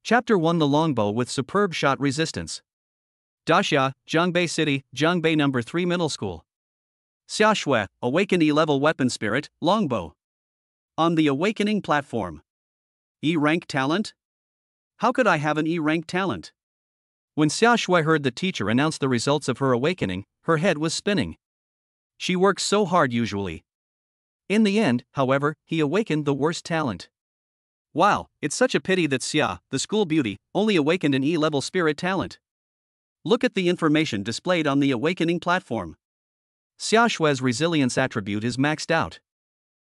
Chapter 1: The Longbow with Superb Shot Resistance. Daxia, Zhongbei City, Zhongbei No. 3 Middle School. Xiaoshui, Awakened E-Level Weapon Spirit, Longbow. On the Awakening Platform. E-Rank Talent? How could I have an E-Rank talent? When Xiaoshui heard the teacher announce the results of her awakening, her head was spinning. She works so hard usually. In the end, however, he awakened the worst talent. Wow, it's such a pity that Xia, the school beauty, only awakened an E-level spirit talent. Look at the information displayed on the awakening platform. Xiaoshui's resilience attribute is maxed out.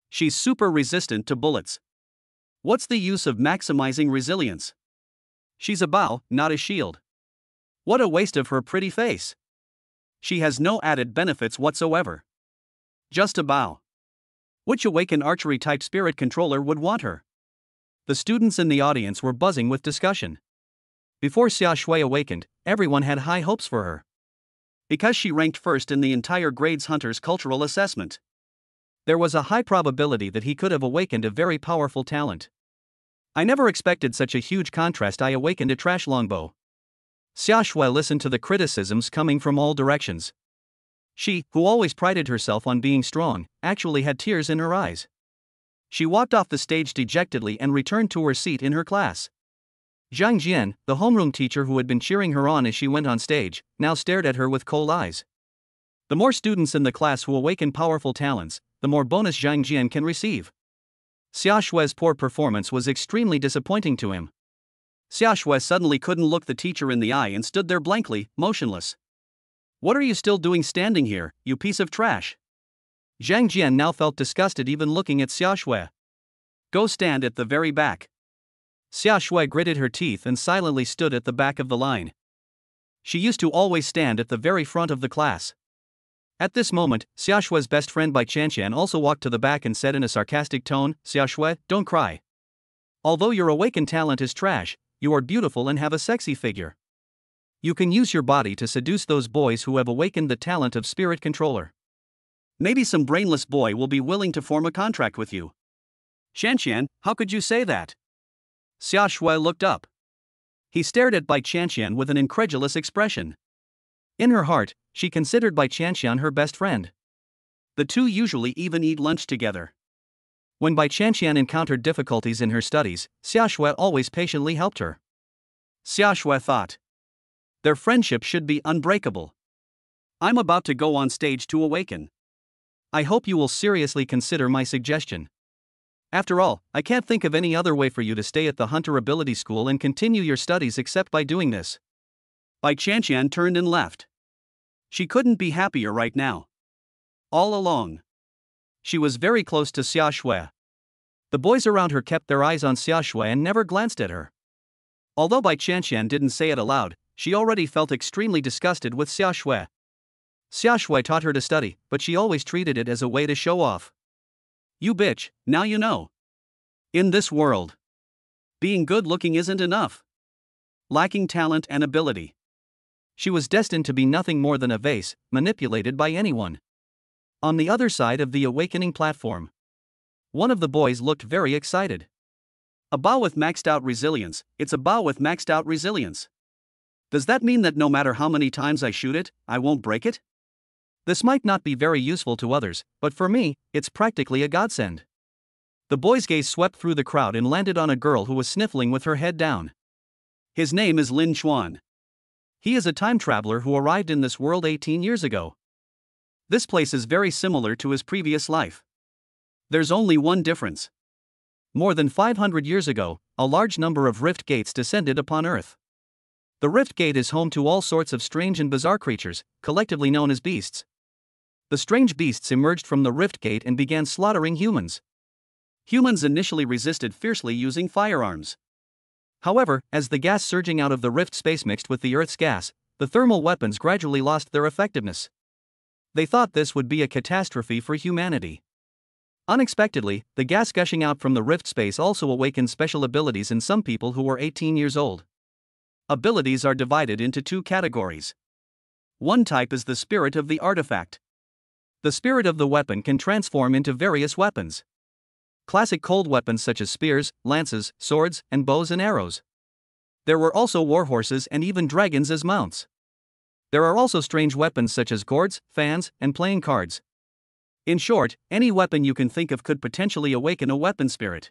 She's super resistant to bullets. What's the use of maximizing resilience? She's a bow, not a shield. What a waste of her pretty face. She has no added benefits whatsoever. Just a bow. Which awakened archery type spirit controller would want her? The students in the audience were buzzing with discussion. Before Xiaoshui awakened, everyone had high hopes for her. Because she ranked first in the entire grades Hunter's cultural assessment. There was a high probability that he could have awakened a very powerful talent. I never expected such a huge contrast. I awakened a trash longbow. Xiaoshui listened to the criticisms coming from all directions. She, who always prided herself on being strong, actually had tears in her eyes. She walked off the stage dejectedly and returned to her seat in her class. Zhang Jian, the homeroom teacher who had been cheering her on as she went on stage, now stared at her with cold eyes. The more students in the class who awaken powerful talents, the more bonus Zhang Jian can receive. Xiaoshui's poor performance was extremely disappointing to him. Xiaoshui suddenly couldn't look the teacher in the eye and stood there blankly, motionless. What are you still doing standing here, you piece of trash? Zhang Jian now felt disgusted even looking at Xiaoshui. Go stand at the very back. Xiaoshui gritted her teeth and silently stood at the back of the line. She used to always stand at the very front of the class. At this moment, Xiaoshui's best friend Bai Qianqian also walked to the back and said in a sarcastic tone, Xiaoshui, don't cry. Although your awakened talent is trash, you are beautiful and have a sexy figure. You can use your body to seduce those boys who have awakened the talent of spirit controller. Maybe some brainless boy will be willing to form a contract with you. Qianqian, how could you say that? Xiaoshui looked up. He stared at Bai Qianqian with an incredulous expression. In her heart, she considered Bai Qianqian her best friend. The two usually even eat lunch together. When Bai Qianqian encountered difficulties in her studies, Xiaoshui always patiently helped her. Xiaoshui thought. Their friendship should be unbreakable. I'm about to go on stage to awaken. I hope you will seriously consider my suggestion. After all, I can't think of any other way for you to stay at the Hunter Ability School and continue your studies except by doing this. Bai Qianqian turned and left. She couldn't be happier right now. All along. She was very close to Xiaoshui. The boys around her kept their eyes on Xiaoshui and never glanced at her. Although Bai Qianqian didn't say it aloud, she already felt extremely disgusted with Xiaoshui. Xiaoshui taught her to study, but she always treated it as a way to show off. You bitch, now you know. In this world, being good-looking isn't enough. Lacking talent and ability. She was destined to be nothing more than a vase, manipulated by anyone. On the other side of the awakening platform, one of the boys looked very excited. A bow with maxed out resilience, it's a bow with maxed out resilience. Does that mean that no matter how many times I shoot it, I won't break it? This might not be very useful to others, but for me, it's practically a godsend. The boy's gaze swept through the crowd and landed on a girl who was sniffling with her head down. His name is Lin Chuan. He is a time traveler who arrived in this world 18 years ago. This place is very similar to his previous life. There's only one difference. More than 500 years ago, a large number of rift gates descended upon Earth. The rift gate is home to all sorts of strange and bizarre creatures, collectively known as beasts. The strange beasts emerged from the rift gate and began slaughtering humans. Humans initially resisted fiercely using firearms. However, as the gas surging out of the rift space mixed with the Earth's gas, the thermal weapons gradually lost their effectiveness. They thought this would be a catastrophe for humanity. Unexpectedly, the gas gushing out from the rift space also awakened special abilities in some people who were 18 years old. Abilities are divided into two categories. One type is the spirit of the artifact. The spirit of the weapon can transform into various weapons. Classic cold weapons such as spears, lances, swords, and bows and arrows. There were also warhorses and even dragons as mounts. There are also strange weapons such as gourds, fans, and playing cards. In short, any weapon you can think of could potentially awaken a weapon spirit.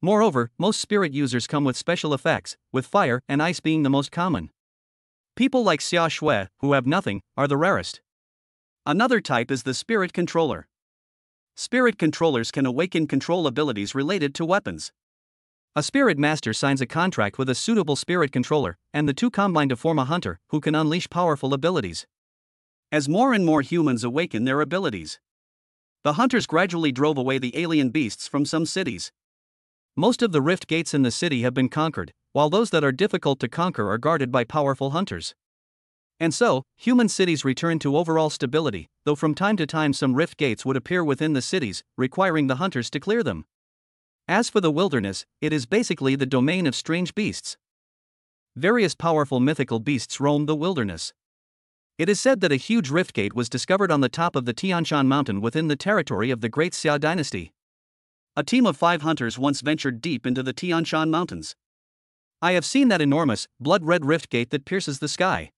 Moreover, most spirit users come with special effects, with fire and ice being the most common. People like Xia Shui, who have nothing, are the rarest. Another type is the spirit controller. Spirit controllers can awaken control abilities related to weapons. A spirit master signs a contract with a suitable spirit controller, and the two combine to form a hunter who can unleash powerful abilities. As more and more humans awaken their abilities, the hunters gradually drove away the alien beasts from some cities. Most of the rift gates in the city have been conquered, while those that are difficult to conquer are guarded by powerful hunters. And so, human cities return to overall stability, though from time to time some rift gates would appear within the cities, requiring the hunters to clear them. As for the wilderness, it is basically the domain of strange beasts. Various powerful mythical beasts roam the wilderness. It is said that a huge rift gate was discovered on the top of the Tianshan mountain within the territory of the Great Xia dynasty. A team of 5 hunters once ventured deep into the Tianshan mountains. I have seen that enormous, blood-red rift gate that pierces the sky.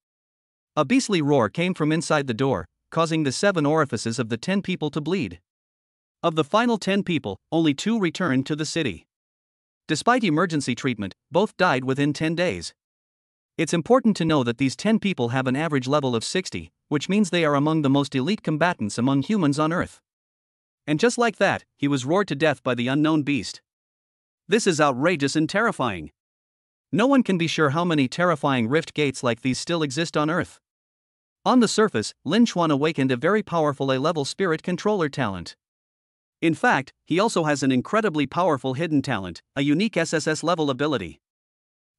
A beastly roar came from inside the door, causing the 7 orifices of the 10 people to bleed. Of the final 10 people, only 2 returned to the city. Despite emergency treatment, both died within 10 days. It's important to know that these 10 people have an average level of 60, which means they are among the most elite combatants among humans on Earth. And just like that, he was roared to death by the unknown beast. This is outrageous and terrifying. No one can be sure how many terrifying rift gates like these still exist on Earth. On the surface, Lin Chuan awakened a very powerful A-level spirit controller talent. In fact, he also has an incredibly powerful hidden talent, a unique SSS level ability.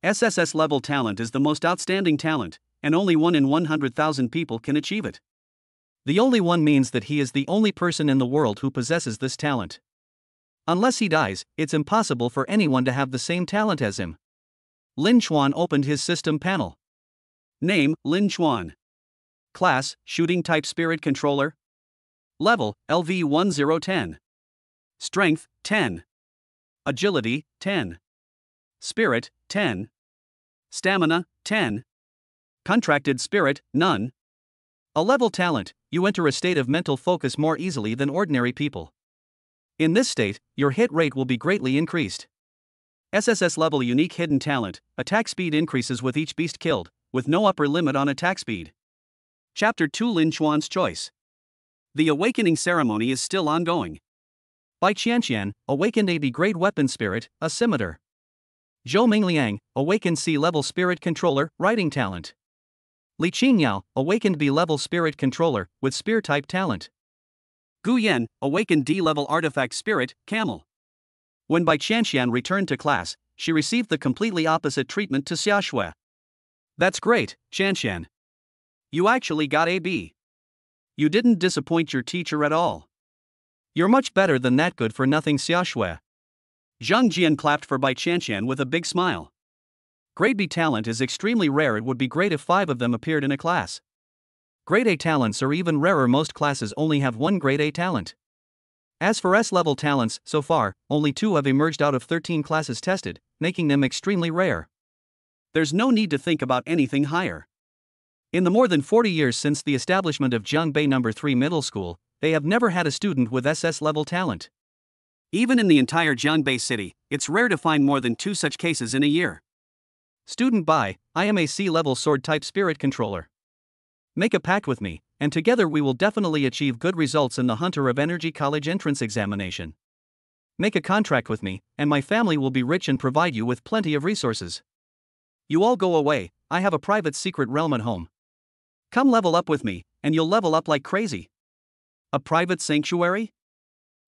SSS level talent is the most outstanding talent, and only 1 in 100,000 people can achieve it. The only one means that he is the only person in the world who possesses this talent. Unless he dies, it's impossible for anyone to have the same talent as him. Lin Chuan opened his system panel. Name, Lin Chuan. Class, Shooting Type Spirit Controller. Level, LV1010. Strength, 10. Agility, 10. Spirit, 10. Stamina, 10. Contracted spirit, none. A level talent, you enter a state of mental focus more easily than ordinary people. In this state, your hit rate will be greatly increased. SSS level unique hidden talent, attack speed increases with each beast killed, with no upper limit on attack speed. Chapter 2 Lin Chuan's Choice. The awakening ceremony is still ongoing. Bai Qianqian, awakened a B-grade weapon spirit, a scimitar. Zhou Mingliang, awakened C-level spirit controller, riding talent. Li Qingyao, awakened B-level spirit controller, with spear-type talent. Gu Yan, awakened D-level artifact spirit, camel. When Bai Qianqian returned to class, she received the completely opposite treatment to Xia Shui. That's great, Qianqian. You actually got a B. You didn't disappoint your teacher at all. You're much better than that good-for-nothing Xia Shui. Zhang Jian clapped for Bai Qianqian with a big smile. Grade B talent is extremely rare. It would be great if 5 of them appeared in a class. Grade A talents are even rarer. Most classes only have 1 Grade A talent. As for S-level talents, so far, only 2 have emerged out of 13 classes tested, making them extremely rare. There's no need to think about anything higher. In the more than 40 years since the establishment of Jiangbei No. 3 Middle School, they have never had a student with SS-level talent. Even in the entire Jiangbei city, it's rare to find more than 2 such cases in a year. Student Bai, I am a C-level sword-type spirit controller. Make a pact with me, and together we will definitely achieve good results in the Hunter of Energy College entrance examination. Make a contract with me, and my family will be rich and provide you with plenty of resources. You all go away, I have a private secret realm at home. Come level up with me, and you'll level up like crazy. A private sanctuary?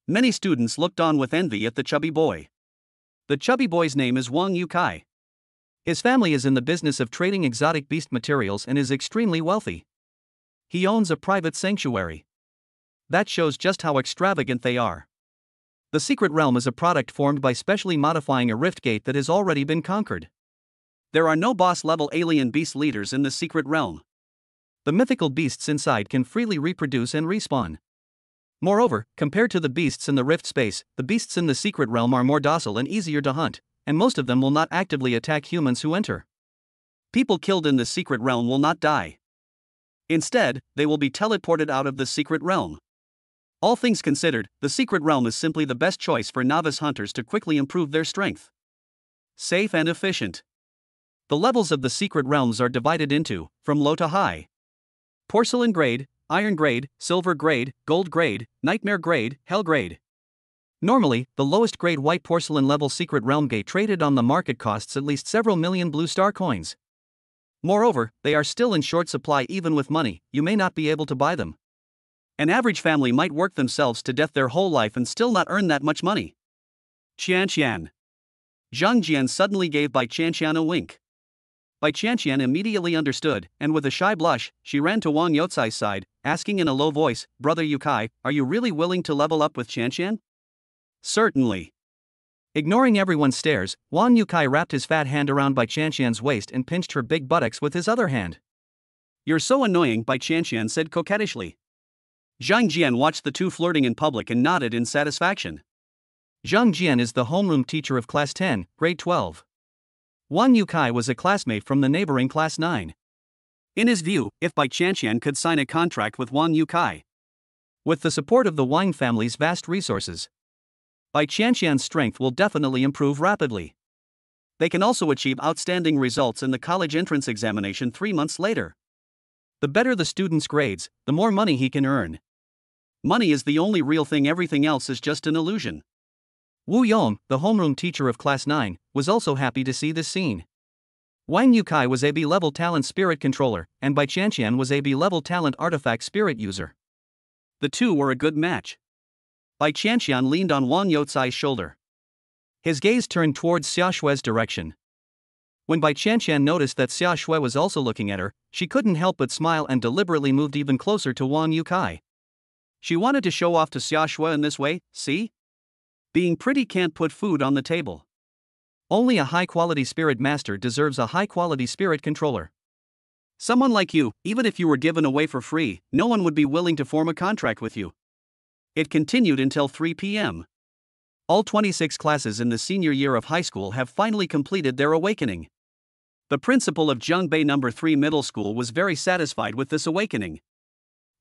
Many students looked on with envy at the chubby boy. The chubby boy's name is Wang Yukai. His family is in the business of trading exotic beast materials and is extremely wealthy. He owns a private sanctuary. That shows just how extravagant they are. The secret realm is a product formed by specially modifying a rift gate that has already been conquered. There are no boss-level alien beast leaders in the secret realm. The mythical beasts inside can freely reproduce and respawn. Moreover, compared to the beasts in the rift space, the beasts in the secret realm are more docile and easier to hunt, and most of them will not actively attack humans who enter. People killed in the secret realm will not die. Instead, they will be teleported out of the secret realm. All things considered, the secret realm is simply the best choice for novice hunters to quickly improve their strength. Safe and efficient. The levels of the secret realms are divided into, from low to high: porcelain grade, iron grade, silver grade, gold grade, nightmare grade, hell grade. Normally, the lowest grade white porcelain level secret realm gate traded on the market costs at least several million blue star coins. Moreover, they are still in short supply. Even with money, you may not be able to buy them. An average family might work themselves to death their whole life and still not earn that much money. Qianqian. Zhang Jian suddenly gave Bai Qianqian a wink. Bai Qianqian immediately understood, and with a shy blush, she ran to Wang Youcai's side, asking in a low voice, "Brother Yukai, are you really willing to level up with Qianqian?" "Certainly." Ignoring everyone's stares, Wang Yukai wrapped his fat hand around Bai Qianqian's waist and pinched her big buttocks with his other hand. "You're so annoying," Bai Qianqian said coquettishly. Zhang Jian watched the two flirting in public and nodded in satisfaction. Zhang Jian is the homeroom teacher of Class 10, Grade 12. Wang Yukai was a classmate from the neighboring Class 9. In his view, if Bai Qianqian could sign a contract with Wang Yukai, with the support of the Wang family's vast resources, Bai Qianqian's strength will definitely improve rapidly. They can also achieve outstanding results in the college entrance examination 3 months later. The better the student's grades, the more money he can earn. Money is the only real thing, everything else is just an illusion. Wu Yong, the homeroom teacher of Class 9, was also happy to see this scene. Wang Yukai was a B-level talent spirit controller, and Bai Qianqian was a B-level talent artifact spirit user. The two were a good match. Bai Qianqian leaned on Wang Youcai's shoulder. His gaze turned towards Xia Shue's direction. When Bai Qianqian noticed that Xia Shui was also looking at her, she couldn't help but smile and deliberately moved even closer to Wang Yukai. She wanted to show off to Xia Shui in this way. See? Being pretty can't put food on the table. Only a high-quality spirit master deserves a high-quality spirit controller. Someone like you, even if you were given away for free, no one would be willing to form a contract with you. It continued until 3 p.m. All 26 classes in the senior year of high school have finally completed their awakening. The principal of Zhongbei No. 3 Middle School was very satisfied with this awakening.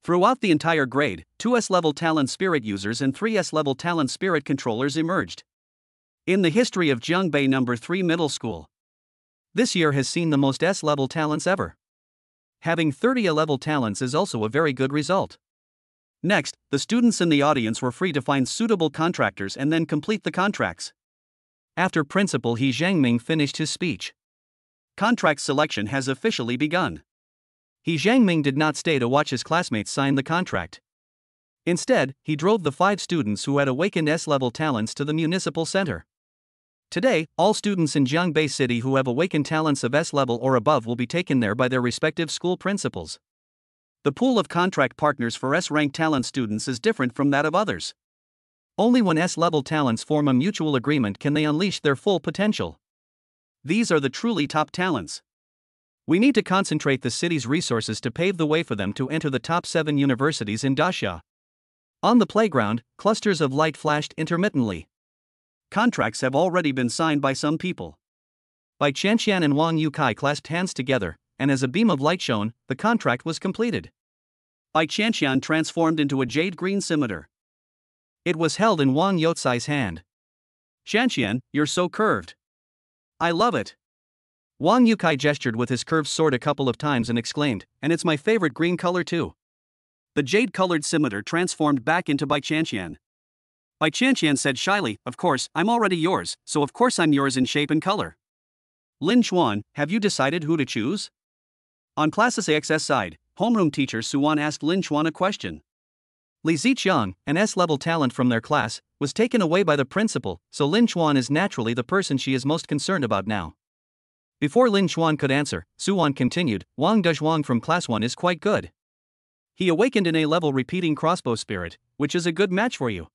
Throughout the entire grade, 2 S-level talent spirit users and 3 S-level talent spirit controllers emerged. In the history of Zhongbei No. 3 Middle School, this year has seen the most S-level talents ever. Having 30 A-level talents is also a very good result. Next, the students in the audience were free to find suitable contractors and then complete the contracts. After Principal He Zhangming finished his speech, contract selection has officially begun. He Zhangming did not stay to watch his classmates sign the contract. Instead, he drove the 5 students who had awakened S-level talents to the municipal center. Today, all students in Zhongbei City who have awakened talents of S-level or above will be taken there by their respective school principals. The pool of contract partners for S-rank talent students is different from that of others. Only when S-level talents form a mutual agreement can they unleash their full potential. These are the truly top talents. We need to concentrate the city's resources to pave the way for them to enter the top 7 universities in Daxia. On the playground, clusters of light flashed intermittently. Contracts have already been signed by some people. Bai Qianqian and Wang Yukai clasped hands together, and as a beam of light shone, the contract was completed. Bai Qianqian transformed into a jade green scimitar. It was held in Wang Youcai's hand. "Qianqian, you're so curved. I love it." Wang Yukai gestured with his curved sword a couple of times and exclaimed, "And it's my favorite green color too." The jade-colored scimitar transformed back into Bai Qianqian. Bai Qianqian said shyly, "Of course, I'm already yours, so of course I'm yours in shape and color." "Lin Chuan, have you decided who to choose?" On Class's AXS side, homeroom teacher Suwan asked Lin Chuan a question. Li Ziqiang, an S-level talent from their class, was taken away by the principal, so Lin Chuan is naturally the person she is most concerned about now. Before Lin Chuan could answer, Suwan continued, "Wang Dezhuang from Class 1 is quite good. He awakened in A-level repeating crossbow spirit, which is a good match for you.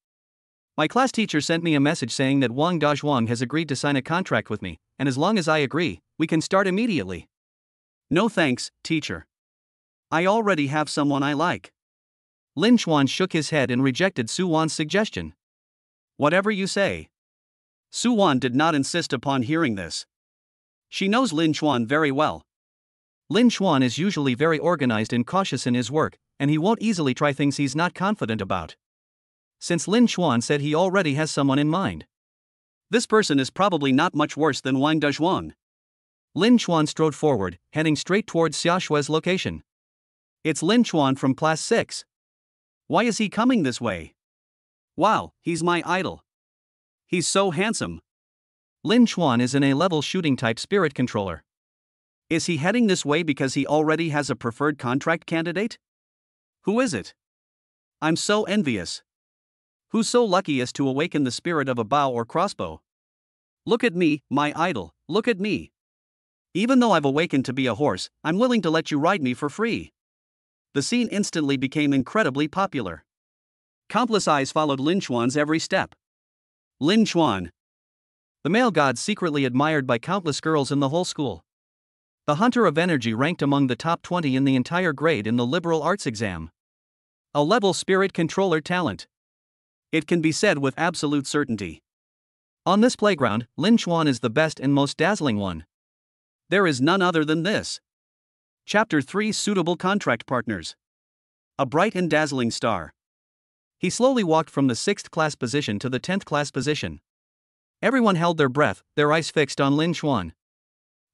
My class teacher sent me a message saying that Wang Dezhuang has agreed to sign a contract with me, and as long as I agree, we can start immediately." "No thanks, teacher. I already have someone I like." Lin Chuan shook his head and rejected Su Wan's suggestion. "Whatever you say." Su Wan did not insist upon hearing this. She knows Lin Chuan very well. Lin Chuan is usually very organized and cautious in his work, and he won't easily try things he's not confident about. Since Lin Chuan said he already has someone in mind, this person is probably not much worse than Wang Dezhuang. Lin Chuan strode forward, heading straight towards Xia Shue's location. It's Lin Chuan from Class 6. Why is he coming this way? Wow, he's my idol. He's so handsome. Lin Chuan is an A-level shooting type spirit controller. Is he heading this way because he already has a preferred contract candidate? Who is it? I'm so envious. Who's so lucky as to awaken the spirit of a bow or crossbow? Look at me, my idol, look at me. Even though I've awakened to be a horse, I'm willing to let you ride me for free. The scene instantly became incredibly popular. Countless eyes followed Lin Chuan's every step. Lin Chuan, the male god secretly admired by countless girls in the whole school. The hunter of energy ranked among the top 20 in the entire grade in the liberal arts exam. A level spirit controller talent. It can be said with absolute certainty. On this playground, Lin Chuan is the best and most dazzling one. There is none other than this. Chapter 3: Suitable Contract Partners. A bright and dazzling star. He slowly walked from the 6th class position to the 10th class position. Everyone held their breath, their eyes fixed on Lin Chuan.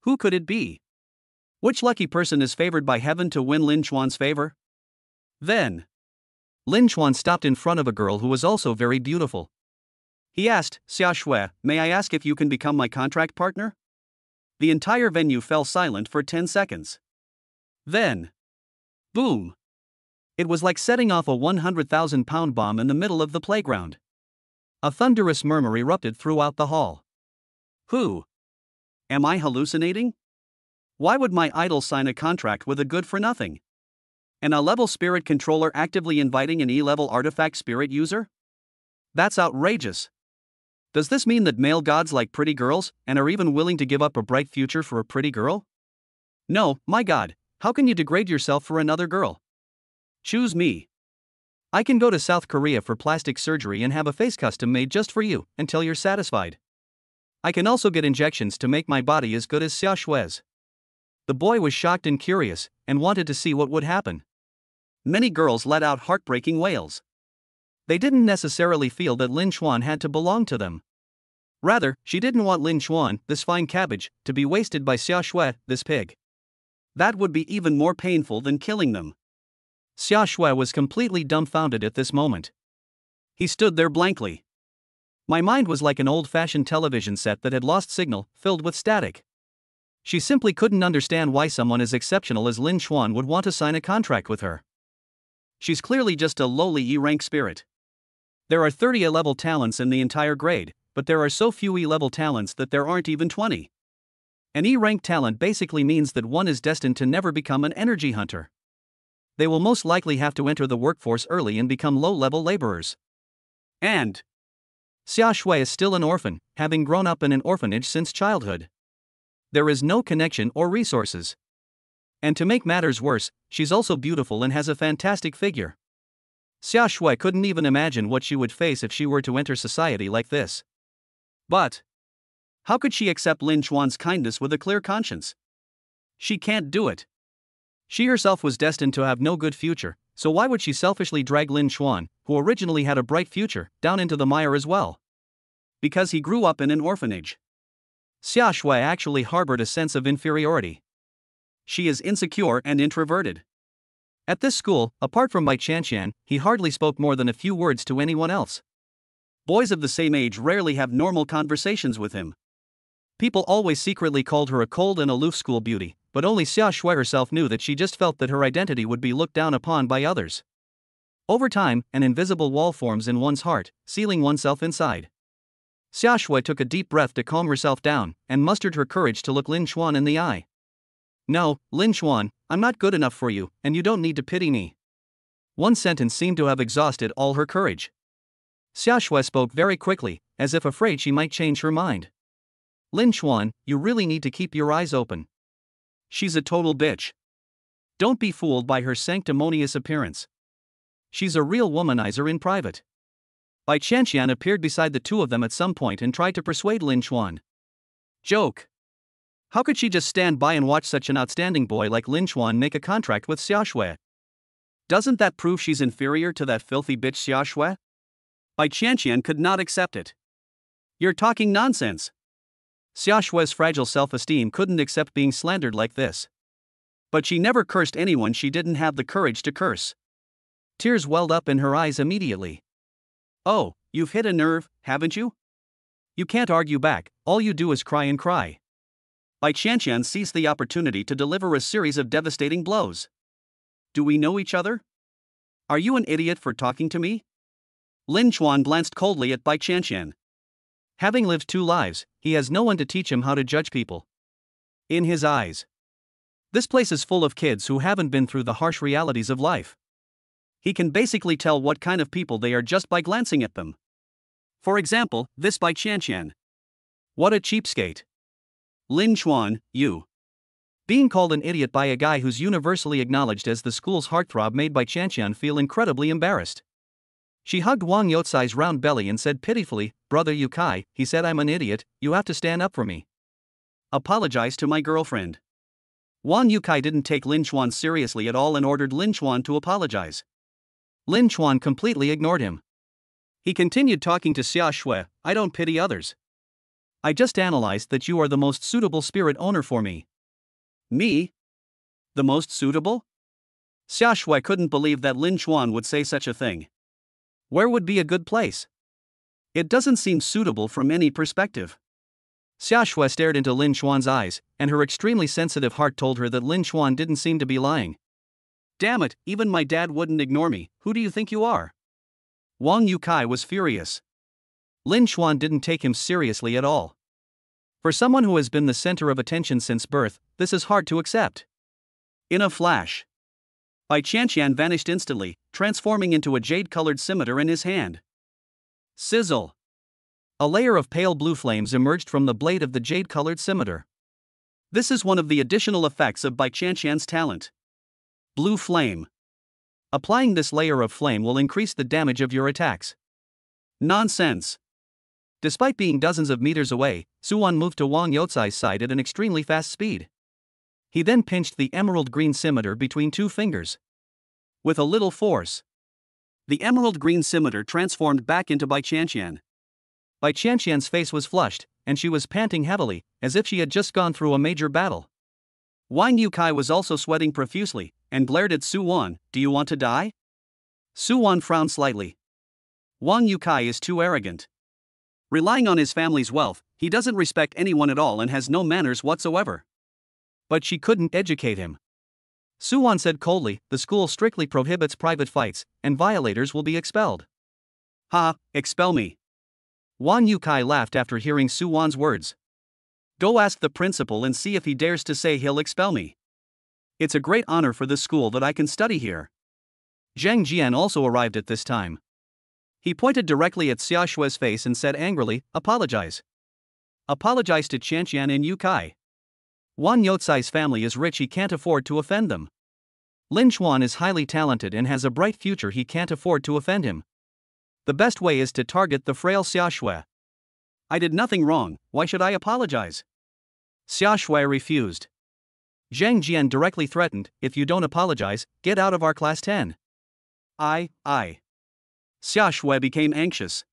Who could it be? Which lucky person is favored by heaven to win Lin Chuan's favor? Then, Lin Chuan stopped in front of a girl who was also very beautiful. He asked, Xia Shui, may I ask if you can become my contract partner? The entire venue fell silent for 10 seconds. Then, boom! It was like setting off a 100,000-pound bomb in the middle of the playground. A thunderous murmur erupted throughout the hall. Who? Am I hallucinating? Why would my idol sign a contract with a good-for-nothing? An A-level spirit controller actively inviting an E-level artifact spirit user? That's outrageous. Does this mean that male gods like pretty girls, and are even willing to give up a bright future for a pretty girl? No, my god, how can you degrade yourself for another girl? Choose me. I can go to South Korea for plastic surgery and have a face custom made just for you, until you're satisfied. I can also get injections to make my body as good as Xia Shue's. The boy was shocked and curious, and wanted to see what would happen. Many girls let out heartbreaking wails. They didn't necessarily feel that Lin Chuan had to belong to them. Rather, she didn't want Lin Chuan, this fine cabbage, to be wasted by Xia Shui, this pig. That would be even more painful than killing them. Xia Shui was completely dumbfounded at this moment. He stood there blankly. My mind was like an old-fashioned television set that had lost signal, filled with static. She simply couldn't understand why someone as exceptional as Lin Chuan would want to sign a contract with her. She's clearly just a lowly E-rank spirit. There are 30 A-level talents in the entire grade, but there are so few E-level talents that there aren't even 20. An E-rank talent basically means that one is destined to never become an energy hunter. They will most likely have to enter the workforce early and become low-level laborers. And Xia Shui is still an orphan, having grown up in an orphanage since childhood. There is no connection or resources. And to make matters worse, she's also beautiful and has a fantastic figure. Xia Shui couldn't even imagine what she would face if she were to enter society like this. But how could she accept Lin Chuan's kindness with a clear conscience? She can't do it. She herself was destined to have no good future, so why would she selfishly drag Lin Chuan, who originally had a bright future, down into the mire as well? Because he grew up in an orphanage. Xia Shui actually harbored a sense of inferiority. She is insecure and introverted. At this school, apart from Bai Chanxian, he hardly spoke more than a few words to anyone else. Boys of the same age rarely have normal conversations with him. People always secretly called her a cold and aloof school beauty, but only Xia Shui herself knew that she just felt that her identity would be looked down upon by others. Over time, an invisible wall forms in one's heart, sealing oneself inside. Xia Shui took a deep breath to calm herself down, and mustered her courage to look Lin Chuan in the eye. No, Lin Chuan, I'm not good enough for you, and you don't need to pity me. One sentence seemed to have exhausted all her courage. Xia Shui spoke very quickly, as if afraid she might change her mind. Lin Chuan, you really need to keep your eyes open. She's a total bitch. Don't be fooled by her sanctimonious appearance. She's a real womanizer in private. Bai Qianqian appeared beside the two of them at some point and tried to persuade Lin Chuan. Joke. How could she just stand by and watch such an outstanding boy like Lin Chuan make a contract with Xiaoshui? Doesn't that prove she's inferior to that filthy bitch Xiaoshui? Bai Qianqian could not accept it. You're talking nonsense. Xiaoshui's fragile self-esteem couldn't accept being slandered like this. But she never cursed anyone she didn't have the courage to curse. Tears welled up in her eyes immediately. Oh, you've hit a nerve, haven't you? You can't argue back, all you do is cry and cry. Bai Qianqian seized the opportunity to deliver a series of devastating blows. Do we know each other? Are you an idiot for talking to me? Lin Chuan glanced coldly at Bai Qianqian. Having lived two lives, he has no one to teach him how to judge people. In his eyes, this place is full of kids who haven't been through the harsh realities of life. He can basically tell what kind of people they are just by glancing at them. For example, this Bai Qianqian. What a cheapskate. Lin Chuan, you. Being called an idiot by a guy who's universally acknowledged as the school's heartthrob made Bai Qianqian feel incredibly embarrassed. She hugged Wang Youcai's round belly and said pitifully, Brother Yukai, he said I'm an idiot, you have to stand up for me. Apologize to my girlfriend. Wang Youcai didn't take Lin Chuan seriously at all and ordered Lin Chuan to apologize. Lin Chuan completely ignored him. He continued talking to Xiaoshui, I don't pity others. I just analyzed that you are the most suitable spirit owner for me. Me? The most suitable? Xiaoshui couldn't believe that Lin Chuan would say such a thing. Where would be a good place? It doesn't seem suitable from any perspective. Xiaoshui stared into Lin Chuan's eyes, and her extremely sensitive heart told her that Lin Chuan didn't seem to be lying. Damn it, even my dad wouldn't ignore me, who do you think you are? Wang Youcai was furious. Lin Chuan didn't take him seriously at all. For someone who has been the center of attention since birth, this is hard to accept. In a flash, Bai Qianqian vanished instantly, transforming into a jade-colored scimitar in his hand. Sizzle! A layer of pale blue flames emerged from the blade of the jade-colored scimitar. This is one of the additional effects of Bai Qianqian's talent. Blue flame. Applying this layer of flame will increase the damage of your attacks. Nonsense! Despite being dozens of meters away, Suwan moved to Wang Youcai's side at an extremely fast speed. He then pinched the emerald green scimitar between two fingers. With a little force, the emerald green scimitar transformed back into Bai Qianqian. Bai Qianqian's face was flushed, and she was panting heavily, as if she had just gone through a major battle. Wang Youcai was also sweating profusely, and glared at Suwan, do you want to die? Suwan frowned slightly. Wang Youcai is too arrogant. Relying on his family's wealth, he doesn't respect anyone at all and has no manners whatsoever. But she couldn't educate him. Suwan said coldly, the school strictly prohibits private fights, and violators will be expelled. Ha, expel me. Wang Youcai laughed after hearing Suwan's words. Go ask the principal and see if he dares to say he'll expel me. It's a great honor for the school that I can study here. Zhang Jian also arrived at this time. He pointed directly at Xiaoshui's face and said angrily, apologize. Apologize to Qianqian and Youcai. Wang Youcai's family is rich, he can't afford to offend them. Lin Chuan is highly talented and has a bright future, he can't afford to offend him. The best way is to target the frail Xiaoshui. I did nothing wrong, why should I apologize? Xiaoshui refused. Zhang Jian directly threatened, if you don't apologize, get out of our class 10. I. Xiaoshui became anxious.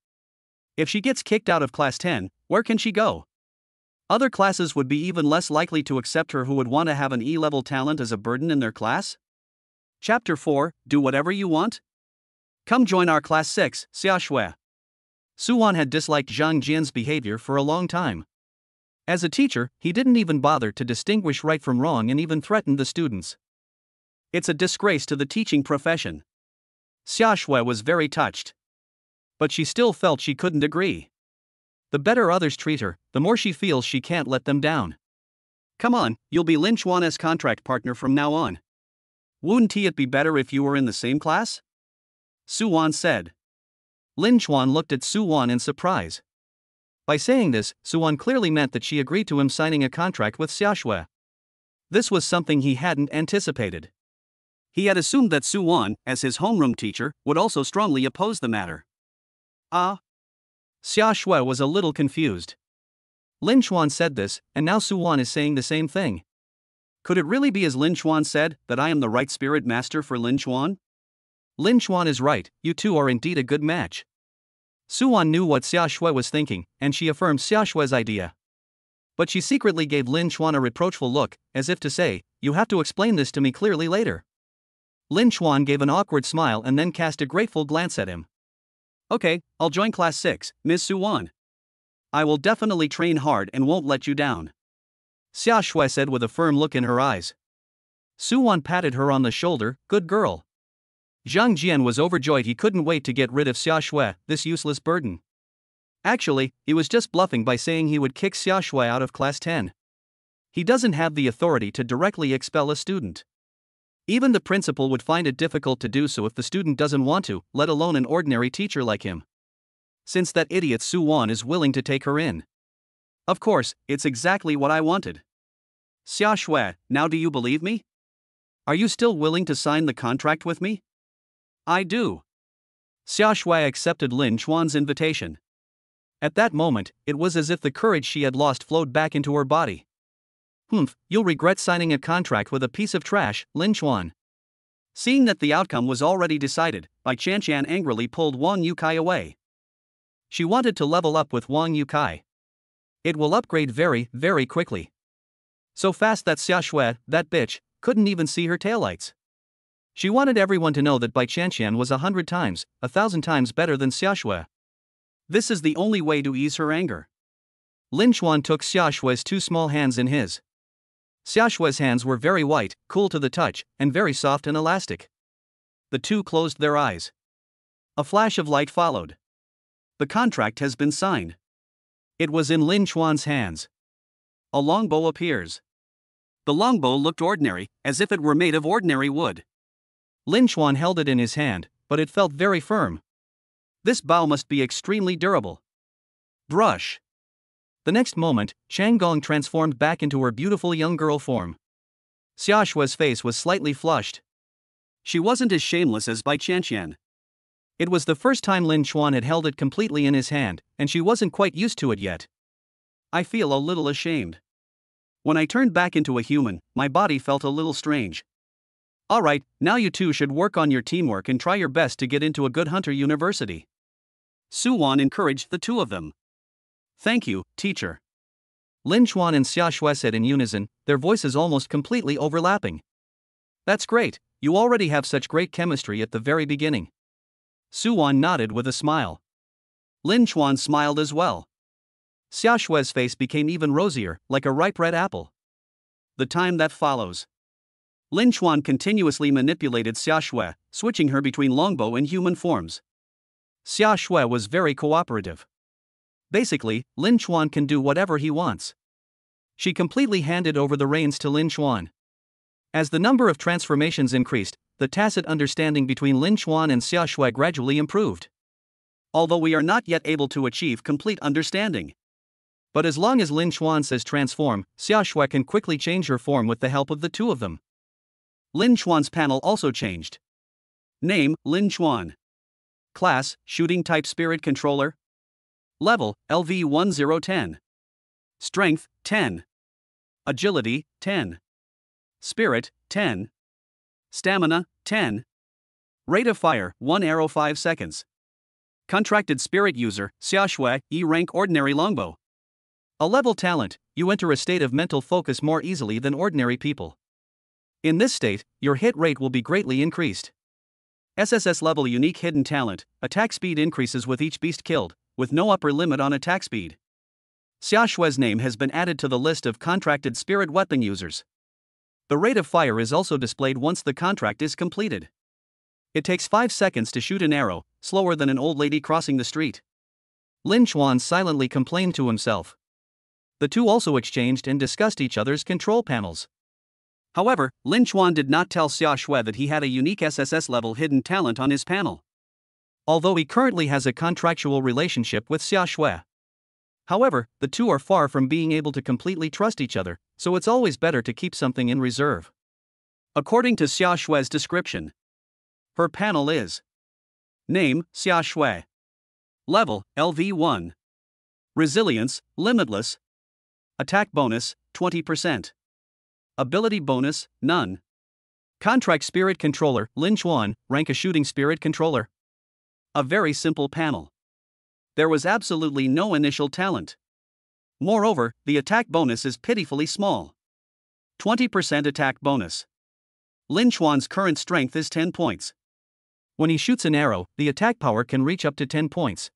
If she gets kicked out of class 10, where can she go? Other classes would be even less likely to accept her who would want to have an E-level talent as a burden in their class? Chapter 4, Do Whatever You Want? Come join our class 6, Xiaoshui. Suwan had disliked Zhang Jian's behavior for a long time. As a teacher, he didn't even bother to distinguish right from wrong and even threatened the students. It's a disgrace to the teaching profession. Xiaoshui was very touched. But she still felt she couldn't agree. The better others treat her, the more she feels she can't let them down. Come on, you'll be Lin Chuan's contract partner from now on. Wouldn't it be better if you were in the same class? Suwan said. Lin Chuan looked at Suwan in surprise. By saying this, Suwan clearly meant that she agreed to him signing a contract with Xiaoshui. This was something he hadn't anticipated. He had assumed that Suwan, as his homeroom teacher, would also strongly oppose the matter. Ah. Xia Shui was a little confused. Lin Chuan said this, and now Su Wan is saying the same thing. Could it really be as Lin Chuan said, that I am the right spirit master for Lin Chuan? Lin Chuan is right, you two are indeed a good match. Su Wan knew what Xia Shui was thinking, and she affirmed Xia Shui's idea. But she secretly gave Lin Chuan a reproachful look, as if to say, you have to explain this to me clearly later. Lin Chuan gave an awkward smile and then cast a grateful glance at him. Okay, I'll join class 6, Ms. Su Wan. I will definitely train hard and won't let you down. Xia Shui said with a firm look in her eyes. Su Wan patted her on the shoulder, good girl. Zhang Jian was overjoyed he couldn't wait to get rid of Xia Shui, this useless burden. Actually, he was just bluffing by saying he would kick Xia Shui out of class 10. He doesn't have the authority to directly expel a student. Even the principal would find it difficult to do so if the student doesn't want to, let alone an ordinary teacher like him. Since that idiot Su Wan is willing to take her in. Of course, it's exactly what I wanted. Xia Shui, now do you believe me? Are you still willing to sign the contract with me? I do. Xia Shui accepted Lin Chuan's invitation. At that moment, it was as if the courage she had lost flowed back into her body. Humph, you'll regret signing a contract with a piece of trash, Lin Chuan. Seeing that the outcome was already decided, Bai Qianqian angrily pulled Wang Yukai away. She wanted to level up with Wang Yukai. It will upgrade very, very quickly. So fast that Xia Shui, that bitch, couldn't even see her taillights. She wanted everyone to know that Bai Qianqian was 100 times, 1,000 times better than Xia Shui. This is the only way to ease her anger. Lin Chuan took Xia Shui's two small hands in his. Xia Shui's hands were very white, cool to the touch, and very soft and elastic. The two closed their eyes. A flash of light followed. The contract has been signed. It was in Lin Chuan's hands. A longbow appears. The longbow looked ordinary, as if it were made of ordinary wood. Lin Chuan held it in his hand, but it felt very firm. This bow must be extremely durable. Brush. The next moment, Chang Gong transformed back into her beautiful young girl form. Xia Shui's face was slightly flushed. She wasn't as shameless as Bai Qianqian. It was the first time Lin Chuan had held it completely in his hand, and she wasn't quite used to it yet. I feel a little ashamed. When I turned back into a human, my body felt a little strange. Alright, now you two should work on your teamwork and try your best to get into a good hunter university. Su Wan encouraged the two of them. Thank you, teacher. Lin Chuan and Xia Shui said in unison, their voices almost completely overlapping. That's great, you already have such great chemistry at the very beginning. Su Wan nodded with a smile. Lin Chuan smiled as well. Xia Shui's face became even rosier, like a ripe red apple. The time that follows. Lin Chuan continuously manipulated Xia Shui, switching her between longbow and human forms. Xia Shui was very cooperative. Basically, Lin Chuan can do whatever he wants. She completely handed over the reins to Lin Chuan. As the number of transformations increased, the tacit understanding between Lin Chuan and Xia Shui gradually improved. Although we are not yet able to achieve complete understanding. But as long as Lin Chuan says transform, Xia Shui can quickly change her form with the help of the two of them. Lin Chuan's panel also changed. Name, Lin Chuan. Class, Shooting Type Spirit Controller. Level, LV1010. Strength, 10. Agility, 10. Spirit, 10. Stamina, 10. Rate of fire, 1 arrow 5 seconds. Contracted Spirit User, Xia Shui, E rank Ordinary Longbow. A level talent, you enter a state of mental focus more easily than ordinary people. In this state, your hit rate will be greatly increased. SSS level Unique Hidden Talent, attack speed increases with each beast killed, with no upper limit on attack speed. Xia Shui's name has been added to the list of contracted spirit weapon users. The rate of fire is also displayed once the contract is completed. It takes 5 seconds to shoot an arrow, slower than an old lady crossing the street. Lin Chuan silently complained to himself. The two also exchanged and discussed each other's control panels. However, Lin Chuan did not tell Xia Shui that he had a unique SSS level hidden talent on his panel. Although he currently has a contractual relationship with Xia Shui. However, the two are far from being able to completely trust each other, so it's always better to keep something in reserve. According to Xia Shui's description, her panel is Name, Xia Shui. Level, LV1. Resilience, limitless. Attack bonus, 20%. Ability bonus, none. Contract Spirit Controller, Lin Chuan, rank a Shooting Spirit Controller. A very simple panel. There was absolutely no initial talent. Moreover, the attack bonus is pitifully small. 20% attack bonus. Lin Chuan's current strength is 10 points. When he shoots an arrow, the attack power can reach up to 10 points.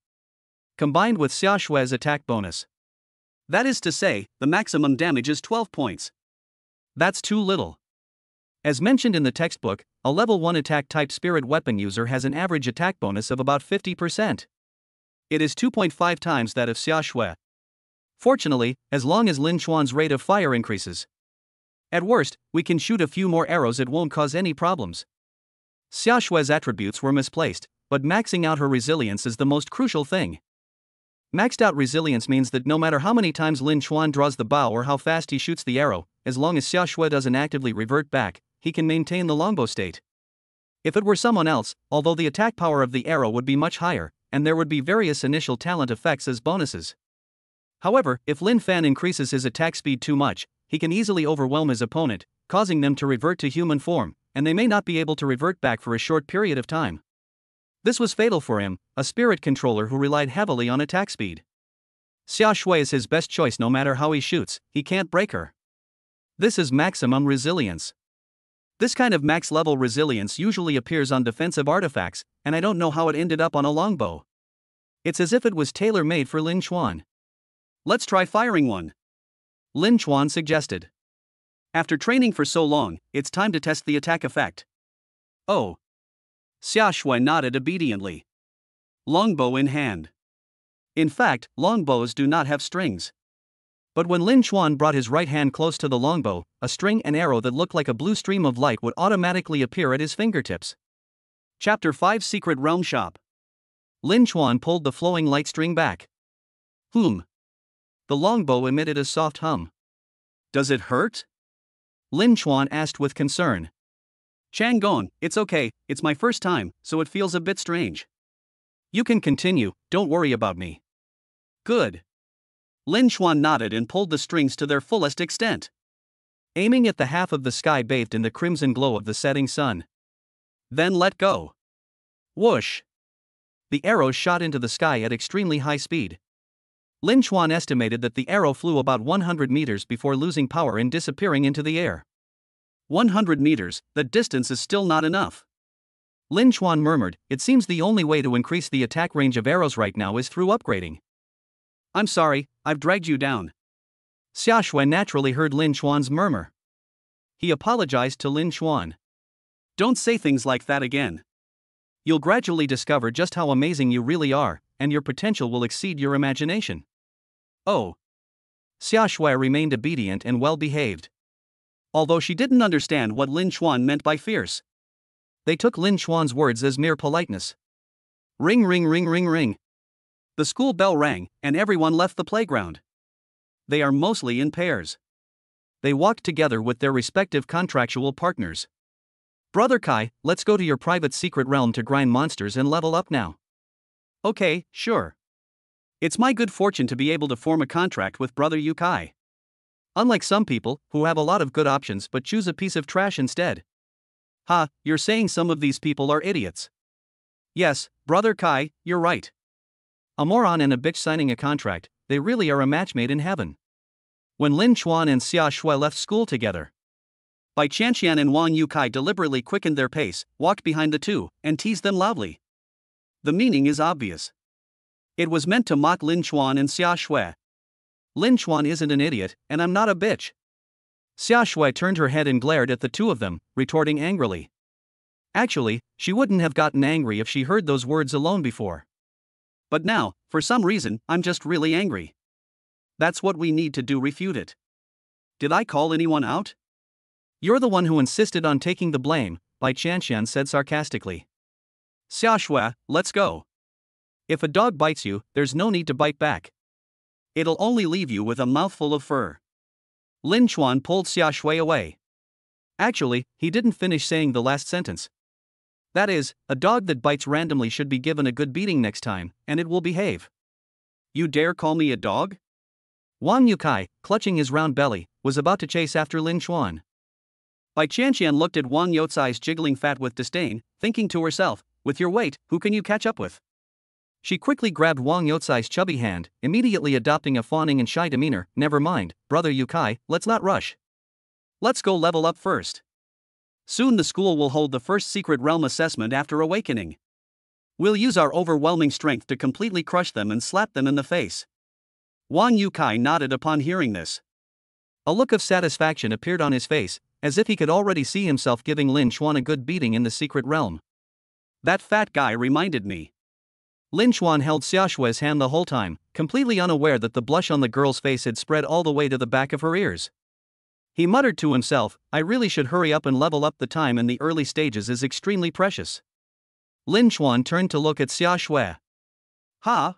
Combined with Xia Shui's attack bonus. That is to say, the maximum damage is 12 points. That's too little. As mentioned in the textbook, a level 1 attack type spirit weapon user has an average attack bonus of about 50%. It is 2.5 times that of Xia Shui. Fortunately, as long as Lin Chuan's rate of fire increases. At worst, we can shoot a few more arrows, it won't cause any problems. Xia Shui's attributes were misplaced, but maxing out her resilience is the most crucial thing. Maxed out resilience means that no matter how many times Lin Chuan draws the bow or how fast he shoots the arrow, as long as Xia Shui doesn't actively revert back, he can maintain the longbow state. If it were someone else, although the attack power of the arrow would be much higher, and there would be various initial talent effects as bonuses. However, if Lin Fan increases his attack speed too much, he can easily overwhelm his opponent, causing them to revert to human form, and they may not be able to revert back for a short period of time. This was fatal for him, a spirit controller who relied heavily on attack speed. Xia Shui is his best choice no matter how he shoots, he can't break her. This is maximum resilience. This kind of max level resilience usually appears on defensive artifacts, and I don't know how it ended up on a longbow. It's as if it was tailor-made for Lin Chuan. Let's try firing one. Lin Chuan suggested. After training for so long, it's time to test the attack effect. Oh. Xia Shui nodded obediently. Longbow in hand. In fact, longbows do not have strings. But when Lin Chuan brought his right hand close to the longbow, a string and arrow that looked like a blue stream of light would automatically appear at his fingertips. Chapter 5 Secret Realm Shop. Lin Chuan pulled the flowing light string back. The longbow emitted a soft hum. Does it hurt? Lin Chuan asked with concern. Chang Gong, it's okay, it's my first time, so it feels a bit strange. You can continue, don't worry about me. Good. Lin Chuan nodded and pulled the strings to their fullest extent. Aiming at the half of the sky bathed in the crimson glow of the setting sun. Then let go. Whoosh! The arrow shot into the sky at extremely high speed. Lin Chuan estimated that the arrow flew about 100 meters before losing power and disappearing into the air. 100 meters, the distance is still not enough. Lin Chuan murmured, it seems the only way to increase the attack range of arrows right now is through upgrading. I'm sorry, I've dragged you down. Xia Shui naturally heard Lin Chuan's murmur. He apologized to Lin Chuan. Don't say things like that again. You'll gradually discover just how amazing you really are, and your potential will exceed your imagination. Oh. Xia Shui remained obedient and well-behaved. Although she didn't understand what Lin Chuan meant by fierce. They took Lin Chuan's words as mere politeness. Ring ring ring ring ring. The school bell rang, and everyone left the playground. They are mostly in pairs. They walked together with their respective contractual partners. Brother Kai, let's go to your private secret realm to grind monsters and level up now. Okay, sure. It's my good fortune to be able to form a contract with Brother Yu Kai. Unlike some people, who have a lot of good options but choose a piece of trash instead. Ha, you're saying some of these people are idiots. Yes, Brother Kai, you're right. A moron and a bitch signing a contract, they really are a match made in heaven. When Lin Chuan and Xia Shui left school together, Bai Chanxian and Wang Yukai deliberately quickened their pace, walked behind the two, and teased them loudly. The meaning is obvious. It was meant to mock Lin Chuan and Xia Shui. Lin Chuan isn't an idiot, and I'm not a bitch. Xia Shui turned her head and glared at the two of them, retorting angrily. Actually, she wouldn't have gotten angry if she heard those words alone before. But now, for some reason, I'm just really angry. That's what we need to do, refute it. Did I call anyone out? You're the one who insisted on taking the blame, Bai Chanxian said sarcastically. Xia Shui, let's go. If a dog bites you, there's no need to bite back. It'll only leave you with a mouthful of fur. Lin Chuan pulled Xia Shui away. Actually, he didn't finish saying the last sentence. That is, a dog that bites randomly should be given a good beating next time, and it will behave. You dare call me a dog? Wang Yukai, clutching his round belly, was about to chase after Lin Chuan. Bai Qianqian looked at Wang Youcai's jiggling fat with disdain, thinking to herself, with your weight, who can you catch up with? She quickly grabbed Wang Youcai's chubby hand, immediately adopting a fawning and shy demeanor. Never mind, brother Yukai, let's not rush. Let's go level up first. Soon the school will hold the first secret realm assessment after awakening. We'll use our overwhelming strength to completely crush them and slap them in the face. Wang Yukai nodded upon hearing this. A look of satisfaction appeared on his face, as if he could already see himself giving Lin Chuan a good beating in the secret realm. That fat guy reminded me. Lin Chuan held Xiaoshui's hand the whole time, completely unaware that the blush on the girl's face had spread all the way to the back of her ears. He muttered to himself, I really should hurry up and level up. The time in the early stages is extremely precious. Lin Chuan turned to look at Xiaoshui. Ha!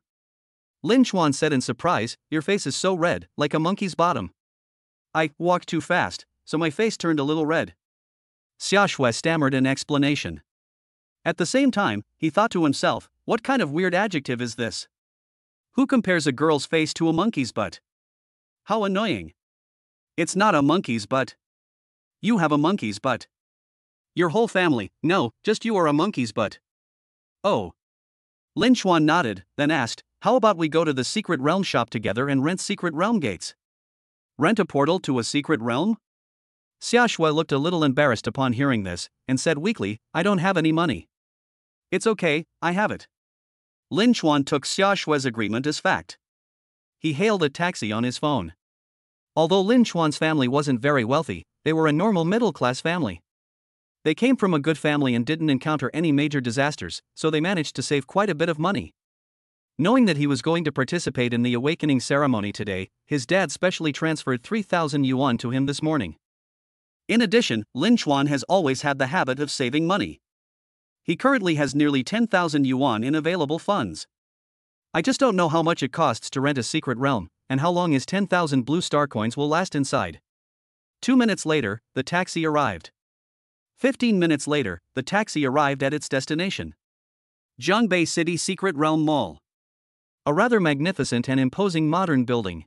Lin Chuan said in surprise, your face is so red, like a monkey's bottom. I walked too fast, so my face turned a little red. Xiaoshui stammered an explanation. At the same time, he thought to himself, what kind of weird adjective is this? Who compares a girl's face to a monkey's butt? How annoying. It's not a monkey's butt. You have a monkey's butt. Your whole family, no, just you are a monkey's butt. Oh. Lin Chuan nodded, then asked, how about we go to the secret realm shop together and rent secret realm gates? Rent a portal to a secret realm? Xiaoshui looked a little embarrassed upon hearing this, and said weakly, I don't have any money. It's okay, I have it. Lin Chuan took Xiaoshui's agreement as fact. He hailed a taxi on his phone. Although Lin Chuan's family wasn't very wealthy, they were a normal middle-class family. They came from a good family and didn't encounter any major disasters, so they managed to save quite a bit of money. Knowing that he was going to participate in the awakening ceremony today, his dad specially transferred 3,000 yuan to him this morning. In addition, Lin Chuan has always had the habit of saving money. He currently has nearly 10,000 yuan in available funds. I just don't know how much it costs to rent a secret realm, and how long his 10,000 blue star coins will last inside. 2 minutes later, the taxi arrived. 15 minutes later, the taxi arrived at its destination. Zhangbei City Secret Realm Mall. A rather magnificent and imposing modern building.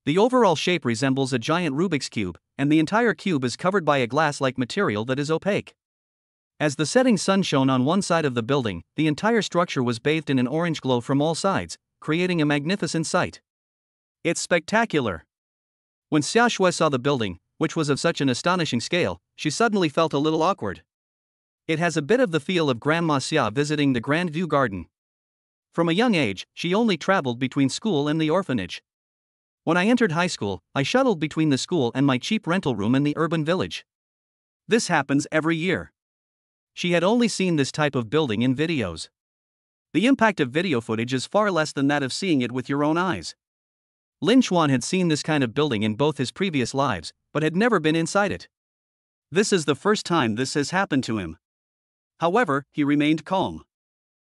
The overall shape resembles a giant Rubik's Cube, and the entire cube is covered by a glass-like material that is opaque. As the setting sun shone on one side of the building, the entire structure was bathed in an orange glow from all sides, creating a magnificent sight. It's spectacular. When Xiaoshui saw the building, which was of such an astonishing scale, she suddenly felt a little awkward. It has a bit of the feel of Grandma Xia visiting the Grand View Garden. From a young age, she only traveled between school and the orphanage. When I entered high school, I shuttled between the school and my cheap rental room in the urban village. This happens every year. She had only seen this type of building in videos. The impact of video footage is far less than that of seeing it with your own eyes. Lin Chuan had seen this kind of building in both his previous lives, but had never been inside it. This is the first time this has happened to him. However, he remained calm.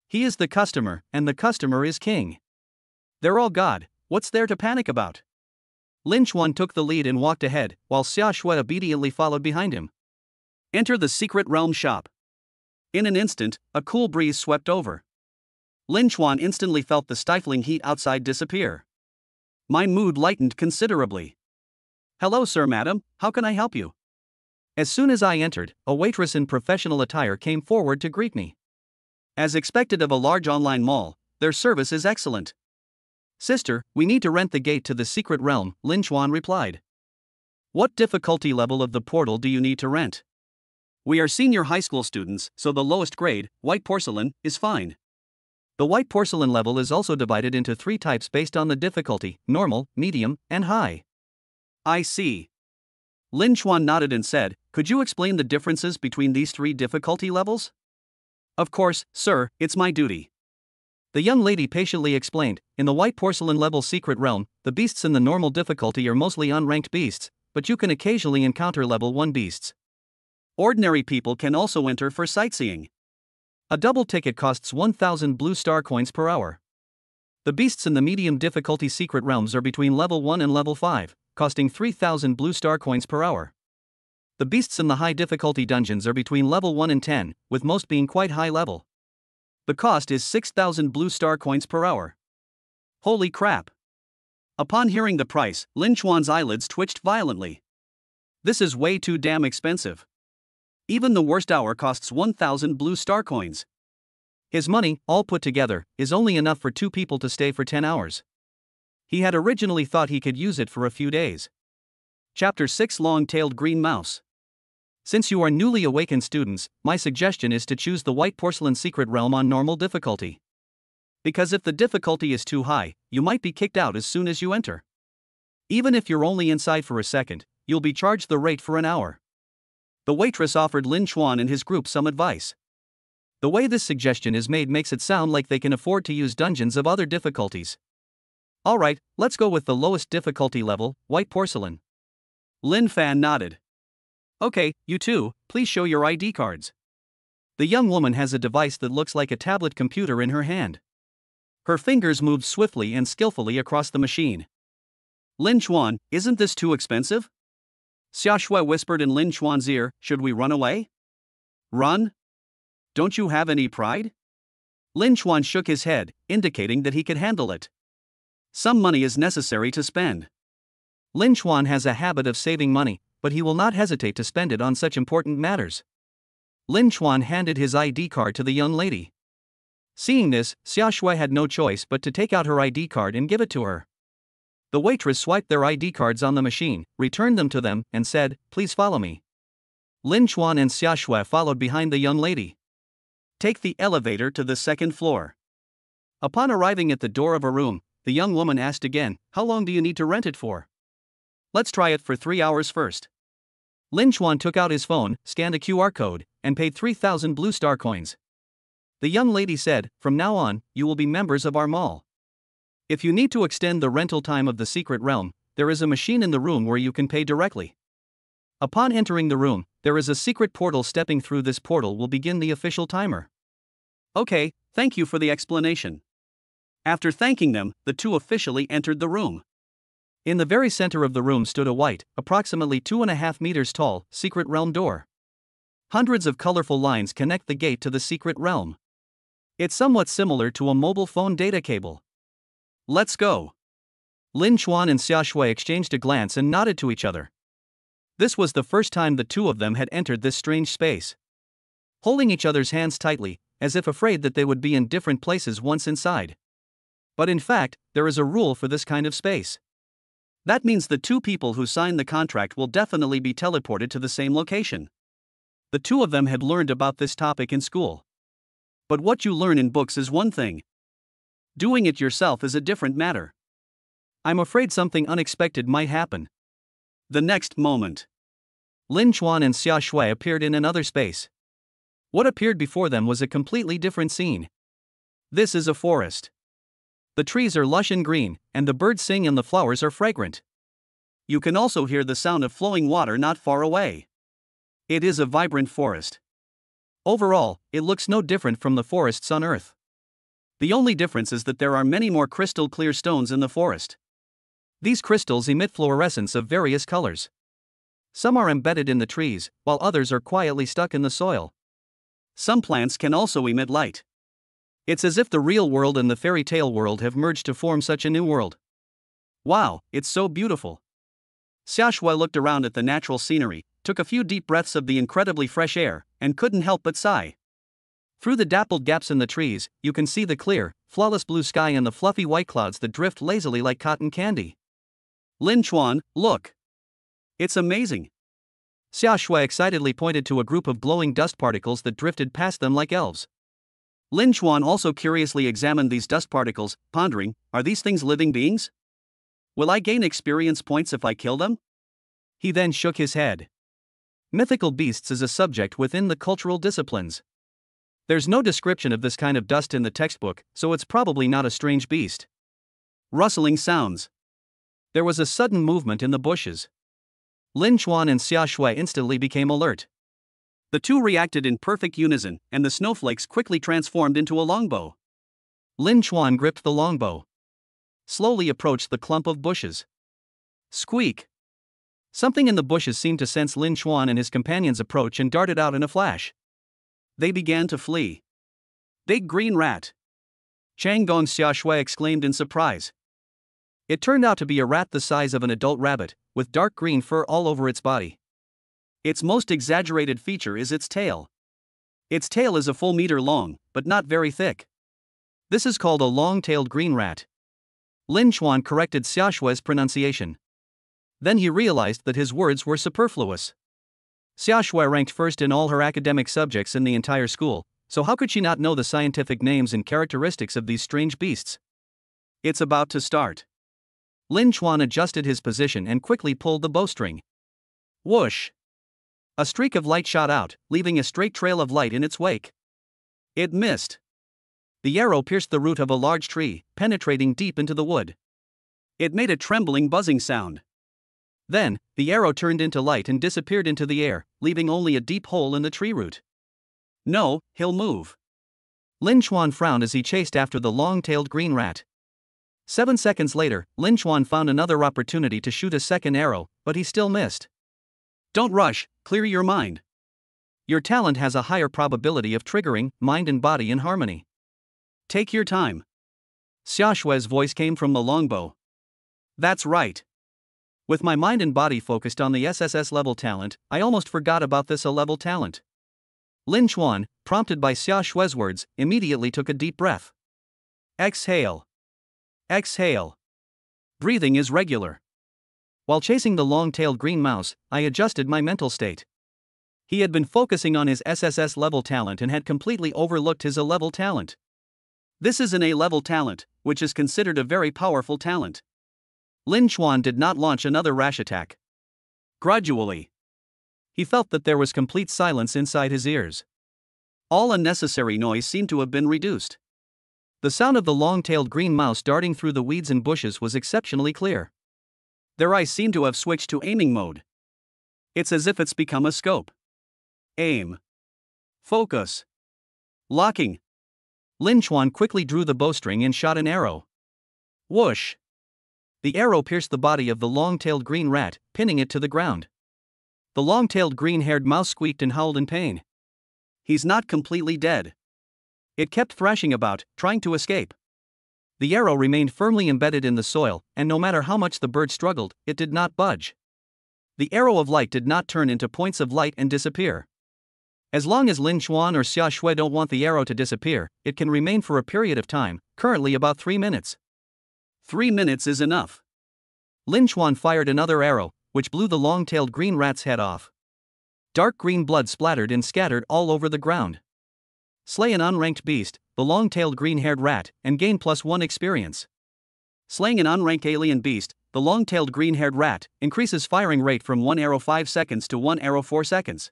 He is the customer, and the customer is king. They're all God, what's there to panic about? Lin Chuan took the lead and walked ahead, while Xiaoshui obediently followed behind him. Enter the secret realm shop. In an instant, a cool breeze swept over. Lin Chuan instantly felt the stifling heat outside disappear. My mood lightened considerably. Hello sir, madam, how can I help you? As soon as I entered, a waitress in professional attire came forward to greet me. As expected of a large online mall, their service is excellent. Sister, we need to rent the gate to the secret realm, Lin Chuan replied. What difficulty level of the portal do you need to rent? We are senior high school students, so the lowest grade, white porcelain, is fine. The white porcelain level is also divided into 3 types based on the difficulty: normal, medium, and high. I see. Lin Chuan nodded and said, could you explain the differences between these 3 difficulty levels? Of course, sir, it's my duty. The young lady patiently explained, in the white porcelain level secret realm, the beasts in the normal difficulty are mostly unranked beasts, but you can occasionally encounter level 1 beasts. Ordinary people can also enter for sightseeing. A double ticket costs 1,000 blue star coins per hour. The beasts in the medium difficulty secret realms are between level 1 and level 5, costing 3,000 blue star coins per hour. The beasts in the high difficulty dungeons are between level 1 and 10, with most being quite high level. The cost is 6,000 blue star coins per hour. Holy crap! Upon hearing the price, Lin Chuan's eyelids twitched violently. This is way too damn expensive. Even the worst hour costs 1,000 blue star coins. His money, all put together, is only enough for 2 people to stay for 10 hours. He had originally thought he could use it for a few days. Chapter 6 Long-Tailed Green Mouse. Since you are newly awakened students, my suggestion is to choose the White Porcelain Secret Realm on normal difficulty. Because if the difficulty is too high, you might be kicked out as soon as you enter. Even if you're only inside for a second, you'll be charged the rate for an hour. The waitress offered Lin Chuan and his group some advice. The way this suggestion is made makes it sound like they can afford to use dungeons of other difficulties. Alright, let's go with the lowest difficulty level, White Porcelain. Lin Fan nodded. Okay, you two, please show your ID cards. The young woman has a device that looks like a tablet computer in her hand. Her fingers moved swiftly and skillfully across the machine. Lin Chuan, isn't this too expensive? Xia Shui whispered in Lin Chuan's ear, should we run away? Run? Don't you have any pride? Lin Chuan shook his head, indicating that he could handle it. Some money is necessary to spend. Lin Chuan has a habit of saving money, but he will not hesitate to spend it on such important matters. Lin Chuan handed his ID card to the young lady. Seeing this, Xia Shui had no choice but to take out her ID card and give it to her. The waitress swiped their ID cards on the machine, returned them to them, and said, please follow me. Lin Chuan and Xia Shui followed behind the young lady. Take the elevator to the second floor. Upon arriving at the door of a room, the young woman asked again, how long do you need to rent it for? Let's try it for 3 hours first. Lin Chuan took out his phone, scanned a QR code, and paid 3,000 blue star coins. The young lady said, from now on, you will be members of our mall. If you need to extend the rental time of the secret realm, there is a machine in the room where you can pay directly. Upon entering the room, there is a secret portal. Stepping through this portal will begin the official timer. Okay, thank you for the explanation. After thanking them, the two officially entered the room. In the very center of the room stood a white, approximately 2.5 meters tall, secret realm door. Hundreds of colorful lines connect the gate to the secret realm. It's somewhat similar to a mobile phone data cable. Let's go. Lin Chuan and Xia Shui exchanged a glance and nodded to each other. This was the first time the two of them had entered this strange space. Holding each other's hands tightly, as if afraid that they would be in different places once inside. But in fact, there is a rule for this kind of space. That means the two people who sign the contract will definitely be teleported to the same location. The two of them had learned about this topic in school. But what you learn in books is one thing. Doing it yourself is a different matter. I'm afraid something unexpected might happen. The next moment, Lin Chuan and Xia Shui appeared in another space. What appeared before them was a completely different scene. This is a forest. The trees are lush and green, and the birds sing and the flowers are fragrant. You can also hear the sound of flowing water not far away. It is a vibrant forest. Overall, it looks no different from the forests on Earth. The only difference is that there are many more crystal clear stones in the forest. These crystals emit fluorescence of various colors. Some are embedded in the trees, while others are quietly stuck in the soil. Some plants can also emit light. It's as if the real world and the fairy tale world have merged to form such a new world. Wow, it's so beautiful. Xia Shui looked around at the natural scenery, took a few deep breaths of the incredibly fresh air, and couldn't help but sigh. Through the dappled gaps in the trees, you can see the clear, flawless blue sky and the fluffy white clouds that drift lazily like cotton candy. Lin Chuan, look. It's amazing. Xia Shui excitedly pointed to a group of glowing dust particles that drifted past them like elves. Lin Chuan also curiously examined these dust particles, pondering, are these things living beings? Will I gain experience points if I kill them? He then shook his head. Mythical beasts is a subject within the cultural disciplines. There's no description of this kind of dust in the textbook, so it's probably not a strange beast. Rustling sounds. There was a sudden movement in the bushes. Lin Chuan and Xia Shui instantly became alert. The two reacted in perfect unison, and the snowflakes quickly transformed into a longbow. Lin Chuan gripped the longbow. Slowly approached the clump of bushes. Squeak! Something in the bushes seemed to sense Lin Chuan and his companions' approach and darted out in a flash. They began to flee. Big green rat! Chang Gong Xiaoshui exclaimed in surprise. It turned out to be a rat the size of an adult rabbit, with dark green fur all over its body. Its most exaggerated feature is its tail. Its tail is a full meter long, but not very thick. This is called a long-tailed green rat. Lin Chuan corrected Xiaoshui's pronunciation. Then he realized that his words were superfluous. Xiaoshui ranked first in all her academic subjects in the entire school, so how could she not know the scientific names and characteristics of these strange beasts? It's about to start. Lin Chuan adjusted his position and quickly pulled the bowstring. Whoosh! A streak of light shot out, leaving a straight trail of light in its wake. It missed. The arrow pierced the root of a large tree, penetrating deep into the wood. It made a trembling buzzing sound. Then, the arrow turned into light and disappeared into the air, leaving only a deep hole in the tree root. No, he'll move. Lin Chuan frowned as he chased after the long-tailed green rat. 7 seconds later, Lin Chuan found another opportunity to shoot a second arrow, but he still missed. Don't rush, clear your mind. Your talent has a higher probability of triggering mind and body in harmony. Take your time. Xiaoshui's voice came from the longbow. That's right. With my mind and body focused on the SSS level talent, I almost forgot about this A-level talent. Lin Chuan, prompted by Xiaoshui's words, immediately took a deep breath. Exhale. Exhale. Breathing is regular. While chasing the long-tailed green mouse, I adjusted my mental state. He had been focusing on his SSS level talent and had completely overlooked his A-level talent. This is an A-level talent, which is considered a very powerful talent. Lin Chuan did not launch another rash attack. Gradually, he felt that there was complete silence inside his ears. All unnecessary noise seemed to have been reduced. The sound of the long-tailed green mouse darting through the weeds and bushes was exceptionally clear. Their eyes seemed to have switched to aiming mode. It's as if it's become a scope. Aim. Focus. Locking. Lin Chuan quickly drew the bowstring and shot an arrow. Whoosh! The arrow pierced the body of the long-tailed green rat, pinning it to the ground. The long-tailed green-haired mouse squeaked and howled in pain. He's not completely dead. It kept thrashing about, trying to escape. The arrow remained firmly embedded in the soil, and no matter how much the bird struggled, it did not budge. The arrow of light did not turn into points of light and disappear. As long as Lin Chuan or Xiaoshui don't want the arrow to disappear, it can remain for a period of time, currently about 3 minutes. 3 minutes is enough. Lin Chuan fired another arrow, which blew the long-tailed green rat's head off. Dark green blood splattered and scattered all over the ground. Slay an unranked beast, the long-tailed green-haired rat, and gain +1 experience. Slaying an unranked alien beast, the long-tailed green-haired rat, increases firing rate from 1 arrow 5 seconds to 1 arrow 4 seconds.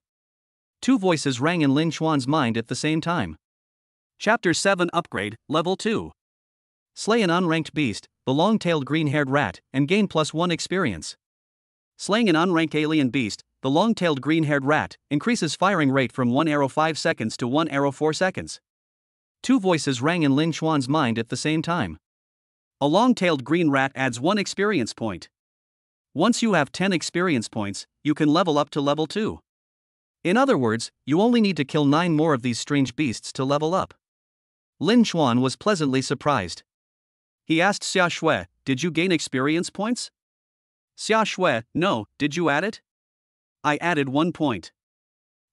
2 voices rang in Lin Chuan's mind at the same time. Chapter 7 Upgrade, Level 2. Slay an unranked beast, the long-tailed green-haired rat, and gain +1 experience. Slaying an unranked alien beast, the long-tailed green-haired rat, increases firing rate from 1 arrow 5 seconds to 1 arrow 4 seconds. 2 voices rang in Lin Chuan's mind at the same time. A long-tailed green rat adds 1 experience point. Once you have 10 experience points, you can level up to level 2. In other words, you only need to kill 9 more of these strange beasts to level up. Lin Chuan was pleasantly surprised. He asked Xiaoshui, "Did you gain experience points?" Xiaoshui, "No, did you add it?" "I added 1 point."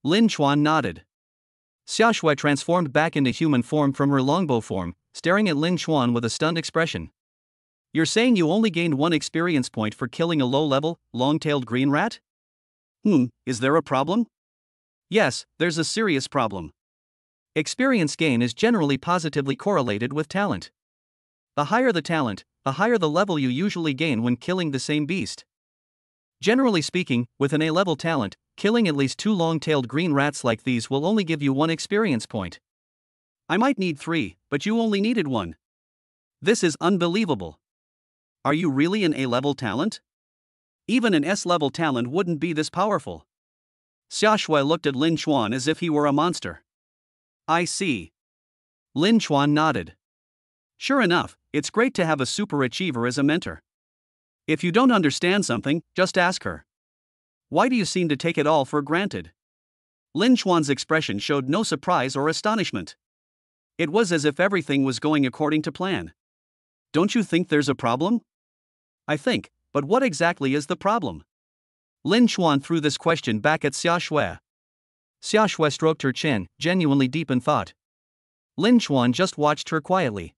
Lin Chuan nodded. Xiaoshui transformed back into human form from her longbow form, staring at Lin Chuan with a stunned expression. "You're saying you only gained 1 experience point for killing a low-level, long-tailed green rat? Is there a problem?" "Yes, there's a serious problem. Experience gain is generally positively correlated with talent. The higher the talent, the higher the level you usually gain when killing the same beast. Generally speaking, with an A-level talent, killing at least 2 long-tailed green rats like these will only give you 1 experience point. I might need 3, but you only needed 1. This is unbelievable. Are you really an A-level talent? Even an S-level talent wouldn't be this powerful." Xiaoshui looked at Lin Chuan as if he were a monster. "I see." Lin Chuan nodded. "Sure enough, it's great to have a super achiever as a mentor. If you don't understand something, just ask her. Why do you seem to take it all for granted? Lin Chuan's expression showed no surprise or astonishment. It was as if everything was going according to plan. Don't you think there's a problem? I think, but what exactly is the problem? Lin Chuan threw this question back at Xia Shui. Xia Shui stroked her chin, genuinely deep in thought. Lin Chuan just watched her quietly.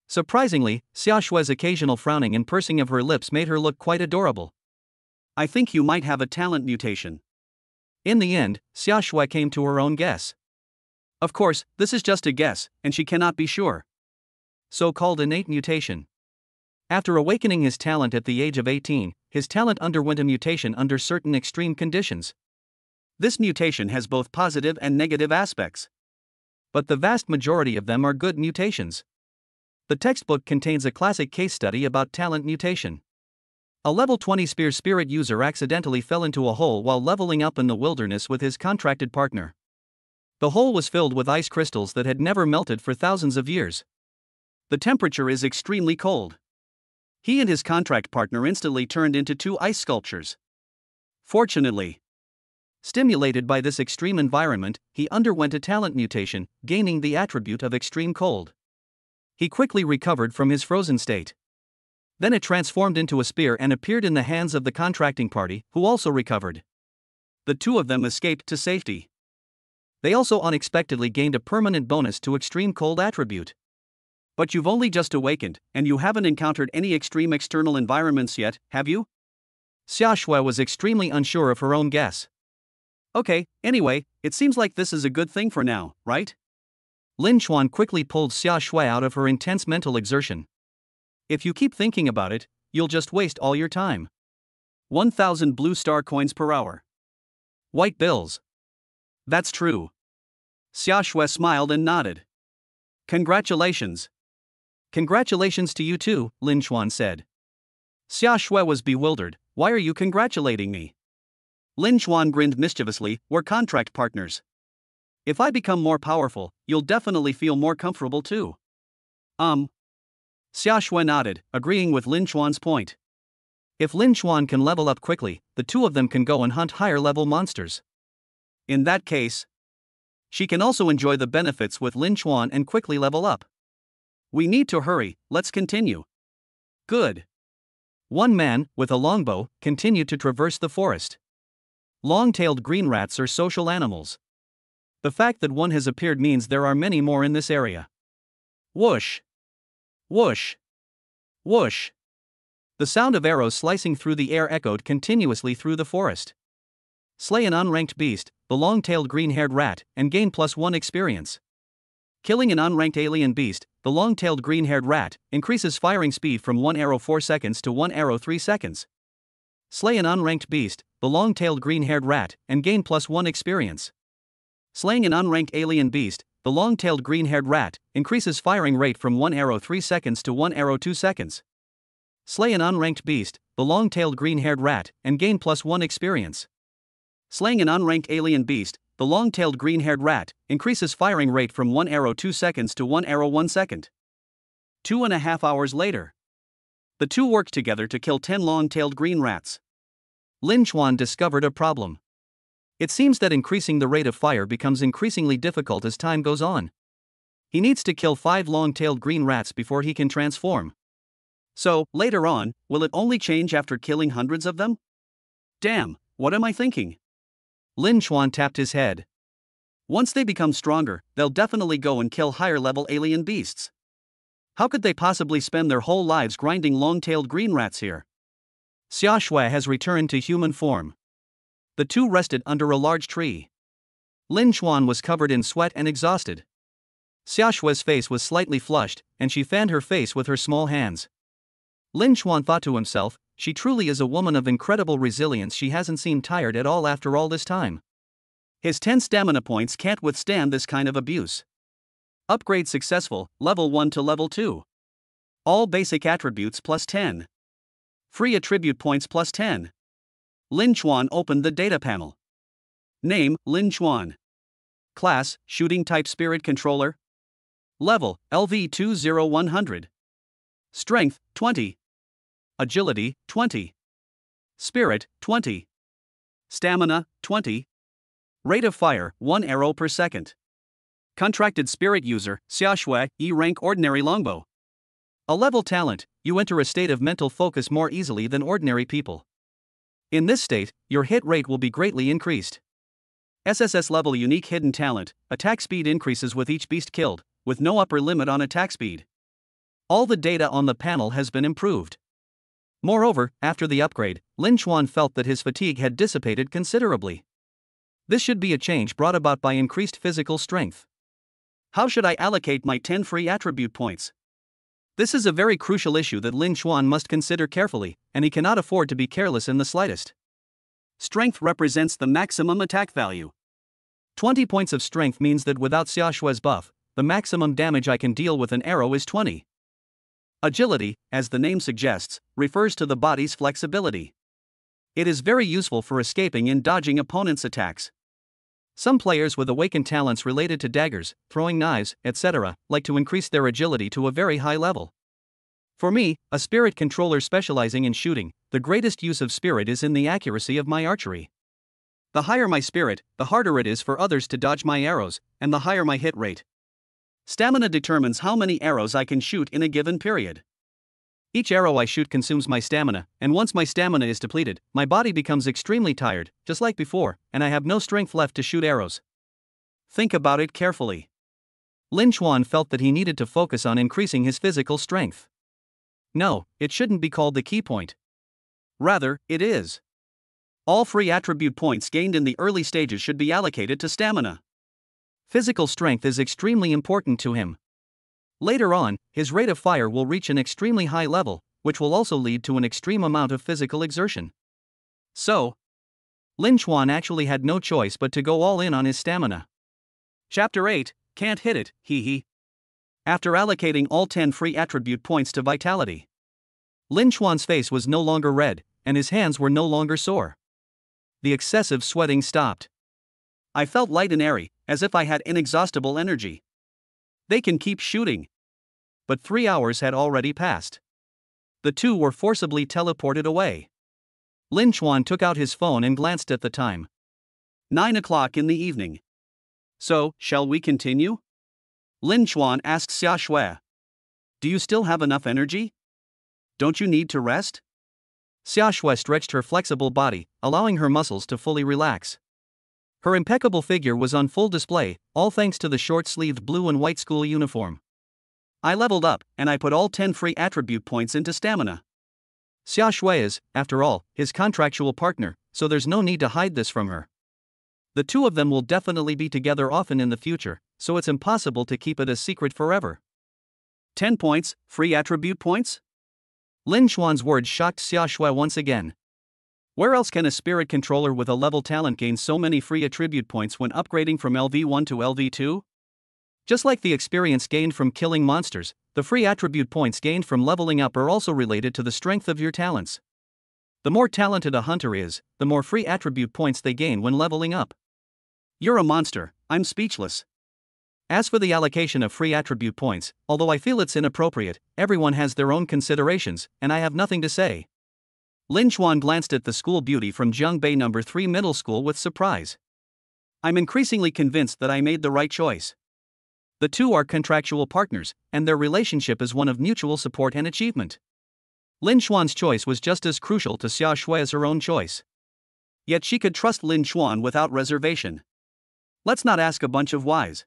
Surprisingly, Xia Shui's occasional frowning and pursing of her lips made her look quite adorable. I think you might have a talent mutation. In the end, Xia Shui came to her own guess. Of course, this is just a guess, and she cannot be sure. So-called innate mutation. After awakening his talent at the age of 18, his talent underwent a mutation under certain extreme conditions. This mutation has both positive and negative aspects. But the vast majority of them are good mutations. The textbook contains a classic case study about talent mutation. A level 20 spear spirit user accidentally fell into a hole while leveling up in the wilderness with his contracted partner. The hole was filled with ice crystals that had never melted for thousands of years. The temperature is extremely cold. He and his contract partner instantly turned into two ice sculptures. Fortunately, stimulated by this extreme environment, he underwent a talent mutation, gaining the attribute of extreme cold. He quickly recovered from his frozen state. Then it transformed into a spear and appeared in the hands of the contracting party, who also recovered. The two of them escaped to safety. They also unexpectedly gained a permanent bonus to extreme cold attribute. But you've only just awakened, and you haven't encountered any extreme external environments yet, have you? Xia Shui was extremely unsure of her own guess. Okay, anyway, it seems like this is a good thing for now, right? Lin Chuan quickly pulled Xia Shui out of her intense mental exertion. If you keep thinking about it, you'll just waste all your time. 1,000 blue star coins per hour. White bills. That's true. Xia Shui smiled and nodded. Congratulations. Congratulations to you too, Lin Chuan said. Xia Shui was bewildered. Why are you congratulating me? Lin Chuan grinned mischievously. We're contract partners. If I become more powerful, you'll definitely feel more comfortable too. Xia Shui nodded, agreeing with Lin Chuan's point. If Lin Chuan can level up quickly, the two of them can go and hunt higher level monsters. In that case, she can also enjoy the benefits with Lin Chuan and quickly level up. We need to hurry, let's continue. Good. One man, with a longbow, continued to traverse the forest. Long-tailed green rats are social animals. The fact that one has appeared means there are many more in this area. Whoosh! Whoosh! Whoosh! The sound of arrows slicing through the air echoed continuously through the forest. Slay an unranked beast, the long-tailed green-haired rat, and gain +1 experience. Killing an unranked alien beast, the long-tailed green-haired rat, increases firing speed from 1 arrow 4 seconds to 1 arrow 3 seconds. Slay an unranked beast, the long-tailed green-haired rat, and gain +1 experience. Slaying an unranked alien beast, the long-tailed green-haired rat, increases firing rate from 1 arrow 3 seconds to 1 arrow 2 seconds. Slay an unranked beast, the long-tailed green-haired rat, and gain +1 experience. Slaying an unranked alien beast, the long-tailed green-haired rat, increases firing rate from 1 arrow 2 seconds to 1 arrow 1 second. 2.5 hours later, the two worked together to kill 10 long-tailed green rats. Lin Chuan discovered a problem. It seems that increasing the rate of fire becomes increasingly difficult as time goes on. He needs to kill 5 long-tailed green rats before he can transform. So, later on, will it only change after killing hundreds of them? Damn, what am I thinking? Lin Chuan tapped his head. Once they become stronger, they'll definitely go and kill higher-level alien beasts. How could they possibly spend their whole lives grinding long-tailed green rats here? Xia Shui has returned to human form. The two rested under a large tree. Lin Chuan was covered in sweat and exhausted. Xia Shui's face was slightly flushed, and she fanned her face with her small hands. Lin Chuan thought to himself, she truly is a woman of incredible resilience. She hasn't seemed tired at all after all this time. His 10 stamina points can't withstand this kind of abuse. Upgrade successful, level 1 to level 2. All basic attributes +10. Free attribute points +10. Lin Chuan opened the data panel. Name, Lin Chuan. Class, Shooting Type Spirit Controller. Level, LV20100. Strength, 20. Agility, 20. Spirit, 20. Stamina, 20. Rate of fire, 1 arrow per second. Contracted spirit user, Xiaoshui, E rank ordinary longbow. A level talent, you enter a state of mental focus more easily than ordinary people. In this state, your hit rate will be greatly increased. SSS level unique hidden talent, attack speed increases with each beast killed, with no upper limit on attack speed. All the data on the panel has been improved. Moreover, after the upgrade, Lin Chuan felt that his fatigue had dissipated considerably. This should be a change brought about by increased physical strength. How should I allocate my 10 free attribute points? This is a very crucial issue that Lin Chuan must consider carefully, and he cannot afford to be careless in the slightest. Strength represents the maximum attack value. 20 points of strength means that without Xiaoshui's buff, the maximum damage I can deal with an arrow is 20. Agility, as the name suggests, refers to the body's flexibility. It is very useful for escaping and dodging opponents' attacks. Some players with awakened talents related to daggers, throwing knives, etc., like to increase their agility to a very high level. For me, a spirit controller specializing in shooting, the greatest use of spirit is in the accuracy of my archery. The higher my spirit, the harder it is for others to dodge my arrows, and the higher my hit rate. Stamina determines how many arrows I can shoot in a given period. Each arrow I shoot consumes my stamina, and once my stamina is depleted, my body becomes extremely tired, just like before, and I have no strength left to shoot arrows. Think about it carefully. Lin Chuan felt that he needed to focus on increasing his physical strength. No, it shouldn't be called the key point. Rather, it is. All free attribute points gained in the early stages should be allocated to stamina. Physical strength is extremely important to him. Later on, his rate of fire will reach an extremely high level, which will also lead to an extreme amount of physical exertion. So, Lin Chuan actually had no choice but to go all in on his stamina. Chapter 8, Can't Hit It, Hee Hee. After allocating all 10 free attribute points to vitality, Lin Chuan's face was no longer red, and his hands were no longer sore. The excessive sweating stopped. I felt light and airy, as if I had inexhaustible energy. They can keep shooting. But 3 hours had already passed. The two were forcibly teleported away. Lin Chuan took out his phone and glanced at the time. 9 o'clock in the evening. So, shall we continue? Lin Chuan asked Xiaoshui. Do you still have enough energy? Don't you need to rest? Xiaoshui stretched her flexible body, allowing her muscles to fully relax. Her impeccable figure was on full display, all thanks to the short-sleeved blue and white school uniform. I leveled up, and I put all 10 free attribute points into stamina. Xiaoshui is, after all, his contractual partner, so there's no need to hide this from her. The two of them will definitely be together often in the future, so it's impossible to keep it a secret forever. 10 points, free attribute points? Lin Chuan's words shocked Xiaoshui once again. Where else can a spirit controller with a level talent gain so many free attribute points when upgrading from LV1 to LV2? Just like the experience gained from killing monsters, the free attribute points gained from leveling up are also related to the strength of your talents. The more talented a hunter is, the more free attribute points they gain when leveling up. You're a monster, I'm speechless. As for the allocation of free attribute points, although I feel it's inappropriate, everyone has their own considerations, and I have nothing to say. Lin Chuan glanced at the school beauty from Jiangbei No. 3 Middle School with surprise. I'm increasingly convinced that I made the right choice. The two are contractual partners, and their relationship is one of mutual support and achievement. Lin Chuan's choice was just as crucial to Xiaoshui as her own choice. Yet she could trust Lin Chuan without reservation. Let's not ask a bunch of whys.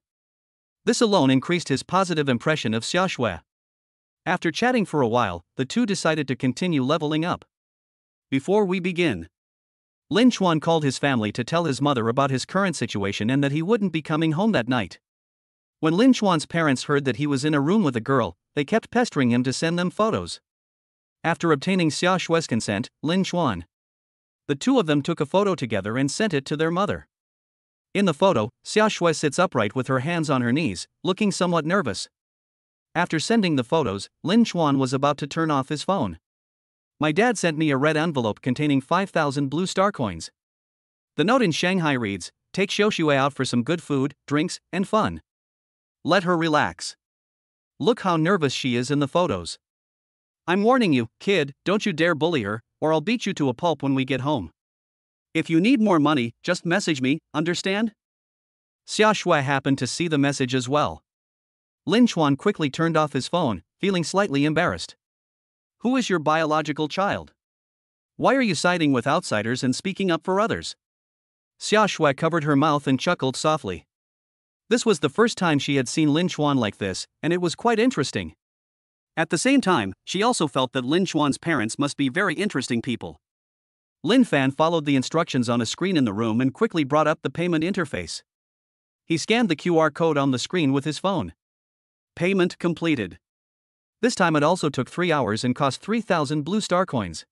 This alone increased his positive impression of Xiaoshui. After chatting for a while, the two decided to continue leveling up. Before we begin, Lin Chuan called his family to tell his mother about his current situation and that he wouldn't be coming home that night. When Lin Chuan's parents heard that he was in a room with a girl, they kept pestering him to send them photos. After obtaining Xiaoshui's consent, Lin Chuan, the two of them took a photo together and sent it to their mother. In the photo, Xiaoshui sits upright with her hands on her knees, looking somewhat nervous. After sending the photos, Lin Chuan was about to turn off his phone. My dad sent me a red envelope containing 5,000 blue star coins. The note in Shanghai reads, take Xiaoshui out for some good food, drinks, and fun. Let her relax. Look how nervous she is in the photos. I'm warning you, kid, don't you dare bully her, or I'll beat you to a pulp when we get home. If you need more money, just message me, understand? Xia Shui happened to see the message as well. Lin Chuan quickly turned off his phone, feeling slightly embarrassed. Who is your biological child? Why are you siding with outsiders and speaking up for others? Xia Shui covered her mouth and chuckled softly. This was the first time she had seen Lin Chuan like this, and it was quite interesting. At the same time, she also felt that Lin Chuan's parents must be very interesting people. Lin Fan followed the instructions on a screen in the room and quickly brought up the payment interface. He scanned the QR code on the screen with his phone. Payment completed. This time it also took 3 hours and cost 3,000 blue star coins.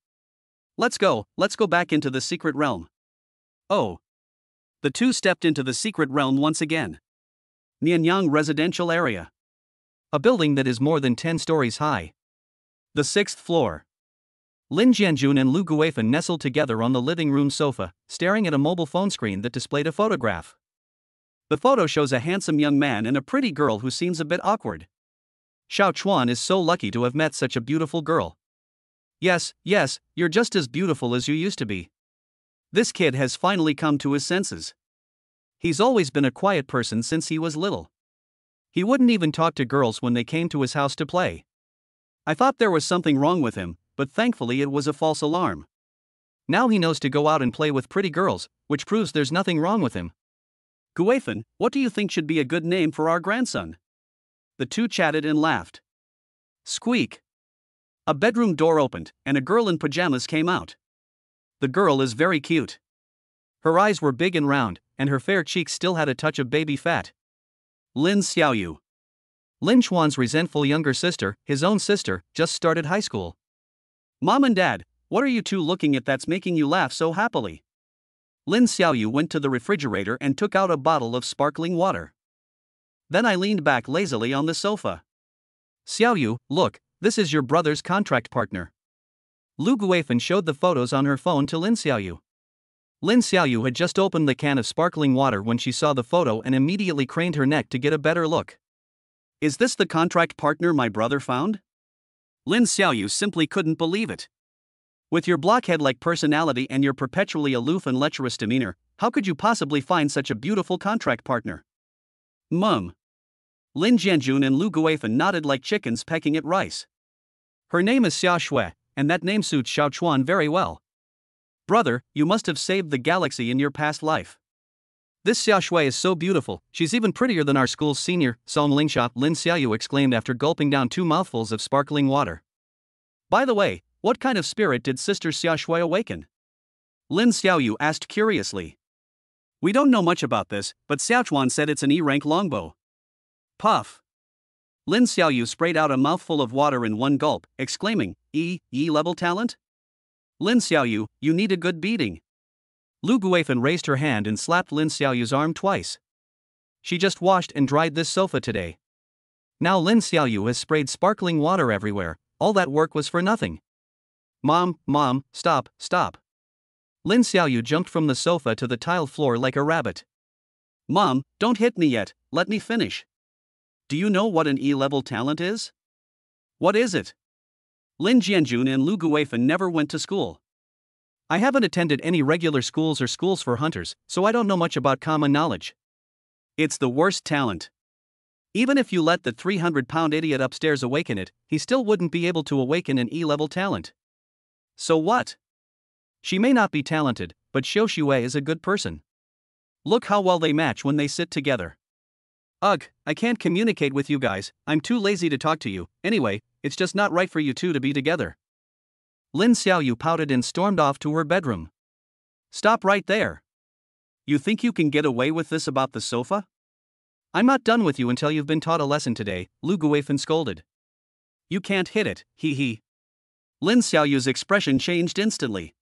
Let's go back into the secret realm. Oh. The two stepped into the secret realm once again. Nianyang residential area. A building that is more than 10 stories high. The 6th floor. Lin Jianjun and Lu Guifan nestled together on the living room sofa, staring at a mobile phone screen that displayed a photograph. The photo shows a handsome young man and a pretty girl who seems a bit awkward. Xiao Chuan is so lucky to have met such a beautiful girl. Yes, you're just as beautiful as you used to be. This kid has finally come to his senses. He's always been a quiet person since he was little. He wouldn't even talk to girls when they came to his house to play. I thought there was something wrong with him, but thankfully it was a false alarm. Now he knows to go out and play with pretty girls, which proves there's nothing wrong with him. Guifan, what do you think should be a good name for our grandson? The two chatted and laughed. Squeak. A bedroom door opened, and a girl in pajamas came out. The girl is very cute. Her eyes were big and round, and her fair cheeks still had a touch of baby fat. Lin Xiaoyu. Lin Chuan's resentful younger sister, his own sister, just started high school. Mom and Dad, what are you two looking at that's making you laugh so happily? Lin Xiaoyu went to the refrigerator and took out a bottle of sparkling water. Then I leaned back lazily on the sofa. Xiaoyu, look, this is your brother's contract partner. Lu Guifan showed the photos on her phone to Lin Xiaoyu. Lin Xiaoyu had just opened the can of sparkling water when she saw the photo and immediately craned her neck to get a better look. Is this the contract partner my brother found? Lin Xiaoyu simply couldn't believe it. With your blockhead-like personality and your perpetually aloof and lecherous demeanor, how could you possibly find such a beautiful contract partner? Mum. Lin Jianjun and Lu Guifan nodded like chickens pecking at rice. Her name is Xia Shui, and that name suits Xiao Chuan very well. Brother, you must have saved the galaxy in your past life. This Xia Shui is so beautiful, she's even prettier than our school's senior, Song Lingsha, Lin Xiaoyu exclaimed after gulping down 2 mouthfuls of sparkling water. By the way, what kind of spirit did Sister Xia Shui awaken? Lin Xiaoyu asked curiously. We don't know much about this, but Xiao Chuan said it's an E-rank longbow. Puff. Lin Xiaoyu sprayed out a mouthful of water in one gulp, exclaiming, E-level talent? Lin Xiaoyu, you need a good beating. Lu Guifan raised her hand and slapped Lin Xiaoyu's arm twice. She just washed and dried this sofa today. Now Lin Xiaoyu has sprayed sparkling water everywhere, all that work was for nothing. Mom, stop. Lin Xiaoyu jumped from the sofa to the tile floor like a rabbit. Mom, don't hit me yet, let me finish. Do you know what an E-level talent is? What is it? Lin Jianjun and Lu Guifan never went to school. I haven't attended any regular schools or schools for hunters, so I don't know much about common knowledge. It's the worst talent. Even if you let the 300-pound idiot upstairs awaken it, he still wouldn't be able to awaken an E-level talent. So what? She may not be talented, but Xiao Shui is a good person. Look how well they match when they sit together. Ugh, I can't communicate with you guys, I'm too lazy to talk to you, anyway, it's just not right for you two to be together. Lin Xiaoyu pouted and stormed off to her bedroom. Stop right there. You think you can get away with this about the sofa? I'm not done with you until you've been taught a lesson today, Lu Guifan scolded. You can't hit it, hee. Lin Xiaoyu's expression changed instantly.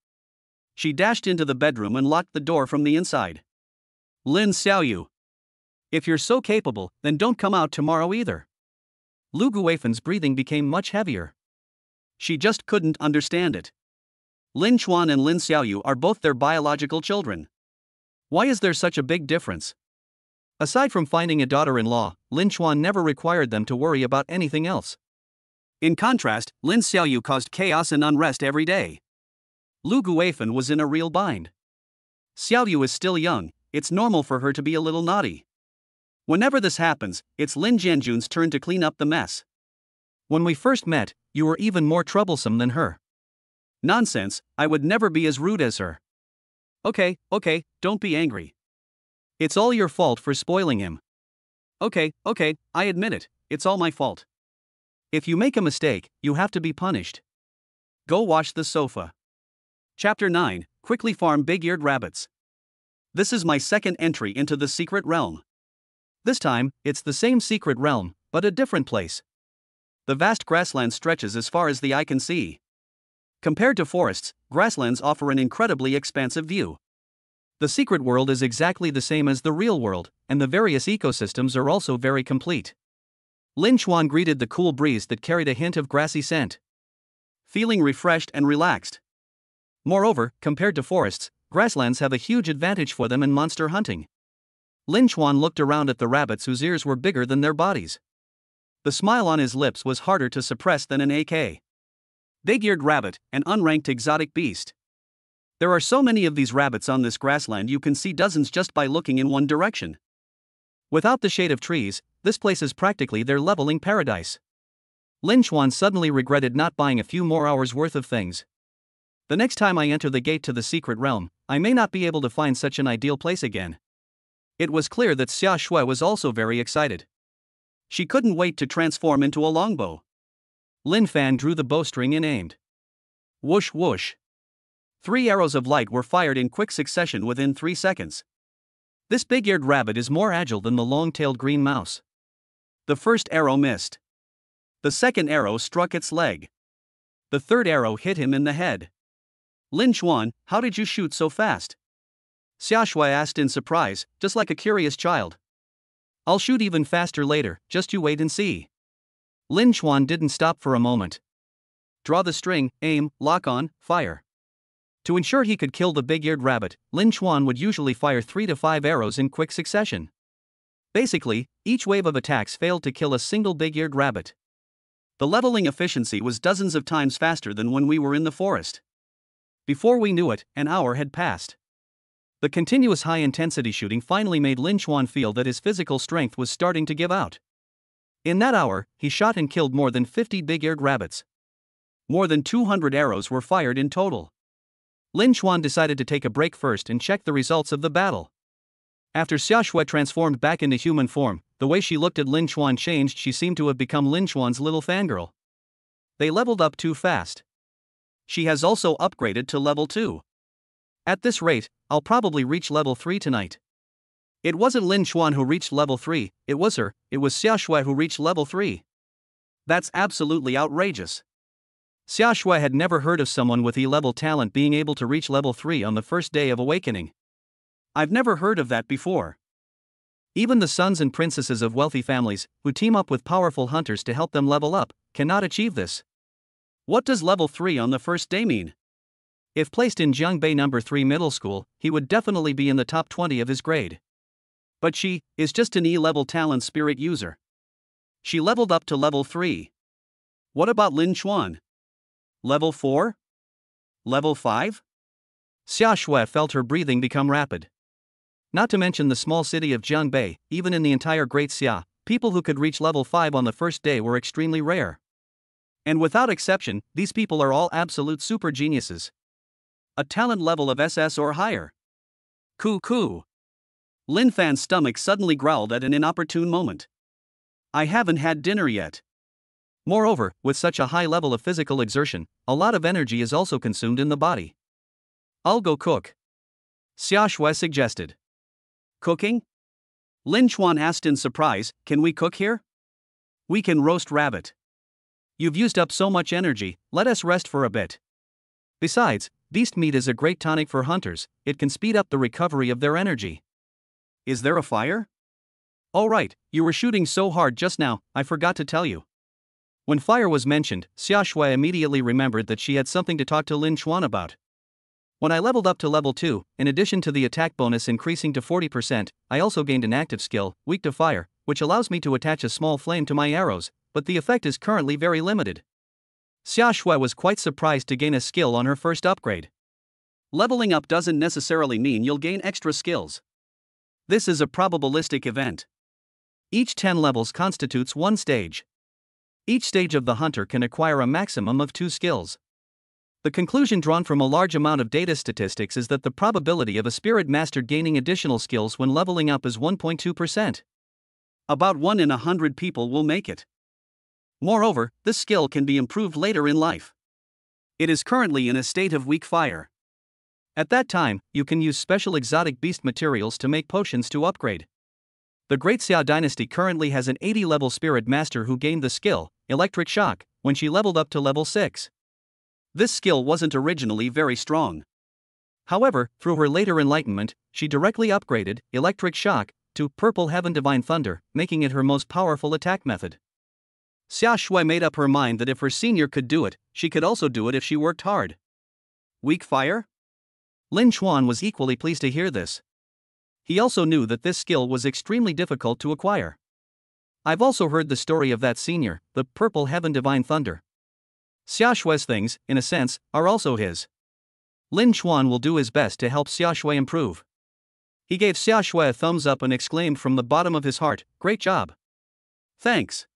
She dashed into the bedroom and locked the door from the inside. Lin Xiaoyu. If you're so capable, then don't come out tomorrow either. Lu Guifan's breathing became much heavier. She just couldn't understand it. Lin Chuan and Lin Xiaoyu are both their biological children. Why is there such a big difference? Aside from finding a daughter-in-law, Lin Chuan never required them to worry about anything else. In contrast, Lin Xiaoyu caused chaos and unrest every day. Lu Guifan was in a real bind. Xiaoyu is still young, it's normal for her to be a little naughty. Whenever this happens, it's Lin Jianjun's turn to clean up the mess. When we first met, you were even more troublesome than her. Nonsense, I would never be as rude as her. Okay, don't be angry. It's all your fault for spoiling him. Okay, I admit it, it's all my fault. If you make a mistake, you have to be punished. Go wash the sofa. Chapter 9, Quickly Farm Big-Eared Rabbits. This is my second entry into the secret realm. This time, it's the same secret realm, but a different place. The vast grassland stretches as far as the eye can see. Compared to forests, grasslands offer an incredibly expansive view. The secret world is exactly the same as the real world, and the various ecosystems are also very complete. Lin Chuan greeted the cool breeze that carried a hint of grassy scent, feeling refreshed and relaxed. Moreover, compared to forests, grasslands have a huge advantage for them in monster hunting. Lin Chuan looked around at the rabbits whose ears were bigger than their bodies. The smile on his lips was harder to suppress than an AK. Big-eared rabbit, an unranked exotic beast. There are so many of these rabbits on this grassland you can see dozens just by looking in one direction. Without the shade of trees, this place is practically their leveling paradise. Lin Chuan suddenly regretted not buying a few more hours worth of things. The next time I enter the gate to the secret realm, I may not be able to find such an ideal place again. It was clear that Xia Shui was also very excited. She couldn't wait to transform into a longbow. Lin Fan drew the bowstring and aimed. Whoosh whoosh. 3 arrows of light were fired in quick succession within 3 seconds. This big-eared rabbit is more agile than the long-tailed green mouse. The first arrow missed. The second arrow struck its leg. The third arrow hit him in the head. Lin Chuan, how did you shoot so fast? Xia Shui asked in surprise, just like a curious child. I'll shoot even faster later, just you wait and see. Lin Chuan didn't stop for a moment. Draw the string, aim, lock on, fire. To ensure he could kill the big-eared rabbit, Lin Chuan would usually fire 3 to 5 arrows in quick succession. Basically, each wave of attacks failed to kill a single big-eared rabbit. The leveling efficiency was dozens of times faster than when we were in the forest. Before we knew it, an hour had passed. The continuous high-intensity shooting finally made Lin Chuan feel that his physical strength was starting to give out. In that hour, he shot and killed more than 50 big-eared rabbits. More than 200 arrows were fired in total. Lin Chuan decided to take a break first and check the results of the battle. After Xia Shui transformed back into human form, the way she looked at Lin Chuan changed. She seemed to have become Lin Chuan's little fangirl. They leveled up too fast. She has also upgraded to level 2. At this rate, I'll probably reach level 3 tonight. It wasn't Lin Chuan who reached level 3, it was her, it was Xia Shui who reached level 3. That's absolutely outrageous. Xia Shui had never heard of someone with E-level talent being able to reach level 3 on the first day of awakening. I've never heard of that before. Even the sons and princesses of wealthy families, who team up with powerful hunters to help them level up, cannot achieve this. What does level 3 on the first day mean? If placed in Jiangbei No. 3 middle school, he would definitely be in the top 20 of his grade. But she is just an E-level talent spirit user. She leveled up to level 3. What about Lin Chuan? Level 4? Level 5? Xia Shui felt her breathing become rapid. Not to mention the small city of Jiangbei, even in the entire Great Xia, people who could reach level 5 on the first day were extremely rare. And without exception, these people are all absolute super geniuses. A talent level of SS or higher. Coo. Lin Fan's stomach suddenly growled at an inopportune moment. I haven't had dinner yet. Moreover, with such a high level of physical exertion, a lot of energy is also consumed in the body. I'll go cook. Xia Shui suggested. Cooking? Lin Chuan asked in surprise, can we cook here? We can roast rabbit. You've used up so much energy, let us rest for a bit. Besides, beast meat is a great tonic for hunters, it can speed up the recovery of their energy. Is there a fire? Oh right, you were shooting so hard just now, I forgot to tell you. When fire was mentioned, Xia Shui immediately remembered that she had something to talk to Lin Chuan about. When I leveled up to level 2, in addition to the attack bonus increasing to 40%, I also gained an active skill, weak to fire, which allows me to attach a small flame to my arrows, but the effect is currently very limited. Xia Shui was quite surprised to gain a skill on her first upgrade. Leveling up doesn't necessarily mean you'll gain extra skills. This is a probabilistic event. Each 10 levels constitutes one stage. Each stage of the hunter can acquire a maximum of 2 skills. The conclusion drawn from a large amount of data statistics is that the probability of a spirit master gaining additional skills when leveling up is 1.2%. About 1 in 100 people will make it. Moreover, this skill can be improved later in life. It is currently in a state of weak fire. At that time, you can use special exotic beast materials to make potions to upgrade. The Great Xia dynasty currently has an 80-level spirit master who gained the skill, Electric Shock, when she leveled up to level 6. This skill wasn't originally very strong. However, through her later enlightenment, she directly upgraded Electric Shock to Purple Heaven Divine Thunder, making it her most powerful attack method. Xia Shui made up her mind that if her senior could do it, she could also do it if she worked hard. Weak fire? Lin Chuan was equally pleased to hear this. He also knew that this skill was extremely difficult to acquire. I've also heard the story of that senior, the Purple Heaven Divine Thunder. Xia Shui's things, in a sense, are also his. Lin Chuan will do his best to help Xia Shui improve. He gave Xia Shui a thumbs up and exclaimed from the bottom of his heart, "Great job." Thanks.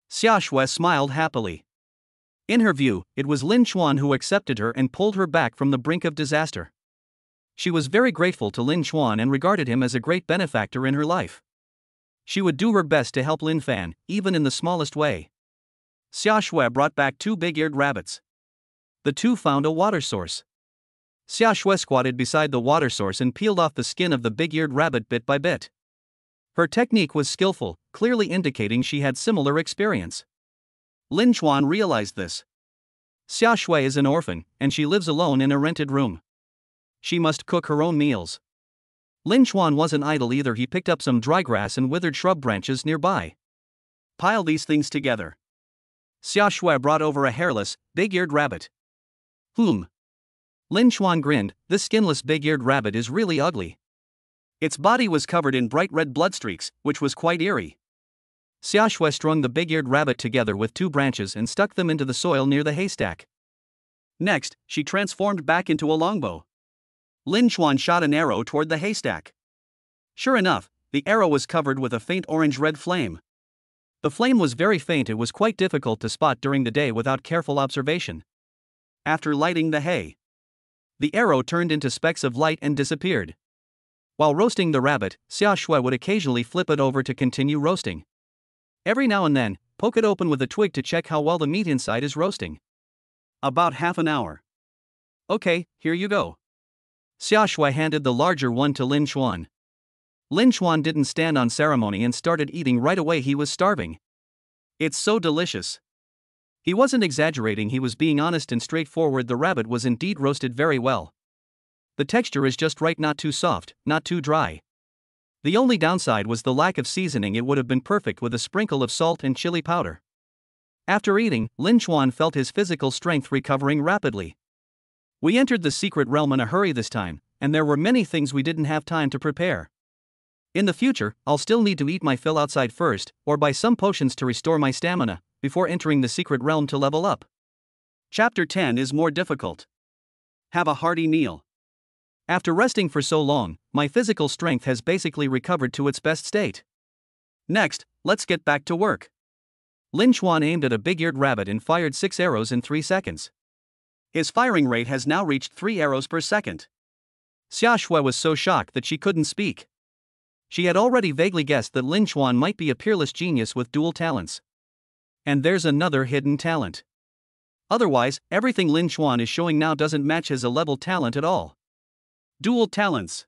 Xia Shui smiled happily. In her view, it was Lin Chuan who accepted her and pulled her back from the brink of disaster. She was very grateful to Lin Chuan and regarded him as a great benefactor in her life. She would do her best to help Lin Fan, even in the smallest way. Xia Shui brought back 2 big-eared rabbits. The two found a water source. Xia Shui squatted beside the water source and peeled off the skin of the big-eared rabbit bit by bit. Her technique was skillful, clearly indicating she had similar experience. Lin Chuan realized this. Xia Shui is an orphan, and she lives alone in a rented room. She must cook her own meals. Lin Chuan wasn't idle either. He picked up some dry grass and withered shrub branches nearby. Pile these things together. Xia Shui brought over a hairless, big-eared rabbit. Lin Chuan grinned. This skinless big-eared rabbit is really ugly. Its body was covered in bright red bloodstreaks, which was quite eerie. Xia Shui strung the big-eared rabbit together with 2 branches and stuck them into the soil near the haystack. Next, she transformed back into a longbow. Lin Chuan shot an arrow toward the haystack. Sure enough, the arrow was covered with a faint orange-red flame. The flame was very faint. It was quite difficult to spot during the day without careful observation. After lighting the hay, the arrow turned into specks of light and disappeared. While roasting the rabbit, Xia Shui would occasionally flip it over to continue roasting. Every now and then, poke it open with a twig to check how well the meat inside is roasting. About half an hour. Okay, here you go. Xia Shui handed the larger one to Lin Chuan. Lin Chuan didn't stand on ceremony and started eating right away. He was starving. It's so delicious. He wasn't exaggerating, he was being honest and straightforward. The rabbit was indeed roasted very well. The texture is just right, not too soft, not too dry. The only downside was the lack of seasoning. It would have been perfect with a sprinkle of salt and chili powder. After eating, Lin Chuan felt his physical strength recovering rapidly. We entered the secret realm in a hurry this time, and there were many things we didn't have time to prepare. In the future, I'll still need to eat my fill outside first, or buy some potions to restore my stamina, before entering the secret realm to level up. Chapter 10 is more difficult. Have a hearty meal. After resting for so long, my physical strength has basically recovered to its best state. Next, let's get back to work. Lin Chuan aimed at a big-eared rabbit and fired 6 arrows in 3 seconds. His firing rate has now reached 3 arrows per second. Xia Shui was so shocked that she couldn't speak. She had already vaguely guessed that Lin Chuan might be a peerless genius with dual talents. And there's another hidden talent. Otherwise, everything Lin Chuan is showing now doesn't match his A-level talent at all. Dual talents.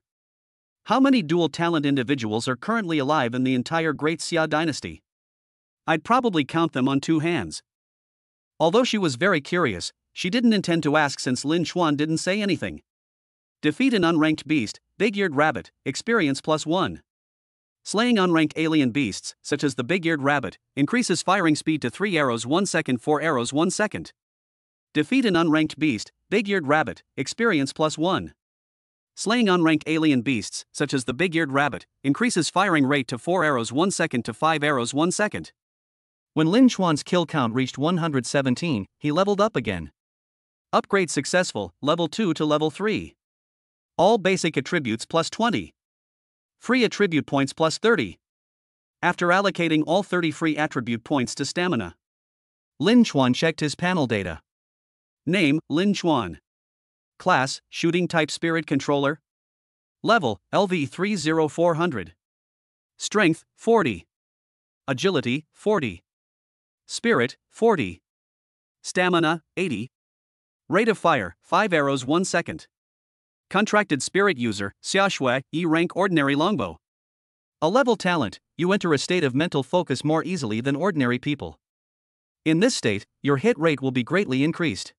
How many dual talent individuals are currently alive in the entire Great Xia dynasty? I'd probably count them on 2 hands. Although she was very curious, she didn't intend to ask since Lin Chuan didn't say anything. Defeat an unranked beast, big-eared rabbit, experience +1. Slaying unranked alien beasts, such as the big-eared rabbit, increases firing speed to 3 arrows 1 second, 4 arrows 1 second. Defeat an unranked beast, big-eared rabbit, experience +1. Slaying unranked alien beasts, such as the big-eared rabbit, increases firing rate to 4 arrows 1 second to 5 arrows 1 second. When Lin Chuan's kill count reached 117, he leveled up again. Upgrade successful, level 2 to level 3. All basic attributes plus 20. Free attribute points plus 30. After allocating all 30 free attribute points to stamina, Lin Chuan checked his panel data. Name, Lin Chuan. Class, Shooting Type Spirit Controller. Level, LV 30400. Strength, 40. Agility, 40. Spirit, 40. Stamina, 80. Rate of fire, 5 arrows 1 second. Contracted Spirit User, Xiaoshui, E rank Ordinary Longbow. A level talent, you enter a state of mental focus more easily than ordinary people. In this state, your hit rate will be greatly increased.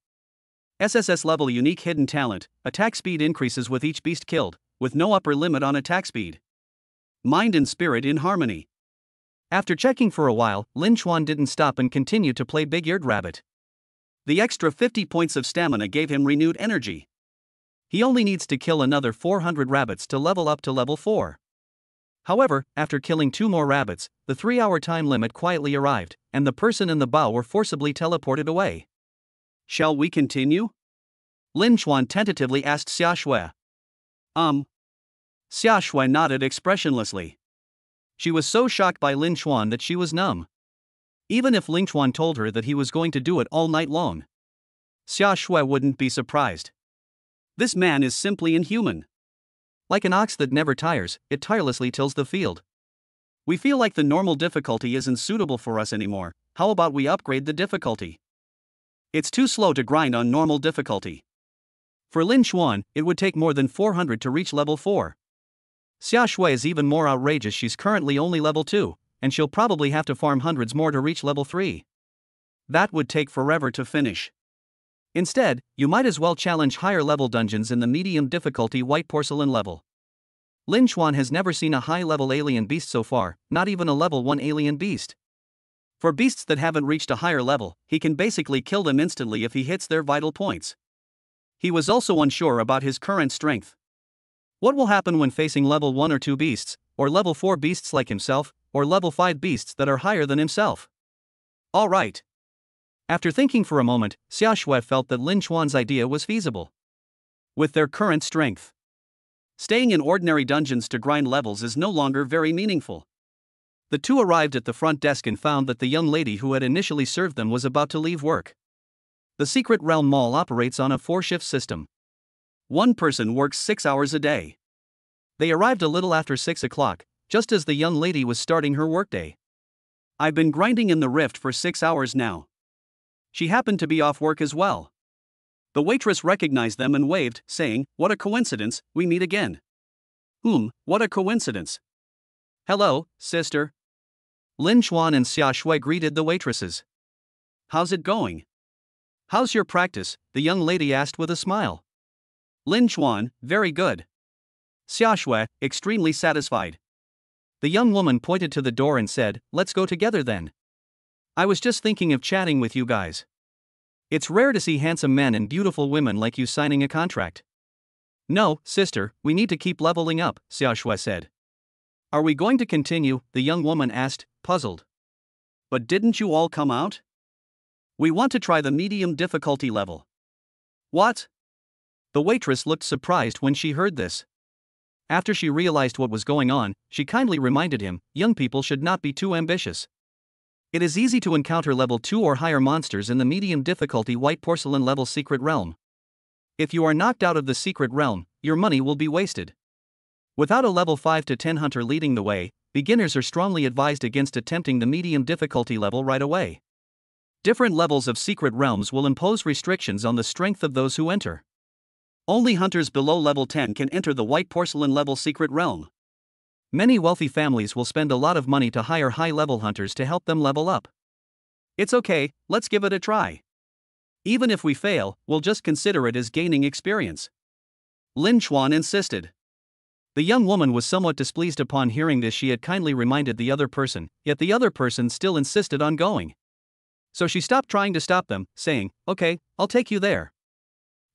SSS level unique hidden talent, attack speed increases with each beast killed, with no upper limit on attack speed. Mind and spirit in harmony. After checking for a while, Lin Chuan didn't stop and continued to play Big-Eared Rabbit. The extra 50 points of stamina gave him renewed energy. He only needs to kill another 400 rabbits to level up to level 4. However, after killing 2 more rabbits, the 3-hour time limit quietly arrived, and the person in the bow were forcibly teleported away. Shall we continue? Lin Chuan tentatively asked Xiaoshui. Xiaoshui nodded expressionlessly. She was so shocked by Lin Chuan that she was numb. Even if Lin Chuan told her that he was going to do it all night long, Xiaoshui wouldn't be surprised. This man is simply inhuman. Like an ox that never tires, it tirelessly tills the field. We feel like the normal difficulty isn't suitable for us anymore. How about we upgrade the difficulty? It's too slow to grind on normal difficulty. For Lin Chuan, it would take more than 400 to reach level 4. Xiaoshui is even more outrageous. She's currently only level 2, and she'll probably have to farm hundreds more to reach level 3. That would take forever to finish. Instead, you might as well challenge higher level dungeons in the medium difficulty white porcelain level. Lin Chuan has never seen a high level alien beast so far, not even a level 1 alien beast. For beasts that haven't reached a higher level, he can basically kill them instantly if he hits their vital points. He was also unsure about his current strength. What will happen when facing level 1 or 2 beasts, or level 4 beasts like himself, or level 5 beasts that are higher than himself? Alright. After thinking for a moment, Xiaoshui felt that Lin Chuan's idea was feasible. With their current strength, staying in ordinary dungeons to grind levels is no longer very meaningful. The two arrived at the front desk and found that the young lady who had initially served them was about to leave work. The Secret Realm Mall operates on a 4-shift system. One person works 6 hours a day. They arrived a little after 6 o'clock, just as the young lady was starting her workday. I've been grinding in the rift for 6 hours now. She happened to be off work as well. The waitress recognized them and waved, saying, "What a coincidence, we meet again." What a coincidence. "Hello, sister." Lin Chuan and Xiaoshui greeted the waitresses. "How's it going?" "How's your practice?" the young lady asked with a smile. Lin Chuan, "Very good." Xiaoshui, extremely satisfied. The young woman pointed to the door and said, "Let's go together then. I was just thinking of chatting with you guys. It's rare to see handsome men and beautiful women like you signing a contract." "No, sister, we need to keep leveling up," Xiaoshui said. "Are we going to continue?" the young woman asked, puzzled. "But didn't you all come out? We want to try the medium difficulty level." "What?" The waitress looked surprised when she heard this. After she realized what was going on, she kindly reminded him, young people should not be too ambitious. It is easy to encounter level 2 or higher monsters in the medium difficulty white porcelain level secret realm. If you are knocked out of the secret realm, your money will be wasted. Without a level 5 to 10 hunter leading the way, beginners are strongly advised against attempting the medium difficulty level right away. Different levels of secret realms will impose restrictions on the strength of those who enter. Only hunters below level 10 can enter the white porcelain level secret realm. Many wealthy families will spend a lot of money to hire high-level hunters to help them level up. It's okay, let's give it a try. Even if we fail, we'll just consider it as gaining experience. Lin Chuan insisted. The young woman was somewhat displeased upon hearing this. She had kindly reminded the other person, yet the other person still insisted on going. So she stopped trying to stop them, saying, "Okay, I'll take you there."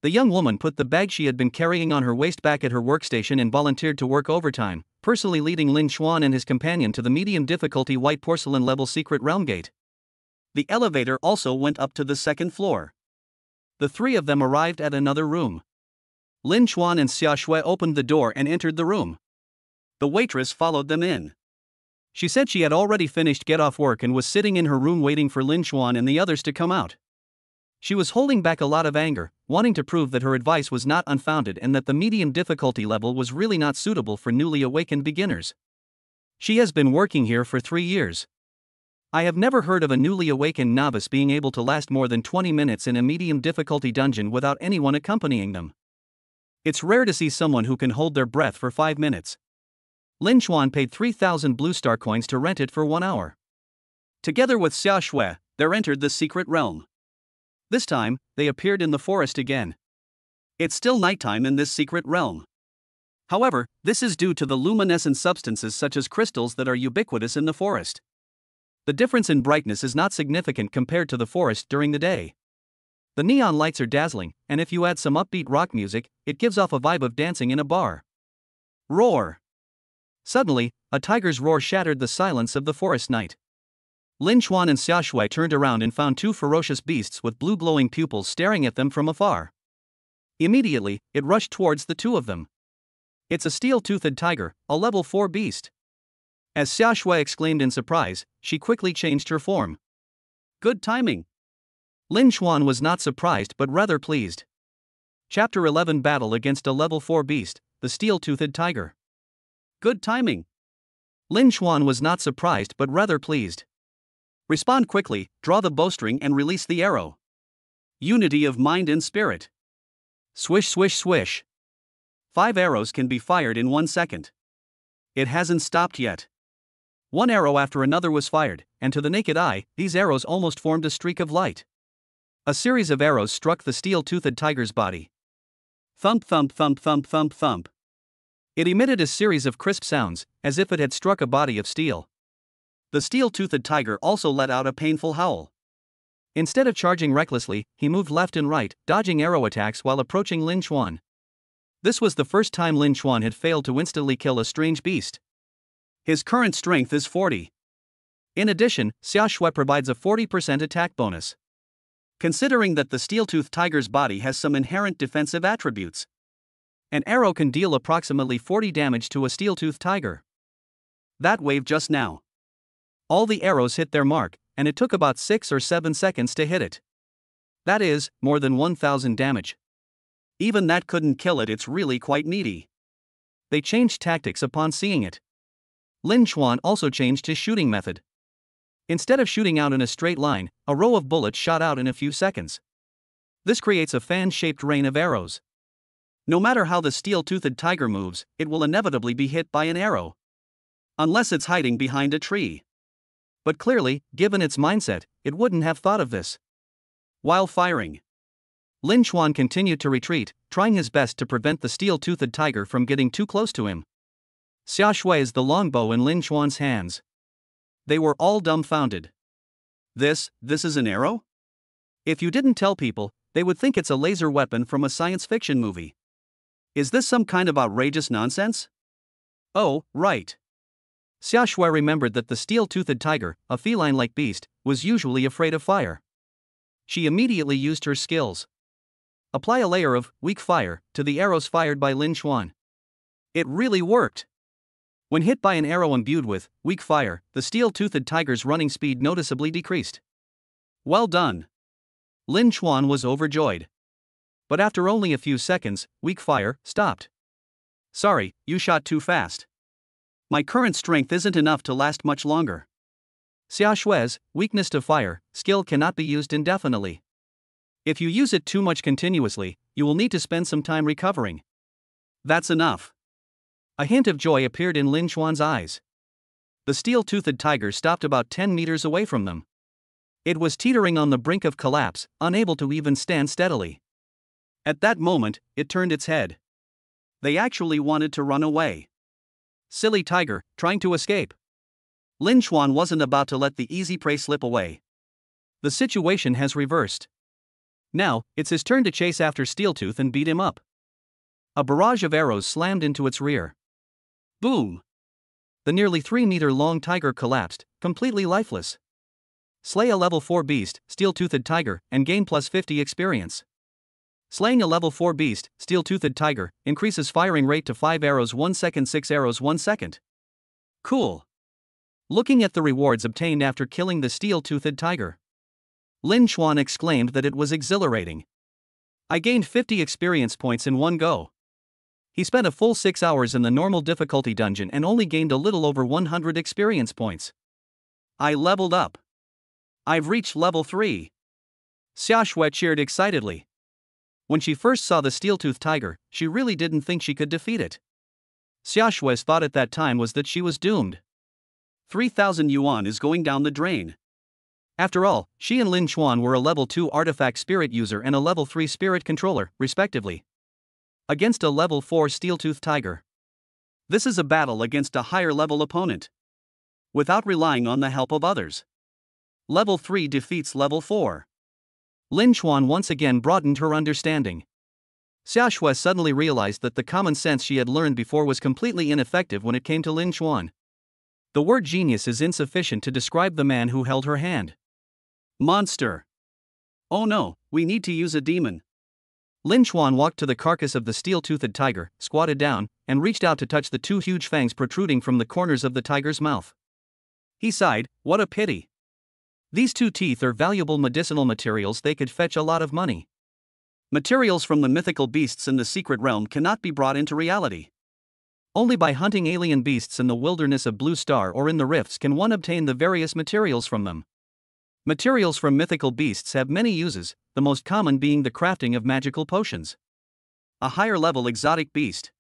The young woman put the bag she had been carrying on her waist back at her workstation and volunteered to work overtime, personally leading Lin Chuan and his companion to the medium difficulty white porcelain level secret realm gate. The elevator also went up to the second floor. The three of them arrived at another room. Lin Chuan and Xia Shui opened the door and entered the room. The waitress followed them in. She said she had already finished get-off work and was sitting in her room waiting for Lin Chuan and the others to come out. She was holding back a lot of anger, wanting to prove that her advice was not unfounded and that the medium difficulty level was really not suitable for newly awakened beginners. She has been working here for 3 years. I have never heard of a newly awakened novice being able to last more than 20 minutes in a medium difficulty dungeon without anyone accompanying them. It's rare to see someone who can hold their breath for 5 minutes. Lin Chuan paid 3,000 blue star coins to rent it for 1 hour. Together with Xia Shui, they entered the secret realm. This time, they appeared in the forest again. It's still nighttime in this secret realm. However, this is due to the luminescent substances such as crystals that are ubiquitous in the forest. The difference in brightness is not significant compared to the forest during the day. The neon lights are dazzling, and if you add some upbeat rock music, it gives off a vibe of dancing in a bar. Roar! Suddenly, a tiger's roar shattered the silence of the forest night. Lin Chuan and Xia Shui turned around and found 2 ferocious beasts with blue glowing pupils staring at them from afar. Immediately, it rushed towards the 2 of them. It's a steel-toothed tiger, a level 4 beast. As Xia Shui exclaimed in surprise, she quickly changed her form. Good timing. Lin Chuan was not surprised but rather pleased. Chapter 11 Battle against a level 4 beast, the steel-toothed tiger. Good timing. Lin Chuan was not surprised but rather pleased. Respond quickly, draw the bowstring and release the arrow. Unity of mind and spirit. Swish swish swish. 5 arrows can be fired in 1 second. It hasn't stopped yet. One arrow after another was fired, and to the naked eye, these arrows almost formed a streak of light. A series of arrows struck the steel-toothed tiger's body. Thump thump thump thump thump thump. It emitted a series of crisp sounds, as if it had struck a body of steel. The steel-toothed tiger also let out a painful howl. Instead of charging recklessly, he moved left and right, dodging arrow attacks while approaching Lin Chuan. This was the first time Lin Chuan had failed to instantly kill a strange beast. His current strength is 40. In addition, Xia Shui provides a 40% attack bonus. Considering that the steel-toothed tiger's body has some inherent defensive attributes, an arrow can deal approximately 40 damage to a steel-toothed tiger. That wave just now. All the arrows hit their mark, and it took about 6 or 7 seconds to hit it. That is, more than 1,000 damage. Even that couldn't kill it, it's really quite needy. They changed tactics upon seeing it. Lin Chuan also changed his shooting method. Instead of shooting out in a straight line, a row of bullets shot out in a few seconds. This creates a fan-shaped rain of arrows. No matter how the steel-toothed tiger moves, it will inevitably be hit by an arrow. Unless it's hiding behind a tree. But clearly, given its mindset, it wouldn't have thought of this. While firing, Lin Chuan continued to retreat, trying his best to prevent the steel-toothed tiger from getting too close to him. Xia Shui is the longbow in Lin Chuan's hands. They were all dumbfounded. This is an arrow? If you didn't tell people, they would think it's a laser weapon from a science fiction movie. Is this some kind of outrageous nonsense? Oh, right. Xia Shui remembered that the steel-toothed tiger, a feline-like beast, was usually afraid of fire. She immediately used her skills. Apply a layer of weak fire to the arrows fired by Lin Chuan. It really worked. When hit by an arrow imbued with weak fire, the steel-toothed tiger's running speed noticeably decreased. Well done. Lin Chuan was overjoyed. But after only a few seconds, weak fire stopped. Sorry, you shot too fast. My current strength isn't enough to last much longer. Xia Shui's weakness to fire skill cannot be used indefinitely. If you use it too much continuously, you will need to spend some time recovering. That's enough. A hint of joy appeared in Lin Chuan's eyes. The steel-toothed tiger stopped about 10 meters away from them. It was teetering on the brink of collapse, unable to even stand steadily. At that moment, it turned its head. They actually wanted to run away. Silly tiger, trying to escape. Lin Chuan wasn't about to let the easy prey slip away. The situation has reversed. Now, it's his turn to chase after Steeltooth and beat him up. A barrage of arrows slammed into its rear. Boom! The nearly 3-meter-long tiger collapsed, completely lifeless. Slay a level 4 beast, steel-toothed tiger, and gain plus 50 experience. Slaying a level 4 beast, steel-toothed tiger, increases firing rate to 5 arrows 1 second, 6 arrows 1 second. Cool. Looking at the rewards obtained after killing the steel-toothed tiger, Lin Chuan exclaimed that it was exhilarating. I gained 50 experience points in one go. He spent a full 6 hours in the normal difficulty dungeon and only gained a little over 100 experience points. I leveled up. I've reached level 3. Xia Shui cheered excitedly. When she first saw the steel-toothed tiger, she really didn't think she could defeat it. Xia Shui's thought at that time was that she was doomed. 3,000 yuan is going down the drain. After all, she and Lin Chuan were a level 2 artifact spirit user and a level 3 spirit controller, respectively, against a level 4 steel-toothed tiger. This is a battle against a higher level opponent, without relying on the help of others. Level 3 defeats level 4. Lin Chuan once again broadened her understanding. Xia Shui suddenly realized that the common sense she had learned before was completely ineffective when it came to Lin Chuan. The word genius is insufficient to describe the man who held her hand. Monster. Oh no, we need to use a demon. Lin Chuan walked to the carcass of the steel-toothed tiger, squatted down, and reached out to touch the 2 huge fangs protruding from the corners of the tiger's mouth. He sighed, what a pity. These 2 teeth are valuable medicinal materials, they could fetch a lot of money. Materials from the mythical beasts in the secret realm cannot be brought into reality. Only by hunting alien beasts in the wilderness of Blue Star or in the rifts can one obtain the various materials from them. Materials from mythical beasts have many uses, the most common being the crafting of magical potions. A higher level exotic beast.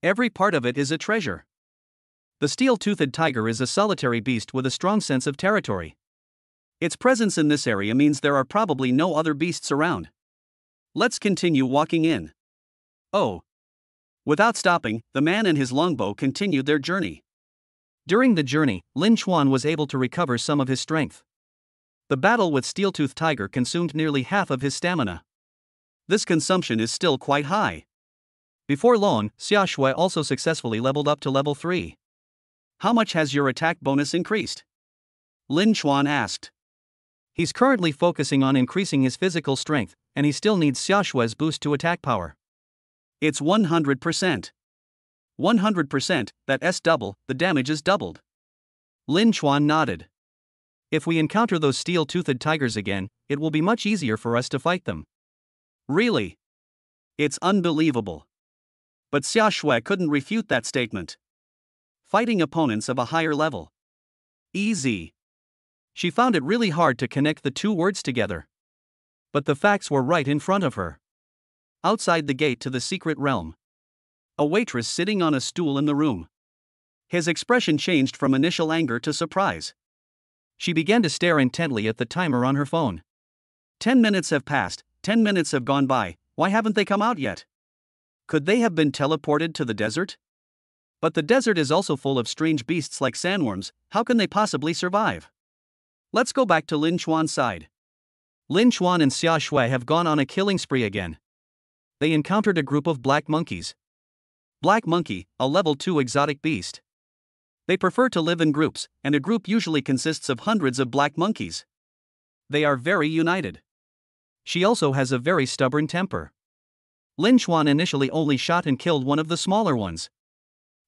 Every part of it is a treasure. The steel-toothed tiger is a solitary beast with a strong sense of territory. Its presence in this area means there are probably no other beasts around. Let's continue walking in. Oh. Without stopping, the man and his longbow continued their journey. During the journey, Lin Chuan was able to recover some of his strength. The battle with steel-toothed tiger consumed nearly half of his stamina. This consumption is still quite high. Before long, Xia Shui also successfully leveled up to level 3. How much has your attack bonus increased? Lin Chuan asked. He's currently focusing on increasing his physical strength, and he still needs Xia Shui's boost to attack power. It's 100%. 100%, that's double, the damage is doubled. Lin Chuan nodded. If we encounter those steel-toothed tigers again, it will be much easier for us to fight them. Really? It's unbelievable. But Xia Shui couldn't refute that statement. Fighting opponents of a higher level. Easy. She found it really hard to connect the 2 words together. But the facts were right in front of her. Outside the gate to the secret realm, a waitress sitting on a stool in the room. His expression changed from initial anger to surprise. She began to stare intently at the timer on her phone. 10 minutes have passed, 10 minutes have gone by, why haven't they come out yet? Could they have been teleported to the desert? But the desert is also full of strange beasts like sandworms, how can they possibly survive? Let's go back to Lin Chuan's side. Lin Chuan and Xia Shui have gone on a killing spree again. They encountered a group of black monkeys. Black monkey, a level 2 exotic beast. They prefer to live in groups, and a group usually consists of hundreds of black monkeys. They are very united. She also has a very stubborn temper. Lin Chuan initially only shot and killed one of the smaller ones.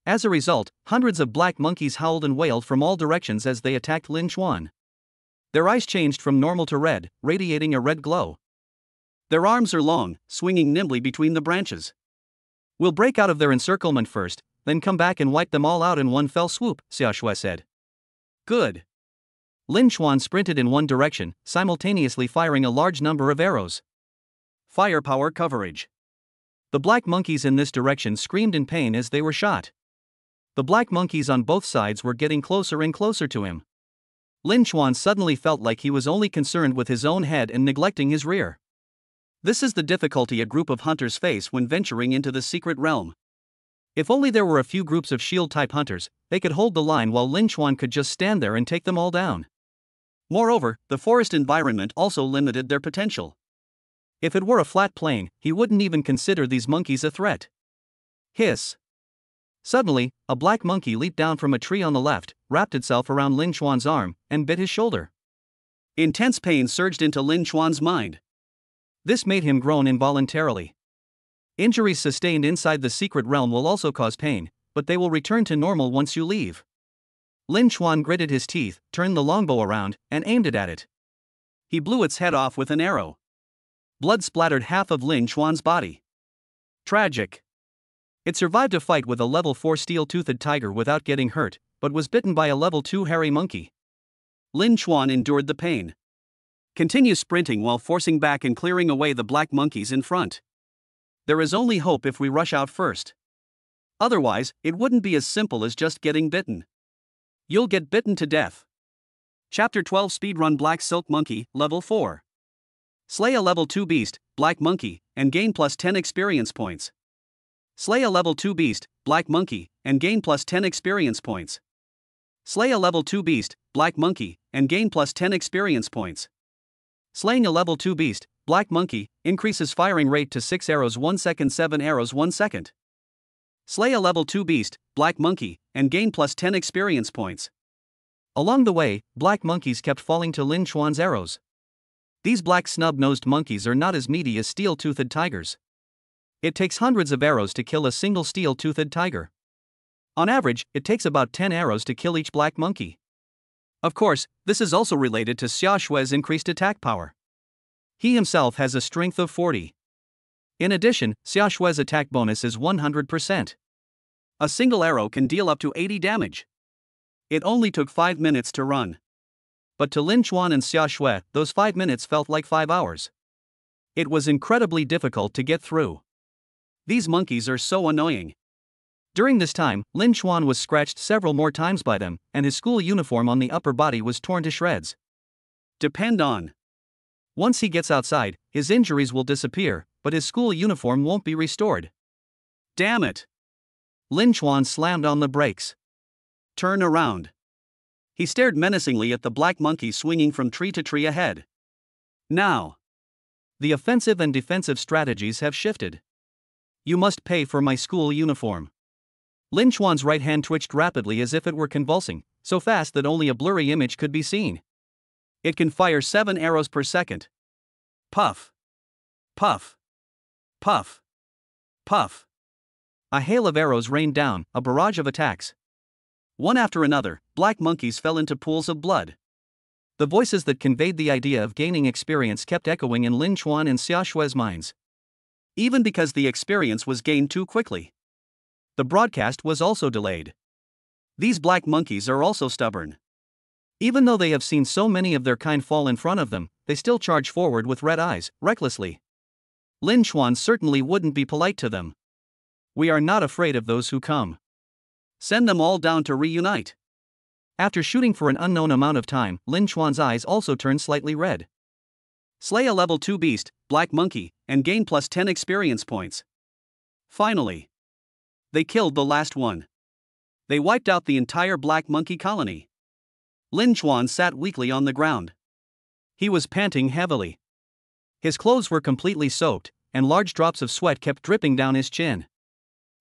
As a result, hundreds of black monkeys howled and wailed from all directions as they attacked Lin Chuan. Their eyes changed from normal to red, radiating a red glow. Their arms are long, swinging nimbly between the branches. We'll break out of their encirclement first, then come back and wipe them all out in one fell swoop, Xia Shui said. Good. Lin Chuan sprinted in one direction, simultaneously firing a large number of arrows. Firepower coverage. The black monkeys in this direction screamed in pain as they were shot. The black monkeys on both sides were getting closer and closer to him. Lin Chuan suddenly felt like he was only concerned with his own head and neglecting his rear. This is the difficulty a group of hunters face when venturing into the secret realm. If only there were a few groups of shield-type hunters, they could hold the line while Lin Chuan could just stand there and take them all down. Moreover, the forest environment also limited their potential. If it were a flat plain, he wouldn't even consider these monkeys a threat. Hiss. Suddenly, a black monkey leaped down from a tree on the left, wrapped itself around Lin Chuan's arm, and bit his shoulder. Intense pain surged into Lin Chuan's mind. This made him groan involuntarily. Injuries sustained inside the secret realm will also cause pain, but they will return to normal once you leave. Lin Chuan gritted his teeth, turned the longbow around, and aimed it at it. He blew its head off with an arrow. Blood splattered half of Lin Chuan's body. Tragic. It survived a fight with a level 4 steel-toothed tiger without getting hurt, but was bitten by a level 2 hairy monkey. Lin Chuan endured the pain. Continue sprinting while forcing back and clearing away the black monkeys in front. There is only hope if we rush out first. Otherwise, it wouldn't be as simple as just getting bitten. You'll get bitten to death. Chapter 12 Speedrun Black Silk Monkey, Level 4. Slay a Level 2 Beast, Black Monkey, and gain plus 10 experience points. Slay a Level 2 Beast, Black Monkey, and gain plus 10 experience points. Slay a Level 2 Beast, Black Monkey, and gain plus 10 experience points. Slaying a Level 2 Beast, Black Monkey, increases firing rate to 6 arrows 1 second 7 arrows 1 second. Slay a Level 2 Beast, Black Monkey, and gain plus 10 experience points. Along the way, black monkeys kept falling to Lin Chuan's arrows. These black snub-nosed monkeys are not as meaty as steel-toothed tigers. It takes hundreds of arrows to kill a single steel-toothed tiger. On average, it takes about 10 arrows to kill each black monkey. Of course, this is also related to Xia Shue's increased attack power. He himself has a strength of 40. In addition, Xia Shue's attack bonus is 100%. A single arrow can deal up to 80 damage. It only took 5 minutes to run. But to Lin Chuan and Xia Shui, those 5 minutes felt like 5 hours. It was incredibly difficult to get through. These monkeys are so annoying. During this time, Lin Chuan was scratched several more times by them, and his school uniform on the upper body was torn to shreds. Depend on. Once he gets outside, his injuries will disappear, but his school uniform won't be restored. Damn it! Lin Chuan slammed on the brakes. Turn around. He stared menacingly at the black monkey swinging from tree to tree ahead. Now. The offensive and defensive strategies have shifted. You must pay for my school uniform. Lin Chuan's right hand twitched rapidly as if it were convulsing, so fast that only a blurry image could be seen. It can fire 7 arrows per second. Puff. Puff. Puff. Puff. A hail of arrows rained down, a barrage of attacks. One after another, black monkeys fell into pools of blood. The voices that conveyed the idea of gaining experience kept echoing in Lin Chuan and Xia Shue's minds. Even because the experience was gained too quickly. The broadcast was also delayed. These black monkeys are also stubborn. Even though they have seen so many of their kind fall in front of them, they still charge forward with red eyes, recklessly. Lin Chuan certainly wouldn't be polite to them. We are not afraid of those who come. Send them all down to reunite. After shooting for an unknown amount of time, Lin Chuan's eyes also turned slightly red. Slay a level 2 beast, Black Monkey, and gain plus 10 experience points. Finally. They killed the last one. They wiped out the entire Black Monkey colony. Lin Chuan sat weakly on the ground. He was panting heavily. His clothes were completely soaked, and large drops of sweat kept dripping down his chin.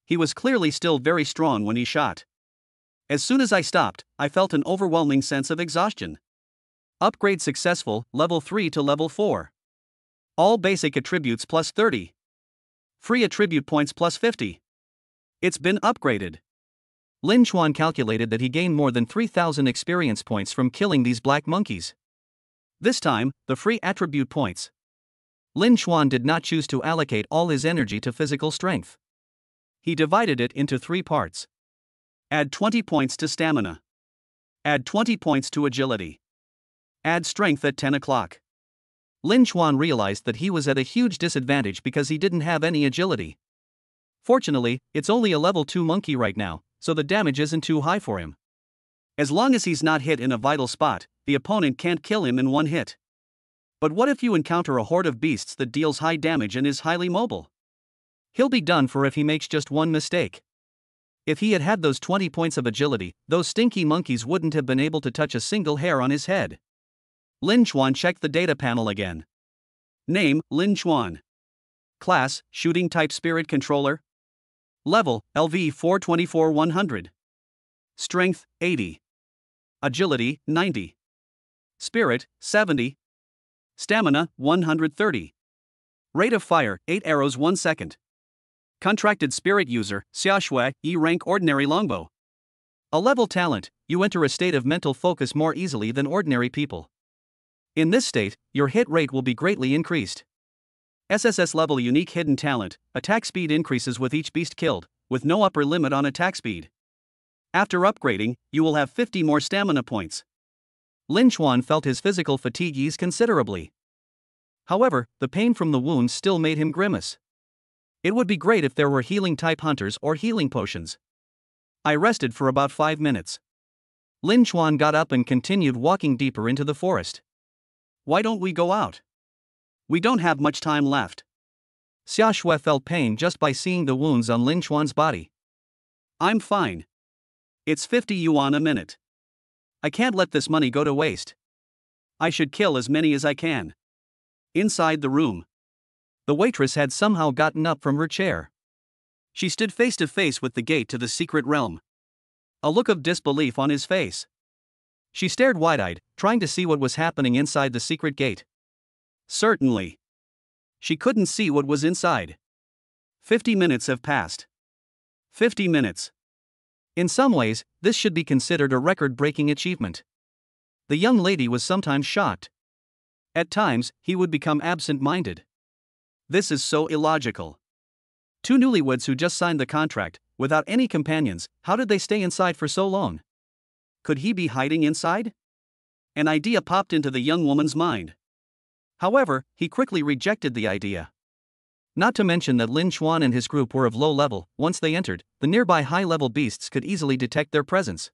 He was clearly still very strong when he shot. As soon as I stopped, I felt an overwhelming sense of exhaustion. Upgrade successful, level 3 to level 4. All basic attributes plus 30. Free attribute points plus 50. It's been upgraded. Lin Chuan calculated that he gained more than 3,000 experience points from killing these black monkeys. This time, the free attribute points. Lin Chuan did not choose to allocate all his energy to physical strength. He divided it into 3 parts. Add 20 points to stamina. Add 20 points to agility. Add strength at 10 o'clock. Lin Chuan realized that he was at a huge disadvantage because he didn't have any agility. Fortunately, it's only a level 2 monkey right now, so the damage isn't too high for him. As long as he's not hit in a vital spot, the opponent can't kill him in one hit. But what if you encounter a horde of beasts that deals high damage and is highly mobile? He'll be done for if he makes just one mistake. If he had had those 20 points of agility, those stinky monkeys wouldn't have been able to touch a single hair on his head. Lin Chuan checked the data panel again. Name, Lin Chuan. Class, Shooting Type Spirit Controller. Level, LV 424-100. Strength, 80. Agility, 90. Spirit, 70. Stamina, 130. Rate of fire 8 arrows 1 second. Contracted spirit user, Xiaoshui, E rank ordinary longbow. A level talent, you enter a state of mental focus more easily than ordinary people. In this state, your hit rate will be greatly increased. SSS level unique hidden talent, attack speed increases with each beast killed, with no upper limit on attack speed. After upgrading, you will have 50 more stamina points. Lin Chuan felt his physical fatigue ease considerably. However, the pain from the wounds still made him grimace. It would be great if there were healing-type hunters or healing potions. I rested for about 5 minutes. Lin Chuan got up and continued walking deeper into the forest. Why don't we go out? We don't have much time left. Xiaoshui felt pain just by seeing the wounds on Lin Chuan's body. I'm fine. It's 50 yuan a minute. I can't let this money go to waste. I should kill as many as I can. Inside the room, the waitress had somehow gotten up from her chair. She stood face to face with the gate to the secret realm. A look of disbelief on his face. She stared wide-eyed, trying to see what was happening inside the secret gate. Certainly. She couldn't see what was inside. 50 minutes have passed. 50 minutes. In some ways, this should be considered a record-breaking achievement. The young lady was sometimes shocked. At times, he would become absent-minded. This is so illogical. Two newlyweds who just signed the contract, without any companions, how did they stay inside for so long? Could he be hiding inside? An idea popped into the young woman's mind. However, he quickly rejected the idea. Not to mention that Lin Chuan and his group were of low level. Once they entered, the nearby high-level beasts could easily detect their presence.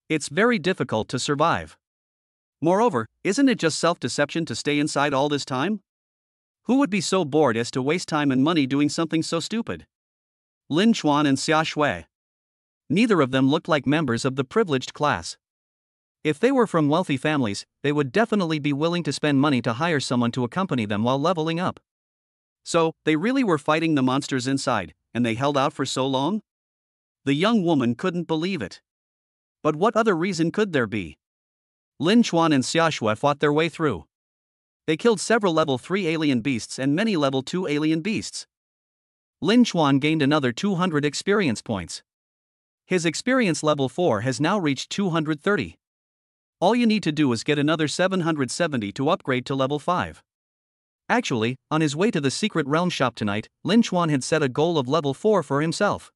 It's very difficult to survive. Moreover, isn't it just self-deception to stay inside all this time? Who would be so bored as to waste time and money doing something so stupid? Lin Chuan and Xiaoshui. Neither of them looked like members of the privileged class. If they were from wealthy families, they would definitely be willing to spend money to hire someone to accompany them while leveling up. So, they really were fighting the monsters inside, and they held out for so long? The young woman couldn't believe it. But what other reason could there be? Lin Chuan and Xiaoshui fought their way through. They killed several level 3 alien beasts and many level 2 alien beasts. Lin Chuan gained another 200 experience points. His experience level 4 has now reached 230. All you need to do is get another 770 to upgrade to level 5. Actually, on his way to the secret realm shop tonight, Lin Chuan had set a goal of level 4 for himself.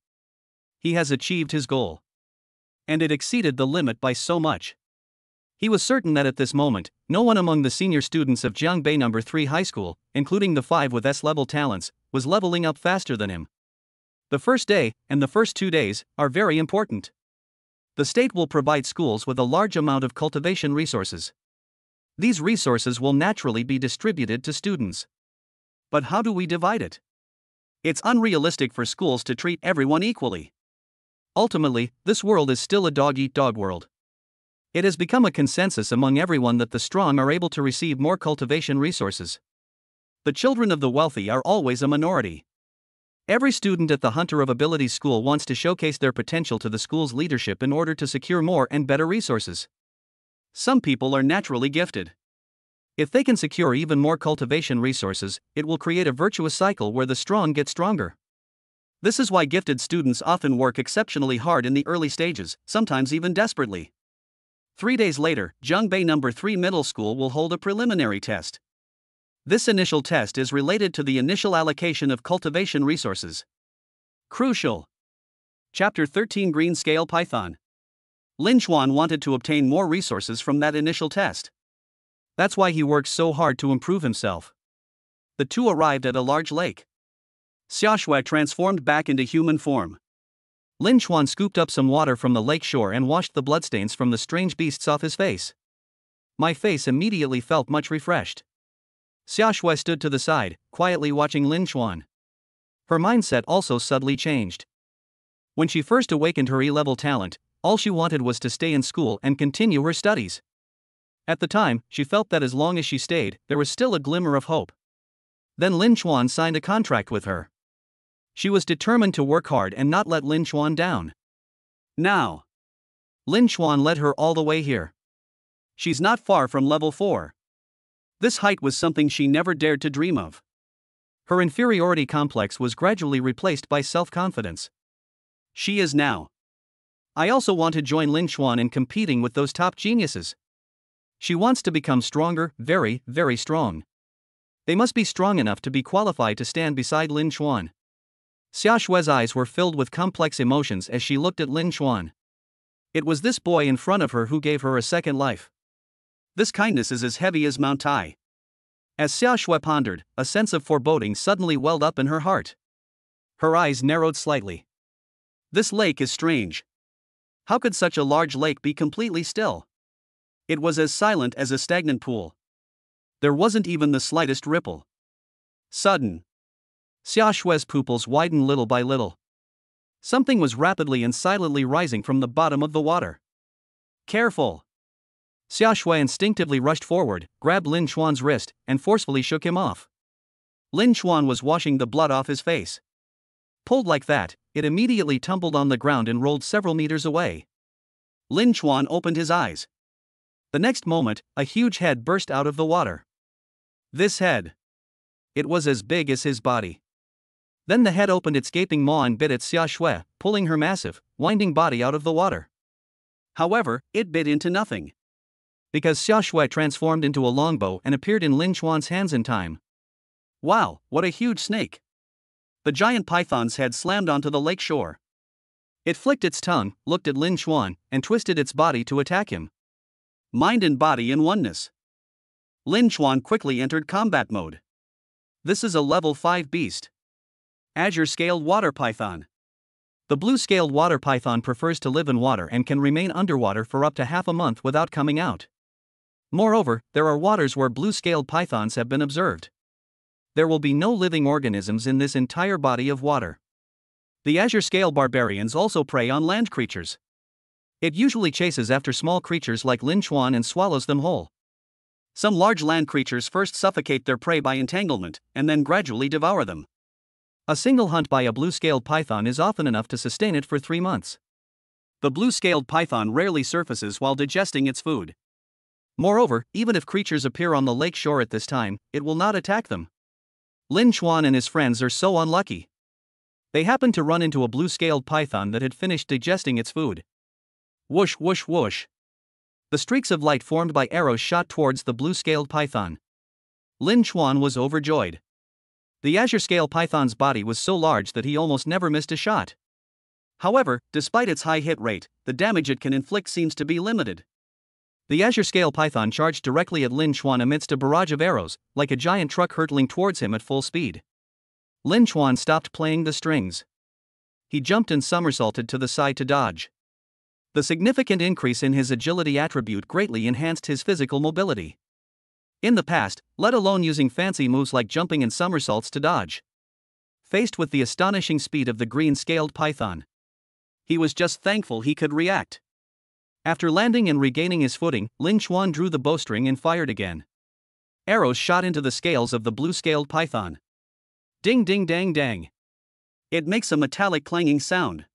He has achieved his goal. And it exceeded the limit by so much. He was certain that at this moment, no one among the senior students of Jiangbei No. 3 High School, including the 5 with S-level talents, was leveling up faster than him. The first day, and the first 2 days, are very important. The state will provide schools with a large amount of cultivation resources. These resources will naturally be distributed to students. But how do we divide it? It's unrealistic for schools to treat everyone equally. Ultimately, this world is still a dog-eat-dog world. It has become a consensus among everyone that the strong are able to receive more cultivation resources. The children of the wealthy are always a minority. Every student at the Hunter of Abilities School wants to showcase their potential to the school's leadership in order to secure more and better resources. Some people are naturally gifted. If they can secure even more cultivation resources, it will create a virtuous cycle where the strong get stronger. This is why gifted students often work exceptionally hard in the early stages, sometimes even desperately. 3 days later, Jiangbei No. 3 Middle School will hold a preliminary test. This initial test is related to the initial allocation of cultivation resources. Crucial. Chapter 13 Green Scale Python. Lin Chuan wanted to obtain more resources from that initial test. That's why he worked so hard to improve himself. The two arrived at a large lake. Xiaoshui transformed back into human form. Lin Chuan scooped up some water from the lake shore and washed the bloodstains from the strange beasts off his face. My face immediately felt much refreshed. Xiaoshui stood to the side, quietly watching Lin Chuan. Her mindset also subtly changed. When she first awakened her E-level talent, all she wanted was to stay in school and continue her studies. At the time, she felt that as long as she stayed, there was still a glimmer of hope. Then Lin Chuan signed a contract with her. She was determined to work hard and not let Lin Chuan down. Now, Lin Chuan led her all the way here. She's not far from level 4. This height was something she never dared to dream of. Her inferiority complex was gradually replaced by self-confidence. She is now. I also want to join Lin Xuan in competing with those top geniuses. She wants to become stronger, very, very strong. They must be strong enough to be qualified to stand beside Lin Xuan. Xia Shue's eyes were filled with complex emotions as she looked at Lin Xuan. It was this boy in front of her who gave her a second life. This kindness is as heavy as Mount Tai. As Xia Shui pondered, a sense of foreboding suddenly welled up in her heart. Her eyes narrowed slightly. This lake is strange. How could such a large lake be completely still? It was as silent as a stagnant pool. There wasn't even the slightest ripple. Sudden. Xia Shue's pupils widened little by little. Something was rapidly and silently rising from the bottom of the water. Careful! Xia Shui instinctively rushed forward, grabbed Lin Xuan's wrist, and forcefully shook him off. Lin Xuan was washing the blood off his face. Pulled like that, it immediately tumbled on the ground and rolled several meters away. Lin Xuan opened his eyes. The next moment, a huge head burst out of the water. This head. It was as big as his body. Then the head opened its gaping maw and bit at Xia Shui, pulling her massive, winding body out of the water. However, it bit into nothing. Because Xia Shui transformed into a longbow and appeared in Lin Xuan's hands in time. Wow, what a huge snake! The giant python's head slammed onto the lake shore. It flicked its tongue, looked at Lin Xuan, and twisted its body to attack him. Mind and body in oneness. Lin Xuan quickly entered combat mode. This is a level 5 beast. Azure-scaled water python. The blue-scaled water python prefers to live in water and can remain underwater for up to half a month without coming out. Moreover, there are waters where blue-scaled pythons have been observed. There will be no living organisms in this entire body of water. The azure-scale barbarians also prey on land creatures. It usually chases after small creatures like Lin Xuan and swallows them whole. Some large land creatures first suffocate their prey by entanglement, and then gradually devour them. A single hunt by a blue-scaled python is often enough to sustain it for 3 months. The blue-scaled python rarely surfaces while digesting its food. Moreover, even if creatures appear on the lake shore at this time, it will not attack them. Lin Xuan and his friends are so unlucky. They happened to run into a blue-scaled python that had finished digesting its food. Whoosh whoosh whoosh. The streaks of light formed by arrows shot towards the blue-scaled python. Lin Xuan was overjoyed. The azure-scale python's body was so large that he almost never missed a shot. However, despite its high hit rate, the damage it can inflict seems to be limited. The azure-scale python charged directly at Lin Xuan amidst a barrage of arrows, like a giant truck hurtling towards him at full speed. Lin Xuan stopped playing the strings. He jumped and somersaulted to the side to dodge. The significant increase in his agility attribute greatly enhanced his physical mobility. In the past, let alone using fancy moves like jumping and somersaults to dodge. Faced with the astonishing speed of the green-scaled python, he was just thankful he could react. After landing and regaining his footing, Lin Xuan drew the bowstring and fired again. Arrows shot into the scales of the blue-scaled python. Ding ding dang dang. It makes a metallic clanging sound.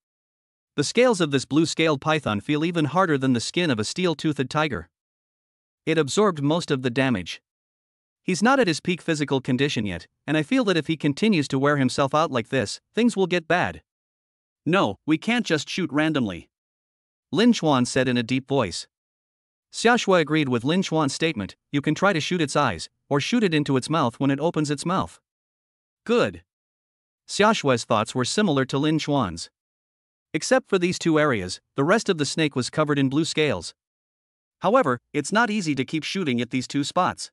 The scales of this blue-scaled python feel even harder than the skin of a steel-toothed tiger. It absorbed most of the damage. He's not at his peak physical condition yet, and I feel that if he continues to wear himself out like this, things will get bad. No, we can't just shoot randomly, Lin Xuan said in a deep voice. Xia Shui agreed with Lin Xuan's statement. You can try to shoot its eyes, or shoot it into its mouth when it opens its mouth. Good. Xia Shui's thoughts were similar to Lin Xuan's. Except for these 2 areas, the rest of the snake was covered in blue scales. However, it's not easy to keep shooting at these 2 spots.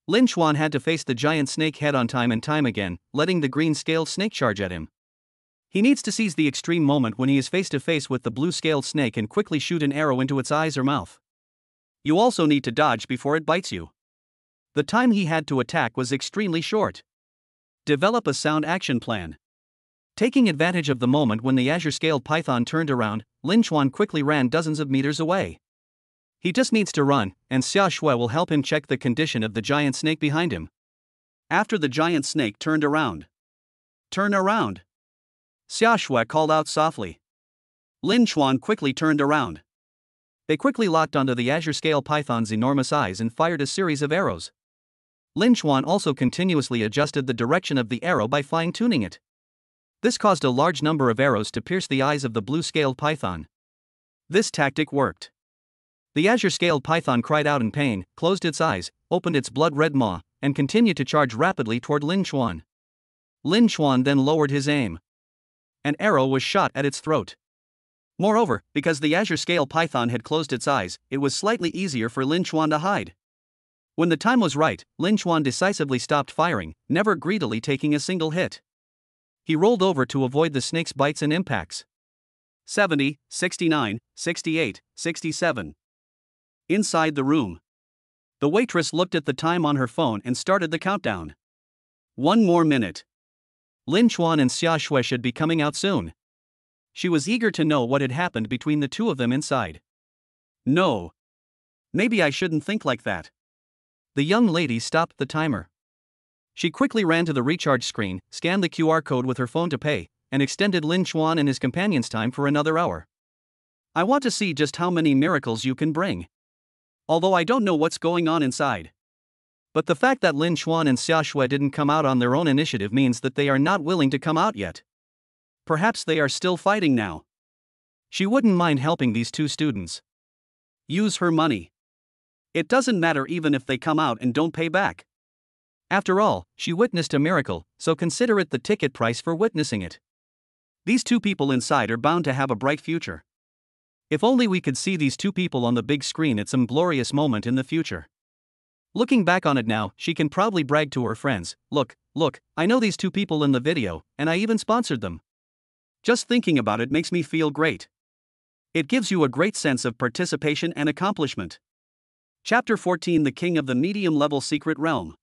Lin Xuan had to face the giant snake head on time and time again, letting the green-scaled snake charge at him. He needs to seize the extreme moment when he is face to face with the blue-scaled snake and quickly shoot an arrow into its eyes or mouth. You also need to dodge before it bites you. The time he had to attack was extremely short. Develop a sound action plan. Taking advantage of the moment when the azure-scaled python turned around, Lin Xuan quickly ran dozens of meters away. He just needs to run, and Xia Shui will help him check the condition of the giant snake behind him. After the giant snake turned around. Turn around. Xia Shui called out softly. Lin Xuan quickly turned around. They quickly locked onto the azure-scale python's enormous eyes and fired a series of arrows. Lin Xuan also continuously adjusted the direction of the arrow by fine-tuning it. This caused a large number of arrows to pierce the eyes of the blue-scaled python. This tactic worked. The azure-scaled python cried out in pain, closed its eyes, opened its blood-red maw, and continued to charge rapidly toward Lin Xuan. Lin Xuan then lowered his aim. An arrow was shot at its throat. Moreover, because the azure-scaled python had closed its eyes, it was slightly easier for Lin Xuan to hide. When the time was right, Lin Xuan decisively stopped firing, never greedily taking a single hit. He rolled over to avoid the snake's bites and impacts. 70, 69, 68, 67. Inside the room. The waitress looked at the time on her phone and started the countdown. 1 more minute. Lin Xuan and Xia Shui should be coming out soon. She was eager to know what had happened between the two of them inside. No. Maybe I shouldn't think like that. The young lady stopped the timer. She quickly ran to the recharge screen, scanned the QR code with her phone to pay, and extended Lin Xuan and his companion's time for another hour. I want to see just how many miracles you can bring. Although I don't know what's going on inside. But the fact that Lin Xuan and Xia Shui didn't come out on their own initiative means that they are not willing to come out yet. Perhaps they are still fighting now. She wouldn't mind helping these two students. Use her money. It doesn't matter even if they come out and don't pay back. After all, she witnessed a miracle, so consider it the ticket price for witnessing it. These two people inside are bound to have a bright future. If only we could see these two people on the big screen at some glorious moment in the future. Looking back on it now, she can proudly brag to her friends, look, I know these two people in the video, and I even sponsored them. Just thinking about it makes me feel great. It gives you a great sense of participation and accomplishment. Chapter 14: The King of the Medium-Level Secret Realm.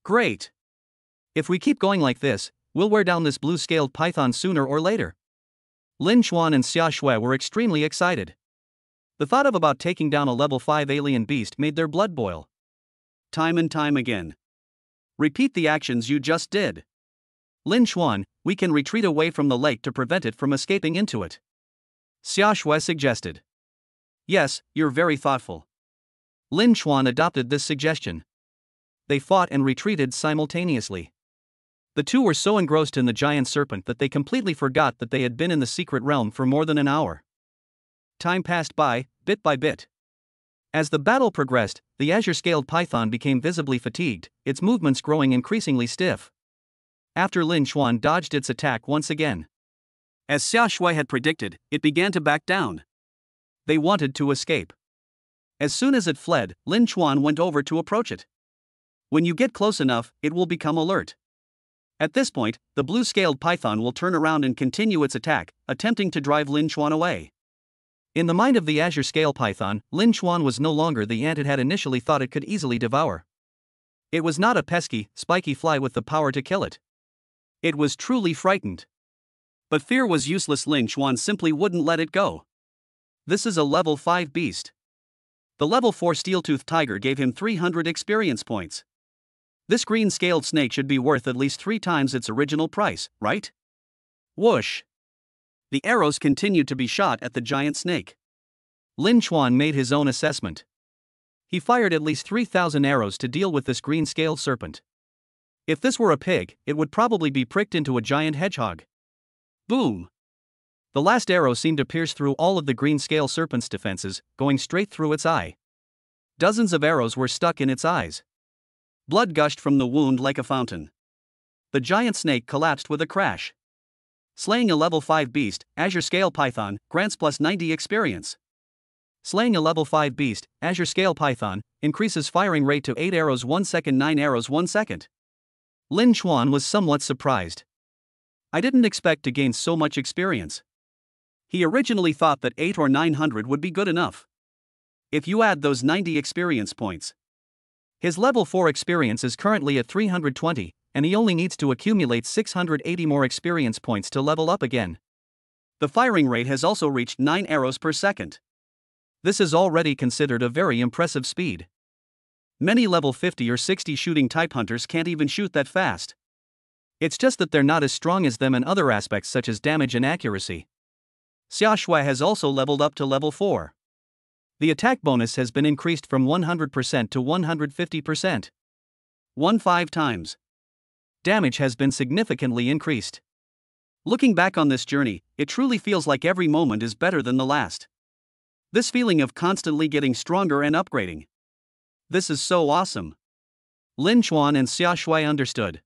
Great! If we keep going like this, we'll wear down this blue-scaled python sooner or later. Lin Xuan and Xia Shui were extremely excited. The thought of about taking down a level 5 alien beast made their blood boil. Time and time again. Repeat the actions you just did. Lin Xuan, we can retreat away from the lake to prevent it from escaping into it. Xia Shui suggested. Yes, you're very thoughtful. Lin Xuan adopted this suggestion. They fought and retreated simultaneously. The two were so engrossed in the giant serpent that they completely forgot that they had been in the secret realm for more than an hour. Time passed by, bit by bit. As the battle progressed, the azure-scaled python became visibly fatigued, its movements growing increasingly stiff. After Lin Xuan dodged its attack once again. As Xia Shui had predicted, it began to back down. They wanted to escape. As soon as it fled, Lin Xuan went over to approach it. When you get close enough, it will become alert. At this point, the blue-scaled python will turn around and continue its attack, attempting to drive Lin Xuan away. In the mind of the azure-scale python, Lin Xuan was no longer the ant it had initially thought it could easily devour. It was not a pesky, spiky fly with the power to kill it. It was truly frightened. But fear was useless. Lin Xuan simply wouldn't let it go. This is a level 5 beast. The level 4 steel-toothed tiger gave him 300 experience points. This green-scaled snake should be worth at least 3 times its original price, right? Whoosh! The arrows continued to be shot at the giant snake. Lin Xuan made his own assessment. He fired at least 3,000 arrows to deal with this green-scaled serpent. If this were a pig, it would probably be pricked into a giant hedgehog. Boom! The last arrow seemed to pierce through all of the green-scale serpent's defenses, going straight through its eye. Dozens of arrows were stuck in its eyes. Blood gushed from the wound like a fountain. The giant snake collapsed with a crash. Slaying a level 5 beast, Azure Scale Python, grants plus 90 experience. Slaying a level 5 beast, Azure Scale Python, increases firing rate to 8 arrows 1 second, 9 arrows 1 second. Lin Xuan was somewhat surprised. I didn't expect to gain so much experience. He originally thought that 8 or 900 would be good enough. If you add those 90 experience points. His level 4 experience is currently at 320, and he only needs to accumulate 680 more experience points to level up again. The firing rate has also reached 9 arrows per second. This is already considered a very impressive speed. Many level 50 or 60 shooting type hunters can't even shoot that fast. It's just that they're not as strong as them in other aspects such as damage and accuracy. Xia Shui has also leveled up to level 4. The attack bonus has been increased from 100% to 150%. 1.5 times. Damage has been significantly increased. Looking back on this journey, it truly feels like every moment is better than the last. This feeling of constantly getting stronger and upgrading. This is so awesome. Lin Chuan and Xia Shui understood.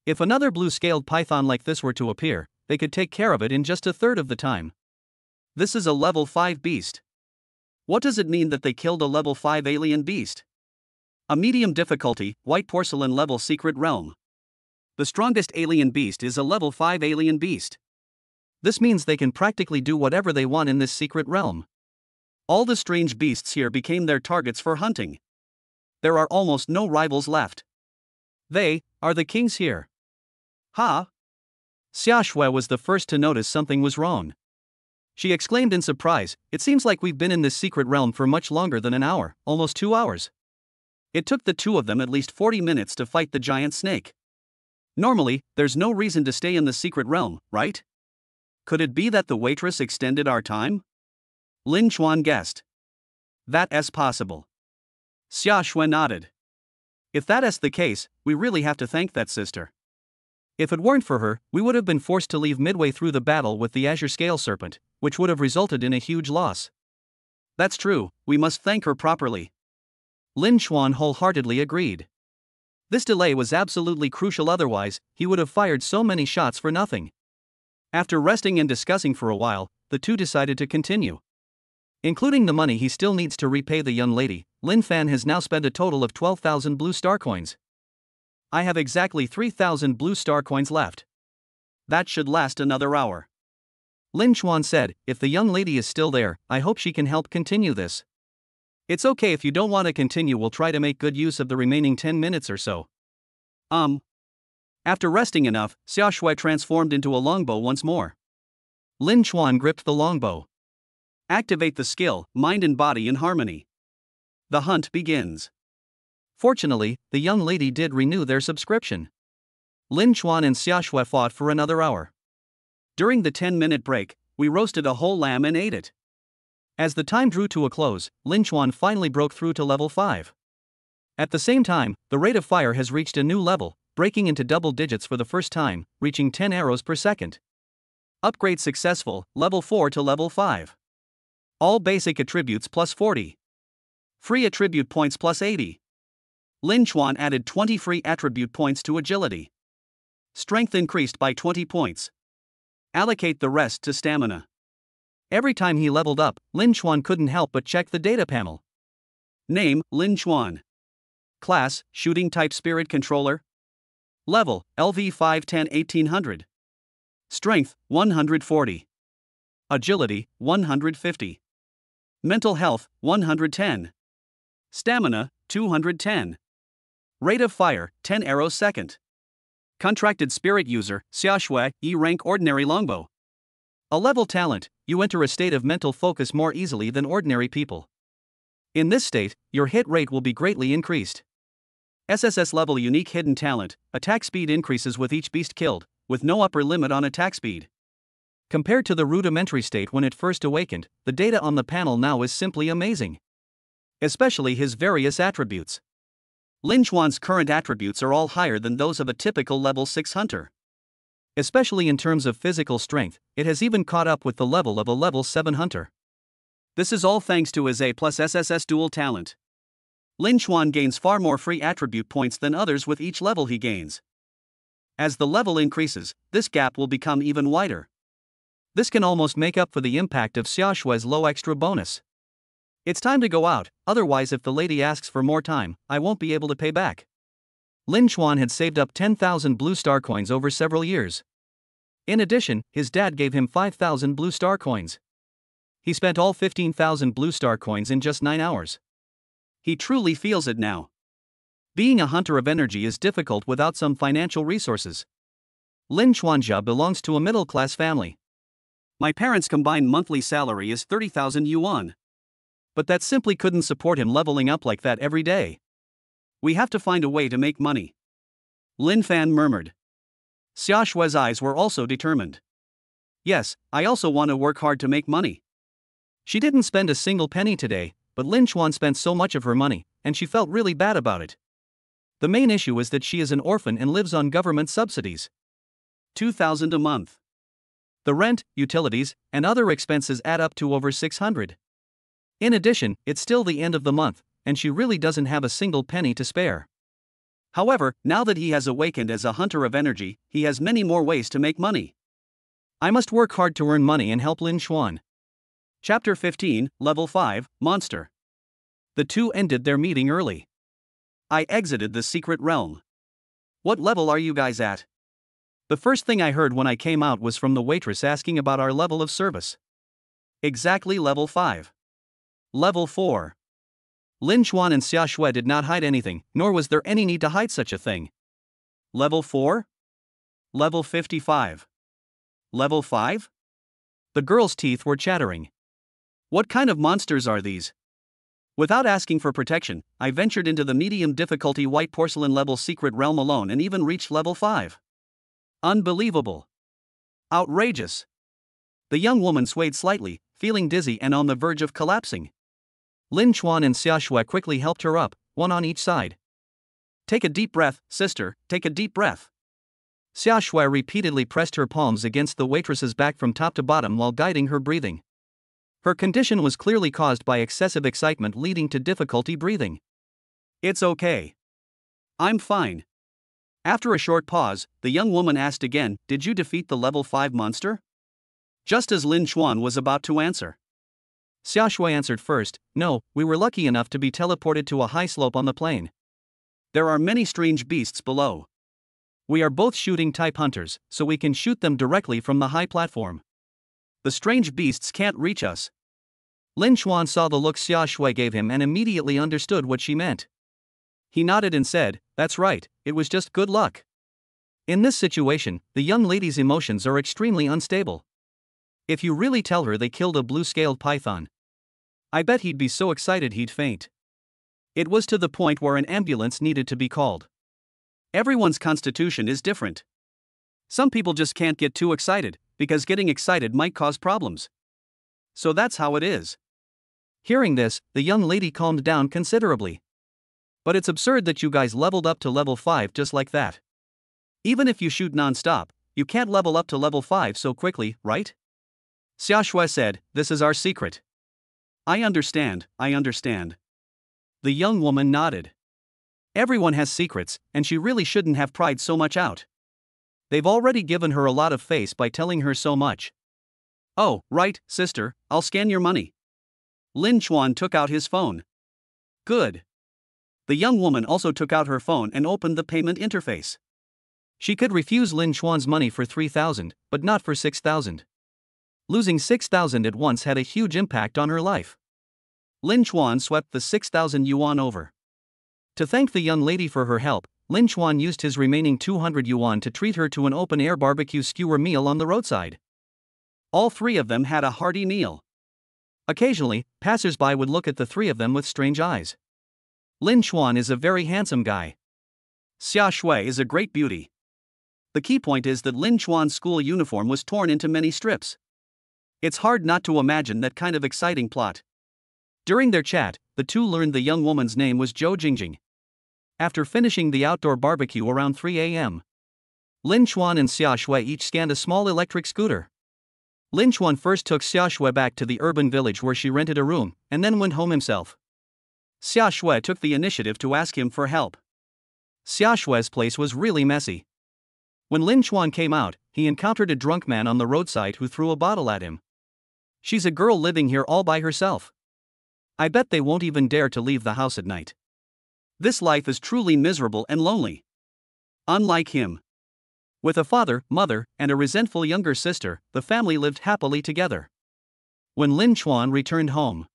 If another blue-scaled python like this were to appear, they could take care of it in just a third of the time. This is a level 5 beast. What does it mean that they killed a level 5 alien beast? A medium difficulty, white porcelain level secret realm. The strongest alien beast is a level 5 alien beast. This means they can practically do whatever they want in this secret realm. All the strange beasts here became their targets for hunting. There are almost no rivals left. They are the kings here. Ha! Xia Shui was the first to notice something was wrong. She exclaimed in surprise, "It seems like we've been in this secret realm for much longer than an hour, almost 2 hours. It took the two of them at least 40 minutes to fight the giant snake. Normally, there's no reason to stay in the secret realm, right? Could it be that the waitress extended our time?" Lin Chuan guessed. That's possible. Xia Shui nodded. If that's the case, we really have to thank that sister. If it weren't for her, we would have been forced to leave midway through the battle with the Azure Scale Serpent, which would have resulted in a huge loss. That's true, we must thank her properly. Lin Chuan wholeheartedly agreed. This delay was absolutely crucial, otherwise, he would have fired so many shots for nothing. After resting and discussing for a while, the two decided to continue. Including the money he still needs to repay the young lady, Lin Fan has now spent a total of 12,000 blue star coins. I have exactly 3,000 blue star coins left. That should last another hour. Lin Chuan said, "If the young lady is still there, I hope she can help continue this. It's okay if you don't want to continue, we'll try to make good use of the remaining 10 minutes or so." After resting enough, Xia Shui transformed into a longbow once more. Lin Chuan gripped the longbow. Activate the skill, mind and body in harmony. The hunt begins. Fortunately, the young lady did renew their subscription. Lin Chuan and Xia Shui fought for another hour. During the 10-minute break, we roasted a whole lamb and ate it. As the time drew to a close, Lin Chuan finally broke through to level 5. At the same time, the rate of fire has reached a new level, breaking into double digits for the first time, reaching 10 arrows per second. Upgrade successful, level 4 to level 5. All basic attributes plus 40. Free attribute points plus 80. Lin Chuan added 20 free attribute points to agility. Strength increased by 20 points. Allocate the rest to stamina. Every time he leveled up, Lin Chuan couldn't help but check the data panel. Name, Lin Chuan. Class, Shooting Type Spirit Controller. Level, LV 510-1800. Strength, 140. Agility, 150. Mental health, 110. Stamina, 210. Rate of fire, 10 arrows second. Contracted spirit user, Xia Shui, E rank ordinary longbow. A level talent, you enter a state of mental focus more easily than ordinary people. In this state, your hit rate will be greatly increased. SSS level unique hidden talent, attack speed increases with each beast killed, with no upper limit on attack speed. Compared to the rudimentary state when it first awakened, the data on the panel now is simply amazing. Especially his various attributes. Lin Chuan's current attributes are all higher than those of a typical level 6 hunter. Especially in terms of physical strength, it has even caught up with the level of a level 7 hunter. This is all thanks to his A plus SSS dual talent. Lin Chuan gains far more free attribute points than others with each level he gains. As the level increases, this gap will become even wider. This can almost make up for the impact of Xia Shui's low extra bonus. It's time to go out, otherwise if the lady asks for more time, I won't be able to pay back. Lin Chuan had saved up 10,000 blue star coins over several years. In addition, his dad gave him 5,000 blue star coins. He spent all 15,000 blue star coins in just 9 hours. He truly feels it now. Being a hunter of energy is difficult without some financial resources. Lin Chuanjia belongs to a middle-class family. My parents' combined monthly salary is 30,000 yuan. But that simply couldn't support him leveling up like that every day. We have to find a way to make money. Lin Fan murmured. Xia Shui's eyes were also determined. Yes, I also want to work hard to make money. She didn't spend a single penny today, but Lin Chuan spent so much of her money, and she felt really bad about it. The main issue is that she is an orphan and lives on government subsidies. 2,000 a month. The rent, utilities, and other expenses add up to over 600. In addition, it's still the end of the month, and she really doesn't have a single penny to spare. However, now that he has awakened as a hunter of energy, he has many more ways to make money. I must work hard to earn money and help Lin Xuan. Chapter 15, Level 5, Monster. The two ended their meeting early. I exited the secret realm. What level are you guys at? The first thing I heard when I came out was from the waitress asking about our level of service. Exactly level 5. Level 4. Lin Xuan and Xia Shui did not hide anything, nor was there any need to hide such a thing. Level 4? Level 55. Level 5? The girl's teeth were chattering. What kind of monsters are these? Without asking for protection, I ventured into the medium difficulty white porcelain level secret realm alone and even reached level 5. Unbelievable. Outrageous. The young woman swayed slightly, feeling dizzy and on the verge of collapsing. Lin Xuan and Xia Shui quickly helped her up, one on each side. Take a deep breath, sister, take a deep breath. Xia Shui repeatedly pressed her palms against the waitress's back from top to bottom while guiding her breathing. Her condition was clearly caused by excessive excitement leading to difficulty breathing. It's okay. I'm fine. After a short pause, the young woman asked again, did you defeat the level 5 monster? Just as Lin Xuan was about to answer. Xia Shui answered first, no, we were lucky enough to be teleported to a high slope on the plain. There are many strange beasts below. We are both shooting type hunters, so we can shoot them directly from the high platform. The strange beasts can't reach us. Lin Xuan saw the look Xia Shui gave him and immediately understood what she meant. He nodded and said, that's right, it was just good luck. In this situation, the young lady's emotions are extremely unstable. If you really tell her they killed a blue-scaled python, I bet he'd be so excited he'd faint. It was to the point where an ambulance needed to be called. Everyone's constitution is different. Some people just can't get too excited, because getting excited might cause problems. So that's how it is. Hearing this, the young lady calmed down considerably. But it's absurd that you guys leveled up to level 5 just like that. Even if you shoot non-stop, you can't level up to level 5 so quickly, right? Xia Shui said, this is our secret. I understand. The young woman nodded. Everyone has secrets, and she really shouldn't have pried so much out. They've already given her a lot of face by telling her so much. Oh, right, sister, I'll scan your money. Lin Xuan took out his phone. Good. The young woman also took out her phone and opened the payment interface. She could refuse Lin Xuan's money for 3,000, but not for 6,000. Losing 6,000 at once had a huge impact on her life. Lin Xuan swept the 6,000 yuan over. To thank the young lady for her help, Lin Xuan used his remaining 200 yuan to treat her to an open-air barbecue skewer meal on the roadside. All three of them had a hearty meal. Occasionally, passers-by would look at the three of them with strange eyes. Lin Xuan is a very handsome guy. Xia Shui is a great beauty. The key point is that Lin Xuan's school uniform was torn into many strips. It's hard not to imagine that kind of exciting plot. During their chat, the two learned the young woman's name was Zhou Jingjing. After finishing the outdoor barbecue around 3 a.m., Lin Xuan and Xia Shui each scanned a small electric scooter. Lin Xuan first took Xia Shui back to the urban village where she rented a room, and then went home himself. Xia Shui took the initiative to ask him for help. Xia Shui's place was really messy. When Lin Xuan came out, he encountered a drunk man on the roadside who threw a bottle at him. She's a girl living here all by herself. I bet they won't even dare to leave the house at night. This life is truly miserable and lonely. Unlike him. With a father, mother, and a resentful younger sister, the family lived happily together. When Lin Xuan returned home,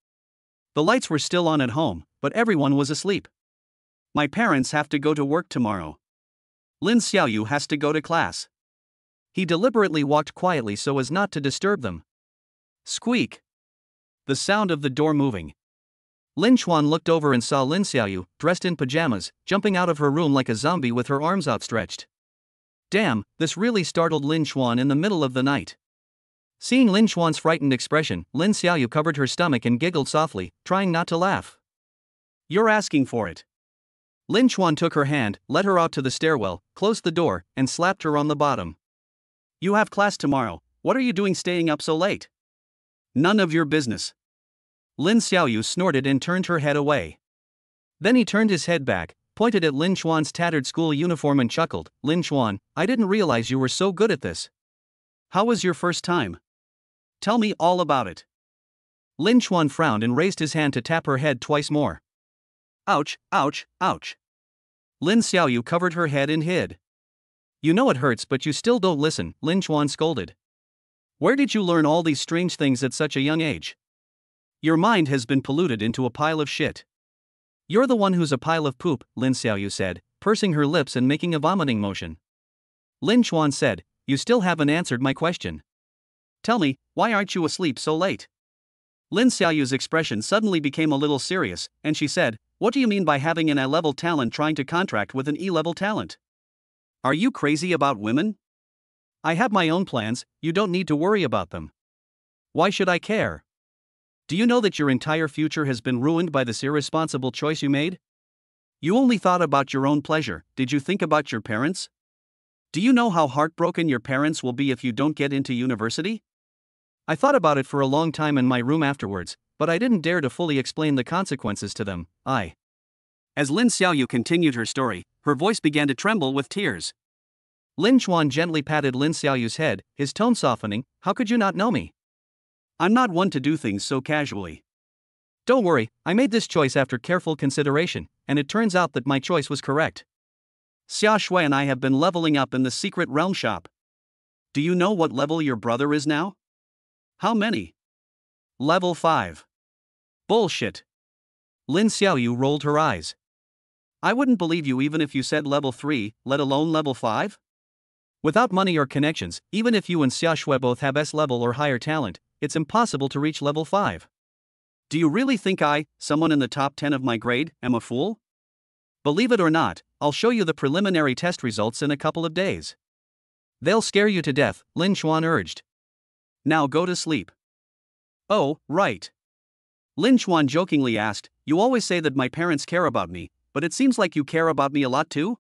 the lights were still on at home, but everyone was asleep. My parents have to go to work tomorrow. Lin Xiaoyu has to go to class. He deliberately walked quietly so as not to disturb them. Squeak. The sound of the door moving. Lin Xuan looked over and saw Lin Xiaoyu, dressed in pajamas, jumping out of her room like a zombie with her arms outstretched. Damn, this really startled Lin Xuan in the middle of the night. Seeing Lin Xuan's frightened expression, Lin Xiaoyu covered her stomach and giggled softly, trying not to laugh. You're asking for it. Lin Chuan took her hand, led her out to the stairwell, closed the door, and slapped her on the bottom. You have class tomorrow. What are you doing staying up so late? None of your business. Lin Xiaoyu snorted and turned her head away. Then he turned his head back, pointed at Lin Chuan's tattered school uniform and chuckled, Lin Chuan, I didn't realize you were so good at this. How was your first time? Tell me all about it. Lin Chuan frowned and raised his hand to tap her head twice more. Ouch, ouch, ouch. Lin Xiaoyu covered her head and hid. You know it hurts but you still don't listen, Lin Chuan scolded. Where did you learn all these strange things at such a young age? Your mind has been polluted into a pile of shit. You're the one who's a pile of poop, Lin Xiaoyu said, pursing her lips and making a vomiting motion. Lin Chuan said, you still haven't answered my question. Tell me, why aren't you asleep so late? Lin Xiaoyu's expression suddenly became a little serious, and she said, what do you mean by having an A-level talent trying to contract with an E-level talent? Are you crazy about women? I have my own plans, you don't need to worry about them. Why should I care? Do you know that your entire future has been ruined by this irresponsible choice you made? You only thought about your own pleasure, did you think about your parents? Do you know how heartbroken your parents will be if you don't get into university? I thought about it for a long time in my room afterwards, but I didn't dare to fully explain the consequences to them. As Lin Xiaoyu continued her story, her voice began to tremble with tears. Lin Chuan gently patted Lin Xiaoyu's head, his tone softening, how could you not know me? I'm not one to do things so casually. Don't worry, I made this choice after careful consideration, and it turns out that my choice was correct. Xia Shui and I have been leveling up in the secret realm shop. Do you know what level your brother is now? How many? Level 5. Bullshit. Lin Xiaoyu rolled her eyes. I wouldn't believe you even if you said level 3, let alone level 5? Without money or connections, even if you and Xia Shui both have S-level or higher talent, it's impossible to reach level 5. Do you really think I, someone in the top 10 of my grade, am a fool? Believe it or not, I'll show you the preliminary test results in a couple of days. They'll scare you to death, Lin Chuan urged. Now go to sleep. Oh, right. Lin Chuan jokingly asked, you always say that my parents care about me, but it seems like you care about me a lot too?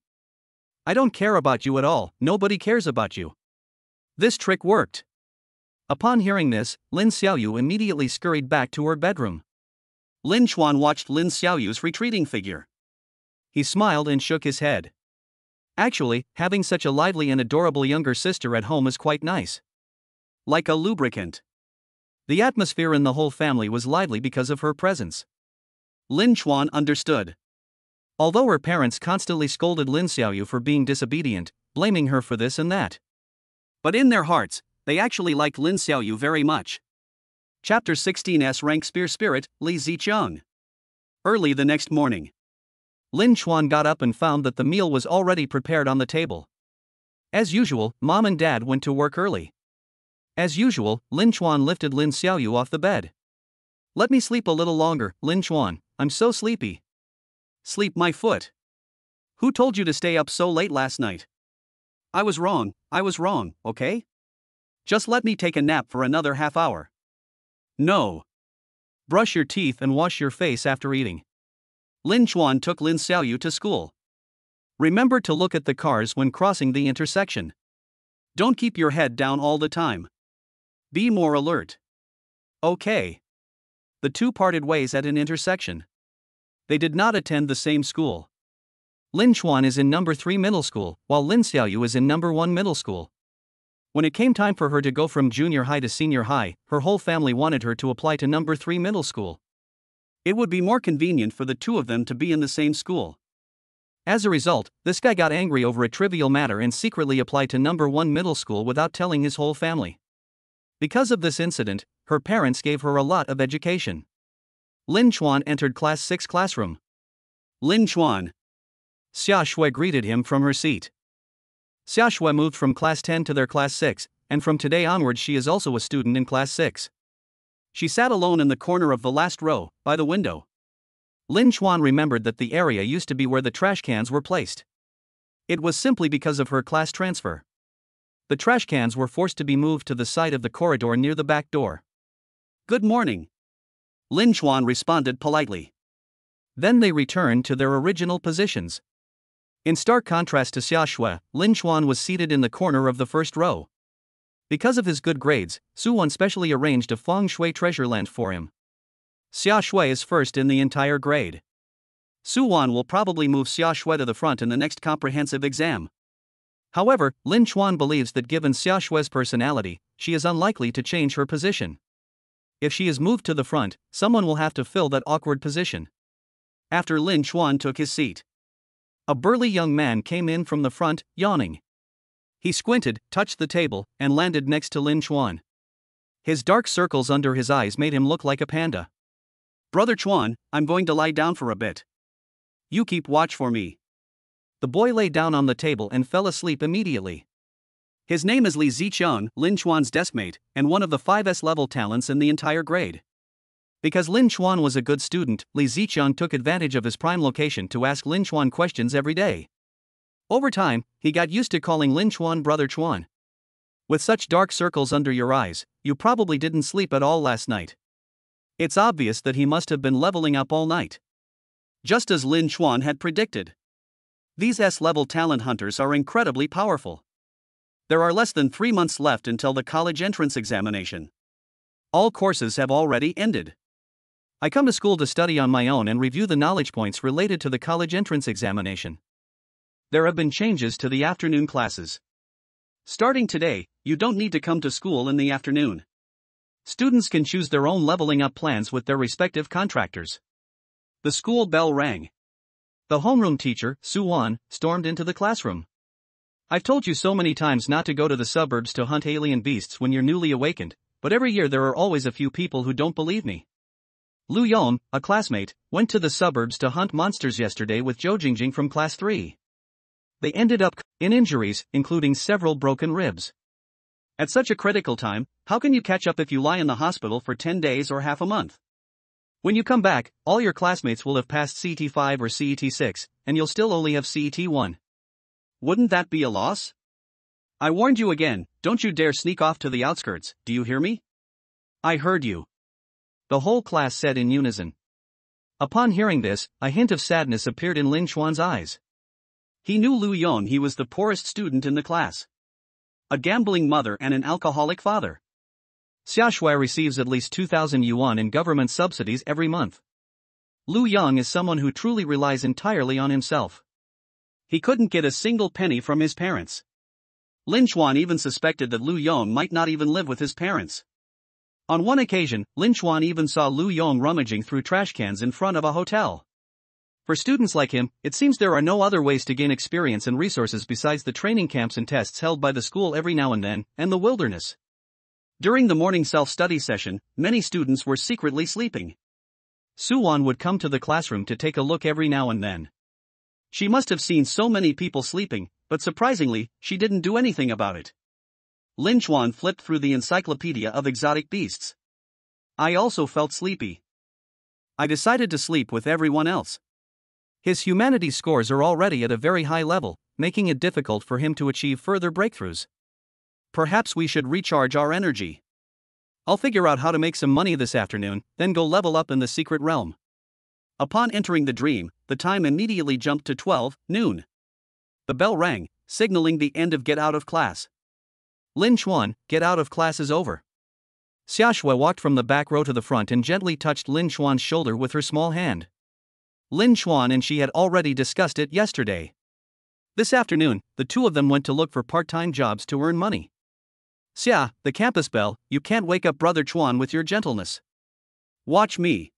I don't care about you at all, nobody cares about you. This trick worked. Upon hearing this, Lin Xiaoyu immediately scurried back to her bedroom. Lin Chuan watched Lin Xiaoyu's retreating figure. He smiled and shook his head. Actually, having such a lively and adorable younger sister at home is quite nice. Like a lubricant. The atmosphere in the whole family was lively because of her presence. Lin Chuan understood. Although her parents constantly scolded Lin Xiaoyu for being disobedient, blaming her for this and that. But in their hearts, they actually liked Lin Xiaoyu very much. Chapter 16's Rank Spear Spirit, Li Zicheng. Early the next morning, Lin Chuan got up and found that the meal was already prepared on the table. As usual, Mom and Dad went to work early. As usual, Lin Chuan lifted Lin Xiaoyu off the bed. Let me sleep a little longer, Lin Chuan, I'm so sleepy. Sleep my foot. Who told you to stay up so late last night? I was wrong, okay? Just let me take a nap for another half hour. No. Brush your teeth and wash your face after eating. Lin Chuan took Lin Xiaoyu to school. Remember to look at the cars when crossing the intersection. Don't keep your head down all the time. Be more alert. Okay. The two parted ways at an intersection. They did not attend the same school. Lin Chuan is in number 3 middle school, while Lin Xiaoyu is in number 1 middle school. When it came time for her to go from junior high to senior high, her whole family wanted her to apply to number 3 middle school. It would be more convenient for the two of them to be in the same school. As a result, this guy got angry over a trivial matter and secretly applied to number 1 middle school without telling his whole family. Because of this incident, her parents gave her a lot of education. Lin Chuan entered class 6 classroom. Lin Chuan. Xia Shui greeted him from her seat. Xia Shui moved from class 10 to their class 6, and from today onwards she is also a student in class 6. She sat alone in the corner of the last row, by the window. Lin Chuan remembered that the area used to be where the trash cans were placed. It was simply because of her class transfer. The trash cans were forced to be moved to the side of the corridor near the back door. Good morning. Lin Chuan responded politely. Then they returned to their original positions. In stark contrast to Xia Shui, Lin Chuan was seated in the corner of the first row. Because of his good grades, Su Wan specially arranged a feng shui treasure land for him. Xia Shui is first in the entire grade. Su Wan will probably move Xia Shui to the front in the next comprehensive exam. However, Lin Chuan believes that given Xia Shui's personality, she is unlikely to change her position. If she is moved to the front, someone will have to fill that awkward position. After Lin Chuan took his seat, a burly young man came in from the front, yawning. He squinted, touched the table, and landed next to Lin Chuan. His dark circles under his eyes made him look like a panda. "Brother Chuan, I'm going to lie down for a bit. You keep watch for me." The boy lay down on the table and fell asleep immediately. His name is Li Ziqiang, Lin Chuan's deskmate, and one of the 5S level talents in the entire grade. Because Lin Chuan was a good student, Li Ziqiang took advantage of his prime location to ask Lin Chuan questions every day. Over time, he got used to calling Lin Chuan Brother Chuan. "With such dark circles under your eyes, you probably didn't sleep at all last night." It's obvious that he must have been leveling up all night. Just as Lin Chuan had predicted. These S-level talent hunters are incredibly powerful. There are less than 3 months left until the college entrance examination. All courses have already ended. I come to school to study on my own and review the knowledge points related to the college entrance examination. There have been changes to the afternoon classes. Starting today, you don't need to come to school in the afternoon. Students can choose their own leveling up plans with their respective contractors. The school bell rang. The homeroom teacher, Su Wan, stormed into the classroom. "I've told you so many times not to go to the suburbs to hunt alien beasts when you're newly awakened, but every year there are always a few people who don't believe me." Lu Yon, a classmate, went to the suburbs to hunt monsters yesterday with Zhou Jingjing from class 3. They ended up in injuries, including several broken ribs. At such a critical time, how can you catch up if you lie in the hospital for 10 days or half a month? When you come back, all your classmates will have passed CET5 or CET6, and you'll still only have CET1. Wouldn't that be a loss? I warned you again, don't you dare sneak off to the outskirts, do you hear me? I heard you. The whole class said in unison. Upon hearing this, a hint of sadness appeared in Lin Chuan's eyes. He knew Lu Yon. He was the poorest student in the class. A gambling mother and an alcoholic father. Xia Shui receives at least 2,000 yuan in government subsidies every month. Lu Yang is someone who truly relies entirely on himself. He couldn't get a single penny from his parents. Lin Chuan even suspected that Lu Yong might not even live with his parents. On one occasion, Lin Chuan even saw Lu Yong rummaging through trash cans in front of a hotel. For students like him, it seems there are no other ways to gain experience and resources besides the training camps and tests held by the school every now and then, and the wilderness. During the morning self-study session, many students were secretly sleeping. Su Wan would come to the classroom to take a look every now and then. She must have seen so many people sleeping, but surprisingly, she didn't do anything about it. Lin Chuan flipped through the encyclopedia of exotic beasts. I also felt sleepy. I decided to sleep with everyone else. His humanities scores are already at a very high level, making it difficult for him to achieve further breakthroughs. Perhaps we should recharge our energy. I'll figure out how to make some money this afternoon, then go level up in the secret realm. Upon entering the dream, the time immediately jumped to 12 noon. The bell rang, signaling the end of get out of class. Lin Chuan, get out of class is over. Xia Shui walked from the back row to the front and gently touched Lin Chuan's shoulder with her small hand. Lin Chuan and she had already discussed it yesterday. This afternoon, the two of them went to look for part-time jobs to earn money. Xia, the campus bell, you can't wake up Brother Chuan with your gentleness. Watch me.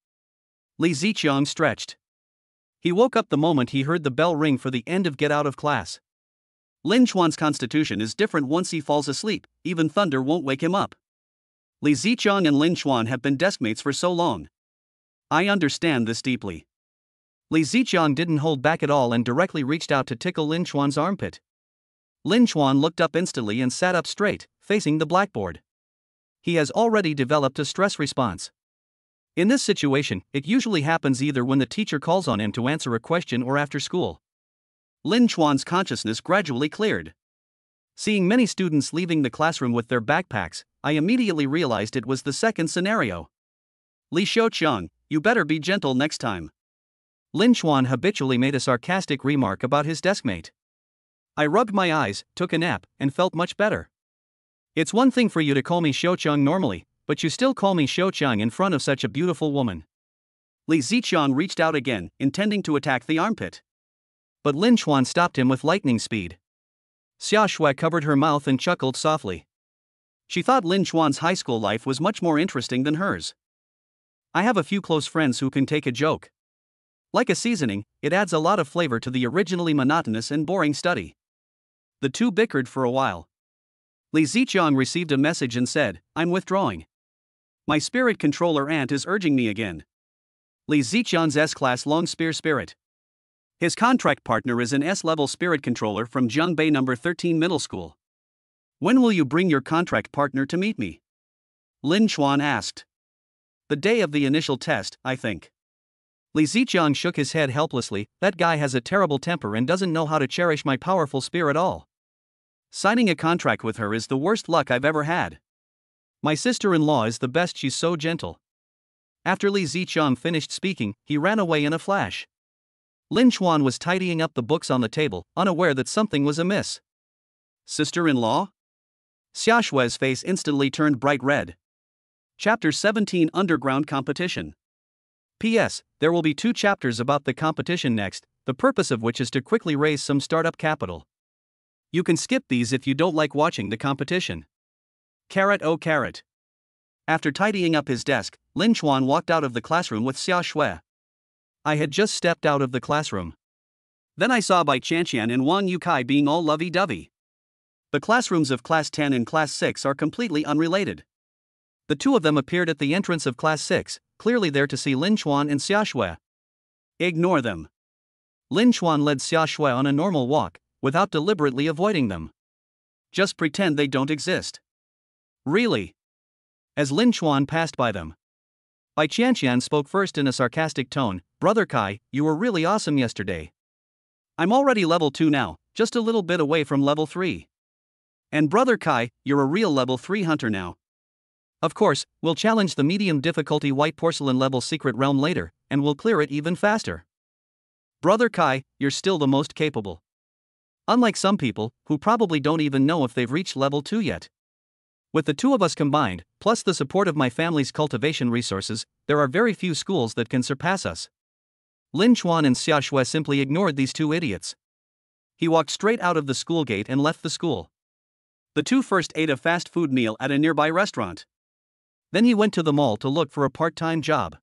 Li Ziqiang stretched. He woke up the moment he heard the bell ring for the end of get out of class. Lin Chuan's constitution is different once he falls asleep, even thunder won't wake him up. Li Ziqiang and Lin Chuan have been deskmates for so long. I understand this deeply. Li Ziqiang didn't hold back at all and directly reached out to tickle Lin Chuan's armpit. Lin Chuan looked up instantly and sat up straight, facing the blackboard. He has already developed a stress response. In this situation, it usually happens either when the teacher calls on him to answer a question or after school. Lin Chuan's consciousness gradually cleared. Seeing many students leaving the classroom with their backpacks, I immediately realized it was the second scenario. Li Xiuqiang, you better be gentle next time. Lin Chuan habitually made a sarcastic remark about his deskmate. I rubbed my eyes, took a nap, and felt much better. It's one thing for you to call me Xiaoqiang normally, but you still call me Xiaoqiang in front of such a beautiful woman. Li Ziqiang reached out again, intending to attack the armpit. But Lin Chuan stopped him with lightning speed. Xia Shui covered her mouth and chuckled softly. She thought Lin Chuan's high school life was much more interesting than hers. I have a few close friends who can take a joke. Like a seasoning, it adds a lot of flavor to the originally monotonous and boring study. The two bickered for a while. Li Ziqiang received a message and said, I'm withdrawing. My spirit controller aunt is urging me again. Li Ziqiang's S-class long spear spirit. His contract partner is an S-level spirit controller from Jiangbei number 13 middle school. When will you bring your contract partner to meet me? Lin Chuan asked. The day of the initial test, I think. Li Ziqiang shook his head helplessly. That guy has a terrible temper and doesn't know how to cherish my powerful spear at all. Signing a contract with her is the worst luck I've ever had. My sister-in-law is the best, she's so gentle. After Li Ziqiang finished speaking, he ran away in a flash. Lin Chuan was tidying up the books on the table, unaware that something was amiss. Sister-in-law? Xia Shui's face instantly turned bright red. Chapter 17 Underground Competition. P.S. There will be 2 chapters about the competition next, the purpose of which is to quickly raise some startup capital. You can skip these if you don't like watching the competition. Carrot oh carrot. After tidying up his desk, Lin Chuan walked out of the classroom with Xia Shui. I had just stepped out of the classroom. Then I saw Bai Chanqian and Wang Yukai being all lovey-dovey. The classrooms of Class 10 and Class 6 are completely unrelated. The two of them appeared at the entrance of Class 6, clearly there to see Lin Chuan and Xia Shui. Ignore them. Lin Chuan led Xia Shui on a normal walk, without deliberately avoiding them. Just pretend they don't exist. Really? As Lin Chuan passed by them, Bai Qianqian spoke first in a sarcastic tone. Brother Kai, you were really awesome yesterday. I'm already level 2 now, just a little bit away from level 3. And Brother Kai, you're a real level 3 hunter now. Of course, we'll challenge the medium difficulty white porcelain level secret realm later, and we'll clear it even faster. Brother Kai, you're still the most capable. Unlike some people, who probably don't even know if they've reached level 2 yet. With the two of us combined, plus the support of my family's cultivation resources, there are very few schools that can surpass us. Lin Chuan and Xia Shui simply ignored these two idiots. He walked straight out of the school gate and left the school. The two first ate a fast food meal at a nearby restaurant. Then he went to the mall to look for a part-time job.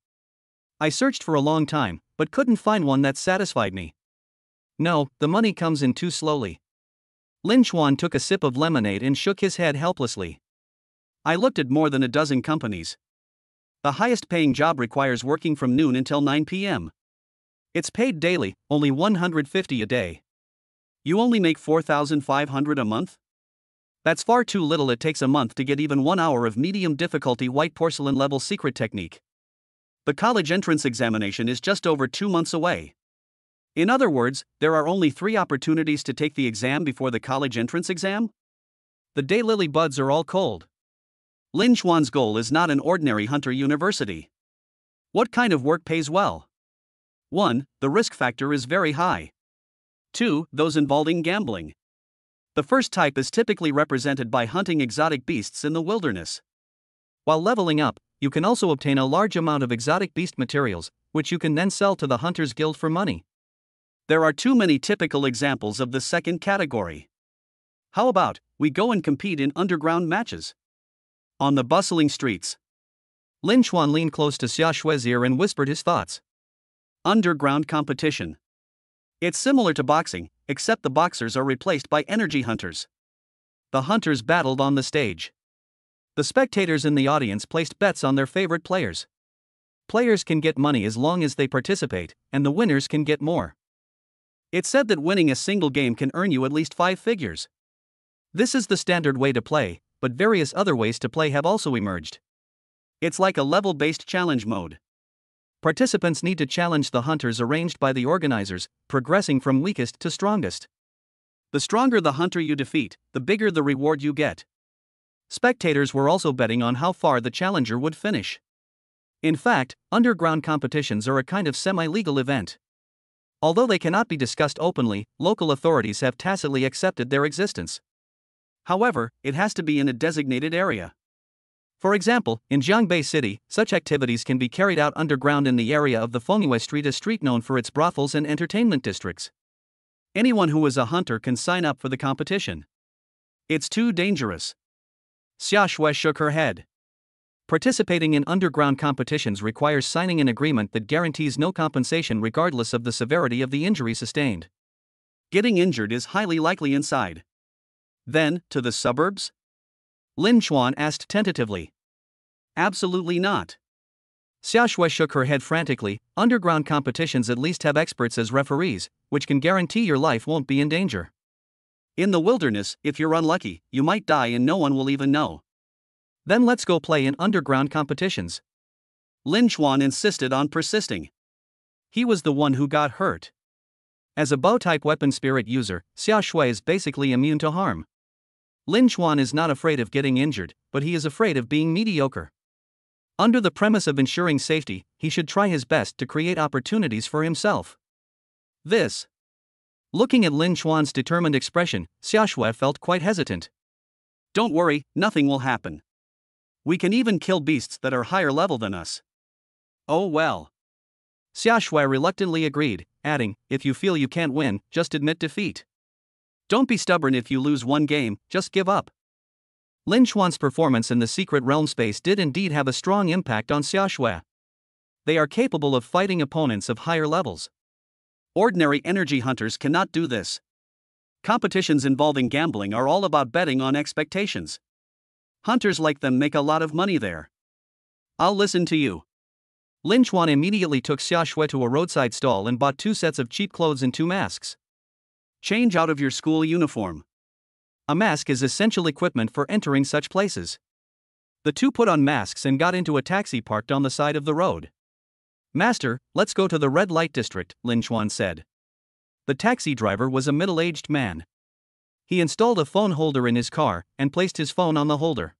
I searched for a long time, but couldn't find one that satisfied me. No, the money comes in too slowly. Lin Chuan took a sip of lemonade and shook his head helplessly. I looked at more than a dozen companies. The highest paying job requires working from noon until 9 p.m. It's paid daily, only 150 a day. You only make 4,500 a month? That's far too little. It takes a month to get even 1 hour of medium difficulty white porcelain level secret technique. The college entrance examination is just over 2 months away. In other words, there are only 3 opportunities to take the exam before the college entrance exam? The daylily buds are all cold. Lin Chuan's goal is not an ordinary hunter university. What kind of work pays well? 1. The risk factor is very high. 2. Those involving gambling. The first type is typically represented by hunting exotic beasts in the wilderness. While leveling up, you can also obtain a large amount of exotic beast materials, which you can then sell to the Hunters Guild for money. There are too many typical examples of the second category. How about we go and compete in underground matches? On the bustling streets. Lin Chuan leaned close to Xia Shui's ear and whispered his thoughts. Underground competition. It's similar to boxing, except the boxers are replaced by energy hunters. The hunters battled on the stage. The spectators in the audience placed bets on their favorite players. Players can get money as long as they participate, and the winners can get more. It's said that winning a single game can earn you at least 5 figures. This is the standard way to play, but various other ways to play have also emerged. It's like a level-based challenge mode. Participants need to challenge the hunters arranged by the organizers, progressing from weakest to strongest. The stronger the hunter you defeat, the bigger the reward you get. Spectators were also betting on how far the challenger would finish. In fact, underground competitions are a kind of semi-legal event. Although they cannot be discussed openly, local authorities have tacitly accepted their existence. However, it has to be in a designated area. For example, in Jiangbei City, such activities can be carried out underground in the area of the Fengyue Street, a street known for its brothels and entertainment districts. Anyone who is a hunter can sign up for the competition. It's too dangerous. Xia Shui shook her head. Participating in underground competitions requires signing an agreement that guarantees no compensation regardless of the severity of the injury sustained. Getting injured is highly likely inside. Then, to the suburbs? Lin Chuan asked tentatively. Absolutely not. Xia Shui shook her head frantically. Underground competitions at least have experts as referees, which can guarantee your life won't be in danger. In the wilderness, if you're unlucky, you might die and no one will even know. Then let's go play in underground competitions. Lin Chuan insisted on persisting. He was the one who got hurt. As a bow-type weapon spirit user, Xia Shui is basically immune to harm. Lin Chuan is not afraid of getting injured, but he is afraid of being mediocre. Under the premise of ensuring safety, he should try his best to create opportunities for himself. This. Looking at Lin Chuan's determined expression, Xia Shui felt quite hesitant. Don't worry, nothing will happen. We can even kill beasts that are higher level than us. Oh well. Xia Shui reluctantly agreed, adding, if you feel you can't win, just admit defeat. Don't be stubborn if you lose one game, just give up. Lin Chuan's performance in the secret realm space did indeed have a strong impact on Xia Shui. They are capable of fighting opponents of higher levels. Ordinary energy hunters cannot do this. Competitions involving gambling are all about betting on expectations. Hunters like them make a lot of money there. I'll listen to you. Lin Chuan immediately took Xia Shui to a roadside stall and bought 2 sets of cheap clothes and 2 masks. Change out of your school uniform. A mask is essential equipment for entering such places. The two put on masks and got into a taxi parked on the side of the road. Master, let's go to the red light district, Lin Chuan said. The taxi driver was a middle-aged man. He installed a phone holder in his car and placed his phone on the holder.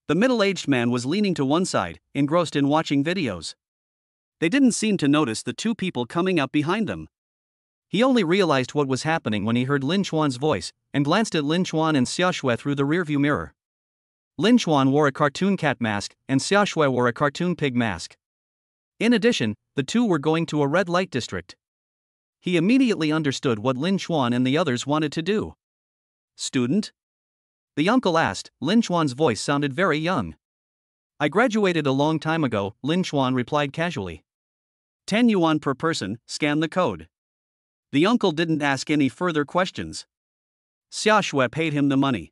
The middle-aged man was leaning to one side, engrossed in watching videos. They didn't seem to notice the 2 people coming up behind them. He only realized what was happening when he heard Lin Chuan's voice, and glanced at Lin Chuan and Xia Shui through the rearview mirror. Lin Chuan wore a cartoon cat mask, and Xia Shui wore a cartoon pig mask. In addition, the two were going to a red light district. He immediately understood what Lin Chuan and the others wanted to do. Student? The uncle asked. Lin Chuan's voice sounded very young. I graduated a long time ago, Lin Chuan replied casually. 10 yuan per person, scan the code. The uncle didn't ask any further questions. Xia Shui paid him the money.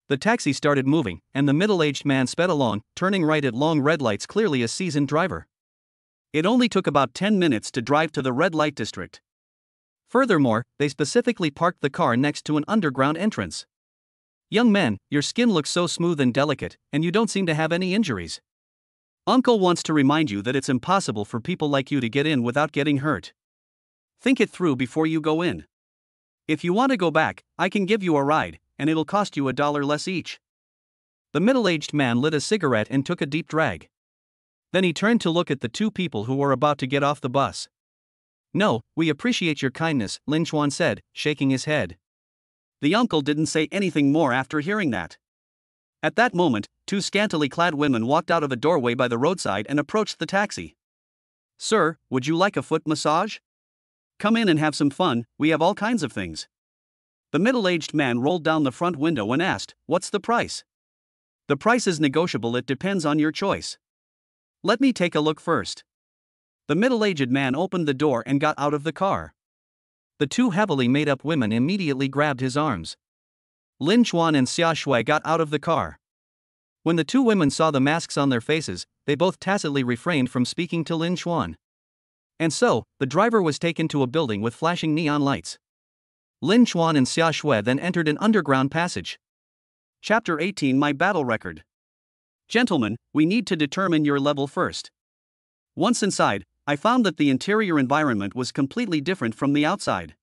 The taxi started moving, and the middle-aged man sped along, turning right at long red lights, clearly a seasoned driver. It only took about 10 minutes to drive to the red light district. Furthermore, they specifically parked the car next to an underground entrance. Young men, your skin looks so smooth and delicate, and you don't seem to have any injuries. Uncle wants to remind you that it's impossible for people like you to get in without getting hurt. Think it through before you go in. If you want to go back, I can give you a ride, and it'll cost you $1 less each. The middle-aged man lit a cigarette and took a deep drag. Then he turned to look at the 2 people who were about to get off the bus. No, we appreciate your kindness, Lin Chuan said, shaking his head. The uncle didn't say anything more after hearing that. At that moment, 2 scantily clad women walked out of a doorway by the roadside and approached the taxi. Sir, would you like a foot massage? Come in and have some fun, we have all kinds of things. The middle-aged man rolled down the front window and asked, what's the price? The price is negotiable, it depends on your choice. Let me take a look first. The middle-aged man opened the door and got out of the car. The 2 heavily made-up women immediately grabbed his arms. Lin Chuan and Xia Shui got out of the car. When the 2 women saw the masks on their faces, they both tacitly refrained from speaking to Lin Chuan. And so, the driver was taken to a building with flashing neon lights. Lin Chuan and Xia Shui then entered an underground passage. Chapter 18 My Battle Record. Gentlemen, we need to determine your level first. Once inside, I found that the interior environment was completely different from the outside.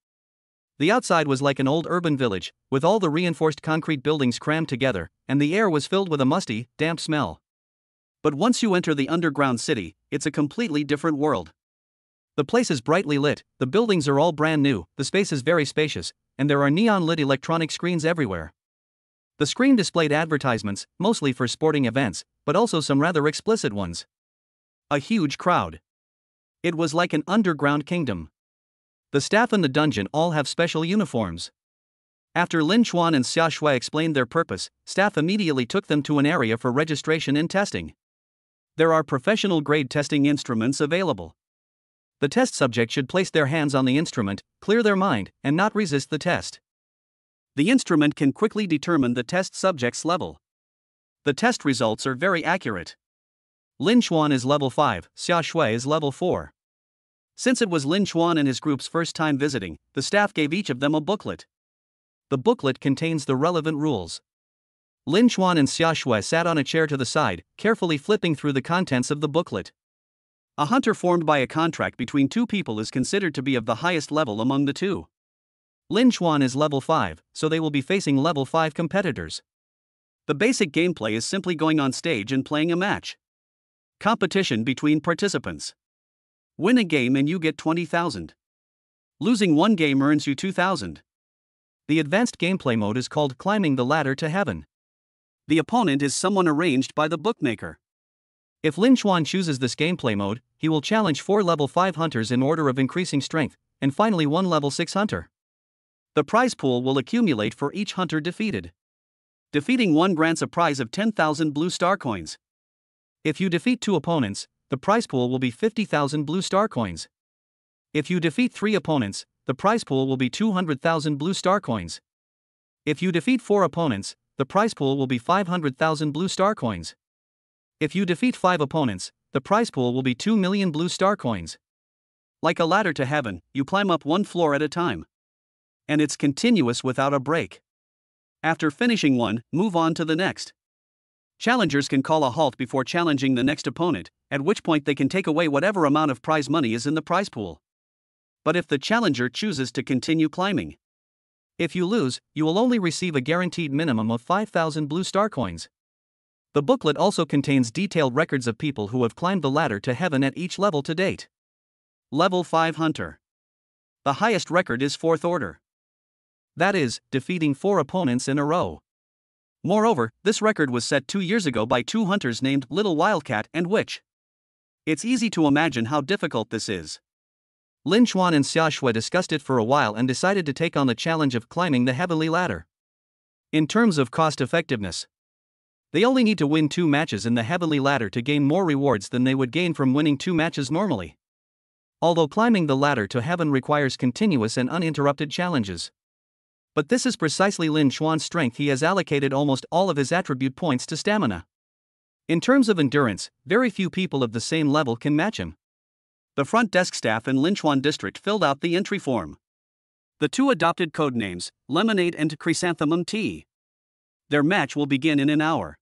The outside was like an old urban village, with all the reinforced concrete buildings crammed together, and the air was filled with a musty, damp smell. But once you enter the underground city, it's a completely different world. The place is brightly lit, the buildings are all brand new, the space is very spacious, and there are neon-lit electronic screens everywhere. The screen displayed advertisements, mostly for sporting events, but also some rather explicit ones. A huge crowd. It was like an underground kingdom. The staff in the dungeon all have special uniforms. After Lin Chuan and Xia Shui explained their purpose, staff immediately took them to an area for registration and testing. There are professional-grade testing instruments available. The test subject should place their hands on the instrument, clear their mind, and not resist the test. The instrument can quickly determine the test subject's level. The test results are very accurate. Lin Chuan is level 5, Xia Shui is level 4. Since it was Lin Chuan and his group's first time visiting, the staff gave each of them a booklet. The booklet contains the relevant rules. Lin Chuan and Xia Shui sat on a chair to the side, carefully flipping through the contents of the booklet. A hunter formed by a contract between two people is considered to be of the highest level among the two. Lin Chuan is level 5, so they will be facing level 5 competitors. The basic gameplay is simply going on stage and playing a match. Competition between participants. Win a game and you get 20,000. Losing one game earns you 2,000. The advanced gameplay mode is called Climbing the Ladder to Heaven. The opponent is someone arranged by the bookmaker. If Lin Chuan chooses this gameplay mode, he will challenge 4 level 5 hunters in order of increasing strength, and finally 1 level 6 hunter. The prize pool will accumulate for each hunter defeated. Defeating one grants a prize of 10,000 blue star coins. If you defeat 2 opponents, the prize pool will be 50,000 blue star coins. If you defeat 3 opponents, the prize pool will be 200,000 blue star coins. If you defeat 4 opponents, the prize pool will be 500,000 blue star coins. If you defeat 5 opponents, the prize pool will be 2 million blue star coins. Like a ladder to heaven, you climb up one floor at a time. And it's continuous without a break. After finishing one, move on to the next. Challengers can call a halt before challenging the next opponent, at which point they can take away whatever amount of prize money is in the prize pool. But if the challenger chooses to continue climbing, if you lose, you will only receive a guaranteed minimum of 5,000 blue star coins. The booklet also contains detailed records of people who have climbed the ladder to heaven at each level to date. Level 5 Hunter. The highest record is 4th order. That is, defeating 4 opponents in a row. Moreover, this record was set 2 years ago by 2 hunters named Little Wildcat and Witch. It's easy to imagine how difficult this is. Lin Chuan and Xia Shui discussed it for a while and decided to take on the challenge of climbing the heavenly ladder. In terms of cost effectiveness, they only need to win 2 matches in the heavenly ladder to gain more rewards than they would gain from winning 2 matches normally. Although climbing the ladder to heaven requires continuous and uninterrupted challenges. But this is precisely Lin Chuan's strength. He has allocated almost all of his attribute points to stamina. In terms of endurance, very few people of the same level can match him. The front desk staff in Lin Chuan district filled out the entry form. The 2 adopted code names, Lemonade and Chrysanthemum Tea. Their match will begin in an hour.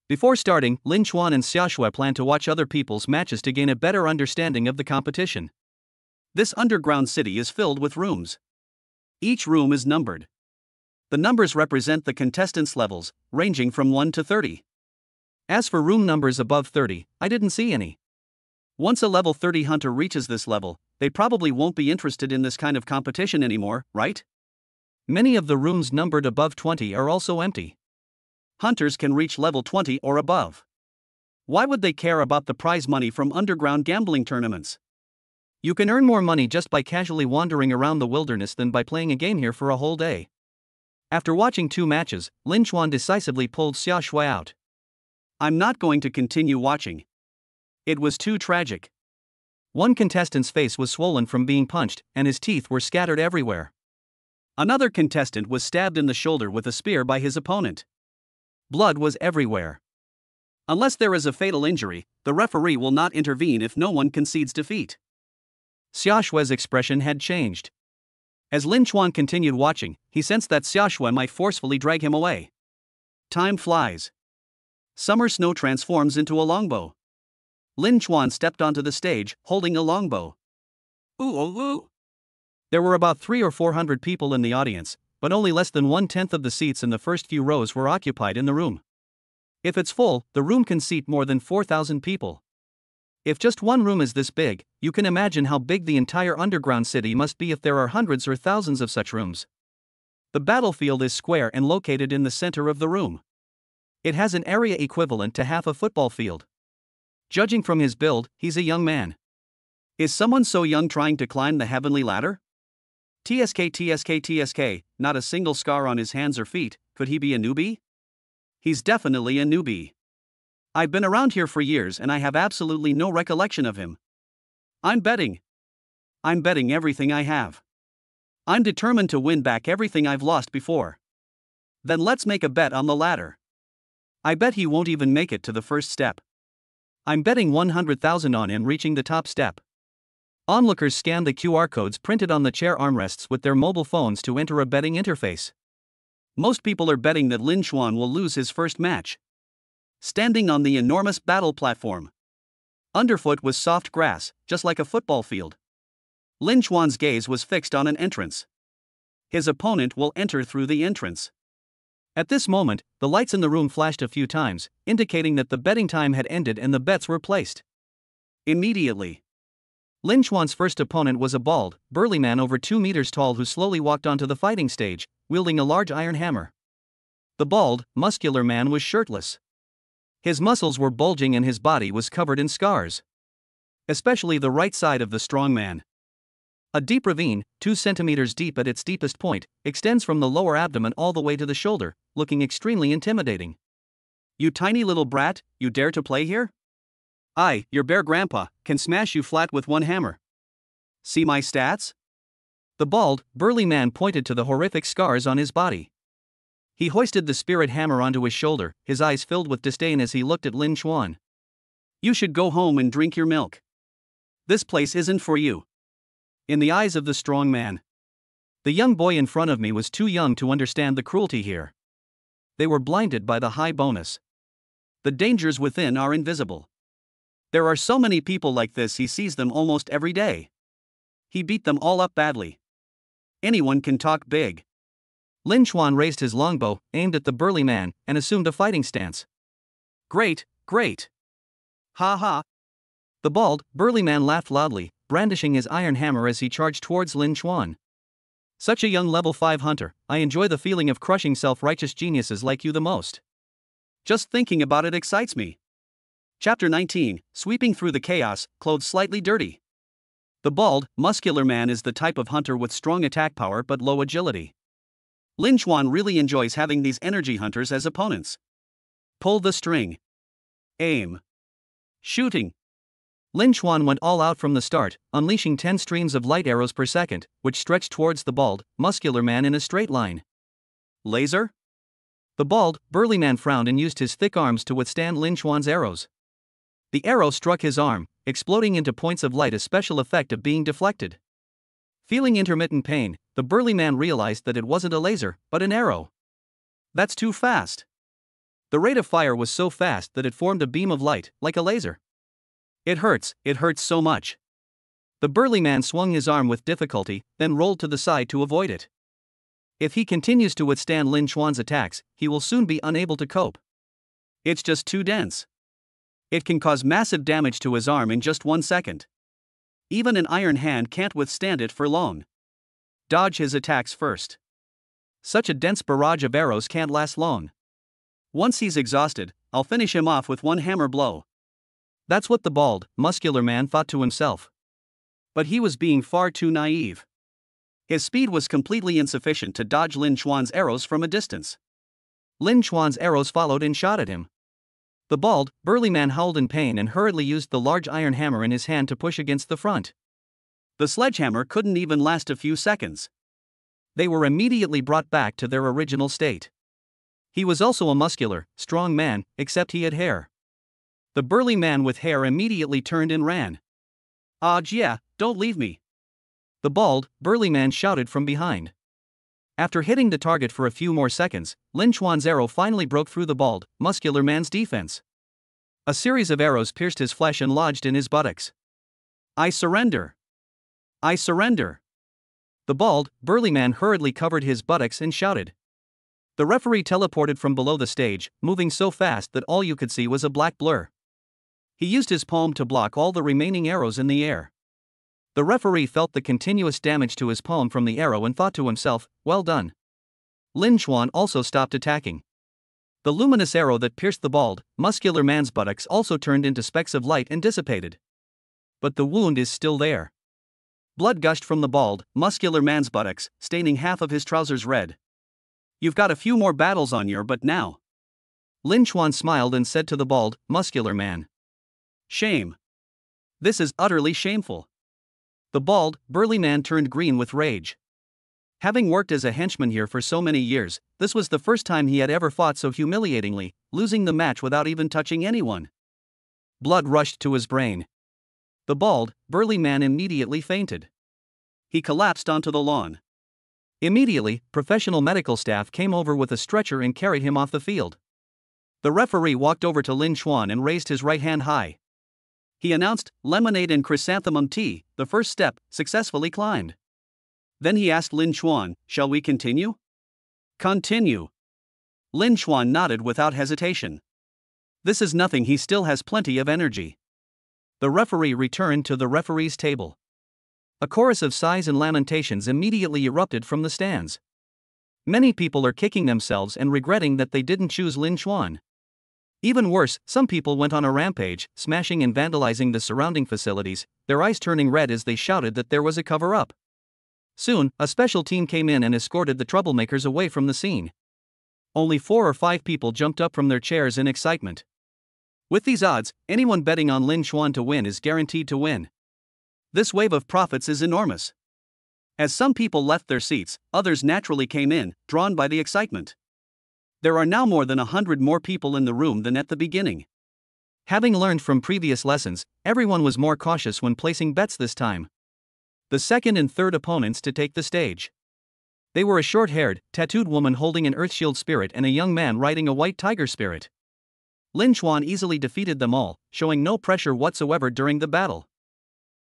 Before starting, Lin Chuan and Xia Shui plan to watch other people's matches to gain a better understanding of the competition. This underground city is filled with rooms. Each room is numbered. The numbers represent the contestants' levels, ranging from 1 to 30. As for room numbers above 30, I didn't see any. Once a level 30 hunter reaches this level, they probably won't be interested in this kind of competition anymore, right? Many of the rooms numbered above 20 are also empty. Hunters can reach level 20 or above. Why would they care about the prize money from underground gambling tournaments? You can earn more money just by casually wandering around the wilderness than by playing a game here for a whole day. After watching 2 matches, Lin Chuan decisively pulled Xia Shui out. I'm not going to continue watching. It was too tragic. One contestant's face was swollen from being punched, and his teeth were scattered everywhere. Another contestant was stabbed in the shoulder with a spear by his opponent. Blood was everywhere. Unless there is a fatal injury, the referee will not intervene if no one concedes defeat. Xia Shui's expression had changed. As Lin Chuan continued watching, he sensed that Xia Shui might forcefully drag him away. Time flies. Summer snow transforms into a longbow. Lin Chuan stepped onto the stage, holding a longbow. Ooh, ooh, ooh. There were about 300 or 400 people in the audience, but only less than 1/10 of the seats in the first few rows were occupied in the room. If it's full, the room can seat more than 4,000 people. If just one room is this big, you can imagine how big the entire underground city must be if there are hundreds or thousands of such rooms. The battlefield is square and located in the center of the room. It has an area equivalent to half a football field. Judging from his build, he's a young man. Is someone so young trying to climb the heavenly ladder? TSK, not a single scar on his hands or feet. Could he be a newbie? He's definitely a newbie. I've been around here for years and I have absolutely no recollection of him. I'm betting everything I have. I'm determined to win back everything I've lost before. Then let's make a bet on the ladder. I bet he won't even make it to the first step. I'm betting 100,000 on him reaching the top step. Onlookers scan the QR codes printed on the chair armrests with their mobile phones to enter a betting interface. Most people are betting that Lin Xuan will lose his first match. Standing on the enormous battle platform. Underfoot was soft grass, just like a football field. Lin Xuan's gaze was fixed on an entrance. His opponent will enter through the entrance. At this moment, the lights in the room flashed a few times, indicating that the betting time had ended and the bets were placed. Immediately, Lin Xuan's first opponent was a bald, burly man over 2 meters tall who slowly walked onto the fighting stage, wielding a large iron hammer. The bald, muscular man was shirtless. His muscles were bulging and his body was covered in scars. Especially the right side of the strong man. A deep ravine, 2 centimeters deep at its deepest point, extends from the lower abdomen all the way to the shoulder, looking extremely intimidating. You tiny little brat, you dare to play here? I, your bear grandpa, can smash you flat with one hammer. See my stats? The bald, burly man pointed to the horrific scars on his body. He hoisted the spirit hammer onto his shoulder, his eyes filled with disdain as he looked at Lin Xuan. You should go home and drink your milk. This place isn't for you. In the eyes of the strong man, the young boy in front of me was too young to understand the cruelty here. They were blinded by the high bonus. The dangers within are invisible. There are so many people like this, he sees them almost every day. He beat them all up badly. Anyone can talk big. Lin Xuan raised his longbow, aimed at the burly man, and assumed a fighting stance. Great, great. Ha ha. The bald, burly man laughed loudly, brandishing his iron hammer as he charged towards Lin Xuan. Such a young level 5 hunter, I enjoy the feeling of crushing self-righteous geniuses like you the most. Just thinking about it excites me. Chapter 19, Sweeping Through the Chaos, Clothes Slightly Dirty. The bald, muscular man is the type of hunter with strong attack power but low agility. Lin Xuan really enjoys having these energy hunters as opponents. Pull the string. Aim. Shooting. Lin Xuan went all out from the start, unleashing 10 streams of light arrows per second, which stretched towards the bald, muscular man in a straight line. Laser? The bald, burly man frowned and used his thick arms to withstand Lin Xuan's arrows. The arrow struck his arm, exploding into points of light, a special effect of being deflected. Feeling intermittent pain, the burly man realized that it wasn't a laser, but an arrow. That's too fast. The rate of fire was so fast that it formed a beam of light, like a laser. It hurts so much. The burly man swung his arm with difficulty, then rolled to the side to avoid it. If he continues to withstand Lin Xuan's attacks, he will soon be unable to cope. It's just too dense. It can cause massive damage to his arm in just 1 second. Even an iron hand can't withstand it for long. Dodge his attacks first. Such a dense barrage of arrows can't last long. Once he's exhausted, I'll finish him off with one hammer blow. That's what the bald, muscular man thought to himself. But he was being far too naive. His speed was completely insufficient to dodge Lin Xuan's arrows from a distance. Lin Xuan's arrows followed and shot at him. The bald, burly man howled in pain and hurriedly used the large iron hammer in his hand to push against the front. The sledgehammer couldn't even last a few seconds. They were immediately brought back to their original state. He was also a muscular, strong man, except he had hair. The burly man with hair immediately turned and ran. Yeah, don't leave me. The bald, burly man shouted from behind. After hitting the target for a few more seconds, Lin Xuan's arrow finally broke through the bald, muscular man's defense. A series of arrows pierced his flesh and lodged in his buttocks. I surrender. I surrender. The bald, burly man hurriedly covered his buttocks and shouted. The referee teleported from below the stage, moving so fast that all you could see was a black blur. He used his palm to block all the remaining arrows in the air. The referee felt the continuous damage to his palm from the arrow and thought to himself, well done. Lin Chuan also stopped attacking. The luminous arrow that pierced the bald, muscular man's buttocks also turned into specks of light and dissipated. But the wound is still there. Blood gushed from the bald, muscular man's buttocks, staining half of his trousers red. You've got a few more battles on your butt now. Lin Chuan smiled and said to the bald, muscular man. Shame. This is utterly shameful. The bald, burly man turned green with rage. Having worked as a henchman here for so many years, this was the first time he had ever fought so humiliatingly, losing the match without even touching anyone. Blood rushed to his brain. The bald, burly man immediately fainted. He collapsed onto the lawn. Immediately, professional medical staff came over with a stretcher and carried him off the field. The referee walked over to Lin Chuan and raised his right hand high. He announced, lemonade and chrysanthemum tea, the first step, successfully climbed. Then he asked Lin Chuan, shall we continue? Continue. Lin Chuan nodded without hesitation. This is nothing, he still has plenty of energy. The referee returned to the referee's table. A chorus of sighs and lamentations immediately erupted from the stands. Many people are kicking themselves and regretting that they didn't choose Lin Chuan. Even worse, some people went on a rampage, smashing and vandalizing the surrounding facilities, their eyes turning red as they shouted that there was a cover-up. Soon, a special team came in and escorted the troublemakers away from the scene. Only 4 or 5 people jumped up from their chairs in excitement. With these odds, anyone betting on Lin Chuan to win is guaranteed to win. This wave of profits is enormous. As some people left their seats, others naturally came in, drawn by the excitement. There are now more than 100 more people in the room than at the beginning. Having learned from previous lessons, everyone was more cautious when placing bets this time. The second and third opponents to take the stage. They were a short-haired, tattooed woman holding an Earthshield spirit and a young man riding a white tiger spirit. Lin Chuan easily defeated them all, showing no pressure whatsoever during the battle.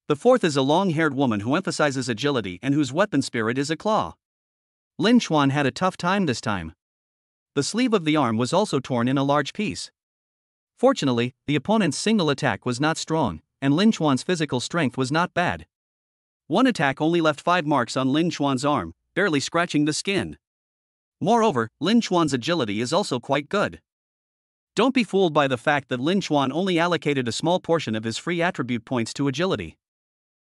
The fourth is a long-haired woman who emphasizes agility and whose weapon spirit is a claw. Lin Chuan had a tough time this time. The sleeve of the arm was also torn in a large piece. Fortunately, the opponent's single attack was not strong, and Lin Chuan's physical strength was not bad. One attack only left 5 marks on Lin Chuan's arm, barely scratching the skin. Moreover, Lin Chuan's agility is also quite good. Don't be fooled by the fact that Lin Chuan only allocated a small portion of his free attribute points to agility.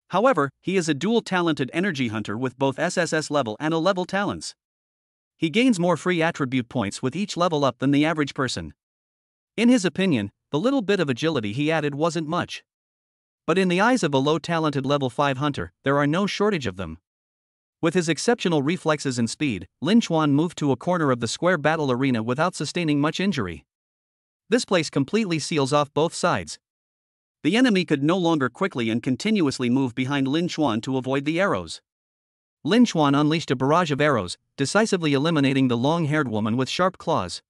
However, he is a dual-talented energy hunter with both SSS level and A-level talents. He gains more free attribute points with each level up than the average person. In his opinion, the little bit of agility he added wasn't much. But in the eyes of a low-talented level 5 hunter, there are no shortage of them. With his exceptional reflexes and speed, Lin Chuan moved to a corner of the square battle arena without sustaining much injury. This place completely seals off both sides. The enemy could no longer quickly and continuously move behind Lin Chuan to avoid the arrows. Lin Chuan unleashed a barrage of arrows, decisively eliminating the long-haired woman with sharp claws.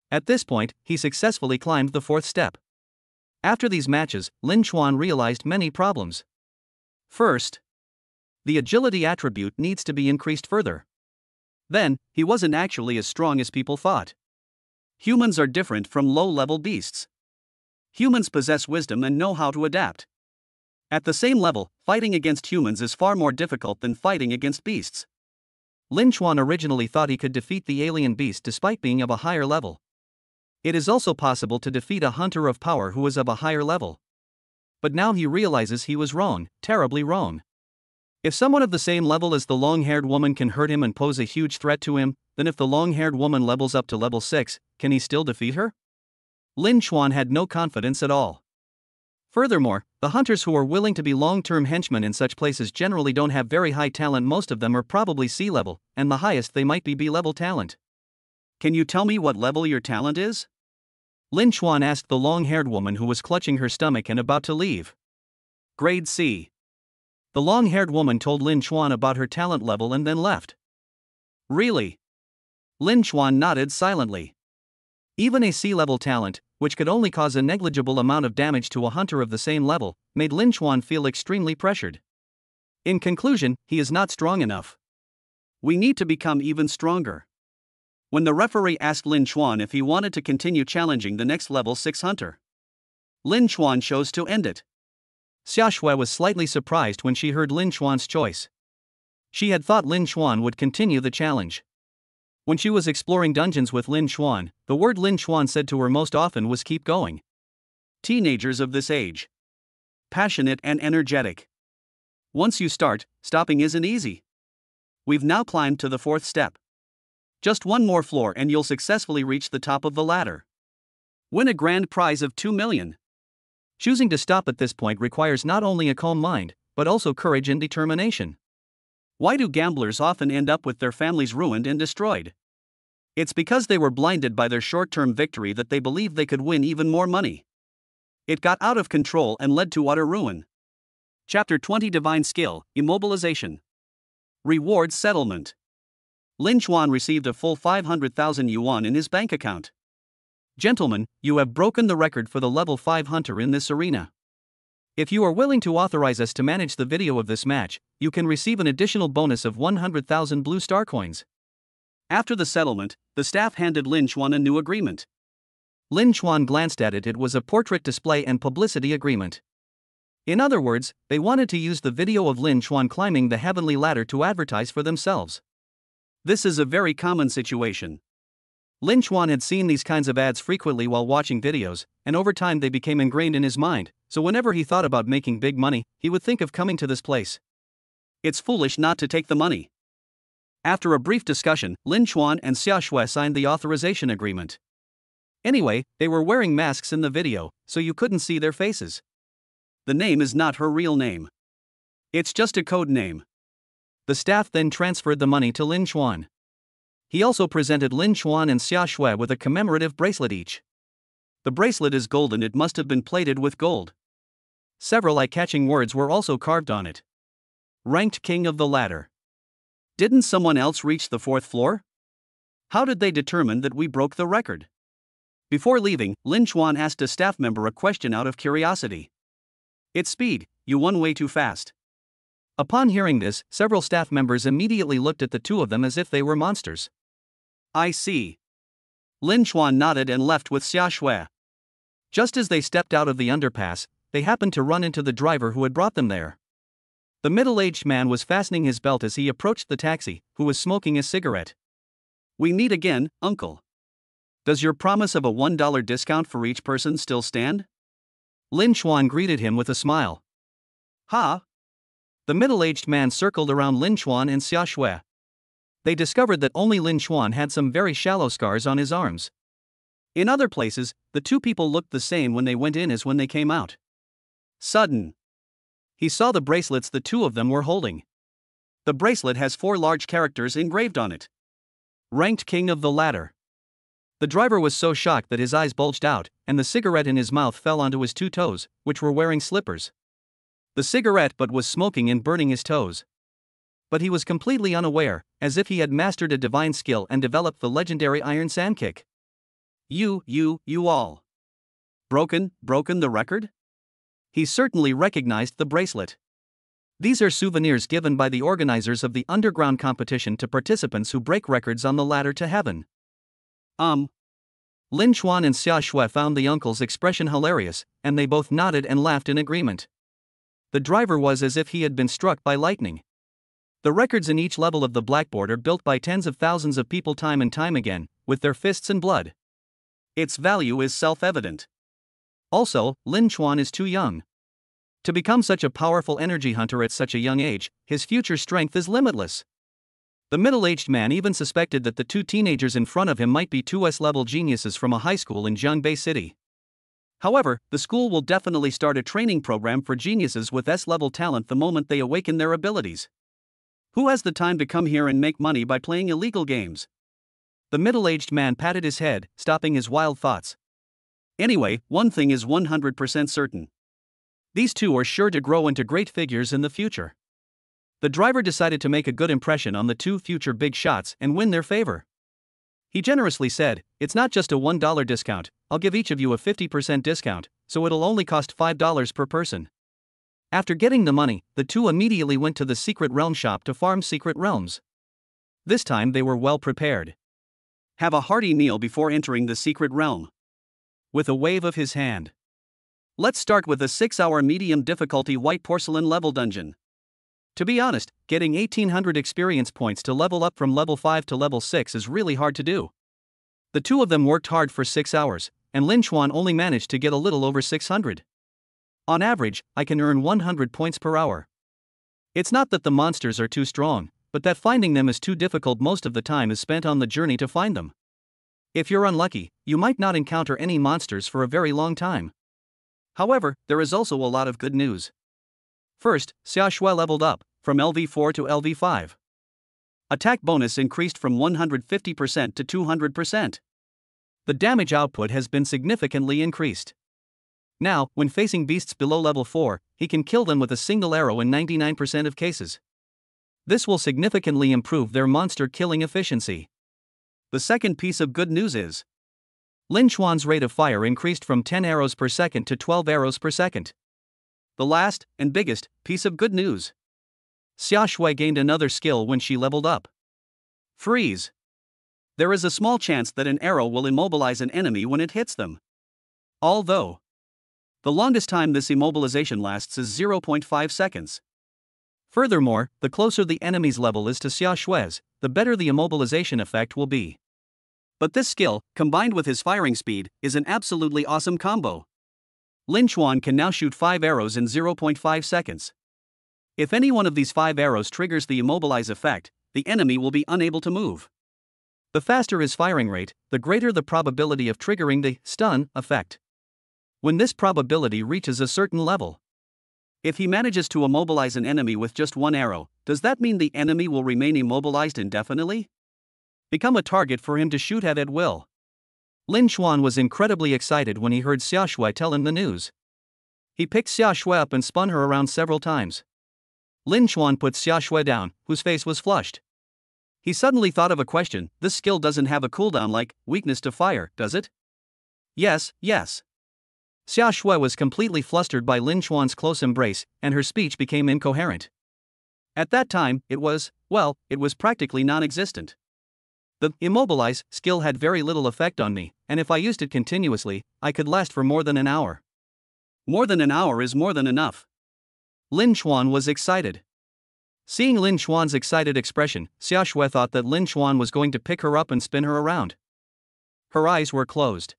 At this point, he successfully climbed the 4th step. After these matches, Lin Chuan realized many problems. First, the agility attribute needs to be increased further. Then, he wasn't actually as strong as people thought. Humans are different from low-level beasts. Humans possess wisdom and know how to adapt. At the same level, fighting against humans is far more difficult than fighting against beasts. Lin Chuan originally thought he could defeat the alien beast despite being of a higher level. It is also possible to defeat a hunter of power who is of a higher level. But now he realizes he was wrong, terribly wrong. If someone of the same level as the long-haired woman can hurt him and pose a huge threat to him, then if the long-haired woman levels up to level 6, can he still defeat her? Lin Chuan had no confidence at all. Furthermore, the hunters who are willing to be long-term henchmen in such places generally don't have very high talent. Most of them are probably C level, and the highest they might be B level talent. Can you tell me what level your talent is? Lin Chuan asked the long-haired woman who was clutching her stomach and about to leave. Grade C. The long-haired woman told Lin Chuan about her talent level and then left. Really? Lin Chuan nodded silently. Even a C-level talent, which could only cause a negligible amount of damage to a hunter of the same level, made Lin Chuan feel extremely pressured. In conclusion, he is not strong enough. We need to become even stronger. When the referee asked Lin Chuan if he wanted to continue challenging the next level 6 hunter, Lin Chuan chose to end it. Xia Shui was slightly surprised when she heard Lin Chuan's choice. She had thought Lin Chuan would continue the challenge. When she was exploring dungeons with Lin Chuan, the word Lin Chuan said to her most often was keep going. Teenagers of this age. Passionate and energetic. Once you start, stopping isn't easy. We've now climbed to the 4th step. Just one more floor and you'll successfully reach the top of the ladder. Win a grand prize of 2 million. Choosing to stop at this point requires not only a calm mind, but also courage and determination. Why do gamblers often end up with their families ruined and destroyed? It's because they were blinded by their short-term victory that they believed they could win even more money. It got out of control and led to utter ruin. Chapter 20 Divine Skill, Immobilization. Reward Settlement. Lin Chuan received a full 500,000 yuan in his bank account. Gentlemen, you have broken the record for the level 5 hunter in this arena. If you are willing to authorize us to manage the video of this match, you can receive an additional bonus of 100,000 blue star coins. After the settlement, the staff handed Lin Chuan a new agreement. Lin Chuan glanced at it. It was a portrait display and publicity agreement. In other words, they wanted to use the video of Lin Chuan climbing the heavenly ladder to advertise for themselves. This is a very common situation. Lin Chuan had seen these kinds of ads frequently while watching videos, and over time they became ingrained in his mind, so whenever he thought about making big money, he would think of coming to this place. It's foolish not to take the money. After a brief discussion, Lin Chuan and Xia Shui signed the authorization agreement. Anyway, they were wearing masks in the video, so you couldn't see their faces. The name is not her real name. It's just a code name. The staff then transferred the money to Lin Chuan. He also presented Lin Chuan and Xia Shui with a commemorative bracelet each. The bracelet is golden. It must have been plated with gold. Several eye-catching words were also carved on it. Ranked King of the Ladder. Didn't someone else reach the 4th floor? How did they determine that we broke the record? Before leaving, Lin Chuan asked a staff member a question out of curiosity. It's speed, you won way too fast. Upon hearing this, several staff members immediately looked at the two of them as if they were monsters. I see. Lin Chuan nodded and left with Xia Shui. Just as they stepped out of the underpass, they happened to run into the driver who had brought them there. The middle-aged man was fastening his belt as he approached the taxi, who was smoking a cigarette. We meet again, uncle. Does your promise of a $1 discount for each person still stand? Lin Chuan greeted him with a smile. Ha! The middle-aged man circled around Lin Chuan and Xia Shui. They discovered that only Lin Chuan had some very shallow scars on his arms. In other places, the two people looked the same when they went in as when they came out. Sudden. He saw the bracelets the two of them were holding. The bracelet has 4 large characters engraved on it. Ranked King of the Ladder. The driver was so shocked that his eyes bulged out, and the cigarette in his mouth fell onto his 2 toes, which were wearing slippers. The cigarette butt was smoking and burning his toes. But he was completely unaware, as if he had mastered a divine skill and developed the legendary Iron Sand Kick. You all. Broken the record? He certainly recognized the bracelet. These are souvenirs given by the organizers of the underground competition to participants who break records on the ladder to heaven. Lin Chuan and Xia Shui found the uncle's expression hilarious, and they both nodded and laughed in agreement. The driver was as if he had been struck by lightning. The records in each level of the blackboard are built by tens of thousands of people time and time again, with their fists and blood. Its value is self-evident. Also, Lin Chuan is too young. To become such a powerful energy hunter at such a young age, his future strength is limitless. The middle-aged man even suspected that the 2 teenagers in front of him might be 2 S-level geniuses from a high school in Jiangbei City. However, the school will definitely start a training program for geniuses with S-level talent the moment they awaken their abilities. Who has the time to come here and make money by playing illegal games? The middle-aged man patted his head, stopping his wild thoughts. Anyway, one thing is 100% certain. These two are sure to grow into great figures in the future. The driver decided to make a good impression on the 2 future big shots and win their favor. He generously said, "It's not just a $1 discount, I'll give each of you a 50% discount, so it'll only cost $5 per person." After getting the money, the two immediately went to the Secret Realm shop to farm secret realms. This time they were well prepared. Have a hearty meal before entering the Secret Realm. With a wave of his hand, Let's start with a 6-hour medium difficulty white porcelain level dungeon. To be honest, getting 1800 experience points to level up from level 5 to level 6 is really hard to do. The two of them worked hard for 6 hours, and Lin Chuan only managed to get a little over 600. On average, I can earn 100 points per hour. It's not that the monsters are too strong, but that finding them is too difficult. Most of the time is spent on the journey to find them. If you're unlucky, you might not encounter any monsters for a very long time. However, there is also a lot of good news. First, Xia Shui leveled up, from LV4 to LV5. Attack bonus increased from 150% to 200%. The damage output has been significantly increased. Now, when facing beasts below level 4, he can kill them with a single arrow in 99% of cases. This will significantly improve their monster killing efficiency. The second piece of good news is Lin Chuan's rate of fire increased from 10 arrows per second to 12 arrows per second. The last, and biggest, piece of good news. Xia Shui gained another skill when she leveled up. Freeze. There is a small chance that an arrow will immobilize an enemy when it hits them. Although, the longest time this immobilization lasts is 0.5 seconds. Furthermore, the closer the enemy's level is to Xia Shui's, the better the immobilization effect will be. But this skill, combined with his firing speed, is an absolutely awesome combo. Lin Chuan can now shoot 5 arrows in 0.5 seconds. If any one of these 5 arrows triggers the immobilize effect, the enemy will be unable to move. The faster his firing rate, the greater the probability of triggering the stun effect. When this probability reaches a certain level, if he manages to immobilize an enemy with just 1 arrow, does that mean the enemy will remain immobilized indefinitely? Become a target for him to shoot at will. Lin Chuan was incredibly excited when he heard Xia Shui tell him the news. He picked Xia Shui up and spun her around several times. Lin Chuan put Xia Shui down, whose face was flushed. He suddenly thought of a question. This skill doesn't have a cooldown like weakness to fire, does it? Yes. Xia Shui was completely flustered by Lin Chuan's close embrace, and her speech became incoherent. At that time, it was practically non-existent. The immobilize skill had very little effect on me, and if I used it continuously, I could last for more than an hour. More than an hour is more than enough. Lin Chuan was excited. Seeing Lin Chuan's excited expression, Xia Shui thought that Lin Chuan was going to pick her up and spin her around. Her eyes were closed.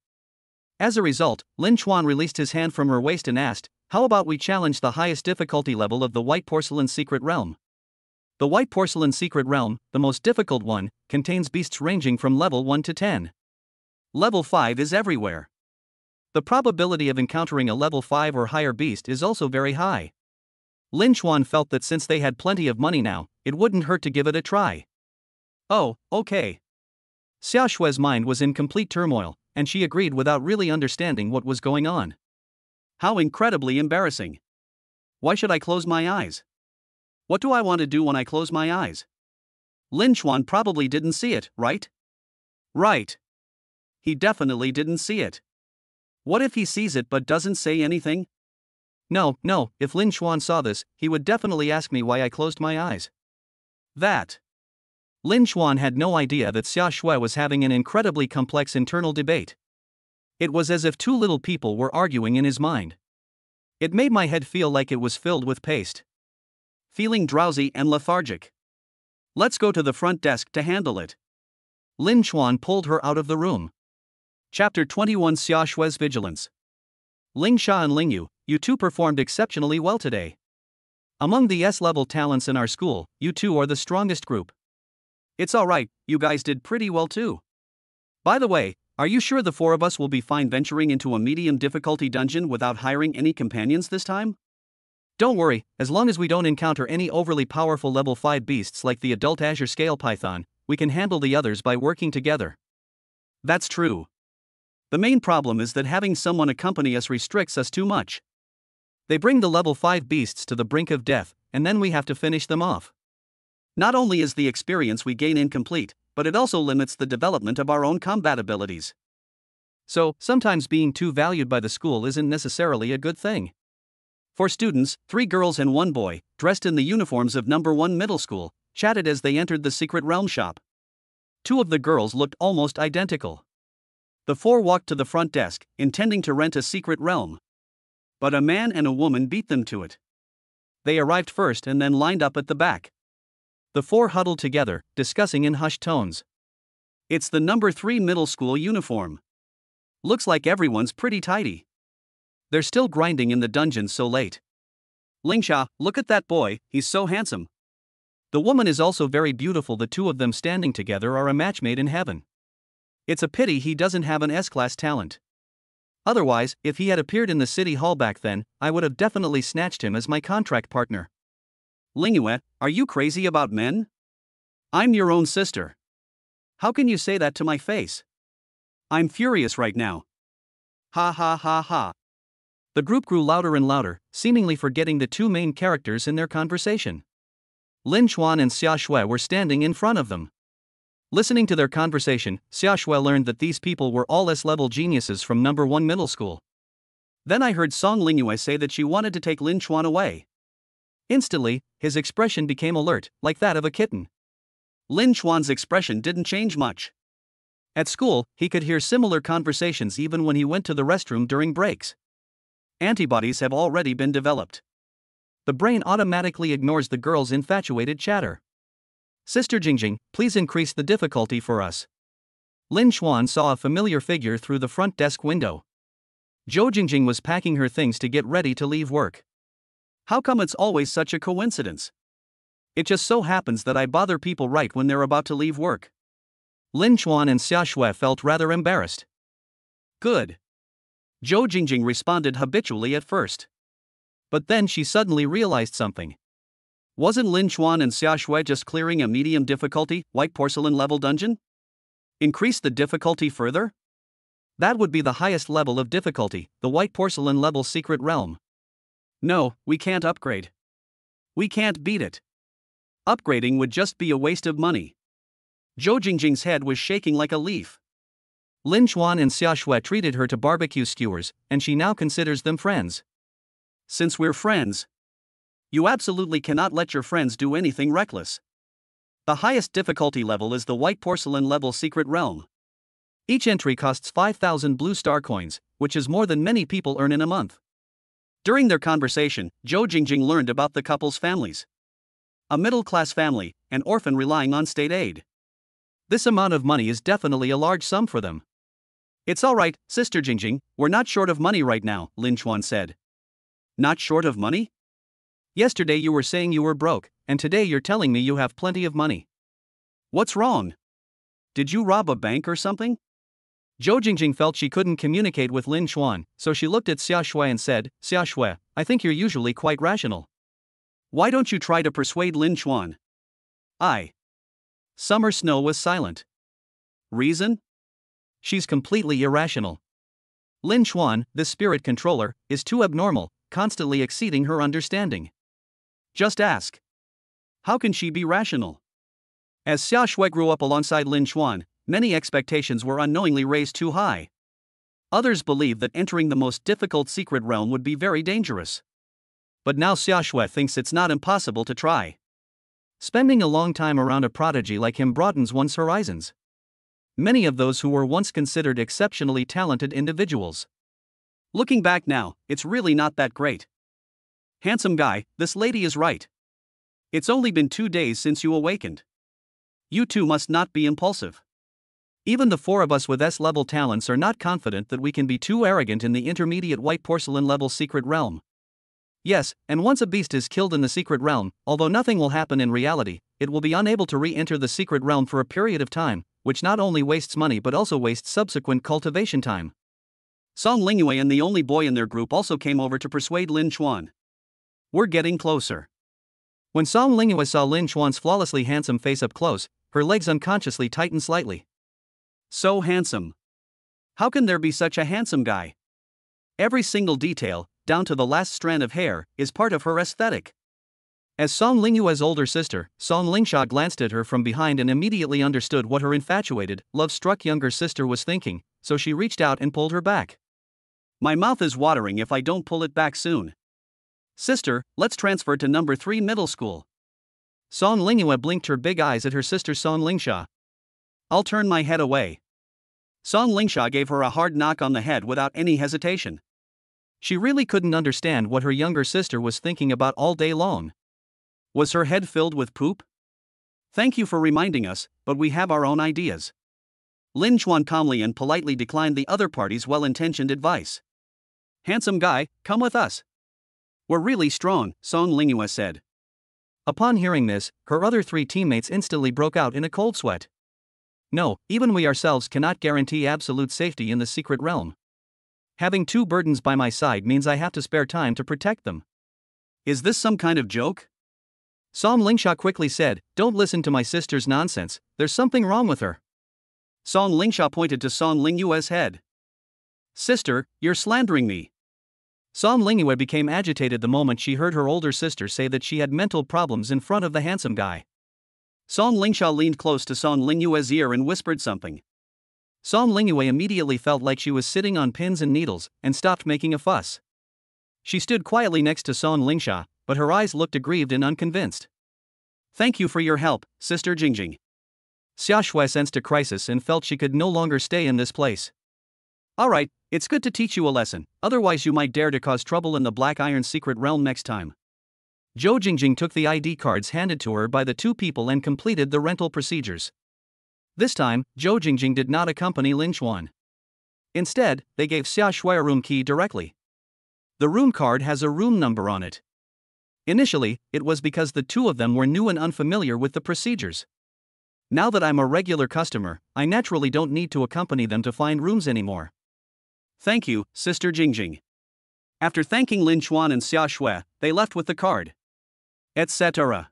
As a result, Lin Chuan released his hand from her waist and asked, "How about we challenge the highest difficulty level of the White Porcelain Secret Realm?" The White Porcelain Secret Realm, the most difficult one, contains beasts ranging from level 1 to 10. Level 5 is everywhere. The probability of encountering a level 5 or higher beast is also very high. Lin Chuan felt that since they had plenty of money now, it wouldn't hurt to give it a try. Oh, okay. Xia Shui's mind was in complete turmoil, and she agreed without really understanding what was going on. How incredibly embarrassing. Why should I close my eyes? What do I want to do when I close my eyes? Lin Chuan probably didn't see it, right? Right. He definitely didn't see it. What if he sees it but doesn't say anything? No, if Lin Chuan saw this, he would definitely ask me why I closed my eyes. Lin Chuan had no idea that Xia Shui was having an incredibly complex internal debate. It was as if two little people were arguing in his mind. It made my head feel like it was filled with paste. Feeling drowsy and lethargic. Let's go to the front desk to handle it. Lin Chuan pulled her out of the room. Chapter 21 Xia Shui's Vigilance. Ling Sha and Ling Yu, you two performed exceptionally well today. Among the S-level talents in our school, you two are the strongest group. It's alright, you guys did pretty well too. By the way, are you sure the 4 of us will be fine venturing into a medium difficulty dungeon without hiring any companions this time? Don't worry, as long as we don't encounter any overly powerful level 5 beasts like the adult Azure Scale Python, we can handle the others by working together. That's true. The main problem is that having someone accompany us restricts us too much. They bring the level 5 beasts to the brink of death, and then we have to finish them off. Not only is the experience we gain incomplete, but it also limits the development of our own combat abilities. So, sometimes being too valued by the school isn't necessarily a good thing. For students, 3 girls and 1 boy, dressed in the uniforms of number 1 middle school, chatted as they entered the Secret Realm shop. 2 of the girls looked almost identical. The 4 walked to the front desk, intending to rent a secret realm. But a man and a woman beat them to it. They arrived first and then lined up at the back. The four huddled together, discussing in hushed tones. It's the number 3 middle school uniform. Looks like everyone's pretty tidy. They're still grinding in the dungeons so late. Lingsha, look at that boy, he's so handsome. The woman is also very beautiful. The two of them standing together are a match made in heaven. It's a pity he doesn't have an S-class talent. Otherwise, if he had appeared in the city hall back then, I would have definitely snatched him as my contract partner. Lingyue, are you crazy about men? I'm your own sister. How can you say that to my face? I'm furious right now. Ha ha ha ha. The group grew louder and louder, seemingly forgetting the two main characters in their conversation. Lin Chuan and Xia Shui were standing in front of them. Listening to their conversation, Xia Shui learned that these people were all S-level geniuses from number 1 middle school. Then I heard Song Lingyue say that she wanted to take Lin Chuan away. Instantly, his expression became alert, like that of a kitten. Lin Chuan's expression didn't change much. At school, he could hear similar conversations even when he went to the restroom during breaks. Antibodies have already been developed. The brain automatically ignores the girl's infatuated chatter. Sister Jingjing, please increase the difficulty for us. Lin Chuan saw a familiar figure through the front desk window. Zhou Jingjing was packing her things to get ready to leave work. How come it's always such a coincidence? It just so happens that I bother people right when they're about to leave work. Lin Chuan and Xia Shui felt rather embarrassed. Good. Zhou Jingjing responded habitually at first. But then she suddenly realized something. Wasn't Lin Chuan and Xia Shui just clearing a medium difficulty, white porcelain level dungeon? Increase the difficulty further? That would be the highest level of difficulty, the white porcelain level secret realm. No, we can't upgrade. We can't beat it. Upgrading would just be a waste of money. Zhou Jingjing's head was shaking like a leaf. Lin Chuan and Xia Shui treated her to barbecue skewers, and she now considers them friends. Since we're friends, you absolutely cannot let your friends do anything reckless. The highest difficulty level is the white porcelain level secret realm. Each entry costs 5,000 blue star coins, which is more than many people earn in a month. During their conversation, Zhou Jingjing learned about the couple's families. A middle-class family, an orphan relying on state aid. This amount of money is definitely a large sum for them. It's alright, Sister Jingjing, we're not short of money right now, Lin Chuan said. Not short of money? Yesterday you were saying you were broke, and today you're telling me you have plenty of money. What's wrong? Did you rob a bank or something? Zhou Jingjing felt she couldn't communicate with Lin Chuan, so she looked at Xia Shui and said, Xia Shui, I think you're usually quite rational. Why don't you try to persuade Lin Chuan? Summer Snow was silent. Reason? She's completely irrational. Lin Chuan, the spirit controller, is too abnormal, constantly exceeding her understanding. Just ask. How can she be rational? As Xia Shui grew up alongside Lin Chuan, many expectations were unknowingly raised too high. Others believed that entering the most difficult secret realm would be very dangerous. But now Xia Shui thinks it's not impossible to try. Spending a long time around a prodigy like him broadens one's horizons. Many of those who were once considered exceptionally talented individuals. Looking back now, it's really not that great. Handsome guy, this lady is right. It's only been 2 days since you awakened. You two must not be impulsive. Even the 4 of us with S-level talents are not confident that we can be too arrogant in the intermediate white porcelain level secret realm. Yes, and once a beast is killed in the secret realm, although nothing will happen in reality, it will be unable to re-enter the secret realm for a period of time, which not only wastes money but also wastes subsequent cultivation time. Song Lingyue and the only boy in their group also came over to persuade Lin Chuan. We're getting closer. When Song Lingyue saw Lin Chuan's flawlessly handsome face up close, her legs unconsciously tightened slightly. So handsome. How can there be such a handsome guy? Every single detail, down to the last strand of hair, is part of her aesthetic. As Song Lingyue's older sister, Song Lingsha glanced at her from behind and immediately understood what her infatuated, love-struck younger sister was thinking, so she reached out and pulled her back. My mouth is watering if I don't pull it back soon. Sister, let's transfer to number 3 middle school. Song Lingyue blinked her big eyes at her sister Song Lingsha. I'll turn my head away. Song Lingsha gave her a hard knock on the head without any hesitation. She really couldn't understand what her younger sister was thinking about all day long. Was her head filled with poop? Thank you for reminding us, but we have our own ideas. Lin Chuan calmly and politely declined the other party's well-intentioned advice. Handsome guy, come with us. We're really strong, Song Lingyue said. Upon hearing this, her other three teammates instantly broke out in a cold sweat. No, even we ourselves cannot guarantee absolute safety in the secret realm. Having two burdens by my side means I have to spare time to protect them. Is this some kind of joke? Song Lingsha quickly said, don't listen to my sister's nonsense, there's something wrong with her. Song Lingsha pointed to Song Lingyue's head. Sister, you're slandering me. Song Lingyue became agitated the moment she heard her older sister say that she had mental problems in front of the handsome guy. Song Lingsha leaned close to Song Lingyue's ear and whispered something. Song Lingyue immediately felt like she was sitting on pins and needles and stopped making a fuss. She stood quietly next to Song Lingsha, but her eyes looked aggrieved and unconvinced. Thank you for your help, Sister Jingjing. Xia Shui sensed a crisis and felt she could no longer stay in this place. Alright, it's good to teach you a lesson, otherwise you might dare to cause trouble in the Black Iron secret realm next time. Zhou Jingjing took the ID cards handed to her by the two people and completed the rental procedures. This time, Zhou Jingjing did not accompany Lin Chuan. Instead, they gave Xia Shui a room key directly. The room card has a room number on it. Initially, it was because the two of them were new and unfamiliar with the procedures. Now that I'm a regular customer, I naturally don't need to accompany them to find rooms anymore. Thank you, Sister Jingjing. After thanking Lin Chuan and Xia Shui, they left with the card. Etc.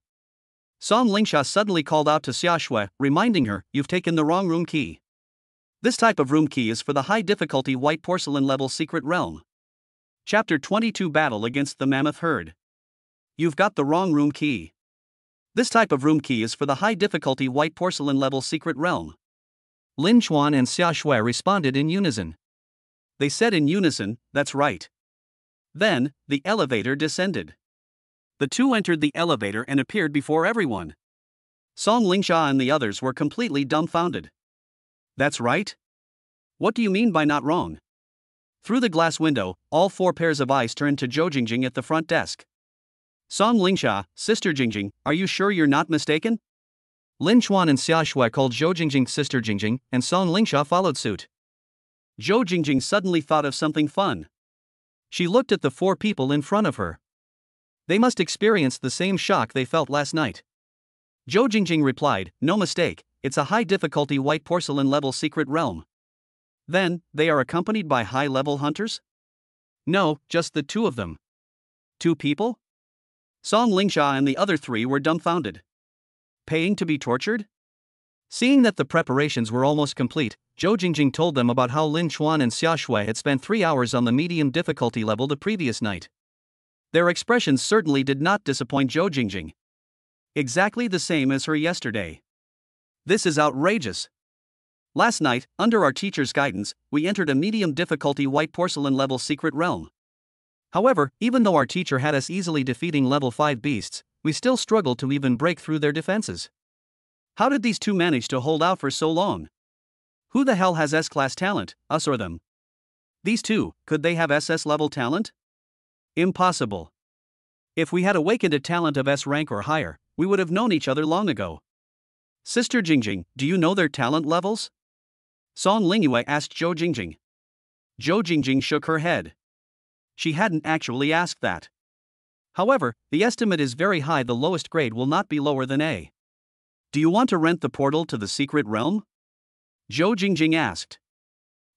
Song Lingsha suddenly called out to Xia Shui, reminding her, you've taken the wrong room key. This type of room key is for the high difficulty white porcelain level secret realm. Chapter 22 Battle against the Mammoth Herd. You've got the wrong room key. This type of room key is for the high difficulty white porcelain level secret realm. Lin Chuan and Xia Shui responded in unison. They said in unison, that's right. Then, the elevator descended. The two entered the elevator and appeared before everyone. Song Lingsha and the others were completely dumbfounded. That's right? What do you mean by not wrong? Through the glass window, all four pairs of eyes turned to Zhou Jingjing at the front desk. Song Lingsha, Sister Jingjing, are you sure you're not mistaken? Lin Chuan and Xia Shui called Zhou Jingjing Sister Jingjing, and Song Lingsha followed suit. Zhou Jingjing suddenly thought of something fun. She looked at the four people in front of her. They must experience the same shock they felt last night. Zhou Jingjing replied, no mistake, it's a high difficulty white porcelain level secret realm. Then, they are accompanied by high level hunters? No, just the two of them. Two people? Song Lingsha and the other three were dumbfounded. Paying to be tortured? Seeing that the preparations were almost complete, Zhou Jingjing told them about how Lin Chuan and Xia Shui had spent 3 hours on the medium difficulty level the previous night. Their expressions certainly did not disappoint Zhou Jingjing. Exactly the same as her yesterday. This is outrageous. Last night, under our teacher's guidance, we entered a medium difficulty white porcelain level secret realm. However, even though our teacher had us easily defeating level 5 beasts, we still struggled to even break through their defenses. How did these two manage to hold out for so long? Who the hell has S-class talent, us or them? These two, could they have SS level talent? Impossible. If we had awakened a talent of S rank or higher, we would have known each other long ago. Sister Jingjing, do you know their talent levels? Song Lingyue asked Zhou Jingjing. Zhou Jingjing shook her head. She hadn't actually asked that. However, the estimate is very high. The lowest grade will not be lower than A. Do you want to rent the portal to the secret realm? Zhou Jingjing asked.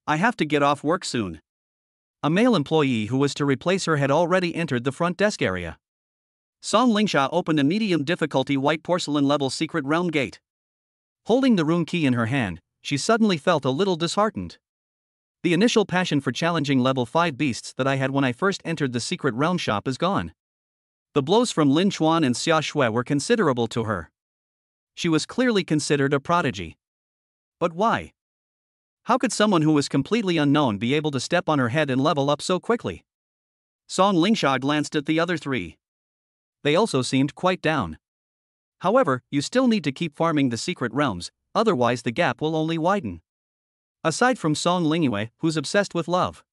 I have to get off work soon. A male employee who was to replace her had already entered the front desk area. Song Lingsha opened a medium difficulty white porcelain level secret realm gate. Holding the room key in her hand, she suddenly felt a little disheartened. The initial passion for challenging level 5 beasts that I had when I first entered the secret realm shop is gone. The blows from Lin Chuan and Xia Shui were considerable to her. She was clearly considered a prodigy. But why? How could someone who was completely unknown be able to step on her head and level up so quickly? Song Lingsha glanced at the other three. They also seemed quite down. However, you still need to keep farming the secret realms, otherwise the gap will only widen. Aside from Song Lingyue, who's obsessed with love.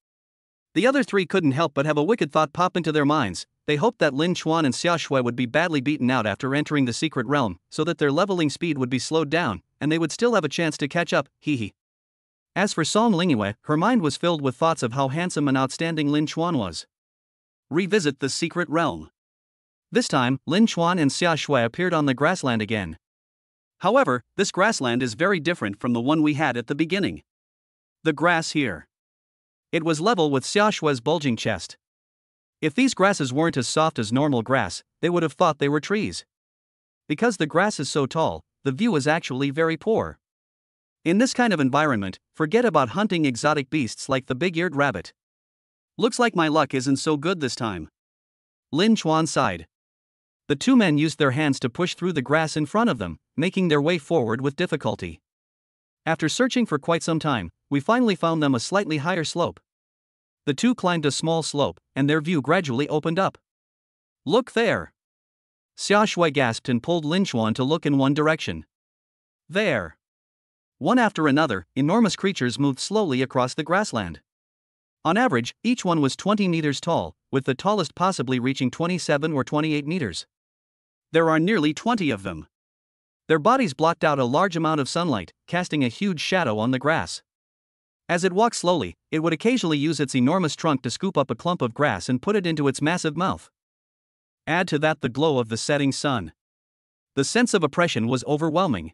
The other three couldn't help but have a wicked thought pop into their minds. They hoped that Lin Chuan and Xia Shui would be badly beaten out after entering the secret realm, so that their leveling speed would be slowed down, and they would still have a chance to catch up, hee. As for Song Lingyue, her mind was filled with thoughts of how handsome and outstanding Lin Chuan was. Revisit the secret realm. This time, Lin Chuan and Xia Shui appeared on the grassland again. However, this grassland is very different from the one we had at the beginning. The grass here. It was level with Xia Shui's bulging chest. If these grasses weren't as soft as normal grass, they would have thought they were trees. Because the grass is so tall, the view is actually very poor. In this kind of environment, forget about hunting exotic beasts like the big-eared rabbit. Looks like my luck isn't so good this time. Lin Chuan sighed. The two men used their hands to push through the grass in front of them, making their way forward with difficulty. After searching for quite some time, we finally found them a slightly higher slope. The two climbed a small slope, and their view gradually opened up. Look there! Xia Shui gasped and pulled Lin Chuan to look in one direction. There! One after another, enormous creatures moved slowly across the grassland. On average, each one was 20 meters tall, with the tallest possibly reaching 27 or 28 meters. There are nearly 20 of them. Their bodies blocked out a large amount of sunlight, casting a huge shadow on the grass. As it walked slowly, it would occasionally use its enormous trunk to scoop up a clump of grass and put it into its massive mouth. Add to that the glow of the setting sun. The sense of oppression was overwhelming.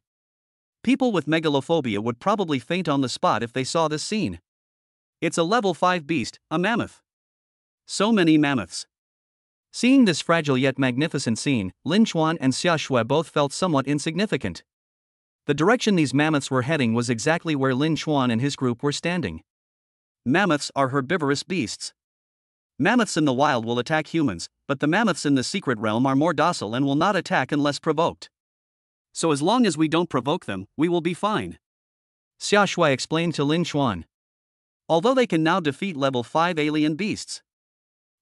People with megalophobia would probably faint on the spot if they saw this scene. It's a level 5 beast, a mammoth. So many mammoths. Seeing this fragile yet magnificent scene, Lin Chuan and Xia Shui both felt somewhat insignificant. The direction these mammoths were heading was exactly where Lin Chuan and his group were standing. Mammoths are herbivorous beasts. Mammoths in the wild will attack humans, but the mammoths in the secret realm are more docile and will not attack unless provoked. So as long as we don't provoke them, we will be fine. Xia Shui explained to Lin Chuan. Although they can now defeat level 5 alien beasts.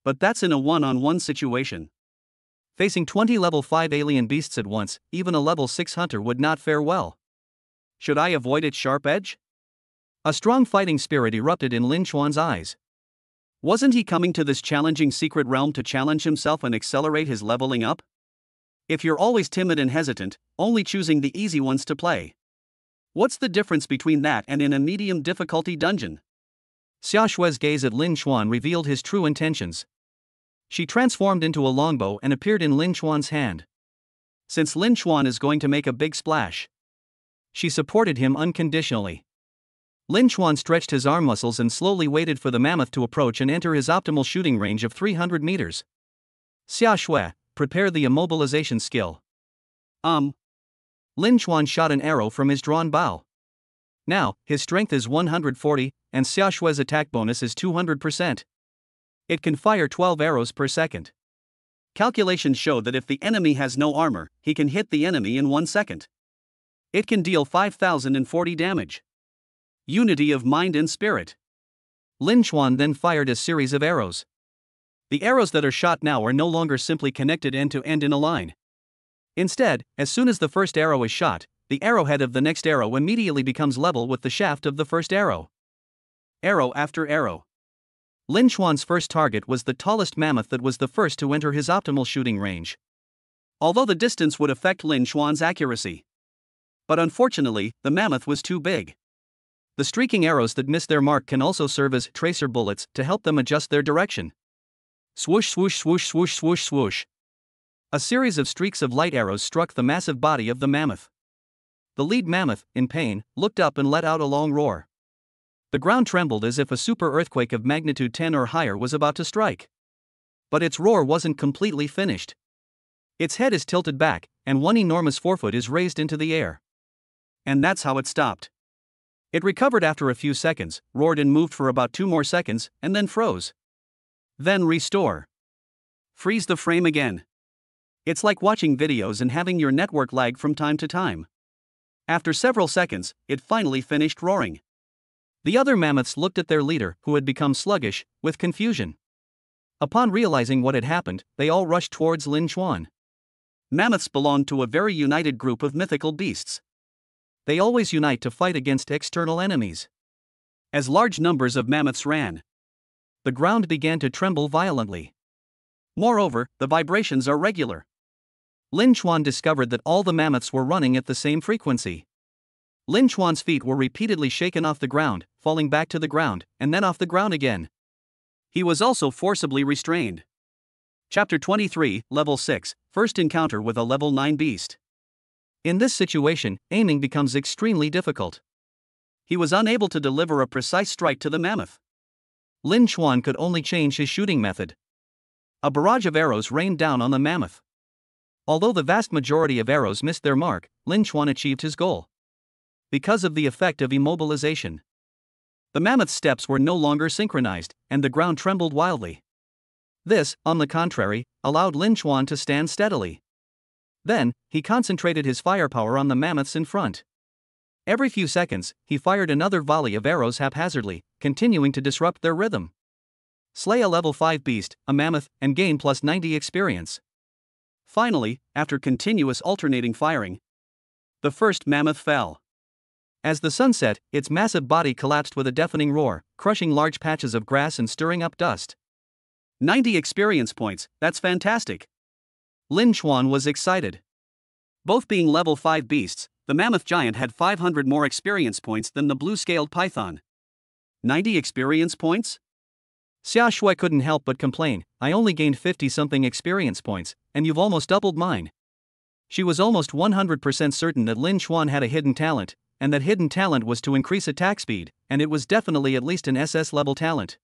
But that's in a one-on-one situation. Facing 20 level 5 alien beasts at once, even a level 6 hunter would not fare well. Should I avoid its sharp edge? A strong fighting spirit erupted in Lin Chuan's eyes. Wasn't he coming to this challenging secret realm to challenge himself and accelerate his leveling up? If you're always timid and hesitant, only choosing the easy ones to play. What's the difference between that and in a medium difficulty dungeon? Xia Shui's gaze at Lin Chuan revealed his true intentions. She transformed into a longbow and appeared in Lin Chuan's hand. Since Lin Chuan is going to make a big splash, she supported him unconditionally. Lin Chuan stretched his arm muscles and slowly waited for the mammoth to approach and enter his optimal shooting range of 300 meters. Xia Shui, prepare the immobilization skill. Lin Chuan shot an arrow from his drawn bow. Now, his strength is 140, and Xia Shui's attack bonus is 200%. It can fire 12 arrows per second. Calculations show that if the enemy has no armor, he can hit the enemy in 1 second. It can deal 5,040 damage. Unity of mind and spirit. Lin Chuan then fired a series of arrows. The arrows that are shot now are no longer simply connected end to end in a line. Instead, as soon as the first arrow is shot, the arrowhead of the next arrow immediately becomes level with the shaft of the first arrow. Arrow after arrow. Lin Chuan's first target was the tallest mammoth that was the first to enter his optimal shooting range. Although the distance would affect Lin Chuan's accuracy. But unfortunately, the mammoth was too big. The streaking arrows that miss their mark can also serve as tracer bullets to help them adjust their direction. Swoosh swoosh swoosh swoosh swoosh swoosh. A series of streaks of light arrows struck the massive body of the mammoth. The lead mammoth, in pain, looked up and let out a long roar. The ground trembled as if a super earthquake of magnitude 10 or higher was about to strike. But its roar wasn't completely finished. Its head is tilted back, and one enormous forefoot is raised into the air. And that's how it stopped. It recovered after a few seconds, roared and moved for about 2 more seconds, and then froze. Then restore. Freeze the frame again. It's like watching videos and having your network lag from time to time. After several seconds, it finally finished roaring. The other mammoths looked at their leader, who had become sluggish, with confusion. Upon realizing what had happened, they all rushed towards Lin Chuan. Mammoths belonged to a very united group of mythical beasts. They always unite to fight against external enemies. As large numbers of mammoths ran, The ground began to tremble violently. Moreover, the vibrations are regular. Lin Chuan discovered that all the mammoths were running at the same frequency. Lin Chuan's feet were repeatedly shaken off the ground, falling back to the ground, and then off the ground again. He was also forcibly restrained. Chapter 23, Level 6, First Encounter with a Level 9 Beast. In this situation, aiming becomes extremely difficult. He was unable to deliver a precise strike to the mammoth. Lin Chuan could only change his shooting method. A barrage of arrows rained down on the mammoth. Although the vast majority of arrows missed their mark, Lin Chuan achieved his goal. Because of the effect of immobilization, the mammoth's steps were no longer synchronized, and the ground trembled wildly. This, on the contrary, allowed Lin Chuan to stand steadily. Then, he concentrated his firepower on the mammoths in front. Every few seconds, he fired another volley of arrows haphazardly, continuing to disrupt their rhythm. Slay a level 5 beast, a mammoth, and gain plus 90 experience. Finally, after continuous alternating firing, the first mammoth fell. As the sun set, its massive body collapsed with a deafening roar, crushing large patches of grass and stirring up dust. 90 experience points, that's fantastic. Lin Chuan was excited. Both being level 5 beasts, the mammoth giant had 500 more experience points than the blue-scaled python. 90 experience points? Xia Shui couldn't help but complain, I only gained 50-something experience points, and you've almost doubled mine. She was almost 100% certain that Lin Chuan had a hidden talent, and that hidden talent was to increase attack speed, and it was definitely at least an SS level talent.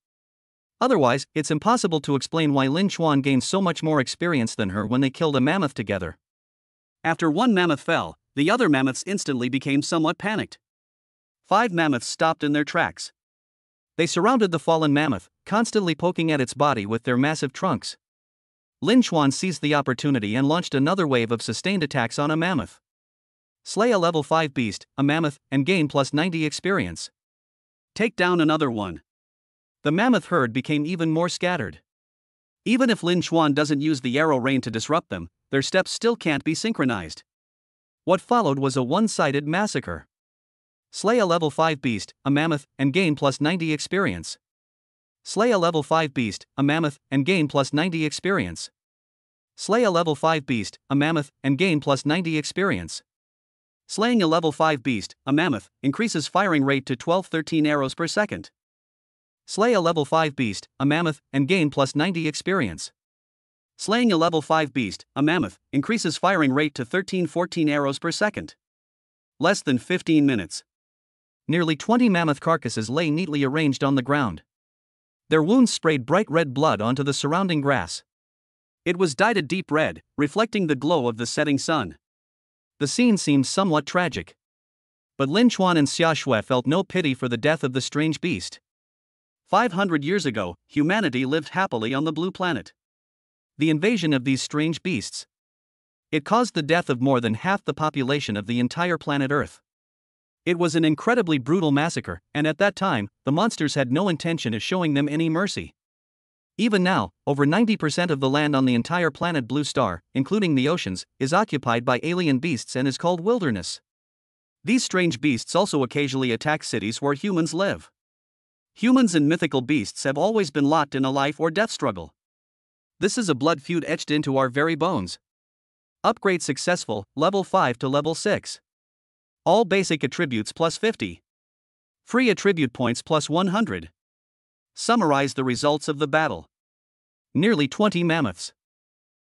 Otherwise, it's impossible to explain why Lin Chuan gained so much more experience than her when they killed a mammoth together. After one mammoth fell, the other mammoths instantly became somewhat panicked. 5 mammoths stopped in their tracks. They surrounded the fallen mammoth, constantly poking at its body with their massive trunks. Lin Chuan seized the opportunity and launched another wave of sustained attacks on a mammoth. Slay a level 5 beast, a mammoth, and gain plus 90 experience. Take down another one. The mammoth herd became even more scattered. Even if Lin Chuan doesn't use the arrow rain to disrupt them, their steps still can't be synchronized. What followed was a one-sided massacre. Slay a level 5 beast, a mammoth, and gain plus 90 experience. Slay a level 5 beast, a mammoth, and gain plus 90 experience. Slay a level 5 beast, a mammoth, and gain plus 90 experience. Slaying a level 5 beast, a mammoth, increases firing rate to 12-13 arrows per second. Slay a level 5 beast, a mammoth, and gain plus 90 experience. Slaying a level 5 beast, a mammoth, increases firing rate to 13-14 arrows per second. Less than 15 minutes. Nearly 20 mammoth carcasses lay neatly arranged on the ground. Their wounds sprayed bright red blood onto the surrounding grass. It was dyed a deep red, reflecting the glow of the setting sun. The scene seemed somewhat tragic. But Lin Chuan and Xia Shui felt no pity for the death of the strange beast. 500 years ago, humanity lived happily on the blue planet. The invasion of these strange beasts, it caused the death of more than half the population of the entire planet Earth. It was an incredibly brutal massacre, and at that time, the monsters had no intention of showing them any mercy. Even now, over 90% of the land on the entire planet Blue Star, including the oceans, is occupied by alien beasts and is called wilderness. These strange beasts also occasionally attack cities where humans live. Humans and mythical beasts have always been locked in a life or death struggle. This is a blood feud etched into our very bones. Upgrade successful, level 5 to level 6. All basic attributes plus 50. Free attribute points plus 100. Summarize the results of the battle. Nearly 20 mammoths.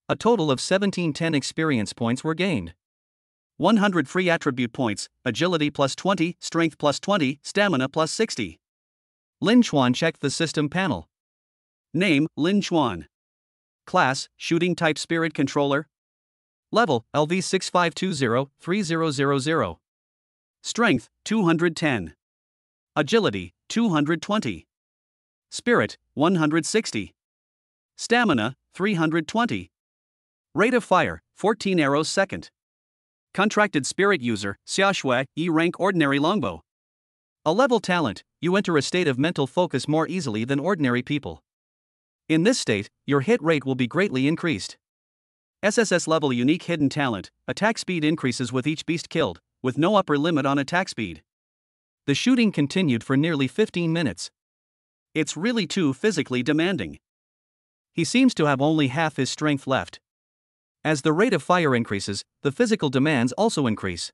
A total of 1710 experience points were gained. 100 free attribute points, agility plus 20, strength plus 20, stamina plus 60. Lin Chuan checked the system panel. Name, Lin Chuan. Class, Shooting Type Spirit Controller. Level, LV6520-3000. Strength, 210. Agility, 220. Spirit, 160. Stamina, 320. Rate of fire, 14 arrows second. Contracted spirit user, Xia Shui, E rank ordinary longbow. A level talent, you enter a state of mental focus more easily than ordinary people. In this state, your hit rate will be greatly increased. SSS level unique hidden talent, attack speed increases with each beast killed, with no upper limit on attack speed. The shooting continued for nearly 15 minutes. It's really too physically demanding. He seems to have only half his strength left. As the rate of fire increases, the physical demands also increase.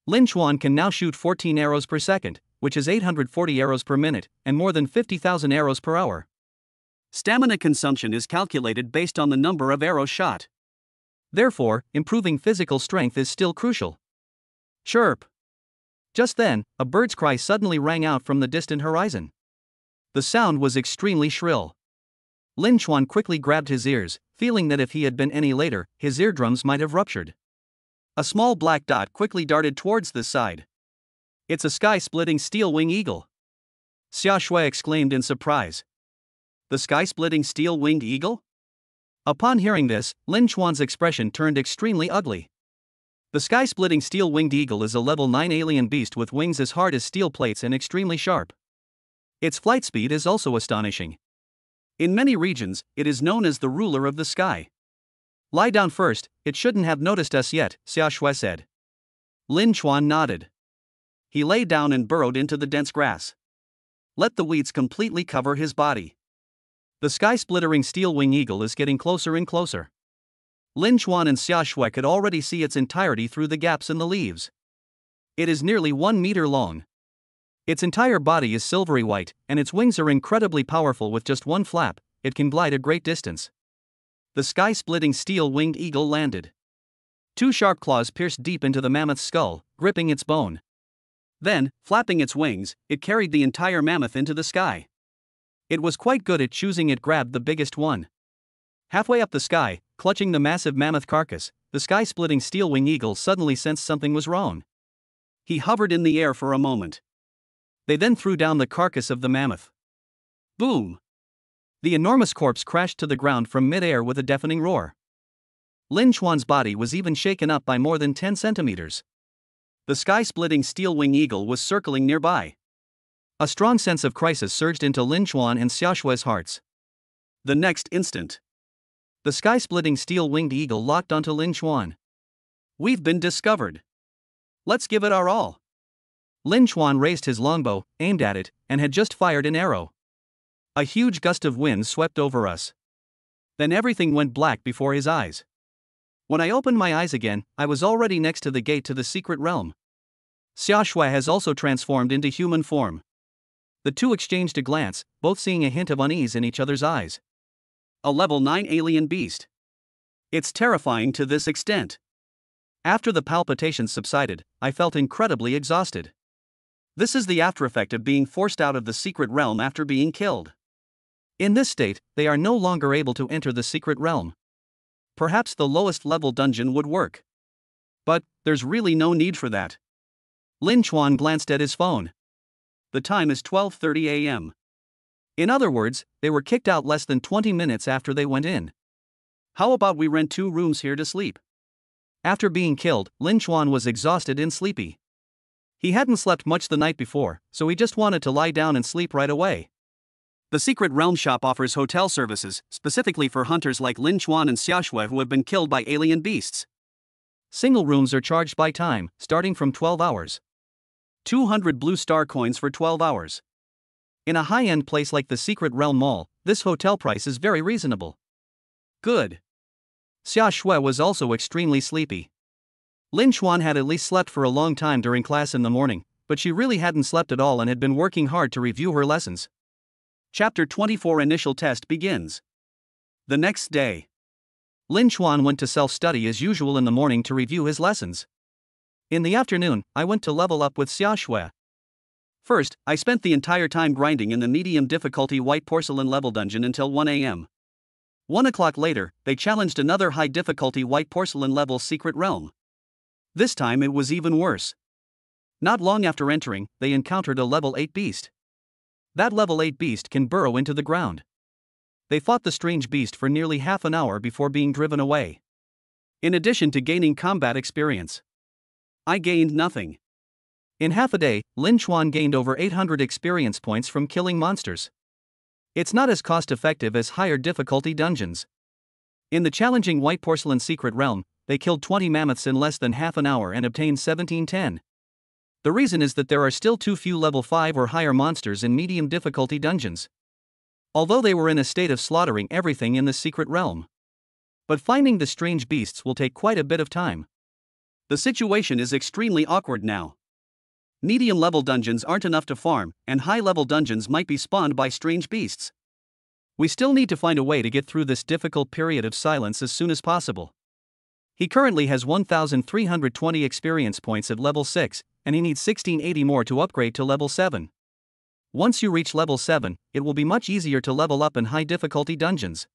Lin Chuan can now shoot 14 arrows per second, which is 840 arrows per minute, and more than 50,000 arrows per hour. Stamina consumption is calculated based on the number of arrows shot. Therefore, improving physical strength is still crucial. Chirp! Just then, a bird's cry suddenly rang out from the distant horizon. The sound was extremely shrill. Lin Chuan quickly grabbed his ears, feeling that if he had been any later, his eardrums might have ruptured. A small black dot quickly darted towards the side. It's a sky-splitting steel-wing eagle! Xia Shui exclaimed in surprise. The sky-splitting steel-winged eagle? Upon hearing this, Lin Chuan's expression turned extremely ugly. The sky-splitting steel-winged eagle is a level 9 alien beast with wings as hard as steel plates and extremely sharp. Its flight speed is also astonishing. In many regions, it is known as the ruler of the sky. Lie down first, it shouldn't have noticed us yet, Xia Shui said. Lin Chuan nodded. He lay down and burrowed into the dense grass. Let the weeds completely cover his body. The sky-splittering steel-wing eagle is getting closer and closer. Lin Chuan and Xia Shui could already see its entirety through the gaps in the leaves. It is nearly 1 meter long. Its entire body is silvery white, and its wings are incredibly powerful. With just one flap, it can glide a great distance. The sky-splitting steel-winged eagle landed. 2 sharp claws pierced deep into the mammoth's skull, gripping its bone. Then, flapping its wings, it carried the entire mammoth into the sky. It was quite good at choosing. It grabbed the biggest one. Halfway up the sky, clutching the massive mammoth carcass, the sky-splitting steel-wing eagle suddenly sensed something was wrong. He hovered in the air for a moment. They then threw down the carcass of the mammoth. Boom! The enormous corpse crashed to the ground from mid-air with a deafening roar. Lin Chuan's body was even shaken up by more than 10 centimeters. The sky-splitting steel-wing eagle was circling nearby. A strong sense of crisis surged into Lin Chuan and Xia Shui's hearts. The next instant, the sky-splitting steel-winged eagle locked onto Lin Chuan. We've been discovered. Let's give it our all. Lin Chuan raised his longbow, aimed at it, and had just fired an arrow. A huge gust of wind swept over us. Then everything went black before his eyes. When I opened my eyes again, I was already next to the gate to the secret realm. Xia Shui has also transformed into human form. The two exchanged a glance, both seeing a hint of unease in each other's eyes. A level 9 alien beast. It's terrifying to this extent. After the palpitations subsided, I felt incredibly exhausted. This is the aftereffect of being forced out of the secret realm after being killed. In this state, they are no longer able to enter the secret realm. Perhaps the lowest level dungeon would work. But there's really no need for that. Lin Chuan glanced at his phone. The time is 12:30 a.m. In other words, they were kicked out less than 20 minutes after they went in. How about we rent 2 rooms here to sleep? After being killed, Lin Chuan was exhausted and sleepy. He hadn't slept much the night before, so he just wanted to lie down and sleep right away. The Secret Realm shop offers hotel services, specifically for hunters like Lin Chuan and Xia Shui who have been killed by alien beasts. Single rooms are charged by time, starting from 12 hours. 200 blue star coins for 12 hours. In a high-end place like the Secret Realm Mall, this hotel price is very reasonable. Good. Xia Shui was also extremely sleepy. Lin Chuan had at least slept for a long time during class in the morning, but she really hadn't slept at all and had been working hard to review her lessons. Chapter 24 Initial Test begins. The next day, Lin Chuan went to self-study as usual in the morning to review his lessons. In the afternoon, I went to level up with Xia Shui. First, I spent the entire time grinding in the medium difficulty white porcelain level dungeon until 1 a.m. 1 o'clock later, they challenged another high difficulty white porcelain level secret realm. This time it was even worse. Not long after entering, they encountered a level 8 beast. That level 8 beast can burrow into the ground. They fought the strange beast for nearly half an hour before being driven away. In addition to gaining combat experience, I gained nothing. In half a day, Lin Chuan gained over 800 experience points from killing monsters. It's not as cost-effective as higher difficulty dungeons. In the challenging white porcelain secret realm, they killed 20 mammoths in less than half an hour and obtained 1710. The reason is that there are still too few level 5 or higher monsters in medium difficulty dungeons. although they were in a state of slaughtering everything in the secret realm. But finding the strange beasts will take quite a bit of time. The situation is extremely awkward now. Medium-level dungeons aren't enough to farm, and high-level dungeons might be spawned by strange beasts. We still need to find a way to get through this difficult period of silence as soon as possible. He currently has 1,320 experience points at level 6, and he needs 1680 more to upgrade to level 7. Once you reach level 7, it will be much easier to level up in high-difficulty dungeons.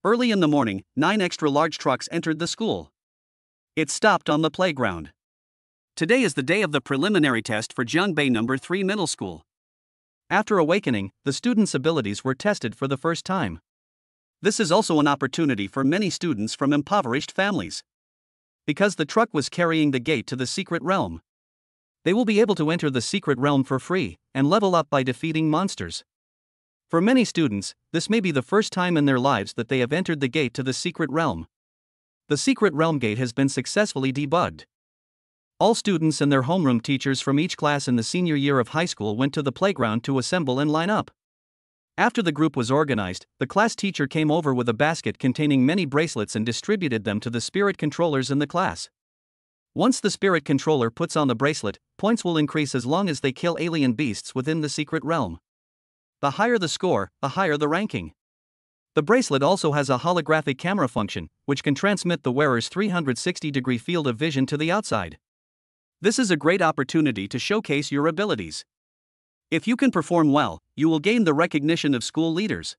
Early in the morning, 9 extra-large trucks entered the school. It stopped on the playground. Today is the day of the preliminary test for Jiangbei No. 3 Middle School. After awakening, the students' abilities were tested for the first time. This is also an opportunity for many students from impoverished families. Because the truck was carrying the gate to the secret realm, they will be able to enter the secret realm for free and level up by defeating monsters. For many students, this may be the first time in their lives that they have entered the gate to the secret realm. The secret realm gate has been successfully debugged. All students and their homeroom teachers from each class in the senior year of high school went to the playground to assemble and line up. After the group was organized, the class teacher came over with a basket containing many bracelets and distributed them to the spirit controllers in the class. Once the spirit controller puts on the bracelet, points will increase as long as they kill alien beasts within the secret realm. The higher the score, the higher the ranking. The bracelet also has a holographic camera function, which can transmit the wearer's 360-degree field of vision to the outside. This is a great opportunity to showcase your abilities. If you can perform well, you will gain the recognition of school leaders.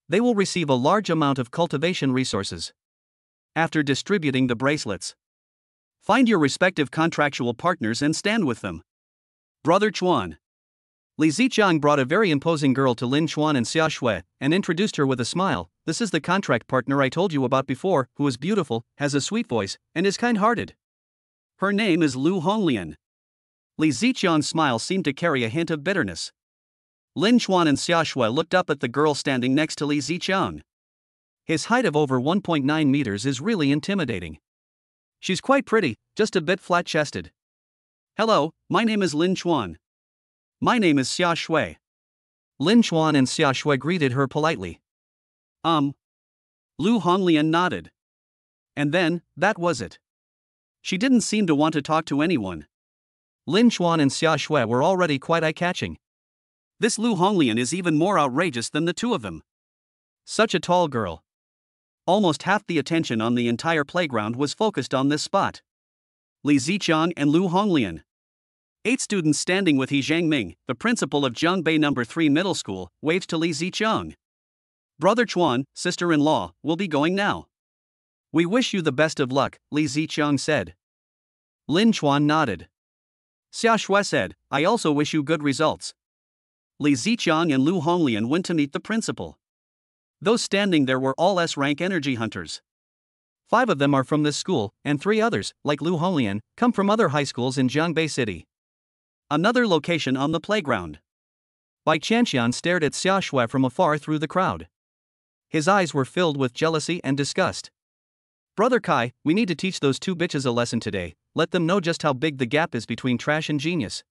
They will receive a large amount of cultivation resources. After distributing the bracelets, find your respective contractual partners and stand with them. Brother Chuan. Li Ziqiang brought a very imposing girl to Lin Chuan and Xia Shui and introduced her with a smile. This is the contract partner I told you about before, who is beautiful, has a sweet voice, and is kind-hearted. Her name is Lu Honglian. Li Ziqiang's smile seemed to carry a hint of bitterness. Lin Chuan and Xia Shui looked up at the girl standing next to Li Ziqiang. His height of over 1.9 meters is really intimidating. She's quite pretty, just a bit flat-chested. Hello, my name is Lin Chuan. My name is Xia Shui. Lin Chuan and Xia Shui greeted her politely. Lu Honglian nodded. And then, that was it. She didn't seem to want to talk to anyone. Lin Chuan and Xia Shui were already quite eye-catching. This Lu Honglian is even more outrageous than the two of them. Such a tall girl. Almost half the attention on the entire playground was focused on this spot. Li Ziqiang and Lu Honglian. 8 students standing with He Zhangming, the principal of Jiangbei No. 3 Middle School, waved to Li Ziqiang. Brother Chuan, sister-in-law, will be going now. We wish you the best of luck, Li Ziqiang said. Lin Chuan nodded. Xia Shui said, I also wish you good results. Li Ziqiang and Lu Honglian went to meet the principal. Those standing there were all S-rank energy hunters. 5 of them are from this school, and 3 others, like Lu Honglian, come from other high schools in Jiangbei City. Another location on the playground. Bai Qianxian stared at Xia Shui from afar through the crowd. His eyes were filled with jealousy and disgust. Brother Kai, we need to teach those 2 bitches a lesson today, let them know just how big the gap is between trash and genius.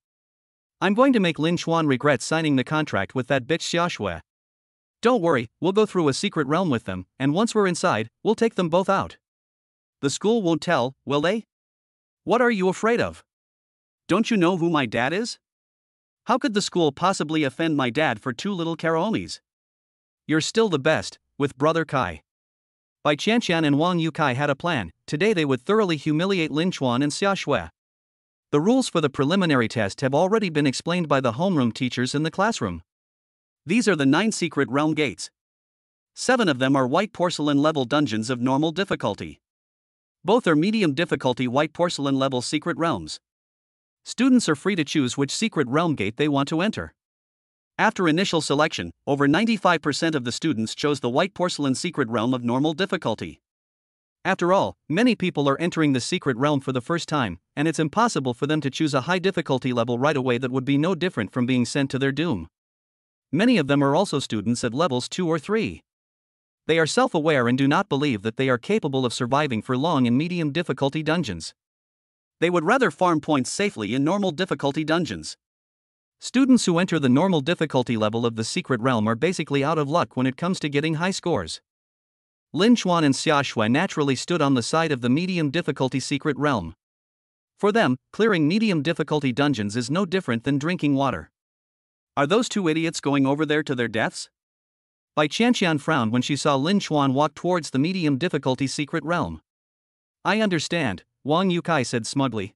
I'm going to make Lin Chuan regret signing the contract with that bitch Xia Shui. Don't worry, we'll go through a secret realm with them, and once we're inside, we'll take them both out. The school won't tell, will they? What are you afraid of? Don't you know who my dad is? How could the school possibly offend my dad for 2 little karaomis? You're still the best, with Brother Kai. Bai Qianxian and Wang Yukai had a plan. Today they would thoroughly humiliate Lin Chuan and Xia Shui. The rules for the preliminary test have already been explained by the homeroom teachers in the classroom. These are the 9 secret realm gates. 7 of them are white porcelain level dungeons of normal difficulty. Both are medium difficulty white porcelain level secret realms. Students are free to choose which secret realm gate they want to enter. After initial selection, over 95% of the students chose the white porcelain secret realm of normal difficulty. After all, many people are entering the secret realm for the first time, and it's impossible for them to choose a high difficulty level right away that would be no different from being sent to their doom. Many of them are also students at levels 2 or 3. They are self-aware and do not believe that they are capable of surviving for long in medium difficulty dungeons. They would rather farm points safely in normal difficulty dungeons. Students who enter the normal difficulty level of the secret realm are basically out of luck when it comes to getting high scores. Lin Chuan and Xia Shui naturally stood on the side of the medium difficulty secret realm. For them, clearing medium difficulty dungeons is no different than drinking water. Are those two idiots going over there to their deaths? Bai Qianqian frowned when she saw Lin Chuan walk towards the medium difficulty secret realm. I understand, Wang Yukai said smugly.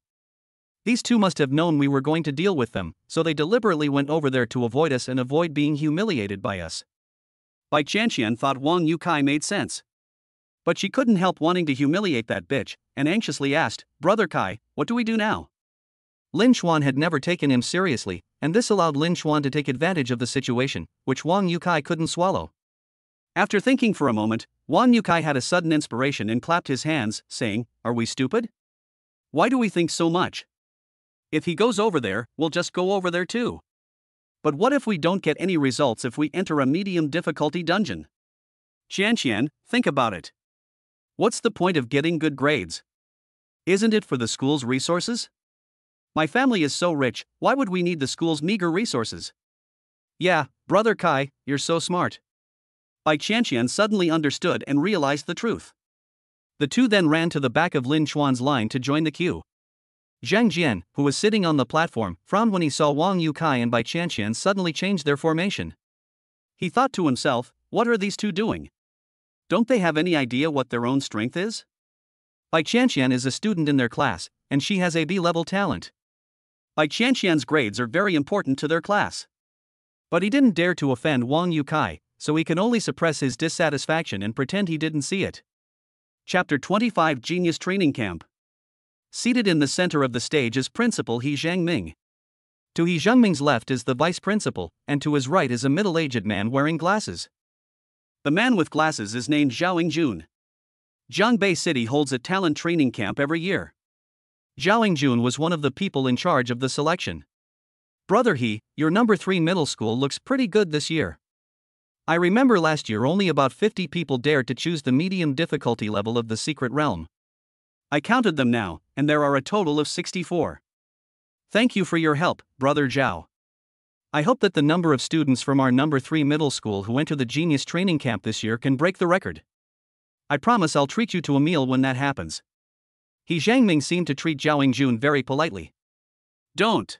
These two must have known we were going to deal with them, so they deliberately went over there to avoid us and avoid being humiliated by us. Bai Qianqian thought Wang Yukai made sense. But she couldn't help wanting to humiliate that bitch, and anxiously asked, Brother Kai, what do we do now? Lin Chuan had never taken him seriously, and this allowed Lin Chuan to take advantage of the situation, which Wang Yukai couldn't swallow. After thinking for a moment, Wang Yukai had a sudden inspiration and clapped his hands, saying, Are we stupid? Why do we think so much? If he goes over there, we'll just go over there too. But what if we don't get any results if we enter a medium difficulty dungeon? Qianqian, think about it. What's the point of getting good grades? Isn't it for the school's resources? My family is so rich, why would we need the school's meager resources? Yeah, Brother Kai, you're so smart. Bai Qianqian suddenly understood and realized the truth. The two then ran to the back of Lin Chuan's line to join the queue. Zhang Jian, who was sitting on the platform, frowned when he saw Wang Yukai and Bai Qianqian suddenly change their formation. He thought to himself, what are these two doing? Don't they have any idea what their own strength is? Bai Qianqian is a student in their class, and she has a B-level talent. Bai Qianqian's grades are very important to their class. But he didn't dare to offend Wang Yukai, so he can only suppress his dissatisfaction and pretend he didn't see it. Chapter 25 Genius Training Camp. Seated in the center of the stage is Principal He Zhangming. To He Zhangming's left is the Vice Principal, and to his right is a middle-aged man wearing glasses. The man with glasses is named Zhao Jun. Zhangbei City holds a talent training camp every year. Zhao Jun was one of the people in charge of the selection. Brother He, your number 3 middle school looks pretty good this year. I remember last year only about 50 people dared to choose the medium difficulty level of the secret realm. I counted them now, and there are a total of 64. Thank you for your help, Brother Zhao. I hope that the number of students from our number 3 middle school who enter the Genius Training Camp this year can break the record. I promise I'll treat you to a meal when that happens. He Zhangming seemed to treat Zhao Jun very politely. Don't.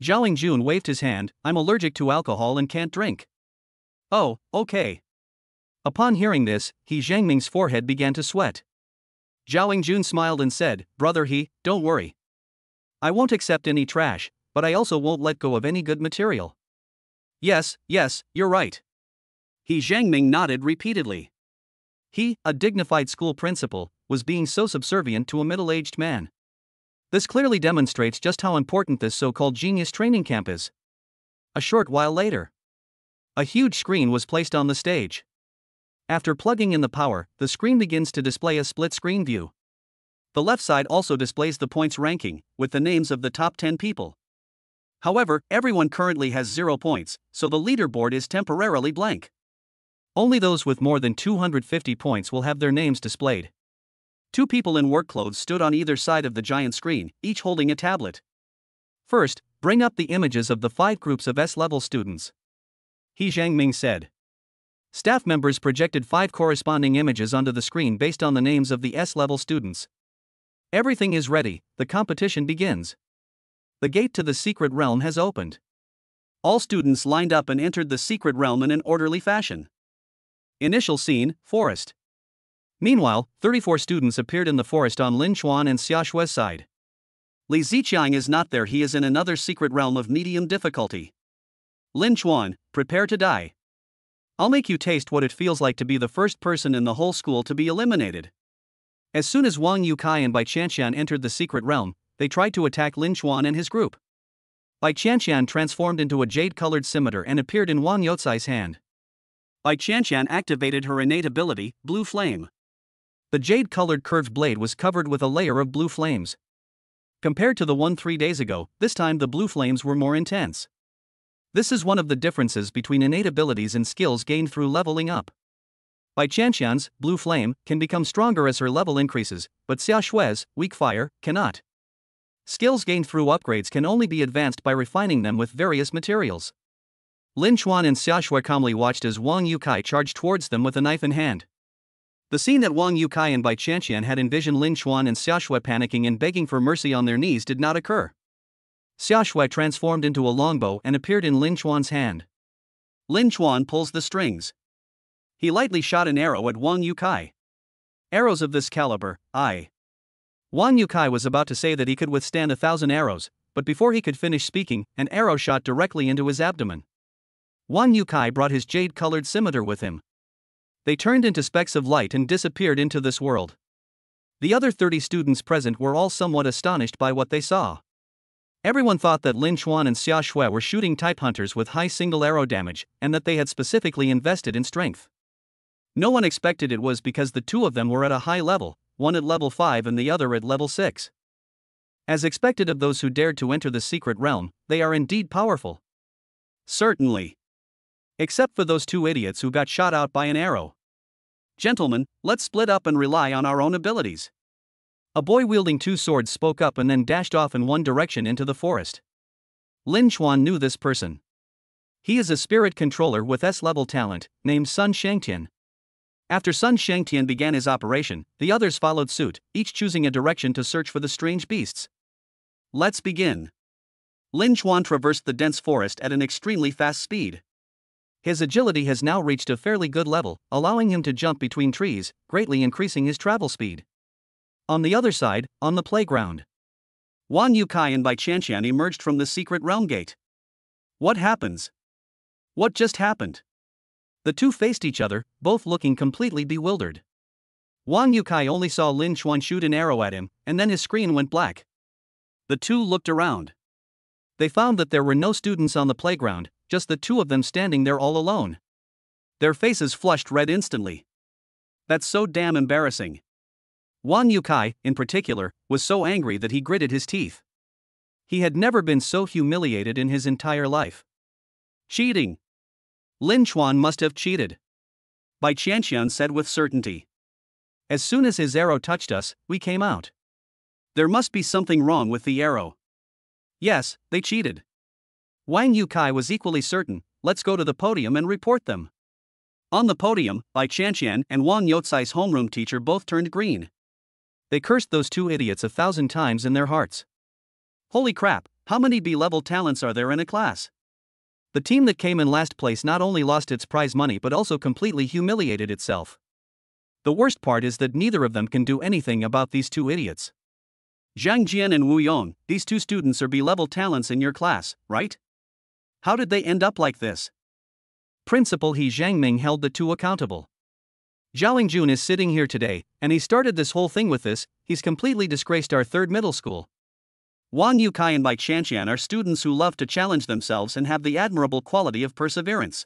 Zhao Jun waved his hand, I'm allergic to alcohol and can't drink. Oh, okay. Upon hearing this, He Zhangming's forehead began to sweat. Zhao Jun smiled and said, Brother He, don't worry. I won't accept any trash, but I also won't let go of any good material. Yes, you're right. He Zhangming nodded repeatedly. He, a dignified school principal, was being so subservient to a middle-aged man. This clearly demonstrates just how important this so-called genius training camp is. A short while later, a huge screen was placed on the stage. After plugging in the power, the screen begins to display a split-screen view. The left side also displays the points ranking, with the names of the top 10 people. However, everyone currently has 0 points, so the leaderboard is temporarily blank. Only those with more than 250 points will have their names displayed. 2 people in work clothes stood on either side of the giant screen, each holding a tablet. First, bring up the images of the 5 groups of S-level students. He Zhangming said. Staff members projected 5 corresponding images onto the screen based on the names of the S-level students. Everything is ready, the competition begins. The gate to the secret realm has opened. All students lined up and entered the secret realm in an orderly fashion. Initial scene, forest. Meanwhile, 34 students appeared in the forest on Lin Chuan and Xia Shui's side. Li Ziqiang is not there, he is in another secret realm of medium difficulty. Lin Chuan, prepare to die. I'll make you taste what it feels like to be the first person in the whole school to be eliminated. As soon as Wang Yukai and Bai Qianqian entered the secret realm, they tried to attack Lin Chuan and his group. Bai Qianqian transformed into a jade-colored scimitar and appeared in Wang Youcai's hand. Bai Qianqian activated her innate ability, Blue Flame. The jade-colored curved blade was covered with a layer of blue flames. Compared to the one 3 days ago, this time the blue flames were more intense. This is one of the differences between innate abilities and skills gained through leveling up. Bai Qianqian's Blue Flame can become stronger as her level increases, but Xia Shui's Weak Fire cannot. Skills gained through upgrades can only be advanced by refining them with various materials. Lin Chuan and Xiaoshui calmly watched as Wang Yukai charged towards them with a knife in hand. The scene that Wang Yukai and Bai Qianqian had envisioned Lin Chuan and Xiaoshui panicking and begging for mercy on their knees did not occur. Xiaoshui transformed into a longbow and appeared in Lin Chuan's hand. Lin Chuan pulls the strings. He lightly shot an arrow at Wang Yukai. Arrows of this caliber, Wang Yukai was about to say that he could withstand 1,000 arrows, but before he could finish speaking, an arrow shot directly into his abdomen. Wang Yukai brought his jade-colored scimitar with him. They turned into specks of light and disappeared into this world. The other 30 students present were all somewhat astonished by what they saw. Everyone thought that Lin Chuan and Xiaoshui were shooting type hunters with high single arrow damage, and that they had specifically invested in strength. No one expected it was because the two of them were at a high level, one at level 5 and the other at level 6. As expected of those who dared to enter the secret realm, they are indeed powerful. Certainly. Except for those two idiots who got shot out by an arrow. Gentlemen, let's split up and rely on our own abilities. A boy wielding 2 swords spoke up and then dashed off in one direction into the forest. Lin Chuan knew this person. He is a spirit controller with S-level talent, named Sun Shangtian. After Sun Shangtian began his operation, the others followed suit, each choosing a direction to search for the strange beasts. Let's begin. Lin Chuan traversed the dense forest at an extremely fast speed. His agility has now reached a fairly good level, allowing him to jump between trees, greatly increasing his travel speed. On the other side, on the playground, Wang Yukai and Bai Qianqian emerged from the secret realm gate. What happens? What just happened? The two faced each other, both looking completely bewildered. Wang Yukai only saw Lin Chuan shoot an arrow at him, and then his screen went black. The two looked around. They found that there were no students on the playground, just the two of them standing there all alone. Their faces flushed red instantly. That's so damn embarrassing. Wang Yukai, in particular, was so angry that he gritted his teeth. He had never been so humiliated in his entire life. Cheating. Lin Chuan must have cheated. Bai Qianqian said with certainty. As soon as his arrow touched us, we came out. There must be something wrong with the arrow. Yes, they cheated. Wang Yukai was equally certain. Let's go to the podium and report them. On the podium, Bai Qianqian and Wang Youcai's homeroom teacher both turned green. They cursed those two idiots 1,000 times in their hearts. Holy crap, how many B-level talents are there in a class? The team that came in last place not only lost its prize money but also completely humiliated itself. The worst part is that neither of them can do anything about these two idiots. Zhang Jian and Wu Yong, these two students are B-level talents in your class, right? How did they end up like this? Principal He Zhangming held the two accountable. Zhao Jun is sitting here today, and he started this whole thing with this. He's completely disgraced our third middle school. Wang Yukai and Bai Qianqian are students who love to challenge themselves and have the admirable quality of perseverance.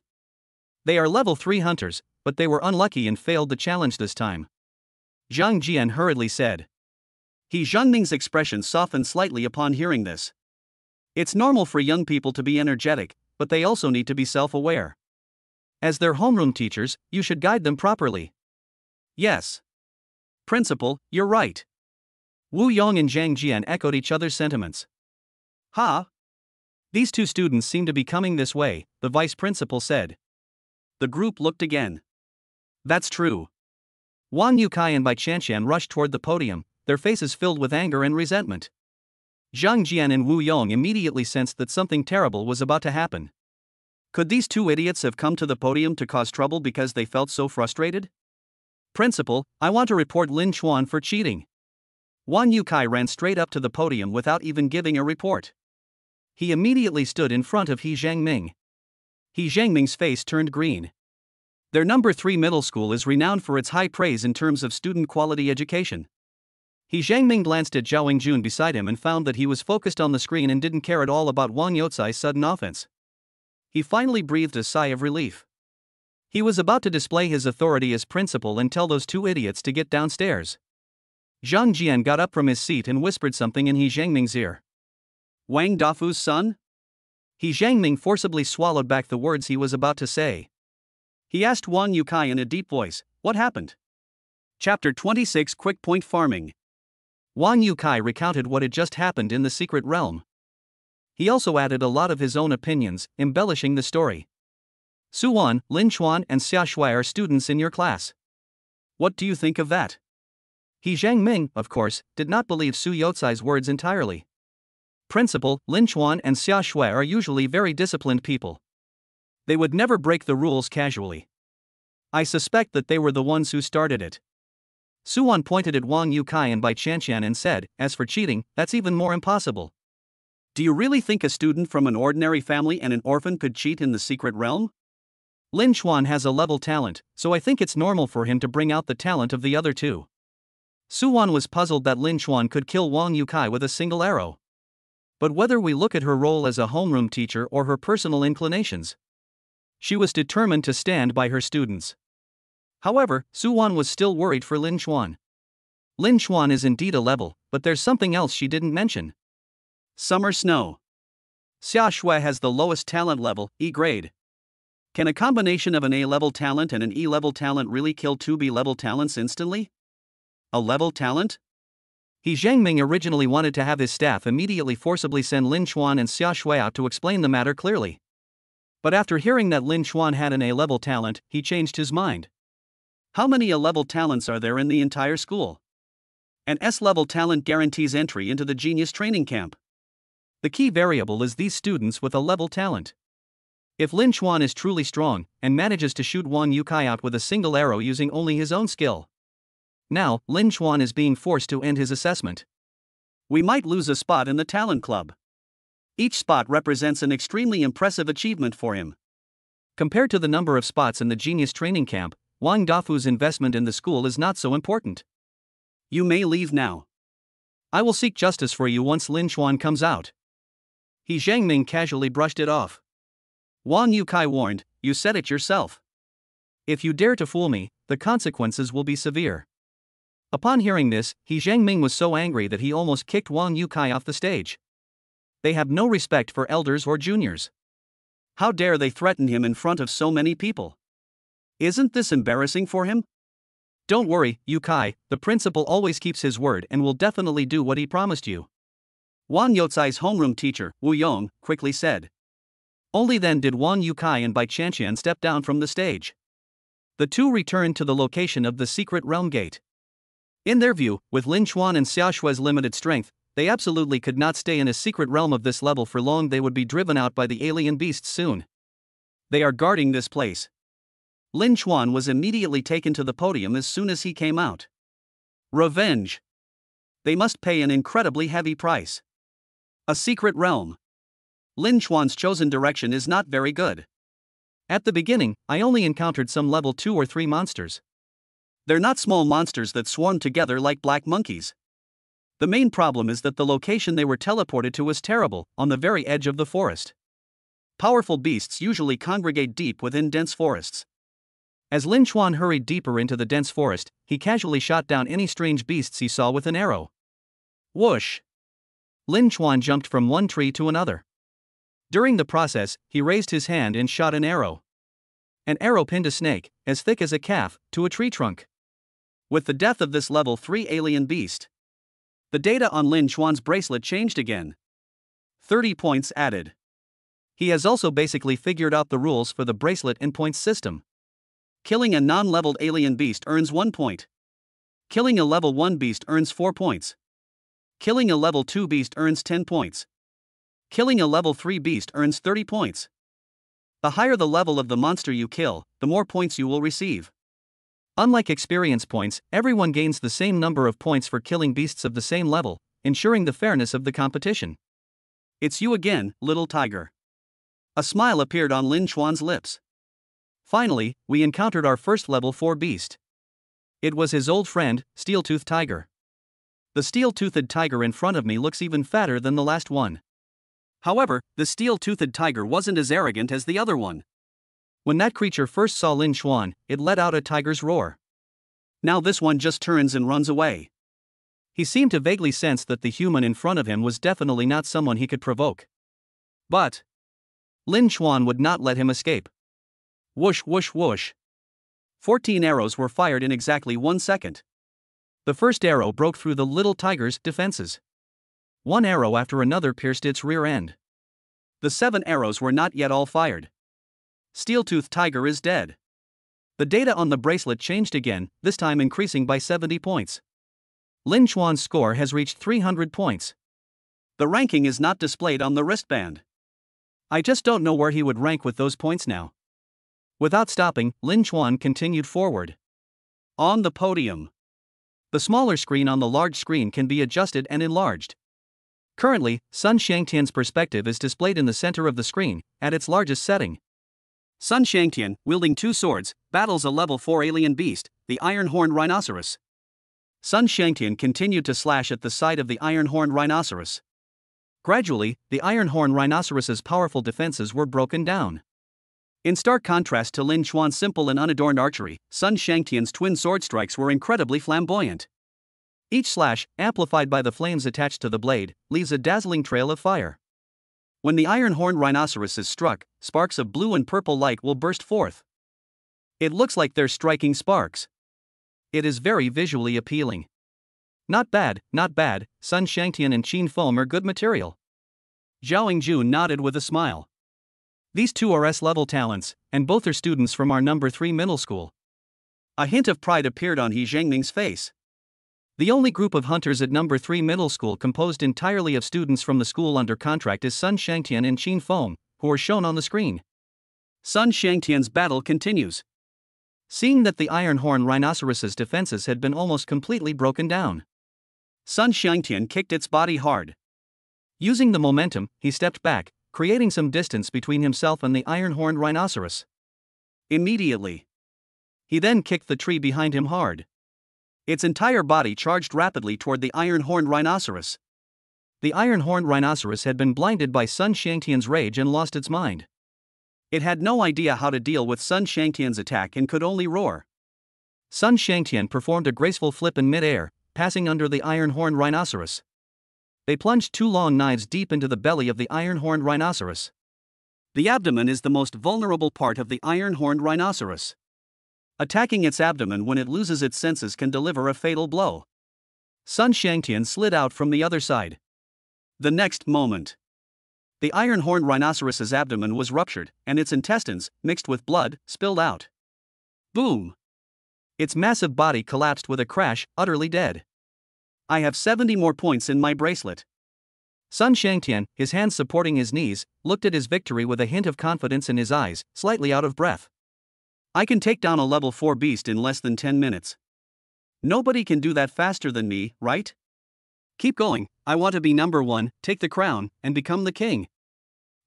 They are level 3 hunters, but they were unlucky and failed the challenge this time. Zhang Jian hurriedly said. He Zhangming's expression softened slightly upon hearing this. It's normal for young people to be energetic, but they also need to be self-aware. As their homeroom teachers, you should guide them properly. Yes. Principal, you're right. Wu Yong and Zhang Jian echoed each other's sentiments. Ha! These two students seem to be coming this way, the vice principal said. The group looked again. That's true. Wang Yukai and Bai Qianqian rushed toward the podium, their faces filled with anger and resentment. Zhang Jian and Wu Yong immediately sensed that something terrible was about to happen. Could these two idiots have come to the podium to cause trouble because they felt so frustrated? Principal, I want to report Lin Chuan for cheating. Wang Yukai ran straight up to the podium without even giving a report. He immediately stood in front of He Zhangming. He Zhangming's face turned green. Their number 3 middle school is renowned for its high praise in terms of student quality education. He Zhangming glanced at Zhao Jun beside him and found that he was focused on the screen and didn't care at all about Wang Youcai's sudden offense. He finally breathed a sigh of relief. He was about to display his authority as principal and tell those two idiots to get downstairs. Zhang Jian got up from his seat and whispered something in He Zhangming's ear. Wang Dafu's son? He Zhangming forcibly swallowed back the words he was about to say. He asked Wang Yukai in a deep voice, what happened? Chapter 26 Quick Point Farming. Wang Yukai recounted what had just happened in the secret realm. He also added a lot of his own opinions, embellishing the story. Su Wan, Lin Chuan, and Xia Shui are students in your class. What do you think of that? He Zhangming, of course, did not believe Su Yotsai's words entirely. Principal, Lin Chuan, and Xia Shui are usually very disciplined people. They would never break the rules casually. I suspect that they were the ones who started it. Su Wan pointed at Wang Yukai and Bai Qianqian and said, as for cheating, that's even more impossible. Do you really think a student from an ordinary family and an orphan could cheat in the secret realm? Lin Chuan has a level talent, so I think it's normal for him to bring out the talent of the other two. Su Wan was puzzled that Lin Chuan could kill Wang Yukai with a single arrow. But whether we look at her role as a homeroom teacher or her personal inclinations, she was determined to stand by her students. However, Su Wan was still worried for Lin Chuan. Lin Chuan is indeed a level, but there's something else she didn't mention. Summer snow. Xia Shui has the lowest talent level, E grade. Can a combination of an A-level talent and an E-level talent really kill two B-level talents instantly? A level talent? He Zhangming originally wanted to have his staff immediately forcibly send Lin Chuan and Xia Shui out to explain the matter clearly. But after hearing that Lin Chuan had an A-level talent, he changed his mind. How many A-level talents are there in the entire school? An S-level talent guarantees entry into the genius training camp. The key variable is these students with a level talent. If Lin Chuan is truly strong, and manages to shoot Wang Yukai out with a single arrow using only his own skill. Now, Lin Chuan is being forced to end his assessment. We might lose a spot in the talent club. Each spot represents an extremely impressive achievement for him. Compared to the number of spots in the genius training camp, Wang Dafu's investment in the school is not so important. You may leave now. I will seek justice for you once Lin Chuan comes out. He Zhangming casually brushed it off. Wang Yukai warned, you said it yourself. If you dare to fool me, the consequences will be severe. Upon hearing this, He Zhangming was so angry that he almost kicked Wang Yukai off the stage. They have no respect for elders or juniors. How dare they threaten him in front of so many people? Isn't this embarrassing for him? Don't worry, Yukai, the principal always keeps his word and will definitely do what he promised you. Wang Yotsai's homeroom teacher, Wu Yong, quickly said. Only then did Wang Yukai and Bai Qianqian step down from the stage. The two returned to the location of the secret realm gate. In their view, with Lin Chuan and Xia Shui's limited strength, they absolutely could not stay in a secret realm of this level for long. They would be driven out by the alien beasts soon. They are guarding this place. Lin Chuan was immediately taken to the podium as soon as he came out. Revenge. They must pay an incredibly heavy price. A secret realm. Lin Chuan's chosen direction is not very good. At the beginning, I only encountered some level 2 or 3 monsters. They're not small monsters that swarm together like black monkeys. The main problem is that the location they were teleported to was terrible, on the very edge of the forest. Powerful beasts usually congregate deep within dense forests. As Lin Chuan hurried deeper into the dense forest, he casually shot down any strange beasts he saw with an arrow. Whoosh! Lin Chuan jumped from one tree to another. During the process, he raised his hand and shot an arrow. An arrow pinned a snake, as thick as a calf, to a tree trunk. With the death of this level 3 alien beast, the data on Lin Chuan's bracelet changed again. 30 points added. He has also basically figured out the rules for the bracelet and points system. Killing a non-leveled alien beast earns 1 point. Killing a level 1 beast earns 4 points. Killing a level 2 beast earns 10 points. Killing a level 3 beast earns 30 points. The higher the level of the monster you kill, the more points you will receive. Unlike experience points, everyone gains the same number of points for killing beasts of the same level, ensuring the fairness of the competition. It's you again, little tiger. A smile appeared on Lin Chuan's lips. Finally, we encountered our first level 4 beast. It was his old friend, Steel-Toothed Tiger. The steel-toothed tiger in front of me looks even fatter than the last one. However, the steel-toothed tiger wasn't as arrogant as the other one. When that creature first saw Lin Chuan, it let out a tiger's roar. Now this one just turns and runs away. He seemed to vaguely sense that the human in front of him was definitely not someone he could provoke. But Lin Chuan would not let him escape. Whoosh whoosh whoosh. 14 arrows were fired in exactly 1 second. The first arrow broke through the little tiger's defenses. One arrow after another pierced its rear end. The 7 arrows were not yet all fired. Steel-toothed tiger is dead. The data on the bracelet changed again, this time increasing by 70 points. Lin Chuan's score has reached 300 points. The ranking is not displayed on the wristband. I just don't know where he would rank with those points now. Without stopping, Lin Chuan continued forward. On the podium. The smaller screen on the large screen can be adjusted and enlarged. Currently, Sun Shangtian's perspective is displayed in the center of the screen, at its largest setting. Sun Shangtian, wielding 2 swords, battles a level 4 alien beast, the iron-horned rhinoceros. Sun Shangtian continued to slash at the side of the iron-horned rhinoceros. Gradually, the iron-horned rhinoceros's powerful defenses were broken down. In stark contrast to Lin Chuan's simple and unadorned archery, Sun Shangtian's twin sword strikes were incredibly flamboyant. Each slash, amplified by the flames attached to the blade, leaves a dazzling trail of fire. When the iron-horned rhinoceros is struck, sparks of blue and purple light will burst forth. It looks like they're striking sparks. It is very visually appealing. Not bad, not bad. Sun Shangtian and Qin Feng are good material. Zhao Jun nodded with a smile. These two are S-level talents, and both are students from our number 3 middle school. A hint of pride appeared on He Zhengming's face. The only group of hunters at number 3 middle school composed entirely of students from the school under contract is Sun Shangtian and Qin Feng, who are shown on the screen. Sun Shangtian's battle continues. Seeing that the iron-horned rhinoceros's defenses had been almost completely broken down, Sun Shangtian kicked its body hard. Using the momentum, he stepped back, creating some distance between himself and the iron-horned rhinoceros. Immediately, he then kicked the tree behind him hard. Its entire body charged rapidly toward the iron-horned rhinoceros. The iron-horned rhinoceros had been blinded by Sun Shangtian's rage and lost its mind. It had no idea how to deal with Sun Shangtian's attack and could only roar. Sun Shangtian performed a graceful flip in mid-air, passing under the iron-horned rhinoceros. They plunged 2 long knives deep into the belly of the iron-horned rhinoceros. The abdomen is the most vulnerable part of the iron-horned rhinoceros. Attacking its abdomen when it loses its senses can deliver a fatal blow. Sun Shangtian slid out from the other side. The next moment, the iron-horned rhinoceros's abdomen was ruptured, and its intestines, mixed with blood, spilled out. Boom! Its massive body collapsed with a crash, utterly dead. I have 70 more points in my bracelet. Sun Shangtian, his hands supporting his knees, looked at his victory with a hint of confidence in his eyes, slightly out of breath. I can take down a level 4 beast in less than 10 minutes. Nobody can do that faster than me, right? Keep going, I want to be number 1, take the crown, and become the king.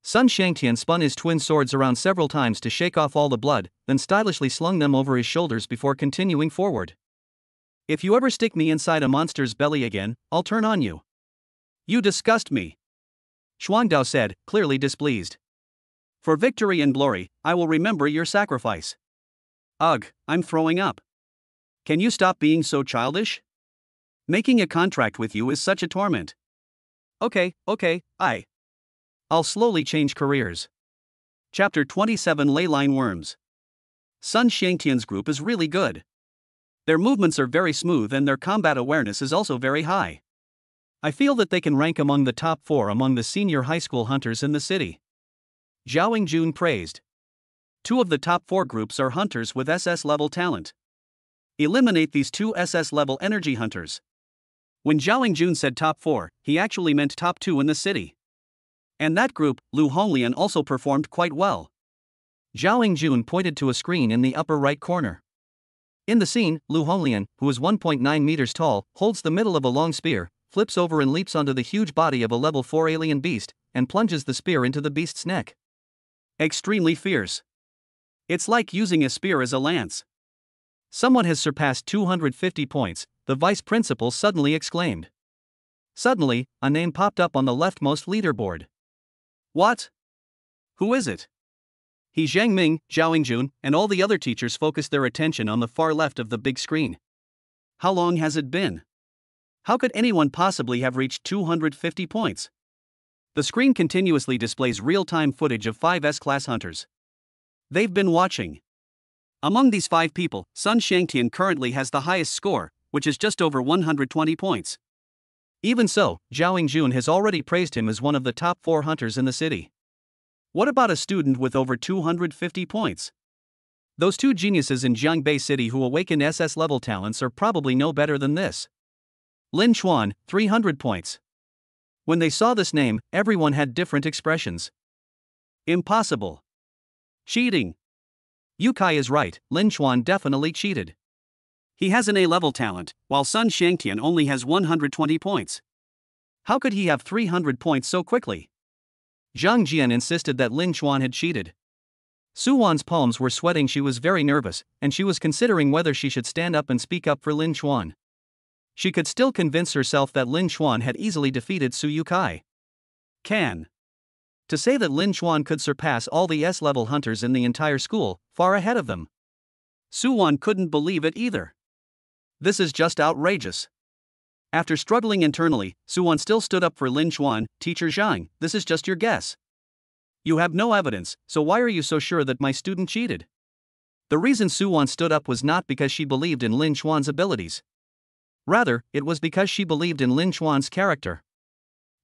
Sun Shangtian spun his twin swords around several times to shake off all the blood, then stylishly slung them over his shoulders before continuing forward. If you ever stick me inside a monster's belly again, I'll turn on you. You disgust me. Xuangdao said, clearly displeased. For victory and glory, I will remember your sacrifice. Ugh, I'm throwing up. Can you stop being so childish? Making a contract with you is such a torment. Okay, I'll slowly change careers. Chapter 27 Leyline Worms. Sun Shangtian's group is really good. Their movements are very smooth and their combat awareness is also very high. I feel that they can rank among the top 4 among the senior high school hunters in the city. Zhao Jun praised. 2 of the top 4 groups are hunters with SS-level talent. Eliminate these 2 SS-level energy hunters. When Zhao Jun said top 4, he actually meant top 2 in the city. And that group, Lu Honglian, also performed quite well. Zhao Jun pointed to a screen in the upper right corner. In the scene, Lu Honglian, who is 1.9 meters tall, holds the middle of a long spear, flips over and leaps onto the huge body of a level 4 alien beast, and plunges the spear into the beast's neck. Extremely fierce. It's like using a spear as a lance. Someone has surpassed 250 points, the vice principal suddenly exclaimed. Suddenly, a name popped up on the leftmost leaderboard. What? Who is it? He Zhengming, Zhao Jun, and all the other teachers focused their attention on the far left of the big screen. How long has it been? How could anyone possibly have reached 250 points? The screen continuously displays real-time footage of 5 S-class hunters. They've been watching. Among these 5 people, Sun Shangtian currently has the highest score, which is just over 120 points. Even so, Zhao Jun has already praised him as one of the top 4 hunters in the city. What about a student with over 250 points? Those two geniuses in Jiangbei City who awaken SS level talents are probably no better than this. Lin Chuan, 300 points. When they saw this name, everyone had different expressions. Impossible. Cheating. Yukai is right, Lin Chuan definitely cheated. He has an A-level talent, while Sun Shangtian only has 120 points. How could he have 300 points so quickly? Zhang Jian insisted that Lin Chuan had cheated. Su Wan's palms were sweating. She was very nervous, and she was considering whether she should stand up and speak up for Lin Chuan. She could still convince herself that Lin Chuan had easily defeated Su Yukai. To say that Lin Chuan could surpass all the S-level hunters in the entire school, far ahead of them. Su Wan couldn't believe it either. This is just outrageous. After struggling internally, Su Wan still stood up for Lin Chuan. Teacher Zhang, this is just your guess. You have no evidence, so why are you so sure that my student cheated? The reason Su Wan stood up was not because she believed in Lin Chuan's abilities. Rather, it was because she believed in Lin Chuan's character.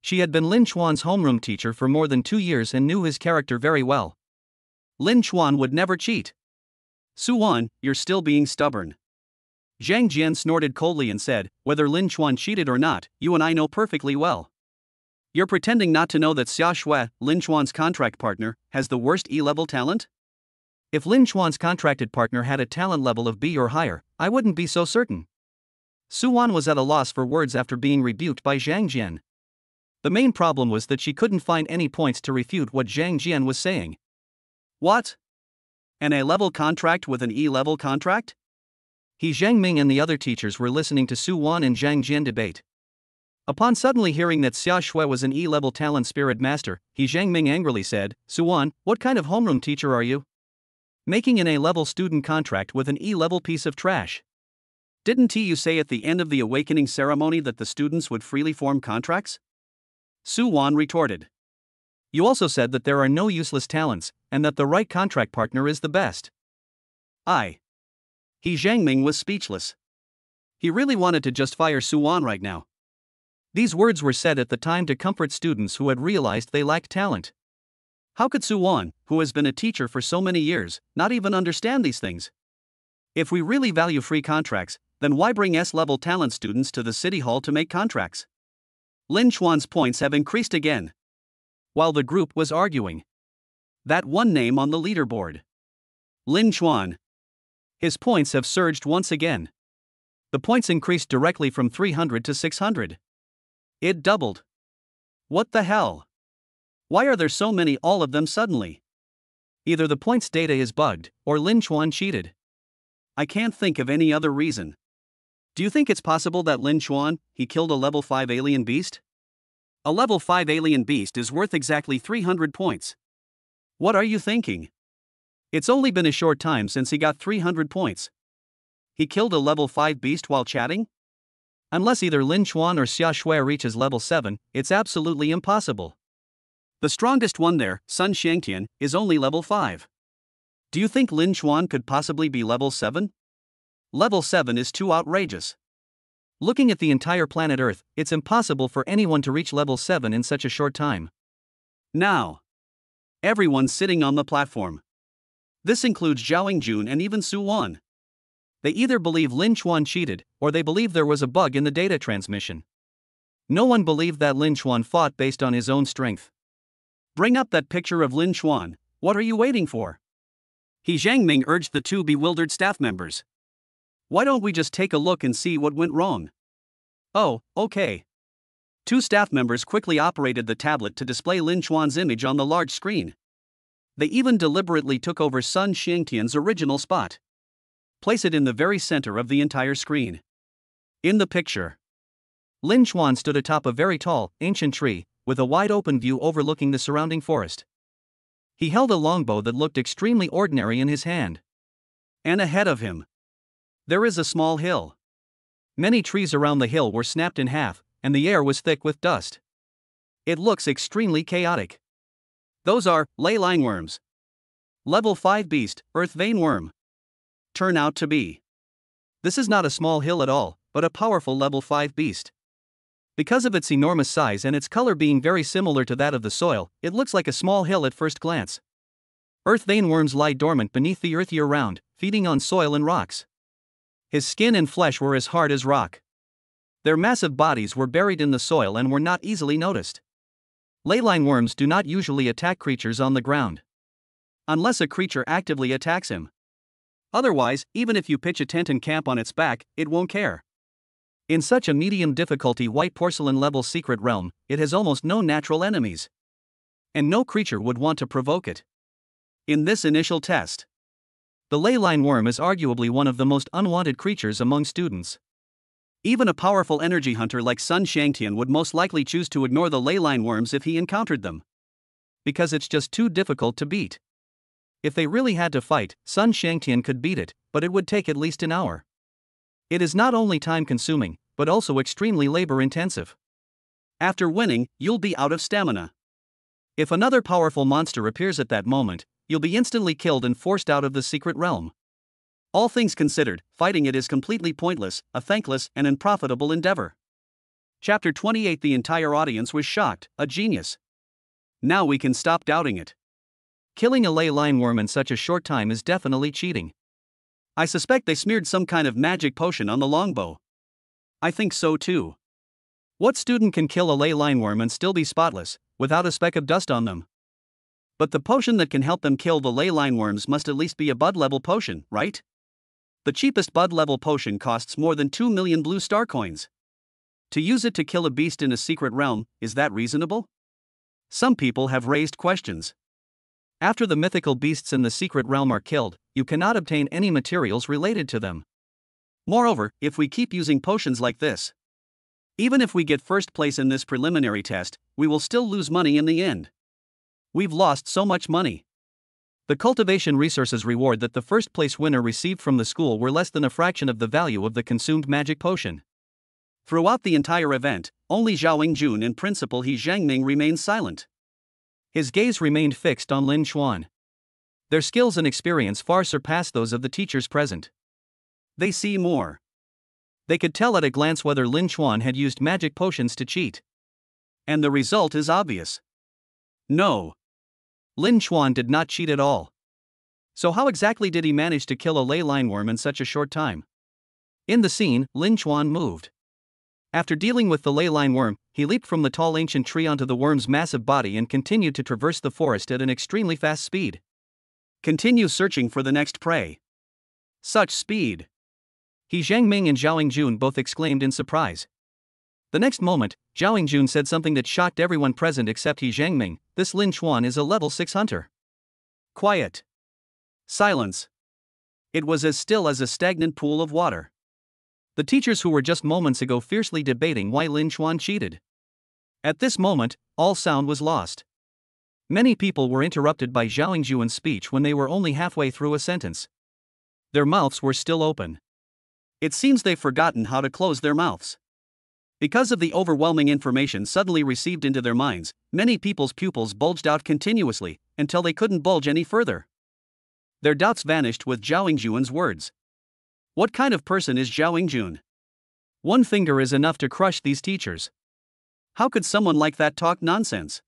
She had been Lin Chuan's homeroom teacher for more than 2 years and knew his character very well. Lin Chuan would never cheat. Su Wan, you're still being stubborn. Zhang Jian snorted coldly and said, whether Lin Chuan cheated or not, you and I know perfectly well. You're pretending not to know that Xia Shui, Lin Chuan's contract partner, has the worst E-level talent? If Lin Chuan's contracted partner had a talent level of B or higher, I wouldn't be so certain. Su Wan was at a loss for words after being rebuked by Zhang Jian. The main problem was that she couldn't find any points to refute what Zhang Jian was saying. What? An A-level contract with an E-level contract? He Zhangming and the other teachers were listening to Su Wan and Zhang Jian debate. Upon suddenly hearing that Xia Shui was an E-level talent spirit master, He Zhangming angrily said, Su Wan, what kind of homeroom teacher are you? Making an A-level student contract with an E-level piece of trash. Didn't you say at the end of the awakening ceremony that the students would freely form contracts? Su Wan retorted. You also said that there are no useless talents, and that the right contract partner is the best. He Zhangming was speechless. He really wanted to just fire Su Wan right now. These words were said at the time to comfort students who had realized they lacked talent. How could Su Wan, who has been a teacher for so many years, not even understand these things? If we really value free contracts, then why bring S-level talent students to the city hall to make contracts? Lin Chuan's points have increased again. While the group was arguing, that one name on the leaderboard. Lin Chuan. His points have surged once again. The points increased directly from 300 to 600. It doubled. What the hell? Why are there so many all of them suddenly? Either the points data is bugged, or Lin Chuan cheated. I can't think of any other reason. Do you think it's possible that Lin Chuan, he killed a level 5 alien beast? A level 5 alien beast is worth exactly 300 points. What are you thinking? It's only been a short time since he got 300 points. He killed a level 5 beast while chatting? Unless either Lin Chuan or Xia Shui reaches level 7, it's absolutely impossible. The strongest one there, Sun Shangtian, is only level 5. Do you think Lin Chuan could possibly be level 7? Level 7 is too outrageous. Looking at the entire planet Earth, it's impossible for anyone to reach level 7 in such a short time. Now, everyone's sitting on the platform. This includes Zhao Jun and even Su Wan. They either believe Lin Chuan cheated, or they believe there was a bug in the data transmission. No one believed that Lin Chuan fought based on his own strength. Bring up that picture of Lin Chuan, what are you waiting for? He Zhangming urged the two bewildered staff members. Why don't we just take a look and see what went wrong? Oh, okay. Two staff members quickly operated the tablet to display Lin Chuan's image on the large screen. They even deliberately took over Sun Shangtian's original spot. Place it in the very center of the entire screen. In the picture, Lin Chuan stood atop a very tall, ancient tree, with a wide-open view overlooking the surrounding forest. He held a longbow that looked extremely ordinary in his hand. And ahead of him, there is a small hill. Many trees around the hill were snapped in half, and the air was thick with dust. It looks extremely chaotic. Those are ley line worms. Level 5 beast, earth vein worm. Turn out to be. This is not a small hill at all, but a powerful level 5 beast. Because of its enormous size and its color being very similar to that of the soil, it looks like a small hill at first glance. Earth vein worms lie dormant beneath the earth year-round, feeding on soil and rocks. His skin and flesh were as hard as rock. Their massive bodies were buried in the soil and were not easily noticed. Leyline worms do not usually attack creatures on the ground, unless a creature actively attacks him. Otherwise, even if you pitch a tent and camp on its back, it won't care. In such a medium difficulty white porcelain level secret realm, it has almost no natural enemies. And no creature would want to provoke it. In this initial test, the leyline worm is arguably one of the most unwanted creatures among students. Even a powerful energy hunter like Sun Shangtian would most likely choose to ignore the leyline worms if he encountered them, because it's just too difficult to beat. If they really had to fight, Sun Shangtian could beat it, but it would take at least an hour. It is not only time-consuming, but also extremely labor-intensive. After winning, you'll be out of stamina. If another powerful monster appears at that moment, you'll be instantly killed and forced out of the secret realm. All things considered, fighting it is completely pointless, a thankless and unprofitable endeavor. Chapter 28. The entire audience was shocked, a genius. Now we can stop doubting it. Killing a leyline worm in such a short time is definitely cheating. I suspect they smeared some kind of magic potion on the longbow. I think so too. What student can kill a leyline worm and still be spotless, without a speck of dust on them? But the potion that can help them kill the leyline worms must at least be a bud level potion, right? The cheapest bud level potion costs more than 2 million blue star coins. To use it to kill a beast in a secret realm, is that reasonable? Some people have raised questions. After the mythical beasts in the secret realm are killed, you cannot obtain any materials related to them. Moreover, if we keep using potions like this, even if we get first place in this preliminary test, we will still lose money in the end. We've lost so much money. The cultivation resources reward that the first place winner received from the school were less than a fraction of the value of the consumed magic potion. Throughout the entire event, only Zhao Yingjun and Principal He Zhangming remained silent. His gaze remained fixed on Lin Xuan. Their skills and experience far surpassed those of the teachers present. They see more. They could tell at a glance whether Lin Xuan had used magic potions to cheat. And the result is obvious. No. Lin Xuan did not cheat at all. So how exactly did he manage to kill a leyline worm in such a short time? In the scene, Lin Xuan moved. After dealing with the leyline worm, he leaped from the tall ancient tree onto the worm's massive body and continued to traverse the forest at an extremely fast speed. Continue searching for the next prey. Such speed! He Zhangming and Zhao Yingjun both exclaimed in surprise. The next moment, Zhao Yingjun said something that shocked everyone present except He Zhangming: this Lin Xuan is a level 6 hunter. Quiet. Silence. It was as still as a stagnant pool of water. The teachers who were just moments ago fiercely debating why Lin Xuan cheated. At this moment, all sound was lost. Many people were interrupted by Zhao Yingjun's speech when they were only halfway through a sentence. Their mouths were still open. It seems they've forgotten how to close their mouths. Because of the overwhelming information suddenly received into their minds, many people's pupils bulged out continuously, until they couldn't bulge any further. Their doubts vanished with Zhao Yingjun's words. What kind of person is Zhao Yingjun? One finger is enough to crush these teachers. How could someone like that talk nonsense?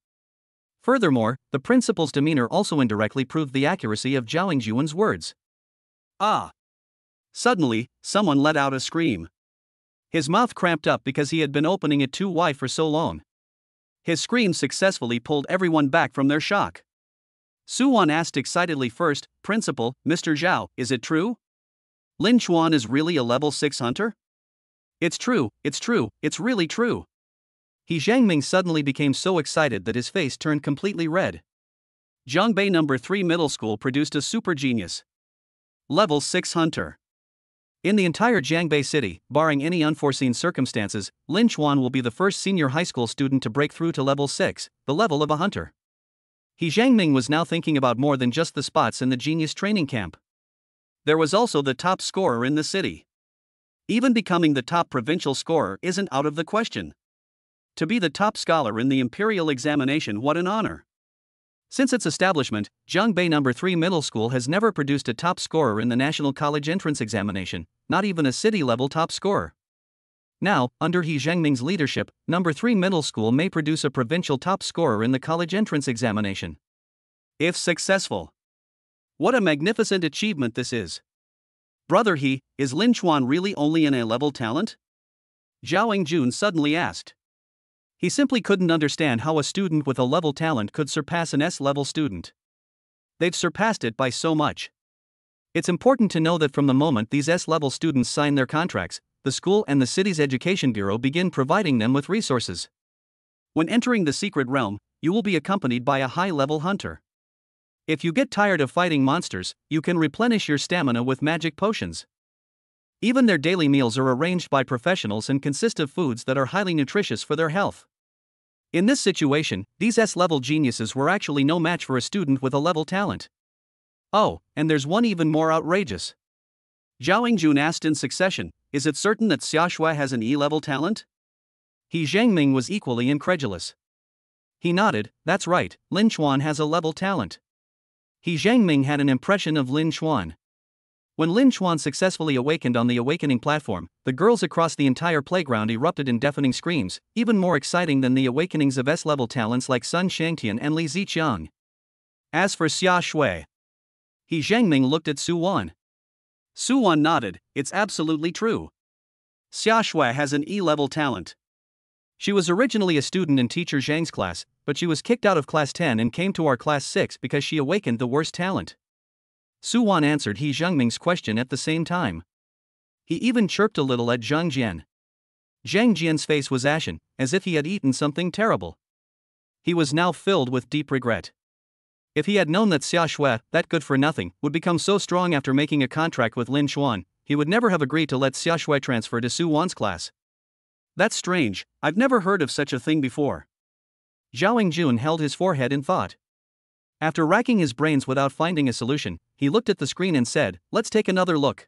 Furthermore, the principal's demeanor also indirectly proved the accuracy of Zhao Yingjun's words. Ah! Suddenly, someone let out a scream. His mouth cramped up because he had been opening it too wide for so long. His scream successfully pulled everyone back from their shock. Suwan asked excitedly first, "Principal, Mr. Zhao, is it true? Lin Xuan is really a level 6 hunter?" It's true, it's really true." He Zhangming suddenly became so excited that his face turned completely red. Zhongbei No. 3 Middle School produced a super genius. Level 6 hunter. In the entire Zhongbei city, barring any unforeseen circumstances, Lin Xuan will be the first senior high school student to break through to level 6, the level of a hunter. He Zhangming was now thinking about more than just the spots in the genius training camp. There was also the top scorer in the city. Even becoming the top provincial scorer isn't out of the question. To be the top scholar in the imperial examination, what an honor. Since its establishment, Zhongbei No. 3 Middle School has never produced a top scorer in the National College Entrance Examination, not even a city-level top scorer. Now, under He Zhengming's leadership, number 3 middle school may produce a provincial top scorer in the college entrance examination. If successful. What a magnificent achievement this is. Brother He, is Lin Chuan really only an A-level talent? Zhao Yingjun suddenly asked. He simply couldn't understand how a student with a level talent could surpass an S-level student. They've surpassed it by so much. It's important to know that from the moment these S-level students sign their contracts, the school and the city's education bureau begin providing them with resources. When entering the secret realm, you will be accompanied by a high-level hunter. If you get tired of fighting monsters, you can replenish your stamina with magic potions. Even their daily meals are arranged by professionals and consist of foods that are highly nutritious for their health. In this situation, these S-level geniuses were actually no match for a student with a level talent. Oh, and there's one even more outrageous. Zhao Yingjun asked in succession, is it certain that Xia Shui has an E-level talent? He Zhengming was equally incredulous. He nodded, that's right, Lin Chuan has a level talent. He Zhengming had an impression of Lin Chuan. When Lin Chuan successfully awakened on the awakening platform, the girls across the entire playground erupted in deafening screams, even more exciting than the awakenings of S-level talents like Sun Shangtian and Li Ziqiang. As for Xia Shui, He Zhengming looked at Su Wan. Su Wan nodded, it's absolutely true. Xia Shui has an E-level talent. She was originally a student in teacher Zhang's class, but she was kicked out of class 10 and came to our class 6 because she awakened the worst talent. Su Wan answered He Zhengming's question at the same time. He even chirped a little at Zhang Jian. Zhang Jian's face was ashen, as if he had eaten something terrible. He was now filled with deep regret. If he had known that Xia Shui, that good-for-nothing, would become so strong after making a contract with Lin Chuan, he would never have agreed to let Xia Shui transfer to Su Wan's class. That's strange, I've never heard of such a thing before. Zhao Yingjun held his forehead in thought. After racking his brains without finding a solution, he looked at the screen and said, let's take another look.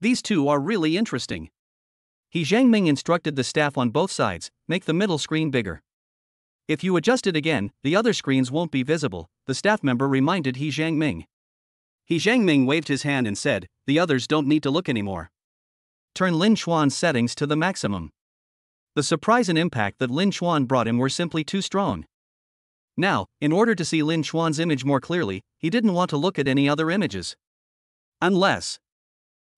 These two are really interesting. He Zhengming instructed the staff on both sides, make the middle screen bigger. If you adjust it again, the other screens won't be visible, the staff member reminded He Zhengming. He Zhengming waved his hand and said, the others don't need to look anymore. Turn Lin Chuan's settings to the maximum. The surprise and impact that Lin Chuan brought him were simply too strong. Now, in order to see Lin Chuan's image more clearly, he didn't want to look at any other images. Unless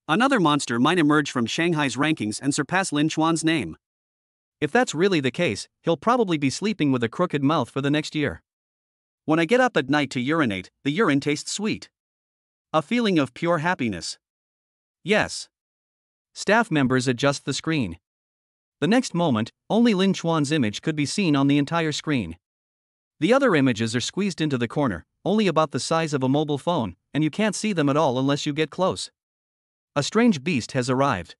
another monster might emerge from Shanghai's rankings and surpass Lin Chuan's name. If that's really the case, he'll probably be sleeping with a crooked mouth for the next year. When I get up at night to urinate, the urine tastes sweet. A feeling of pure happiness. Yes. Staff members adjust the screen. The next moment, only Lin Chuan's image could be seen on the entire screen. The other images are squeezed into the corner, only about the size of a mobile phone, and you can't see them at all unless you get close. A strange beast has arrived.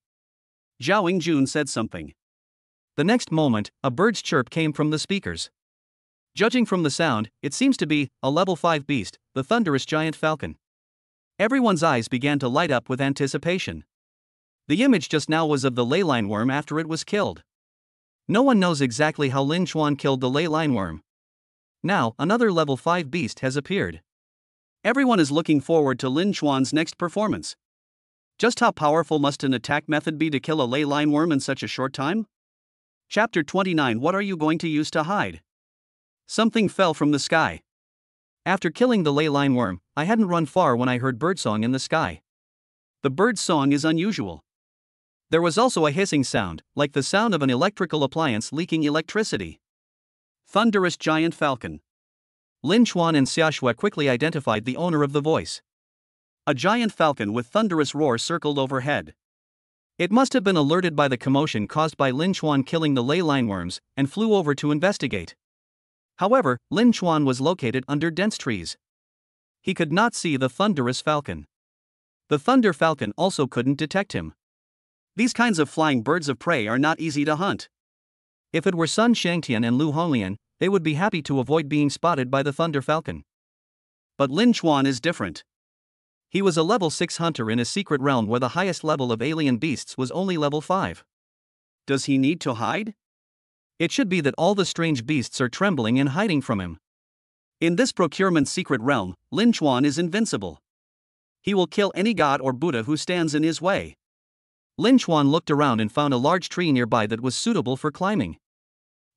Zhao Yingjun said something. The next moment, a bird's chirp came from the speakers. Judging from the sound, it seems to be a level 5 beast, the thunderous giant falcon. Everyone's eyes began to light up with anticipation. The image just now was of the ley line worm after it was killed. No one knows exactly how Lin Chuan killed the ley line worm. Now, another level 5 beast has appeared. Everyone is looking forward to Lin Chuan's next performance. Just how powerful must an attack method be to kill a ley line worm in such a short time? Chapter 29. What are you going to use to hide? Something fell from the sky. After killing the ley line worm, I hadn't run far when I heard birdsong in the sky. The bird's song is unusual. There was also a hissing sound, like the sound of an electrical appliance leaking electricity. Thunderous giant falcon. Lin Chuan and Xia Shui quickly identified the owner of the voice. A giant falcon with thunderous roar circled overhead. It must have been alerted by the commotion caused by Lin Chuan killing the ley line worms, and flew over to investigate. However, Lin Chuan was located under dense trees. He could not see the thunderous falcon. The thunder falcon also couldn't detect him. These kinds of flying birds of prey are not easy to hunt. If it were Sun Shangtian and Lu Honglian, they would be happy to avoid being spotted by the thunder falcon. But Lin Chuan is different. He was a level 6 hunter in a secret realm where the highest level of alien beasts was only level 5. Does he need to hide? It should be that all the strange beasts are trembling and hiding from him. In this procurement secret realm, Lin Chuan is invincible. He will kill any god or Buddha who stands in his way. Lin Chuan looked around and found a large tree nearby that was suitable for climbing.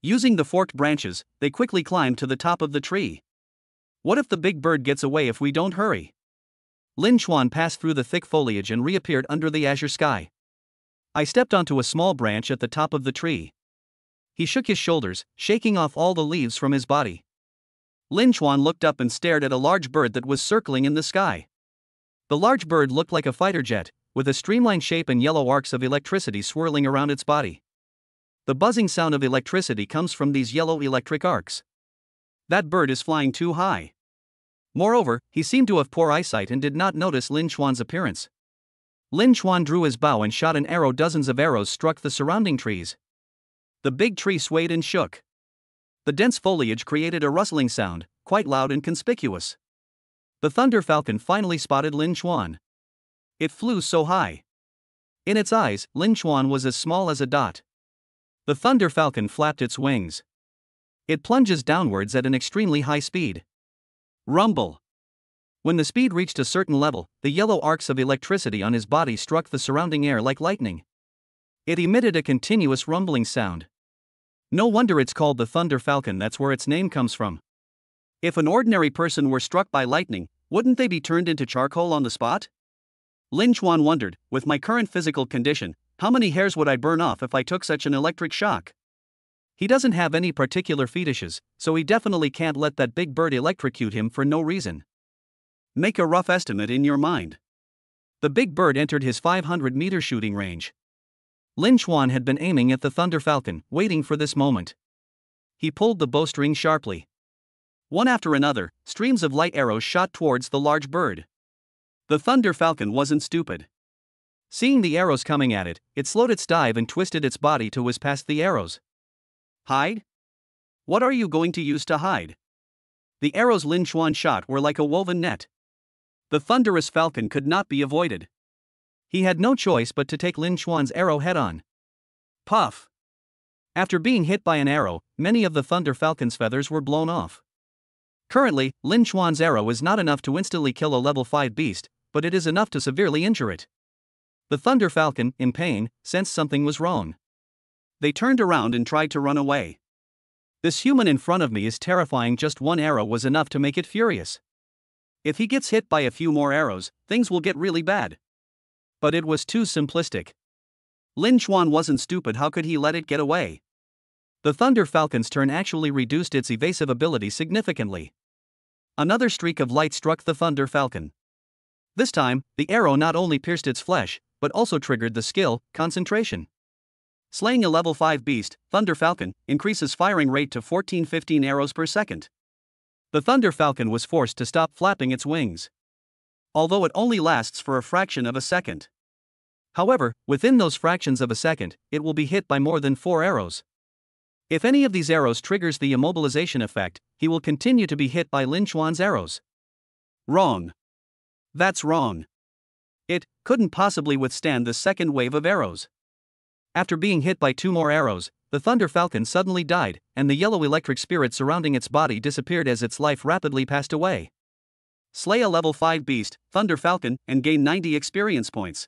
Using the forked branches, they quickly climbed to the top of the tree. What if the big bird gets away if we don't hurry? Lin Chuan passed through the thick foliage and reappeared under the azure sky. I stepped onto a small branch at the top of the tree. He shook his shoulders, shaking off all the leaves from his body. Lin Chuan looked up and stared at a large bird that was circling in the sky. The large bird looked like a fighter jet, with a streamlined shape and yellow arcs of electricity swirling around its body. The buzzing sound of electricity comes from these yellow electric arcs. That bird is flying too high. Moreover, he seemed to have poor eyesight and did not notice Lin Chuan's appearance. Lin Chuan drew his bow and shot an arrow. Dozens of arrows struck the surrounding trees. The big tree swayed and shook. The dense foliage created a rustling sound, quite loud and conspicuous. The thunder falcon finally spotted Lin Chuan. It flew so high. In its eyes, Lin Chuan was as small as a dot. The thunder falcon flapped its wings. It plunges downwards at an extremely high speed. Rumble. When the speed reached a certain level, the yellow arcs of electricity on his body struck the surrounding air like lightning. It emitted a continuous rumbling sound. No wonder it's called the thunder falcon. That's where its name comes from. If an ordinary person were struck by lightning, wouldn't they be turned into charcoal on the spot? Lin Chuan wondered, with my current physical condition, how many hairs would I burn off if I took such an electric shock? He doesn't have any particular fetishes, so he definitely can't let that big bird electrocute him for no reason. Make a rough estimate in your mind. The big bird entered his 500-meter shooting range. Lin Chuan had been aiming at the thunder falcon, waiting for this moment. He pulled the bowstring sharply. One after another, streams of light arrows shot towards the large bird. The thunder falcon wasn't stupid. Seeing the arrows coming at it, it slowed its dive and twisted its body to whiz past the arrows. Hide? What are you going to use to hide? The arrows Lin Chuan shot were like a woven net. The thunderous falcon could not be avoided. He had no choice but to take Lin Chuan's arrow head-on. Puff! After being hit by an arrow, many of the thunder falcon's feathers were blown off. Currently, Lin Chuan's arrow is not enough to instantly kill a level 5 beast, but it is enough to severely injure it. The thunder falcon, in pain, sensed something was wrong. They turned around and tried to run away. This human in front of me is terrifying. Just one arrow was enough to make it furious. If he gets hit by a few more arrows, things will get really bad. But it was too simplistic. Lin Chuan wasn't stupid. How could he let it get away? The thunder falcon's turn actually reduced its evasive ability significantly. Another streak of light struck the thunder falcon. This time, the arrow not only pierced its flesh, but also triggered the skill, concentration. Slaying a level 5 beast, Thunder Falcon, increases firing rate to 14-15 arrows per second. The Thunder Falcon was forced to stop flapping its wings. Although it only lasts for a fraction of a second. However, within those fractions of a second, it will be hit by more than 4 arrows. If any of these arrows triggers the immobilization effect, he will continue to be hit by Lin Chuan's arrows. Wrong. That's wrong. It couldn't possibly withstand the second wave of arrows. After being hit by 2 more arrows, the Thunder Falcon suddenly died, and the yellow electric spirit surrounding its body disappeared as its life rapidly passed away. Slay a level 5 beast, Thunder Falcon, and gain 90 experience points.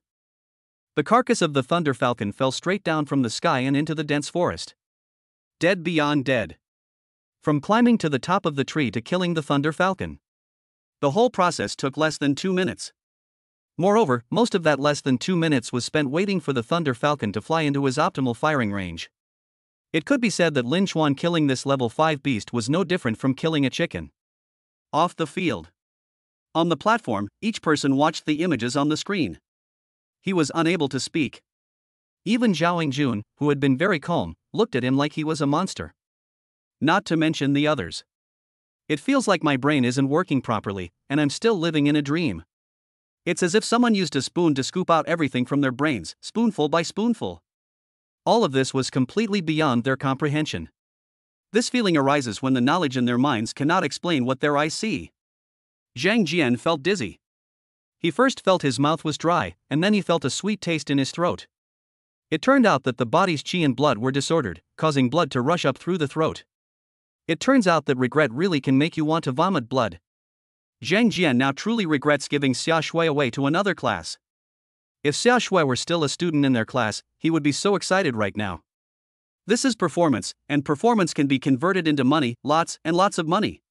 The carcass of the Thunder Falcon fell straight down from the sky and into the dense forest. Dead beyond dead. From climbing to the top of the tree to killing the Thunder Falcon. The whole process took less than 2 minutes. Moreover, most of that less than 2 minutes was spent waiting for the Thunder Falcon to fly into his optimal firing range. It could be said that Lin Chuan killing this level 5 beast was no different from killing a chicken. Off the field. On the platform, each person watched the images on the screen. He was unable to speak. Even Zhao Jun, who had been very calm, looked at him like he was a monster. Not to mention the others. It feels like my brain isn't working properly, and I'm still living in a dream. It's as if someone used a spoon to scoop out everything from their brains, spoonful by spoonful. All of this was completely beyond their comprehension. This feeling arises when the knowledge in their minds cannot explain what their eyes see. Zhang Jian felt dizzy. He first felt his mouth was dry, and then he felt a sweet taste in his throat. It turned out that the body's qi and blood were disordered, causing blood to rush up through the throat. It turns out that regret really can make you want to vomit blood. Zhang Jian now truly regrets giving Xia Shui away to another class. If Xiaoshui were still a student in their class, he would be so excited right now. This is performance, and performance can be converted into money, lots and lots of money.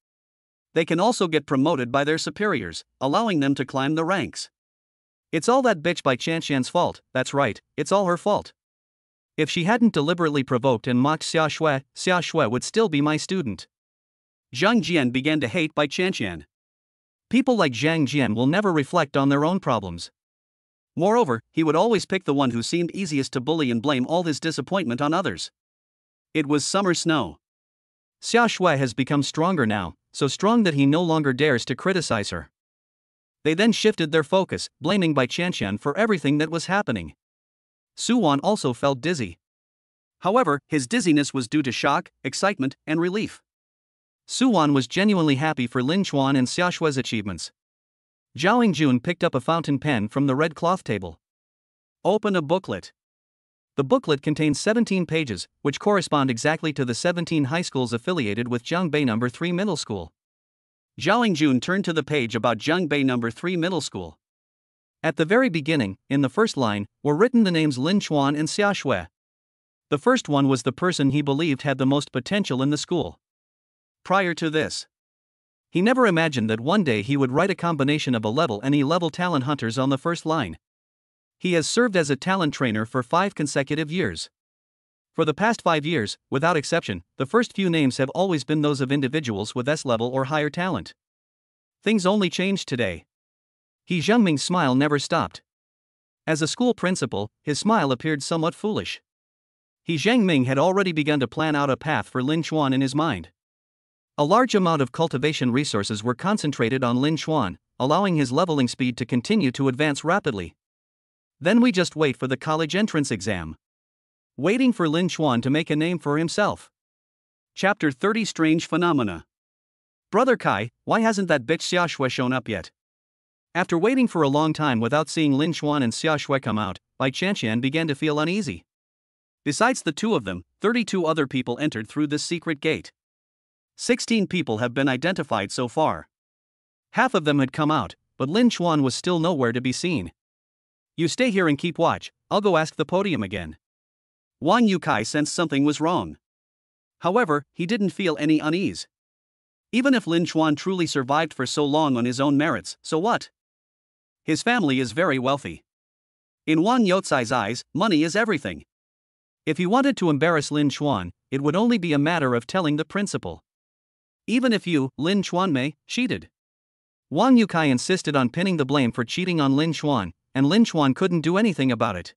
They can also get promoted by their superiors, allowing them to climb the ranks. It's all that bitch by Chanshan's fault, that's right, it's all her fault. If she hadn't deliberately provoked and mocked Xiaoshui, Xiaoshui would still be my student. Zhang Jian began to hate Bai Chanshan. People like Zhang Jian will never reflect on their own problems. Moreover, he would always pick the one who seemed easiest to bully and blame all his disappointment on others. It was summer snow. Xiaoshui has become stronger now, so strong that he no longer dares to criticize her. They then shifted their focus, blaming Bai Chanshan for everything that was happening. Su Wan also felt dizzy. However, his dizziness was due to shock, excitement, and relief. Su Wan was genuinely happy for Lin Chuan and Xiaoshui's achievements. Zhao Yingjun picked up a fountain pen from the red cloth table. Open a booklet. The booklet contains 17 pages, which correspond exactly to the 17 high schools affiliated with Zhangbei No. 3 Middle School. Zhao Yingjun turned to the page about Zhangbei No. 3 Middle School. At the very beginning, in the first line, were written the names Lin Chuan and Xiaoshui. The first one was the person he believed had the most potential in the school. Prior to this, he never imagined that one day he would write a combination of A-level and E-level talent hunters on the first line. He has served as a talent trainer for 5 consecutive years. For the past 5 years, without exception, the first few names have always been those of individuals with S-level or higher talent. Things only changed today. He Zhengming's smile never stopped. As a school principal, his smile appeared somewhat foolish. He Zhengming had already begun to plan out a path for Lin Chuan in his mind. A large amount of cultivation resources were concentrated on Lin Chuan, allowing his leveling speed to continue to advance rapidly. Then we just wait for the college entrance exam. Waiting for Lin Chuan to make a name for himself. Chapter 30 Strange Phenomena. Brother Kai, why hasn't that bitch Xiaoshui shown up yet? After waiting for a long time without seeing Lin Chuan and Xiaoshui come out, Bai Chanshan began to feel uneasy. Besides the two of them, 32 other people entered through this secret gate. 16 people have been identified so far. Half of them had come out, but Lin Chuan was still nowhere to be seen. You stay here and keep watch, I'll go ask the podium again. Wang Yukai sensed something was wrong. However, he didn't feel any unease. Even if Lin Chuan truly survived for so long on his own merits, so what? His family is very wealthy. In Wang Youcai's eyes, money is everything. If he wanted to embarrass Lin Chuan, it would only be a matter of telling the principal. Even if you, Lin Chuan, cheated. Wang Yukai insisted on pinning the blame for cheating on Lin Chuan, and Lin Chuan couldn't do anything about it.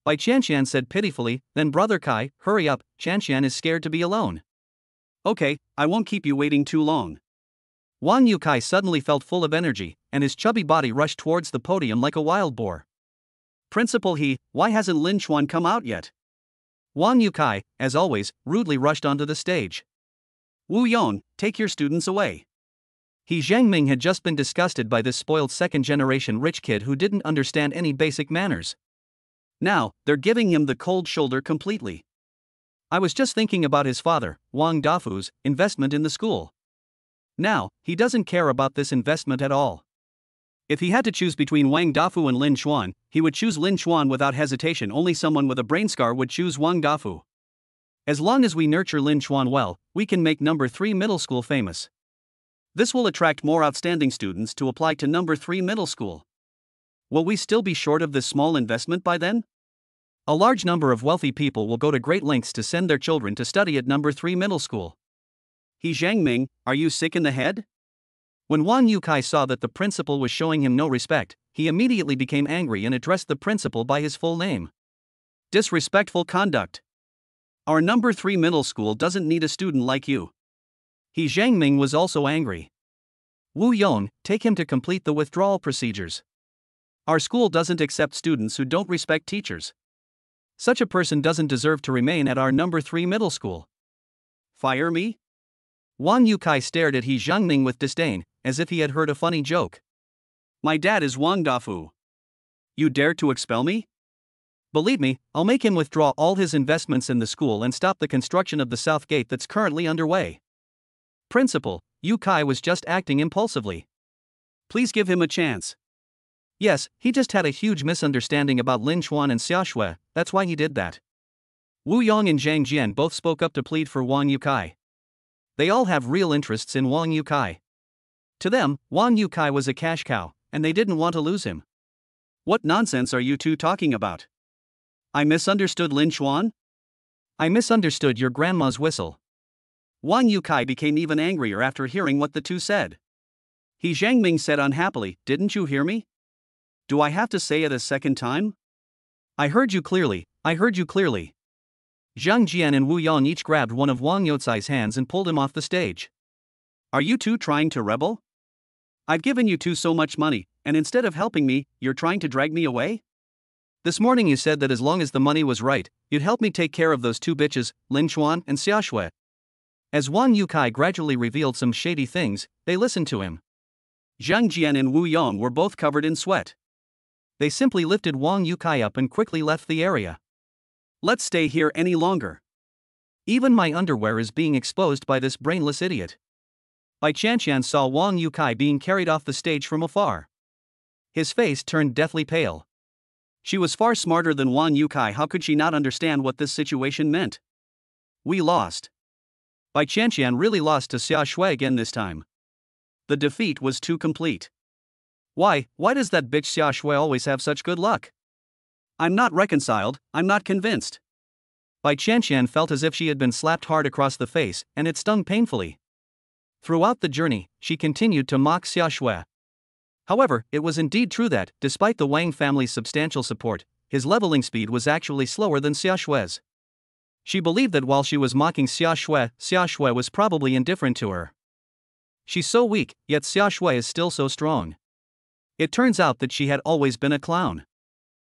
Bai Chanshan said pitifully, then Brother Kai, hurry up, Chanshan is scared to be alone. Okay, I won't keep you waiting too long. Wang Yukai suddenly felt full of energy, and his chubby body rushed towards the podium like a wild boar. Principal why hasn't Lin Chuan come out yet? Wang Yukai, as always, rudely rushed onto the stage. Wu Yong, take your students away. He Zhengming had just been disgusted by this spoiled second-generation rich kid who didn't understand any basic manners. Now, they're giving him the cold shoulder completely. I was just thinking about his father, Wang Dafu's, investment in the school. Now, he doesn't care about this investment at all. If he had to choose between Wang Dafu and Lin Chuan, he would choose Lin Chuan without hesitation. Only someone with a brain scar would choose Wang Dafu. As long as we nurture Lin Chuan well, we can make No. 3 Middle School famous. This will attract more outstanding students to apply to No. 3 Middle School. Will we still be short of this small investment by then? A large number of wealthy people will go to great lengths to send their children to study at No. 3 Middle School. He Zhengming, are you sick in the head? When Wang Yukai saw that the principal was showing him no respect, he immediately became angry and addressed the principal by his full name. Disrespectful conduct. Our No. 3 Middle School doesn't need a student like you. He Zhengming was also angry. Wu Yong, take him to complete the withdrawal procedures. Our school doesn't accept students who don't respect teachers. Such a person doesn't deserve to remain at our No. 3 Middle School. Fire me? Wang Yukai stared at He Zhengming with disdain, as if he had heard a funny joke. My dad is Wang Dafu. You dare to expel me? Believe me, I'll make him withdraw all his investments in the school and stop the construction of the south gate that's currently underway. Principal, Yukai was just acting impulsively. Please give him a chance. Yes, he just had a huge misunderstanding about Lin Chuan and Xia Shui, that's why he did that. Wu Yong and Zhang Jian both spoke up to plead for Wang Yukai. They all have real interests in Wang Yukai. To them, Wang Yukai was a cash cow, and they didn't want to lose him. What nonsense are you two talking about? I misunderstood Lin Chuan? I misunderstood your grandma's whistle. Wang Yukai became even angrier after hearing what the two said. He Zhangming said unhappily, "Didn't you hear me? Do I have to say it a second time?" I heard you clearly, I heard you clearly. Zhang Jian and Wu Yong each grabbed one of Wang Youcai's hands and pulled him off the stage. Are you two trying to rebel? I've given you two so much money, and instead of helping me, you're trying to drag me away? This morning you said that as long as the money was right, you'd help me take care of those two bitches, Lin Chuan and Xia Shui. As Wang Yukai gradually revealed some shady things, they listened to him. Zhang Jian and Wu Yong were both covered in sweat. They simply lifted Wang Yukai up and quickly left the area. Let's stay here any longer. Even my underwear is being exposed by this brainless idiot. Bai Qianqian saw Wang Yukai being carried off the stage from afar. His face turned deathly pale. She was far smarter than Wang Yukai. How could she not understand what this situation meant? We lost. Bai Qianqian really lost to Xia Shui again this time. The defeat was too complete. Why does that bitch Xia Shui always have such good luck? I'm not reconciled, I'm not convinced. Bai Qianqian felt as if she had been slapped hard across the face, and it stung painfully. Throughout the journey, she continued to mock Xia Shui. However, it was indeed true that, despite the Wang family's substantial support, his leveling speed was actually slower than Xia Shui's. She believed that while she was mocking Xia Shui was probably indifferent to her. She's so weak, yet Xia Shui is still so strong. It turns out that she had always been a clown.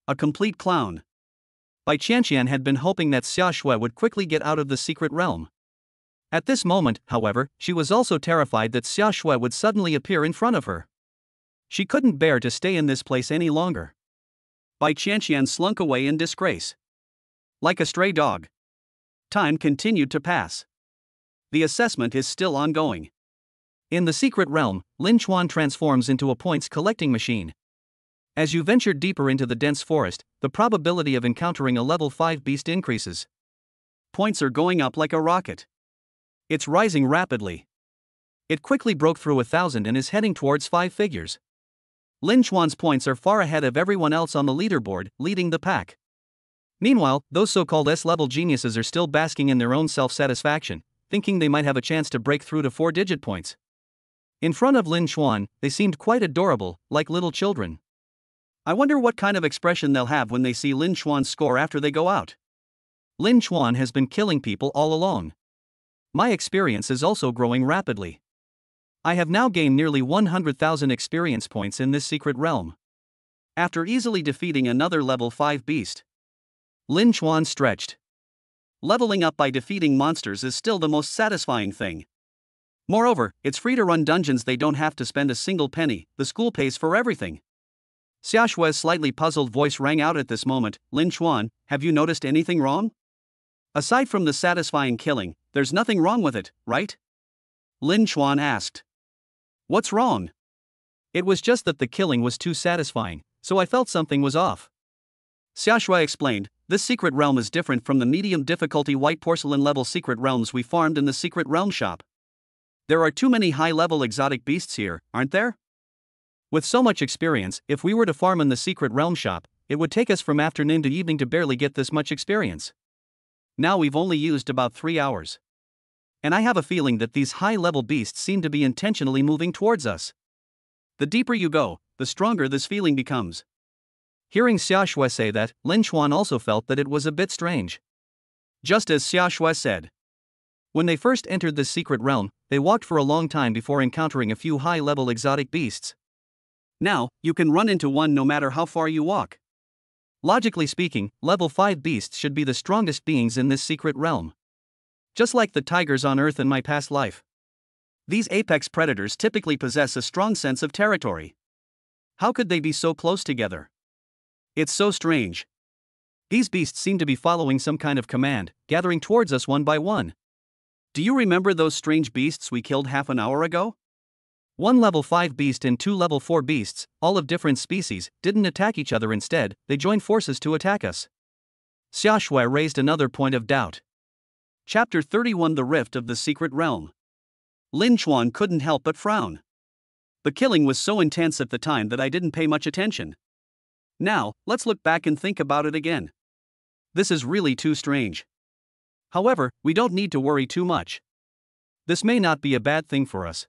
A complete clown. Bai Qianqian had been hoping that Xia Shui would quickly get out of the secret realm. At this moment, however, she was also terrified that Xia Shui would suddenly appear in front of her. She couldn't bear to stay in this place any longer. Bai Qianqian slunk away in disgrace. Like a stray dog. Time continued to pass. The assessment is still ongoing. In the secret realm, Lin Chuan transforms into a points collecting machine. As you venture deeper into the dense forest, the probability of encountering a level 5 beast increases. Points are going up like a rocket. It's rising rapidly. It quickly broke through 1,000 and is heading towards 5 figures. Lin Chuan's points are far ahead of everyone else on the leaderboard, leading the pack. Meanwhile, those so-called S-level geniuses are still basking in their own self-satisfaction, thinking they might have a chance to break through to 4-digit points. In front of Lin Chuan, they seemed quite adorable, like little children. I wonder what kind of expression they'll have when they see Lin Chuan's score after they go out. Lin Chuan has been killing people all along. My experience is also growing rapidly. I have now gained nearly 100,000 experience points in this secret realm. After easily defeating another level 5 beast, Lin Chuan stretched. Leveling up by defeating monsters is still the most satisfying thing. Moreover, it's free to run dungeons, they don't have to spend a single penny, the school pays for everything. Xia Shui's slightly puzzled voice rang out at this moment. Lin Chuan, have you noticed anything wrong? Aside from the satisfying killing, there's nothing wrong with it, right? Lin Chuan asked. What's wrong? It was just that the killing was too satisfying, so I felt something was off. Xia Shui explained, this secret realm is different from the medium difficulty white porcelain level secret realms we farmed in the secret realm shop. There are too many high-level exotic beasts here, aren't there? With so much experience, if we were to farm in the secret realm shop, it would take us from afternoon to evening to barely get this much experience. Now we've only used about 3 hours. And I have a feeling that these high-level beasts seem to be intentionally moving towards us. The deeper you go, the stronger this feeling becomes. Hearing Xia Shui say that, Lin Chuan also felt that it was a bit strange. Just as Xia Shui said. When they first entered this secret realm, they walked for a long time before encountering a few high-level exotic beasts. Now, you can run into one no matter how far you walk. Logically speaking, level 5 beasts should be the strongest beings in this secret realm. Just like the tigers on Earth in my past life. These apex predators typically possess a strong sense of territory. How could they be so close together? It's so strange. These beasts seem to be following some kind of command, gathering towards us one by one. Do you remember those strange beasts we killed half an hour ago? One level 5 beast and two level 4 beasts, all of different species, didn't attack each other. Instead, they joined forces to attack us. Xiaoshui raised another point of doubt. Chapter 31: The Rift of the Secret Realm. Lin Chuan couldn't help but frown. The killing was so intense at the time that I didn't pay much attention. Now, let's look back and think about it again. This is really too strange. However, we don't need to worry too much. This may not be a bad thing for us.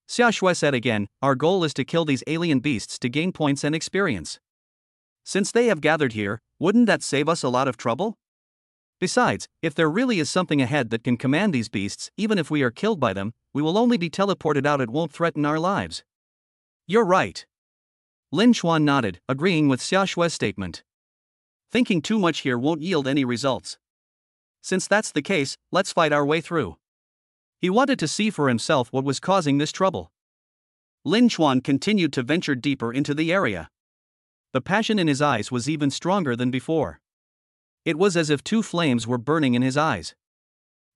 Xiaoshui said again, our goal is to kill these alien beasts to gain points and experience. Since they have gathered here, wouldn't that save us a lot of trouble? Besides, if there really is something ahead that can command these beasts, even if we are killed by them, we will only be teleported out. It won't threaten our lives. You're right. Lin Chuan nodded, agreeing with Xiaoshui's statement. Thinking too much here won't yield any results. Since that's the case, let's fight our way through. He wanted to see for himself what was causing this trouble. Lin Chuan continued to venture deeper into the area. The passion in his eyes was even stronger than before. It was as if two flames were burning in his eyes.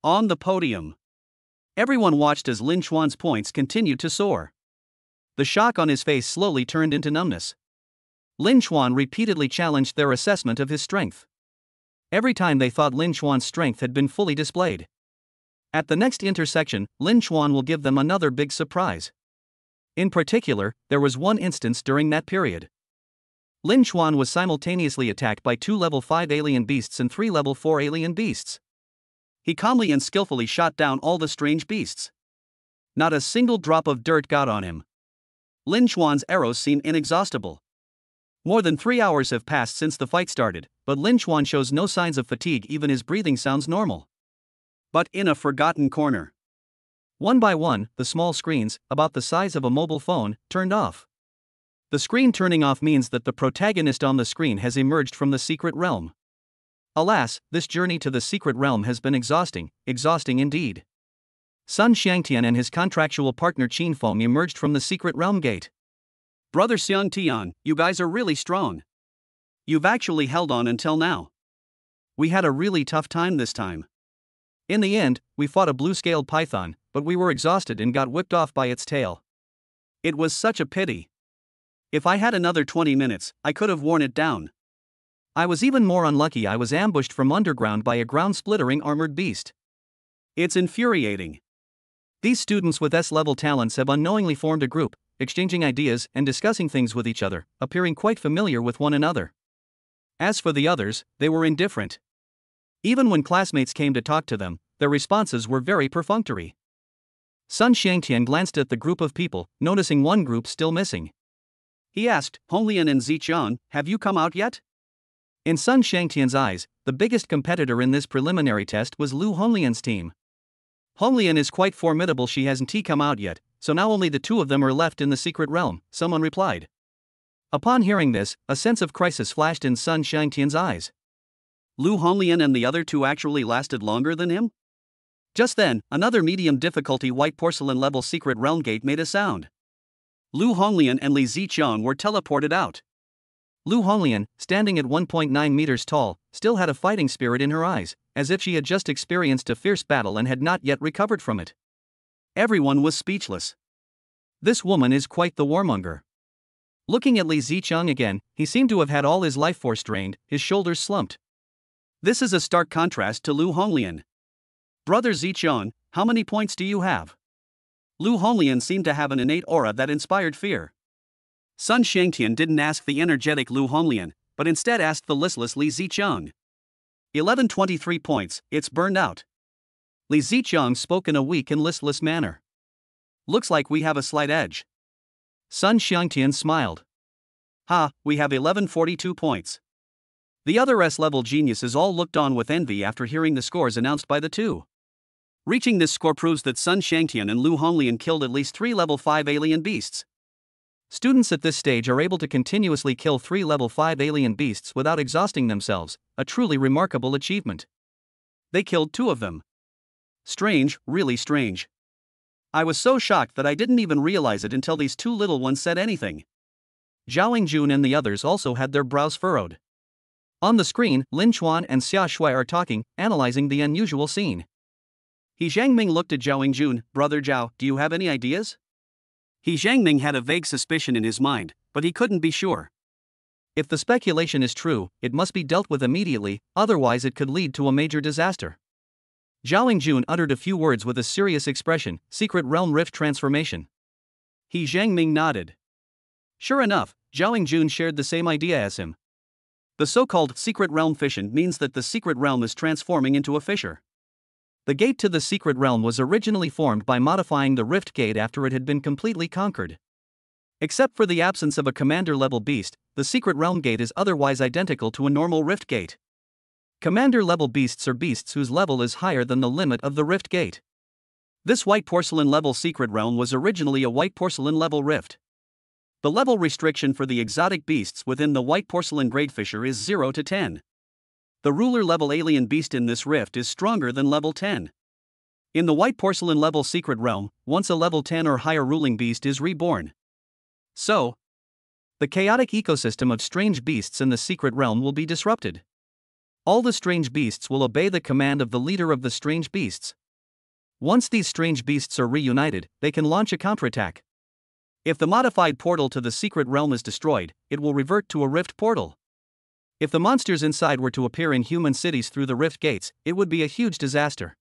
On the podium, everyone watched as Lin Chuan's points continued to soar. The shock on his face slowly turned into numbness. Lin Chuan repeatedly challenged their assessment of his strength. Every time they thought Lin Chuan's strength had been fully displayed. At the next intersection, Lin Chuan will give them another big surprise. In particular, there was one instance during that period. Lin Chuan was simultaneously attacked by 2 level 5 alien beasts and 3 level 4 alien beasts. He calmly and skillfully shot down all the strange beasts. Not a single drop of dirt got on him. Lin Chuan's arrows seem inexhaustible. More than 3 hours have passed since the fight started, but Lin Chuan shows no signs of fatigue. Even his breathing sounds normal. But in a forgotten corner, one by one, the small screens, about the size of a mobile phone, turned off. The screen turning off means that the protagonist on the screen has emerged from the secret realm. Alas, this journey to the secret realm has been exhausting indeed. Sun Xiangtian and his contractual partner Qin Feng emerged from the secret realm gate. Brother Xiangtian, you guys are really strong. You've actually held on until now. We had a really tough time this time. In the end, we fought a blue-scaled python, but we were exhausted and got whipped off by its tail. It was such a pity. If I had another 20 minutes, I could have worn it down. I was even more unlucky. I was ambushed from underground by a ground-splittering armored beast. It's infuriating. These students with S-level talents have unknowingly formed a group, exchanging ideas and discussing things with each other, appearing quite familiar with one another. As for the others, they were indifferent. Even when classmates came to talk to them, their responses were very perfunctory. Sun Xiangtian glanced at the group of people, noticing one group still missing. He asked, Honglian and Zichang, have you come out yet? In Sun Xiangtian's eyes, the biggest competitor in this preliminary test was Lu Honglian's team. Honglian is quite formidable. She hasn't come out yet, so now only the two of them are left in the secret realm, someone replied. Upon hearing this, a sense of crisis flashed in Sun Xiangtian's eyes. Lu Honglian and the other two actually lasted longer than him? Just then, another medium difficulty white porcelain level secret realm gate made a sound. Lu Honglian and Li Zichang were teleported out. Lu Honglian, standing at 1.9 meters tall, still had a fighting spirit in her eyes, as if she had just experienced a fierce battle and had not yet recovered from it. Everyone was speechless. This woman is quite the warmonger. Looking at Li Zichang again, he seemed to have had all his life force drained, his shoulders slumped. This is a stark contrast to Lu Honglian. Brother Zichang, how many points do you have? Lu Honglian seemed to have an innate aura that inspired fear. Sun Xiangtian didn't ask the energetic Lu Honglian, but instead asked the listless Li Zichang. 1123 points, it's burned out. Li Zichang spoke in a weak and listless manner. Looks like we have a slight edge. Sun Xiangtian smiled. Ha, we have 1142 points. The other S-level geniuses all looked on with envy after hearing the scores announced by the two. Reaching this score proves that Sun Xiangtian and Lu Honglian killed at least 3 level 5 alien beasts. Students at this stage are able to continuously kill 3 level 5 alien beasts without exhausting themselves, a truly remarkable achievement. They killed 2 of them. Strange, really strange. I was so shocked that I didn't even realize it until these 2 little ones said anything. Zhao Yingjun and the others also had their brows furrowed. On the screen, Lin Chuan and Xiaoshui are talking, analyzing the unusual scene. He Zhangming looked at Zhao Yingjun. Brother Zhao, do you have any ideas? He Jiangming had a vague suspicion in his mind, but he couldn't be sure. If the speculation is true, it must be dealt with immediately, otherwise it could lead to a major disaster. Zhao Jun uttered a few words with a serious expression, secret realm rift transformation. He Jiangming nodded. Sure enough, Zhao Jun shared the same idea as him. The so-called secret realm fission means that the secret realm is transforming into a fissure. The gate to the secret realm was originally formed by modifying the rift gate after it had been completely conquered. Except for the absence of a commander-level beast, the secret realm gate is otherwise identical to a normal rift gate. Commander-level beasts are beasts whose level is higher than the limit of the rift gate. This white porcelain-level secret realm was originally a white porcelain-level rift. The level restriction for the exotic beasts within the white porcelain grade fissure is 0 to 10. The ruler-level alien beast in this rift is stronger than level 10. In the white porcelain-level secret realm, once a level 10 or higher ruling beast is reborn. So, the chaotic ecosystem of strange beasts in the secret realm will be disrupted. All the strange beasts will obey the command of the leader of the strange beasts. Once these strange beasts are reunited, they can launch a counterattack. If the modified portal to the secret realm is destroyed, it will revert to a rift portal. If the monsters inside were to appear in human cities through the rift gates, it would be a huge disaster.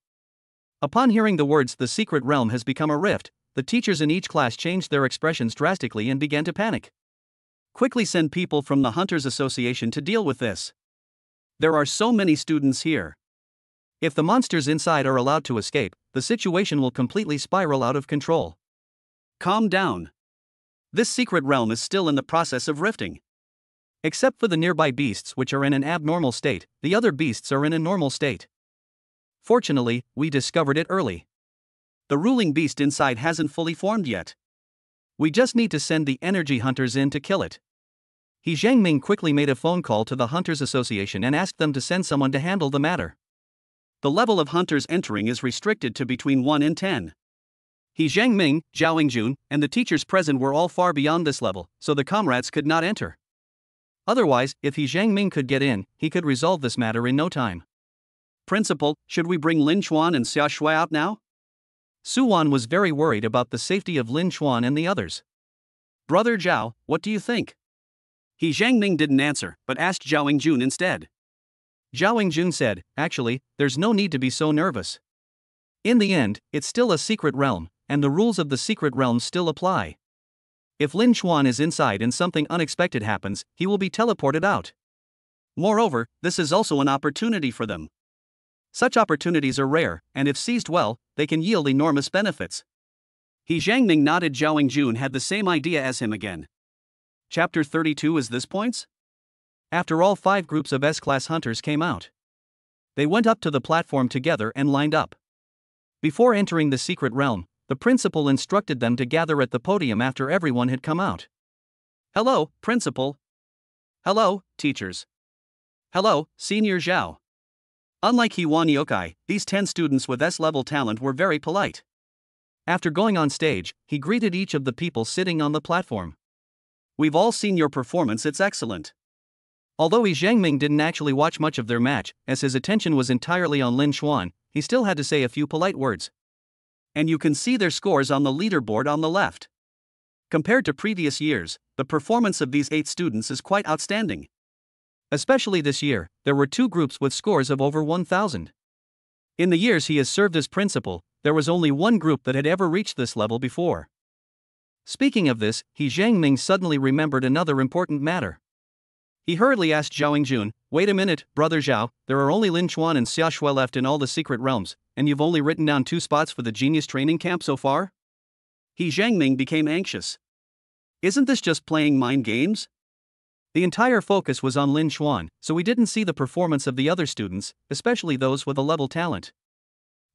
Upon hearing the words "the secret realm has become a rift," the teachers in each class changed their expressions drastically and began to panic. Quickly send people from the Hunters Association to deal with this. There are so many students here. If the monsters inside are allowed to escape, the situation will completely spiral out of control. Calm down. This secret realm is still in the process of rifting. Except for the nearby beasts which are in an abnormal state, the other beasts are in a normal state. Fortunately, we discovered it early. The ruling beast inside hasn't fully formed yet. We just need to send the energy hunters in to kill it. He Jiangming quickly made a phone call to the Hunters Association and asked them to send someone to handle the matter. The level of hunters entering is restricted to between 1 and 10. He Jiangming, Zhao Jun, and the teachers present were all far beyond this level, so the comrades could not enter. Otherwise, if He Jiangming could get in, he could resolve this matter in no time. Principal, should we bring Lin Xuan and Xia Shui out now? Su Wan was very worried about the safety of Lin Xuan and the others. Brother Zhao, what do you think? He Jiangming didn't answer, but asked Zhao Jun instead. Zhao Jun said, actually, there's no need to be so nervous. In the end, it's still a secret realm, and the rules of the secret realm still apply. If Lin Xuan is inside and something unexpected happens, he will be teleported out. Moreover, this is also an opportunity for them. Such opportunities are rare, and if seized well, they can yield enormous benefits. He Jiangming nodded. Zhao Jun had the same idea as him again. Chapter 32 is this points? After all 5 groups of S-class hunters came out. They went up to the platform together and lined up. Before entering the secret realm, the principal instructed them to gather at the podium after everyone had come out. Hello, principal. Hello, teachers. Hello, senior Zhao. Unlike Hewan Yokai, these 10 students with S-level talent were very polite. After going on stage, he greeted each of the people sitting on the platform. We've all seen your performance, it's excellent. Although He Jiangming didn't actually watch much of their match, as his attention was entirely on Lin Xuan, he still had to say a few polite words. And you can see their scores on the leaderboard on the left. Compared to previous years, the performance of these 8 students is quite outstanding. Especially this year, there were 2 groups with scores of over 1,000. In the years he has served as principal, there was only 1 group that had ever reached this level before. Speaking of this, He Jiangming suddenly remembered another important matter. He hurriedly asked Zhao Jun, wait a minute, brother Zhao, there are only Lin Xuan and Xia Shui left in all the secret realms, and you've only written down 2 spots for the genius training camp so far? He Jiangming became anxious. Isn't this just playing mind games? The entire focus was on Lin Xuan, so we didn't see the performance of the other students, especially those with a level talent.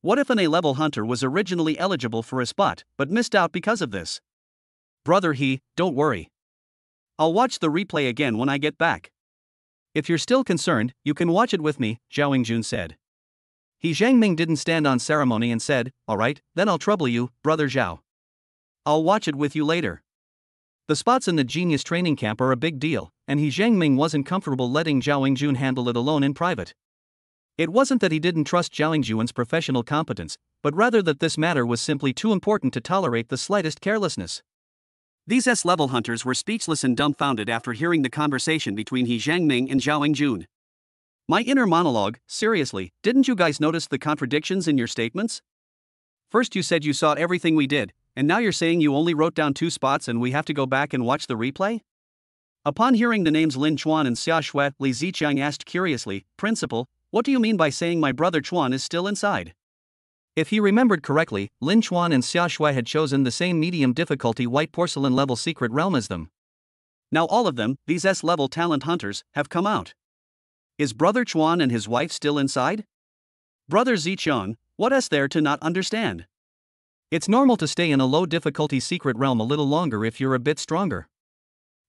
What if an A-level hunter was originally eligible for a spot, but missed out because of this? Brother He, don't worry. I'll watch the replay again when I get back. If you're still concerned, you can watch it with me, Zhao Jun said. He Jiangming didn't stand on ceremony and said, alright, then I'll trouble you, brother Zhao. I'll watch it with you later. The spots in the genius training camp are a big deal, and He Jiangming wasn't comfortable letting Zhao Jun handle it alone in private. It wasn't that he didn't trust Zhao Jun's professional competence, but rather that this matter was simply too important to tolerate the slightest carelessness. These S-level hunters were speechless and dumbfounded after hearing the conversation between He Jiangming and Zhao Yingjun. My inner monologue, seriously, didn't you guys notice the contradictions in your statements? First you said you saw everything we did, and now you're saying you only wrote down 2 spots and we have to go back and watch the replay? Upon hearing the names Lin Chuan and Xia Shui, Li Ziqiang asked curiously, Principal, what do you mean by saying my brother Chuan is still inside? If he remembered correctly, Lin Chuan and Xia Shui had chosen the same medium difficulty white porcelain level secret realm as them. Now all of them, these S-level talent hunters, have come out. Is brother Chuan and his wife still inside? Brother Ziqiang, what is there to not understand? It's normal to stay in a low difficulty secret realm a little longer if you're a bit stronger.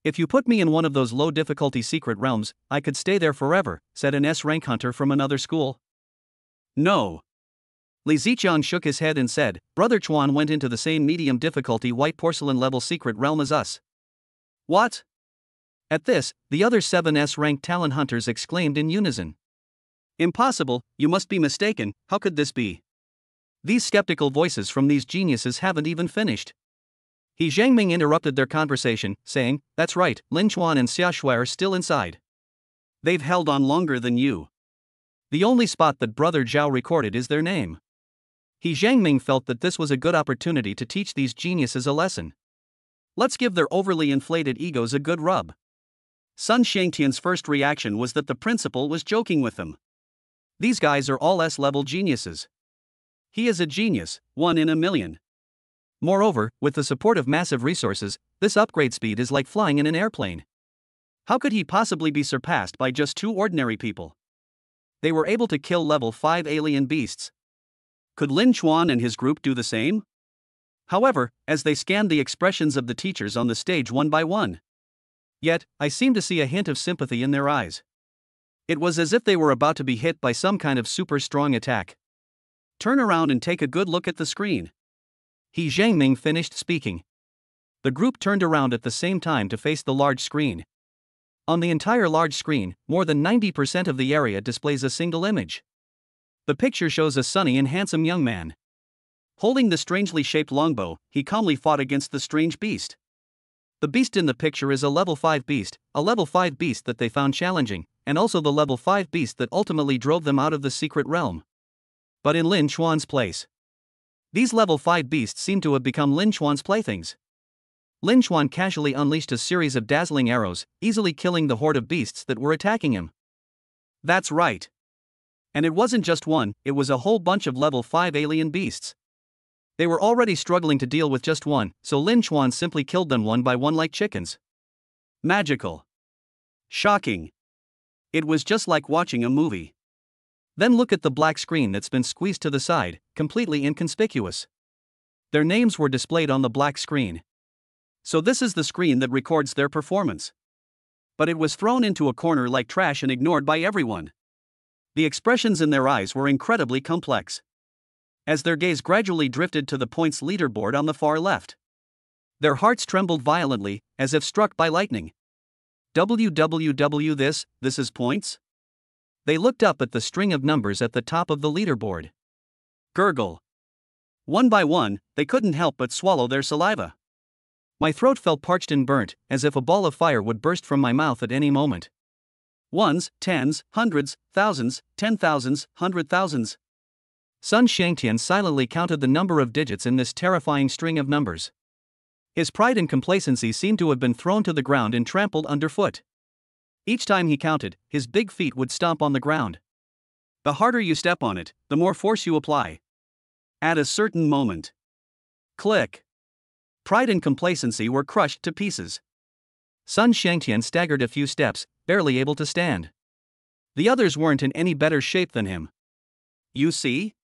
If you put me in one of those low difficulty secret realms, I could stay there forever, said an S-rank hunter from another school. No. Li Ziqiang shook his head and said, Brother Chuan went into the same medium difficulty white porcelain level secret realm as us. What? At this, the other 7 S-ranked talent hunters exclaimed in unison. Impossible, you must be mistaken, how could this be? These skeptical voices from these geniuses haven't even finished. He Jiangming interrupted their conversation, saying, That's right, Lin Chuan and Xia Shui are still inside. They've held on longer than you. The only spot that Brother Zhao recorded is their name. He Jiangming felt that this was a good opportunity to teach these geniuses a lesson. Let's give their overly inflated egos a good rub. Sun Shangtian's first reaction was that the principal was joking with them. These guys are all S-level geniuses. He is a genius, 1 in a million. Moreover, with the support of massive resources, this upgrade speed is like flying in an airplane. How could he possibly be surpassed by just 2 ordinary people? They were able to kill level 5 alien beasts. Could Lin Chuan and his group do the same? However, as they scanned the expressions of the teachers on the stage one by one, yet, I seemed to see a hint of sympathy in their eyes. It was as if they were about to be hit by some kind of super strong attack. Turn around and take a good look at the screen. He Jiangming finished speaking. The group turned around at the same time to face the large screen. On the entire large screen, more than 90% of the area displays a single image. The picture shows a sunny and handsome young man. Holding the strangely shaped longbow, he calmly fought against the strange beast. The beast in the picture is a level 5 beast, a level 5 beast that they found challenging, and also the level 5 beast that ultimately drove them out of the secret realm. But in Lin Chuan's place. These level 5 beasts seem to have become Lin Chuan's playthings. Lin Chuan casually unleashed a series of dazzling arrows, easily killing the horde of beasts that were attacking him. That's right. And it wasn't just one, it was a whole bunch of level 5 alien beasts. They were already struggling to deal with just one, so Lin Chuan simply killed them one by one like chickens. Magical. Shocking. It was just like watching a movie. Then look at the black screen that's been squeezed to the side, completely inconspicuous. Their names were displayed on the black screen. So this is the screen that records their performance. But it was thrown into a corner like trash and ignored by everyone. The expressions in their eyes were incredibly complex. As their gaze gradually drifted to the points leaderboard on the far left, their hearts trembled violently, as if struck by lightning. This is points? They looked up at the string of numbers at the top of the leaderboard. Gurgle. One by one, they couldn't help but swallow their saliva. My throat felt parched and burnt, as if a ball of fire would burst from my mouth at any moment. Ones, tens, hundreds, thousands, 10,000s, 100,000s. Sun Shangtian silently counted the number of digits in this terrifying string of numbers. His pride and complacency seemed to have been thrown to the ground and trampled underfoot. Each time he counted, his big feet would stomp on the ground. The harder you step on it, the more force you apply. At a certain moment. Click. Pride and complacency were crushed to pieces. Sun Shangtian staggered a few steps, barely able to stand. The others weren't in any better shape than him. You see?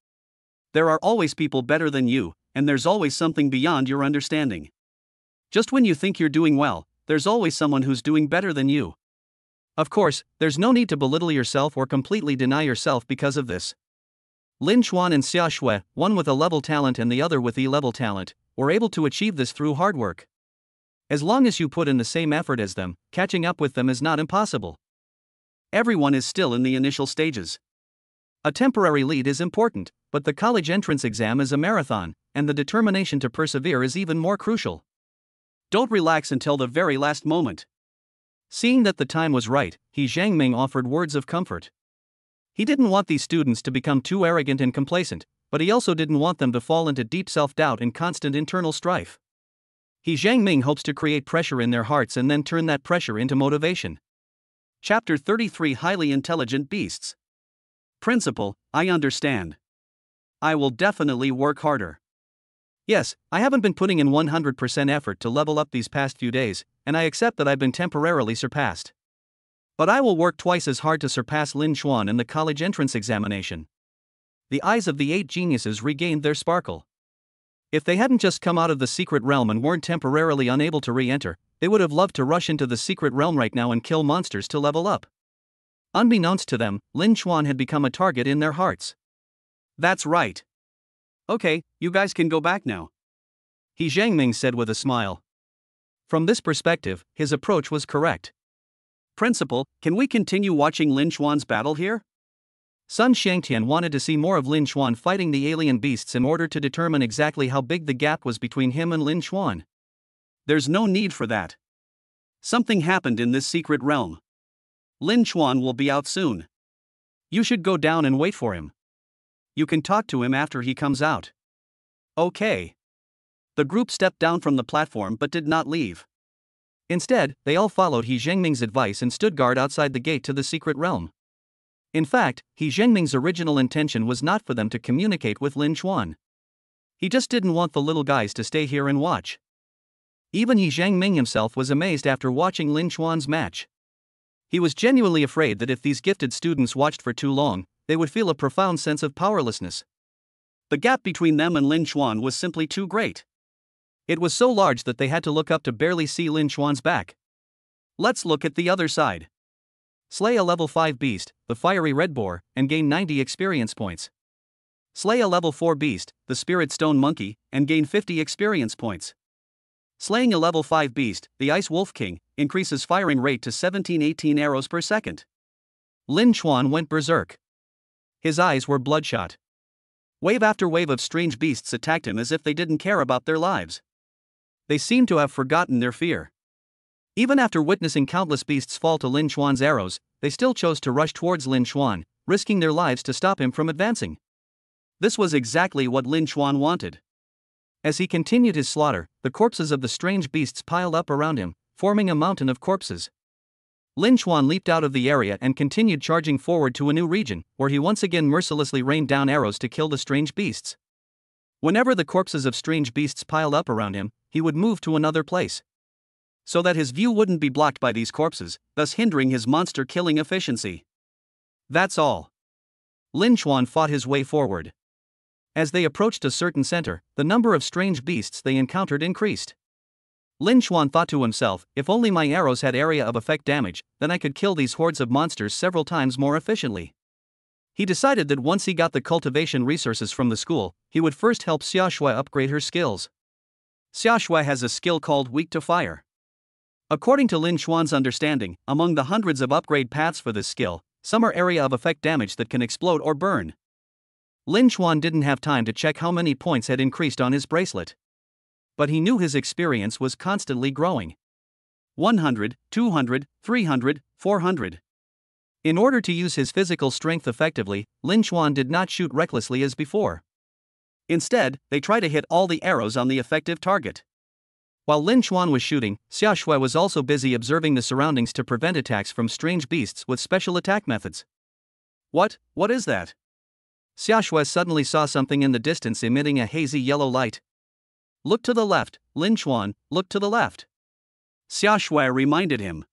There are always people better than you, and there's always something beyond your understanding. Just when you think you're doing well, there's always someone who's doing better than you. Of course, there's no need to belittle yourself or completely deny yourself because of this. Lin Chuan and Xia Shui, one with a level talent and the other with E-level talent, were able to achieve this through hard work. As long as you put in the same effort as them, catching up with them is not impossible. Everyone is still in the initial stages. A temporary lead is important, but the college entrance exam is a marathon, and the determination to persevere is even more crucial. Don't relax until the very last moment. Seeing that the time was right, He Jiangming offered words of comfort. He didn't want these students to become too arrogant and complacent, but he also didn't want them to fall into deep self-doubt and constant internal strife. He Jiangming hopes to create pressure in their hearts and then turn that pressure into motivation. Chapter 33 Highly Intelligent Beasts. Principal, I understand. I will definitely work harder. Yes, I haven't been putting in 100% effort to level up these past few days, and I accept that I've been temporarily surpassed. But I will work twice as hard to surpass Lin Xuan in the college entrance examination. The eyes of the 8 geniuses regained their sparkle. If they hadn't just come out of the secret realm and weren't temporarily unable to re-enter, they would have loved to rush into the secret realm right now and kill monsters to level up. Unbeknownst to them, Lin Xuan had become a target in their hearts. That's right. Okay, you guys can go back now. He Jiangming said with a smile. From this perspective, his approach was correct. Principal, can we continue watching Lin Xuan's battle here? Sun Xiangtian wanted to see more of Lin Xuan fighting the alien beasts in order to determine exactly how big the gap was between him and Lin Xuan. There's no need for that. Something happened in this secret realm. Lin Xuan will be out soon. You should go down and wait for him. You can talk to him after he comes out. Okay. The group stepped down from the platform but did not leave. Instead, they all followed He Jiangming's advice and stood guard outside the gate to the secret realm. In fact, He Jiangming's original intention was not for them to communicate with Lin Xuan. He just didn't want the little guys to stay here and watch. Even He Jiangming himself was amazed after watching Lin Xuan's match. He was genuinely afraid that if these gifted students watched for too long, they would feel a profound sense of powerlessness. The gap between them and Lin Xuan was simply too great. It was so large that they had to look up to barely see Lin Xuan's back. Let's look at the other side. Slay a level 5 beast, the fiery red boar, and gain 90 experience points. Slay a level 4 beast, the spirit stone monkey, and gain 50 experience points. Slaying a level 5 beast, the ice wolf king, increases firing rate to 17-18 arrows per second. Lin Xuan went berserk. His eyes were bloodshot. Wave after wave of strange beasts attacked him as if they didn't care about their lives. They seemed to have forgotten their fear. Even after witnessing countless beasts fall to Lin Xuan's arrows, they still chose to rush towards Lin Xuan, risking their lives to stop him from advancing. This was exactly what Lin Xuan wanted. As he continued his slaughter, the corpses of the strange beasts piled up around him, forming a mountain of corpses. Lin Xuan leaped out of the area and continued charging forward to a new region, where he once again mercilessly rained down arrows to kill the strange beasts. Whenever the corpses of strange beasts piled up around him, he would move to another place, so that his view wouldn't be blocked by these corpses, thus hindering his monster-killing efficiency. That's all. Lin Xuan fought his way forward. As they approached a certain center, the number of strange beasts they encountered increased. Lin Xuan thought to himself, if only my arrows had area of effect damage, then I could kill these hordes of monsters several times more efficiently. He decided that once he got the cultivation resources from the school, he would first help Xiaoshui upgrade her skills. Xiaoshui has a skill called Weak to Fire. According to Lin Xuan's understanding, among the hundreds of upgrade paths for this skill, some are area of effect damage that can explode or burn. Lin Xuan didn't have time to check how many points had increased on his bracelet. But he knew his experience was constantly growing. 100, 200, 300, 400. In order to use his physical strength effectively, Lin Xuan did not shoot recklessly as before. Instead, they tried to hit all the arrows on the effective target. While Lin Xuan was shooting, Xiaoshui was also busy observing the surroundings to prevent attacks from strange beasts with special attack methods. What is that? Xiaoshui suddenly saw something in the distance emitting a hazy yellow light. Look to the left, Lin Xuan, look to the left. Xiaoshui reminded him.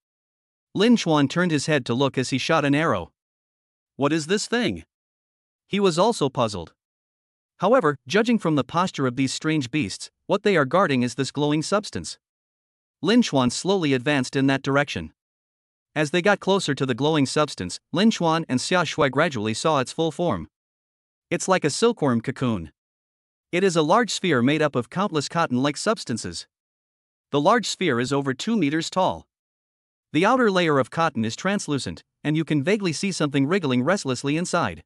Lin Xuan turned his head to look as he shot an arrow. What is this thing? He was also puzzled. However, judging from the posture of these strange beasts, what they are guarding is this glowing substance. Lin Xuan slowly advanced in that direction. As they got closer to the glowing substance, Lin Xuan and Xiaoshui gradually saw its full form. It's like a silkworm cocoon. It is a large sphere made up of countless cotton-like substances. The large sphere is over 2 meters tall. The outer layer of cotton is translucent, and you can vaguely see something wriggling restlessly inside.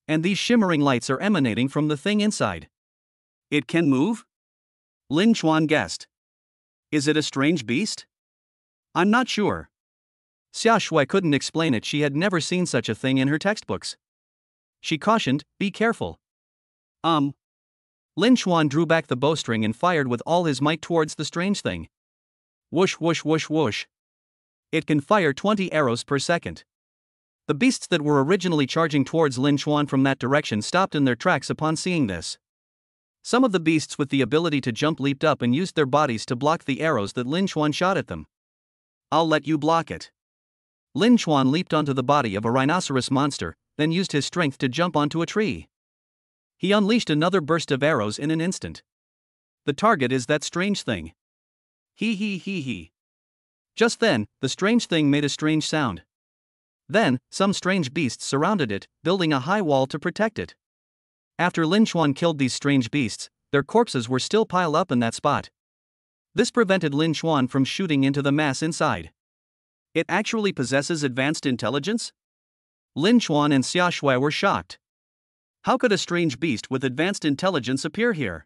And these shimmering lights are emanating from the thing inside. It can move? Lin Xuan guessed. Is it a strange beast? I'm not sure. Xia Shui couldn't explain it, she had never seen such a thing in her textbooks. She cautioned, be careful. Lin Chuan drew back the bowstring and fired with all his might towards the strange thing. Whoosh whoosh whoosh whoosh. It can fire 20 arrows per second. The beasts that were originally charging towards Lin Chuan from that direction stopped in their tracks upon seeing this. Some of the beasts with the ability to jump leaped up and used their bodies to block the arrows that Lin Chuan shot at them. I'll let you block it. Lin Chuan leaped onto the body of a rhinoceros monster, then used his strength to jump onto a tree. He unleashed another burst of arrows in an instant. The target is that strange thing. Hee hee hee hee. Just then, the strange thing made a strange sound. Then, some strange beasts surrounded it, building a high wall to protect it. After Lin Chuan killed these strange beasts, their corpses were still piled up in that spot. This prevented Lin Chuan from shooting into the mass inside. It actually possesses advanced intelligence? Lin Chuan and Xia Shui were shocked. How could a strange beast with advanced intelligence appear here?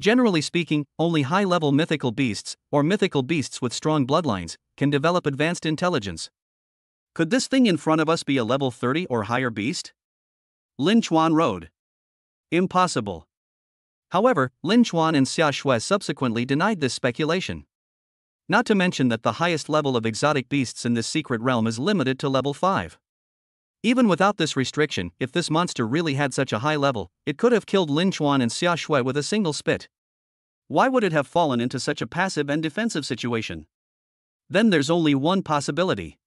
Generally speaking, only high-level mythical beasts, or mythical beasts with strong bloodlines, can develop advanced intelligence. Could this thing in front of us be a level 30 or higher beast? Lin Chuan rode. Impossible. However, Lin Chuan and Xia Shui subsequently denied this speculation. Not to mention that the highest level of exotic beasts in this secret realm is limited to level 5. Even without this restriction, if this monster really had such a high level, it could have killed Lin Chuan and Xia Shui with a single spit. Why would it have fallen into such a passive and defensive situation? Then there's only one possibility.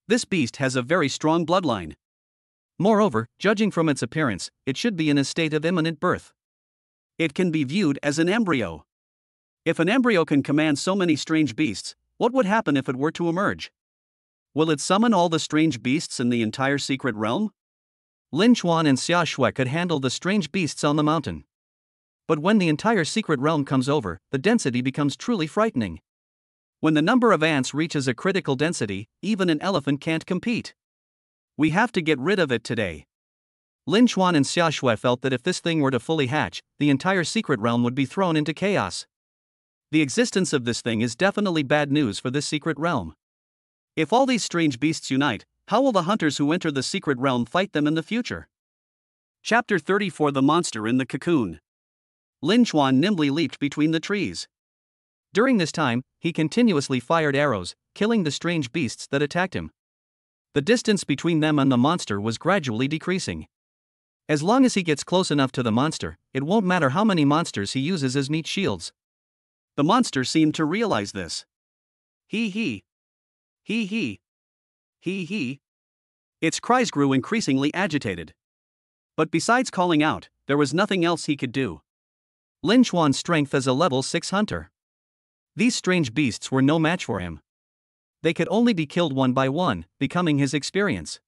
This beast has a very strong bloodline. Moreover, judging from its appearance, it should be in a state of imminent birth. It can be viewed as an embryo. If an embryo can command so many strange beasts, what would happen if it were to emerge? Will it summon all the strange beasts in the entire secret realm? Lin Chuan and Xia Shui could handle the strange beasts on the mountain. But when the entire secret realm comes over, the density becomes truly frightening. When the number of ants reaches a critical density, even an elephant can't compete. We have to get rid of it today. Lin Chuan and Xia Shui felt that if this thing were to fully hatch, the entire secret realm would be thrown into chaos. The existence of this thing is definitely bad news for this secret realm. If all these strange beasts unite, how will the hunters who enter the secret realm fight them in the future? Chapter 34: The Monster in the Cocoon. Lin Chuan nimbly leaped between the trees. During this time, he continuously fired arrows, killing the strange beasts that attacked him. The distance between them and the monster was gradually decreasing. As long as he gets close enough to the monster, it won't matter how many monsters he uses as meat shields. The monster seemed to realize this. Hee hee. Hee hee. Hee hee. Its cries grew increasingly agitated. But besides calling out, there was nothing else he could do. Lin Chuan's strength as a level 6 hunter. These strange beasts were no match for him. They could only be killed one by one, becoming his experience.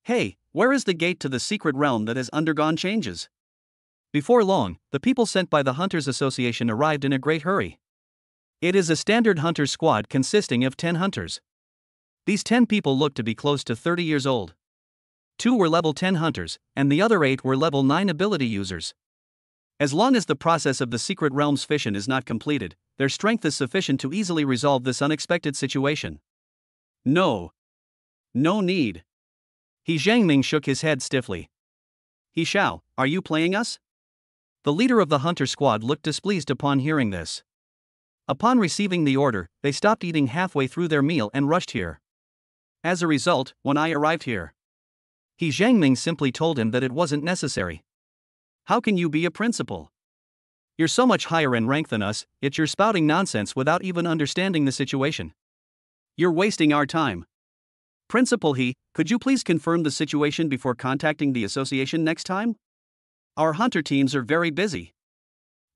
Hey, where is the gate to the secret realm that has undergone changes? Before long, the people sent by the Hunters Association arrived in a great hurry. It is a standard hunter squad consisting of 10 hunters. These 10 people looked to be close to 30 years old. 2 were level 10 hunters, and the other 8 were level 9 ability users. As long as the process of the secret realm's fission is not completed, their strength is sufficient to easily resolve this unexpected situation. No need. He Zhangming shook his head stiffly. He Xiao, are you playing us? The leader of the hunter squad looked displeased upon hearing this. Upon receiving the order, they stopped eating halfway through their meal and rushed here. As a result, when I arrived here, He Zhangming simply told him that it wasn't necessary. How can you be a principal? You're so much higher in rank than us, yet you're spouting nonsense without even understanding the situation. You're wasting our time. Principal He, could you please confirm the situation before contacting the association next time? Our hunter teams are very busy.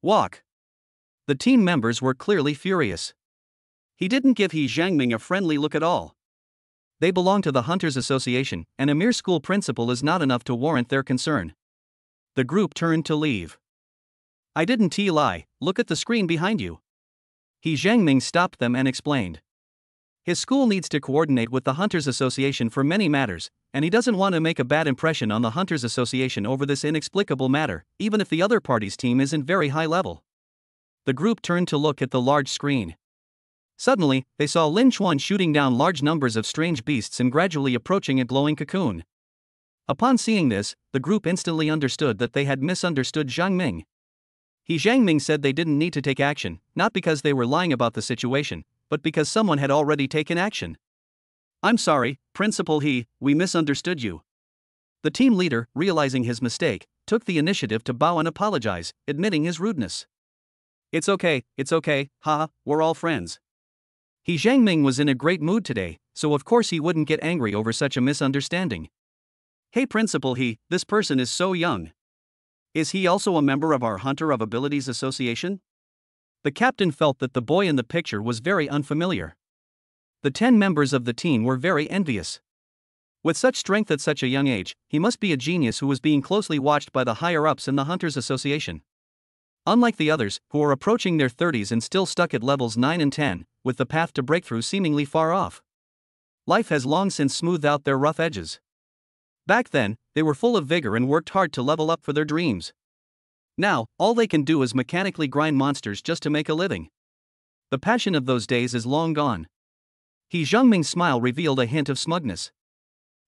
Walk. The team members were clearly furious. He didn't give He Zhangming a friendly look at all. They belong to the Hunters Association, and a mere school principal is not enough to warrant their concern. The group turned to leave. I didn't lie, look at the screen behind you. He Zhangming stopped them and explained. His school needs to coordinate with the Hunters Association for many matters, and he doesn't want to make a bad impression on the Hunters Association over this inexplicable matter, even if the other party's team isn't very high level. the group turned to look at the large screen. Suddenly, they saw Lin Chuan shooting down large numbers of strange beasts and gradually approaching a glowing cocoon. Upon seeing this, the group instantly understood that they had misunderstood Zhang Ming. Zhang Ming said they didn't need to take action, not because they were lying about the situation, but because someone had already taken action. "I'm sorry, Principal we misunderstood you." The team leader, realizing his mistake, took the initiative to bow and apologize, admitting his rudeness. It's okay, haha, we're all friends." Zhang Ming was in a great mood today, so of course he wouldn't get angry over such a misunderstanding. "Hey Principal this person is so young. Is he also a member of our Hunter of Abilities Association?" The captain felt that the boy in the picture was very unfamiliar. The 10 members of the team were very envious. With such strength at such a young age, he must be a genius who was being closely watched by the higher-ups in the Hunters Association. Unlike the others, who are approaching their 30s and still stuck at levels 9 and 10, with the path to breakthrough seemingly far off. Life has long since smoothed out their rough edges. Back then, they were full of vigor and worked hard to level up for their dreams. Now, all they can do is mechanically grind monsters just to make a living. The passion of those days is long gone. Zhang Ming's smile revealed a hint of smugness.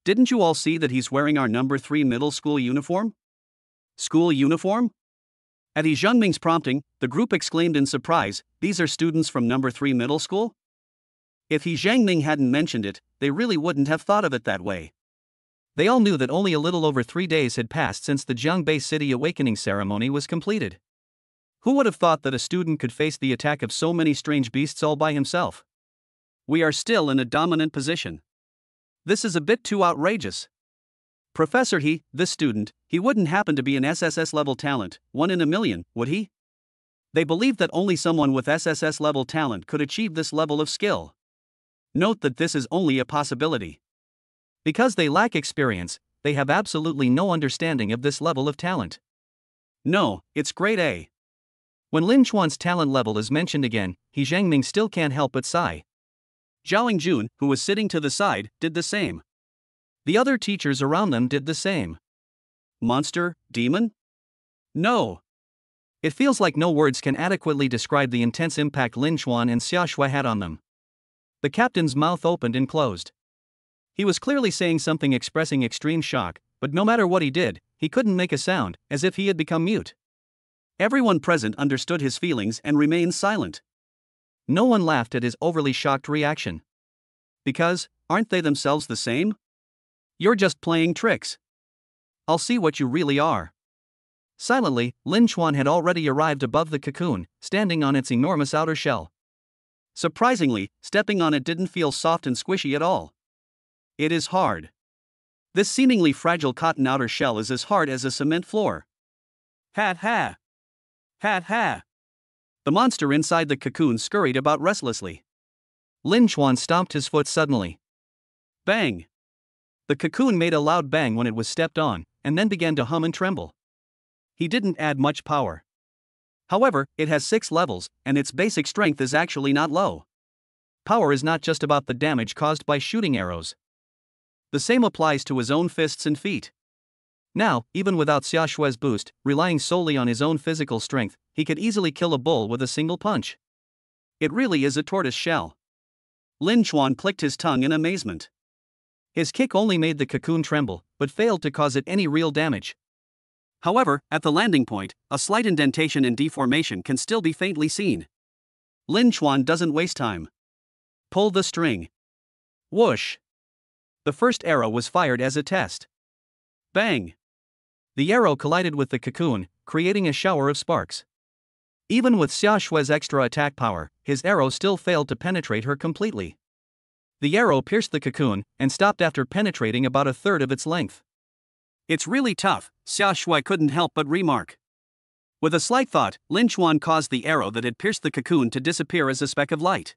"Didn't you all see that he's wearing our number 3 middle school uniform?" "School uniform?" At Zhang Ming's prompting, the group exclaimed in surprise, "These are students from number 3 middle school?" If Zhang Ming hadn't mentioned it, they really wouldn't have thought of it that way. They all knew that only a little over 3 days had passed since the Jiangbei City awakening ceremony was completed. Who would have thought that a student could face the attack of so many strange beasts all by himself? "We are still in a dominant position. This is a bit too outrageous. Professor this student, he wouldn't happen to be an SSS level talent, 1 in a million, would he?" They believed that only someone with SSS level talent could achieve this level of skill. Note that this is only a possibility. Because they lack experience, they have absolutely no understanding of this level of talent. No, it's grade A. When Lin Chuan's talent level is mentioned again, Zhang Ming still can't help but sigh. Zhao Jun, who was sitting to the side, did the same. The other teachers around them did the same. Monster, demon? No. It feels like no words can adequately describe the intense impact Lin Chuan and Xia Shui had on them. The captain's mouth opened and closed. He was clearly saying something expressing extreme shock, but no matter what he did, he couldn't make a sound, as if he had become mute. Everyone present understood his feelings and remained silent. No one laughed at his overly shocked reaction. Because, aren't they themselves the same? You're just playing tricks. I'll see what you really are. Silently, Lin Chuan had already arrived above the cocoon, standing on its enormous outer shell. Surprisingly, stepping on it didn't feel soft and squishy at all. It is hard. This seemingly fragile cotton outer shell is as hard as a cement floor. Ha ha! Ha ha! The monster inside the cocoon scurried about restlessly. Lin Chuan stomped his foot suddenly. Bang! The cocoon made a loud bang when it was stepped on, and then began to hum and tremble. He didn't add much power. However, it has 6 levels, and its basic strength is actually not low. Power is not just about the damage caused by shooting arrows. The same applies to his own fists and feet. Now, even without Xia Shui's boost, relying solely on his own physical strength, he could easily kill a bull with a single punch. It really is a tortoise shell. Lin Chuan clicked his tongue in amazement. His kick only made the cocoon tremble, but failed to cause it any real damage. However, at the landing point, a slight indentation and deformation can still be faintly seen. Lin Chuan doesn't waste time. Pull the string. Whoosh! The first arrow was fired as a test. Bang! The arrow collided with the cocoon, creating a shower of sparks. Even with Xia Shui's extra attack power, his arrow still failed to penetrate her completely. The arrow pierced the cocoon, and stopped after penetrating about a third of its length. It's really tough, Xia Shui couldn't help but remark. With a slight thought, Lin Chuan caused the arrow that had pierced the cocoon to disappear as a speck of light.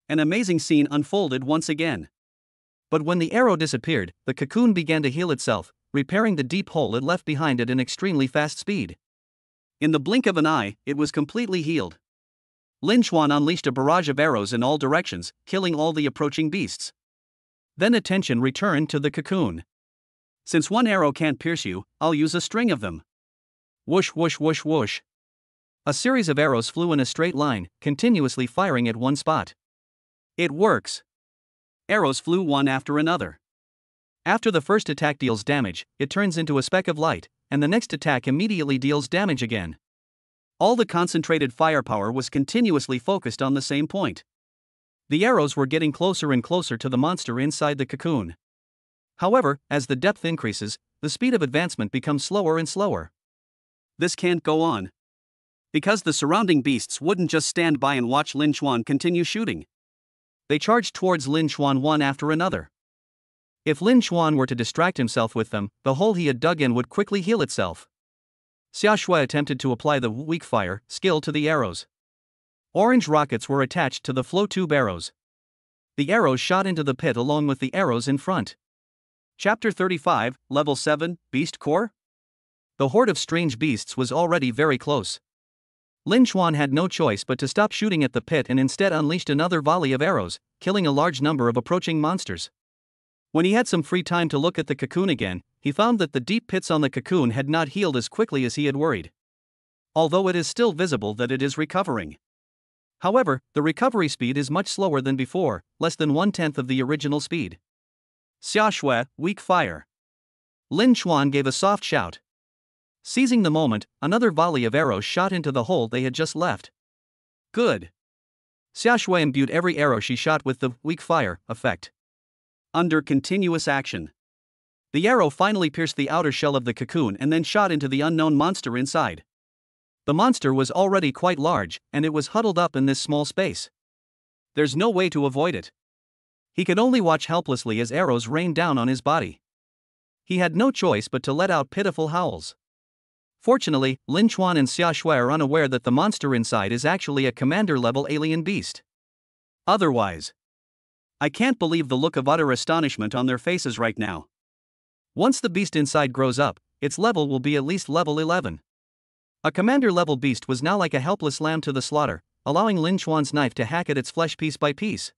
An amazing scene unfolded once again. But when the arrow disappeared, the cocoon began to heal itself, repairing the deep hole it left behind at an extremely fast speed. In the blink of an eye, it was completely healed. Lin Chuan unleashed a barrage of arrows in all directions, killing all the approaching beasts. Then attention returned to the cocoon. Since one arrow can't pierce you, I'll use a string of them. Whoosh whoosh whoosh whoosh. A series of arrows flew in a straight line, continuously firing at one spot. It works. Arrows flew one after another. After the first attack deals damage, it turns into a speck of light, and the next attack immediately deals damage again. All the concentrated firepower was continuously focused on the same point. The arrows were getting closer and closer to the monster inside the cocoon. However, as the depth increases, the speed of advancement becomes slower and slower. This can't go on. Because the surrounding beasts wouldn't just stand by and watch Lin Xuan continue shooting. They charged towards Lin Xuan one after another. If Lin Xuan were to distract himself with them, the hole he had dug in would quickly heal itself. Xia Shui attempted to apply the weak fire skill to the arrows. Orange rockets were attached to the flow tube arrows. The arrows shot into the pit along with the arrows in front. Chapter 35, Level 7, Beast Core? The horde of strange beasts was already very close. Lin Xuan had no choice but to stop shooting at the pit and instead unleashed another volley of arrows, killing a large number of approaching monsters. When he had some free time to look at the cocoon again, he found that the deep pits on the cocoon had not healed as quickly as he had worried. Although it is still visible that it is recovering. However, the recovery speed is much slower than before, less than 1/10 of the original speed. Xia Shui, weak fire. Lin Xuan gave a soft shout. Seizing the moment, another volley of arrows shot into the hole they had just left. Good. Xia Shui imbued every arrow she shot with the weak fire effect. Under continuous action. The arrow finally pierced the outer shell of the cocoon and then shot into the unknown monster inside. The monster was already quite large, and it was huddled up in this small space. There's no way to avoid it. He could only watch helplessly as arrows rained down on his body. He had no choice but to let out pitiful howls. Fortunately, Lin Xuan and Xia Shui are unaware that the monster inside is actually a commander-level alien beast. Otherwise, I can't believe the look of utter astonishment on their faces right now. Once the beast inside grows up, its level will be at least level 11. A commander-level beast was now like a helpless lamb to the slaughter, allowing Lin Xuan's knife to hack at its flesh piece by piece.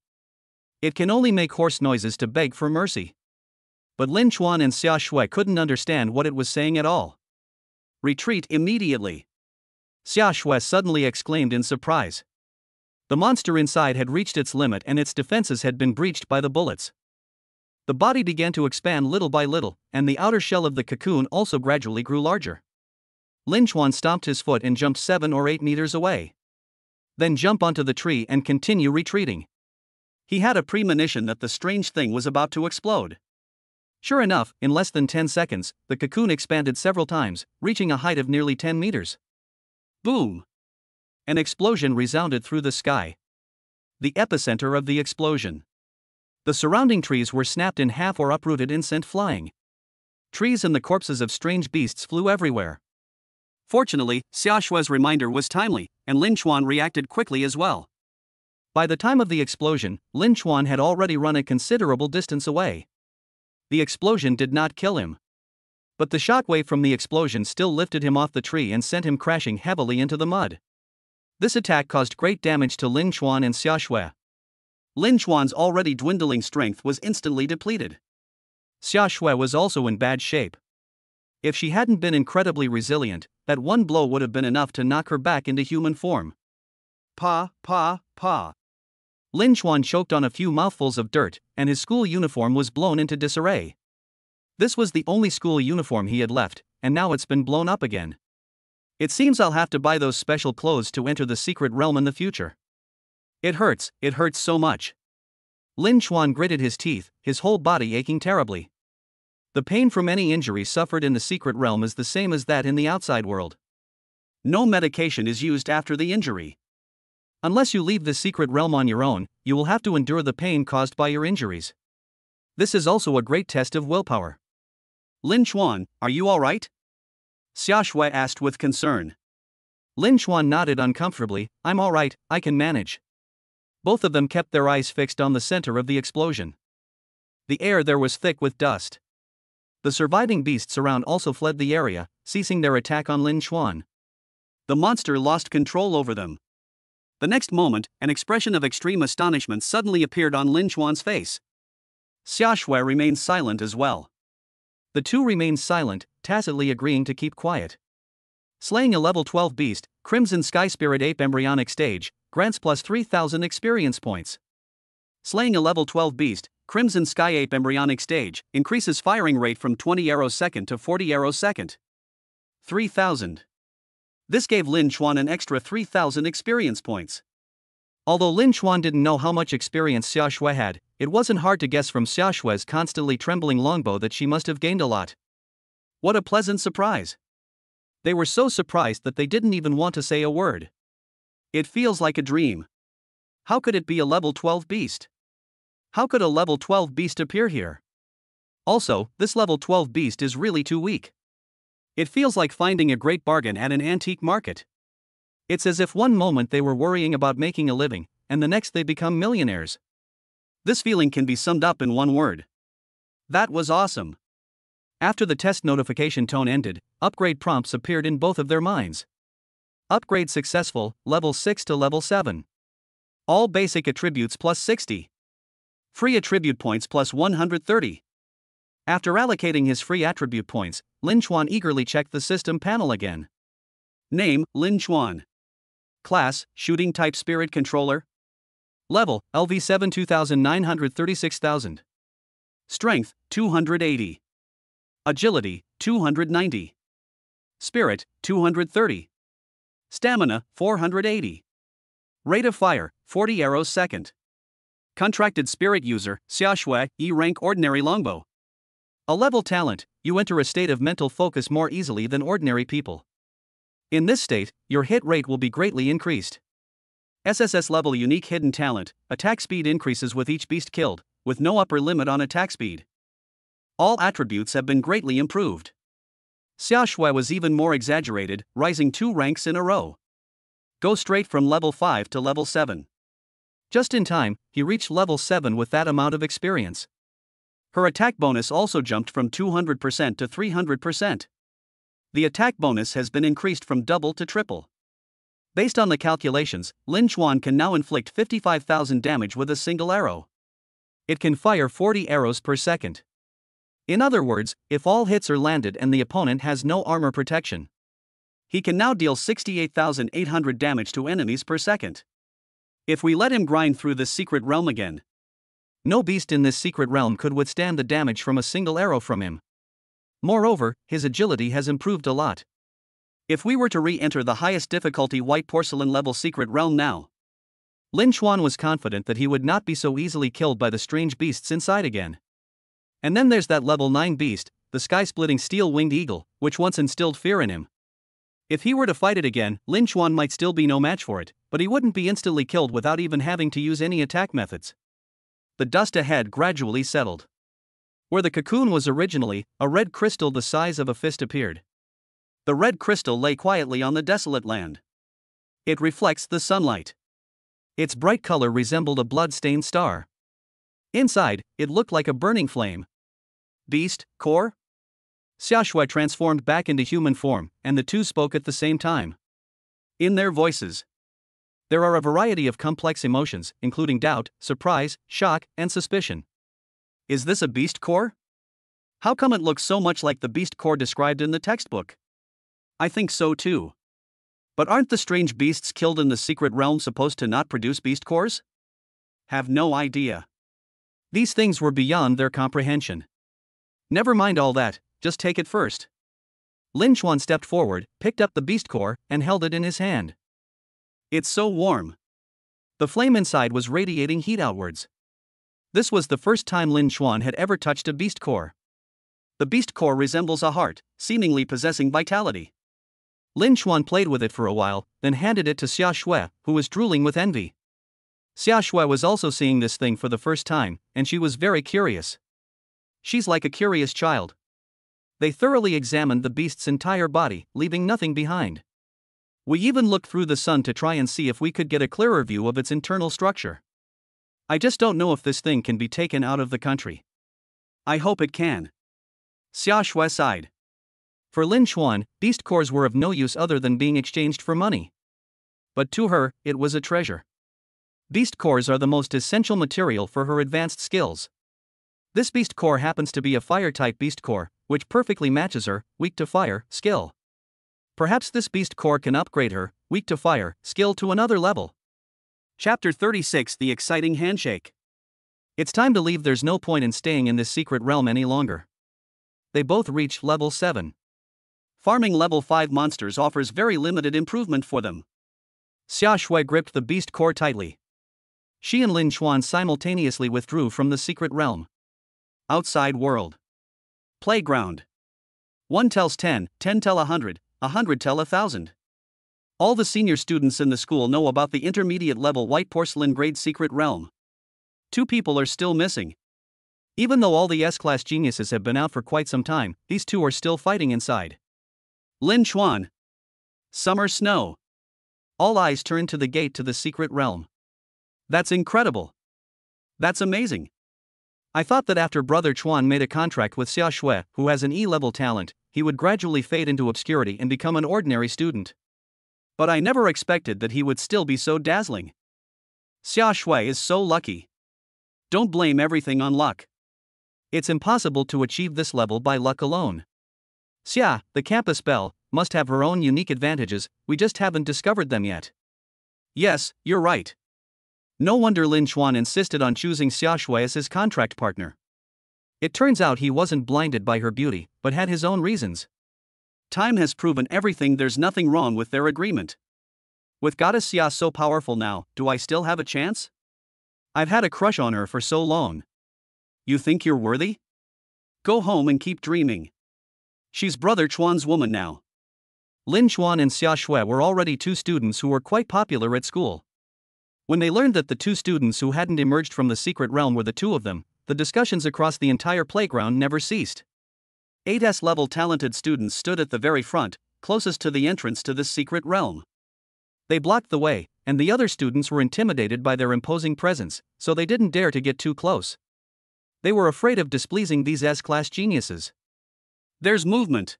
It can only make hoarse noises to beg for mercy. But Lin Xuan and Xia Shui couldn't understand what it was saying at all. Retreat immediately. Xia Shui suddenly exclaimed in surprise. The monster inside had reached its limit and its defenses had been breached by the bullets. The body began to expand little by little, and the outer shell of the cocoon also gradually grew larger. Lin Xuan stomped his foot and jumped 7 or 8 meters away. Then jump onto the tree and continue retreating. He had a premonition that the strange thing was about to explode. Sure enough, in less than 10 seconds, the cocoon expanded several times, reaching a height of nearly 10 meters. Boom! An explosion resounded through the sky. The epicenter of the explosion. The surrounding trees were snapped in half or uprooted and sent flying. Trees and the corpses of strange beasts flew everywhere. Fortunately, Xia Shui's reminder was timely, and Lin Xuan reacted quickly as well. By the time of the explosion, Lin Xuan had already run a considerable distance away. The explosion did not kill him. But the shockwave from the explosion still lifted him off the tree and sent him crashing heavily into the mud. This attack caused great damage to Lin Xuan and Xia Shui. Lin Xuan's already dwindling strength was instantly depleted. Xia Shui was also in bad shape. If she hadn't been incredibly resilient, that one blow would have been enough to knock her back into human form. Pa. Lin Xuan choked on a few mouthfuls of dirt, and his school uniform was blown into disarray. This was the only school uniform he had left, and now it's been blown up again. It seems I'll have to buy those special clothes to enter the secret realm in the future. It hurts so much. Lin Xuan gritted his teeth, his whole body aching terribly. The pain from any injury suffered in the secret realm is the same as that in the outside world. No medication is used after the injury. Unless you leave the secret realm on your own, you will have to endure the pain caused by your injuries. This is also a great test of willpower. Lin Xuan, are you alright? Xia Shui asked with concern. Lin Xuan nodded uncomfortably. I'm alright, I can manage. Both of them kept their eyes fixed on the center of the explosion. The air there was thick with dust. The surviving beasts around also fled the area, ceasing their attack on Lin Xuan. The monster lost control over them. The next moment, an expression of extreme astonishment suddenly appeared on Lin Xuan's face. Xia Shui remained silent as well. The two remained silent, tacitly agreeing to keep quiet. Slaying a level 12 beast, Crimson Sky Spirit Ape Embryonic Stage, grants plus 3000 experience points. Slaying a level 12 beast, Crimson Sky Ape Embryonic Stage, increases firing rate from 20 arrows second to 40 arrows second. 3000. This gave Lin Chuan an extra 3000 experience points. Although Lin Chuan didn't know how much experience Xia Shui had, it wasn't hard to guess from Xia Shui's constantly trembling longbow that she must have gained a lot. What a pleasant surprise! They were so surprised that they didn't even want to say a word. It feels like a dream. How could it be a level 12 beast? How could a level 12 beast appear here? Also, this level 12 beast is really too weak. It feels like finding a great bargain at an antique market. It's as if one moment they were worrying about making a living, and the next they become millionaires. This feeling can be summed up in one word. That was awesome. After the test notification tone ended, upgrade prompts appeared in both of their minds. Upgrade successful, level 6 to level 7. All basic attributes plus 60. Free attribute points plus 130. After allocating his free attribute points, Lin Chuan eagerly checked the system panel again. Name, Lin Chuan. Class, Shooting Type Spirit Controller. Level, LV7 2936,000. Strength, 280. Agility, 290. Spirit, 230. Stamina, 480. Rate of fire, 40 arrows second. Contracted spirit user, Xia Shui, E rank ordinary longbow. A level talent, you enter a state of mental focus more easily than ordinary people. In this state, your hit rate will be greatly increased. SSS level unique hidden talent, attack speed increases with each beast killed, with no upper limit on attack speed. All attributes have been greatly improved. Xia Shui was even more exaggerated, rising 2 ranks in a row. Go straight from level 5 to level 7. Just in time, he reached level 7 with that amount of experience. Her attack bonus also jumped from 200% to 300%. The attack bonus has been increased from double to triple. Based on the calculations, Lin Chuan can now inflict 55,000 damage with a single arrow. It can fire 40 arrows per second. In other words, if all hits are landed and the opponent has no armor protection, he can now deal 68,800 damage to enemies per second. If we let him grind through this secret realm again, no beast in this secret realm could withstand the damage from a single arrow from him. Moreover, his agility has improved a lot. If we were to re-enter the highest difficulty white porcelain level secret realm now, Lin Chuan was confident that he would not be so easily killed by the strange beasts inside again. And then there's that level 9 beast, the sky-splitting steel-winged eagle, which once instilled fear in him. If he were to fight it again, Lin Chuan might still be no match for it, but he wouldn't be instantly killed without even having to use any attack methods. The dust ahead gradually settled. Where the cocoon was originally, a red crystal the size of a fist appeared. The red crystal lay quietly on the desolate land. It reflects the sunlight. Its bright color resembled a blood-stained star. Inside, it looked like a burning flame. Beast, core? Xia Shui transformed back into human form, and the two spoke at the same time. In their voices, there are a variety of complex emotions, including doubt, surprise, shock, and suspicion. Is this a beast core? How come it looks so much like the beast core described in the textbook? I think so too. But aren't the strange beasts killed in the secret realm supposed to not produce beast cores? Have no idea. These things were beyond their comprehension. Never mind all that, just take it first. Lin Chuan stepped forward, picked up the beast core, and held it in his hand. It's so warm. The flame inside was radiating heat outwards. This was the first time Lin Chuan had ever touched a beast core. The beast core resembles a heart, seemingly possessing vitality. Lin Chuan played with it for a while, then handed it to Xia Shui, who was drooling with envy. Xia Shui was also seeing this thing for the first time, and she was very curious. She's like a curious child. They thoroughly examined the beast's entire body, leaving nothing behind. We even looked through the sun to try and see if we could get a clearer view of its internal structure. I just don't know if this thing can be taken out of the country. I hope it can. Xia Shui sighed. For Lin Chuan, beast cores were of no use other than being exchanged for money. But to her, it was a treasure. Beast cores are the most essential material for her advanced skills. This beast core happens to be a fire-type beast core, which perfectly matches her weak to fire skill. Perhaps this beast core can upgrade her weak to fire, skill to another level. Chapter 36: The Exciting Handshake. It's time to leave, there's no point in staying in this secret realm any longer. They both reached level 7. Farming level 5 monsters offers very limited improvement for them. Xia Shui gripped the beast core tightly. She and Lin Chuan simultaneously withdrew from the secret realm. Outside world. Playground. 1 tells 10, 10 tell 100, 100 tell 1,000. All the senior students in the school know about the intermediate level white porcelain grade secret realm. 2 people are still missing. Even though all the S-class geniuses have been out for quite some time, these 2 are still fighting inside. Lin Chuan. Summer snow. All eyes turn to the gate to the secret realm. That's incredible. That's amazing. I thought that after Brother Chuan made a contract with Xia Shui, who has an E-level talent, he would gradually fade into obscurity and become an ordinary student. But I never expected that he would still be so dazzling. Xia Shui is so lucky. Don't blame everything on luck. It's impossible to achieve this level by luck alone. Xia, the campus belle, must have her own unique advantages, we just haven't discovered them yet. Yes, you're right. No wonder Lin Chuan insisted on choosing Xia Shui as his contract partner. It turns out he wasn't blinded by her beauty, but had his own reasons. Time has proven everything, there's nothing wrong with their agreement. With Goddess Xia so powerful now, do I still have a chance? I've had a crush on her for so long. You think you're worthy? Go home and keep dreaming. She's Brother Chuan's woman now. Lin Chuan and Xia Shui were already 2 students who were quite popular at school. When they learned that the 2 students who hadn't emerged from the secret realm were the 2 of them, the discussions across the entire playground never ceased. 8 S-level talented students stood at the very front, closest to the entrance to this secret realm. They blocked the way, and the other students were intimidated by their imposing presence, so they didn't dare to get too close. They were afraid of displeasing these S-class geniuses. There's movement.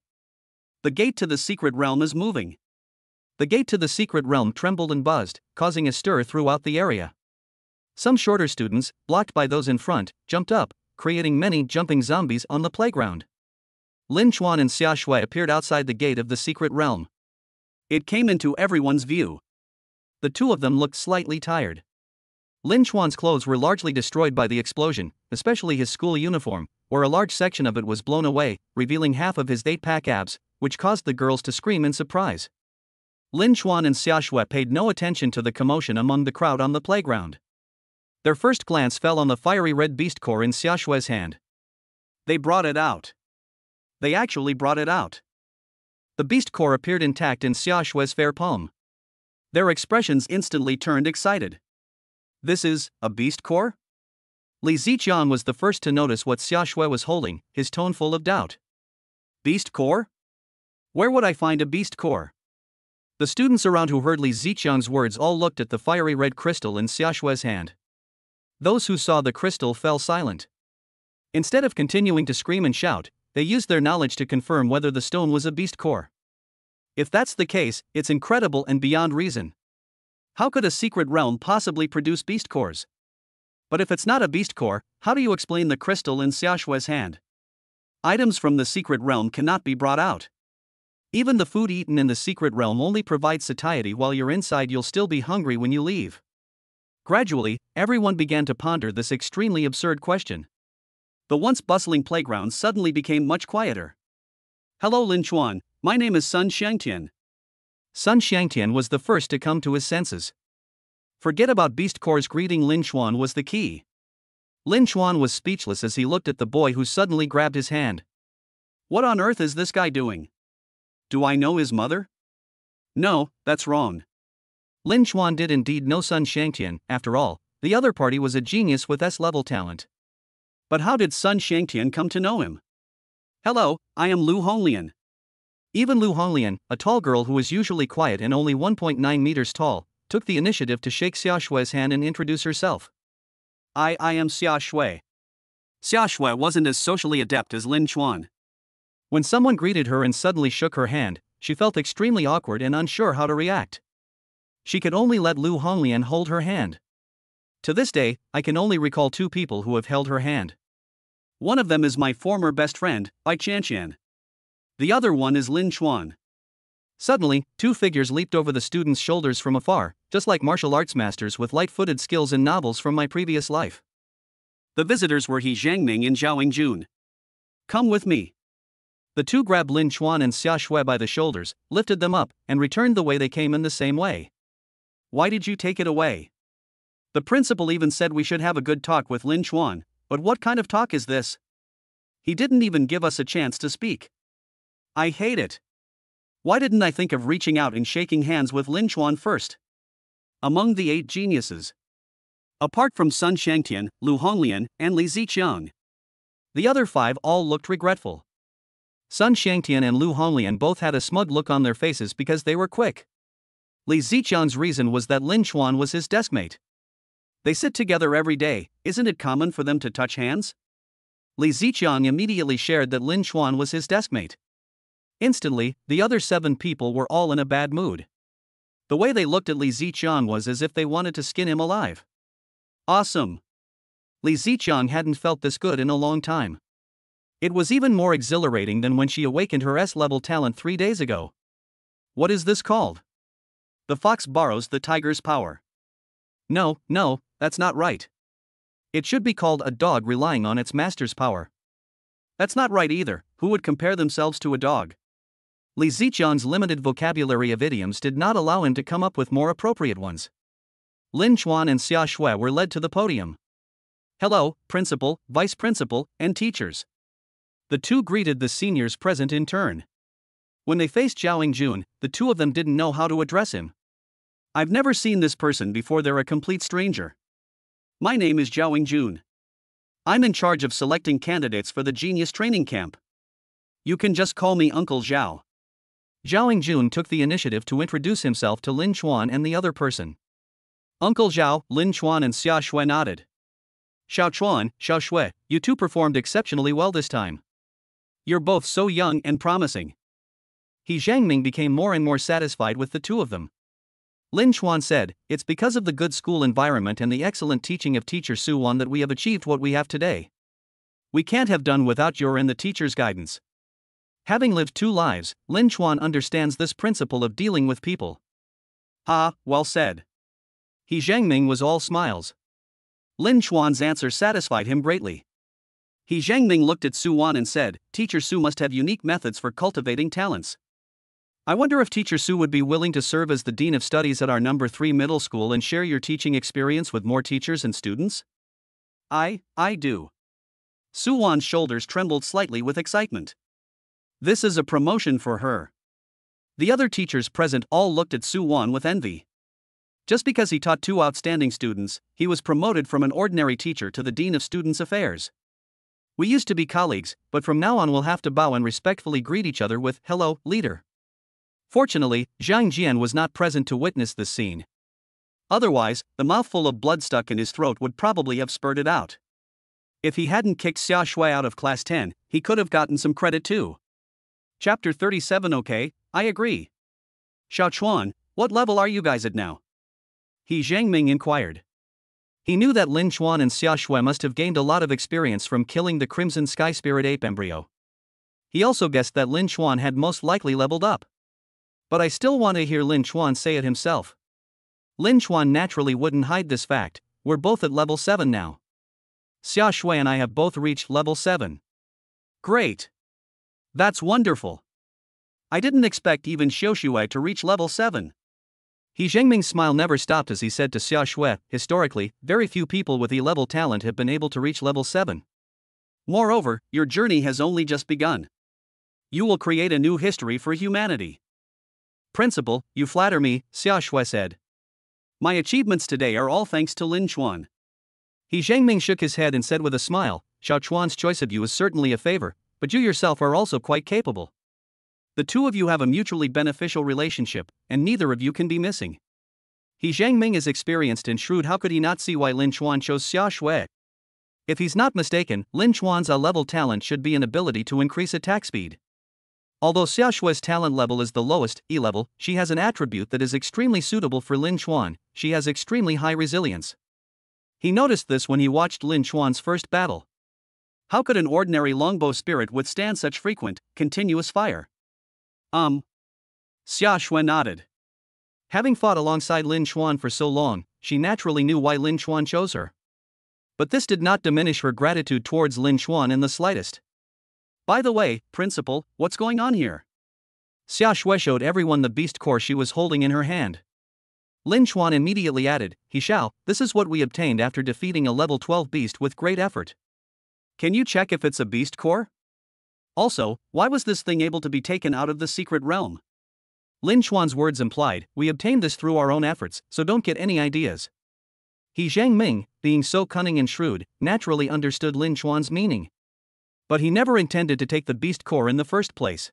The gate to the secret realm is moving. The gate to the secret realm trembled and buzzed, causing a stir throughout the area. Some shorter students, blocked by those in front, jumped up, creating many jumping zombies on the playground. Lin Chuan and Xia Shui appeared outside the gate of the secret realm. It came into everyone's view. The 2 of them looked slightly tired. Lin Chuan's clothes were largely destroyed by the explosion, especially his school uniform, where a large section of it was blown away, revealing half of his 8-pack abs, which caused the girls to scream in surprise. Lin Chuan and Xia Shui paid no attention to the commotion among the crowd on the playground. Their first glance fell on the fiery red beast core in Xia Shui's hand. They brought it out. They actually brought it out. The beast core appeared intact in Xia Shui's fair palm. Their expressions instantly turned excited. This is a beast core? Li Ziqian was the first to notice what Xia Shui was holding, his tone full of doubt. Beast core? Where would I find a beast core? The students around who heard Li Ziqian's words all looked at the fiery red crystal in Xia Shui's hand. Those who saw the crystal fell silent. Instead of continuing to scream and shout, they used their knowledge to confirm whether the stone was a beast core. If that's the case, it's incredible and beyond reason. How could a secret realm possibly produce beast cores? But if it's not a beast core, how do you explain the crystal in Xia Shui's hand? Items from the secret realm cannot be brought out. Even the food eaten in the secret realm only provides satiety while you're inside, you'll still be hungry when you leave. Gradually, everyone began to ponder this extremely absurd question. The once bustling playground suddenly became much quieter. Hello Lin Chuan, my name is Sun Xiangtian. Sun Xiangtian was the first to come to his senses. Forget about beast cores, greeting Lin Chuan was the key. Lin Chuan was speechless as he looked at the boy who suddenly grabbed his hand. What on earth is this guy doing? Do I know his mother? No, that's wrong. Lin Chuan did indeed know Sun Xiangtian, after all, the other party was a genius with S-level talent. But how did Sun Xiangtian come to know him? Hello, I am Lu Honglian. Even Lu Honglian, a tall girl who was usually quiet and only 1.9 meters tall, took the initiative to shake Xia Shui's hand and introduce herself. I am Xia Shui. Xia Shui wasn't as socially adept as Lin Chuan. When someone greeted her and suddenly shook her hand, she felt extremely awkward and unsure how to react. She could only let Lu Honglian hold her hand. To this day, I can only recall 2 people who have held her hand. One of them is my former best friend, Bai Chanqian. The other one is Lin Chuan. Suddenly, two figures leaped over the students' shoulders from afar, just like martial arts masters with light-footed skills in novels from my previous life. The visitors were He Jiangming and Zhao Jun. Come with me. The two grabbed Lin Chuan and Xia Shui by the shoulders, lifted them up, and returned the way they came in the same way. Why did you take it away? The principal even said we should have a good talk with Lin Chuan, but what kind of talk is this? He didn't even give us a chance to speak. I hate it. Why didn't I think of reaching out and shaking hands with Lin Chuan first? Among the 8 geniuses, apart from Sun Shangtian, Lu Honglian, and Li Ziqiang, the other 5 all looked regretful. Sun Shangtian and Lu Honglian both had a smug look on their faces because they were quick. Li Ziqiang's reason was that Lin Chuan was his deskmate. They sit together every day, isn't it common for them to touch hands? Li Ziqiang immediately shared that Lin Chuan was his deskmate. Instantly, the other 7 people were all in a bad mood. The way they looked at Li Ziqiang was as if they wanted to skin him alive. Awesome! Li Ziqiang hadn't felt this good in a long time. It was even more exhilarating than when she awakened her S-level talent 3 days ago. What is this called? The fox borrows the tiger's power. No, that's not right. It should be called a dog relying on its master's power. That's not right either. Who would compare themselves to a dog? Li Ziqiang's limited vocabulary of idioms did not allow him to come up with more appropriate ones. Lin Chuan and Xia Shui were led to the podium. Hello, principal, vice principal, and teachers. The two greeted the seniors present in turn. When they faced Zhao Jun, the two of them didn't know how to address him. I've never seen this person before, they're a complete stranger. My name is Zhao Jun. I'm in charge of selecting candidates for the Genius Training Camp. You can just call me Uncle Zhao. Zhao Jun took the initiative to introduce himself to Lin Chuan and the other person. Uncle Zhao, Lin Chuan and Xia Shui nodded. Xiao Chuan, Xiao Shui, you two performed exceptionally well this time. You're both so young and promising. He Jiangming became more and more satisfied with the two of them. Lin Chuan said, it's because of the good school environment and the excellent teaching of Teacher Su Wan that we have achieved what we have today. We can't have done without your and the teacher's guidance. Having lived 2 lives, Lin Chuan understands this principle of dealing with people. Ha, well said. He Jiangming was all smiles. Lin Chuan's answer satisfied him greatly. He Jiangming looked at Su Wan and said, Teacher Su must have unique methods for cultivating talents. I wonder if Teacher Su would be willing to serve as the Dean of Studies at our number 3 middle school and share your teaching experience with more teachers and students? I do. Su Wan's shoulders trembled slightly with excitement. This is a promotion for her. The other teachers present all looked at Su Wan with envy. Just because he taught 2 outstanding students, he was promoted from an ordinary teacher to the Dean of Students' Affairs. We used to be colleagues, but from now on we'll have to bow and respectfully greet each other with, hello, leader. Fortunately, Zhang Jian was not present to witness this scene. Otherwise, the mouthful of blood stuck in his throat would probably have spurted out. If he hadn't kicked Xia Shui out of class 10, he could have gotten some credit too. Chapter 37. Okay, I agree. Xiao Chuan, what level are you guys at now? He Jiangming inquired. He knew that Lin Chuan and Xia Shui must have gained a lot of experience from killing the Crimson Sky Spirit ape embryo. He also guessed that Lin Chuan had most likely leveled up. But I still want to hear Lin Chuan say it himself. Lin Chuan naturally wouldn't hide this fact, we're both at level 7 now. Xia Shui and I have both reached level 7. Great. That's wonderful. I didn't expect even Xiao Shui to reach level 7. He Jiangming's smile never stopped as he said to Xia Shui, historically, very few people with E-level talent have been able to reach level 7. Moreover, your journey has only just begun. You will create a new history for humanity. Principal, you flatter me, Xia Shui said. My achievements today are all thanks to Lin Chuan. He Jiangming shook his head and said with a smile, Xiao Chuan's choice of you is certainly a favor, but you yourself are also quite capable. The two of you have a mutually beneficial relationship, and neither of you can be missing. He Jiangming is experienced and shrewd, how could he not see why Lin Chuan chose Xia Shui? If he's not mistaken, Lin Chuan's A-level talent should be an ability to increase attack speed. Although Xia Shui's talent level is the lowest, E-level, she has an attribute that is extremely suitable for Lin Chuan, she has extremely high resilience. He noticed this when he watched Lin Chuan's first battle. How could an ordinary longbow spirit withstand such frequent, continuous fire? Xia Shui nodded. Having fought alongside Lin Xuan for so long, she naturally knew why Lin Xuan chose her. But this did not diminish her gratitude towards Lin Xuan in the slightest. By the way, Principal, what's going on here? Xia Shui showed everyone the beast core she was holding in her hand. Lin Xuan immediately added, He Xiao, this is what we obtained after defeating a level 12 beast with great effort. Can you check if it's a beast core? Also, why was this thing able to be taken out of the secret realm? Lin Xuan's words implied, we obtained this through our own efforts, so don't get any ideas. He Zhangming, being so cunning and shrewd, naturally understood Lin Xuan's meaning. But he never intended to take the beast core in the first place.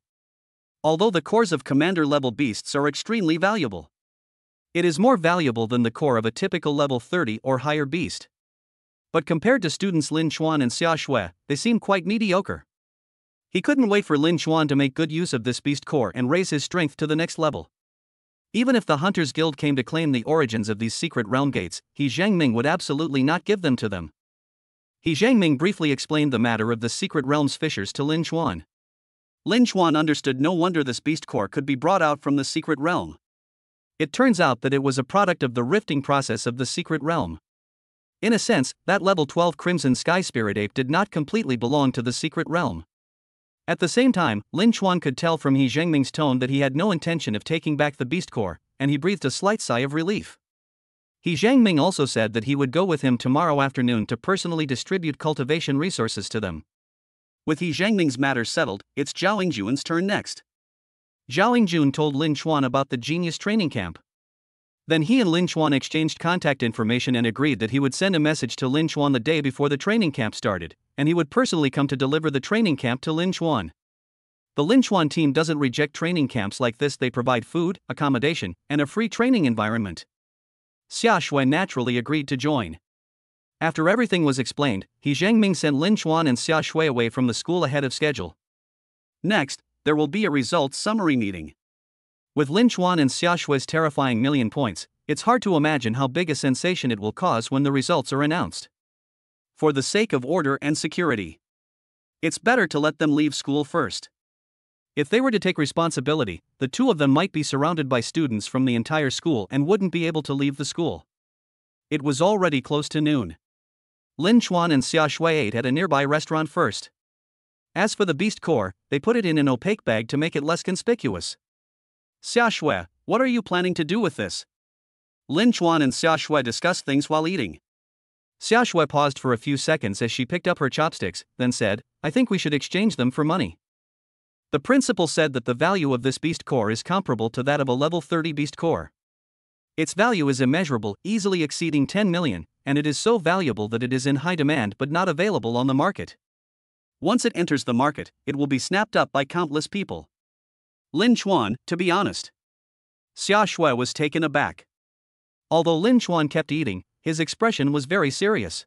Although the cores of commander-level beasts are extremely valuable, it is more valuable than the core of a typical level 30 or higher beast. But compared to students Lin Xuan and Xia Shui, they seem quite mediocre. He couldn't wait for Lin Xuan to make good use of this beast core and raise his strength to the next level. Even if the Hunters Guild came to claim the origins of these secret realm gates, He Zhangming would absolutely not give them to them. He Zhangming briefly explained the matter of the secret realm's fissures to Lin Xuan. Lin Xuan understood no wonder this beast core could be brought out from the secret realm. It turns out that it was a product of the rifting process of the secret realm. In a sense, that level 12 Crimson Sky Spirit Ape did not completely belong to the secret realm. At the same time, Lin Xuan could tell from He Zhangming's tone that he had no intention of taking back the beast core, and he breathed a slight sigh of relief. He Zhangming also said that he would go with him tomorrow afternoon to personally distribute cultivation resources to them. With He Zhangming's matter settled, it's Zhao Yingjun's turn next. Zhao Yingjun told Lin Xuan about the genius training camp. Then he and Lin Xuan exchanged contact information and agreed that he would send a message to Lin Xuan the day before the training camp started, and he would personally come to deliver the training camp to Lin Xuan. The Lin Xuan team doesn't reject training camps like this, they provide food, accommodation, and a free training environment. Xia Shui naturally agreed to join. After everything was explained, He Zhangming sent Lin Xuan and Xia Shui away from the school ahead of schedule. Next, there will be a results summary meeting. With Lin Xuan and Xia Shui's terrifying million points, it's hard to imagine how big a sensation it will cause when the results are announced. For the sake of order and security, it's better to let them leave school first. If they were to take responsibility, the two of them might be surrounded by students from the entire school and wouldn't be able to leave the school. It was already close to noon. Lin Xuan and Xia Shui ate at a nearby restaurant first. As for the beast core, they put it in an opaque bag to make it less conspicuous. Xia Shui, what are you planning to do with this? Lin Xuan and Xia Shui discussed things while eating. Xia Shui paused for a few seconds as she picked up her chopsticks, then said, I think we should exchange them for money. The principal said that the value of this beast core is comparable to that of a level 30 beast core. Its value is immeasurable, easily exceeding 10 million, and it is so valuable that it is in high demand but not available on the market. Once it enters the market, it will be snapped up by countless people. Lin Xuan, to be honest. Xia Shui was taken aback. Although Lin Xuan kept eating, his expression was very serious.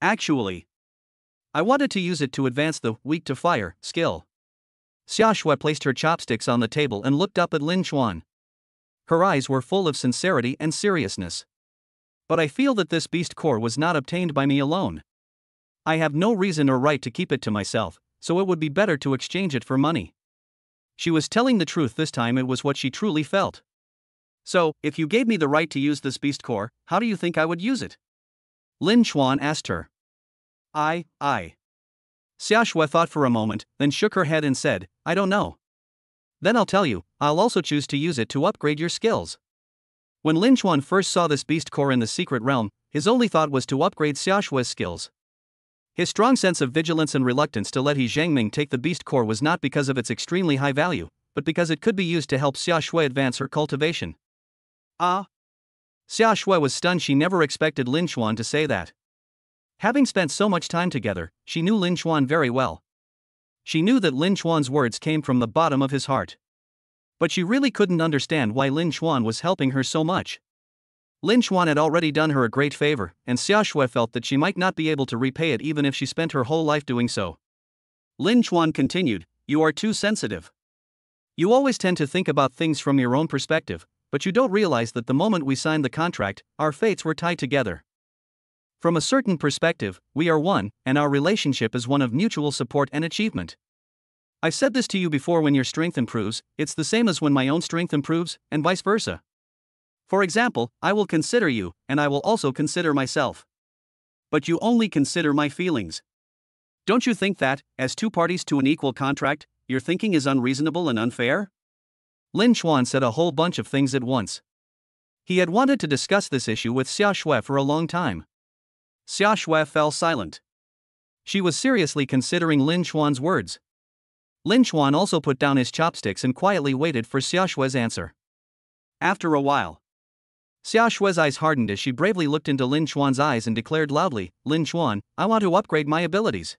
Actually, I wanted to use it to advance the weak to fire skill. Xia Shui placed her chopsticks on the table and looked up at Lin Xuan. Her eyes were full of sincerity and seriousness. But I feel that this beast core was not obtained by me alone. I have no reason or right to keep it to myself, so it would be better to exchange it for money. She was telling the truth this time, it was what she truly felt. So, if you gave me the right to use this beast core, how do you think I would use it? Lin Xuan asked her. I. Xia Shui thought for a moment, then shook her head and said, I don't know. Then I'll tell you, I'll also choose to use it to upgrade your skills. When Lin Xuan first saw this beast core in the secret realm, his only thought was to upgrade Xia Shui's skills. His strong sense of vigilance and reluctance to let He Zhangming take the beast core was not because of its extremely high value, but because it could be used to help Xia Shui advance her cultivation. Xia Shui was stunned. She never expected Lin Xuan to say that. Having spent so much time together, she knew Lin Xuan very well. She knew that Lin Xuan's words came from the bottom of his heart. But she really couldn't understand why Lin Xuan was helping her so much. Lin Xuan had already done her a great favor, and Xia Shui felt that she might not be able to repay it even if she spent her whole life doing so. Lin Xuan continued, You are too sensitive. You always tend to think about things from your own perspective, but you don't realize that the moment we signed the contract, our fates were tied together. From a certain perspective, we are one, and our relationship is one of mutual support and achievement. I said this to you before, when your strength improves, it's the same as when my own strength improves, and vice versa. For example, I will consider you, and I will also consider myself. But you only consider my feelings. Don't you think that, as two parties to an equal contract, your thinking is unreasonable and unfair? Lin Chuan said a whole bunch of things at once. He had wanted to discuss this issue with Xia Shui for a long time. Xia Shui fell silent. She was seriously considering Lin Chuan's words. Lin Chuan also put down his chopsticks and quietly waited for Xia Shui's answer. After a while, Xia Shui's eyes hardened as she bravely looked into Lin Chuan's eyes and declared loudly, "Lin Chuan, I want to upgrade my abilities."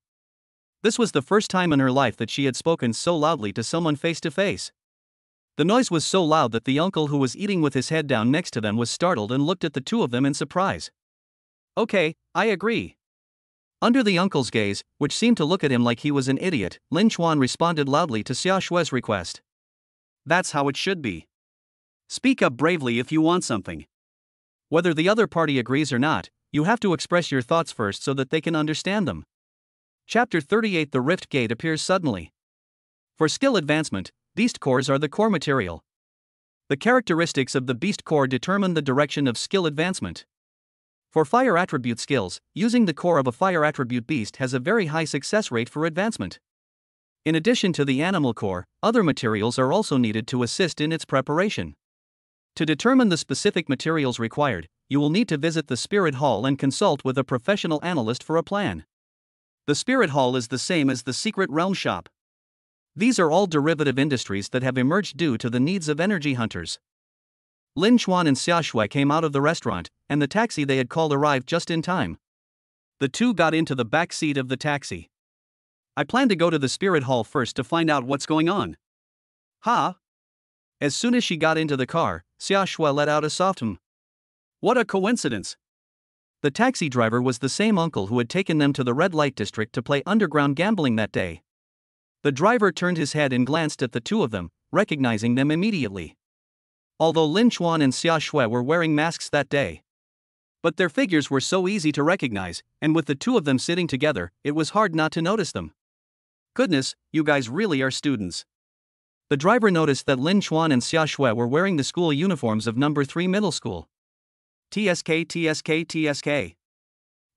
This was the first time in her life that she had spoken so loudly to someone face to face. The noise was so loud that the uncle who was eating with his head down next to them was startled and looked at the two of them in surprise. "Okay, I agree." Under the uncle's gaze, which seemed to look at him like he was an idiot, Lin Chuan responded loudly to Xia Shui's request. "That's how it should be. Speak up bravely if you want something. Whether the other party agrees or not, you have to express your thoughts first so that they can understand them." Chapter 38. The Rift Gate appears suddenly. For skill advancement, beast cores are the core material. The characteristics of the beast core determine the direction of skill advancement. For fire attribute skills, using the core of a fire attribute beast has a very high success rate for advancement. In addition to the animal core, other materials are also needed to assist in its preparation. To determine the specific materials required, you will need to visit the Spirit Hall and consult with a professional analyst for a plan. The Spirit Hall is the same as the Secret Realm Shop. These are all derivative industries that have emerged due to the needs of energy hunters. Lin Chuan and Xia Shui came out of the restaurant, and the taxi they had called arrived just in time. The two got into the back seat of the taxi. "I plan to go to the Spirit Hall first to find out what's going on." "Huh?" As soon as she got into the car, Xia Shui let out a soft "hmm." "What a coincidence." The taxi driver was the same uncle who had taken them to the red light district to play underground gambling that day. The driver turned his head and glanced at the two of them, recognizing them immediately. Although Lin Chuan and Xia Shui were wearing masks that day, but their figures were so easy to recognize, and with the two of them sitting together, it was hard not to notice them. "Goodness, you guys really are students." The driver noticed that Lin Chuan and Xia Shui were wearing the school uniforms of number 3 middle school. TSK, TSK, TSK.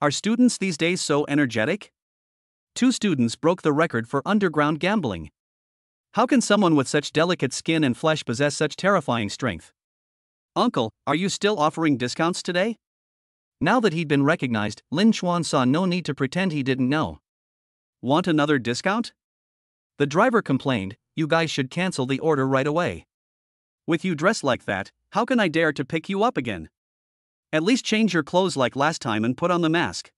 Are students these days so energetic? Two students broke the record for underground gambling. How can someone with such delicate skin and flesh possess such terrifying strength? "Uncle, are you still offering discounts today?" Now that he'd been recognized, Lin Chuan saw no need to pretend he didn't know. "Want another discount?" The driver complained, "You guys should cancel the order right away. With you dressed like that, how can I dare to pick you up again? At least change your clothes like last time and put on the mask."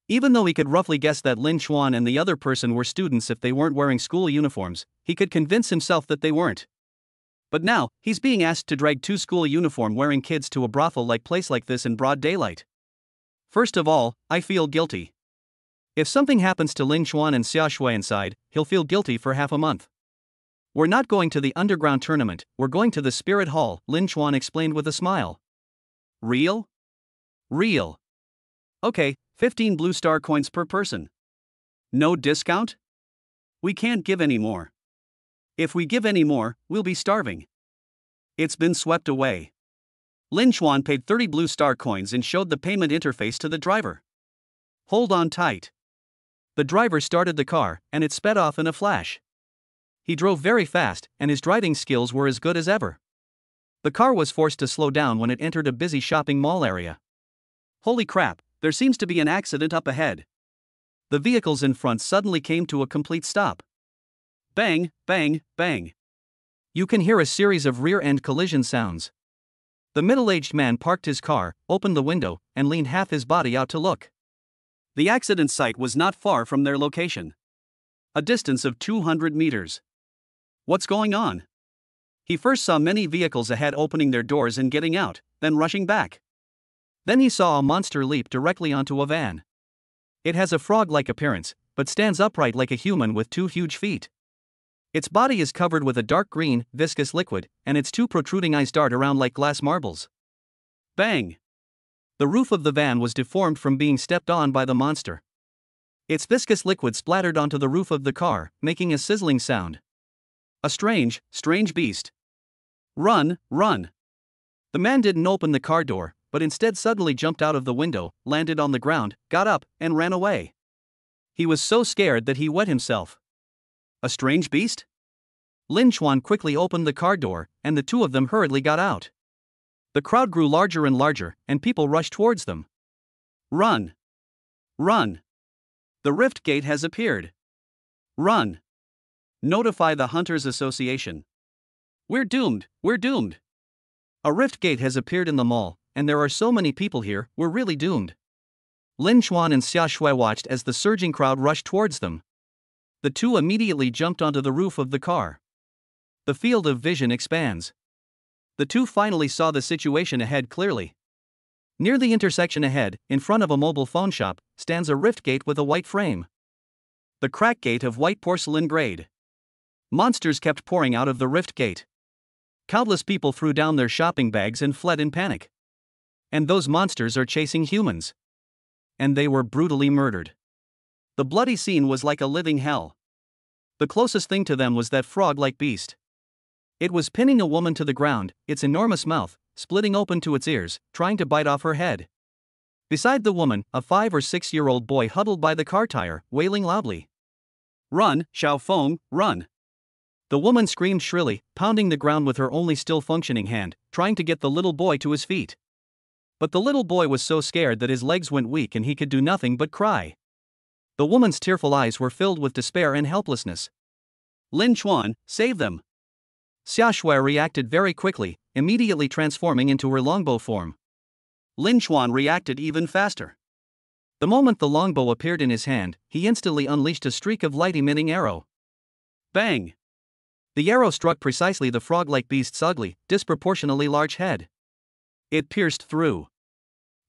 Even though he could roughly guess that Lin Chuan and the other person were students if they weren't wearing school uniforms, he could convince himself that they weren't. But now, he's being asked to drag two school uniform-wearing kids to a brothel-like place like this in broad daylight. First of all, I feel guilty. If something happens to Lin Chuan and Xia Shui inside, he'll feel guilty for half a month. "We're not going to the underground tournament, we're going to the Spirit Hall," Lin Chuan explained with a smile. "Real? Real. Okay, 15 blue star coins per person. No discount? We can't give any more. If we give any more, we'll be starving." It's been swept away. Lin Chuan paid 30 blue star coins and showed the payment interface to the driver. "Hold on tight." The driver started the car, and it sped off in a flash. He drove very fast, and his driving skills were as good as ever. The car was forced to slow down when it entered a busy shopping mall area. "Holy crap, there seems to be an accident up ahead." The vehicles in front suddenly came to a complete stop. Bang, bang, bang. You can hear a series of rear-end collision sounds. The middle-aged man parked his car, opened the window, and leaned half his body out to look. The accident site was not far from their location. A distance of 200 meters. What's going on? He first saw many vehicles ahead opening their doors and getting out, then rushing back. Then he saw a monster leap directly onto a van. It has a frog-like appearance, but stands upright like a human with two huge feet. Its body is covered with a dark green, viscous liquid, and its two protruding eyes dart around like glass marbles. Bang! The roof of the van was deformed from being stepped on by the monster. Its viscous liquid splattered onto the roof of the car, making a sizzling sound. A strange, strange beast. Run, run. The man didn't open the car door, but instead suddenly jumped out of the window, landed on the ground, got up, and ran away. He was so scared that he wet himself. A strange beast? Lin Chuan quickly opened the car door, and the two of them hurriedly got out. The crowd grew larger and larger, and people rushed towards them. Run! Run! The rift gate has appeared. Run! Notify the Hunters Association. We're doomed, we're doomed. A rift gate has appeared in the mall, and there are so many people here, we're really doomed. Lin Chuan and Xia Shui watched as the surging crowd rushed towards them. The two immediately jumped onto the roof of the car. The field of vision expands. The two finally saw the situation ahead clearly. Near the intersection ahead, in front of a mobile phone shop, stands a rift gate with a white frame. The crack gate of white porcelain grade. Monsters kept pouring out of the rift gate. Countless people threw down their shopping bags and fled in panic. And those monsters are chasing humans. And they were brutally murdered. The bloody scene was like a living hell. The closest thing to them was that frog-like beast. It was pinning a woman to the ground, its enormous mouth splitting open to its ears, trying to bite off her head. Beside the woman, a 5 or 6-year-old boy huddled by the car tire, wailing loudly. Run, Xiaofeng, run! The woman screamed shrilly, pounding the ground with her only still functioning hand, trying to get the little boy to his feet. But the little boy was so scared that his legs went weak and he could do nothing but cry. The woman's tearful eyes were filled with despair and helplessness. Lin Chuan, save them! Xia Shui reacted very quickly, immediately transforming into her longbow form. Lin Chuan reacted even faster. The moment the longbow appeared in his hand, he instantly unleashed a streak of light-emitting arrow. Bang! The arrow struck precisely the frog-like beast's ugly, disproportionately large head. It pierced through.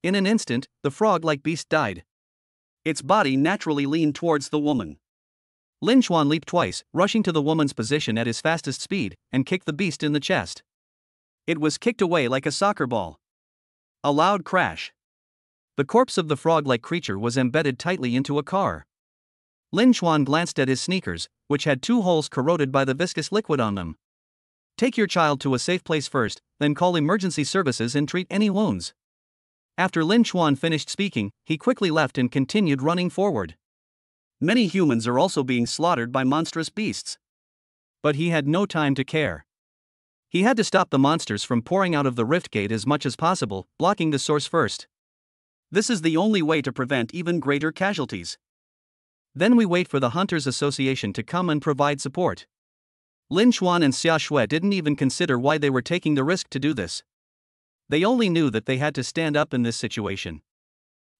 In an instant, the frog-like beast died. Its body naturally leaned towards the woman. Lin Chuan leaped twice, rushing to the woman's position at his fastest speed, and kicked the beast in the chest. It was kicked away like a soccer ball. A loud crash. The corpse of the frog-like creature was embedded tightly into a car. Lin Chuan glanced at his sneakers, which had 2 holes corroded by the viscous liquid on them. Take your child to a safe place first, then call emergency services and treat any wounds. After Lin Chuan finished speaking, he quickly left and continued running forward. Many humans are also being slaughtered by monstrous beasts. But he had no time to care. He had to stop the monsters from pouring out of the rift gate as much as possible, blocking the source first. This is the only way to prevent even greater casualties. Then we wait for the Hunters Association to come and provide support. Lin Chuan and Xia Shui didn't even consider why they were taking the risk to do this. They only knew that they had to stand up in this situation.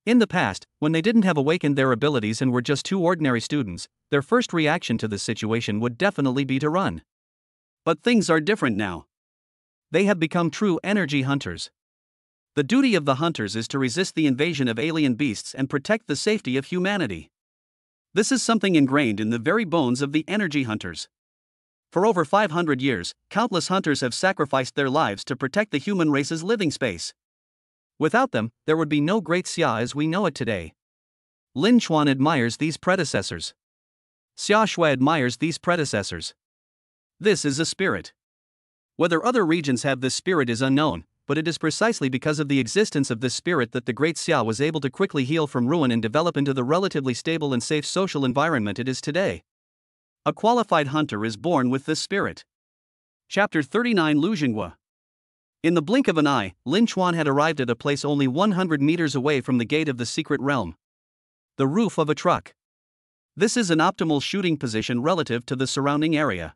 In the past, when they didn't have awakened their abilities and were just 2 ordinary students, their first reaction to this situation would definitely be to run. But things are different now. They have become true energy hunters. The duty of the hunters is to resist the invasion of alien beasts and protect the safety of humanity. This is something ingrained in the very bones of the energy hunters. For over 500 years, countless hunters have sacrificed their lives to protect the human race's living space. Without them, there would be no Great Xia as we know it today. Lin Chuan admires these predecessors. Xia Shui admires these predecessors. This is a spirit. Whether other regions have this spirit is unknown, but it is precisely because of the existence of this spirit that the Great Xia was able to quickly heal from ruin and develop into the relatively stable and safe social environment it is today. A qualified hunter is born with this spirit. Chapter 39 Lu Jinghua. In the blink of an eye, Lin Chuan had arrived at a place only 100 meters away from the gate of the secret realm. The roof of a truck. This is an optimal shooting position relative to the surrounding area.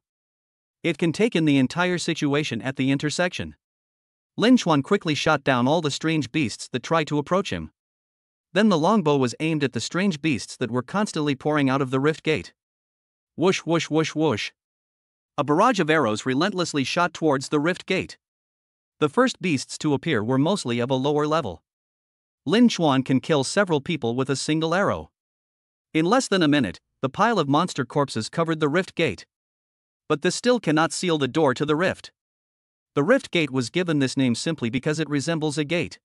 It can take in the entire situation at the intersection. Lin Chuan quickly shot down all the strange beasts that tried to approach him. Then the longbow was aimed at the strange beasts that were constantly pouring out of the rift gate. Whoosh whoosh whoosh whoosh. A barrage of arrows relentlessly shot towards the rift gate. The first beasts to appear were mostly of a lower level. Lin Chuan can kill several people with a single arrow. In less than a minute, the pile of monster corpses covered the rift gate. But this still cannot seal the door to the rift. The rift gate was given this name simply because it resembles a gate.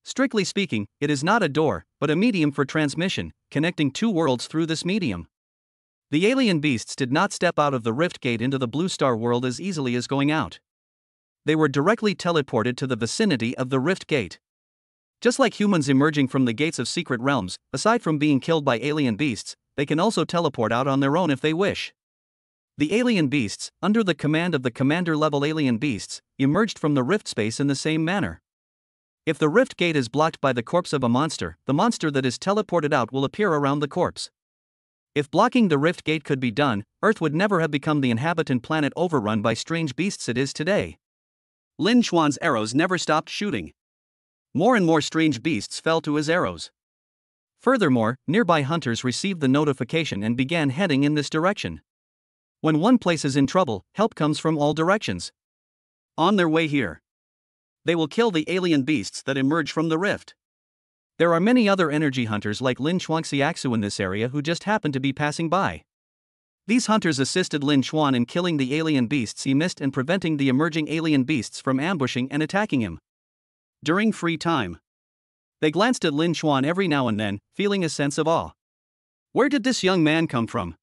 Strictly speaking, it is not a door, but a medium for transmission, connecting two worlds through this medium. The alien beasts did not step out of the rift gate into the Blue Star world as easily as going out. They were directly teleported to the vicinity of the rift gate. Just like humans emerging from the gates of secret realms, aside from being killed by alien beasts, they can also teleport out on their own if they wish. The alien beasts, under the command of the commander-level alien beasts, emerged from the rift space in the same manner. If the rift gate is blocked by the corpse of a monster, the monster that is teleported out will appear around the corpse. If blocking the rift gate could be done, Earth would never have become the inhabitant planet overrun by strange beasts it is today. Lin Xuan's arrows never stopped shooting. More and more strange beasts fell to his arrows. Furthermore, nearby hunters received the notification and began heading in this direction. When one place is in trouble, help comes from all directions. On their way here, they will kill the alien beasts that emerge from the rift. There are many other energy hunters like Lin Xuanxiaxu in this area who just happened to be passing by. These hunters assisted Lin Xuan in killing the alien beasts he missed and preventing the emerging alien beasts from ambushing and attacking him. During free time, they glanced at Lin Xuan every now and then, feeling a sense of awe. Where did this young man come from?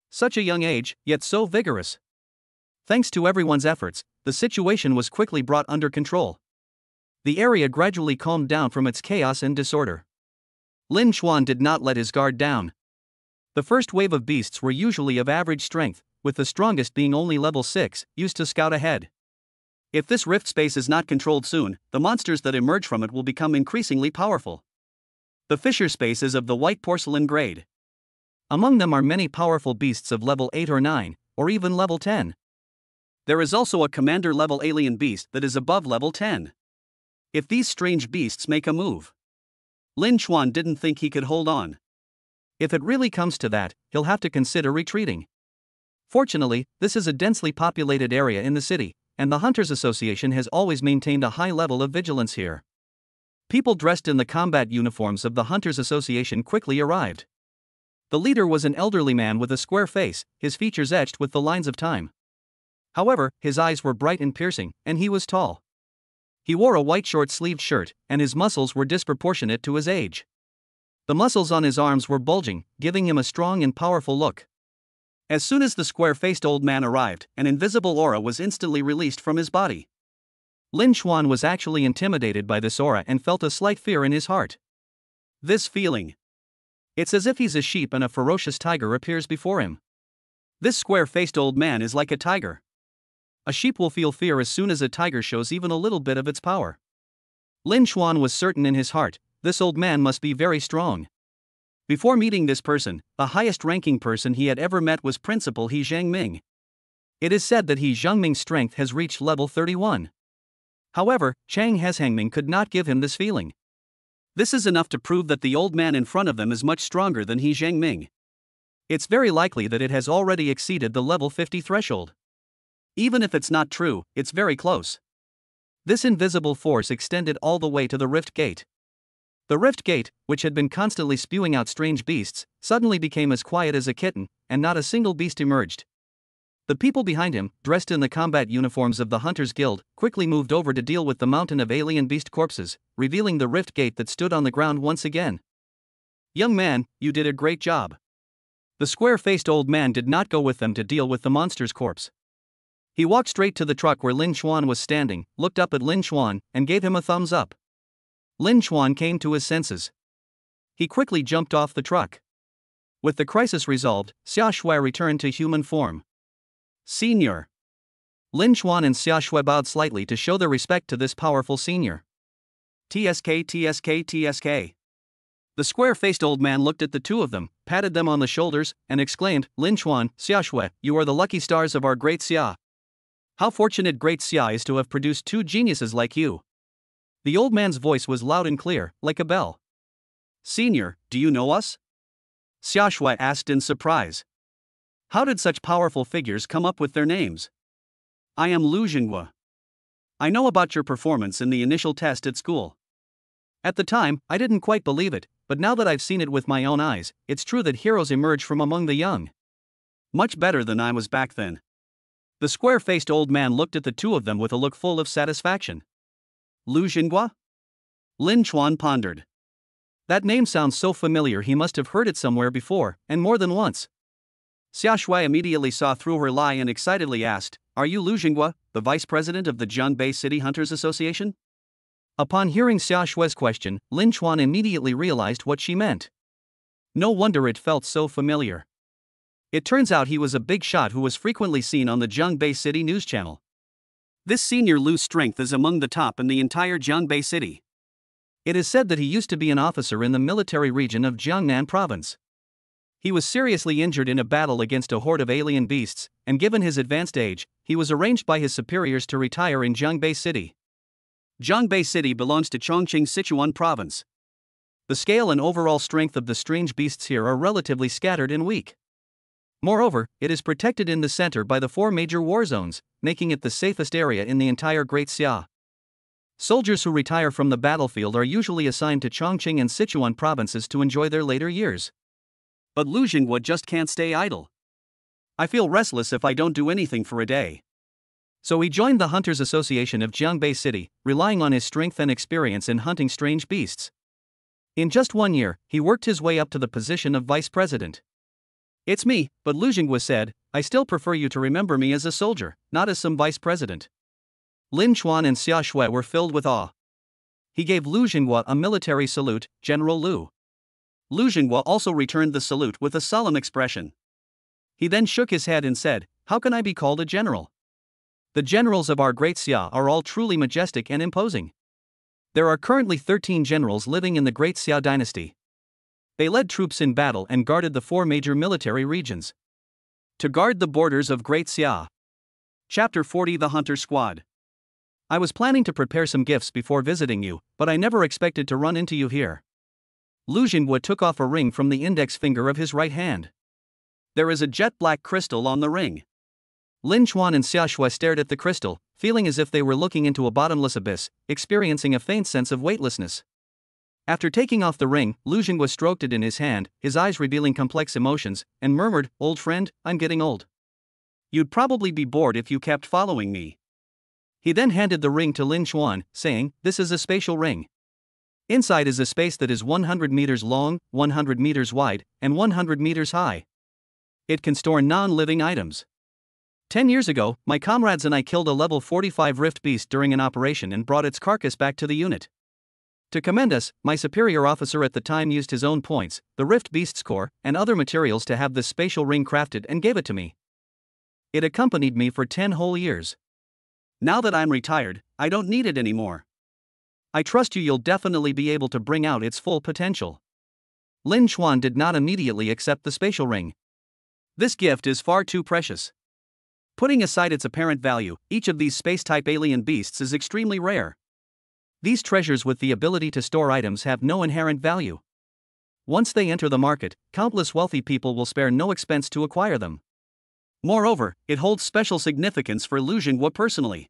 Such a young age, yet so vigorous. Thanks to everyone's efforts, the situation was quickly brought under control. The area gradually calmed down from its chaos and disorder. Lin Xuan did not let his guard down. The first wave of beasts were usually of average strength, with the strongest being only level 6, used to scout ahead. If this rift space is not controlled soon, the monsters that emerge from it will become increasingly powerful. The fissure space is of the white porcelain grade. Among them are many powerful beasts of level 8 or 9, or even level 10. There is also a commander-level alien beast that is above level 10. If these strange beasts make a move, Lin Xuan didn't think he could hold on. If it really comes to that, he'll have to consider retreating. Fortunately, this is a densely populated area in the city, and the Hunters Association has always maintained a high level of vigilance here. People dressed in the combat uniforms of the Hunters Association quickly arrived. The leader was an elderly man with a square face, his features etched with the lines of time. However, his eyes were bright and piercing, and he was tall. He wore a white short-sleeved shirt, and his muscles were disproportionate to his age. The muscles on his arms were bulging, giving him a strong and powerful look. As soon as the square-faced old man arrived, an invisible aura was instantly released from his body. Lin Xuan was actually intimidated by this aura and felt a slight fear in his heart. This feeling. It's as if he's a sheep and a ferocious tiger appears before him. This square-faced old man is like a tiger. A sheep will feel fear as soon as a tiger shows even a little bit of its power. Lin Xuan was certain in his heart, this old man must be very strong. Before meeting this person, the highest-ranking person he had ever met was Principal He Zhangming. It is said that He Zhangming's strength has reached level 31. However, Chang Heshangming could not give him this feeling. This is enough to prove that the old man in front of them is much stronger than He Zhangming. It's very likely that it has already exceeded the level 50 threshold. Even if it's not true, it's very close. This invisible force extended all the way to the rift gate. The rift gate, which had been constantly spewing out strange beasts, suddenly became as quiet as a kitten, and not a single beast emerged. The people behind him, dressed in the combat uniforms of the Hunters Guild, quickly moved over to deal with the mountain of alien beast corpses, revealing the rift gate that stood on the ground once again. Young man, you did a great job. The square-faced old man did not go with them to deal with the monster's corpse. He walked straight to the truck where Lin Xuan was standing, looked up at Lin Xuan, and gave him a thumbs up. Lin Xuan came to his senses. He quickly jumped off the truck. With the crisis resolved, Xia Shui returned to human form. Senior. Lin Xuan and Xia Shui bowed slightly to show their respect to this powerful senior. TSK, TSK, TSK. The square-faced old man looked at the two of them, patted them on the shoulders, and exclaimed, Lin Xuan, Xia Shui, you are the lucky stars of our great Xia. How fortunate great Xia is to have produced two geniuses like you. The old man's voice was loud and clear, like a bell. Senior, do you know us? Xia Shui asked in surprise. How did such powerful figures come up with their names? I am Lu Jinghua. I know about your performance in the initial test at school. At the time, I didn't quite believe it, but now that I've seen it with my own eyes, it's true that heroes emerge from among the young. Much better than I was back then. The square-faced old man looked at the two of them with a look full of satisfaction. Lu Jinghua? Lin Chuan pondered. That name sounds so familiar, he must have heard it somewhere before, and more than once. Xia Shui immediately saw through her lie and excitedly asked, "Are you Lu Jinghua, the vice president of the Jiangbei City Hunters Association?" Upon hearing Xia Shui's question, Lin Chuan immediately realized what she meant. No wonder it felt so familiar. It turns out he was a big shot who was frequently seen on the Jiangbei City news channel. This senior Lu's strength is among the top in the entire Jiangbei City. It is said that he used to be an officer in the military region of Jiangnan province. He was seriously injured in a battle against a horde of alien beasts, and given his advanced age, he was arranged by his superiors to retire in Jiangbei City. Jiangbei City belongs to Chongqing Sichuan province. The scale and overall strength of the strange beasts here are relatively scattered and weak. Moreover, it is protected in the center by the 4 major war zones, making it the safest area in the entire Great Xia. Soldiers who retire from the battlefield are usually assigned to Chongqing and Sichuan provinces to enjoy their later years. But Lu Jinghua just can't stay idle. I feel restless if I don't do anything for a day. So he joined the Hunters Association of Jiangbei City, relying on his strength and experience in hunting strange beasts. In just 1 year, he worked his way up to the position of vice president. "It's me," but Lu Jinghua said, "I still prefer you to remember me as a soldier, not as some vice president." Lin Chuan and Xia Shui were filled with awe. He gave Lu Jinghua a military salute, "General Lu." Lu Jinghua also returned the salute with a solemn expression. He then shook his head and said, "How can I be called a general? The generals of our Great Xia are all truly majestic and imposing. There are currently 13 generals living in the Great Xia dynasty. They led troops in battle and guarded the 4 major military regions. To guard the borders of Great Xia. Chapter 40 The Hunter Squad. I was planning to prepare some gifts before visiting you, but I never expected to run into you here." Lu Jinghua took off a ring from the index finger of his right hand. There is a jet black crystal on the ring. Lin Chuan and Xia Shui stared at the crystal, feeling as if they were looking into a bottomless abyss, experiencing a faint sense of weightlessness. After taking off the ring, Lu Jinghua stroked it in his hand, his eyes revealing complex emotions, and murmured, "Old friend, I'm getting old. You'd probably be bored if you kept following me." He then handed the ring to Lin Chuan, saying, "This is a spatial ring. Inside is a space that is 100 meters long, 100 meters wide, and 100 meters high. It can store non-living items. 10 years ago, my comrades and I killed a level 45 rift beast during an operation and brought its carcass back to the unit. To commend us, my superior officer at the time used his own points, the rift beast's core, and other materials to have this spatial ring crafted and gave it to me. It accompanied me for 10 whole years. Now that I'm retired, I don't need it anymore. I trust you'll definitely be able to bring out its full potential." Lin Chuan did not immediately accept the spatial ring. This gift is far too precious. Putting aside its apparent value, each of these space-type alien beasts is extremely rare. These treasures with the ability to store items have no inherent value. Once they enter the market, countless wealthy people will spare no expense to acquire them. Moreover, it holds special significance for Lu Jinghua personally.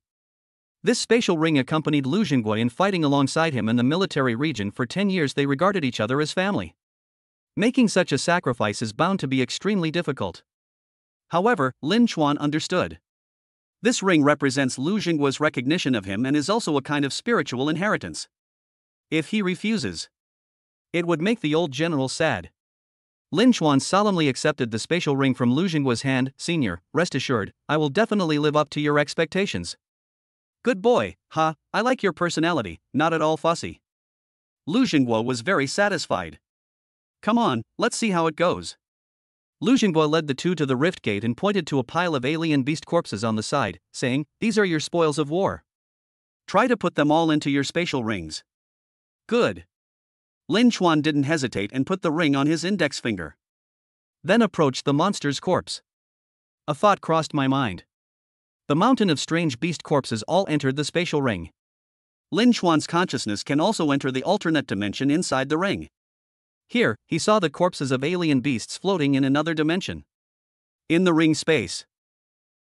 This spatial ring accompanied Lu Jinghua in fighting alongside him in the military region for 10 years. They regarded each other as family. Making such a sacrifice is bound to be extremely difficult. However, Lin Chuan understood. This ring represents Lu Jinghua's recognition of him and is also a kind of spiritual inheritance. If he refuses, it would make the old general sad. Lin Chuan solemnly accepted the spatial ring from Lu Jinghua's hand. "Senior, rest assured, I will definitely live up to your expectations." "Good boy, huh? I like your personality, not at all fussy." Lu Jinghua was very satisfied. "Come on, let's see how it goes." Lu Jinghua led the 2 to the rift gate and pointed to a pile of alien beast corpses on the side, saying, "These are your spoils of war. Try to put them all into your spatial rings." "Good." Lin Chuan didn't hesitate and put the ring on his index finger. Then approached the monster's corpse. A thought crossed my mind. The mountain of strange beast corpses all entered the spatial ring. Lin Chuan's consciousness can also enter the alternate dimension inside the ring. Here, he saw the corpses of alien beasts floating in another dimension. In the ring space,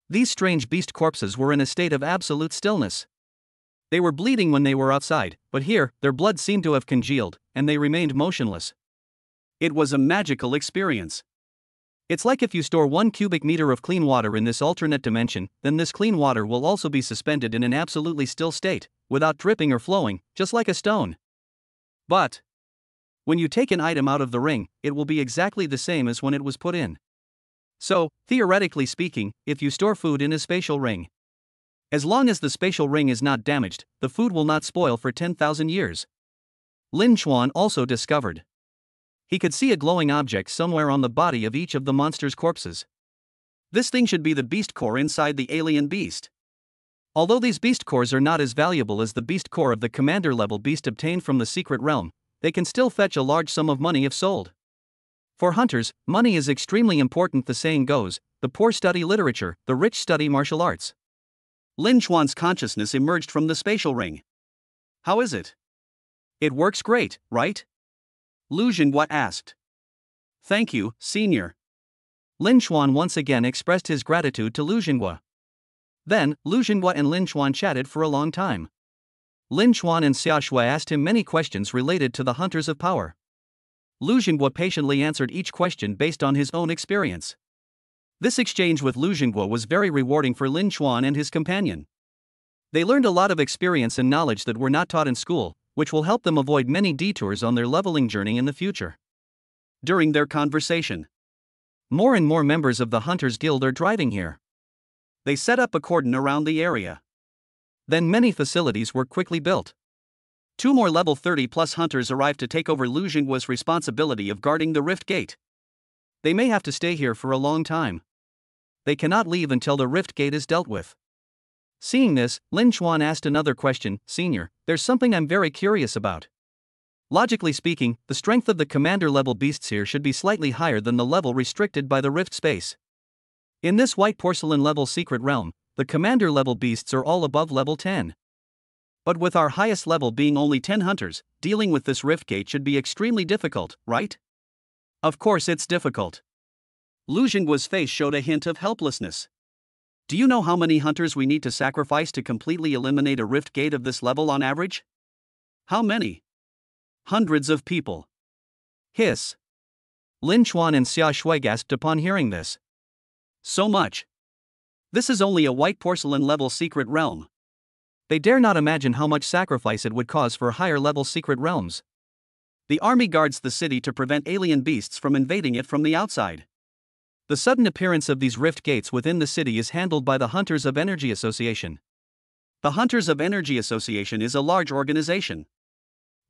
these strange beast corpses were in a state of absolute stillness. They were bleeding when they were outside, but here, their blood seemed to have congealed, and they remained motionless. It was a magical experience. It's like if you store 1 cubic meter of clean water in this alternate dimension, then this clean water will also be suspended in an absolutely still state, without dripping or flowing, just like a stone. But when you take an item out of the ring, it will be exactly the same as when it was put in. So, theoretically speaking, if you store food in a spatial ring, as long as the spatial ring is not damaged, the food will not spoil for 10,000 years. Lin Chuan also discovered. He could see a glowing object somewhere on the body of each of the monster's corpses. This thing should be the beast core inside the alien beast. Although these beast cores are not as valuable as the beast core of the commander level beast obtained from the secret realm, they can still fetch a large sum of money if sold. For hunters, money is extremely important. The saying goes, the poor study literature, the rich study martial arts. Lin Chuan's consciousness emerged from the spatial ring. How is it? It works great, right? Lu Jinghua asked. Thank you, senior. Lin Chuan once again expressed his gratitude to Lu Jinghua. Then, Lu Jinghua and Lin Chuan chatted for a long time. Lin Chuan and Xia Shui asked him many questions related to the Hunters of Power. Lu Jinghua patiently answered each question based on his own experience. This exchange with Lu Jinghua was very rewarding for Lin Chuan and his companion. They learned a lot of experience and knowledge that were not taught in school, which will help them avoid many detours on their leveling journey in the future. During their conversation, more and more members of the Hunters Guild are driving here. They set up a cordon around the area. Then many facilities were quickly built. 2 more level 30 plus hunters arrived to take over Lu Jinghua's responsibility of guarding the Rift Gate. They may have to stay here for a long time. They cannot leave until the Rift Gate is dealt with. Seeing this, Lin Chuan asked another question, Senior, there's something I'm very curious about. Logically speaking, the strength of the commander level beasts here should be slightly higher than the level restricted by the rift space. In this white porcelain level secret realm, the commander level beasts are all above level 10. But with our highest level being only 10 hunters, dealing with this rift gate should be extremely difficult, right? Of course it's difficult. Lu Jinghua's face showed a hint of helplessness. Do you know how many hunters we need to sacrifice to completely eliminate a rift gate of this level on average? How many? Hundreds of people. Hiss. Lin Chuan and Xia Shui gasped upon hearing this. So much. This is only a white porcelain level secret realm. They dare not imagine how much sacrifice it would cause for higher level secret realms. The army guards the city to prevent alien beasts from invading it from the outside. The sudden appearance of these rift gates within the city is handled by the Hunters of Energy Association. The Hunters of Energy Association is a large organization.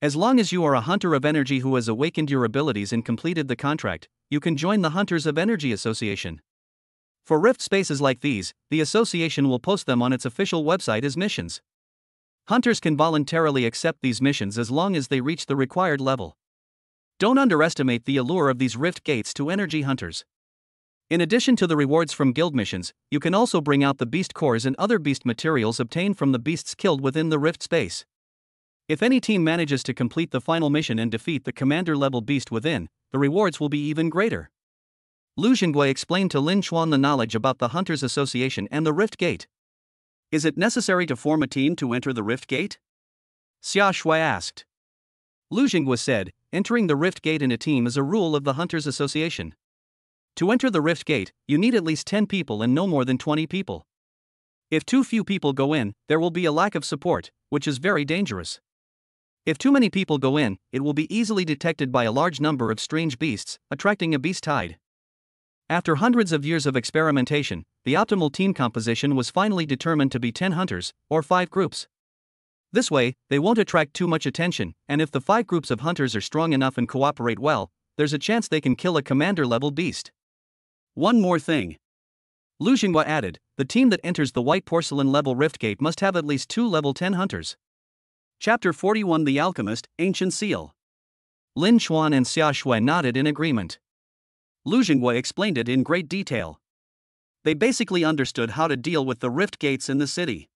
As long as you are a Hunter of Energy who has awakened your abilities and completed the contract, you can join the Hunters of Energy Association. For rift spaces like these, the association will post them on its official website as missions. Hunters can voluntarily accept these missions as long as they reach the required level. Don't underestimate the allure of these rift gates to energy hunters. In addition to the rewards from guild missions, you can also bring out the beast cores and other beast materials obtained from the beasts killed within the rift space. If any team manages to complete the final mission and defeat the commander level beast within, the rewards will be even greater. Lu Jinghua explained to Lin Chuan the knowledge about the Hunters Association and the Rift Gate. Is it necessary to form a team to enter the Rift Gate? Xia Shui asked. Lu Jinghua said, entering the Rift Gate in a team is a rule of the Hunters Association. To enter the Rift Gate, you need at least 10 people and no more than 20 people. If too few people go in, there will be a lack of support, which is very dangerous. If too many people go in, it will be easily detected by a large number of strange beasts, attracting a beast tide. After hundreds of years of experimentation, the optimal team composition was finally determined to be 10 hunters, or 5 groups. This way, they won't attract too much attention, and if the 5 groups of hunters are strong enough and cooperate well, there's a chance they can kill a commander-level beast. One more thing. Lu Jinghua added, the team that enters the white porcelain level rift gate must have at least 2 level 10 hunters. Chapter 41 The Alchemist, Ancient Seal. Lin Chuan and Xia Shui nodded in agreement. Lu Jinghua explained it in great detail. They basically understood how to deal with the rift gates in the city.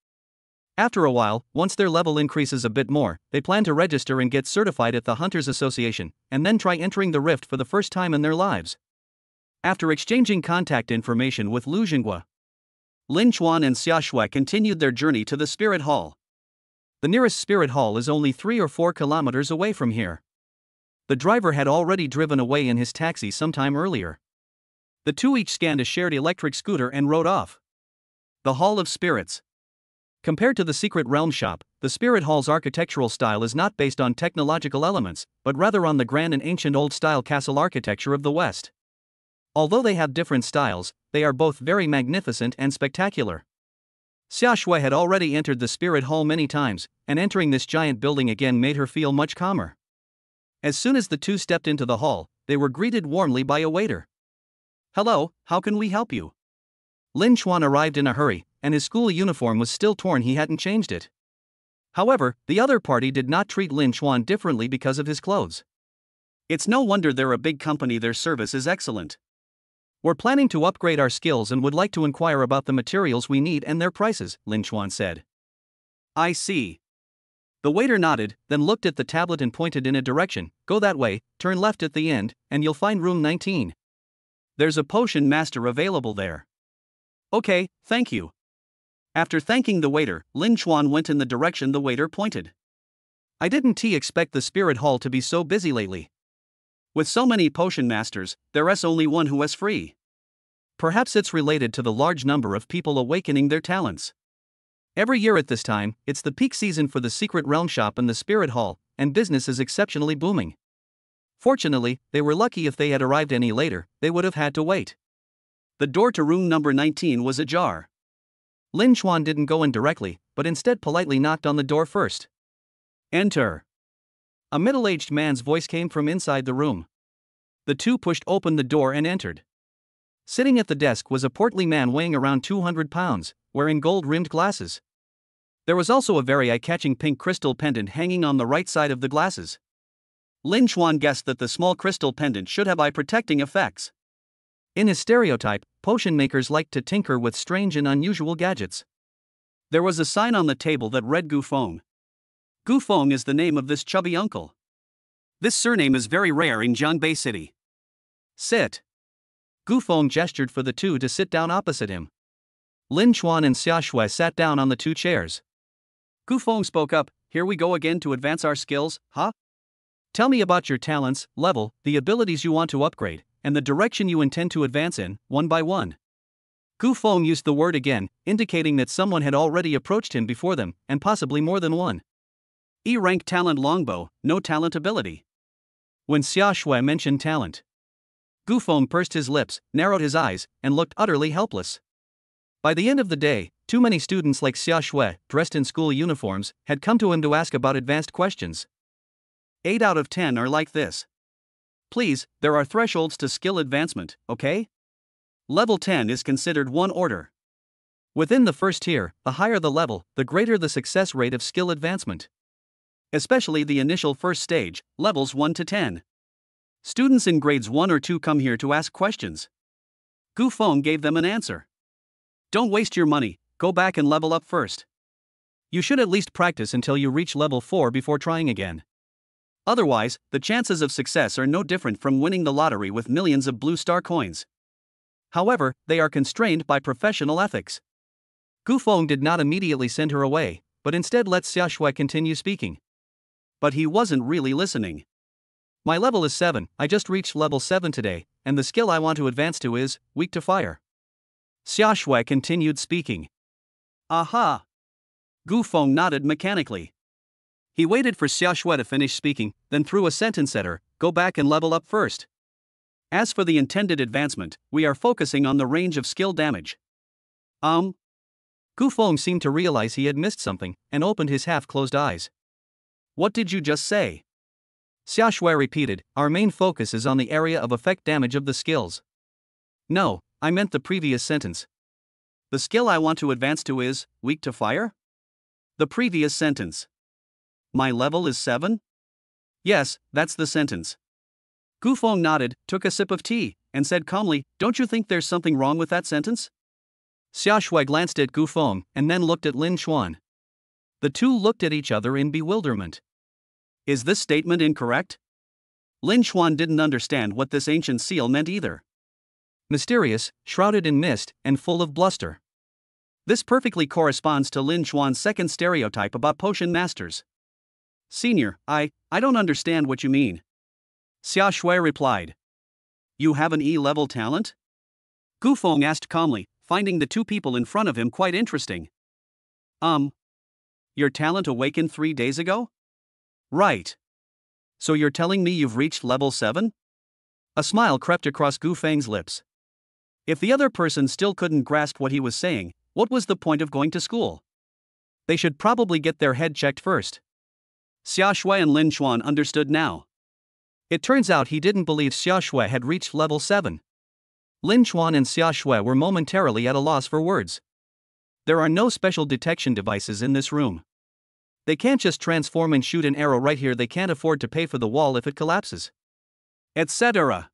After a while, once their level increases a bit more, they plan to register and get certified at the Hunters Association, and then try entering the rift for the first time in their lives. After exchanging contact information with Lu Jinghua, Lin Chuan and Xia Shui continued their journey to the Spirit Hall. The nearest Spirit Hall is only 3 or 4 kilometers away from here. The driver had already driven away in his taxi sometime earlier. The two each scanned a shared electric scooter and rode off. The Hall of Spirits. Compared to the Secret Realm shop, the Spirit Hall's architectural style is not based on technological elements, but rather on the grand and ancient old-style castle architecture of the West. Although they have different styles, they are both very magnificent and spectacular. Xia Shui had already entered the Spirit Hall many times, and entering this giant building again made her feel much calmer. As soon as the two stepped into the hall, they were greeted warmly by a waiter. "Hello, how can we help you?" Lin Chuan arrived in a hurry, and his school uniform was still torn, he hadn't changed it. However, the other party did not treat Lin Chuan differently because of his clothes. "It's no wonder they're a big company, their service is excellent. We're planning to upgrade our skills and would like to inquire about the materials we need and their prices," Lin Chuan said. "I see." The waiter nodded, then looked at the tablet and pointed in a direction. "Go that way, turn left at the end, and you'll find room 19. There's a potion master available there." "Okay, thank you." After thanking the waiter, Lin Chuan went in the direction the waiter pointed. "I didn't expect the Spirit Hall to be so busy lately. With so many potion masters, there's only one who is free. Perhaps it's related to the large number of people awakening their talents. Every year at this time, it's the peak season for the Secret Realm shop and the Spirit Hall, and business is exceptionally booming. Fortunately, they were lucky. If they had arrived any later, they would have had to wait." The door to room number 19 was ajar. Lin Chuan didn't go in directly, but instead politely knocked on the door first. "Enter." A middle-aged man's voice came from inside the room. The two pushed open the door and entered. Sitting at the desk was a portly man weighing around 200 pounds, wearing gold-rimmed glasses. There was also a very eye-catching pink crystal pendant hanging on the right side of the glasses. Lin Chuan guessed that the small crystal pendant should have eye-protecting effects. In his stereotype, potion makers liked to tinker with strange and unusual gadgets. There was a sign on the table that read Gu Feng. Gu Feng is the name of this chubby uncle. This surname is very rare in Jiangbei City. "Sit." Gu Feng gestured for the two to sit down opposite him. Lin Chuan and Xia Shui sat down on the two chairs. Gu Feng spoke up, "Here we go again to advance our skills, huh? Tell me about your talents, level, the abilities you want to upgrade, and the direction you intend to advance in, one by one." Gu Feng used the word again, indicating that someone had already approached him before them, and possibly more than one. E-rank talent longbow, no talent ability. When Xia Shui mentioned talent, Gu Feng pursed his lips, narrowed his eyes, and looked utterly helpless. By the end of the day, too many students like Xia Shui, dressed in school uniforms, had come to him to ask about advanced questions. 8 out of 10 are like this. Please, there are thresholds to skill advancement, okay? Level 10 is considered one order. Within the first tier, the higher the level, the greater the success rate of skill advancement. Especially the initial first stage, levels 1 to 10. Students in grades 1 or 2 come here to ask questions. Gu Feng gave them an answer. "Don't waste your money, go back and level up first. You should at least practice until you reach level 4 before trying again. Otherwise, the chances of success are no different from winning the lottery with millions of blue star coins. However, they are constrained by professional ethics." Gu Feng did not immediately send her away, but instead let Xia Shui continue speaking. But he wasn't really listening. "My level is 7, I just reached level 7 today, and the skill I want to advance to is weak to fire." Xia Shui continued speaking. "Aha!" Gu Feng nodded mechanically. He waited for Xia Shui to finish speaking, then threw a sentence at her, "Go back and level up first. As for the intended advancement, we are focusing on the range of skill damage." Gu Feng seemed to realize he had missed something, and opened his half-closed eyes. "What did you just say?" Xia Shui repeated, "Our main focus is on the area of effect damage of the skills." "No, I meant the previous sentence. The skill I want to advance to is weak to fire?" The previous sentence. "My level is 7? Yes, that's the sentence." Gu Feng nodded, took a sip of tea, and said calmly, "Don't you think there's something wrong with that sentence?" Xia Shui glanced at Gu Feng, and then looked at Lin Chuan. The two looked at each other in bewilderment. Is this statement incorrect? Lin Chuan didn't understand what this ancient seal meant either. Mysterious, shrouded in mist, and full of bluster. This perfectly corresponds to Lin Chuan's second stereotype about potion masters. "Senior, I don't understand what you mean." Xia Shui replied. "You have an E-level talent?" Gu Feng asked calmly, finding the two people in front of him quite interesting. Your talent awakened 3 days ago? Right. So you're telling me you've reached level 7? A smile crept across Gu Feng's lips. If the other person still couldn't grasp what he was saying, what was the point of going to school? They should probably get their head checked first. Xia Shui and Lin Xuan understood now. It turns out he didn't believe Xia Shui had reached level 7. Lin Xuan and Xia Shui were momentarily at a loss for words. There are no special detection devices in this room. They can't just transform and shoot an arrow right here. They can't afford to pay for the wall if it collapses. Etc.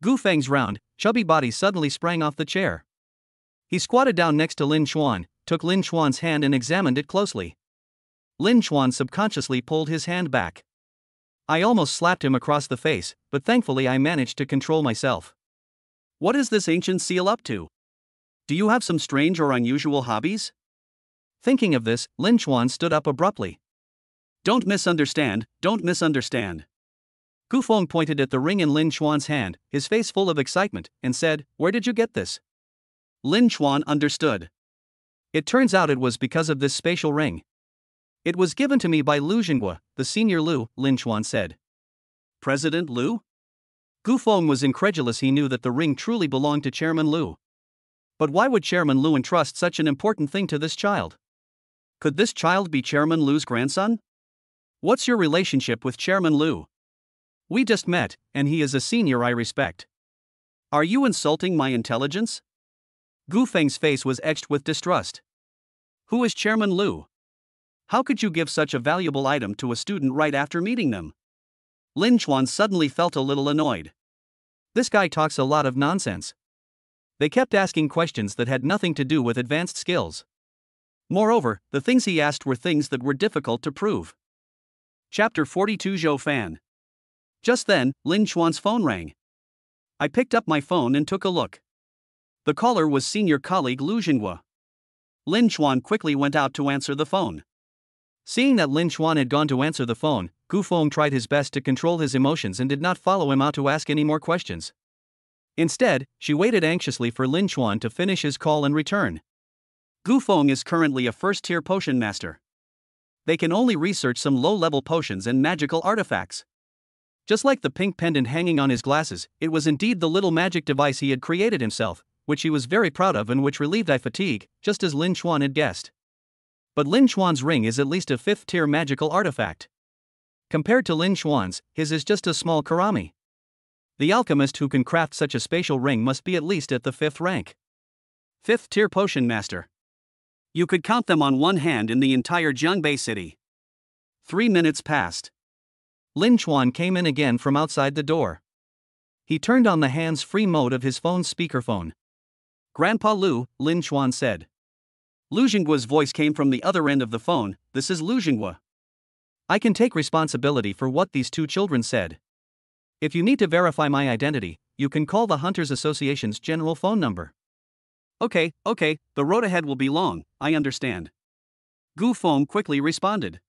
Gu Feng's round, chubby body suddenly sprang off the chair. He squatted down next to Lin Xuan, took Lin Xuan's hand and examined it closely. Lin Xuan subconsciously pulled his hand back. I almost slapped him across the face, but thankfully I managed to control myself. What is this ancient seal up to? Do you have some strange or unusual hobbies? Thinking of this, Lin Xuan stood up abruptly. Don't misunderstand, don't misunderstand. Gu Feng pointed at the ring in Lin Xuan's hand, his face full of excitement, and said, Where did you get this? Lin Xuan understood. It turns out it was because of this spatial ring. It was given to me by Lu Jinghua, the senior Lu, Lin Xuan said. President Lu? Gu Feng was incredulous. He knew that the ring truly belonged to Chairman Lu. But why would Chairman Lu entrust such an important thing to this child? Could this child be Chairman Lu's grandson? What's your relationship with Chairman Lu? We just met, and he is a senior I respect. Are you insulting my intelligence? Gu Feng's face was etched with distrust. Who is Chairman Lu? How could you give such a valuable item to a student right after meeting them? Lin Xuan suddenly felt a little annoyed. This guy talks a lot of nonsense. They kept asking questions that had nothing to do with advanced skills. Moreover, the things he asked were things that were difficult to prove. Chapter 42 Zhou Fan. Just then, Lin Xuan's phone rang. I picked up my phone and took a look. The caller was senior colleague Lu Jinghua. Lin Xuan quickly went out to answer the phone. Seeing that Lin Xuan had gone to answer the phone, Gu Feng tried his best to control his emotions and did not follow him out to ask any more questions. Instead, she waited anxiously for Lin Xuan to finish his call and return. Gu Feng is currently a first-tier potion master. They can only research some low-level potions and magical artifacts. Just like the pink pendant hanging on his glasses, it was indeed the little magic device he had created himself, which he was very proud of and which relieved eye fatigue, just as Lin Xuan had guessed. But Lin Xuan's ring is at least a 5th-tier magical artifact. Compared to Lin Xuan's, his is just a small karami. The alchemist who can craft such a spatial ring must be at least at the 5th rank. 5th-tier potion master. You could count them on one hand in the entire Jiangbei city. 3 minutes passed. Lin Xuan came in again from outside the door. He turned on the hands-free mode of his phone's speakerphone. Grandpa Lu, Lin Xuan said. Lu Jinghua's voice came from the other end of the phone. This is Lu Jinghua. I can take responsibility for what these two children said. If you need to verify my identity, you can call the Hunters Association's general phone number. Okay, the road ahead will be long, I understand. Gu Feng quickly responded.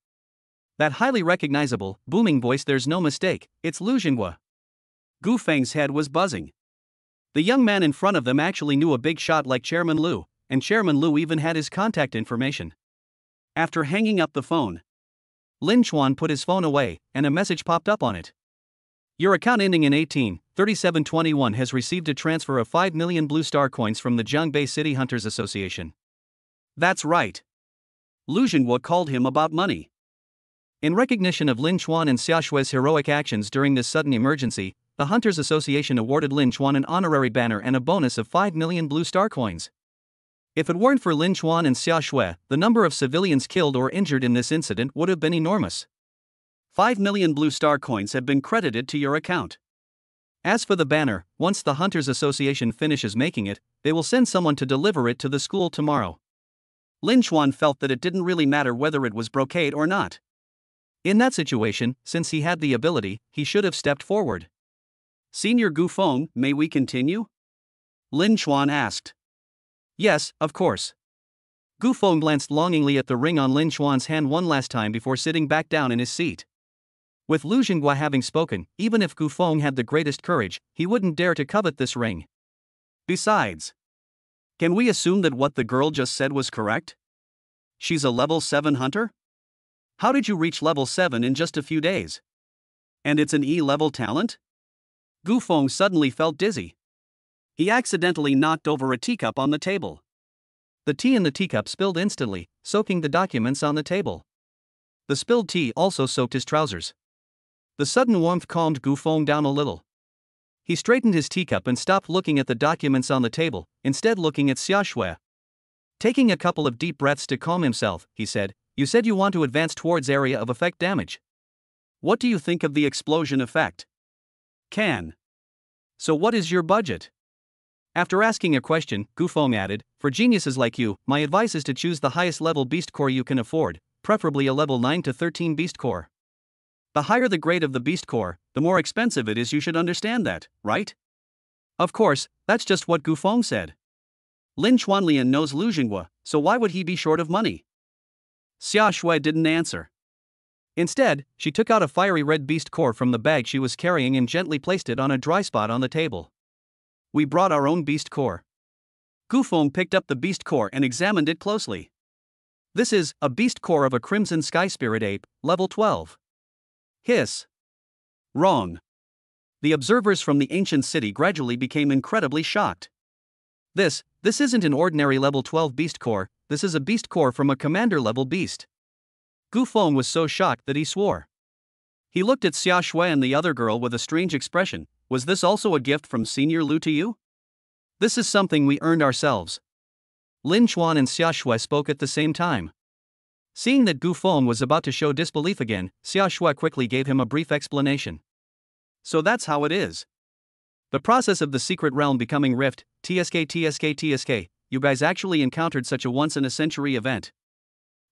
That highly recognizable, booming voice, there's no mistake, it's Lu Jinghua. Gu Feng's head was buzzing. The young man in front of them actually knew a big shot like Chairman Lu, and Chairman Lu even had his contact information. After hanging up the phone, Lin Xuan put his phone away, and a message popped up on it. Your account ending in 183721 has received a transfer of 5 million blue star coins from the Jiangbei City Hunters Association. That's right. Lu Jinghua called him about money. In recognition of Lin Xuan and Xia Shui's heroic actions during this sudden emergency, the Hunters Association awarded Lin Xuan an honorary banner and a bonus of 5 million blue star coins. If it weren't for Lin Xuan and Xia Shui, the number of civilians killed or injured in this incident would have been enormous. 5 million blue star coins have been credited to your account. As for the banner, once the Hunters Association finishes making it, they will send someone to deliver it to the school tomorrow. Lin Xuan felt that it didn't really matter whether it was brocade or not. In that situation, since he had the ability, he should have stepped forward. Senior Gu Feng, may we continue? Lin Xuan asked. Yes, of course. Gu Feng glanced longingly at the ring on Lin Xuan's hand one last time before sitting back down in his seat. With Lu Jinghua having spoken, even if Gu Feng had the greatest courage, he wouldn't dare to covet this ring. Besides, can we assume that what the girl just said was correct? She's a level 7 hunter? How did you reach level 7 in just a few days? And it's an E-level talent? Gu Feng suddenly felt dizzy. He accidentally knocked over a teacup on the table. The tea in the teacup spilled instantly, soaking the documents on the table. The spilled tea also soaked his trousers. The sudden warmth calmed Gu Feng down a little. He straightened his teacup and stopped looking at the documents on the table, instead looking at Xia Shui. Taking a couple of deep breaths to calm himself, he said, "You said you want to advance towards area of effect damage. What do you think of the explosion effect? Can. So what is your budget?" After asking a question, Gu Feng added, "For geniuses like you, my advice is to choose the highest level beast core you can afford, preferably a level 9 to 13 beast core. The higher the grade of the beast core, the more expensive it is. You should understand that, right?" Of course, that's just what Gu Feng said. Lin Chuanlian knows Lu Jinghua, so why would he be short of money? Xia Shui didn't answer. Instead, she took out a fiery red beast core from the bag she was carrying and gently placed it on a dry spot on the table. "We brought our own beast core." Gu Feng picked up the beast core and examined it closely. "This is a beast core of a crimson sky spirit ape, level 12. Hiss. Wrong. The observers from the ancient city gradually became incredibly shocked. This isn't an ordinary level 12 beast core, this is a beast core from a commander level beast." Gu Feng was so shocked that he swore. He looked at Xia Shui and the other girl with a strange expression. "Was this also a gift from Senior Lu to you?" "This is something we earned ourselves." Lin Chuan and Xia Shui spoke at the same time. Seeing that Gu Feng was about to show disbelief again, Xia Shui quickly gave him a brief explanation. "So that's how it is. The process of the secret realm becoming rift, TSK, you guys actually encountered such a once-in-a-century event.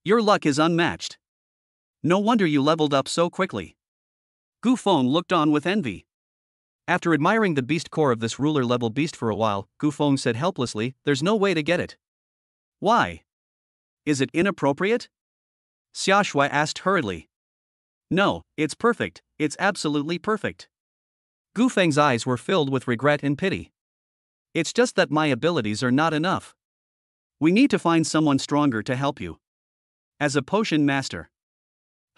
Your luck is unmatched. No wonder you leveled up so quickly." Gu Feng looked on with envy. After admiring the beast core of this ruler-level beast for a while, Gu Feng said helplessly, "There's no way to get it." "Why? Is it inappropriate?" Xia Shui asked hurriedly. "No, it's perfect, it's absolutely perfect." Gu Feng's eyes were filled with regret and pity. "It's just that my abilities are not enough. We need to find someone stronger to help you. As a potion master."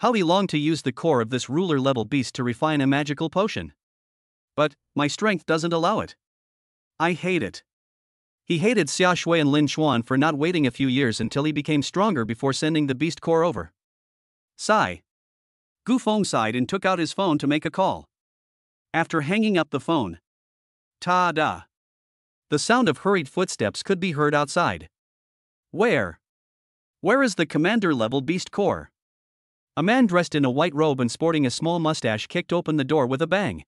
How he longed to use the core of this ruler-level beast to refine a magical potion. "But my strength doesn't allow it. I hate it." He hated Xia Shui and Lin Chuan for not waiting a few years until he became stronger before sending the beast core over. Sigh. Gu Feng sighed and took out his phone to make a call. After hanging up the phone, ta-da! The sound of hurried footsteps could be heard outside. Where is the commander-level beast core?" A man dressed in a white robe and sporting a small mustache kicked open the door with a bang.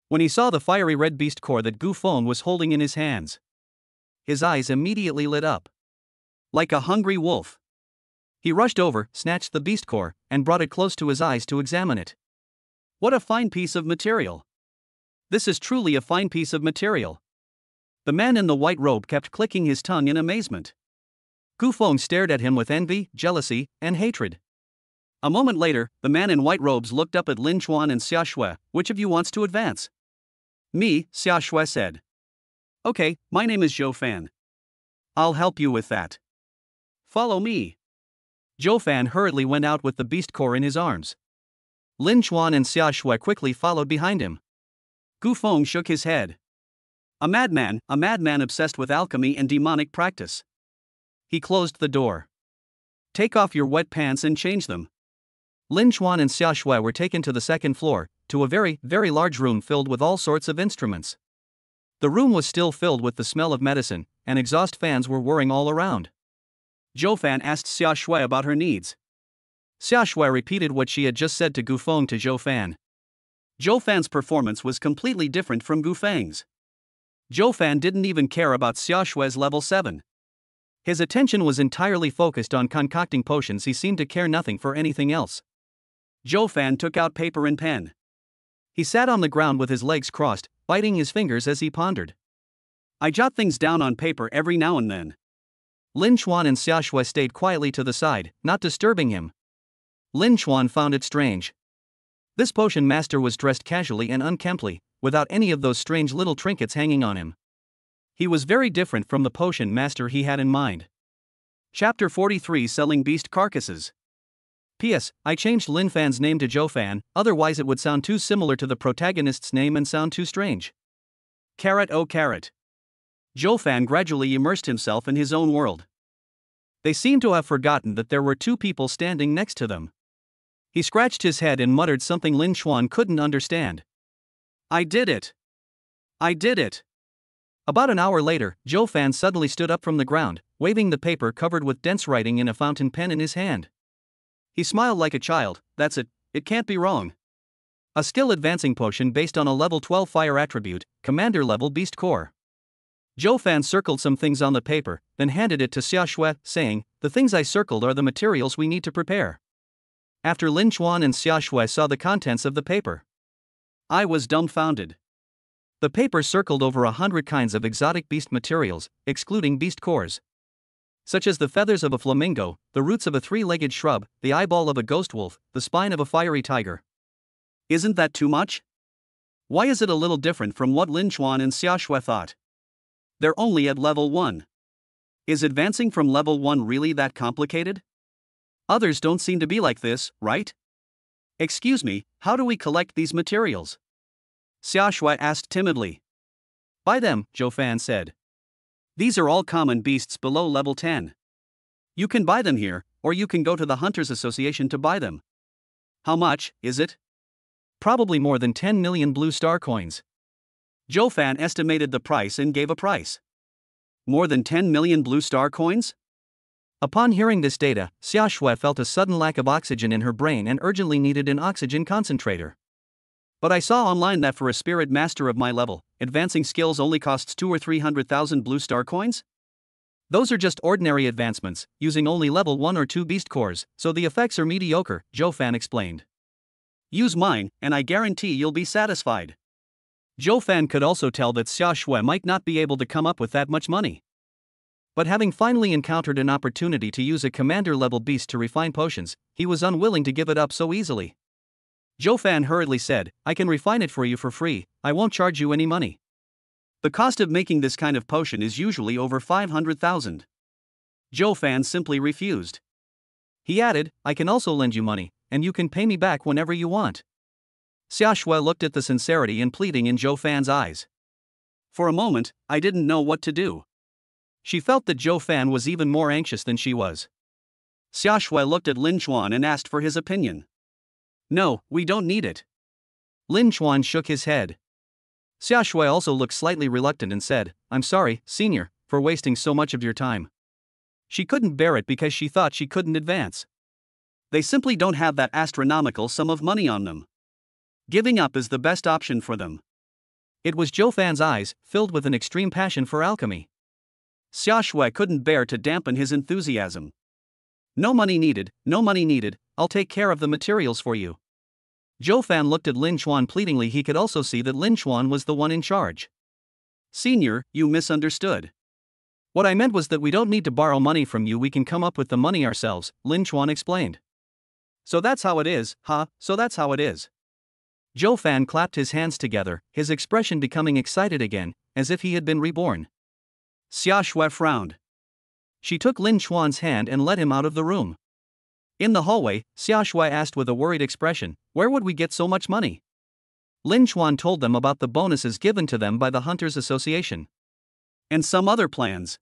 When he saw the fiery red beast core that Gu Feng was holding in his hands, his eyes immediately lit up. Like a hungry wolf, he rushed over, snatched the beast core, and brought it close to his eyes to examine it. What a fine piece of material! This is truly a fine piece of material. The man in the white robe kept clicking his tongue in amazement. Gu Feng stared at him with envy, jealousy, and hatred. A moment later, the man in white robes looked up at Lin Chuan and Xia Shui. "Which of you wants to advance?" "Me," Xia Shui said. "Okay, my name is Zhou Fan. I'll help you with that. Follow me." Zhou Fan hurriedly went out with the beast core in his arms. Lin Chuan and Xia Shui quickly followed behind him. Gu Feng shook his head. A madman obsessed with alchemy and demonic practice." He closed the door. "Take off your wet pants and change them." Lin Chuan and Xia Shui were taken to the second floor, to a very, very large room filled with all sorts of instruments. The room was still filled with the smell of medicine, and exhaust fans were whirring all around. Zhou Fan asked Xia Shui about her needs. Xia Shui repeated what she had just said to Gu Feng to Zhou Fan. Zhou Fan's performance was completely different from Gu Feng's. Zhou Fan didn't even care about Xia Shui's level 7. His attention was entirely focused on concocting potions. He seemed to care nothing for anything else. Zhou Fan took out paper and pen. He sat on the ground with his legs crossed, biting his fingers as he pondered. "I jot things down on paper every now and then." Lin Chuan and Xia Shui stayed quietly to the side, not disturbing him. Lin Chuan found it strange. This potion master was dressed casually and unkemptly, without any of those strange little trinkets hanging on him. He was very different from the potion master he had in mind. Chapter 43 Selling Beast Carcasses. P.S. I changed Lin Fan's name to Zhou Fan, otherwise it would sound too similar to the protagonist's name and sound too strange. Carrot oh carrot. Zhou Fan gradually immersed himself in his own world. They seemed to have forgotten that there were two people standing next to them. He scratched his head and muttered something Lin Xuan couldn't understand. I did it. I did it. About an hour later, Zhou Fan suddenly stood up from the ground, waving the paper covered with dense writing and a fountain pen in his hand. He smiled like a child. That's it can't be wrong. A skill advancing potion based on a level 12 fire attribute, commander level beast core. Zhou Fan circled some things on the paper, then handed it to Xia Shui, saying, "The things I circled are the materials we need to prepare." After Lin Xuan and Xia Shui saw the contents of the paper, I was dumbfounded. The paper circled over 100 kinds of exotic beast materials, excluding beast cores, such as the feathers of a flamingo, the roots of a three-legged shrub, the eyeball of a ghost wolf, the spine of a fiery tiger. Isn't that too much? Why is it a little different from what Lin Xuan and Xia Shui thought? They're only at level 1. Is advancing from level 1 really that complicated? Others don't seem to be like this, right? Excuse me, how do we collect these materials? Xia Shui asked timidly. Buy them, Zhou Fan said. These are all common beasts below level 10. You can buy them here, or you can go to the Hunters Association to buy them. How much is it? Probably more than 10 million blue star coins. Zhou Fan estimated the price and gave a price. More than 10 million blue star coins? Upon hearing this data, Xia Shui felt a sudden lack of oxygen in her brain and urgently needed an oxygen concentrator. But I saw online that for a spirit master of my level, advancing skills only costs 2 or 300,000 blue star coins? Those are just ordinary advancements, using only level 1 or 2 beast cores, so the effects are mediocre, Zhou Fan explained. Use mine, and I guarantee you'll be satisfied. Zhou Fan could also tell that Xia Shui might not be able to come up with that much money. But having finally encountered an opportunity to use a commander-level beast to refine potions, he was unwilling to give it up so easily. Zhou Fan hurriedly said, I can refine it for you for free, I won't charge you any money. The cost of making this kind of potion is usually over 500,000. Zhou Fan simply refused. He added, I can also lend you money, and you can pay me back whenever you want. Xia Shui looked at the sincerity and pleading in Zhou Fan's eyes. For a moment, I didn't know what to do. She felt that Zhou Fan was even more anxious than she was. Xia Shui looked at Lin Xuan and asked for his opinion. No, we don't need it. Lin Xuan shook his head. Xia Shui also looked slightly reluctant and said, I'm sorry, senior, for wasting so much of your time. She couldn't bear it because she thought she couldn't advance. They simply don't have that astronomical sum of money on them. Giving up is the best option for them. It was Zhou Fan's eyes, filled with an extreme passion for alchemy. Xia Shui couldn't bear to dampen his enthusiasm. No money needed, I'll take care of the materials for you. Zhou Fan looked at Lin Xuan pleadingly. He could also see that Lin Xuan was the one in charge. Senior, you misunderstood. What I meant was that we don't need to borrow money from you, we can come up with the money ourselves, Lin Xuan explained. So that's how it is, huh? So that's how it is. Zhou Fan clapped his hands together, his expression becoming excited again, as if he had been reborn. Xia Shui frowned. She took Lin Xuan's hand and led him out of the room. In the hallway, Xia Shui asked with a worried expression, where would we get so much money? Lin Xuan told them about the bonuses given to them by the Hunters Association. And some other plans.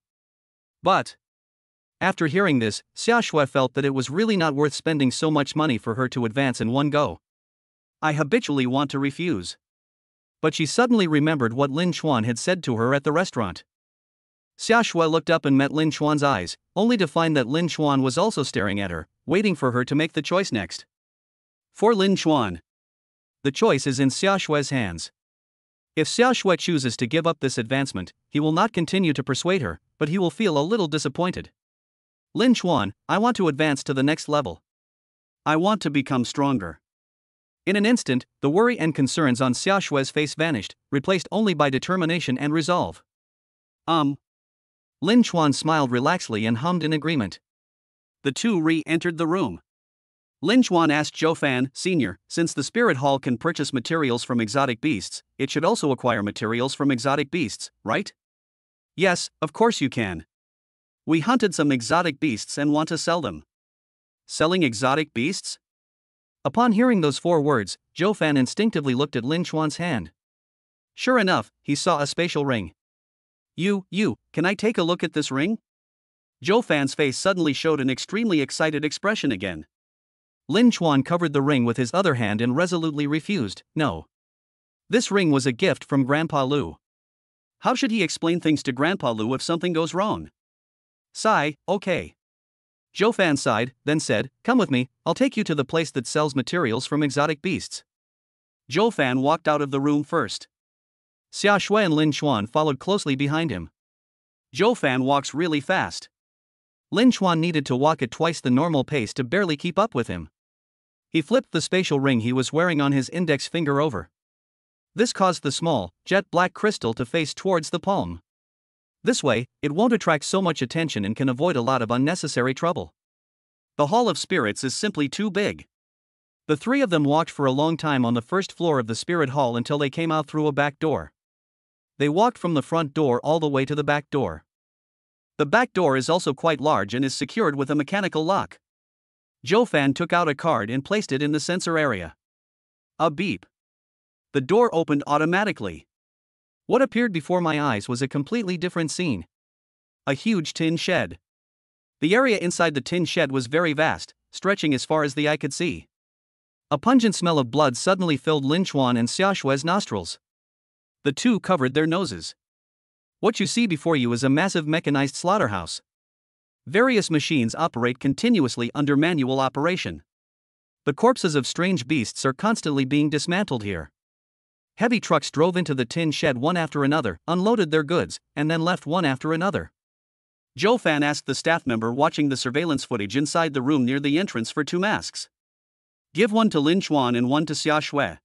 But after hearing this, Xia Shui felt that it was really not worth spending so much money for her to advance in one go. I habitually want to refuse. But she suddenly remembered what Lin Xuan had said to her at the restaurant. Xia Shui looked up and met Lin Xuan's eyes, only to find that Lin Xuan was also staring at her, waiting for her to make the choice next. For Lin Xuan, the choice is in Xia Shui's hands. If Xia Shui chooses to give up this advancement, he will not continue to persuade her, but he will feel a little disappointed. Lin Xuan, I want to advance to the next level. I want to become stronger. In an instant, the worry and concerns on Xia Shui's face vanished, replaced only by determination and resolve. Lin Xuan smiled relaxedly and hummed in agreement. The two re-entered the room. Lin Xuan asked Zhou Fan, Senior, since the Spirit Hall can purchase materials from exotic beasts, it should also acquire materials from exotic beasts, right? Yes, of course you can. We hunted some exotic beasts and want to sell them. Selling exotic beasts? Upon hearing those 4 words, Zhou Fan instinctively looked at Lin Chuan's hand. Sure enough, he saw a spatial ring. Can I take a look at this ring? Zhou Fan's face suddenly showed an extremely excited expression again. Lin Chuan covered the ring with his other hand and resolutely refused, no. This ring was a gift from Grandpa Lu. How should he explain things to Grandpa Lu if something goes wrong? Sigh, okay. Zhou Fan sighed, then said, come with me, I'll take you to the place that sells materials from exotic beasts. Zhou Fan walked out of the room first. Xia Shui and Lin Chuan followed closely behind him. Zhou Fan walks really fast. Lin Chuan needed to walk at twice the normal pace to barely keep up with him. He flipped the spatial ring he was wearing on his index finger over. This caused the small, jet black crystal to face towards the palm. This way, it won't attract so much attention and can avoid a lot of unnecessary trouble. The Hall of Spirits is simply too big. The 3 of them walked for a long time on the first floor of the Spirit Hall until they came out through a back door. They walked from the front door all the way to the back door. The back door is also quite large and is secured with a mechanical lock. Zhou Fan took out a card and placed it in the sensor area. A beep. The door opened automatically. What appeared before my eyes was a completely different scene. A huge tin shed. The area inside the tin shed was very vast, stretching as far as the eye could see. A pungent smell of blood suddenly filled Lin Chuan and Xia Shui's nostrils. The 2 covered their noses. What you see before you is a massive mechanized slaughterhouse. Various machines operate continuously under manual operation. The corpses of strange beasts are constantly being dismantled here. Heavy trucks drove into the tin shed one after another, unloaded their goods, and then left one after another. Zhou Fan asked the staff member watching the surveillance footage inside the room near the entrance for 2 masks. Give one to Lin Chuan and one to Xia Shui.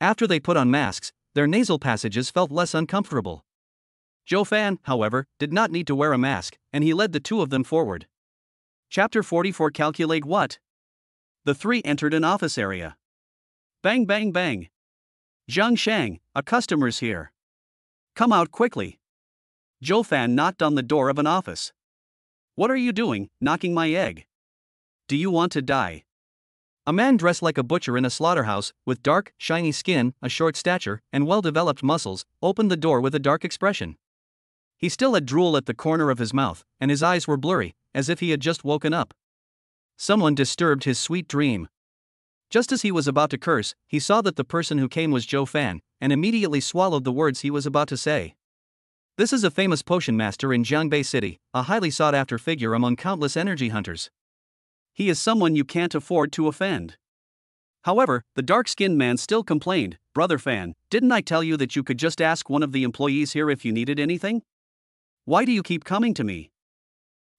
After they put on masks, their nasal passages felt less uncomfortable. Zhou Fan, however, did not need to wear a mask, and he led the 2 of them forward. Chapter 44. Calculate what? The 3 entered an office area. Bang bang bang. Zhang Shang, a customer's here. Come out quickly. Zhou Fan knocked on the door of an office. What are you doing, knocking my egg? Do you want to die? A man dressed like a butcher in a slaughterhouse, with dark, shiny skin, a short stature, and well-developed muscles, opened the door with a dark expression. He still had drool at the corner of his mouth, and his eyes were blurry, as if he had just woken up. Someone disturbed his sweet dream. Just as he was about to curse, he saw that the person who came was Zhou Fan, and immediately swallowed the words he was about to say. This is a famous potion master in Jiangbei City, a highly sought-after figure among countless energy hunters. He is someone you can't afford to offend. However, the dark-skinned man still complained, Brother Fan, didn't I tell you that you could just ask one of the employees here if you needed anything? Why do you keep coming to me?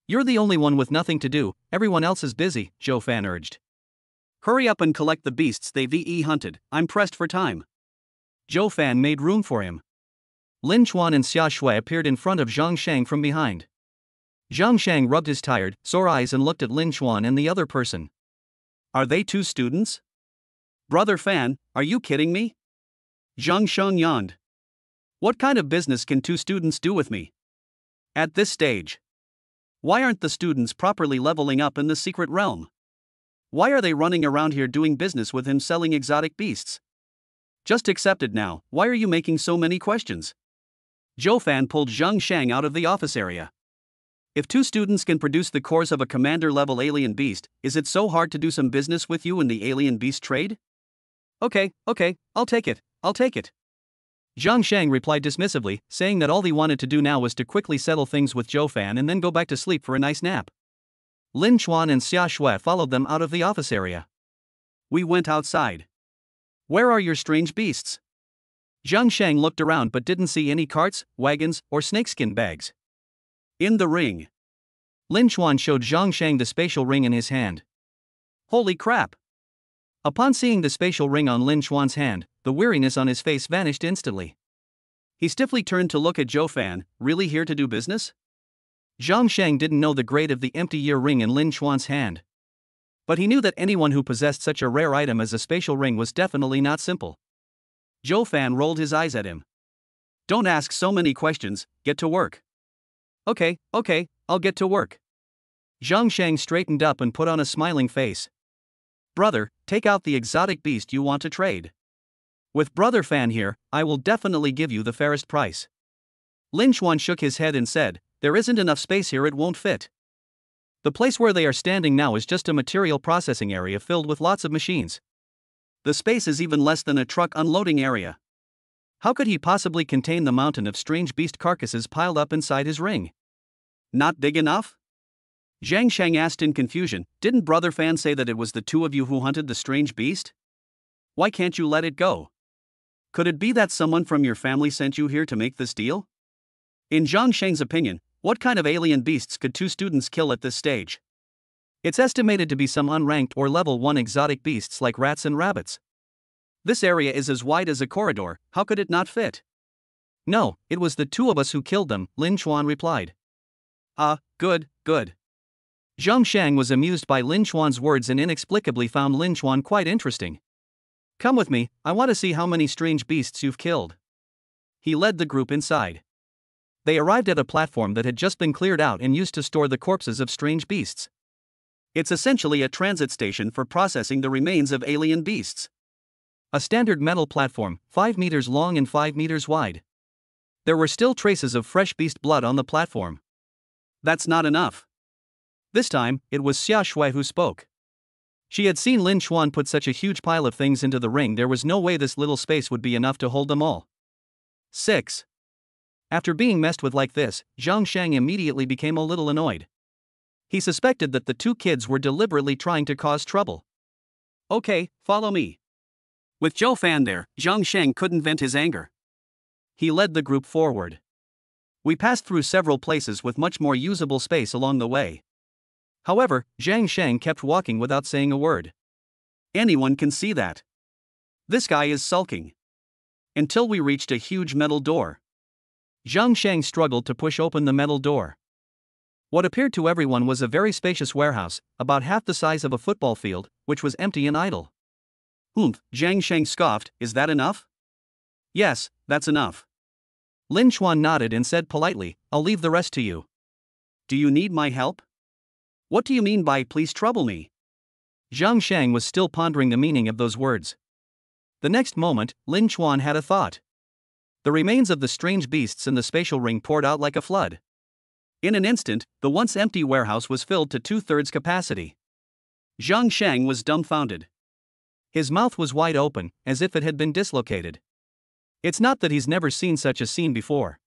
You're the only one with nothing to do, everyone else is busy, Zhou Fan urged. Hurry up and collect the beasts they've hunted, I'm pressed for time. Zhou Fan made room for him. Lin Chuan and Xia Shui appeared in front of Zhang Shang from behind. Zhang Shang rubbed his tired, sore eyes and looked at Lin Chuan and the other person. Are they 2 students? Brother Fan, are you kidding me? Zhang Sheng yawned. What kind of business can 2 students do with me? At this stage. Why aren't the students properly leveling up in the secret realm? Why are they running around here doing business with him selling exotic beasts? Just accept it now, why are you making so many questions? Zhou Fan pulled Zhang Shang out of the office area. If 2 students can produce the cores of a commander-level alien beast, is it so hard to do some business with you in the alien beast trade? Okay, I'll take it. Zhang Shang replied dismissively, saying that all he wanted to do now was to quickly settle things with Zhou Fan and then go back to sleep for a nice nap. Lin Chuan and Xia Shui followed them out of the office area. We went outside. Where are your strange beasts? Zhang Shang looked around but didn't see any carts, wagons, or snakeskin bags. In the ring. Lin Chuan showed Zhang Shang the spatial ring in his hand. Holy crap! Upon seeing the spatial ring on Lin Chuan's hand, the weariness on his face vanished instantly. He stiffly turned to look at Zhou Fan, really here to do business? Zhang Shang didn't know the grade of the empty year ring in Lin Chuan's hand. But he knew that anyone who possessed such a rare item as a spatial ring was definitely not simple. Zhou Fan rolled his eyes at him. Don't ask so many questions, get to work. Okay, I'll get to work. Zhang Shang straightened up and put on a smiling face. Brother, take out the exotic beast you want to trade. With Brother Fan here, I will definitely give you the fairest price. Lin Chuan shook his head and said, there isn't enough space here, it won't fit. The place where they are standing now is just a material processing area filled with lots of machines. The space is even less than a truck unloading area. How could he possibly contain the mountain of strange beast carcasses piled up inside his ring? Not big enough? Zhang Shang asked in confusion, didn't Brother Fan say that it was the two of you who hunted the strange beast? Why can't you let it go? Could it be that someone from your family sent you here to make this deal? In Zhang Shang's opinion, what kind of alien beasts could two students kill at this stage? It's estimated to be some unranked or level 1 exotic beasts like rats and rabbits. This area is as wide as a corridor, how could it not fit? No, it was the two of us who killed them, Lin Chuan replied. Good. Zhang Shang was amused by Lin Chuan's words and inexplicably found Lin Chuan quite interesting. Come with me, I want to see how many strange beasts you've killed. He led the group inside. They arrived at a platform that had just been cleared out and used to store the corpses of strange beasts. It's essentially a transit station for processing the remains of alien beasts. A standard metal platform, 5 meters long and 5 meters wide. There were still traces of fresh beast blood on the platform. That's not enough. This time, it was Xia Shui who spoke. She had seen Lin Chuan put such a huge pile of things into the ring, there was no way this little space would be enough to hold them all. 6. After being messed with like this, Zhang Shang immediately became a little annoyed. He suspected that the two kids were deliberately trying to cause trouble. Okay, follow me. With Zhou Fan there, Zhang Shang couldn't vent his anger. He led the group forward. We passed through several places with much more usable space along the way. However, Zhang Shang kept walking without saying a word. Anyone can see that. This guy is sulking. Until we reached a huge metal door. Zhang Shang struggled to push open the metal door. What appeared to everyone was a very spacious warehouse, about half the size of a football field, which was empty and idle. Zhang Shang scoffed, is that enough? Yes, that's enough. Lin Chuan nodded and said politely, I'll leave the rest to you. Do you need my help? What do you mean by please trouble me? Zhang Shang was still pondering the meaning of those words. The next moment, Lin Chuan had a thought. The remains of the strange beasts in the spatial ring poured out like a flood. In an instant, the once empty warehouse was filled to 2/3 capacity. Zhang Shang was dumbfounded. His mouth was wide open, as if it had been dislocated. It's not that he's never seen such a scene before.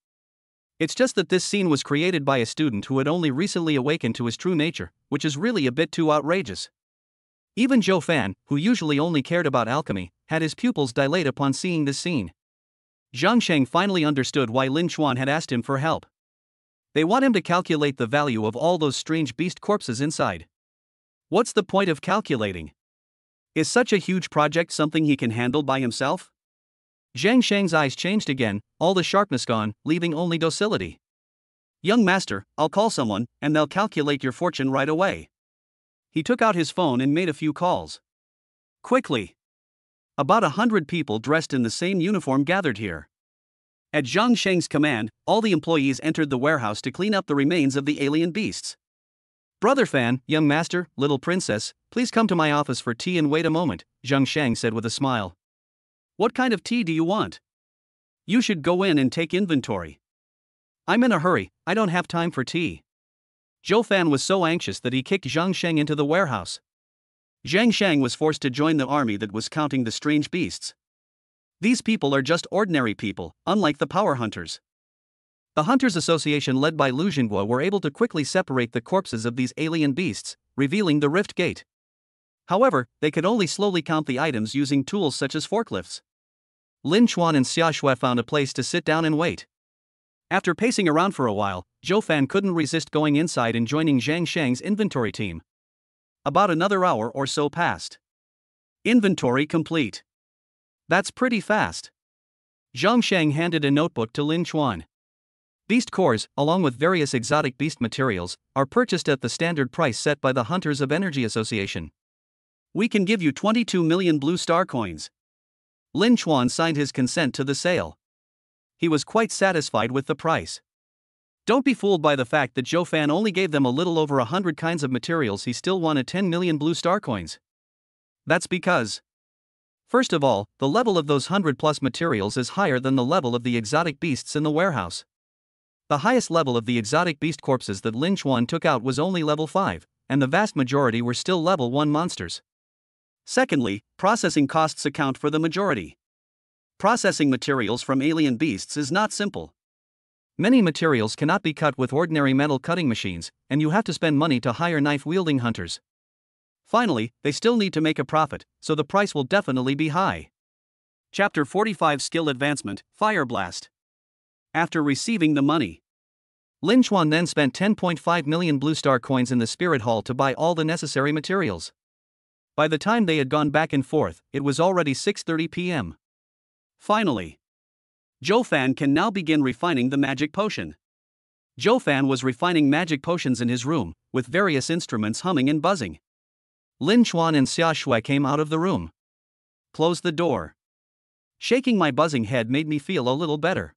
It's just that this scene was created by a student who had only recently awakened to his true nature, which is really a bit too outrageous. Even Zhou Fan, who usually only cared about alchemy, had his pupils dilate upon seeing this scene. Zhang Shang finally understood why Lin Chuan had asked him for help. They want him to calculate the value of all those strange beast corpses inside. What's the point of calculating? Is such a huge project something he can handle by himself? Zhang Shang's eyes changed again, all the sharpness gone, leaving only docility. Young master, I'll call someone, and they'll calculate your fortune right away. He took out his phone and made a few calls. Quickly. About 100 people dressed in the same uniform gathered here. At Zhang Shang's command, all the employees entered the warehouse to clean up the remains of the alien beasts. Brother Fan, young master, little princess, please come to my office for tea and wait a moment, Zhang Shang said with a smile. What kind of tea do you want? You should go in and take inventory. I'm in a hurry, I don't have time for tea. Zhou Fan was so anxious that he kicked Zhang Shang into the warehouse. Zhang Shang was forced to join the army that was counting the strange beasts. These people are just ordinary people, unlike the power hunters. The Hunters Association led by Lu Jingguo were able to quickly separate the corpses of these alien beasts, revealing the rift gate. However, they could only slowly count the items using tools such as forklifts. Lin Chuan and Xia Shui found a place to sit down and wait. After pacing around for a while, Zhou Fan couldn't resist going inside and joining Zhang Shang's inventory team. About another hour or so passed. Inventory complete. That's pretty fast. Zhang Shang handed a notebook to Lin Chuan. Beast cores, along with various exotic beast materials, are purchased at the standard price set by the Hunters of Energy Association. We can give you 22 million blue star coins. Lin Chuan signed his consent to the sale. He was quite satisfied with the price. Don't be fooled by the fact that Joe Fan only gave them a little over 100 kinds of materials. He still wanted 10 million blue star coins. That's because, first of all, the level of those 100 plus materials is higher than the level of the exotic beasts in the warehouse. The highest level of the exotic beast corpses that Lin Chuan took out was only level 5, and the vast majority were still level 1 monsters. Secondly, processing costs account for the majority. Processing materials from alien beasts is not simple. Many materials cannot be cut with ordinary metal cutting machines, and you have to spend money to hire knife-wielding hunters. Finally, they still need to make a profit, so the price will definitely be high. Chapter 45 Skill Advancement, Fire Blast. After receiving the money, Lin Chuan then spent 10.5 million blue star coins in the spirit hall to buy all the necessary materials. By the time they had gone back and forth, it was already 6:30 p.m. Finally, Joe Fan can now begin refining the magic potion. Joe Fan was refining magic potions in his room, with various instruments humming and buzzing. Lin Chuan and Xia Shui came out of the room. Close the door. Shaking my buzzing head made me feel a little better.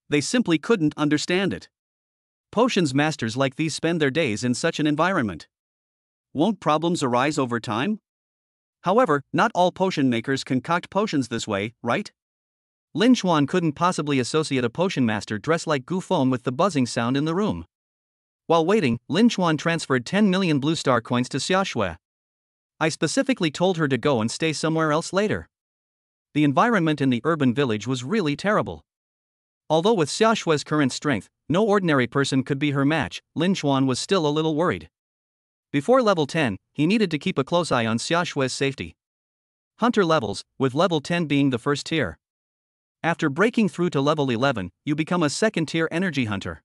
They simply couldn't understand it. Potions masters like these spend their days in such an environment. Won't problems arise over time? However, not all potion makers concoct potions this way, right? Lin Chuan couldn't possibly associate a potion master dressed like Gu Feng with the buzzing sound in the room. While waiting, Lin Chuan transferred 10 million blue star coins to Xia Shui. I specifically told her to go and stay somewhere else later. The environment in the urban village was really terrible. Although with Xia Shui's current strength, no ordinary person could be her match, Lin Chuan was still a little worried. Before level 10, he needed to keep a close eye on Xia Shui's safety. Hunter levels, with level 10 being the first tier. After breaking through to level 11, you become a second-tier energy hunter.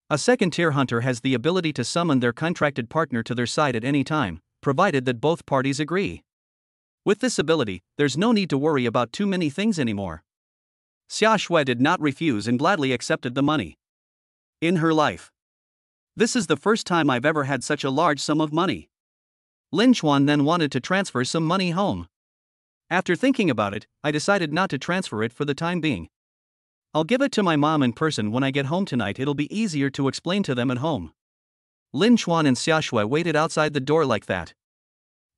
A second-tier hunter has the ability to summon their contracted partner to their side at any time, provided that both parties agree. With this ability, there's no need to worry about too many things anymore. Xia Shui did not refuse and gladly accepted the money. In her life, this is the first time I've ever had such a large sum of money. Lin Chuan then wanted to transfer some money home. After thinking about it, I decided not to transfer it for the time being. I'll give it to my mom in person when I get home tonight. It'll be easier to explain to them at home. Lin Chuan and Xia Shui waited outside the door like that.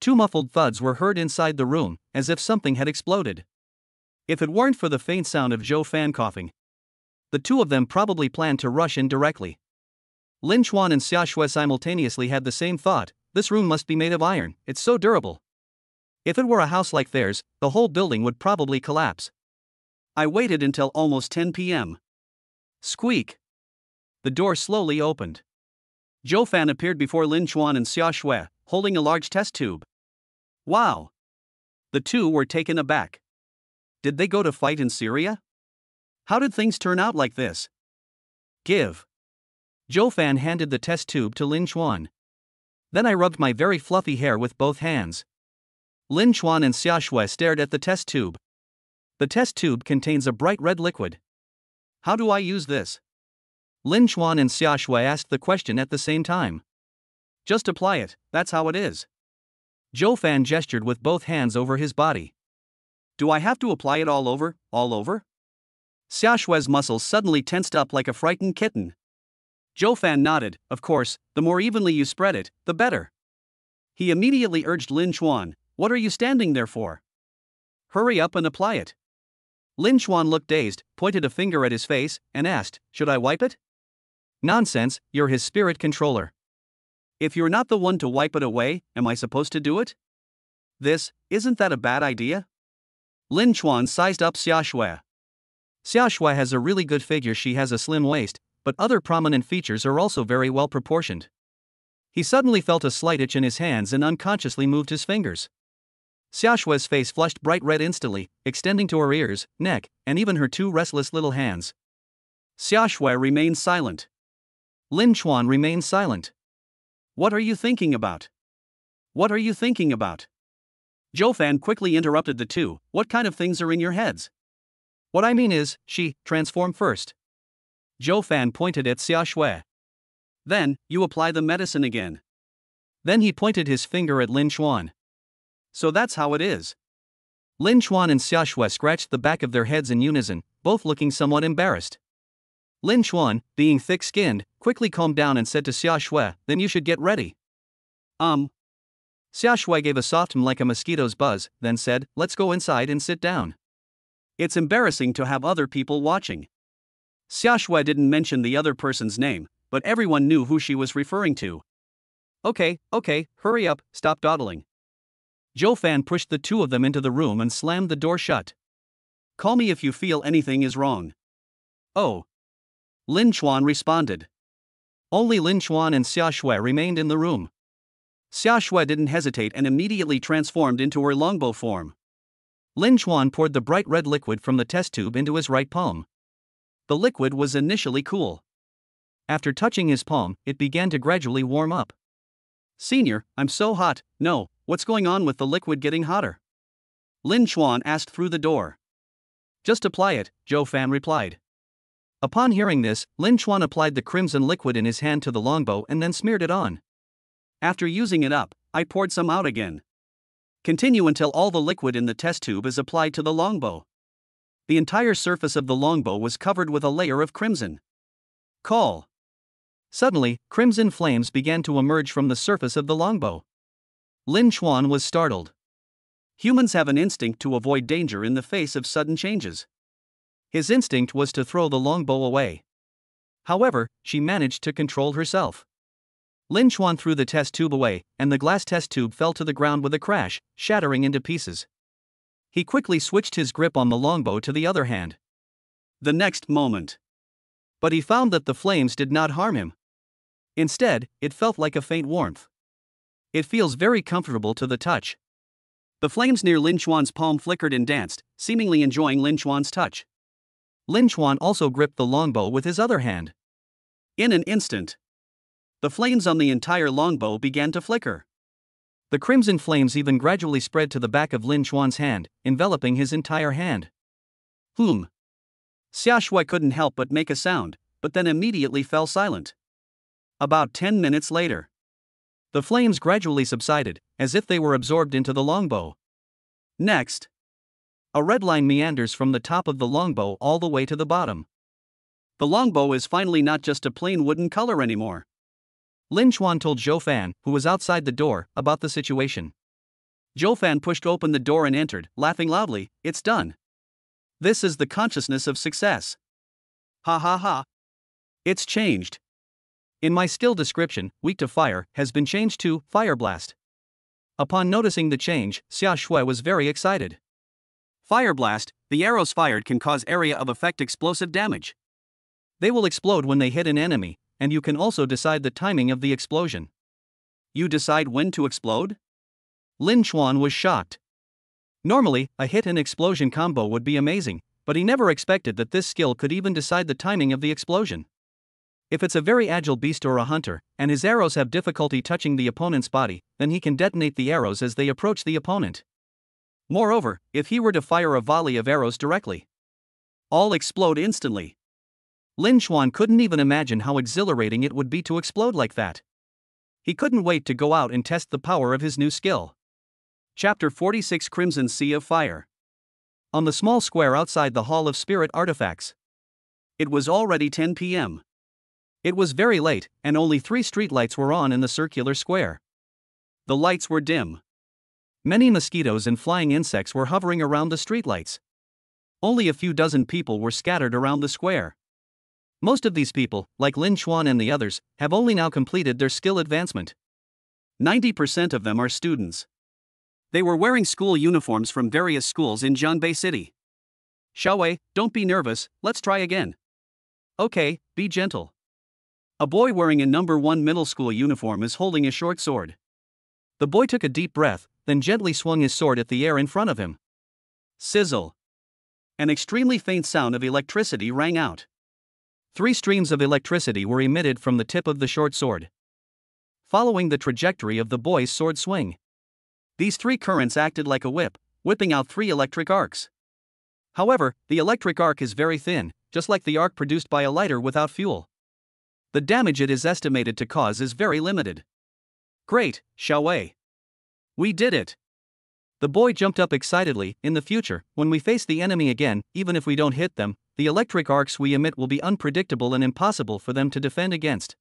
Two muffled thuds were heard inside the room, as if something had exploded. If it weren't for the faint sound of Zhou Fan coughing, the two of them probably planned to rush in directly. Lin Chuan and Xia Shui simultaneously had the same thought: this room must be made of iron, it's so durable. If it were a house like theirs, the whole building would probably collapse. I waited until almost 10 p.m. Squeak! The door slowly opened. Zhou Fan appeared before Lin Chuan and Xia Shui, holding a large test tube. Wow! The two were taken aback. Did they go to fight in Syria? How did things turn out like this? Give. Zhou Fan handed the test tube to Lin Chuan. Then I rubbed my very fluffy hair with both hands. Lin Chuan and Xia Shui stared at the test tube. The test tube contains a bright red liquid. How do I use this? Lin Chuan and Xia Shui asked the question at the same time. Just apply it, that's how it is. Zhou Fan gestured with both hands over his body. Do I have to apply it all over, all over? Xia Shui's muscles suddenly tensed up like a frightened kitten. Zhou Fan nodded. Of course, the more evenly you spread it, the better. He immediately urged Lin Chuan, what are you standing there for? Hurry up and apply it. Lin Chuan looked dazed, pointed a finger at his face, and asked, should I wipe it? Nonsense, you're his spirit controller. If you're not the one to wipe it away, am I supposed to do it? Isn't that a bad idea? Lin Chuan sized up Xia Shui. Xia Shui has a really good figure. She has a slim waist, but other prominent features are also very well proportioned. He suddenly felt a slight itch in his hands and unconsciously moved his fingers. Xia Shui's face flushed bright red instantly, extending to her ears, neck, and even her two restless little hands. Xia Shui remained silent. Lin Chuan remained silent. What are you thinking about? What are you thinking about? Zhou Fan quickly interrupted the two. What kind of things are in your heads? What I mean is, transform first. Zhou Fan pointed at Xia Shui. Then, you apply the medicine again. Then he pointed his finger at Lin Chuan. So that's how it is. Lin Chuan and Xia Shui scratched the back of their heads in unison, both looking somewhat embarrassed. Lin Chuan, being thick-skinned, quickly calmed down and said to Xia Shui, "Then you should get ready." Xia Shui gave a soft like a mosquito's buzz, then said, "Let's go inside and sit down. It's embarrassing to have other people watching." Xia Shui didn't mention the other person's name, but everyone knew who she was referring to. Okay, hurry up, stop dawdling." Zhou Fan pushed the two of them into the room and slammed the door shut. "Call me if you feel anything is wrong." "Oh." Lin Chuan responded. Only Lin Chuan and Xia Shui remained in the room. Xia Shui didn't hesitate and immediately transformed into her longbow form. Lin Chuan poured the bright red liquid from the test tube into his right palm. The liquid was initially cool. After touching his palm, it began to gradually warm up. "Senior, I'm so hot." "No, what's going on with the liquid getting hotter?" Lin Chuan asked through the door. "Just apply it," Zhou Fan replied. Upon hearing this, Lin Chuan applied the crimson liquid in his hand to the longbow and then smeared it on. "After using it up, I poured some out again. Continue until all the liquid in the test tube is applied to the longbow." The entire surface of the longbow was covered with a layer of crimson. "Call." Suddenly, crimson flames began to emerge from the surface of the longbow. Lin Chuan was startled. Humans have an instinct to avoid danger in the face of sudden changes. His instinct was to throw the longbow away. However, she managed to control herself. Lin Chuan threw the test tube away, and the glass test tube fell to the ground with a crash, shattering into pieces. He quickly switched his grip on the longbow to the other hand. The next moment. But he found that the flames did not harm him. Instead, it felt like a faint warmth. It feels very comfortable to the touch. The flames near Lin Chuan's palm flickered and danced, seemingly enjoying Lin Chuan's touch. Lin Chuan also gripped the longbow with his other hand. In an instant, the flames on the entire longbow began to flicker. The crimson flames even gradually spread to the back of Lin Chuan's hand, enveloping his entire hand. Xia Shui couldn't help but make a sound, but then immediately fell silent. About 10 minutes later, the flames gradually subsided, as if they were absorbed into the longbow. Next, a red line meanders from the top of the longbow all the way to the bottom. The longbow is finally not just a plain wooden color anymore. Lin Chuan told Zhou Fan, who was outside the door, about the situation. Zhou Fan pushed open the door and entered, laughing loudly. "It's done. This is the consciousness of success. Ha ha ha. It's changed. In my skill description, weak to fire has been changed to Fire Blast." Upon noticing the change, Xia Shui was very excited. Fire Blast, the arrows fired can cause area of effect explosive damage. They will explode when they hit an enemy, and you can also decide the timing of the explosion. You decide when to explode? Lin Chuan was shocked. Normally, a hit and explosion combo would be amazing, but he never expected that this skill could even decide the timing of the explosion. If it's a very agile beast or a hunter, and his arrows have difficulty touching the opponent's body, then he can detonate the arrows as they approach the opponent. Moreover, if he were to fire a volley of arrows directly, all explode instantly. Lin Chuan couldn't even imagine how exhilarating it would be to explode like that. He couldn't wait to go out and test the power of his new skill. Chapter 46 Crimson Sea of Fire. On the small square outside the Hall of Spirit Artifacts. It was already 10 p.m. It was very late, and only 3 streetlights were on in the circular square. The lights were dim. Many mosquitoes and flying insects were hovering around the streetlights. Only a few dozen people were scattered around the square. Most of these people, like Lin Chuan and the others, have only now completed their skill advancement. 90% of them are students. They were wearing school uniforms from various schools in Zhangbei City. "Xiaowei, don't be nervous, let's try again." "Okay, be gentle." A boy wearing a number 1 middle school uniform is holding a short sword. The boy took a deep breath, then gently swung his sword at the air in front of him. Sizzle. An extremely faint sound of electricity rang out. 3 streams of electricity were emitted from the tip of the short sword, following the trajectory of the boy's sword swing. These 3 currents acted like a whip, whipping out 3 electric arcs. However, the electric arc is very thin, just like the arc produced by a lighter without fuel. The damage it is estimated to cause is very limited. "Great, Xiaowei. We did it." The boy jumped up excitedly. "In the future, when we face the enemy again, even if we don't hit them, the electric arcs we emit will be unpredictable and impossible for them to defend against.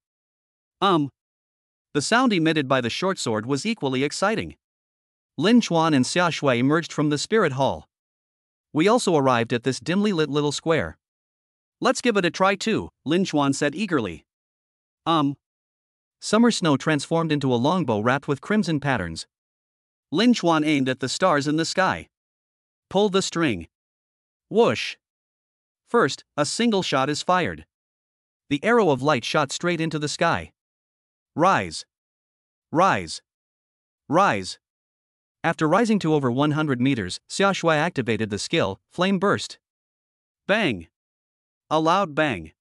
The sound emitted by the short sword was equally exciting. Lin Chuan and Xia Shui emerged from the spirit hall. We also arrived at this dimly lit little square. Let's give it a try too, Lin Chuan said eagerly. Summer snow transformed into a longbow wrapped with crimson patterns. Lin Chuan aimed at the stars in the sky. Pull the string. Whoosh. First, a single shot is fired. The arrow of light shot straight into the sky. Rise. Rise. Rise. After rising to over 100 meters, Xia Shui activated the skill, Flame Burst. Bang! A loud bang.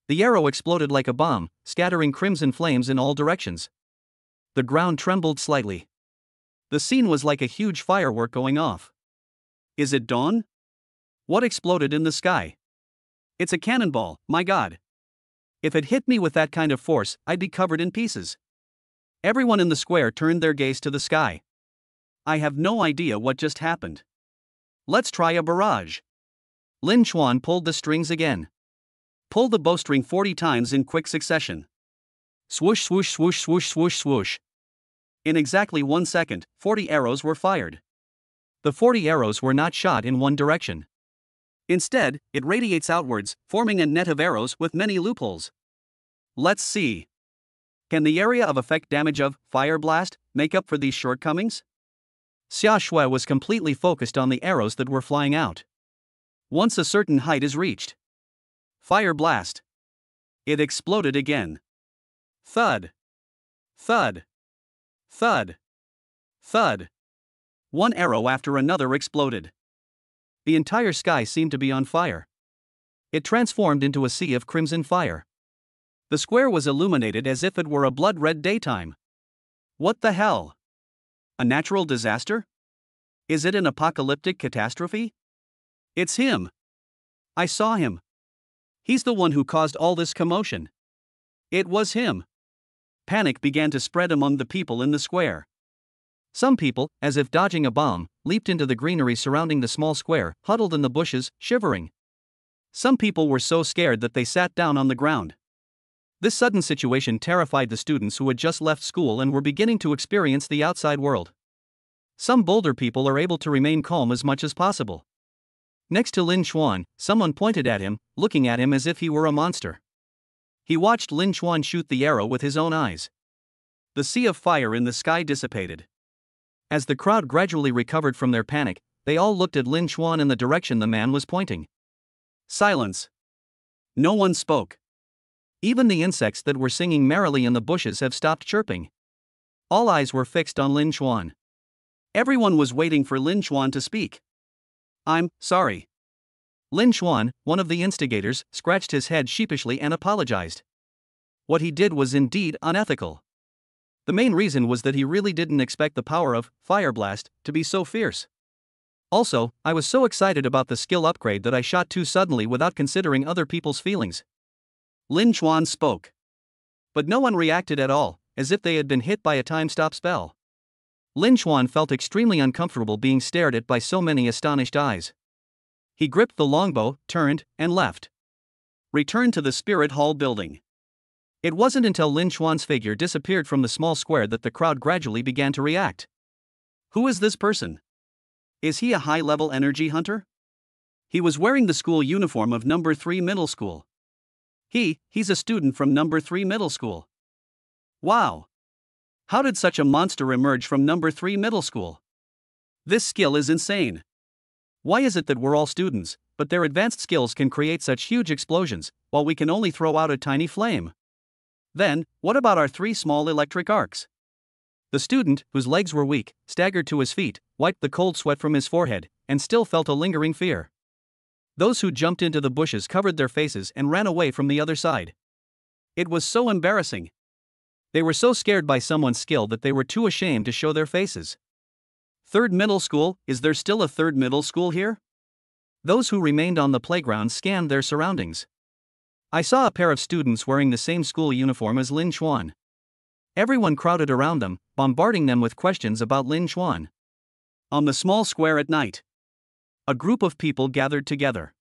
The arrow exploded like a bomb, scattering crimson flames in all directions. The ground trembled slightly. The scene was like a huge firework going off. Is it dawn? What exploded in the sky? It's a cannonball, my god. If it hit me with that kind of force, I'd be covered in pieces. Everyone in the square turned their gaze to the sky. I have no idea what just happened. Let's try a barrage. Lin Chuan pulled the strings again. Pull the bowstring 40 times in quick succession. Swoosh, swoosh, swoosh, swoosh, swoosh, swoosh. In exactly 1 second, 40 arrows were fired. The 40 arrows were not shot in one direction. Instead, it radiates outwards, forming a net of arrows with many loopholes. Let's see. Can the area of effect damage of Fire Blast make up for these shortcomings? Xia Shui was completely focused on the arrows that were flying out. Once a certain height is reached. Fire Blast. It exploded again. Thud. Thud. Thud. Thud. One arrow after another exploded. The entire sky seemed to be on fire. It transformed into a sea of crimson fire. The square was illuminated as if it were a blood-red daytime. What the hell? A natural disaster? Is it an apocalyptic catastrophe? It's him. I saw him. He's the one who caused all this commotion. It was him. Panic began to spread among the people in the square. Some people, as if dodging a bomb, leaped into the greenery surrounding the small square, huddled in the bushes, shivering. Some people were so scared that they sat down on the ground. This sudden situation terrified the students who had just left school and were beginning to experience the outside world. Some bolder people are able to remain calm as much as possible. Next to Lin Chuan, someone pointed at him, looking at him as if he were a monster. He watched Lin Chuan shoot the arrow with his own eyes. The sea of fire in the sky dissipated. As the crowd gradually recovered from their panic, they all looked at Lin Chuan in the direction the man was pointing. Silence. No one spoke. Even the insects that were singing merrily in the bushes have stopped chirping. All eyes were fixed on Lin Chuan. Everyone was waiting for Lin Chuan to speak. I'm sorry. Lin Chuan, one of the instigators, scratched his head sheepishly and apologized. What he did was indeed unethical. The main reason was that he really didn't expect the power of Fire Blast to be so fierce. Also, I was so excited about the skill upgrade that I shot too suddenly without considering other people's feelings. Lin Chuan spoke. But no one reacted at all, as if they had been hit by a time-stop spell. Lin Chuan felt extremely uncomfortable being stared at by so many astonished eyes. He gripped the longbow, turned, and left. Returned to the Spirit Hall building. It wasn't until Lin Chuan's figure disappeared from the small square that the crowd gradually began to react. Who is this person? Is he a high-level energy hunter? He was wearing the school uniform of number 3 middle school. He's a student from number 3 middle school. Wow! How did such a monster emerge from number 3 middle school? This skill is insane. Why is it that we're all students, but their advanced skills can create such huge explosions, while we can only throw out a tiny flame? Then, what about our 3 small electric arcs? The student, whose legs were weak, staggered to his feet, wiped the cold sweat from his forehead, and still felt a lingering fear. Those who jumped into the bushes covered their faces and ran away from the other side. It was so embarrassing. They were so scared by someone's skill that they were too ashamed to show their faces. 3rd middle school, is there still a 3rd middle school here? Those who remained on the playground scanned their surroundings. I saw a pair of students wearing the same school uniform as Lin Chuan. Everyone crowded around them, bombarding them with questions about Lin Chuan. On the small square at night, a group of people gathered together.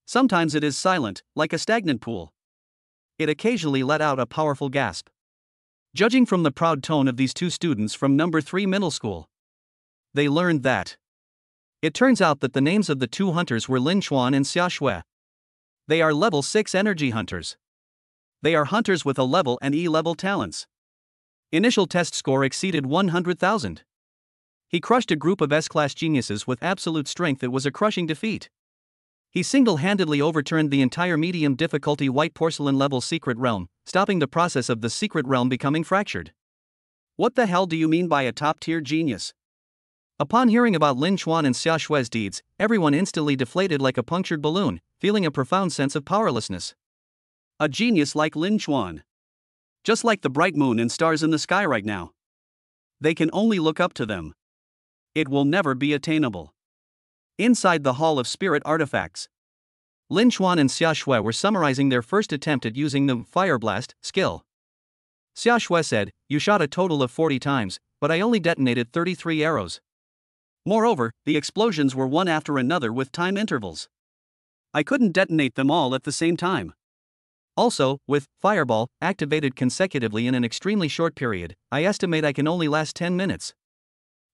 Sometimes it is silent, like a stagnant pool. It occasionally let out a powerful gasp. Judging from the proud tone of these two students from number 3 middle school, they learned that. It turns out that the names of the two hunters were Lin Chuan and Xia Shui. They are level 6 energy hunters. They are hunters with A level and E level talents. Initial test score exceeded 100,000. He crushed a group of S-class geniuses with absolute strength. It was a crushing defeat. He single-handedly overturned the entire medium difficulty white porcelain level secret realm, stopping the process of the secret realm becoming fractured. What the hell do you mean by a top-tier genius? Upon hearing about Lin Chuan and Xia Shui's deeds, everyone instantly deflated like a punctured balloon, feeling a profound sense of powerlessness. A genius like Lin Chuan. Just like the bright moon and stars in the sky right now. They can only look up to them. It will never be attainable. Inside the Hall of Spirit Artifacts, Lin Chuan and Xia Shui were summarizing their first attempt at using the Fire Blast skill. Xia Shui said, "You shot a total of 40 times, but I only detonated 33 arrows. Moreover, the explosions were one after another with time intervals. I couldn't detonate them all at the same time. Also, with Fireball activated consecutively in an extremely short period, I estimate I can only last 10 minutes.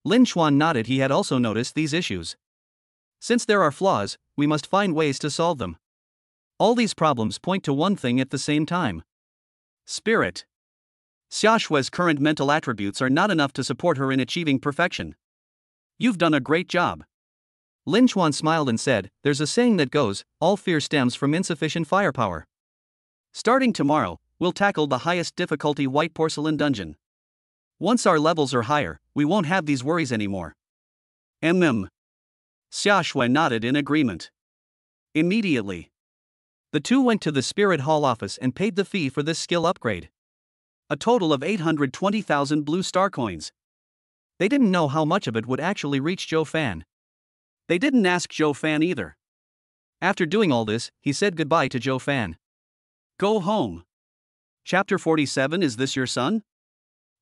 Lin Chuan nodded. He had also noticed these issues. Since there are flaws, we must find ways to solve them. All these problems point to one thing at the same time. Spirit. Xia Shui's current mental attributes are not enough to support her in achieving perfection. You've done a great job. Lin Chuan smiled and said, "There's a saying that goes, all fear stems from insufficient firepower. Starting tomorrow, we'll tackle the highest difficulty white porcelain dungeon. Once our levels are higher, we won't have these worries anymore." Xia Shui nodded in agreement. Immediately, the two went to the Spirit Hall office and paid the fee for this skill upgrade. A total of 820,000 blue star coins. They didn't know how much of it would actually reach Zhou Fan. They didn't ask Zhou Fan either. After doing all this, he said goodbye to Zhou Fan. Go home. Chapter 47. Is this your son?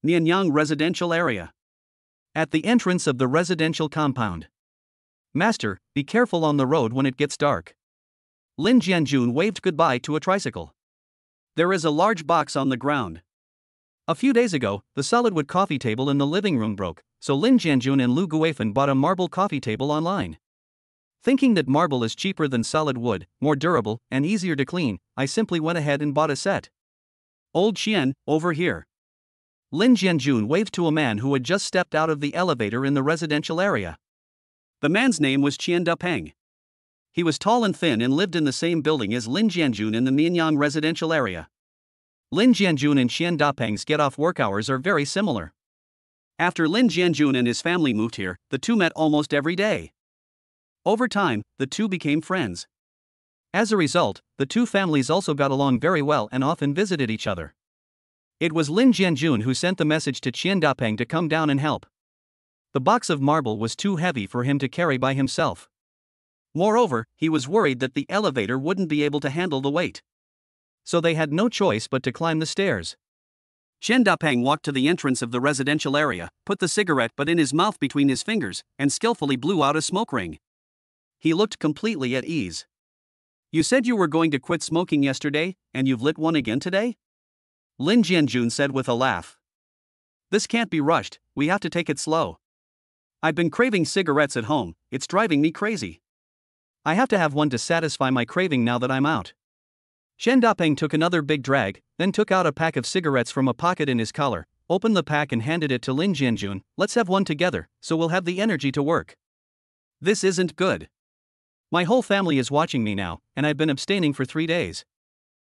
Nianyang Residential Area. At the entrance of the residential compound. Master, be careful on the road when it gets dark. Lin Jianjun waved goodbye to a tricycle. There is a large box on the ground. A few days ago, the solid wood coffee table in the living room broke, so Lin Jianjun and Lu Guifan bought a marble coffee table online. Thinking that marble is cheaper than solid wood, more durable, and easier to clean, I simply went ahead and bought a set. Old Qian, over here. Lin Jianjun waved to a man who had just stepped out of the elevator in the residential area. The man's name was Qian Dapeng. He was tall and thin and lived in the same building as Lin Jianjun in the Nianyang residential area. Lin Jianjun and Qian Dapeng's get-off work hours are very similar. After Lin Jianjun and his family moved here, the two met almost every day. Over time, the two became friends. As a result, the two families also got along very well and often visited each other. It was Lin Jianjun who sent the message to Qian Dapeng to come down and help. The box of marble was too heavy for him to carry by himself. Moreover, he was worried that the elevator wouldn't be able to handle the weight. So they had no choice but to climb the stairs. Qian Dapeng walked to the entrance of the residential area, put the cigarette butt in his mouth between his fingers, and skillfully blew out a smoke ring. He looked completely at ease. You said you were going to quit smoking yesterday, and you've lit one again today? Lin Jianjun said with a laugh. This can't be rushed, we have to take it slow. I've been craving cigarettes at home, it's driving me crazy. I have to have one to satisfy my craving now that I'm out. Qian Dapeng took another big drag, then took out a pack of cigarettes from a pocket in his collar, opened the pack and handed it to Lin Jianjun. Let's have one together, so we'll have the energy to work. This isn't good. My whole family is watching me now, and I've been abstaining for 3 days.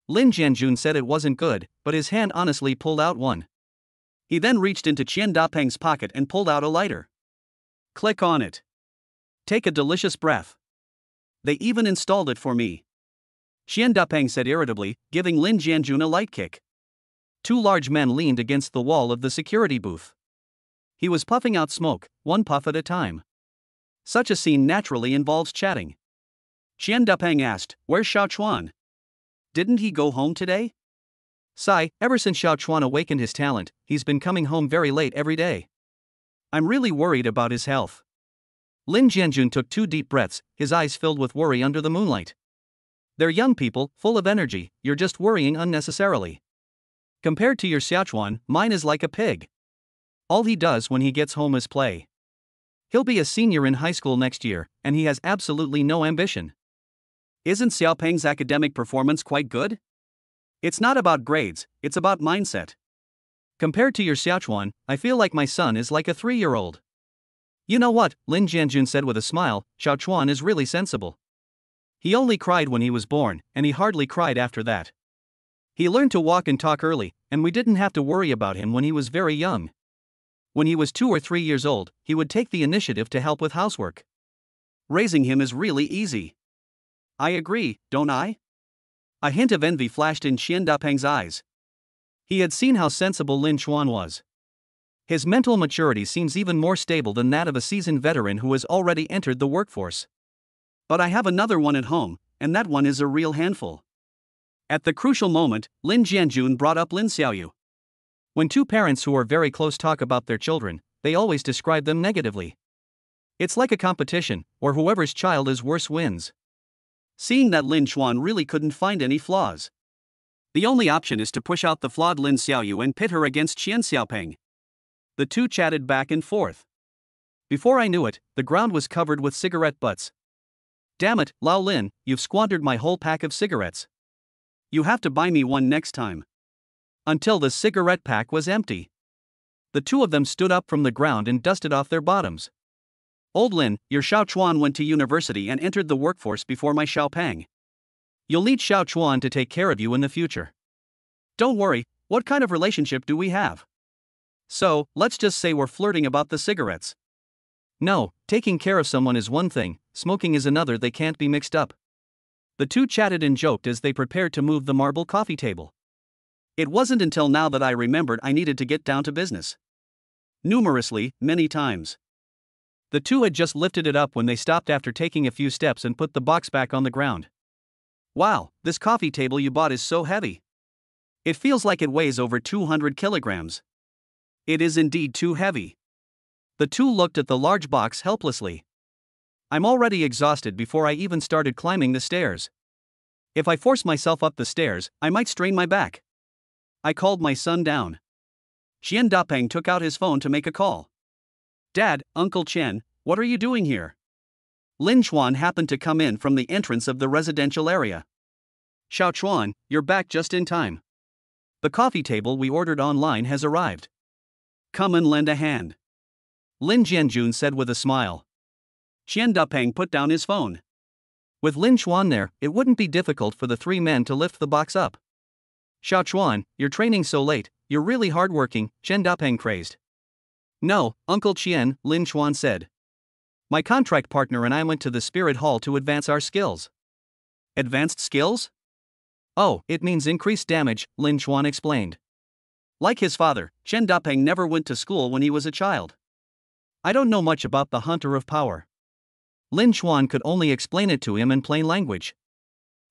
Lin Jianjun said it wasn't good, but his hand honestly pulled out one. He then reached into Qian Dapeng's pocket and pulled out a lighter. Click on it. Take a delicious breath. They even installed it for me. Qian Dapeng said irritably, giving Lin Jianjun a light kick. Two large men leaned against the wall of the security booth. He was puffing out smoke, one puff at a time. Such a scene naturally involves chatting. Qian Dapeng asked, "Where's Xiao Chuan? Didn't he go home today?" Sigh, ever since Xiao Chuan awakened his talent, he's been coming home very late every day. I'm really worried about his health. Lin Jianjun took 2 deep breaths, his eyes filled with worry under the moonlight. They're young people, full of energy, you're just worrying unnecessarily. Compared to your Xiaochuan, mine is like a pig. All he does when he gets home is play. He'll be a senior in high school next year, and he has absolutely no ambition. Isn't Xiaopeng's academic performance quite good? It's not about grades, it's about mindset. Compared to your Xiaochuan, I feel like my son is like a 3-year-old. You know what, Lin Jianjun said with a smile, Xiaochuan is really sensible. He only cried when he was born, and he hardly cried after that. He learned to walk and talk early, and we didn't have to worry about him when he was very young. When he was 2 or 3 years old, he would take the initiative to help with housework. Raising him is really easy. I agree, don't I? A hint of envy flashed in Qian Dapeng's eyes. He had seen how sensible Lin Chuan was. His mental maturity seems even more stable than that of a seasoned veteran who has already entered the workforce. But I have another one at home, and that one is a real handful. At the crucial moment, Lin Jianjun brought up Lin Xiaoyu. When two parents who are very close talk about their children, they always describe them negatively. It's like a competition, or whoever's child is worse wins. Seeing that Lin Chuan really couldn't find any flaws. The only option is to push out the flawed Lin Xiaoyu and pit her against Qian Xiaopeng. The two chatted back and forth. Before I knew it, the ground was covered with cigarette butts. Damn it, Lao Lin, you've squandered my whole pack of cigarettes. You have to buy me one next time. Until the cigarette pack was empty. The two of them stood up from the ground and dusted off their bottoms. Old Lin, your Xiaochuan went to university and entered the workforce before my Xiaopeng. You'll need Xiaochuan to take care of you in the future. Don't worry, what kind of relationship do we have? So, let's just say we're flirting about the cigarettes. No, taking care of someone is one thing, smoking is another, they can't be mixed up. The two chatted and joked as they prepared to move the marble coffee table. It wasn't until now that I remembered I needed to get down to business. Numerously, many times. The two had just lifted it up when they stopped after taking a few steps and put the box back on the ground. Wow, this coffee table you bought is so heavy. It feels like it weighs over 200 kilograms. It is indeed too heavy. The two looked at the large box helplessly. I'm already exhausted before I even started climbing the stairs. If I force myself up the stairs, I might strain my back. I called my son down. Qian Dapeng took out his phone to make a call. Dad, Uncle Qian, what are you doing here? Lin Chuan happened to come in from the entrance of the residential area. Xiaochuan, you're back just in time. The coffee table we ordered online has arrived. Come and lend a hand. Lin Jianjun said with a smile. Qian Dapeng put down his phone. With Lin Chuan there, it wouldn't be difficult for the three men to lift the box up. Xiaochuan, you're training so late, you're really hardworking, Qian Dapeng praised. No, Uncle Qian, Lin Chuan said. My contract partner and I went to the spirit hall to advance our skills. Advanced skills? Oh, it means increased damage, Lin Chuan explained. Like his father, Qian Dapeng never went to school when he was a child. I don't know much about the hunter of power. Lin Chuan could only explain it to him in plain language.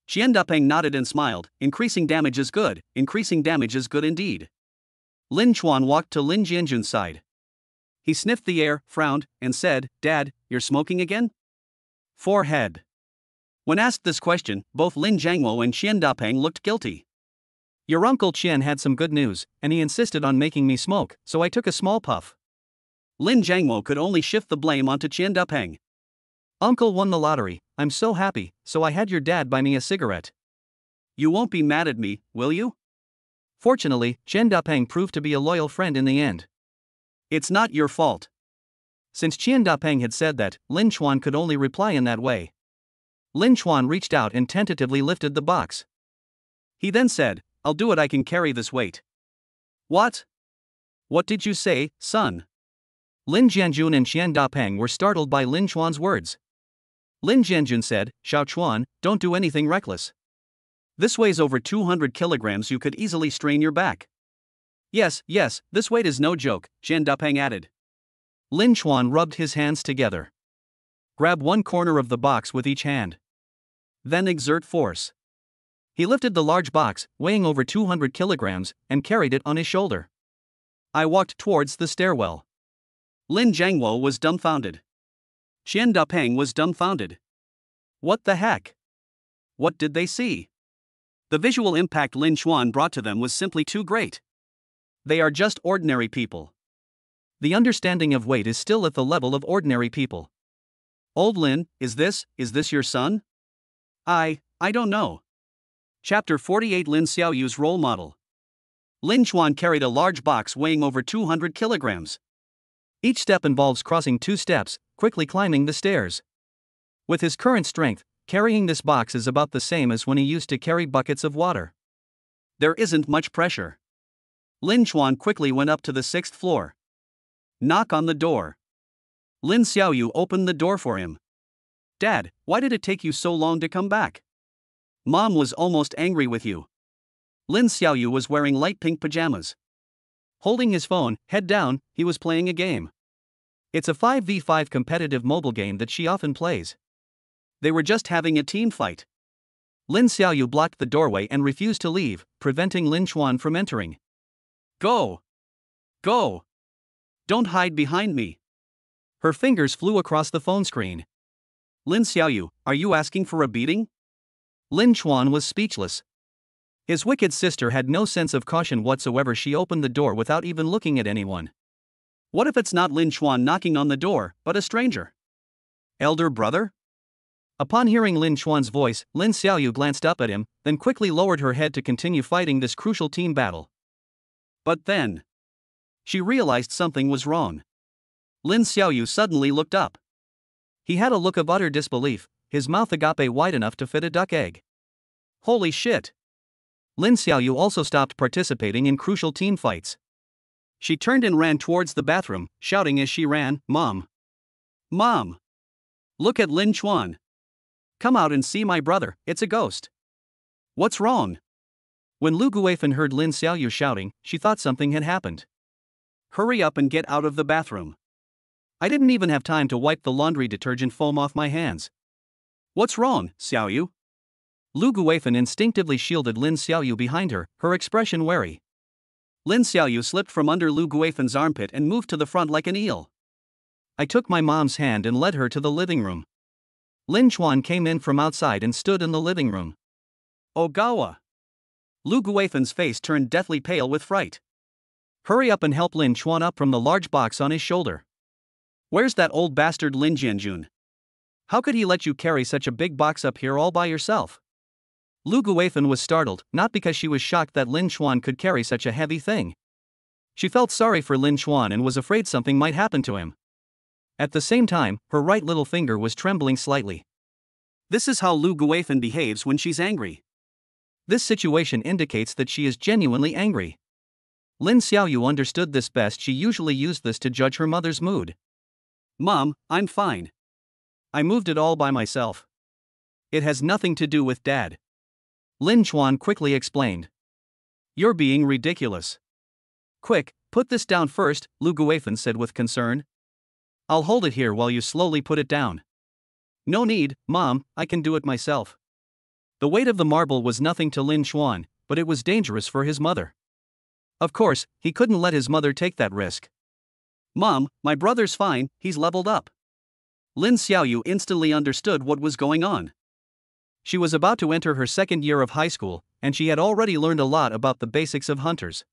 Qian Dapeng nodded and smiled. Increasing damage is good indeed. Lin Chuan walked to Lin Jianjun's side. He sniffed the air, frowned, and said, Dad, you're smoking again? Forehead. When asked this question, both Lin Jiangwo and Qian Dapeng looked guilty. Your Uncle Qian had some good news, and he insisted on making me smoke, so I took a small puff. Lin Jiangwo could only shift the blame onto Qian Dapeng. Uncle won the lottery, I'm so happy, so I had your dad buy me a cigarette. You won't be mad at me, will you? Fortunately, Qian Dapeng proved to be a loyal friend in the end. It's not your fault. Since Qian Dapeng had said that, Lin Chuan could only reply in that way. Lin Chuan reached out and tentatively lifted the box. He then said, I'll do it, I can carry this weight. What? What did you say, son? Lin Jianjun and Qian Dapeng were startled by Lin Chuan's words. Lin Jianjun said, Xiaochuan, don't do anything reckless. This weighs over 200 kilograms, you could easily strain your back. Yes, this weight is no joke, Qian Dapeng added. Lin Chuan rubbed his hands together. Grab one corner of the box with each hand. Then exert force. He lifted the large box, weighing over 200 kilograms, and carried it on his shoulder. I walked towards the stairwell. Lin Jiangwo was dumbfounded. Qian Dapeng was dumbfounded. What the heck? What did they see? The visual impact Lin Xuan brought to them was simply too great. They are just ordinary people. The understanding of weight is still at the level of ordinary people. Old Lin, is this your son? I don't know. Chapter 48 Lin Xiaoyu's role model. Lin Xuan carried a large box weighing over 200 kilograms. Each step involves crossing 2 steps, quickly climbing the stairs. With his current strength, carrying this box is about the same as when he used to carry buckets of water. There isn't much pressure. Lin Xuan quickly went up to the 6th floor. Knock on the door. Lin Xiaoyu opened the door for him. Dad, why did it take you so long to come back? Mom was almost angry with you. Lin Xiaoyu was wearing light pink pajamas. Holding his phone, head down, he was playing a game. It's a 5v5 competitive mobile game that she often plays. They were just having a team fight. Lin Xiaoyu blocked the doorway and refused to leave, preventing Lin Xuan from entering. Go! Go! Don't hide behind me. Her fingers flew across the phone screen. Lin Xiaoyu, are you asking for a beating? Lin Xuan was speechless. His wicked sister had no sense of caution whatsoever. She opened the door without even looking at anyone. What if it's not Lin Xuan knocking on the door, but a stranger? Elder brother? Upon hearing Lin Xuan's voice, Lin Xiaoyu glanced up at him, then quickly lowered her head to continue fighting this crucial team battle. But then, she realized something was wrong. Lin Xiaoyu suddenly looked up. He had a look of utter disbelief, his mouth agape wide enough to fit a duck egg. Holy shit! Lin Xiaoyu also stopped participating in crucial team fights. She turned and ran towards the bathroom, shouting as she ran, Mom! Mom! Look at Lin Xuan! Come out and see my brother, it's a ghost! What's wrong? When Lu Guifan heard Lin Xiaoyu shouting, she thought something had happened. Hurry up and get out of the bathroom. I didn't even have time to wipe the laundry detergent foam off my hands. What's wrong, Xiaoyu? Lu Guifan instinctively shielded Lin Xiaoyu behind her, her expression wary. Lin Xiaoyu slipped from under Lu Guifan's armpit and moved to the front like an eel. I took my mom's hand and led her to the living room. Lin Xuan came in from outside and stood in the living room. Ogawa! Lu Guifan's face turned deathly pale with fright. Hurry up and help Lin Xuan up from the large box on his shoulder. Where's that old bastard Lin Jianjun? How could he let you carry such a big box up here all by yourself? Lu Guifan was startled, not because she was shocked that Lin Xuan could carry such a heavy thing. She felt sorry for Lin Xuan and was afraid something might happen to him. At the same time, her right little finger was trembling slightly. This is how Lu Guifan behaves when she's angry. This situation indicates that she is genuinely angry. Lin Xiaoyu understood this best. She usually used this to judge her mother's mood. Mom, I'm fine. I moved it all by myself. It has nothing to do with Dad. Lin Xuan quickly explained. You're being ridiculous. Quick, put this down first, Lu Guifan said with concern. I'll hold it here while you slowly put it down. No need, Mom, I can do it myself. The weight of the marble was nothing to Lin Xuan, but it was dangerous for his mother. Of course, he couldn't let his mother take that risk. Mom, my brother's fine, he's leveled up. Lin Xiaoyu instantly understood what was going on. She was about to enter her 2nd year of high school, and she had already learned a lot about the basics of hunters.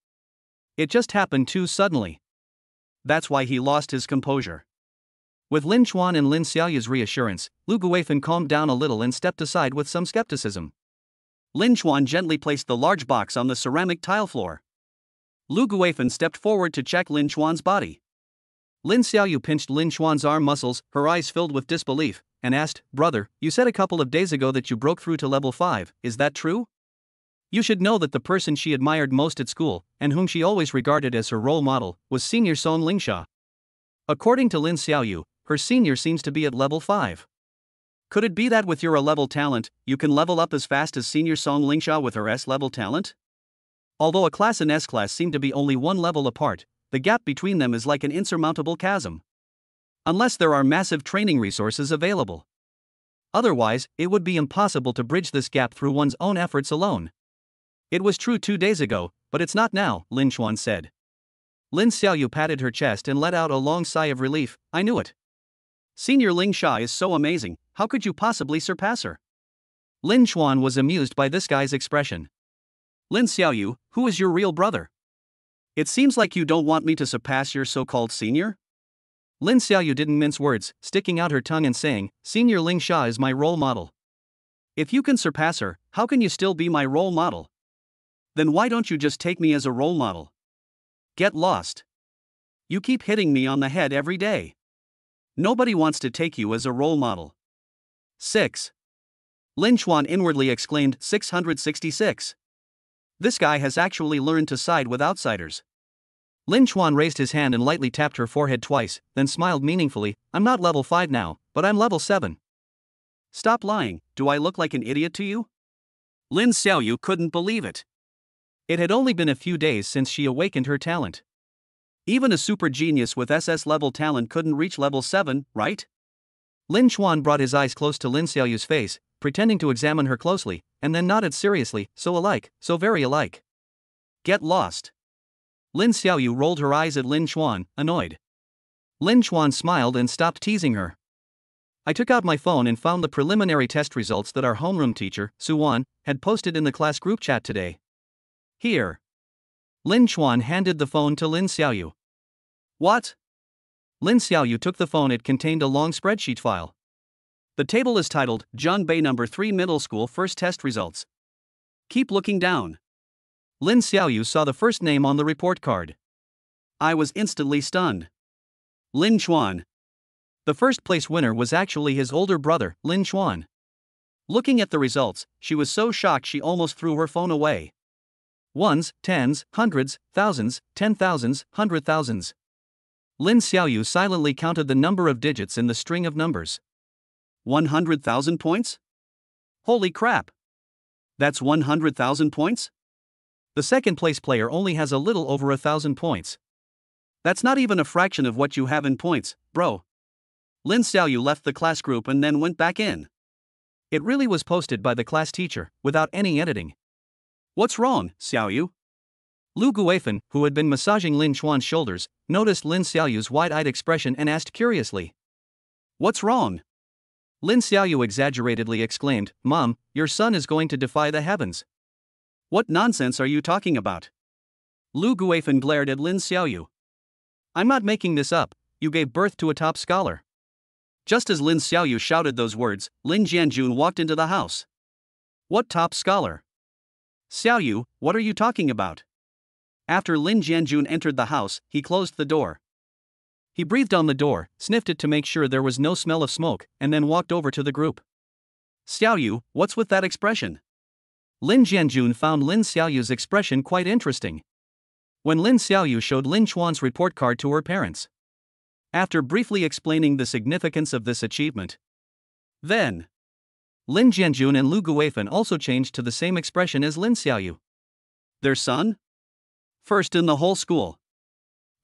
It just happened too suddenly. That's why he lost his composure. With Lin Xuan and Lin Xiaoyu's reassurance, Lu Guifan calmed down a little and stepped aside with some skepticism. Lin Xuan gently placed the large box on the ceramic tile floor. Lu Guifan stepped forward to check Lin Xuan's body. Lin Xiaoyu pinched Lin Xuan's arm muscles, her eyes filled with disbelief, and asked, Brother, you said a couple of days ago that you broke through to level 5, is that true? You should know that the person she admired most at school, and whom she always regarded as her role model, was Senior Song Lingsha. According to Lin Xiaoyu, her senior seems to be at level 5. Could it be that with your A-level talent, you can level up as fast as Senior Song Lingsha with her S-level talent? Although a class and S-class seem to be only one level apart, the gap between them is like an insurmountable chasm. Unless there are massive training resources available. Otherwise, it would be impossible to bridge this gap through one's own efforts alone. It was true 2 days ago, but it's not now, Lin Xuan said. Lin Xiaoyu patted her chest and let out a long sigh of relief. I knew it. Senior Lingsha is so amazing, how could you possibly surpass her? Lin Chuan was amused by this guy's expression. Lin Xiaoyu, who is your real brother? It seems like you don't want me to surpass your so-called senior? Lin Xiaoyu didn't mince words, sticking out her tongue and saying, Senior Ling Xia is my role model. If you can surpass her, how can you still be my role model? Then why don't you just take me as a role model? Get lost. You keep hitting me on the head every day. Nobody wants to take you as a role model. 6. Lin Chuan inwardly exclaimed 666. This guy has actually learned to side with outsiders. Lin Chuan raised his hand and lightly tapped her forehead twice, then smiled meaningfully. I'm not level 5 now, but I'm level 7. Stop lying, do I look like an idiot to you? Lin Xiaoyu couldn't believe it. It had only been a few days since she awakened her talent. Even a super genius with SS level talent couldn't reach level 7, right? Lin Chuan brought his eyes close to Lin Xiaoyu's face, pretending to examine her closely, and then nodded seriously, so alike, so very alike. Get lost. Lin Xiaoyu rolled her eyes at Lin Chuan, annoyed. Lin Chuan smiled and stopped teasing her. I took out my phone and found the preliminary test results that our homeroom teacher, Suwan, had posted in the class group chat today. Here. Lin Chuan handed the phone to Lin Xiaoyu. What? Lin Xiaoyu took the phone. It contained a long spreadsheet file. The table is titled, Zhangbei Number 3 Middle School First Test Results. Keep looking down. Lin Xiaoyu saw the first name on the report card. I was instantly stunned. Lin Chuan. The first place winner was actually his older brother, Lin Chuan. Looking at the results, she was so shocked she almost threw her phone away. Ones, tens, hundreds, thousands, 10,000s, 100,000s. Lin Xiaoyu silently counted the number of digits in the string of numbers. 100,000 points? Holy crap! That's 100,000 points? The second place player only has a little over 1,000 points. That's not even a fraction of what you have in points, bro. Lin Xiaoyu left the class group and then went back in. It really was posted by the class teacher, without any editing. What's wrong, Xiaoyu? Lu Guifan, who had been massaging Lin Chuan's shoulders, noticed Lin Xiaoyu's wide-eyed expression and asked curiously. What's wrong? Lin Xiaoyu exaggeratedly exclaimed, Mom, your son is going to defy the heavens. What nonsense are you talking about? Lu Guifan glared at Lin Xiaoyu. I'm not making this up, you gave birth to a top scholar. Just as Lin Xiaoyu shouted those words, Lin Jianjun walked into the house. What top scholar? Xiaoyu, what are you talking about? After Lin Jianjun entered the house, he closed the door. He breathed on the door, sniffed it to make sure there was no smell of smoke, and then walked over to the group. Xiaoyu, what's with that expression? Lin Jianjun found Lin Xiaoyu's expression quite interesting. When Lin Xiaoyu showed Lin Chuan's report card to her parents. After briefly explaining the significance of this achievement. Then, Lin Jianjun and Lu Guifan also changed to the same expression as Lin Xiaoyu. Their son? First in the whole school.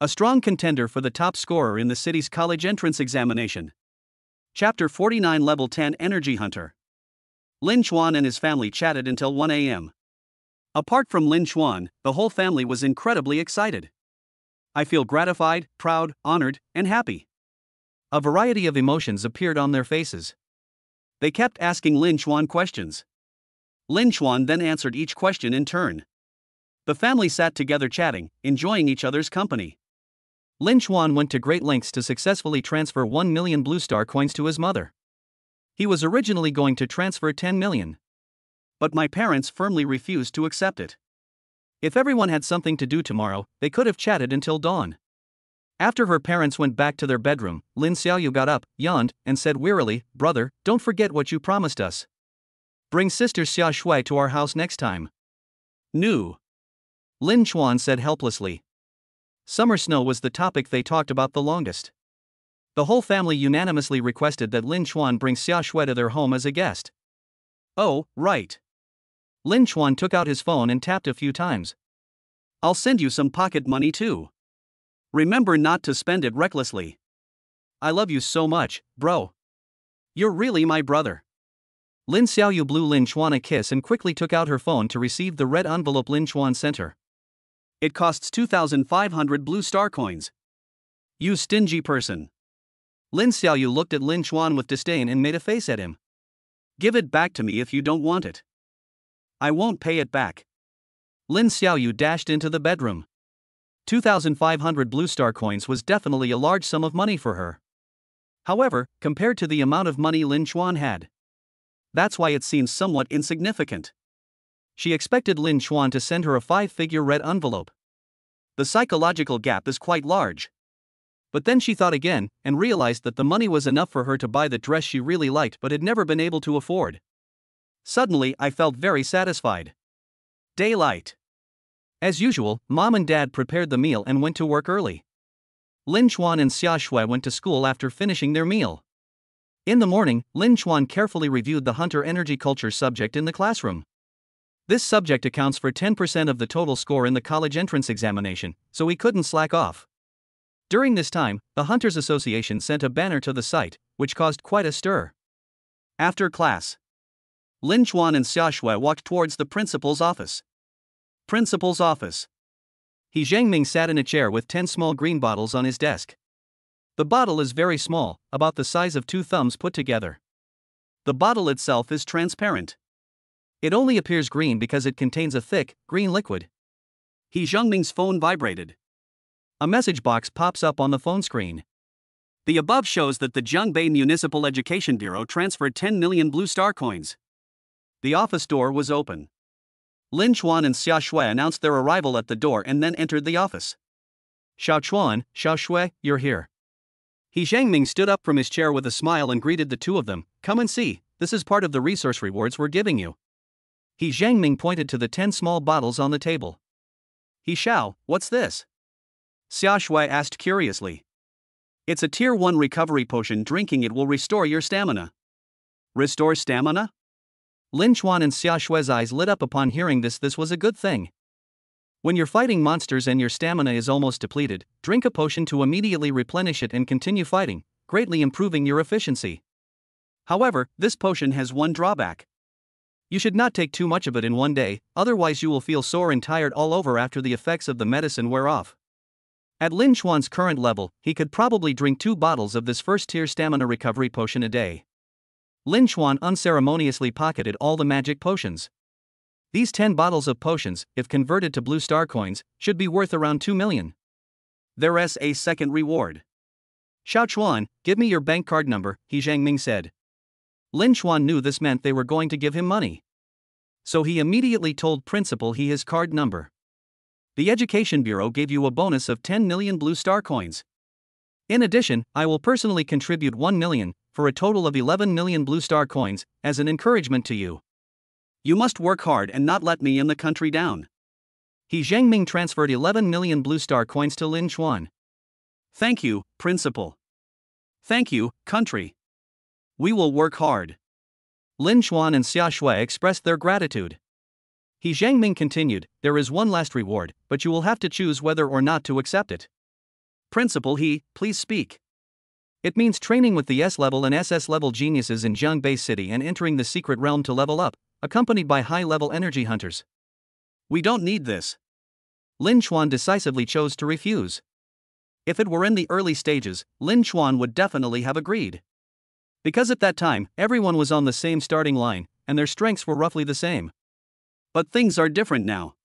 A strong contender for the top scorer in the city's college entrance examination. Chapter 49 Level 10 Energy Hunter. Lin Chuan and his family chatted until 1 a.m. Apart from Lin Chuan, the whole family was incredibly excited. I feel gratified, proud, honored, and happy. A variety of emotions appeared on their faces. They kept asking Lin Chuan questions. Lin Chuan then answered each question in turn. The family sat together chatting, enjoying each other's company. Lin Chuan went to great lengths to successfully transfer 1 million Blue Star coins to his mother. He was originally going to transfer 10 million. But my parents firmly refused to accept it. If everyone had something to do tomorrow, they could have chatted until dawn. After her parents went back to their bedroom, Lin Xiaoyu got up, yawned, and said wearily, Brother, don't forget what you promised us. Bring sister Xia Shui to our house next time. No. Lin Chuan said helplessly. Summer snow was the topic they talked about the longest. The whole family unanimously requested that Lin Chuan bring Xia Shui to their home as a guest. Oh, right. Lin Chuan took out his phone and tapped a few times. I'll send you some pocket money too. Remember not to spend it recklessly. I love you so much, bro. You're really my brother. Lin Xiaoyu blew Lin Chuan a kiss and quickly took out her phone to receive the red envelope Lin Chuan sent her. It costs 2,500 Blue Star coins. You stingy person. Lin Xiaoyu looked at Lin Chuan with disdain and made a face at him. Give it back to me if you don't want it. I won't pay it back. Lin Xiaoyu dashed into the bedroom. 2,500 Blue Star coins was definitely a large sum of money for her. However, compared to the amount of money Lin Chuan had, that's why it seems somewhat insignificant. She expected Lin Chuan to send her a 5-figure red envelope. The psychological gap is quite large. But then she thought again, and realized that the money was enough for her to buy the dress she really liked but had never been able to afford. Suddenly, I felt very satisfied. Daylight. As usual, Mom and Dad prepared the meal and went to work early. Lin Chuan and Xia Shui went to school after finishing their meal. In the morning, Lin Chuan carefully reviewed the Hunter Energy Culture subject in the classroom. This subject accounts for 10% of the total score in the college entrance examination, so he couldn't slack off. During this time, the Hunters Association sent a banner to the site, which caused quite a stir. After class, Lin Chuan and Xia Shui walked towards the principal's office. Principal's office. He Zhangming sat in a chair with 10 small green bottles on his desk. The bottle is very small, about the size of 2 thumbs put together. The bottle itself is transparent. It only appears green because it contains a thick, green liquid. He Zhangming's phone vibrated. A message box pops up on the phone screen. The above shows that the Jiangbei Municipal Education Bureau transferred 10 million Blue Star coins. The office door was open. Lin Chuan and Xia Shui announced their arrival at the door and then entered the office. Xiao Chuan, Xiao Shui, you're here. He Zhangming stood up from his chair with a smile and greeted the two of them. Come and see, this is part of the resource rewards we're giving you. He Zhangming pointed to the 10 small bottles on the table. He Xiao, what's this? Xia Shui asked curiously. It's a Tier 1 recovery potion. Drinking it will restore your stamina. Restore stamina? Lin Chuan and Xia Shui's eyes lit up upon hearing this. This was a good thing. When you're fighting monsters and your stamina is almost depleted, drink a potion to immediately replenish it and continue fighting, greatly improving your efficiency. However, this potion has one drawback. You should not take too much of it in one day, otherwise you will feel sore and tired all over after the effects of the medicine wear off. At Lin Chuan's current level, he could probably drink 2 bottles of this first-tier stamina recovery potion a day. Lin Chuan unceremoniously pocketed all the magic potions. These 10 bottles of potions, if converted to Blue Star coins, should be worth around 2 million. There's a second reward. Xiao Chuan, give me your bank card number, He Zhangming said. Lin Chuan knew this meant they were going to give him money. So he immediately told principal he his card number. The Education Bureau gave you a bonus of 10 million Blue Star coins. In addition, I will personally contribute 1 million, for a total of 11 million Blue Star coins, as an encouragement to you. You must work hard and not let me in the country down. He Zhangming transferred 11 million Blue Star coins to Lin Chuan. Thank you, principal. Thank you, country. We will work hard. Lin Chuan and Xia Shui expressed their gratitude. He Zhangming continued, there is one last reward, but you will have to choose whether or not to accept it. Principal He, please speak. It means training with the S-level and SS-level geniuses in Jiangbei City and entering the secret realm to level up, accompanied by high-level energy hunters. We don't need this. Lin Chuan decisively chose to refuse. If it were in the early stages, Lin Chuan would definitely have agreed. Because at that time, everyone was on the same starting line, and their strengths were roughly the same. But things are different now.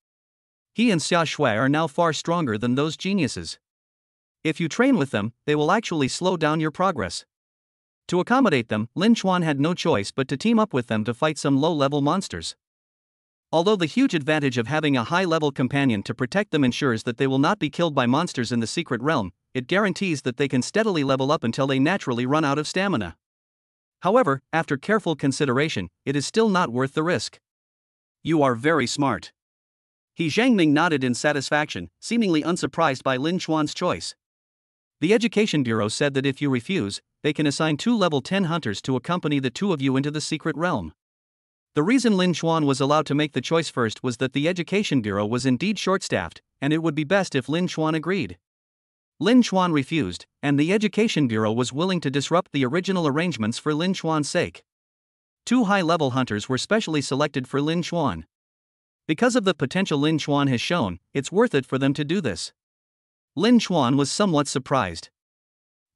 He and Xia Shui are now far stronger than those geniuses. If you train with them, they will actually slow down your progress. To accommodate them, Lin Chuan had no choice but to team up with them to fight some low-level monsters. Although the huge advantage of having a high-level companion to protect them ensures that they will not be killed by monsters in the secret realm, it guarantees that they can steadily level up until they naturally run out of stamina. However, after careful consideration, it is still not worth the risk. You are very smart. He Zhangming nodded in satisfaction, seemingly unsurprised by Lin Chuan's choice. The Education Bureau said that if you refuse, they can assign 2 level 10 hunters to accompany the two of you into the secret realm. The reason Lin Chuan was allowed to make the choice first was that the Education Bureau was indeed short-staffed, and it would be best if Lin Chuan agreed. Lin Chuan refused, and the Education Bureau was willing to disrupt the original arrangements for Lin Chuan's sake. 2 high-level hunters were specially selected for Lin Chuan. Because of the potential Lin Chuan has shown, it's worth it for them to do this. Lin Chuan was somewhat surprised.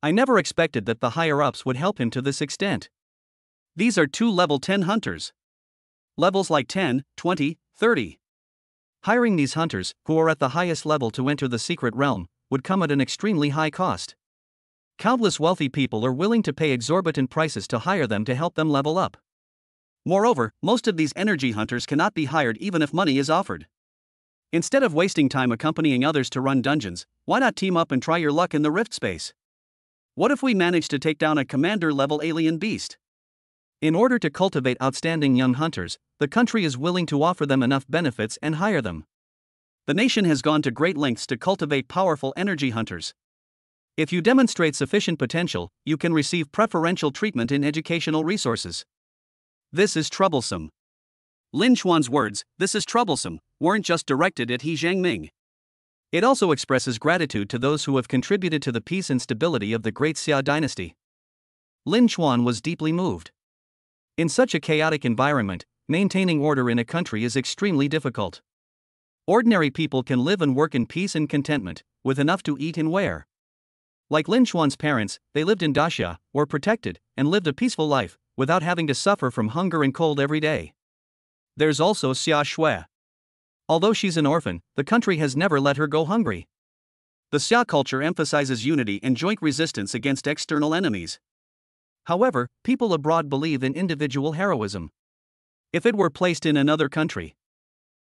I never expected that the higher-ups would help him to this extent. These are two level 10 hunters. Levels like 10, 20, 30. Hiring these hunters, who are at the highest level to enter the secret realm, would come at an extremely high cost. Countless wealthy people are willing to pay exorbitant prices to hire them to help them level up. Moreover, most of these energy hunters cannot be hired even if money is offered. Instead of wasting time accompanying others to run dungeons, why not team up and try your luck in the rift space? What if we manage to take down a commander-level alien beast? In order to cultivate outstanding young hunters, the country is willing to offer them enough benefits and hire them. The nation has gone to great lengths to cultivate powerful energy hunters. If you demonstrate sufficient potential, you can receive preferential treatment in educational resources. This is troublesome. Lin Xuan's words, "this is troublesome," weren't just directed at He Jiangming. It also expresses gratitude to those who have contributed to the peace and stability of the great Xia dynasty. Lin Xuan was deeply moved. In such a chaotic environment, maintaining order in a country is extremely difficult. Ordinary people can live and work in peace and contentment, with enough to eat and wear. Like Lin Xuan's parents, they lived in Daxia, were protected, and lived a peaceful life, without having to suffer from hunger and cold every day. There's also Xia Shui. Although she's an orphan, the country has never let her go hungry. The Xia culture emphasizes unity and joint resistance against external enemies. However, people abroad believe in individual heroism. If it were placed in another country,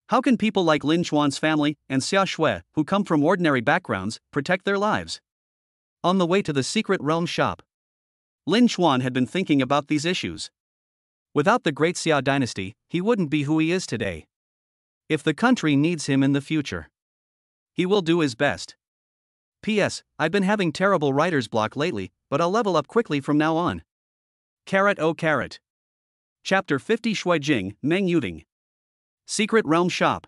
how can people like Lin Xuan's family and Xia Shui, who come from ordinary backgrounds, protect their lives? On the way to the secret realm shop, Lin Xuan had been thinking about these issues. Without the great Xia dynasty, he wouldn't be who he is today. If the country needs him in the future, he will do his best. P.S. I've been having terrible writer's block lately, but I'll level up quickly from now on. Carrot oh carrot. Chapter 50 Shui Jing, Meng Yuding. Secret Realm Shop.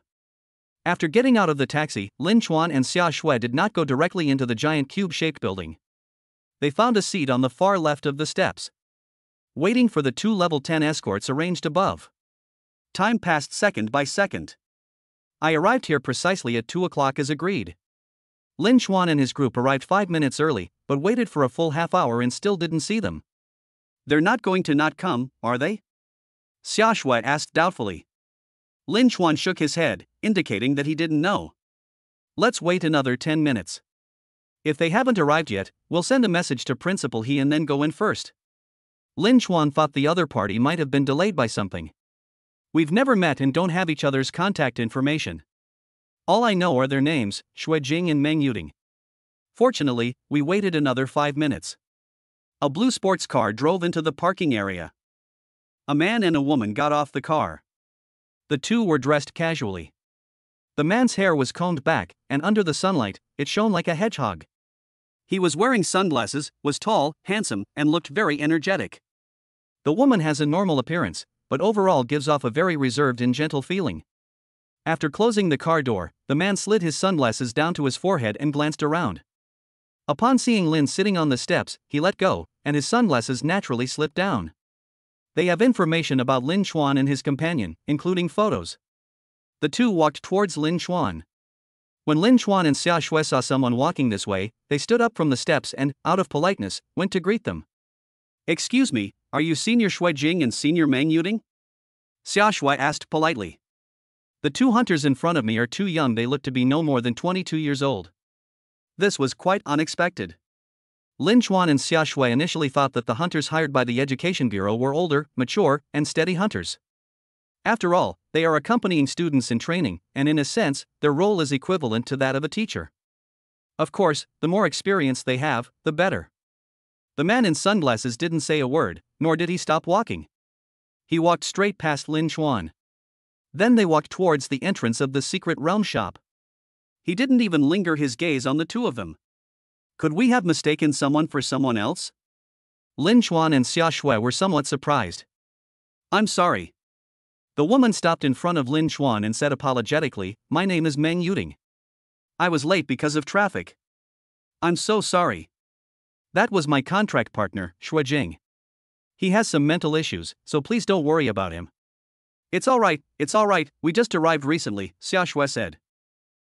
After getting out of the taxi, Lin Xuan and Xia Shui did not go directly into the giant cube-shaped building. They found a seat on the far left of the steps, waiting for the two level 10 escorts arranged above. Time passed second by second. I arrived here precisely at 2 o'clock as agreed. Lin Xuan and his group arrived 5 minutes early, but waited for a full half hour and still didn't see them. They're not going to not come, are they? Xia Shui asked doubtfully. Lin Xuan shook his head, indicating that he didn't know. Let's wait another 10 minutes. If they haven't arrived yet, we'll send a message to Principal He and then go in first. Lin Xuan thought the other party might have been delayed by something. We've never met and don't have each other's contact information. All I know are their names, Shui Jing and Meng Yuding. Fortunately, we waited another 5 minutes. A blue sports car drove into the parking area. A man and a woman got off the car. The two were dressed casually. The man's hair was combed back, and under the sunlight, it shone like a hedgehog. He was wearing sunglasses, was tall, handsome, and looked very energetic. The woman has a normal appearance, but overall gives off a very reserved and gentle feeling. After closing the car door, the man slid his sunglasses down to his forehead and glanced around. Upon seeing Lin sitting on the steps, he let go, and his sunglasses naturally slipped down. They have information about Lin Xuan and his companion, including photos. The two walked towards Lin Xuan. When Lin Xuan and Xia Shui saw someone walking this way, they stood up from the steps and, out of politeness, went to greet them. Excuse me, are you Senior Shui Jing and Senior Meng Yuding? Xia Shui asked politely. The two hunters in front of me are too young, they look to be no more than 22 years old. This was quite unexpected. Lin Xuan and Xia Shui initially thought that the hunters hired by the Education Bureau were older, mature, and steady hunters. After all, they are accompanying students in training, and in a sense, their role is equivalent to that of a teacher. Of course, the more experience they have, the better. The man in sunglasses didn't say a word, nor did he stop walking. He walked straight past Lin Xuan. Then they walked towards the entrance of the secret realm shop. He didn't even linger his gaze on the two of them. Could we have mistaken someone for someone else? Lin Xuan and Xia Shui were somewhat surprised. I'm sorry. The woman stopped in front of Lin Xuan and said apologetically, my name is Meng Yuding. I was late because of traffic. I'm so sorry. That was my contract partner, Shui Jing. He has some mental issues, so please don't worry about him. It's all right, we just arrived recently, Xia Shui said.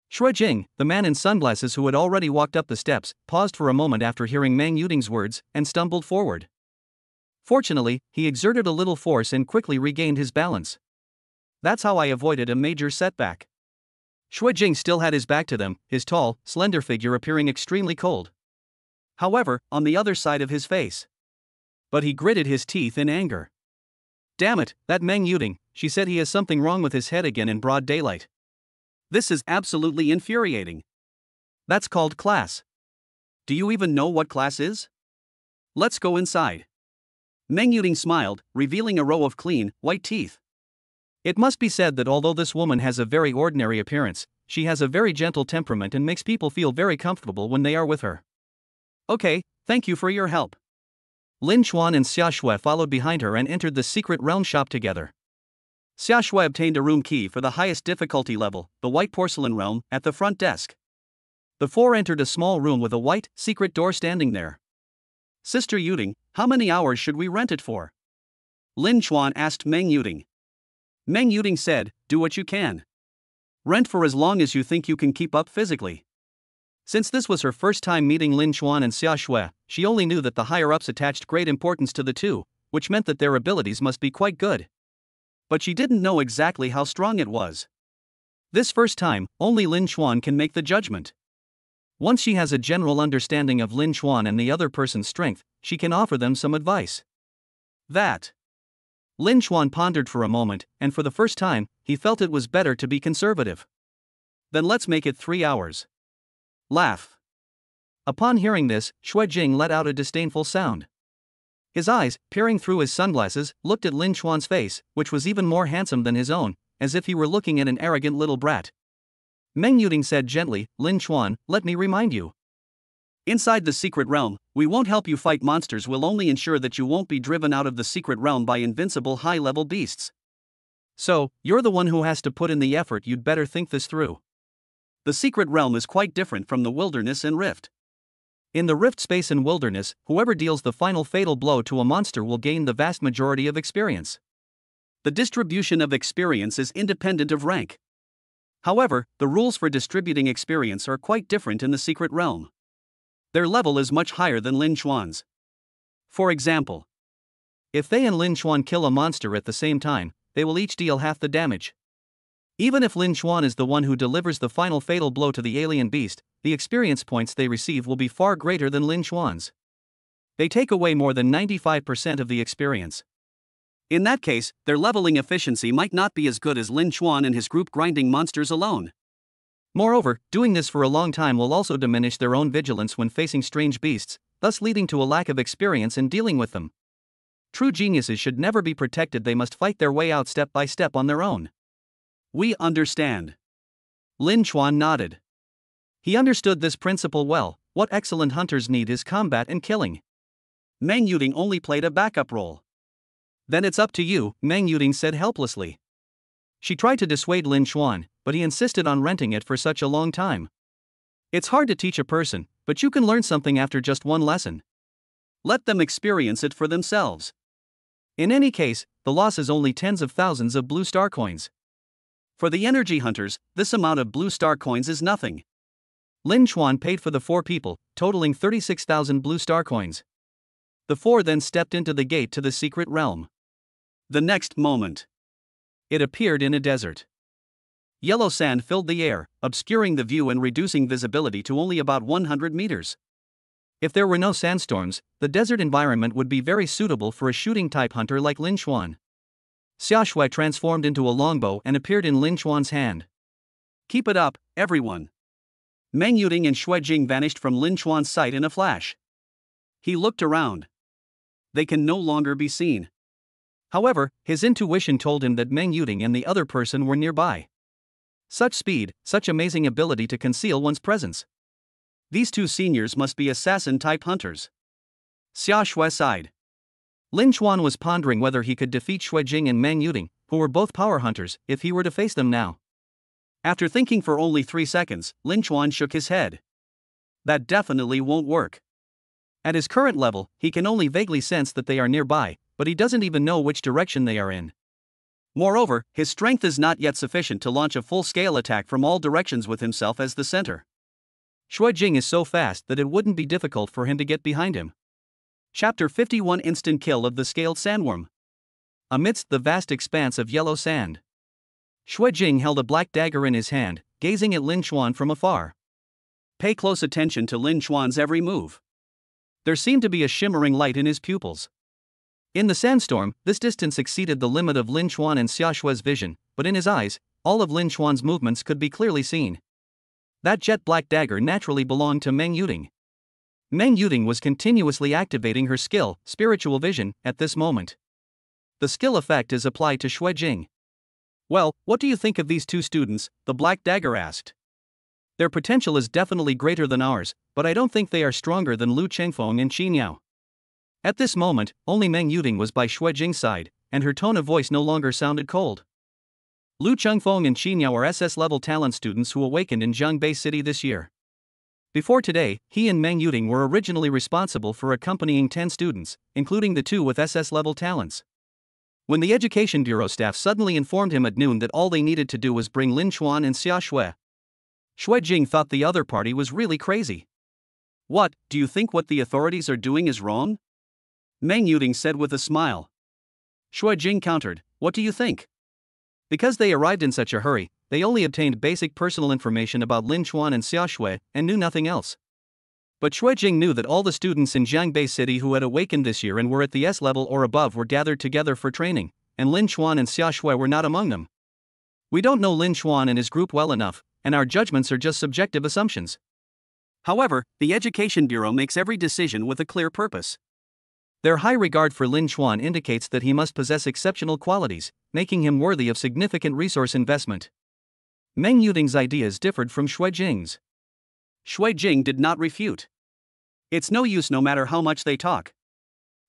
Shui Jing, the man in sunglasses who had already walked up the steps, paused for a moment after hearing Meng Yuding's words, and stumbled forward. Fortunately, he exerted a little force and quickly regained his balance. That's how I avoided a major setback. Xue Jing still had his back to them, his tall, slender figure appearing extremely cold. However, on the other side of his face. But he gritted his teeth in anger. Damn it, that Meng Yuding, she said he has something wrong with his head again in broad daylight. This is absolutely infuriating. That's called class. Do you even know what class is? Let's go inside. Meng Yuding smiled, revealing a row of clean, white teeth. It must be said that although this woman has a very ordinary appearance, she has a very gentle temperament and makes people feel very comfortable when they are with her. Okay, thank you for your help. Lin Chuan and Xia Shui followed behind her and entered the secret realm shop together. Xia Shui obtained a room key for the highest difficulty level, the white porcelain realm, at the front desk. The four entered a small room with a white, secret door standing there. Sister Yuding, how many hours should we rent it for? Lin Chuan asked Meng Yuding. Meng Yuding said, do what you can. Rent for as long as you think you can keep up physically. Since this was her first time meeting Lin Chuan and Xia Shui, she only knew that the higher-ups attached great importance to the two, which meant that their abilities must be quite good. But she didn't know exactly how strong it was. This first time, only Lin Chuan can make the judgment. Once she has a general understanding of Lin Chuan and the other person's strength, she can offer them some advice. That. Lin Chuan pondered for a moment, and for the first time, he felt it was better to be conservative. Then let's make it 3 hours. Laugh. Upon hearing this, Xue Jing let out a disdainful sound. His eyes, peering through his sunglasses, looked at Lin Chuan's face, which was even more handsome than his own, as if he were looking at an arrogant little brat. Meng Yuding said gently, Lin Chuan, let me remind you. Inside the secret realm, we won't help you fight monsters, we'll only ensure that you won't be driven out of the secret realm by invincible high-level beasts. So, you're the one who has to put in the effort, you'd better think this through. The secret realm is quite different from the wilderness and rift. In the rift space and wilderness, whoever deals the final fatal blow to a monster will gain the vast majority of experience. The distribution of experience is independent of rank. However, the rules for distributing experience are quite different in the secret realm. Their level is much higher than Lin Chuan's. For example, if they and Lin Chuan kill a monster at the same time, they will each deal half the damage. Even if Lin Chuan is the one who delivers the final fatal blow to the alien beast, the experience points they receive will be far greater than Lin Chuan's. They take away more than 95% of the experience. In that case, their leveling efficiency might not be as good as Lin Chuan and his group grinding monsters alone. Moreover, doing this for a long time will also diminish their own vigilance when facing strange beasts, thus leading to a lack of experience in dealing with them. True geniuses should never be protected, they must fight their way out step by step on their own. We understand. Lin Chuan nodded. He understood this principle well. What excellent hunters need is combat and killing. Meng Yuding only played a backup role. Then it's up to you, Meng Yuding said helplessly. She tried to dissuade Lin Chuan, but he insisted on renting it for such a long time. It's hard to teach a person, but you can learn something after just one lesson. Let them experience it for themselves. In any case, the loss is only tens of thousands of blue star coins. For the energy hunters, this amount of blue star coins is nothing. Lin Chuan paid for the 4 people, totaling 36,000 blue star coins. The 4 then stepped into the gate to the secret realm. The next moment, it appeared in a desert. Yellow sand filled the air, obscuring the view and reducing visibility to only about 100 meters. If there were no sandstorms, the desert environment would be very suitable for a shooting-type hunter like Lin Chuan. Xia Shui transformed into a longbow and appeared in Lin Chuan's hand. Keep it up, everyone. Meng Yuding and Xue Jing vanished from Lin Chuan's sight in a flash. He looked around. They can no longer be seen. However, his intuition told him that Meng Yuding and the other person were nearby. Such speed, such amazing ability to conceal one's presence. These 2 seniors must be assassin-type hunters. Xia Shui sighed. Lin Chuan was pondering whether he could defeat Xue Jing and Meng Yuding, who were both power hunters, if he were to face them now. After thinking for only 3 seconds, Lin Chuan shook his head. That definitely won't work. At his current level, he can only vaguely sense that they are nearby, but he doesn't even know which direction they are in. Moreover, his strength is not yet sufficient to launch a full-scale attack from all directions with himself as the center. Xue Jing is so fast that it wouldn't be difficult for him to get behind him. Chapter 51 Instant Kill of the Scaled Sandworm. Amidst the vast expanse of yellow sand, Shui Jing held a black dagger in his hand, gazing at Lin Chuan from afar. Pay close attention to Lin Chuan's every move. There seemed to be a shimmering light in his pupils. In the sandstorm, this distance exceeded the limit of Lin Chuan and Xia Shui's vision, but in his eyes, all of Lin Chuan's movements could be clearly seen. That jet black dagger naturally belonged to Meng Yuding. Meng Yuding was continuously activating her skill, spiritual vision, at this moment. The skill effect is applied to Shui Jing. Well, what do you think of these two students? The black dagger asked. Their potential is definitely greater than ours, but I don't think they are stronger than Lu Chengfeng and Qin Yao. At this moment, only Meng Yuding was by Shui Jing's side, and her tone of voice no longer sounded cold. Lu Chengfeng and Qin Yao are SS-level talent students who awakened in Zhangbei City this year. Before today, he and Meng Yuding were originally responsible for accompanying 10 students, including the 2 with SS-level talents. When the Education Bureau staff suddenly informed him at noon that all they needed to do was bring Lin Chuan and Xia Shui, Shui Jing thought the other party was really crazy. What, do you think what the authorities are doing is wrong? Meng Yuding said with a smile. Shui Jing countered, what do you think? Because they arrived in such a hurry, they only obtained basic personal information about Lin Chuan and Xia Shui, and knew nothing else. But Shui Jing knew that all the students in Zhangbei City who had awakened this year and were at the S level or above were gathered together for training, and Lin Chuan and Xia Shui were not among them. We don't know Lin Chuan and his group well enough, and our judgments are just subjective assumptions. However, the Education Bureau makes every decision with a clear purpose. Their high regard for Lin Chuan indicates that he must possess exceptional qualities, making him worthy of significant resource investment. Meng Yuding's ideas differed from Shui Jing's. Shui Jing did not refute. It's no use no matter how much they talk.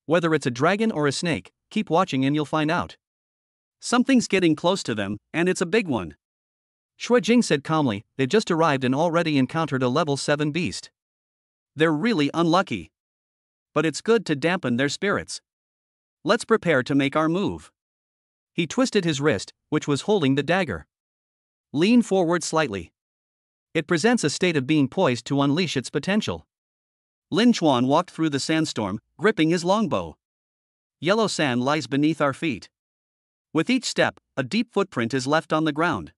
Whether it's a dragon or a snake, keep watching and you'll find out. Something's getting close to them, and it's a big one. Shui Jing said calmly, they've just arrived and already encountered a level 7 beast. They're really unlucky. But it's good to dampen their spirits. Let's prepare to make our move. He twisted his wrist, which was holding the dagger. Lean forward slightly. It presents a state of being poised to unleash its potential. Lin Chuan walked through the sandstorm, gripping his longbow. Yellow sand lies beneath our feet. With each step, a deep footprint is left on the ground.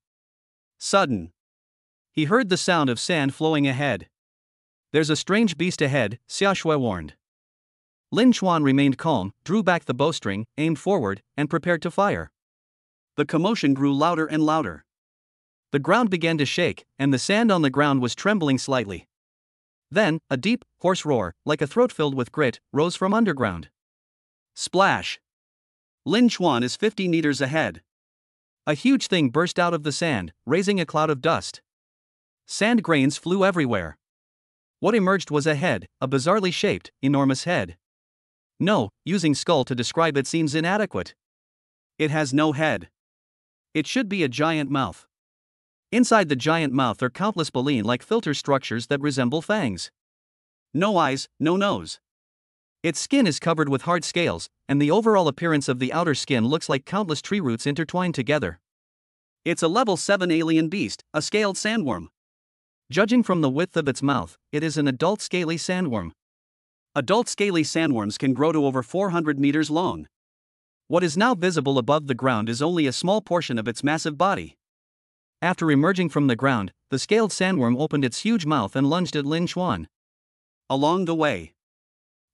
Sudden. He heard the sound of sand flowing ahead. There's a strange beast ahead, Xia Shui warned. Lin Chuan remained calm, drew back the bowstring, aimed forward, and prepared to fire. The commotion grew louder and louder. The ground began to shake, and the sand on the ground was trembling slightly. Then, a deep, hoarse roar, like a throat filled with grit, rose from underground. Splash! Lin Chuan is 50 meters ahead. A huge thing burst out of the sand, raising a cloud of dust. Sand grains flew everywhere. What emerged was a head, a bizarrely shaped, enormous head. No, using skull to describe it seems inadequate. It has no head. It should be a giant mouth. Inside the giant mouth are countless baleen-like filter structures that resemble fangs. No eyes, no nose. Its skin is covered with hard scales, and the overall appearance of the outer skin looks like countless tree roots intertwined together. It's a level 7 alien beast, a scaled sandworm. Judging from the width of its mouth, it is an adult scaly sandworm. Adult scaly sandworms can grow to over 400 meters long. What is now visible above the ground is only a small portion of its massive body. After emerging from the ground, the scaled sandworm opened its huge mouth and lunged at Lin Chuan. Along the way,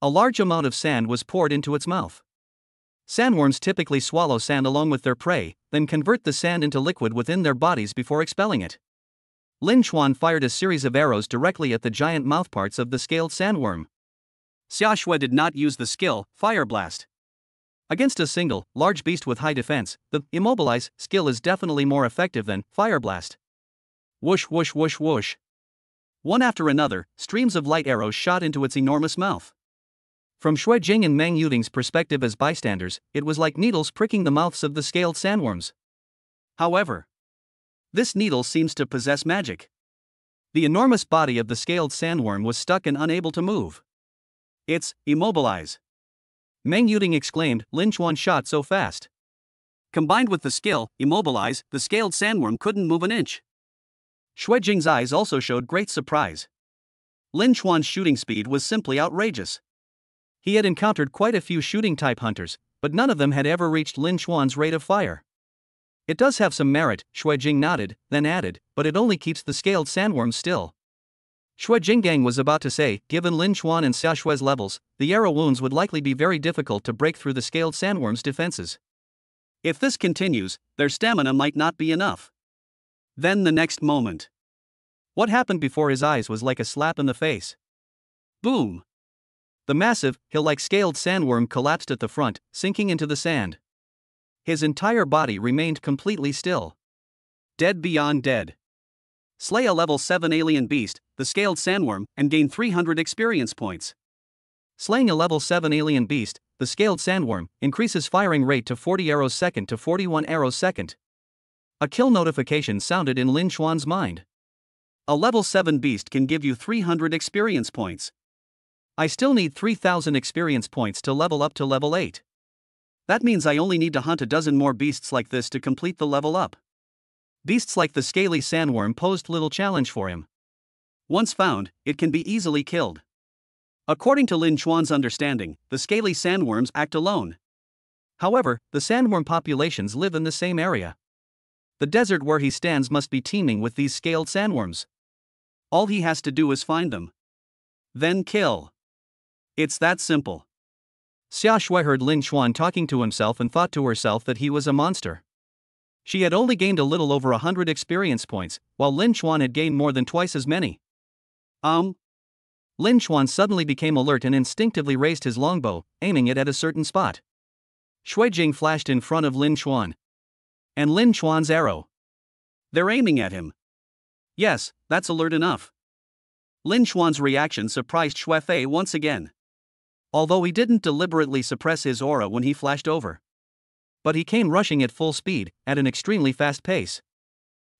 a large amount of sand was poured into its mouth. Sandworms typically swallow sand along with their prey, then convert the sand into liquid within their bodies before expelling it. Lin Chuan fired a series of arrows directly at the giant mouthparts of the scaled sandworm. Xia Shui did not use the skill, Fire Blast. Against a single, large beast with high defense, the Immobilize skill is definitely more effective than Fire Blast. Whoosh whoosh whoosh whoosh. One after another, streams of light arrows shot into its enormous mouth. From Shui Jing and Meng Yuding's perspective as bystanders, it was like needles pricking the mouths of the scaled sandworms. However, this needle seems to possess magic. The enormous body of the scaled sandworm was stuck and unable to move. It's Immobilize. Meng Yuding exclaimed, Lin Chuan shot so fast. Combined with the skill, Immobilize, the scaled sandworm couldn't move an inch. Shui Jing's eyes also showed great surprise. Lin Chuan's shooting speed was simply outrageous. He had encountered quite a few shooting-type hunters, but none of them had ever reached Lin Chuan's rate of fire. It does have some merit, Shui Jing nodded, then added, but it only keeps the scaled sandworms still. Shui Jinggang was about to say, given Lin Chuan and Xia Shui's levels, the arrow wounds would likely be very difficult to break through the scaled sandworm's defenses. If this continues, their stamina might not be enough. Then the next moment. What happened before his eyes was like a slap in the face. Boom! The massive, hill-like scaled sandworm collapsed at the front, sinking into the sand. His entire body remained completely still. Dead beyond dead. Slay a level 7 alien beast, the scaled sandworm, and gain 300 experience points. Slaying a level 7 alien beast, the scaled sandworm, increases firing rate to 40 arrows second to 41 arrows second. A kill notification sounded in Lin Chuan's mind. A level 7 beast can give you 300 experience points. I still need 3,000 experience points to level up to level 8. That means I only need to hunt a dozen more beasts like this to complete the level up. Beasts like the scaly sandworm posed little challenge for him. Once found, it can be easily killed. According to Lin Chuan's understanding, the scaly sandworms act alone. However, the sandworm populations live in the same area. The desert where he stands must be teeming with these scaled sandworms. All he has to do is find them. Then kill. It's that simple. Xia Shui heard Lin Chuan talking to himself and thought to herself that he was a monster. She had only gained a little over 100 experience points, while Lin Chuan had gained more than twice as many. Lin Chuan suddenly became alert and instinctively raised his longbow, aiming it at a certain spot. Shui Jing flashed in front of Lin Chuan. And Lin Chuan's arrow. They're aiming at him. Yes, that's alert enough. Lin Chuan's reaction surprised Shui Fei once again. Although he didn't deliberately suppress his aura when he flashed over. But he came rushing at full speed, at an extremely fast pace.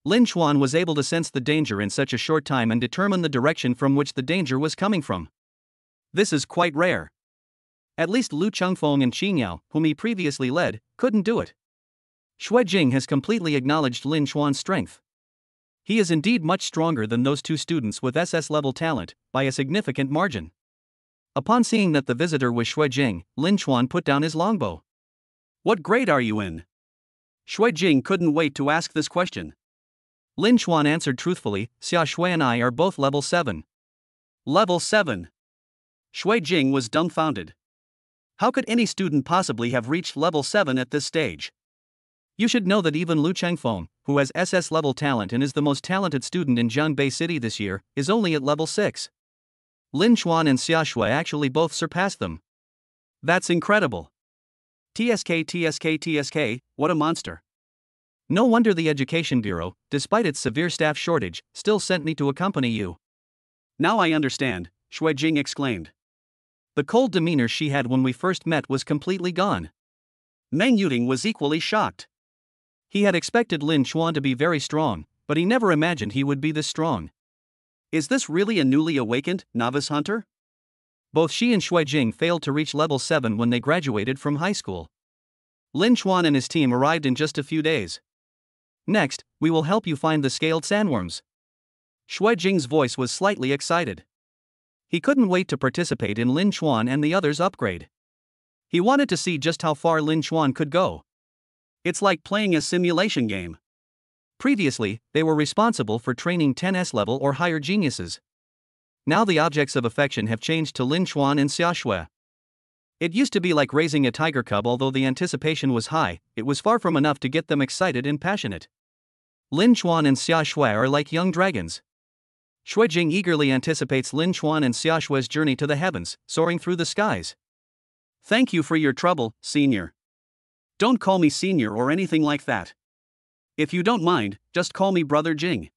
Lin Chuan was able to sense the danger in such a short time and determine the direction from which the danger was coming from. This is quite rare. At least Lu Chengfeng and Qin Yao, whom he previously led, couldn't do it. Shui Jing has completely acknowledged Lin Chuan's strength. He is indeed much stronger than those two students with SS-level talent, by a significant margin. Upon seeing that the visitor was Shui Jing, Lin Chuan put down his longbow. What grade are you in? Shui Jing couldn't wait to ask this question. Lin Chuan answered truthfully, Xia Shui and I are both level 7. Level 7. Shui Jing was dumbfounded. How could any student possibly have reached level 7 at this stage? You should know that even Lu Chengfeng, who has SS-level talent and is the most talented student in Zhangbei City this year, is only at level 6. Lin Chuan and Xia Shui actually both surpassed them. That's incredible. TSK, what a monster. No wonder the Education Bureau, despite its severe staff shortage, still sent me to accompany you. Now I understand, Shui Jing exclaimed. The cold demeanor she had when we first met was completely gone. Meng Yuting was equally shocked. He had expected Lin Chuan to be very strong, but he never imagined he would be this strong. Is this really a newly awakened, novice hunter? Both she and Shui Jing failed to reach level 7 when they graduated from high school. Lin Chuan and his team arrived in just a few days. Next, we will help you find the scaled sandworms. Shui Jing's voice was slightly excited. He couldn't wait to participate in Lin Chuan and the others' upgrade. He wanted to see just how far Lin Chuan could go. It's like playing a simulation game. Previously, they were responsible for training 10S level or higher geniuses. Now the objects of affection have changed to Lin Chuan and Xia Shui. It used to be like raising a tiger cub. Although the anticipation was high, it was far from enough to get them excited and passionate. Lin Chuan and Xia Shui are like young dragons. Shui Jing eagerly anticipates Lin Chuan and Xia Shui's journey to the heavens, soaring through the skies. Thank you for your trouble, senior. Don't call me senior or anything like that. If you don't mind, just call me Brother Jing.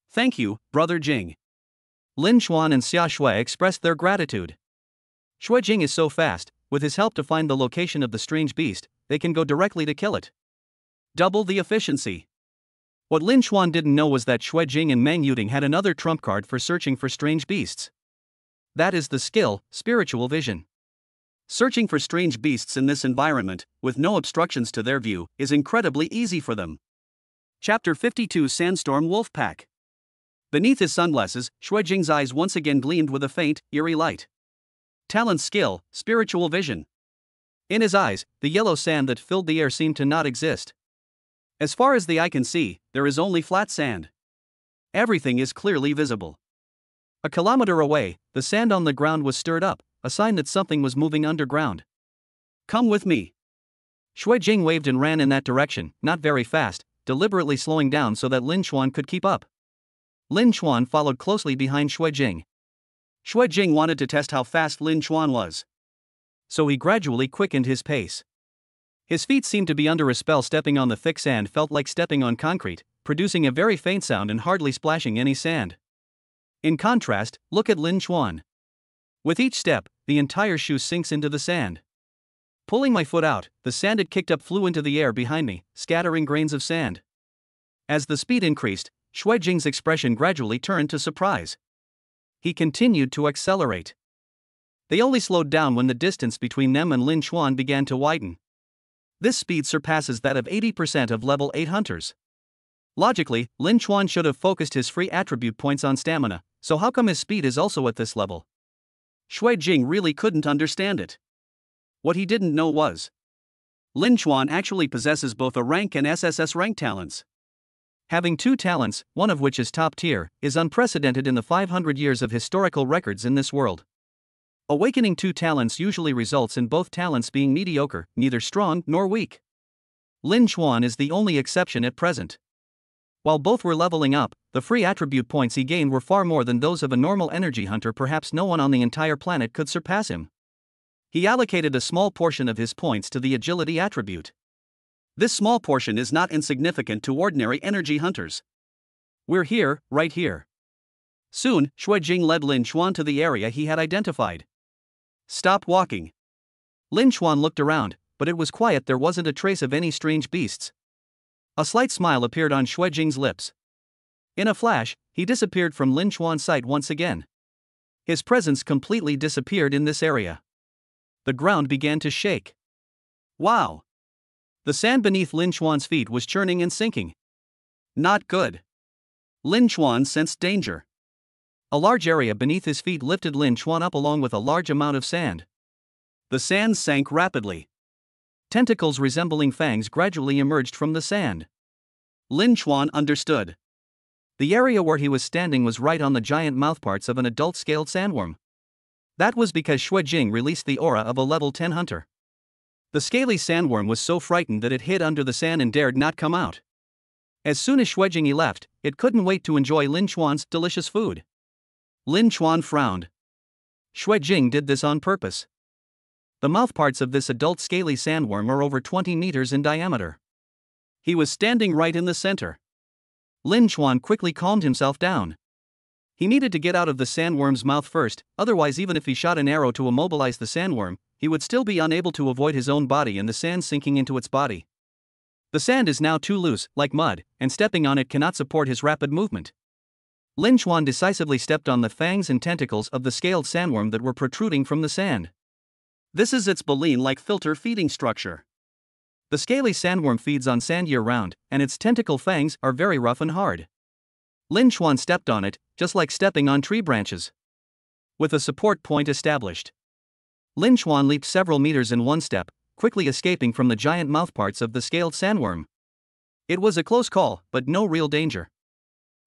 Thank you, Brother Jing. Lin Chuan and Xia Shui expressed their gratitude. Shui Jing is so fast, with his help to find the location of the strange beast, they can go directly to kill it. Double the efficiency. What Lin Chuan didn't know was that Shui Jing and Meng Yuting had another trump card for searching for strange beasts. That is the skill, spiritual vision. Searching for strange beasts in this environment, with no obstructions to their view, is incredibly easy for them. Chapter 52 Sandstorm Wolfpack. Beneath his sunglasses, Shui Jing's eyes once again gleamed with a faint, eerie light. Talent, skill, spiritual vision. In his eyes, the yellow sand that filled the air seemed to not exist. As far as the eye can see, there is only flat sand. Everything is clearly visible. A kilometer away, the sand on the ground was stirred up, a sign that something was moving underground. Come with me. Shui Jing waved and ran in that direction, not very fast, deliberately slowing down so that Lin Xuan could keep up. Lin Xuan followed closely behind Shui Jing. Shui Jing wanted to test how fast Lin Xuan was, so he gradually quickened his pace. His feet seemed to be under a spell. Stepping on the thick sand felt like stepping on concrete, producing a very faint sound and hardly splashing any sand. In contrast, look at Lin Xuan. With each step, the entire shoe sinks into the sand. Pulling my foot out, the sand it kicked up flew into the air behind me, scattering grains of sand. As the speed increased, Shui Jing's expression gradually turned to surprise. He continued to accelerate. They only slowed down when the distance between them and Lin Xuan began to widen. This speed surpasses that of 80% of level 8 hunters. Logically, Lin Xuan should have focused his free attribute points on stamina, so how come his speed is also at this level? Shui Jing really couldn't understand it. What he didn't know was Lin Xuan actually possesses both a rank and SSS rank talents. Having two talents, one of which is top tier, is unprecedented in the 500 years of historical records in this world. Awakening two talents usually results in both talents being mediocre, neither strong nor weak. Lin Xuan is the only exception at present. While both were leveling up, the free attribute points he gained were far more than those of a normal energy hunter. Perhaps no one on the entire planet could surpass him. He allocated a small portion of his points to the agility attribute. This small portion is not insignificant to ordinary energy hunters. We're here, right here. Soon, Shui Jing led Lin Xuan to the area he had identified. Stop walking. Lin Xuan looked around, but it was quiet. There wasn't a trace of any strange beasts. A slight smile appeared on Shui Jing's lips. In a flash, he disappeared from Lin Xuan's sight once again. His presence completely disappeared in this area. The ground began to shake. Wow! The sand beneath Lin Xuan's feet was churning and sinking. Not good. Lin Xuan sensed danger. A large area beneath his feet lifted Lin Xuan up along with a large amount of sand. The sand sank rapidly. Tentacles resembling fangs gradually emerged from the sand. Lin Xuan understood. The area where he was standing was right on the giant mouthparts of an adult-scaled sandworm. That was because Shui Jing released the aura of a level 10 hunter. The scaly sandworm was so frightened that it hid under the sand and dared not come out. As soon as Shui Jing left, it couldn't wait to enjoy Lin Xuan's delicious food. Lin Xuan frowned. Shui Jing did this on purpose. The mouthparts of this adult scaly sandworm are over 20 meters in diameter. He was standing right in the center. Lin Xuan quickly calmed himself down. He needed to get out of the sandworm's mouth first, otherwise even if he shot an arrow to immobilize the sandworm, he would still be unable to avoid his own body and the sand sinking into its body. The sand is now too loose, like mud, and stepping on it cannot support his rapid movement. Lin Xuan decisively stepped on the fangs and tentacles of the scaled sandworm that were protruding from the sand. This is its baleen-like filter feeding structure. The scaly sandworm feeds on sand year-round, and its tentacle fangs are very rough and hard. Lin Xuan stepped on it, just like stepping on tree branches. With a support point established, Lin Xuan leaped several meters in one step, quickly escaping from the giant mouthparts of the scaled sandworm. It was a close call, but no real danger.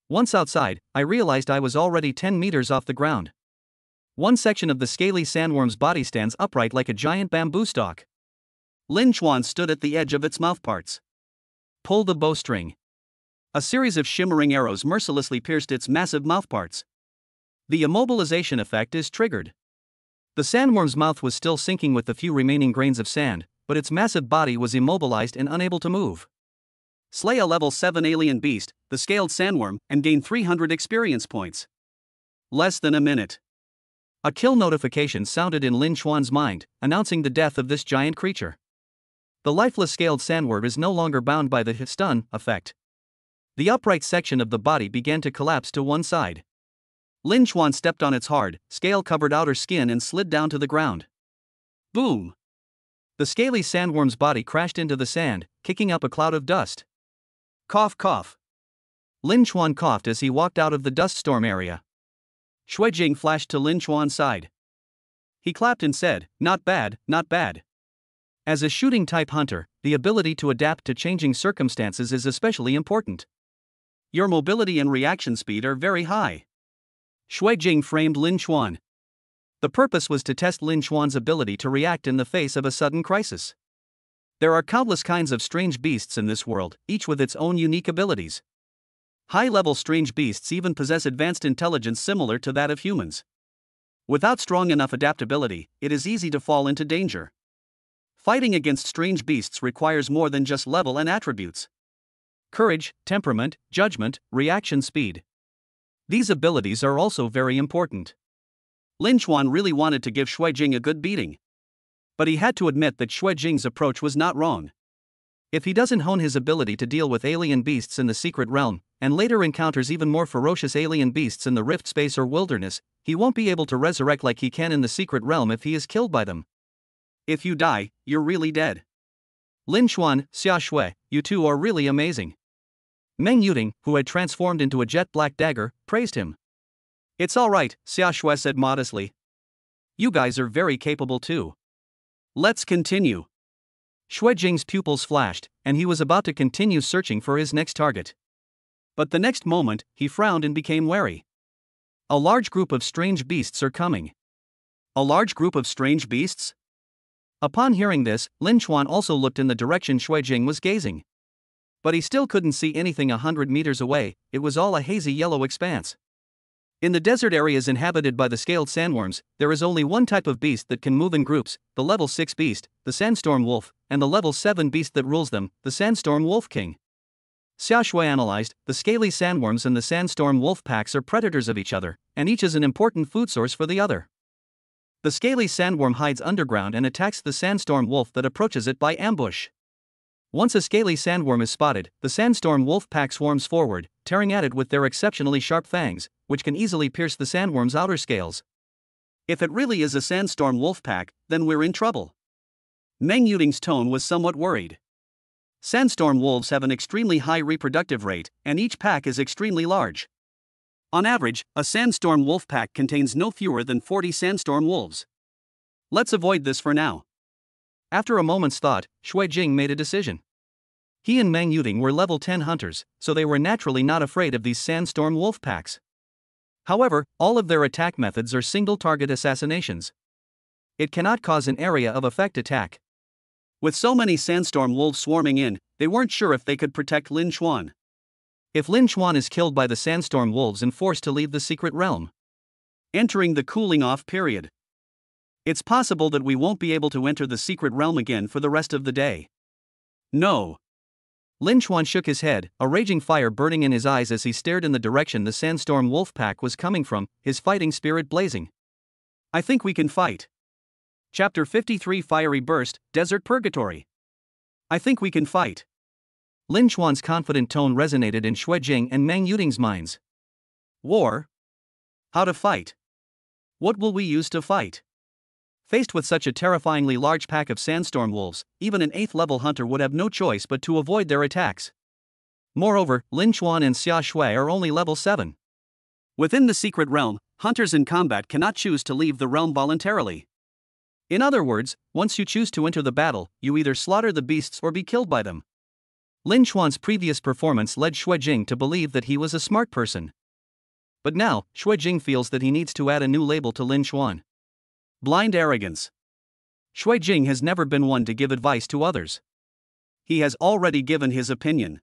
Once outside, I realized I was already 10 meters off the ground. One section of the scaly sandworm's body stands upright like a giant bamboo stalk. Lin Xuan stood at the edge of its mouthparts. Pull the bowstring. A series of shimmering arrows mercilessly pierced its massive mouthparts. The immobilization effect is triggered. The sandworm's mouth was still sinking with the few remaining grains of sand, but its massive body was immobilized and unable to move. Slay a level 7 alien beast, the scaled sandworm, and gain 300 experience points. Less than a minute. A kill notification sounded in Lin Xuan's mind, announcing the death of this giant creature. The lifeless scaled sandworm is no longer bound by the stun effect. The upright section of the body began to collapse to one side. Lin Xuan stepped on its hard, scale-covered outer skin and slid down to the ground. Boom! The scaly sandworm's body crashed into the sand, kicking up a cloud of dust. Cough, cough. Lin Xuan coughed as he walked out of the dust storm area. Shui Jing flashed to Lin Xuan's side. He clapped and said, "Not bad, not bad." As a shooting-type hunter, the ability to adapt to changing circumstances is especially important. Your mobility and reaction speed are very high. Shui Jing framed Lin Chuan. The purpose was to test Lin Chuan's ability to react in the face of a sudden crisis. There are countless kinds of strange beasts in this world, each with its own unique abilities. High-level strange beasts even possess advanced intelligence similar to that of humans. Without strong enough adaptability, it is easy to fall into danger. Fighting against strange beasts requires more than just level and attributes. Courage, temperament, judgment, reaction speed. These abilities are also very important. Lin Chuan really wanted to give Shui Jing a good beating. But he had to admit that Shui Jing's approach was not wrong. If he doesn't hone his ability to deal with alien beasts in the secret realm, and later encounters even more ferocious alien beasts in the rift space or wilderness, he won't be able to resurrect like he can in the secret realm if he is killed by them. If you die, you're really dead. Lin Chuan, Xia Shui, you two are really amazing. Meng Yuding, who had transformed into a jet-black dagger, praised him. It's alright, Xia Shui said modestly. You guys are very capable too. Let's continue. Shui Jing's pupils flashed, and he was about to continue searching for his next target. But the next moment, he frowned and became wary. A large group of strange beasts are coming. A large group of strange beasts? Upon hearing this, Lin Chuan also looked in the direction Shui Jing was gazing. But he still couldn't see anything 100 meters away, it was all a hazy yellow expanse. In the desert areas inhabited by the scaled sandworms, there is only one type of beast that can move in groups, the level 6 beast, the sandstorm wolf, and the level 7 beast that rules them, the sandstorm wolf king. Xia Shui analyzed, the scaly sandworms and the sandstorm wolf packs are predators of each other, and each is an important food source for the other. The scaly sandworm hides underground and attacks the sandstorm wolf that approaches it by ambush. Once a scaly sandworm is spotted, the sandstorm wolf pack swarms forward, tearing at it with their exceptionally sharp fangs, which can easily pierce the sandworm's outer scales. If it really is a sandstorm wolf pack, then we're in trouble. Meng Yuding's tone was somewhat worried. Sandstorm wolves have an extremely high reproductive rate, and each pack is extremely large. On average, a sandstorm wolf pack contains no fewer than 40 sandstorm wolves. Let's avoid this for now. After a moment's thought, Shui Jing made a decision. He and Meng Yuding were level 10 hunters, so they were naturally not afraid of these sandstorm wolf packs. However, all of their attack methods are single-target assassinations. It cannot cause an area of effect attack. With so many sandstorm wolves swarming in, they weren't sure if they could protect Lin Chuan. If Lin Chuan is killed by the sandstorm wolves and forced to leave the secret realm, entering the cooling-off period, it's possible that we won't be able to enter the secret realm again for the rest of the day. No. Lin Chuan shook his head, a raging fire burning in his eyes as he stared in the direction the sandstorm wolf pack was coming from, his fighting spirit blazing. I think we can fight. Chapter 53 Fiery Burst, Desert Purgatory. I think we can fight. Lin Chuan's confident tone resonated in Shui Jing and Meng Yuding's minds. War? How to fight? What will we use to fight? Faced with such a terrifyingly large pack of sandstorm wolves, even an 8th-level hunter would have no choice but to avoid their attacks. Moreover, Lin Chuan and Xia Shui are only level 7. Within the secret realm, hunters in combat cannot choose to leave the realm voluntarily. In other words, once you choose to enter the battle, you either slaughter the beasts or be killed by them. Lin Chuan's previous performance led Shui Jing to believe that he was a smart person. But now, Shui Jing feels that he needs to add a new label to Lin Chuan. Blind arrogance. Shui Jing has never been one to give advice to others. He has already given his opinion.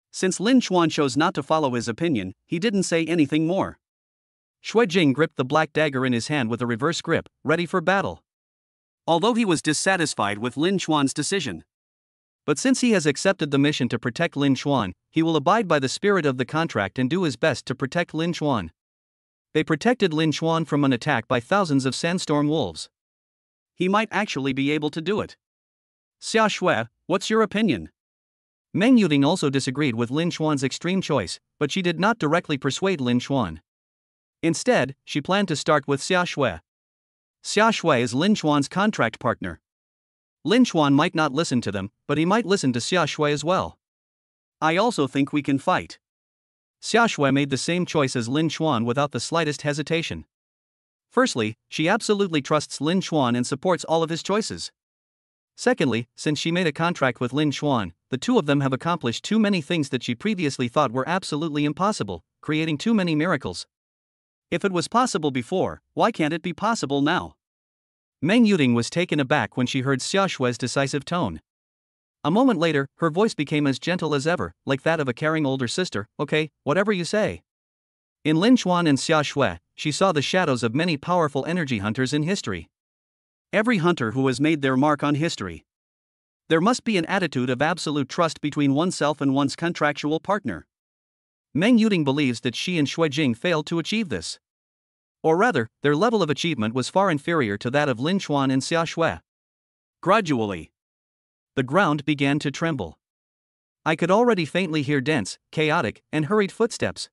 Since Lin Chuan chose not to follow his opinion, he didn't say anything more. Shui Jing gripped the black dagger in his hand with a reverse grip, ready for battle. Although he was dissatisfied with Lin Chuan's decision. But since he has accepted the mission to protect Lin Chuan, he will abide by the spirit of the contract and do his best to protect Lin Chuan. They protected Lin Chuan from an attack by thousands of sandstorm wolves. He might actually be able to do it. Xia Shui, what's your opinion? Meng Yuding also disagreed with Lin Chuan's extreme choice, but she did not directly persuade Lin Chuan. Instead, she planned to start with Xia Shui. Xia Shui is Lin Chuan's contract partner. Lin Chuan might not listen to them, but he might listen to Xia Shui as well. I also think we can fight. Xia Shui made the same choice as Lin Chuan without the slightest hesitation. Firstly, she absolutely trusts Lin Xuan and supports all of his choices. Secondly, since she made a contract with Lin Xuan, the two of them have accomplished too many things that she previously thought were absolutely impossible, creating too many miracles. If it was possible before, why can't it be possible now? Meng Yuding was taken aback when she heard Xia Shui's decisive tone. A moment later, her voice became as gentle as ever, like that of a caring older sister. Okay, whatever you say. In Lin Xuan and Xia Shui, she saw the shadows of many powerful energy hunters in history. Every hunter who has made their mark on history. There must be an attitude of absolute trust between oneself and one's contractual partner. Meng Yuding believes that she and Shui Jing failed to achieve this. Or rather, their level of achievement was far inferior to that of Lin Xuan and Xia Shui. Gradually, the ground began to tremble. I could already faintly hear dense, chaotic, and hurried footsteps.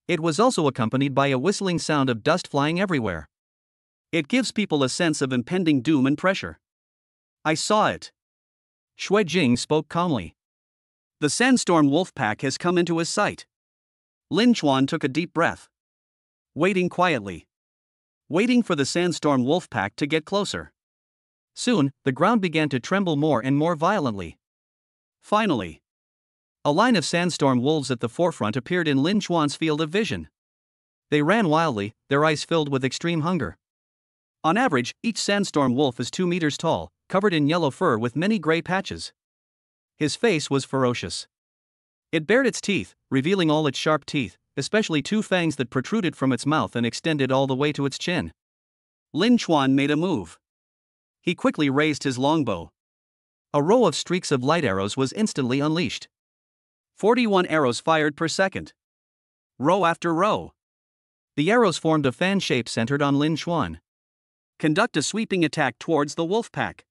It was also accompanied by a whistling sound of dust flying everywhere. It gives people a sense of impending doom and pressure. I saw it. Shui Jing spoke calmly. The sandstorm wolf pack has come into his sight. Lin Xuan took a deep breath. Waiting quietly. Waiting for the sandstorm wolf pack to get closer. Soon, the ground began to tremble more and more violently. Finally, a line of sandstorm wolves at the forefront appeared in Lin Xuan's field of vision. They ran wildly, their eyes filled with extreme hunger. On average, each sandstorm wolf is 2 meters tall, covered in yellow fur with many gray patches. His face was ferocious. It bared its teeth, revealing all its sharp teeth, especially 2 fangs that protruded from its mouth and extended all the way to its chin. Lin Xuan made a move. He quickly raised his longbow. A row of streaks of light arrows was instantly unleashed. 41 arrows fired per second. Row after row. The arrows formed a fan shape centered on Lin Xuan. Conduct a sweeping attack towards the wolf pack.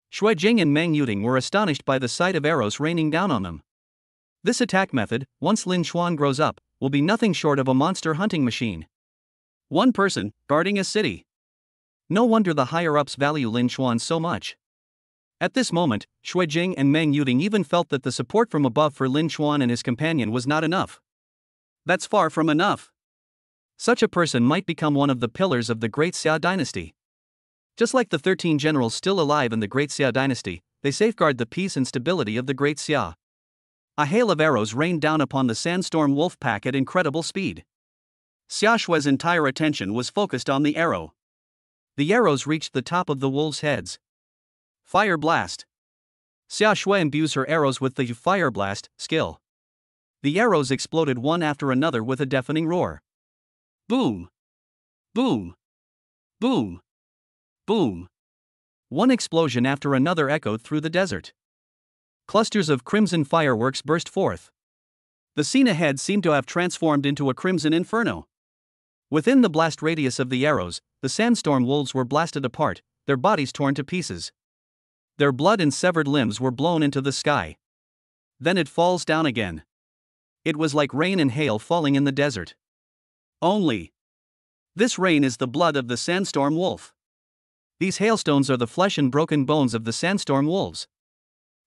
Shui Jing and Meng Yuding were astonished by the sight of arrows raining down on them. This attack method, once Lin Xuan grows up, will be nothing short of a monster hunting machine. One person, guarding a city. No wonder the higher-ups value Lin Xuan so much. At this moment, Shui Jing and Meng Yuding even felt that the support from above for Lin Xuan and his companion was not enough. That's far from enough. Such a person might become one of the pillars of the Great Xia dynasty. Just like the 13 generals still alive in the Great Xia dynasty, they safeguard the peace and stability of the Great Xia. A hail of arrows rained down upon the sandstorm wolf pack at incredible speed. Xia Shui's entire attention was focused on the arrow. The arrows reached the top of the wolves' heads. Fire blast. Xia Shui imbues her arrows with the fire blast skill. The arrows exploded one after another with a deafening roar. Boom! Boom! Boom! Boom! One explosion after another echoed through the desert. Clusters of crimson fireworks burst forth. The scene ahead seemed to have transformed into a crimson inferno. Within the blast radius of the arrows, the sandstorm wolves were blasted apart, their bodies torn to pieces. Their blood and severed limbs were blown into the sky. Then it falls down again. It was like rain and hail falling in the desert. Only this rain is the blood of the sandstorm wolf. These hailstones are the flesh and broken bones of the sandstorm wolves.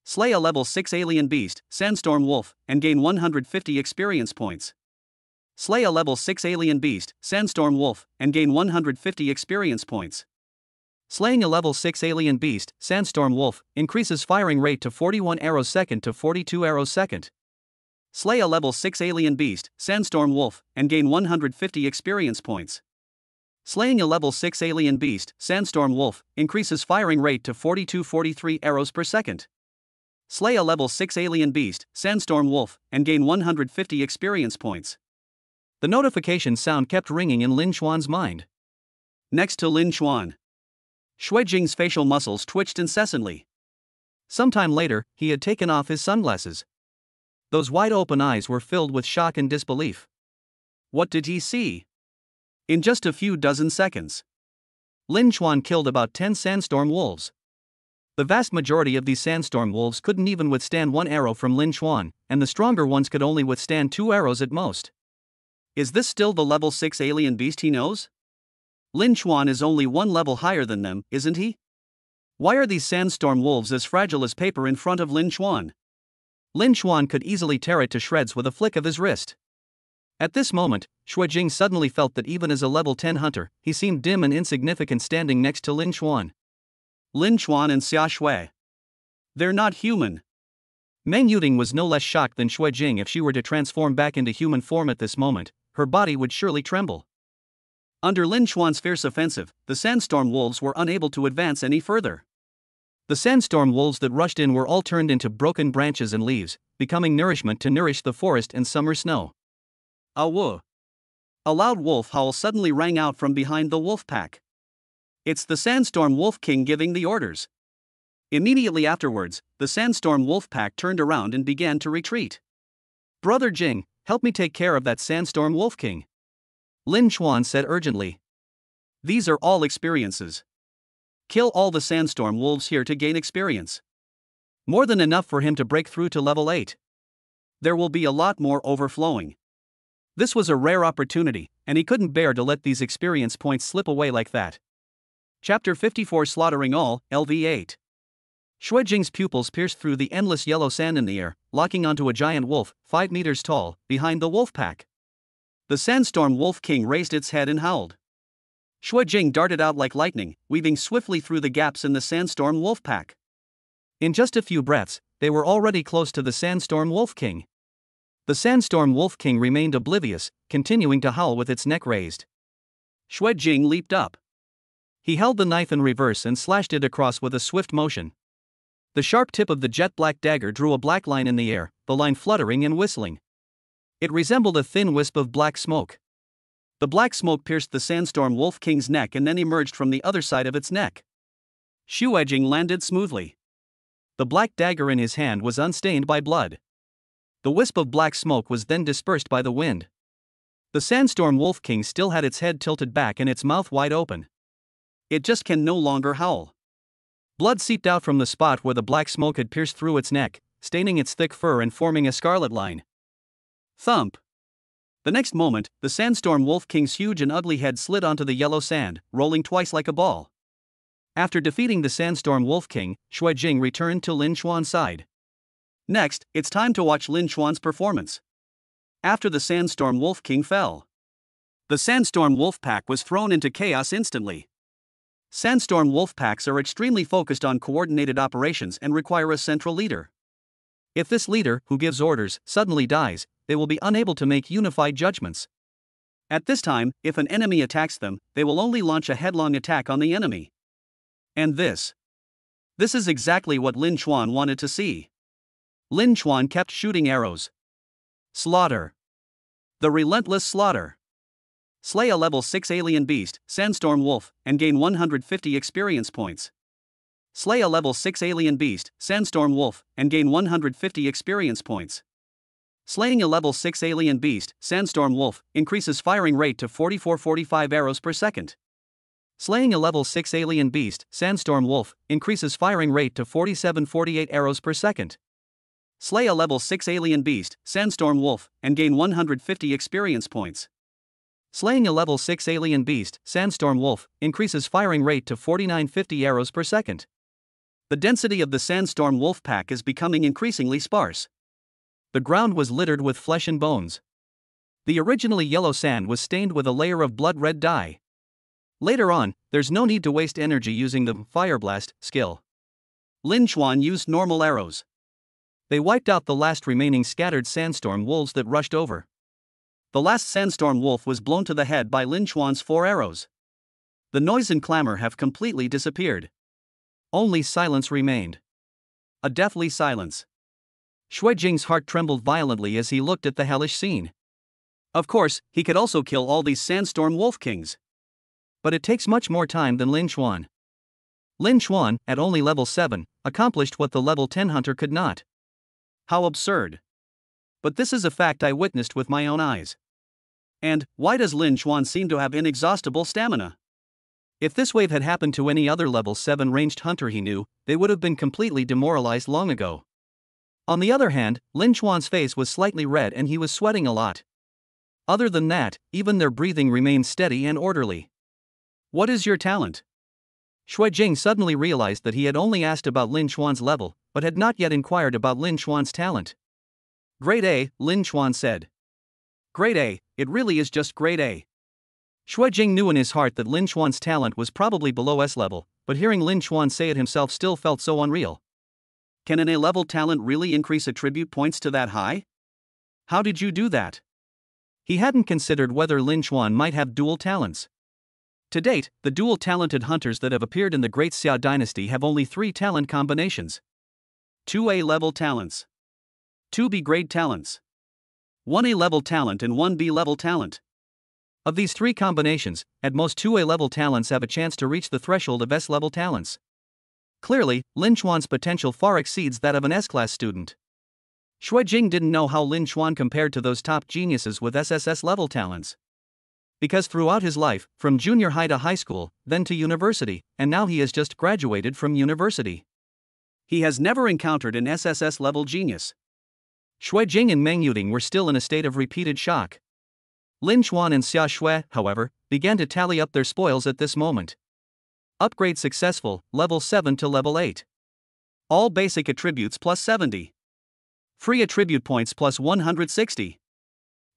Slay a level 6 alien beast, sandstorm wolf, and gain 150 experience points. Slay a level 6 alien beast, sandstorm wolf, and gain 150 experience points. Slaying a level 6 alien beast, sandstorm wolf, increases firing rate to 41 arrows second to 42 arrows second. Slay a level 6 alien beast, sandstorm wolf, and gain 150 experience points. Slaying a level 6 alien beast, sandstorm wolf, increases firing rate to 42-43 arrows per second. Slay a level 6 alien beast, sandstorm wolf, and gain 150 experience points. The notification sound kept ringing in Lin Xuan's mind. Next to Lin Xuan, Shui Jing's facial muscles twitched incessantly. Sometime later, he had taken off his sunglasses. Those wide-open eyes were filled with shock and disbelief. What did he see? In just a few dozen seconds, Lin Xuan killed about 10 sandstorm wolves. The vast majority of these sandstorm wolves couldn't even withstand 1 arrow from Lin Xuan, and the stronger ones could only withstand 2 arrows at most. Is this still the level 6 alien beast he knows? Lin Xuan is only 1 level higher than them, isn't he? Why are these sandstorm wolves as fragile as paper in front of Lin Xuan? Lin Xuan could easily tear it to shreds with a flick of his wrist. At this moment, Jing suddenly felt that even as a level 10 hunter, he seemed dim and insignificant standing next to Lin Xuan. Lin Xuan and Xia Shui. They're not human. Meng Yuding was no less shocked than Jing. If she were to transform back into human form at this moment, her body would surely tremble. Under Lin Xuan's fierce offensive, the sandstorm wolves were unable to advance any further. The sandstorm wolves that rushed in were all turned into broken branches and leaves, becoming nourishment to nourish the forest and summer snow. Awoo! A loud wolf howl suddenly rang out from behind the wolf pack. It's the sandstorm wolf king giving the orders. Immediately afterwards, the sandstorm wolf pack turned around and began to retreat. Brother Jing, help me take care of that sandstorm wolf king, Lin Xuan said urgently. These are all experiences. Kill all the sandstorm wolves here to gain experience. More than enough for him to break through to level 8. There will be a lot more overflowing. This was a rare opportunity, and he couldn't bear to let these experience points slip away like that. Chapter 54 Slaughtering All, LV8. Jing's pupils pierced through the endless yellow sand in the air, locking onto a giant wolf, 5 meters tall, behind the wolf pack. The sandstorm wolf king raised its head and howled. Jing darted out like lightning, weaving swiftly through the gaps in the sandstorm wolf pack. In just a few breaths, they were already close to the sandstorm wolf king. The sandstorm wolf king remained oblivious, continuing to howl with its neck raised. Jing leaped up. He held the knife in reverse and slashed it across with a swift motion. The sharp tip of the jet-black dagger drew a black line in the air, the line fluttering and whistling. It resembled a thin wisp of black smoke. The black smoke pierced the sandstorm wolf king's neck and then emerged from the other side of its neck. Jing landed smoothly. The black dagger in his hand was unstained by blood. The wisp of black smoke was then dispersed by the wind. The sandstorm wolf king still had its head tilted back and its mouth wide open. It just can no longer howl. Blood seeped out from the spot where the black smoke had pierced through its neck, staining its thick fur and forming a scarlet line. Thump! The next moment, the sandstorm wolf king's huge and ugly head slid onto the yellow sand, rolling twice like a ball. After defeating the sandstorm wolf king, Jing returned to Lin Xuan's side. Next, it's time to watch Lin Xuan's performance. After the sandstorm wolf king fell, the sandstorm wolf pack was thrown into chaos instantly. Sandstorm wolf packs are extremely focused on coordinated operations and require a central leader. If this leader, who gives orders, suddenly dies, they will be unable to make unified judgments. At this time, if an enemy attacks them, they will only launch a headlong attack on the enemy. And this is exactly what Lin Xuan wanted to see. Lin Xuan kept shooting arrows. Slaughter. The relentless slaughter. Slay a level 6 alien beast, sandstorm wolf, and gain 150 experience points. Slay a level 6 alien beast, sandstorm wolf, and gain 150 experience points. Slaying a level 6 alien beast, sandstorm wolf, increases firing rate to 44-45 arrows per second. Slaying a level 6 alien beast, sandstorm wolf, increases firing rate to 47-48 arrows per second. Slay a level 6 alien beast, sandstorm wolf, and gain 150 experience points. Slaying a level 6 alien beast, sandstorm wolf, increases firing rate to 49-50 arrows per second. The density of the sandstorm wolf pack is becoming increasingly sparse. The ground was littered with flesh and bones. The originally yellow sand was stained with a layer of blood-red dye. Later on, there's no need to waste energy using the Fire Blast skill. Lin Xuan used normal arrows. They wiped out the last remaining scattered sandstorm wolves that rushed over. The last sandstorm wolf was blown to the head by Lin Xuan's 4 arrows. The noise and clamor have completely disappeared. Only silence remained. A deathly silence. Jing's heart trembled violently as he looked at the hellish scene. Of course, he could also kill all these sandstorm wolf kings. But it takes much more time than Lin Xuan. Lin Xuan, at only level 7, accomplished what the level 10 hunter could not. How absurd. But this is a fact I witnessed with my own eyes. And, why does Lin Xuan seem to have inexhaustible stamina? If this wave had happened to any other level 7 ranged hunter he knew, they would have been completely demoralized long ago. On the other hand, Lin Xuan's face was slightly red and he was sweating a lot. Other than that, even their breathing remained steady and orderly. What is your talent? Jing suddenly realized that he had only asked about Lin Xuan's level, but had not yet inquired about Lin Xuan's talent. Grade A, Lin Xuan said. Grade A, it really is just grade A. Xue Jing knew in his heart that Lin Xuan's talent was probably below S level, but hearing Lin Xuan say it himself still felt so unreal. Can an A-level talent really increase attribute points to that high? How did you do that? He hadn't considered whether Lin Xuan might have dual talents. To date, the dual-talented hunters that have appeared in the Great Xia dynasty have only 3 talent combinations. 2 A-level talents. 2 B-grade talents. 1 A-level talent and 1 B-level talent. Of these 3 combinations, at most 2 A-level talents have a chance to reach the threshold of S-level talents. Clearly, Lin Xuan's potential far exceeds that of an S-class student. Xue Jing didn't know how Lin Xuan compared to those top geniuses with SSS-level talents. Because throughout his life, from junior high to high school, then to university, and now he has just graduated from university, he has never encountered an SSS-level genius. Xue Jing and Meng Yuding were still in a state of repeated shock. Lin Xuan and Xia Xue, however, began to tally up their spoils at this moment. Upgrade successful, level 7 to level 8. All basic attributes plus 70. Free attribute points plus 160.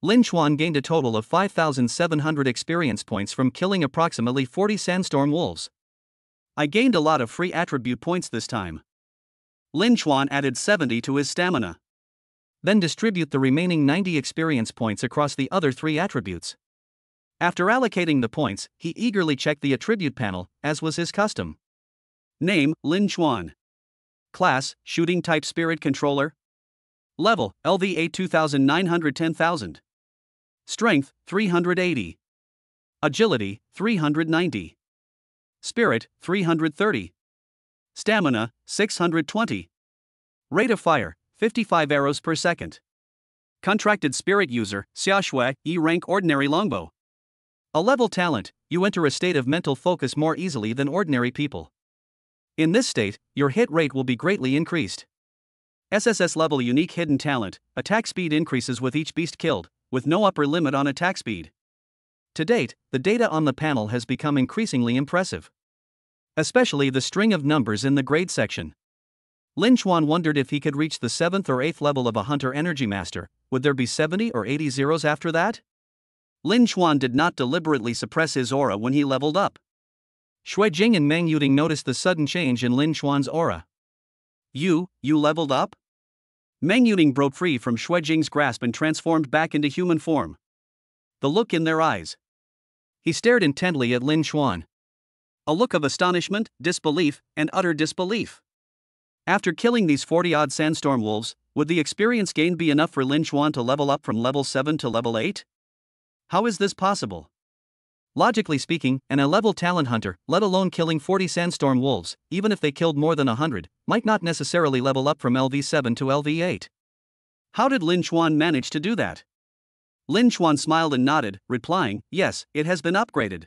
Lin Xuan gained a total of 5,700 experience points from killing approximately 40 sandstorm wolves. I gained a lot of free attribute points this time. Lin Xuan added 70 to his stamina. Then distribute the remaining 90 experience points across the other 3 attributes. After allocating the points, he eagerly checked the attribute panel, as was his custom. Name, Lin Xuan. Class, Shooting Type Spirit Controller. Level, LVA 2910,000. Strength, 380. Agility, 390. Spirit, 330. Stamina, 620. Rate of fire, 55 arrows per second. Contracted spirit user, Xia Xue, E-rank ordinary longbow. A level talent, you enter a state of mental focus more easily than ordinary people. In this state, your hit rate will be greatly increased. SSS level unique hidden talent, attack speed increases with each beast killed, with no upper limit on attack speed. To date, the data on the panel has become increasingly impressive. Especially the string of numbers in the grade section. Lin Xuan wondered if he could reach the 7th or 8th level of a Hunter Energy Master. Would there be 70 or 80 zeros after that? Lin Xuan did not deliberately suppress his aura when he leveled up. Xue Jing and Meng Yuding noticed the sudden change in Lin Xuan's aura. You leveled up? Meng Yuding broke free from Xue Jing's grasp and transformed back into human form. The look in their eyes. He stared intently at Lin Xuan. A look of astonishment, disbelief, and utter disbelief. After killing these 40-odd sandstorm wolves, would the experience gained be enough for Lin Xuan to level up from level 7 to level 8? How is this possible? Logically speaking, an A-level talent hunter, let alone killing 40 sandstorm wolves, even if they killed more than 100, might not necessarily level up from LV7 to LV8. How did Lin Xuan manage to do that? Lin Xuan smiled and nodded, replying, yes, it has been upgraded.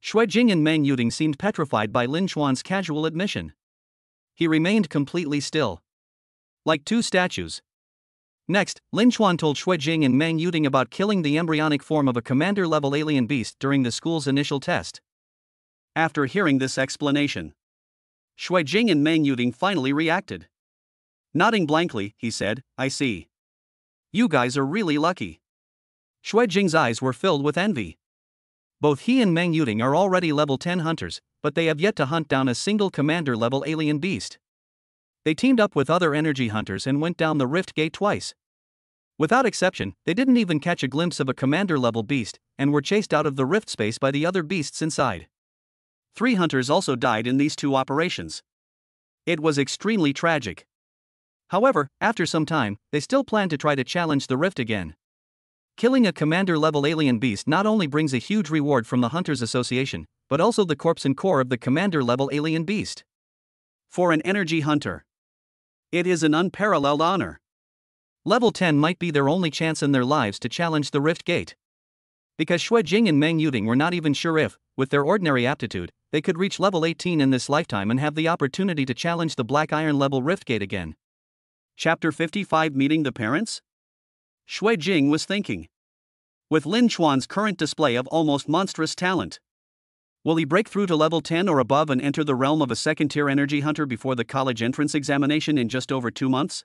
Xue Jing and Meng Yuding seemed petrified by Lin Xuan's casual admission. He remained completely still. Like 2 statues. Next, Lin Xuan told Xue Jing and Meng Yuding about killing the embryonic form of a commander-level alien beast during the school's initial test. After hearing this explanation, Xue Jing and Meng Yuding finally reacted. Nodding blankly, he said, I see. You guys are really lucky. Xue Jing's eyes were filled with envy. Both he and Meng Yuding are already level 10 hunters, but they have yet to hunt down a single commander-level alien beast. They teamed up with other energy hunters and went down the Rift Gate twice. Without exception, they didn't even catch a glimpse of a commander-level beast, and were chased out of the rift space by the other beasts inside. 3 hunters also died in these 2 operations. It was extremely tragic. However, after some time, they still plan to try to challenge the rift again. Killing a commander-level alien beast not only brings a huge reward from the Hunters Association, but also the corpse and core of the commander-level alien beast. For an energy hunter, it is an unparalleled honor. Level 10 might be their only chance in their lives to challenge the Rift Gate. Because Xue Jing and Meng Yuding were not even sure if, with their ordinary aptitude, they could reach level 18 in this lifetime and have the opportunity to challenge the Black Iron level Rift Gate again. Chapter 55 Meeting the Parents? Xue Jing was thinking. With Lin Xuan's current display of almost monstrous talent, will he break through to level 10 or above and enter the realm of a second-tier energy hunter before the college entrance examination in just over 2 months?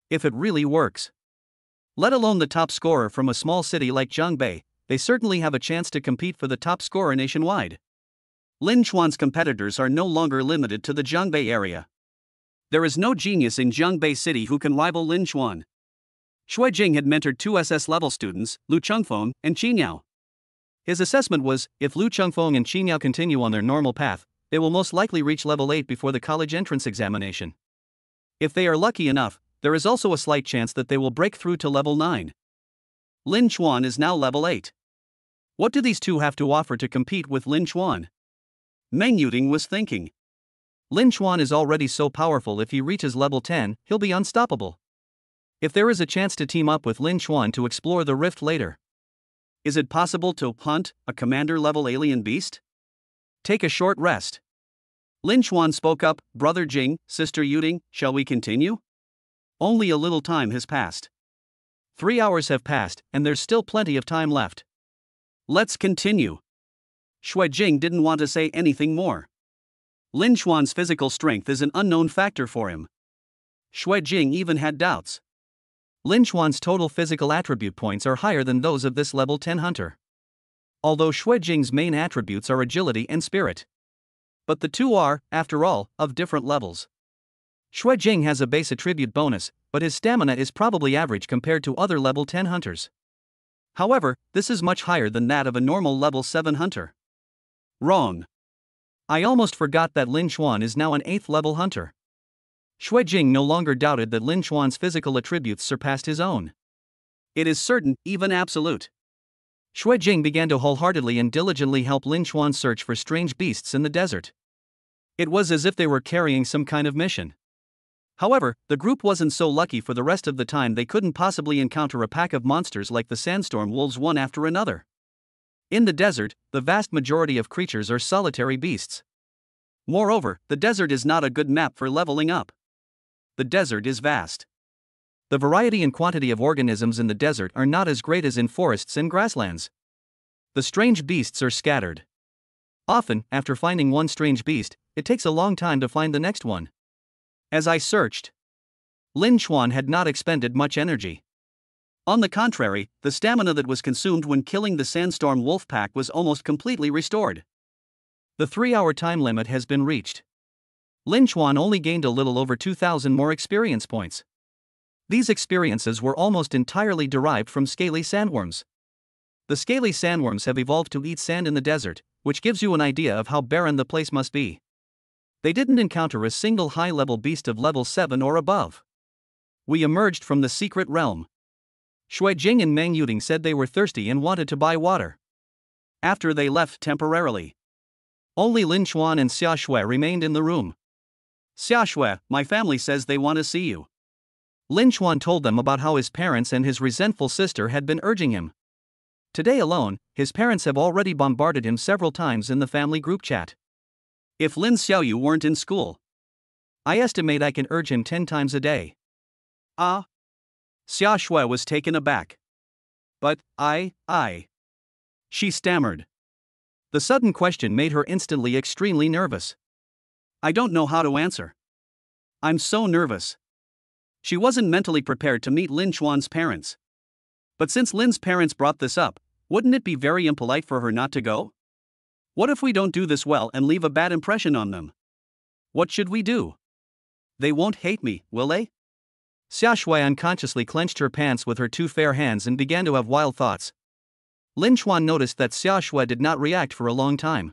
If it really works, Let alone the top scorer from a small city like Zhangbei, they certainly have a chance to compete for the top scorer nationwide. Lin Chuan's competitors are no longer limited to the Zhangbei area. There is no genius in Zhangbei City who can rival Lin Chuan. Shui Jing had mentored two SS-level students, Lu Chengfeng and Qin Yao. His assessment was, if Lu Chengfeng and Qin Yao continue on their normal path, they will most likely reach level 8 before the college entrance examination. If they are lucky enough, there is also a slight chance that they will break through to level 9. Lin Chuan is now level 8. What do these two have to offer to compete with Lin Chuan? Meng Yuting was thinking. Lin Chuan is already so powerful, if he reaches level 10, he'll be unstoppable. If there is a chance to team up with Lin Chuan to explore the rift later. Is it possible to hunt a commander-level alien beast? Take a short rest. Lin Chuan spoke up, Brother Jing, Sister Yuting, shall we continue? Only a little time has passed. 3 hours have passed, and there's still plenty of time left. Let's continue. Shui Jing didn't want to say anything more. Lin Chuan's physical strength is an unknown factor for him. Shui Jing even had doubts. Lin Chuan's total physical attribute points are higher than those of this level 10 hunter. Although Shui Jing's main attributes are agility and spirit. But the two are, after all, of different levels. Shui Jing has a base attribute bonus, but his stamina is probably average compared to other level 10 hunters. However, this is much higher than that of a normal level 7 hunter. Wrong. I almost forgot that Lin Chuan is now an 8th level hunter. Shui Jing no longer doubted that Lin Chuan's physical attributes surpassed his own. It is certain, even absolute. Shui Jing began to wholeheartedly and diligently help Lin Chuan search for strange beasts in the desert. It was as if they were carrying some kind of mission. However, the group wasn't so lucky. For the rest of the time they couldn't possibly encounter a pack of monsters like the sandstorm wolves one after another. In the desert, the vast majority of creatures are solitary beasts. Moreover, the desert is not a good map for leveling up. The desert is vast. The variety and quantity of organisms in the desert are not as great as in forests and grasslands. The strange beasts are scattered. Often, after finding one strange beast, it takes a long time to find the next one. As I searched, Lin Chuan had not expended much energy. On the contrary, the stamina that was consumed when killing the sandstorm wolf pack was almost completely restored. The 3-hour time limit has been reached. Lin Chuan only gained a little over 2,000 more experience points. These experiences were almost entirely derived from scaly sandworms. The scaly sandworms have evolved to eat sand in the desert, which gives you an idea of how barren the place must be. They didn't encounter a single high-level beast of level 7 or above. We emerged from the secret realm. Shui Jing and Meng Yuting said they were thirsty and wanted to buy water. After they left temporarily, only Lin Chuan and Xia Shui remained in the room. Xia Shui, my family says they want to see you. Lin Chuan told them about how his parents and his resentful sister had been urging him. Today alone, his parents have already bombarded him several times in the family group chat. If Lin Xiaoyu weren't in school, I estimate I can urge him 10 times a day. Ah? Xia Shui was taken aback. But, she stammered. The sudden question made her instantly extremely nervous. I don't know how to answer. I'm so nervous. She wasn't mentally prepared to meet Lin Chuan's parents. But since Lin's parents brought this up, wouldn't it be very impolite for her not to go? What if we don't do this well and leave a bad impression on them? What should we do? They won't hate me, will they? Xia Shui unconsciously clenched her pants with her two fair hands and began to have wild thoughts. Lin Chuan noticed that Xia Shui did not react for a long time.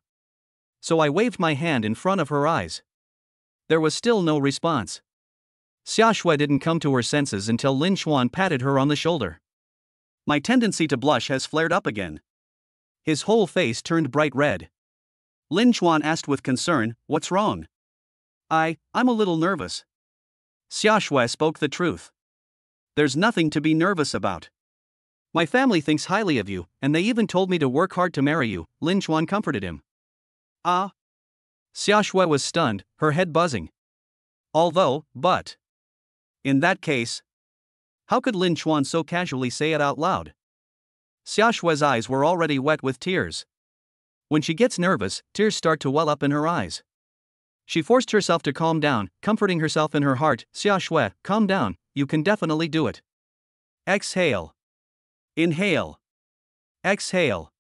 So I waved my hand in front of her eyes. There was still no response. Xia Shui didn't come to her senses until Lin Chuan patted her on the shoulder. My tendency to blush has flared up again. His whole face turned bright red. Lin Chuan asked with concern, what's wrong? I'm a little nervous. Xia Shui spoke the truth. There's nothing to be nervous about. My family thinks highly of you, and they even told me to work hard to marry you, Lin Chuan comforted him. Ah? Xia Shui was stunned, her head buzzing. But. In that case. How could Lin Chuan so casually say it out loud? Xia Shui's eyes were already wet with tears. When she gets nervous, tears start to well up in her eyes. She forced herself to calm down, comforting herself in her heart, Xia Shui, calm down, you can definitely do it. Exhale. Inhale. Exhale.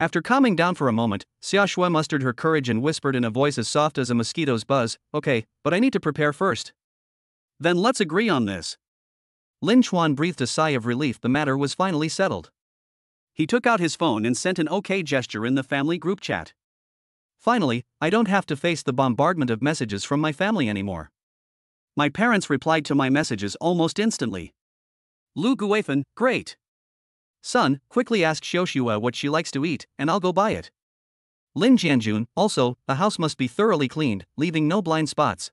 After calming down for a moment, Xiaoshui mustered her courage and whispered in a voice as soft as a mosquito's buzz, "Okay, but I need to prepare first." "Then let's agree on this." Lin Chuan breathed a sigh of relief. The matter was finally settled. He took out his phone and sent an OK gesture in the family group chat. Finally, I don't have to face the bombardment of messages from my family anymore. My parents replied to my messages almost instantly. Lu Guifan, great. Son, quickly ask Xiaoxue what she likes to eat, and I'll go buy it. Lin Jianjun, also, the house must be thoroughly cleaned, leaving no blind spots.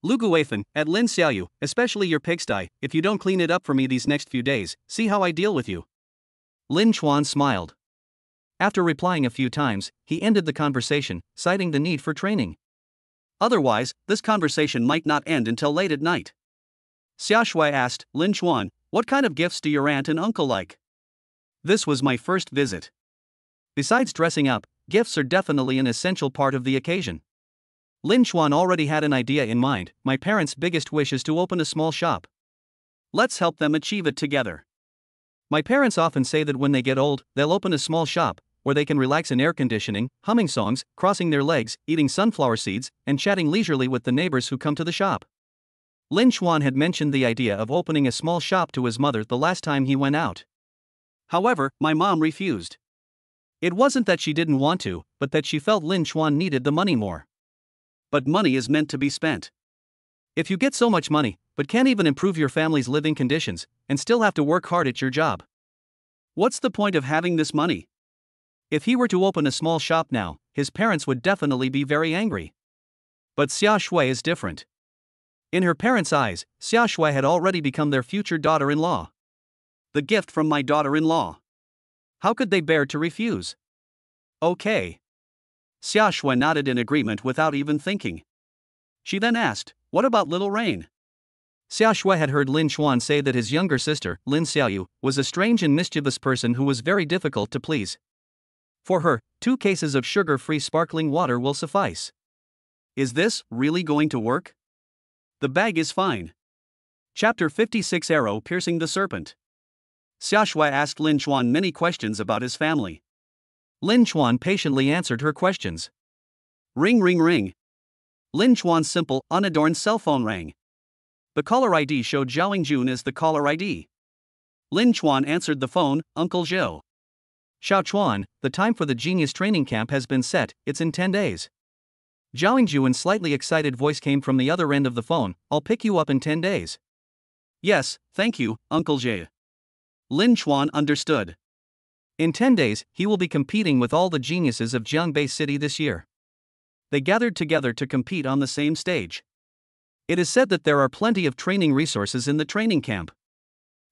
Lu Guifan, at Lin Xiaoyu, especially your pigsty, if you don't clean it up for me these next few days, see how I deal with you. Lin Chuan smiled. After replying a few times, he ended the conversation, citing the need for training. Otherwise, this conversation might not end until late at night. Xiaoshui asked, "Lin Chuan, what kind of gifts do your aunt and uncle like?" This was my first visit. Besides dressing up, gifts are definitely an essential part of the occasion. Lin Chuan already had an idea in mind. My parents' biggest wish is to open a small shop. Let's help them achieve it together. My parents often say that when they get old, they'll open a small shop, where they can relax in air conditioning, humming songs, crossing their legs, eating sunflower seeds, and chatting leisurely with the neighbors who come to the shop. Lin Chuan had mentioned the idea of opening a small shop to his mother the last time he went out. However, my mom refused. It wasn't that she didn't want to, but that she felt Lin Chuan needed the money more. But money is meant to be spent. If you get so much money, but can't even improve your family's living conditions, and still have to work hard at your job, what's the point of having this money? If he were to open a small shop now, his parents would definitely be very angry. But Xiaoshui is different. In her parents' eyes, Xiaoshui had already become their future daughter-in-law. The gift from my daughter-in-law. How could they bear to refuse? Okay. Xiaoshui nodded in agreement without even thinking. She then asked, "What about little Rain?" Xiaoshui had heard Lin Chuan say that his younger sister, Lin Xiaoyu, was a strange and mischievous person who was very difficult to please. For her, 2 cases of sugar-free sparkling water will suffice. Is this really going to work? The bag is fine. Chapter 56, Arrow Piercing the Serpent. Xiaoshui asked Lin Chuan many questions about his family. Lin Chuan patiently answered her questions. Ring ring ring. Lin Chuan's simple, unadorned cell phone rang. The caller ID showed Zhao Yingjun as the caller ID. Lin Chuan answered the phone, "Uncle Zhou." "Xiao Chuan, the time for the genius training camp has been set, it's in 10 days. Zhao Yingjun's slightly excited voice came from the other end of the phone, "I'll pick you up in 10 days. Yes, thank you, Uncle Zhou. Lin Chuan understood. In 10 days, he will be competing with all the geniuses of Jiangbei City this year. They gathered together to compete on the same stage. It is said that there are plenty of training resources in the training camp.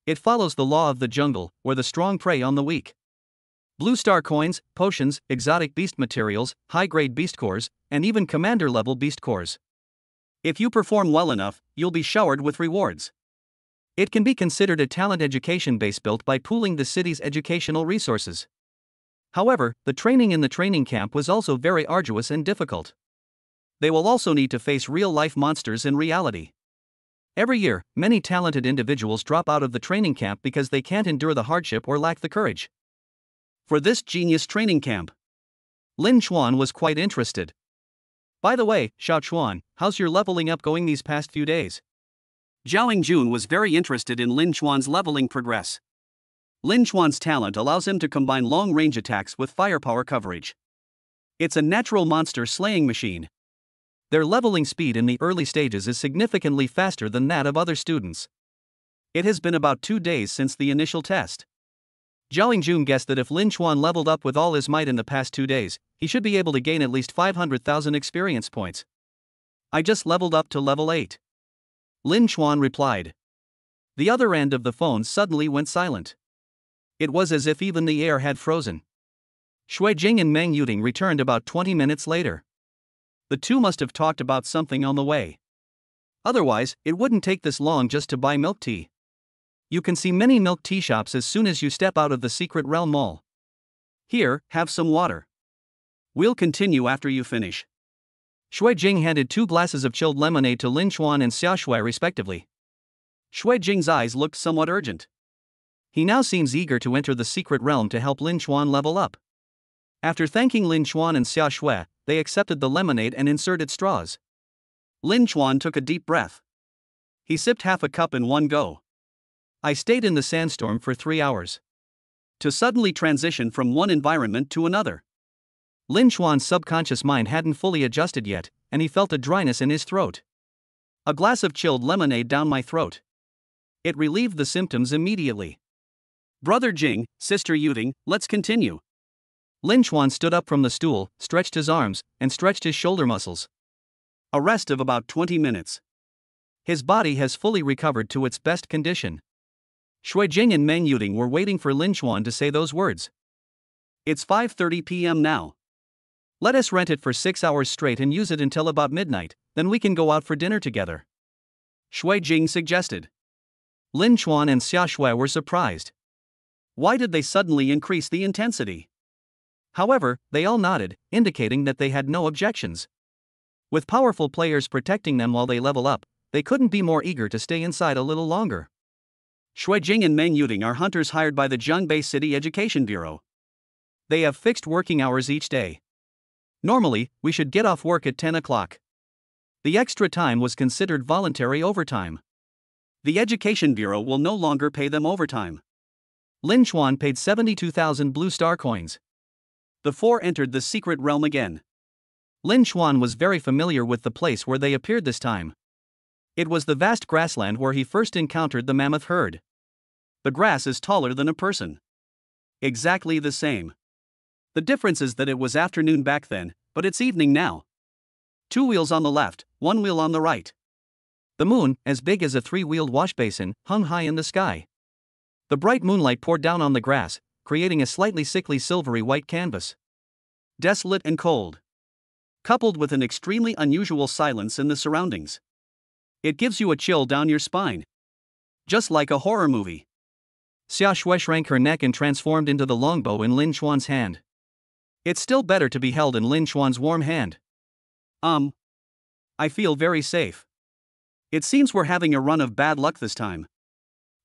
It follows the law of the jungle, where the strong prey on the weak. Blue star coins, potions, exotic beast materials, high-grade beast cores, and even commander-level beast cores. If you perform well enough, you'll be showered with rewards. It can be considered a talent education base built by pooling the city's educational resources. However, the training in the training camp was also very arduous and difficult. They will also need to face real-life monsters in reality. Every year, many talented individuals drop out of the training camp because they can't endure the hardship or lack the courage. For this genius training camp, Lin Chuan was quite interested. By the way, Xiao Chuan, how's your leveling up going these past few days? Zhao Yingjun was very interested in Lin Chuan's leveling progress. Lin Chuan's talent allows him to combine long-range attacks with firepower coverage. It's a natural monster slaying machine. Their leveling speed in the early stages is significantly faster than that of other students. It has been about 2 days since the initial test. Zhao Yingjun guessed that if Lin Chuan leveled up with all his might in the past 2 days, he should be able to gain at least 500,000 experience points. I just leveled up to level 8. Lin Chuan replied. The other end of the phone suddenly went silent. It was as if even the air had frozen. Shui Jing and Meng Yuting returned about 20 minutes later. The two must have talked about something on the way. Otherwise, it wouldn't take this long just to buy milk tea. You can see many milk tea shops as soon as you step out of the Secret Realm Mall. Here, have some water. We'll continue after you finish. Shui Jing handed 2 glasses of chilled lemonade to Lin Chuan and Xiaoshui respectively. Shui Jing's eyes looked somewhat urgent. He now seems eager to enter the secret realm to help Lin Chuan level up. After thanking Lin Chuan and Xia Shui, they accepted the lemonade and inserted straws. Lin Chuan took a deep breath. He sipped half a cup in one go. I stayed in the sandstorm for 3 hours. To suddenly transition from one environment to another. Lin Chuan's subconscious mind hadn't fully adjusted yet, and he felt a dryness in his throat. A glass of chilled lemonade down my throat. It relieved the symptoms immediately. Brother Jing, Sister Yuting, let's continue. Lin Chuan stood up from the stool, stretched his arms, and stretched his shoulder muscles. A rest of about 20 minutes. His body has fully recovered to its best condition. Shui Jing and Meng Yuting were waiting for Lin Chuan to say those words. It's 5:30 p.m. now. Let us rent it for 6 hours straight and use it until about midnight, then we can go out for dinner together. Shui Jing suggested. Lin Chuan and Xia Shui were surprised. Why did they suddenly increase the intensity? However, they all nodded, indicating that they had no objections. With powerful players protecting them while they level up, they couldn't be more eager to stay inside a little longer. Shui Jing and Meng Yuting are hunters hired by the Zhongbei City Education Bureau. They have fixed working hours each day. Normally, we should get off work at 10 o'clock. The extra time was considered voluntary overtime. The Education Bureau will no longer pay them overtime. Lin Chuan paid 72,000 blue star coins. The four entered the secret realm again. Lin Chuan was very familiar with the place where they appeared this time. It was the vast grassland where he first encountered the mammoth herd. The grass is taller than a person. Exactly the same. The difference is that it was afternoon back then, but it's evening now. 2 wheels on the left, 1 wheel on the right. The moon, as big as a 3-wheeled washbasin, hung high in the sky. The bright moonlight poured down on the grass, creating a slightly sickly silvery white canvas. Desolate and cold. Coupled with an extremely unusual silence in the surroundings. It gives you a chill down your spine. Just like a horror movie. Xia Shui shrank her neck and transformed into the longbow in Lin Chuan's hand. It's still better to be held in Lin Chuan's warm hand. I feel very safe. It seems we're having a run of bad luck this time.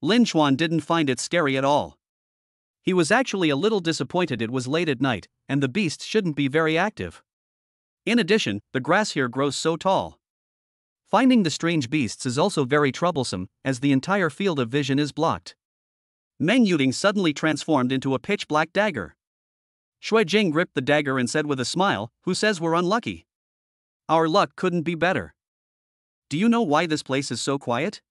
Lin Chuan didn't find it scary at all. He was actually a little disappointed it was late at night, and the beasts shouldn't be very active. In addition, the grass here grows so tall. Finding the strange beasts is also very troublesome, as the entire field of vision is blocked. Meng Yuting suddenly transformed into a pitch-black dagger. Shui Jing gripped the dagger and said with a smile, "Who says we're unlucky? Our luck couldn't be better. Do you know why this place is so quiet?"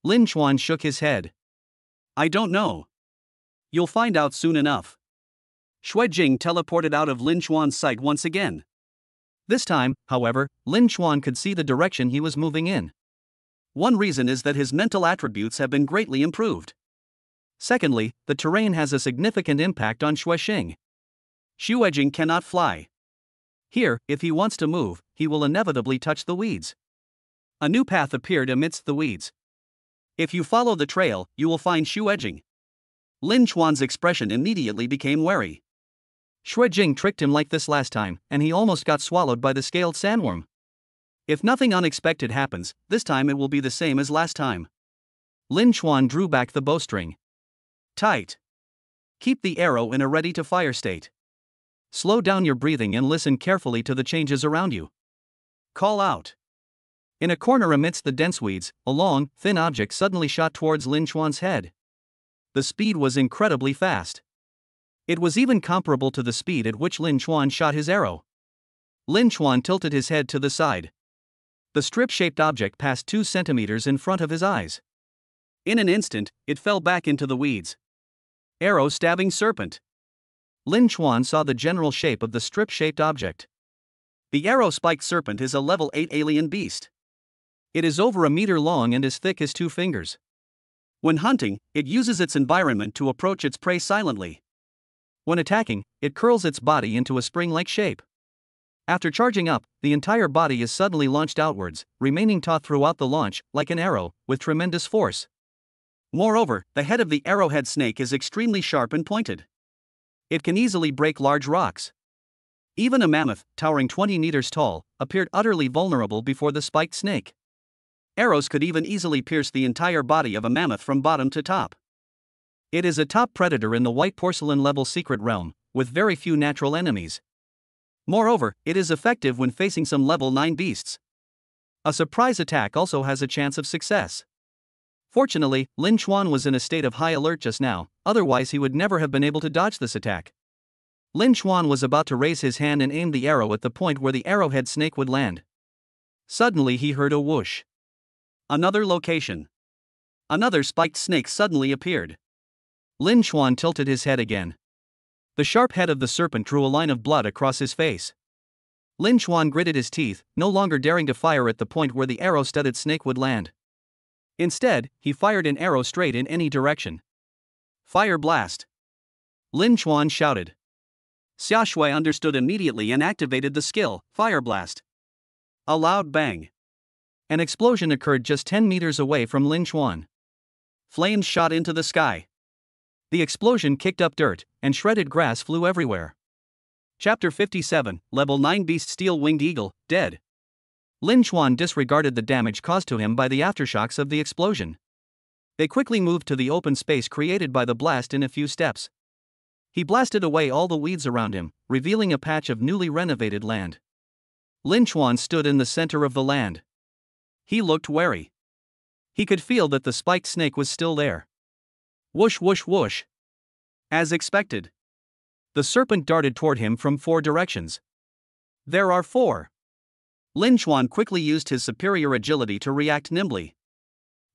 Lin Chuan shook his head. "I don't know. You'll find out soon enough." Shui Jing teleported out of Lin Chuan's sight once again. This time, however, Lin Chuan could see the direction he was moving in. One reason is that his mental attributes have been greatly improved. Secondly, the terrain has a significant impact on Shui Jing. Shui Jing cannot fly. Here, if he wants to move, he will inevitably touch the weeds. A new path appeared amidst the weeds. If you follow the trail, you will find Shui Jing. Lin Chuan's expression immediately became wary. Shui Jing tricked him like this last time, and he almost got swallowed by the scaled sandworm. If nothing unexpected happens, this time it will be the same as last time. Lin Chuan drew back the bowstring. Tight. Keep the arrow in a ready-to-fire state. Slow down your breathing and listen carefully to the changes around you. Call out. In a corner amidst the dense weeds, a long, thin object suddenly shot towards Lin Chuan's head. The speed was incredibly fast. It was even comparable to the speed at which Lin Chuan shot his arrow. Lin Chuan tilted his head to the side. The strip-shaped object passed 2 centimeters in front of his eyes. In an instant, it fell back into the weeds. Arrow-stabbing serpent. Lin Chuan saw the general shape of the strip-shaped object. The arrow-spiked serpent is a level 8 alien beast. It is over a meter long and as thick as 2 fingers. When hunting, it uses its environment to approach its prey silently. When attacking, it curls its body into a spring-like shape. After charging up, the entire body is suddenly launched outwards, remaining taut throughout the launch, like an arrow, with tremendous force. Moreover, the head of the arrowhead snake is extremely sharp and pointed. It can easily break large rocks. Even a mammoth, towering 20 meters tall, appeared utterly vulnerable before the spiked snake. Arrows could even easily pierce the entire body of a mammoth from bottom to top. It is a top predator in the white porcelain level secret realm, with very few natural enemies. Moreover, it is effective when facing some level 9 beasts. A surprise attack also has a chance of success. Fortunately, Lin Chuan was in a state of high alert just now, otherwise he would never have been able to dodge this attack. Lin Chuan was about to raise his hand and aim the arrow at the point where the arrowhead snake would land. Suddenly he heard a whoosh. Another location. Another spiked snake suddenly appeared. Lin Chuan tilted his head again. The sharp head of the serpent drew a line of blood across his face. Lin Chuan gritted his teeth, no longer daring to fire at the point where the arrow-studded snake would land. Instead, he fired an arrow straight in any direction. Fire blast! Lin Chuan shouted. Xia Shui understood immediately and activated the skill, Fire Blast. A loud bang. An explosion occurred just 10 meters away from Lin Chuan. Flames shot into the sky. The explosion kicked up dirt, and shredded grass flew everywhere. Chapter 57, Level 9 Beast Steel-Winged Eagle, dead. Lin Chuan disregarded the damage caused to him by the aftershocks of the explosion. They quickly moved to the open space created by the blast in a few steps. He blasted away all the weeds around him, revealing a patch of newly renovated land. Lin Chuan stood in the center of the land. He looked wary. He could feel that the spiked snake was still there. Whoosh whoosh whoosh. As expected. The serpent darted toward him from 4 directions. There are 4. Lin Chuan quickly used his superior agility to react nimbly.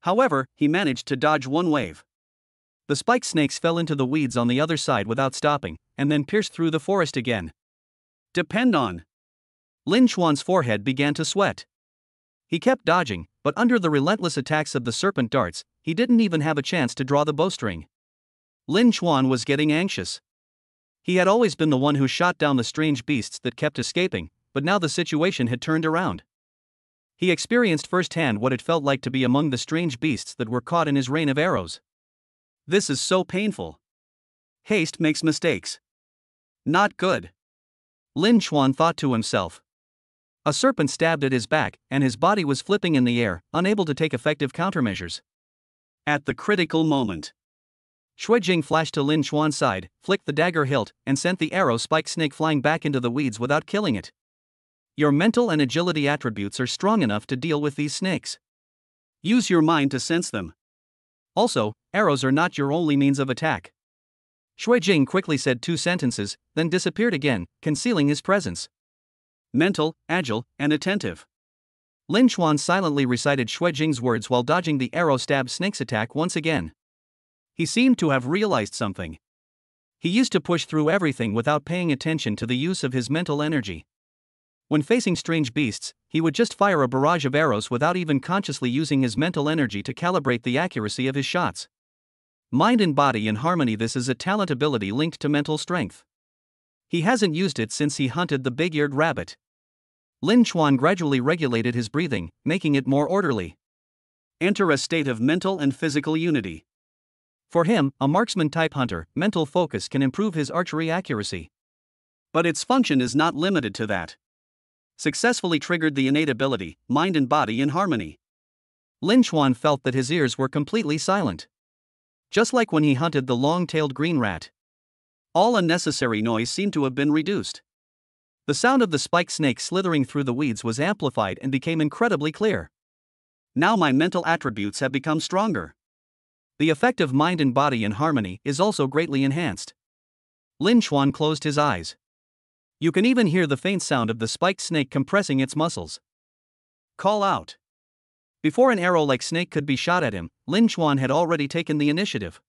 However, he managed to dodge one wave. The spiked snakes fell into the weeds on the other side without stopping, and then pierced through the forest again. Depend on. Lin Chuan's forehead began to sweat. He kept dodging, but under the relentless attacks of the serpent darts, he didn't even have a chance to draw the bowstring. Lin Chuan was getting anxious. He had always been the one who shot down the strange beasts that kept escaping, but now the situation had turned around. He experienced firsthand what it felt like to be among the strange beasts that were caught in his rain of arrows. This is so painful. Haste makes mistakes. Not good. Lin Chuan thought to himself. A serpent stabbed at his back, and his body was flipping in the air, unable to take effective countermeasures. At the critical moment, Shui Jing flashed to Lin Chuan's side, flicked the dagger hilt, and sent the arrow spiked snake flying back into the weeds without killing it. Your mental and agility attributes are strong enough to deal with these snakes. Use your mind to sense them. Also, arrows are not your only means of attack. Shui Jing quickly said 2 sentences, then disappeared again, concealing his presence. Mental, agile, and attentive. Lin Chuan silently recited Shui Jing's words while dodging the arrow-stabbed snake's attack once again. He seemed to have realized something. He used to push through everything without paying attention to the use of his mental energy. When facing strange beasts, he would just fire a barrage of arrows without even consciously using his mental energy to calibrate the accuracy of his shots. Mind and body in harmony. This is a talent ability linked to mental strength. He hasn't used it since he hunted the big-eared rabbit. Lin Chuan gradually regulated his breathing, making it more orderly. Enter a state of mental and physical unity. For him, a marksman-type hunter, mental focus can improve his archery accuracy. But its function is not limited to that. Successfully triggered the innate ability, mind and body in harmony. Lin Chuan felt that his ears were completely silent. Just like when he hunted the long-tailed green rat. All unnecessary noise seemed to have been reduced. The sound of the spiked snake slithering through the weeds was amplified and became incredibly clear. Now my mental attributes have become stronger. The effect of mind and body in harmony is also greatly enhanced. Lin Chuan closed his eyes. You can even hear the faint sound of the spiked snake compressing its muscles. Call out. Before an arrow-like snake could be shot at him, Lin Chuan had already taken the initiative.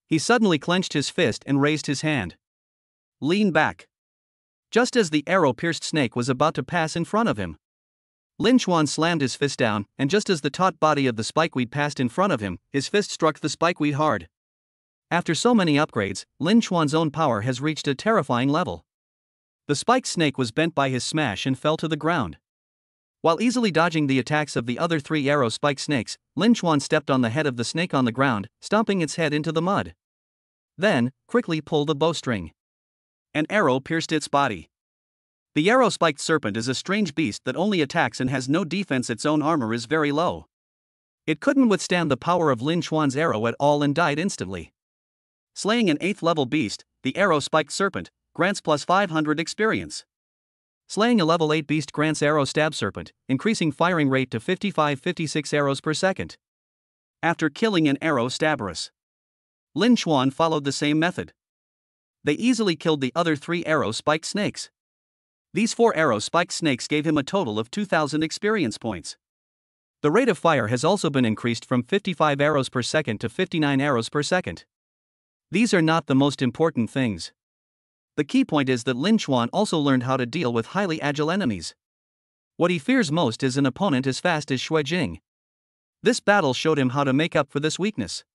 He suddenly clenched his fist and raised his hand. Lean back. Just as the arrow-pierced snake was about to pass in front of him, Lin Chuan slammed his fist down, and just as the taut body of the spikeweed passed in front of him, his fist struck the spikeweed hard. After so many upgrades, Lin Chuan's own power has reached a terrifying level. The spiked snake was bent by his smash and fell to the ground. While easily dodging the attacks of the other 3 arrow-spiked snakes, Lin Chuan stepped on the head of the snake on the ground, stomping its head into the mud. Then, quickly pulled the bowstring. An arrow pierced its body. The arrow-spiked serpent is a strange beast that only attacks and has no defense. Its own armor is very low. It couldn't withstand the power of Lin Chuan's arrow at all and died instantly. Slaying an 8th level beast, the arrow spiked serpent, grants plus 500 experience. Slaying a level 8 beast grants arrow stab serpent, increasing firing rate to 55-56 arrows per second. After killing an arrow stabberus, Lin Chuan followed the same method. They easily killed the other 3 arrow spiked snakes. These 4 arrow spiked snakes gave him a total of 2,000 experience points. The rate of fire has also been increased from 55 arrows per second to 59 arrows per second. These are not the most important things. The key point is that Lin Chuan also learned how to deal with highly agile enemies. What he fears most is an opponent as fast as Xue Jing. This battle showed him how to make up for this weakness.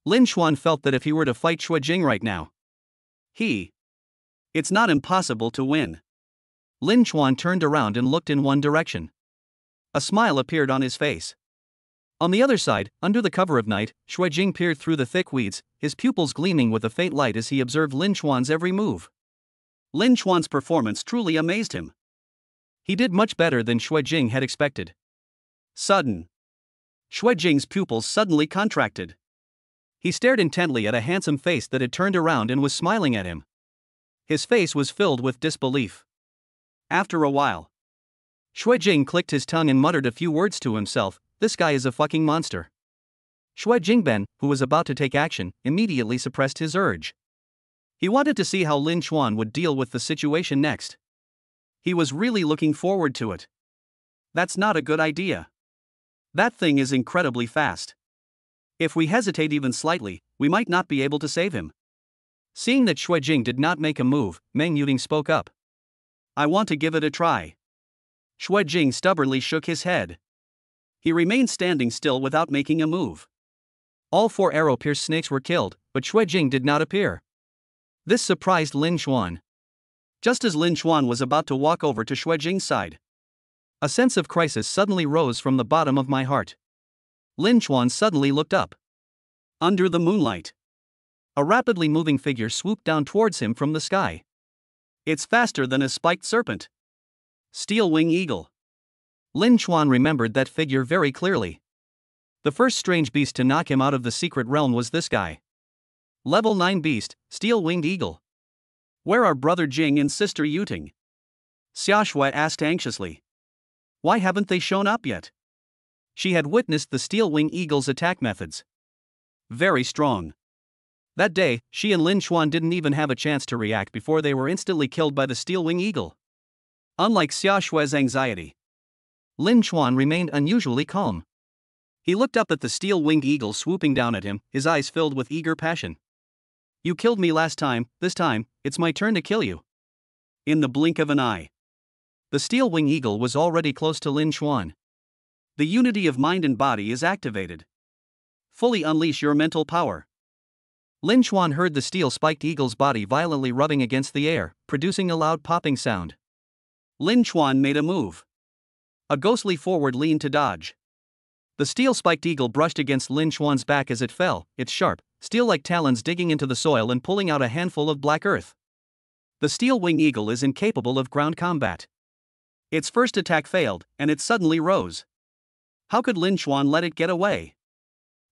Lin Chuan felt that if he were to fight Xue Jing right now, it's not impossible to win. Lin Chuan turned around and looked in one direction. A smile appeared on his face. On the other side, under the cover of night, Xue Jing peered through the thick weeds, his pupils gleaming with a faint light as he observed Lin Chuan's every move. Lin Chuan's performance truly amazed him. He did much better than Xue Jing had expected. Sudden. Xue Jing's pupils suddenly contracted. He stared intently at a handsome face that had turned around and was smiling at him. His face was filled with disbelief. After a while, Xue Jing clicked his tongue and muttered a few words to himself. This guy is a fucking monster. Xue Jingben, who was about to take action, immediately suppressed his urge. He wanted to see how Lin Chuan would deal with the situation next. He was really looking forward to it. That's not a good idea. That thing is incredibly fast. If we hesitate even slightly, we might not be able to save him. Seeing that Xue Jing did not make a move, Meng Yuding spoke up. I want to give it a try. Xue Jing stubbornly shook his head. He remained standing still without making a move. All 4 arrow-pierced snakes were killed, but Xue Jing did not appear. This surprised Lin Chuan. Just as Lin Chuan was about to walk over to Xue Jing's side, a sense of crisis suddenly rose from the bottom of my heart. Lin Chuan suddenly looked up. Under the moonlight, a rapidly moving figure swooped down towards him from the sky. It's faster than a spiked serpent. Steel Wing Eagle. Lin Chuan remembered that figure very clearly. The first strange beast to knock him out of the secret realm was this guy. Level 9 beast, Steel-Winged Eagle. Where are Brother Jing and Sister Yuting? Xiaoshui asked anxiously. Why haven't they shown up yet? She had witnessed the Steel-Winged Eagle's attack methods. Very strong. That day, she and Lin Chuan didn't even have a chance to react before they were instantly killed by the Steel-Winged Eagle. Unlike Xiaoshui's anxiety, Lin Chuan remained unusually calm. He looked up at the steel-winged eagle swooping down at him, his eyes filled with eager passion. You killed me last time, this time, it's my turn to kill you. In the blink of an eye, the steel-winged eagle was already close to Lin Chuan. The unity of mind and body is activated. Fully unleash your mental power. Lin Chuan heard the steel-spiked eagle's body violently rubbing against the air, producing a loud popping sound. Lin Chuan made a move. A ghostly forward lean to dodge. The steel-spiked eagle brushed against Lin Chuan's back as it fell, its sharp, steel-like talons digging into the soil and pulling out a handful of black earth. The steel-winged eagle is incapable of ground combat. Its first attack failed, and it suddenly rose. How could Lin Chuan let it get away?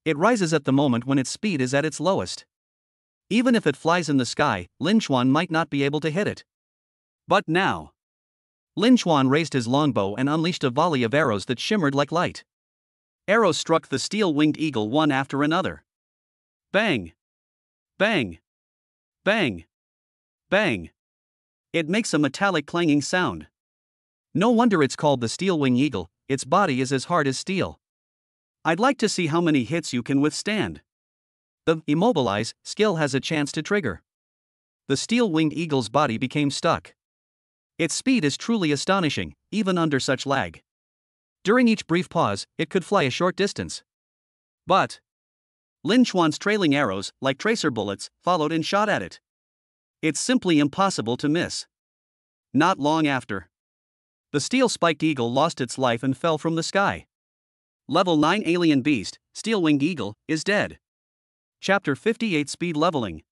It rises at the moment when its speed is at its lowest. Even if it flies in the sky, Lin Chuan might not be able to hit it. But now, Lin Chuan raised his longbow and unleashed a volley of arrows that shimmered like light. Arrows struck the steel-winged eagle one after another. Bang! Bang! Bang! Bang! It makes a metallic clanging sound. No wonder it's called the steel-winged eagle, its body is as hard as steel. I'd like to see how many hits you can withstand. The immobilize skill has a chance to trigger. The steel-winged eagle's body became stuck. Its speed is truly astonishing, even under such lag. During each brief pause, it could fly a short distance. But Lin Chuan's trailing arrows, like tracer bullets, followed and shot at it. It's simply impossible to miss. Not long after, the steel-spiked eagle lost its life and fell from the sky. Level 9 alien beast, Steel-Winged Eagle, is dead. Chapter 58 Speed Leveling.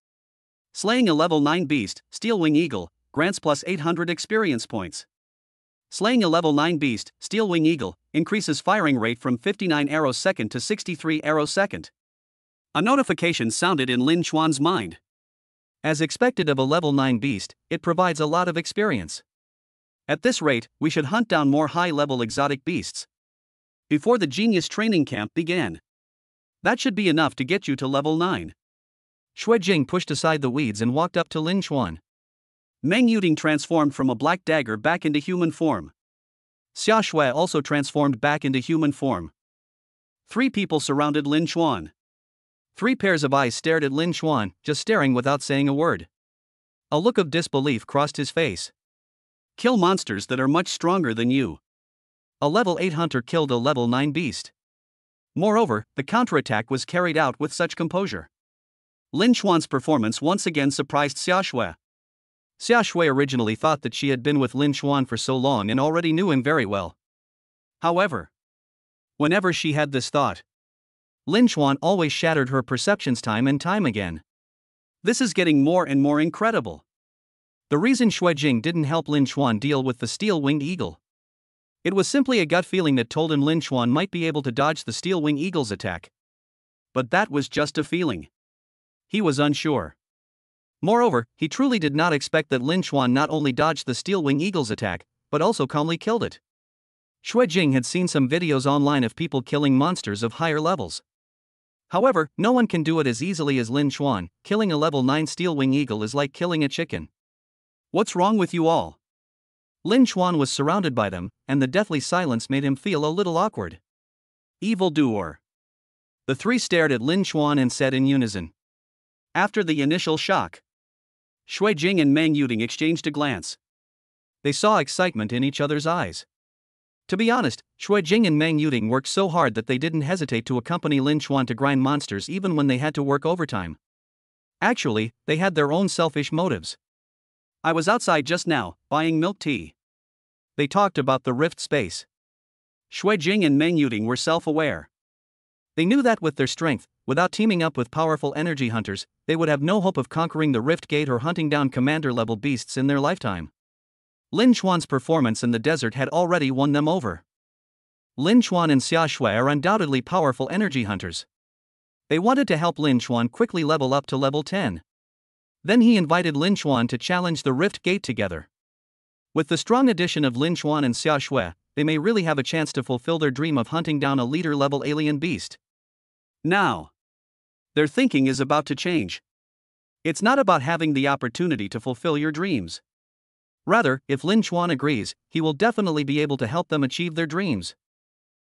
Slaying a level 9 beast, Steel-Winged Eagle, grants plus 800 experience points. Slaying a level 9 beast, Steel-Winged Eagle, increases firing rate from 59 arrows second to 63 arrows second. A notification sounded in Lin Xuan's mind. As expected of a level 9 beast, it provides a lot of experience. At this rate, we should hunt down more high-level exotic beasts before the genius training camp began. That should be enough to get you to level 9. Shui Jing pushed aside the weeds and walked up to Lin Xuan. Meng Yuding transformed from a black dagger back into human form. Xia Shui also transformed back into human form. 3 people surrounded Lin Xuan. 3 pairs of eyes stared at Lin Xuan, just staring without saying a word. A look of disbelief crossed his face. Kill monsters that are much stronger than you. A level 8 hunter killed a level 9 beast. Moreover, the counterattack was carried out with such composure. Lin Xuan's performance once again surprised Xia Shui. Xia Shui originally thought that she had been with Lin Xuan for so long and already knew him very well. However, whenever she had this thought, Lin Xuan always shattered her perceptions time and time again. This is getting more and more incredible. The reason Shui Jing didn't help Lin Xuan deal with the steel-winged eagle. It was simply a gut feeling that told him Lin Xuan might be able to dodge the steel-winged eagle's attack. But that was just a feeling. He was unsure. Moreover, he truly did not expect that Lin Xuan not only dodged the steel-winged eagle's attack, but also calmly killed it. Shui Jing had seen some videos online of people killing monsters of higher levels. However, no one can do it as easily as Lin Xuan. Killing a level 9 steel-winged eagle is like killing a chicken. What's wrong with you all? Lin Xuan was surrounded by them, and the deathly silence made him feel a little awkward. Evildoer. The 3 stared at Lin Xuan and said in unison. After the initial shock, Shui Jing and Meng Yuding exchanged a glance. They saw excitement in each other's eyes. To be honest, Shui Jing and Meng Yuding worked so hard that they didn't hesitate to accompany Lin Xuan to grind monsters even when they had to work overtime. Actually, they had their own selfish motives. I was outside just now, buying milk tea. They talked about the rift space. Shui Jing and Meng Yuding were self-aware. They knew that with their strength, without teaming up with powerful energy hunters, they would have no hope of conquering the rift gate or hunting down commander-level beasts in their lifetime. Lin Xuan's performance in the desert had already won them over. Lin Xuan and Xia Shui are undoubtedly powerful energy hunters. They wanted to help Lin Xuan quickly level up to level 10. Then he invited Lin Xuan to challenge the rift gate together. With the strong addition of Lin Xuan and Xia Shui, they may really have a chance to fulfill their dream of hunting down a leader-level alien beast. Now, their thinking is about to change. It's not about having the opportunity to fulfill your dreams. Rather, if Lin Xuan agrees, he will definitely be able to help them achieve their dreams.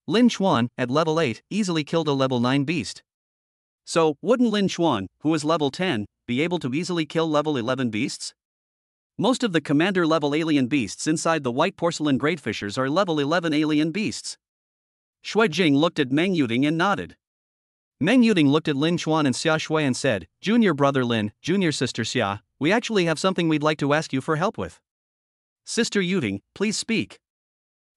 Lin Xuan, at level 8, easily killed a level 9 beast. So, wouldn't Lin Xuan, who is level 10, be able to easily kill level 11 beasts? Most of the commander-level alien beasts inside the white porcelain greatfishers are level 11 alien beasts. Shui Jing looked at Meng Yuding and nodded. Meng Yuding looked at Lin Xuan and Xia Shui and said, Junior brother Lin, junior sister Xia, we actually have something we'd like to ask you for help with. Sister Yuding, please speak.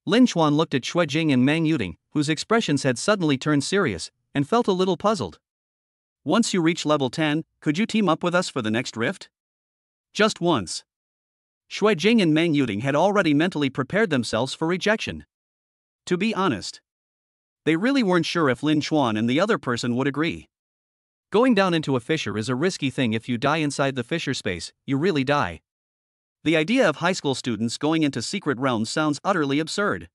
Lin Xuan looked at Shui Jing and Meng Yuding, whose expressions had suddenly turned serious, and felt a little puzzled. Once you reach level 10, could you team up with us for the next rift? Just once. Shui Jing and Meng Yuding had already mentally prepared themselves for rejection. To be honest, they really weren't sure if Lin Xuan and the other person would agree. Going down into a fissure is a risky thing. If you die inside the fissure space, you really die. The idea of high school students going into secret realms sounds utterly absurd.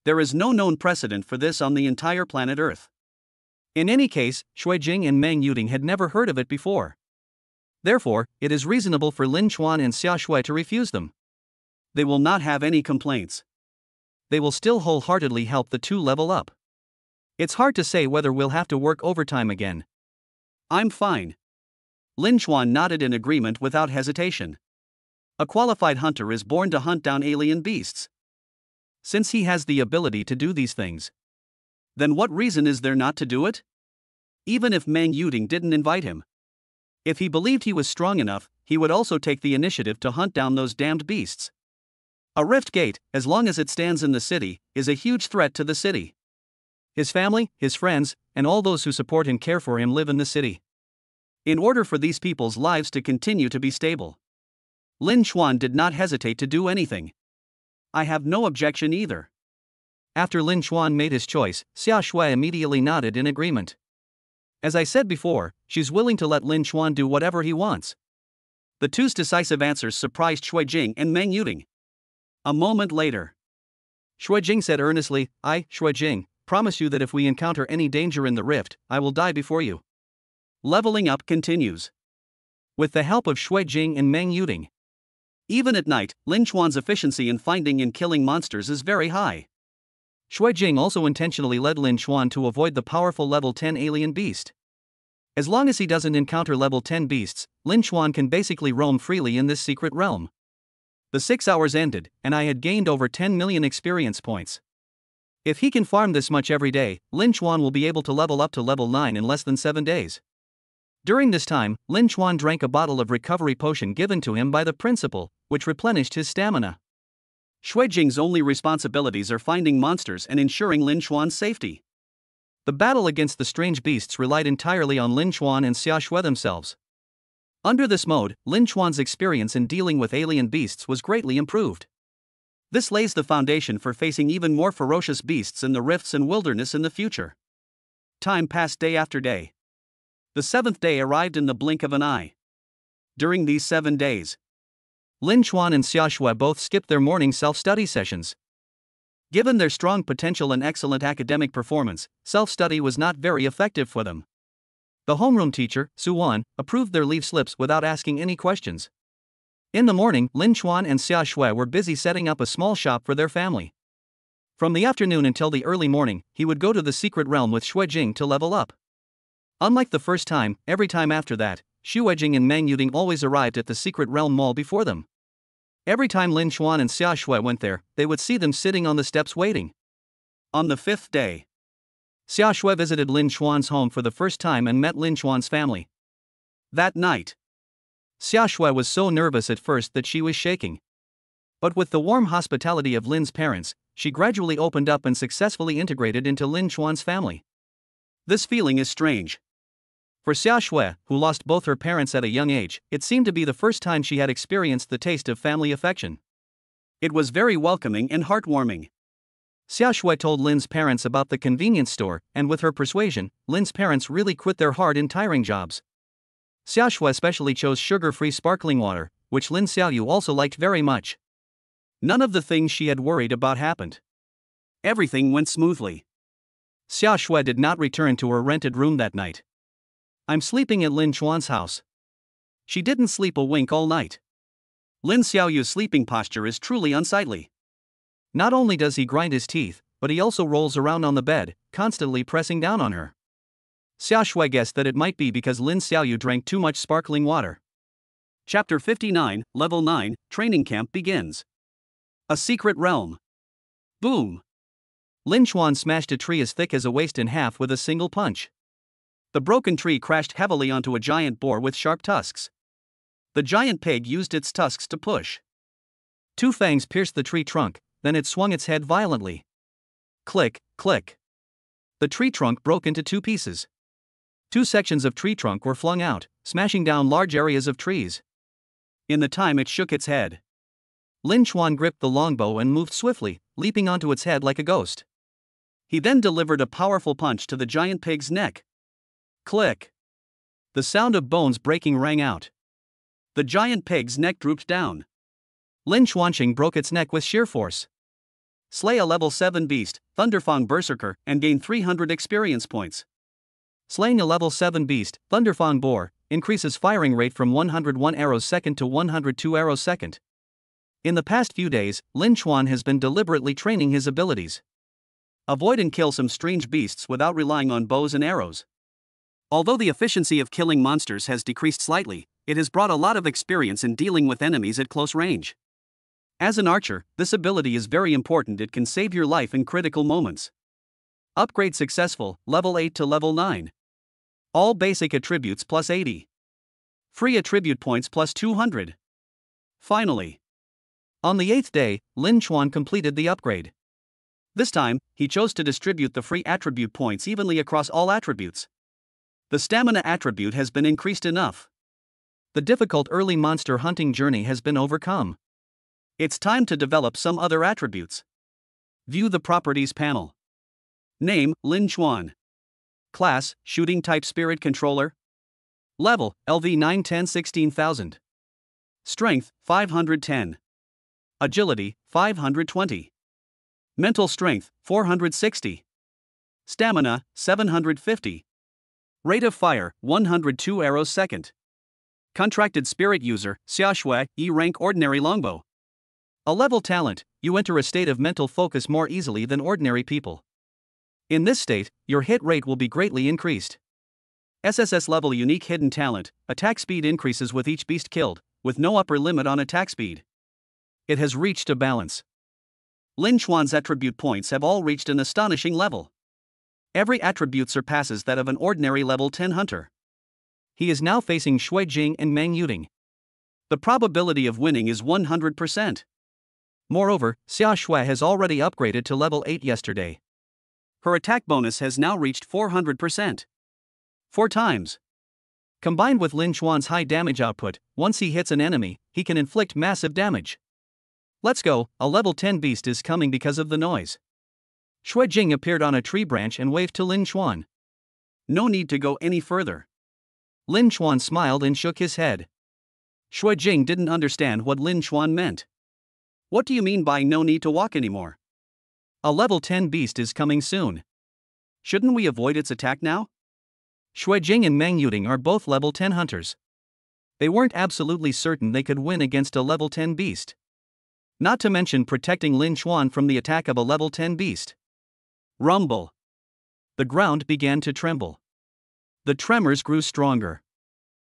There is no known precedent for this on the entire planet Earth. In any case, Shui Jing and Meng Yuding had never heard of it before. Therefore, it is reasonable for Lin Xuan and Xia Shui to refuse them. They will not have any complaints. They will still wholeheartedly help the 2 level up. It's hard to say whether we'll have to work overtime again. I'm fine. Lin Xuan nodded in agreement without hesitation. A qualified hunter is born to hunt down alien beasts. Since he has the ability to do these things, then what reason is there not to do it? Even if Meng Yuding didn't invite him. If he believed he was strong enough, he would also take the initiative to hunt down those damned beasts. A rift gate, as long as it stands in the city, is a huge threat to the city. His family, his friends, and all those who support and care for him live in the city. In order for these people's lives to continue to be stable, Lin Xuan did not hesitate to do anything. I have no objection either. After Lin Xuan made his choice, Xia Shui immediately nodded in agreement. As I said before, she's willing to let Lin Chuan do whatever he wants. The two's decisive answers surprised Shui Jing and Meng Yuding. A moment later, Shui Jing said earnestly, "I, Shui Jing, promise you that if we encounter any danger in the rift, I will die before you." Leveling up continues. With the help of Shui Jing and Meng Yuding. Even at night, Lin Chuan's efficiency in finding and killing monsters is very high. Shui Jing also intentionally led Lin Chuan to avoid the powerful level 10 alien beast. As long as he doesn't encounter level 10 beasts, Lin Chuan can basically roam freely in this secret realm. The 6 hours ended, and I had gained over 10 million experience points. If he can farm this much every day, Lin Chuan will be able to level up to level 9 in less than 7 days. During this time, Lin Chuan drank a bottle of recovery potion given to him by the principal, which replenished his stamina. Shui Jing's only responsibilities are finding monsters and ensuring Lin Chuan's safety. The battle against the strange beasts relied entirely on Lin Chuan and Xia Shui themselves. Under this mode, Lin Chuan's experience in dealing with alien beasts was greatly improved. This lays the foundation for facing even more ferocious beasts in the rifts and wilderness in the future. Time passed day after day. The 7th day arrived in the blink of an eye. During these 7 days, Lin Chuan and Xia Shui both skipped their morning self-study sessions. Given their strong potential and excellent academic performance, self-study was not very effective for them. The homeroom teacher, Su Wan, approved their leave slips without asking any questions. In the morning, Lin Chuan and Xia Shui were busy setting up a small shop for their family. From the afternoon until the early morning, he would go to the secret realm with Shui Jing to level up. Unlike the first time, every time after that, Shui Jing and Meng Yuding always arrived at the secret realm mall before them. Every time Lin Chuan and Xia Shui went there, they would see them sitting on the steps waiting. On the 5th day, Xia Shui visited Lin Chuan's home for the first time and met Lin Chuan's family. That night, Xia Shui was so nervous at first that she was shaking. But with the warm hospitality of Lin's parents, she gradually opened up and successfully integrated into Lin Chuan's family. This feeling is strange. For Xia Shui, who lost both her parents at a young age, it seemed to be the first time she had experienced the taste of family affection. It was very welcoming and heartwarming. Xia Shui told Lin's parents about the convenience store, and with her persuasion, Lin's parents really quit their hard and tiring jobs. Xia Shui especially chose sugar-free sparkling water, which Lin Xiaoyu also liked very much. None of the things she had worried about happened. Everything went smoothly. Xia Shui did not return to her rented room that night. "I'm sleeping at Lin Chuan's house." She didn't sleep a wink all night. Lin Xiaoyu's sleeping posture is truly unsightly. Not only does he grind his teeth, but he also rolls around on the bed, constantly pressing down on her. Xia Shui guessed that it might be because Lin Xiaoyu drank too much sparkling water. Chapter 59, Level 9, Training Camp begins. A secret realm. Boom! Lin Chuan smashed a tree as thick as a waist in half with a single punch. The broken tree crashed heavily onto a giant boar with sharp tusks. The giant pig used its tusks to push. 2 fangs pierced the tree trunk, then it swung its head violently. Click, click. The tree trunk broke into 2 pieces. 2 sections of tree trunk were flung out, smashing down large areas of trees. In the time it shook its head, Lin Chuan gripped the longbow and moved swiftly, leaping onto its head like a ghost. He then delivered a powerful punch to the giant pig's neck. Click. The sound of bones breaking rang out. The giant pig's neck drooped down. Lin Chuanqing broke its neck with sheer force. Slay a level 7 beast, Thunderfang Berserker, and gain 300 experience points. Slaying a level 7 beast, Thunderfang Boar, increases firing rate from 101 arrows second to 102 arrows second. In the past few days, Lin Chuan has been deliberately training his abilities. Avoid and kill some strange beasts without relying on bows and arrows. Although the efficiency of killing monsters has decreased slightly, it has brought a lot of experience in dealing with enemies at close range. As an archer, this ability is very important. It can save your life in critical moments. Upgrade successful, level 8 to level 9. All basic attributes plus 80. Free attribute points plus 200. Finally, on the 8th day, Lin Chuan completed the upgrade. This time, he chose to distribute the free attribute points evenly across all attributes. The stamina attribute has been increased enough. The difficult early monster hunting journey has been overcome. It's time to develop some other attributes. View the Properties panel. Name, Lin Chuan. Class, Shooting Type Spirit Controller. Level, LV 910-16000. Strength, 510. Agility, 520. Mental Strength, 460. Stamina, 750. Rate of Fire, 102 arrows second. Contracted Spirit User, Xiaoshui, E rank Ordinary Longbow. A level talent, you enter a state of mental focus more easily than ordinary people. In this state, your hit rate will be greatly increased. SSS level Unique Hidden Talent, attack speed increases with each beast killed, with no upper limit on attack speed. It has reached a balance. Lin Chuan's attribute points have all reached an astonishing level. Every attribute surpasses that of an ordinary level 10 hunter. He is now facing Shui Jing and Meng Yuding. The probability of winning is 100%. Moreover, Xia Shui has already upgraded to level 8 yesterday. Her attack bonus has now reached 400%. 4 times. Combined with Lin Chuan's high damage output, once he hits an enemy, he can inflict massive damage. Let's go, a level 10 beast is coming because of the noise. Shui Jing appeared on a tree branch and waved to Lin Chuan. No need to go any further. Lin Chuan smiled and shook his head. Shui Jing didn't understand what Lin Chuan meant. What do you mean by no need to walk anymore? A level 10 beast is coming soon. Shouldn't we avoid its attack now? Shui Jing and Meng Yuding are both level 10 hunters. They weren't absolutely certain they could win against a level 10 beast. Not to mention protecting Lin Chuan from the attack of a level 10 beast. Rumble. The ground began to tremble. The tremors grew stronger.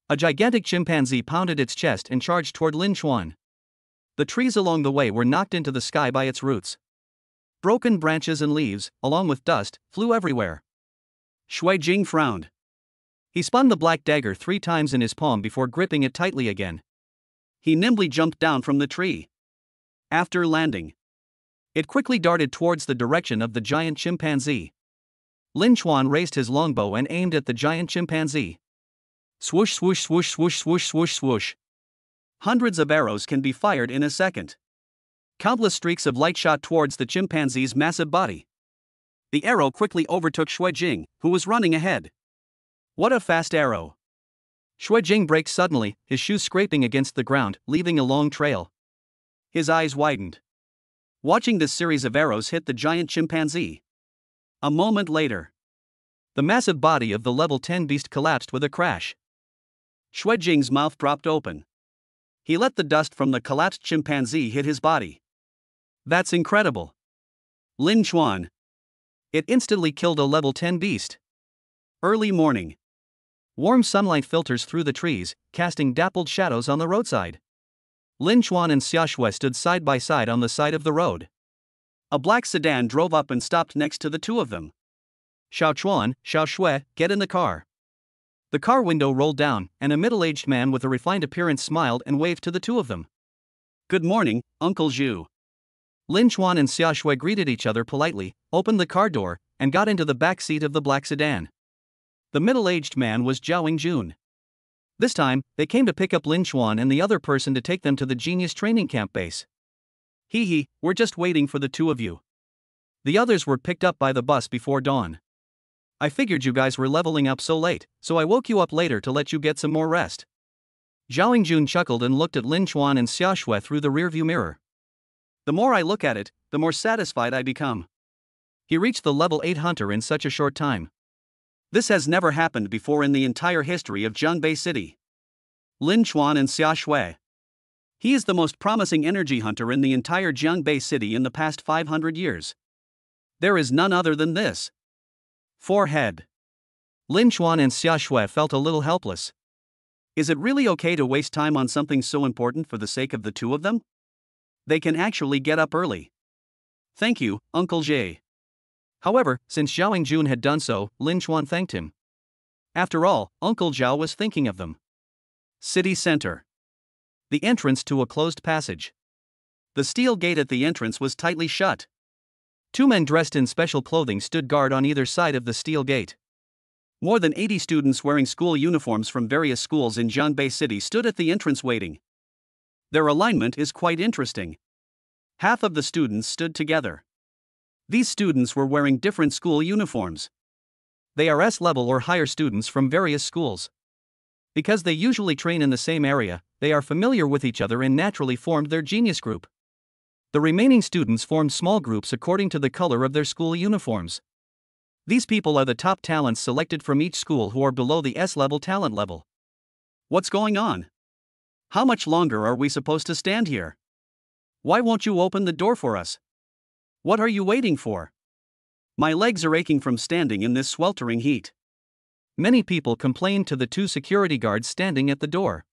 A gigantic chimpanzee pounded its chest and charged toward Lin Chuan. The trees along the way were knocked into the sky by its roots. Broken branches and leaves, along with dust, flew everywhere. Shui Jing frowned. He spun the black dagger 3 times in his palm before gripping it tightly again. He nimbly jumped down from the tree. After landing, it quickly darted towards the direction of the giant chimpanzee. Lin Chuan raised his longbow and aimed at the giant chimpanzee. Swoosh swoosh swoosh swoosh swoosh swoosh swoosh. Hundreds of arrows can be fired in a second. Countless streaks of light shot towards the chimpanzee's massive body. The arrow quickly overtook Shui Jing, who was running ahead. What a fast arrow! Shui Jing braked suddenly, his shoes scraping against the ground, leaving a long trail. His eyes widened, watching this series of arrows hit the giant chimpanzee. A moment later, the massive body of the level 10 beast collapsed with a crash. Shui Jing's mouth dropped open. He let the dust from the collapsed chimpanzee hit his body. That's incredible. Lin Chuan. It instantly killed a level 10 beast. Early morning. Warm sunlight filters through the trees, casting dappled shadows on the roadside. Lin Chuan and Xia Shui stood side by side on the side of the road. A black sedan drove up and stopped next to the two of them. Xiao Chuan, Xiao Shui, get in the car. The car window rolled down, and a middle-aged man with a refined appearance smiled and waved to the two of them. Good morning, Uncle Zhu. Lin Chuan and Xia Shui greeted each other politely, opened the car door, and got into the back seat of the black sedan. The middle-aged man was Zhao Jun. This time, they came to pick up Lin Chuan and the other person to take them to the Genius Training Camp base. Hee, we're just waiting for the two of you. The others were picked up by the bus before dawn. I figured you guys were leveling up so late, so I woke you up later to let you get some more rest. Zhao Jun chuckled and looked at Lin Chuan and Xia Shui through the rearview mirror. The more I look at it, the more satisfied I become. He reached the level 8 hunter in such a short time. This has never happened before in the entire history of Zhangbei City. Lin Chuan and Xia Shui. He is the most promising energy hunter in the entire Zhangbei City in the past 500 years. There is none other than this. Forehead. Lin Chuan and Xia Shui felt a little helpless. Is it really okay to waste time on something so important for the sake of the two of them? They can actually get up early. Thank you, Uncle Zhe. However, since Zhao Jun had done so, Lin Chuan thanked him. After all, Uncle Zhao was thinking of them. City Center. The entrance to a closed passage. The steel gate at the entrance was tightly shut. 2 men dressed in special clothing stood guard on either side of the steel gate. More than 80 students wearing school uniforms from various schools in Zhangbei City stood at the entrance waiting. Their alignment is quite interesting. Half of the students stood together. These students were wearing different school uniforms. They are S-level or higher students from various schools. Because they usually train in the same area, they are familiar with each other and naturally formed their genius group. The remaining students formed small groups according to the color of their school uniforms. These people are the top talents selected from each school who are below the S-level talent level. What's going on? How much longer are we supposed to stand here? Why won't you open the door for us? What are you waiting for? My legs are aching from standing in this sweltering heat. Many people complained to the two security guards standing at the door.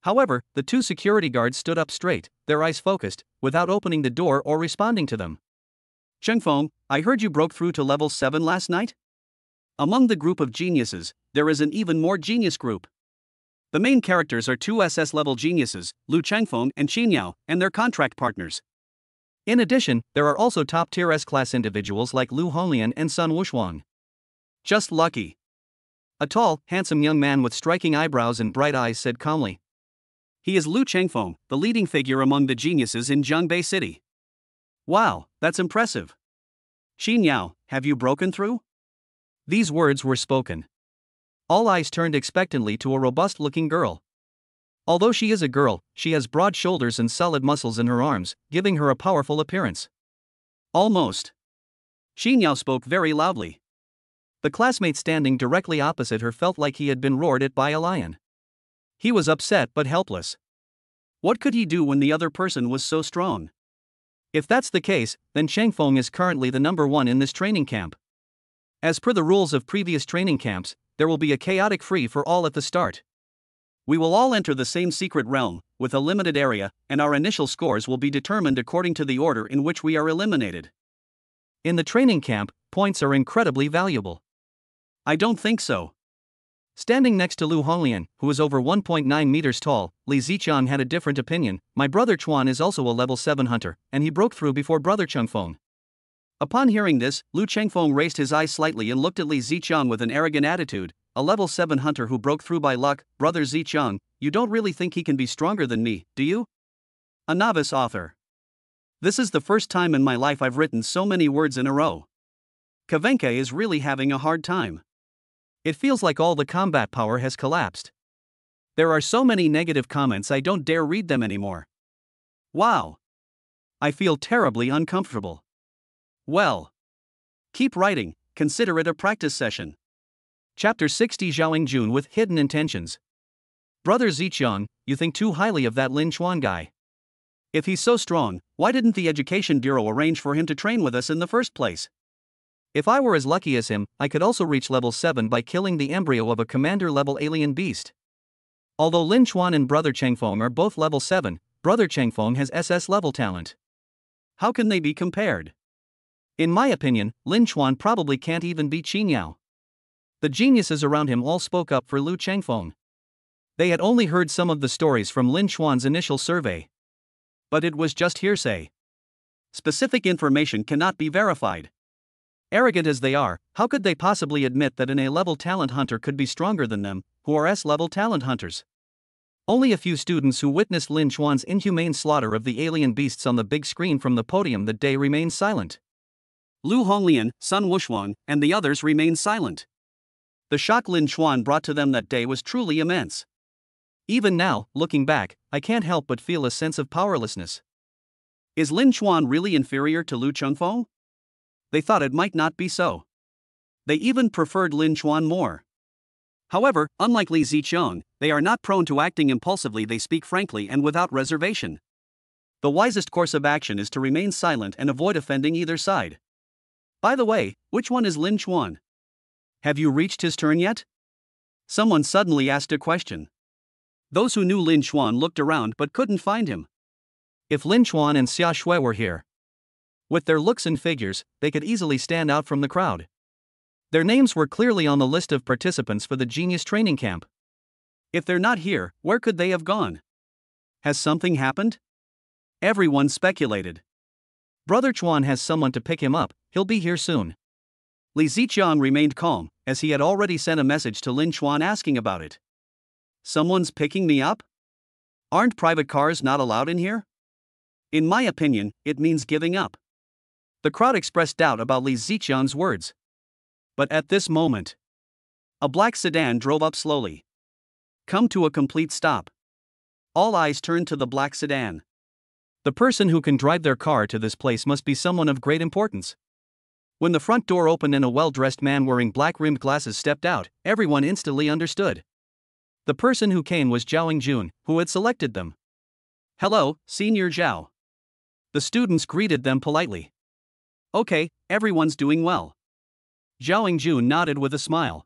However, the two security guards stood up straight, their eyes focused, without opening the door or responding to them. Chengfeng, I heard you broke through to level 7 last night? Among the group of geniuses, there is an even more genius group. The main characters are two SS-level geniuses, Lu Chengfeng and Qin Yao, and their contract partners. In addition, there are also top-tier S-class individuals like Lu Honglian and Sun Wuxuang. Just lucky. A tall, handsome young man with striking eyebrows and bright eyes said calmly. He is Lu Chengfeng, the leading figure among the geniuses in Zhangbei City. Wow, that's impressive. Qin Yao, have you broken through? These words were spoken. All eyes turned expectantly to a robust-looking girl. Although she is a girl, she has broad shoulders and solid muscles in her arms, giving her a powerful appearance. Almost. Qin Yao spoke very loudly. The classmate standing directly opposite her felt like he had been roared at by a lion. He was upset but helpless. What could he do when the other person was so strong? If that's the case, then Chengfeng is currently the number 1 in this training camp. As per the rules of previous training camps, there will be a chaotic free-for-all at the start. We will all enter the same secret realm, with a limited area, and our initial scores will be determined according to the order in which we are eliminated. In the training camp, points are incredibly valuable. I don't think so. Standing next to Lu Honglian, who is over 1.9 meters tall, Li Ziqiang had a different opinion. My brother Chuan is also a level 7 hunter, and he broke through before brother Chengfeng. Upon hearing this, Lu Chengfeng raised his eyes slightly and looked at Li Ziqiang with an arrogant attitude. A level 7 hunter who broke through by luck, brother Ziqiang, you don't really think he can be stronger than me, do you? A novice author. This is the first time in my life I've written so many words in a row. Kavenka is really having a hard time. It feels like all the combat power has collapsed. There are so many negative comments I don't dare read them anymore. Wow. I feel terribly uncomfortable. Well. Keep writing, consider it a practice session. Chapter 60 Zhaoing Jun with Hidden Intentions. Brother Ziqiang, you think too highly of that Lin Chuan guy. If he's so strong, why didn't the Education Bureau arrange for him to train with us in the first place? If I were as lucky as him, I could also reach level 7 by killing the embryo of a commander-level alien beast. Although Lin Chuan and brother Chengfeng are both level 7, brother Chengfeng has SS-level talent. How can they be compared? In my opinion, Lin Chuan probably can't even beat Qin Yao. The geniuses around him all spoke up for Lu Chengfeng. They had only heard some of the stories from Lin Chuan's initial survey. But it was just hearsay. Specific information cannot be verified. Arrogant as they are, how could they possibly admit that an A-level talent hunter could be stronger than them, who are S-level talent hunters? Only a few students who witnessed Lin Chuan's inhumane slaughter of the alien beasts on the big screen from the podium that day remained silent. Lu Honglian, Sun Wuxuang, and the others remained silent. The shock Lin Chuan brought to them that day was truly immense. Even now, looking back, I can't help but feel a sense of powerlessness. Is Lin Chuan really inferior to Lu Chengfeng? They thought it might not be so. They even preferred Lin Chuan more. However, unlike Li Ziqiang, they are not prone to acting impulsively. They speak frankly and without reservation. The wisest course of action is to remain silent and avoid offending either side. By the way, which one is Lin Chuan? Have you reached his turn yet? Someone suddenly asked a question. Those who knew Lin Chuan looked around but couldn't find him. If Lin Chuan and Xia Shui were here, with their looks and figures, they could easily stand out from the crowd. Their names were clearly on the list of participants for the Genius Training Camp. If they're not here, where could they have gone? Has something happened? Everyone speculated. Brother Chuan has someone to pick him up, he'll be here soon. Li Ziqiang remained calm, as he had already sent a message to Lin Chuan asking about it. Someone's picking me up? Aren't private cars not allowed in here? In my opinion, it means giving up. The crowd expressed doubt about Li Ziqiang's words. But at this moment, a black sedan drove up slowly. Come to a complete stop. All eyes turned to the black sedan. The person who can drive their car to this place must be someone of great importance. When the front door opened and a well-dressed man wearing black-rimmed glasses stepped out, everyone instantly understood. The person who came was Zhao Jun, who had selected them. Hello, Senior Zhao. The students greeted them politely. Okay, everyone's doing well. Zhao Jun nodded with a smile.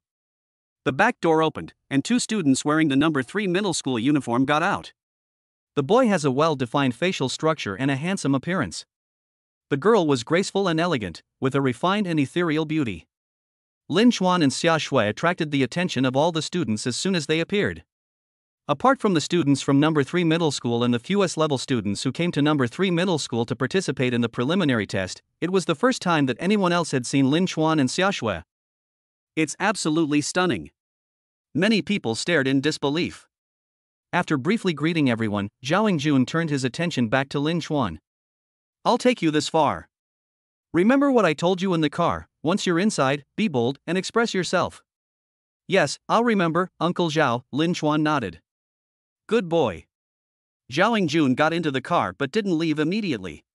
The back door opened, and two students wearing the number 3 middle school uniform got out. The boy has a well-defined facial structure and a handsome appearance. The girl was graceful and elegant, with a refined and ethereal beauty. Lin Xuan and Xia Shui attracted the attention of all the students as soon as they appeared. Apart from the students from number 3 middle school and the few S-level students who came to number 3 middle school to participate in the preliminary test, it was the first time that anyone else had seen Lin Xuan and Xia Shui. It's absolutely stunning. Many people stared in disbelief. After briefly greeting everyone, Zhao Jun turned his attention back to Lin Xuan. I'll take you this far. Remember what I told you in the car: once you're inside, be bold and express yourself. Yes, I'll remember, Uncle Zhao, Lin Xuan nodded. Good boy. Zhao Jun got into the car but didn't leave immediately.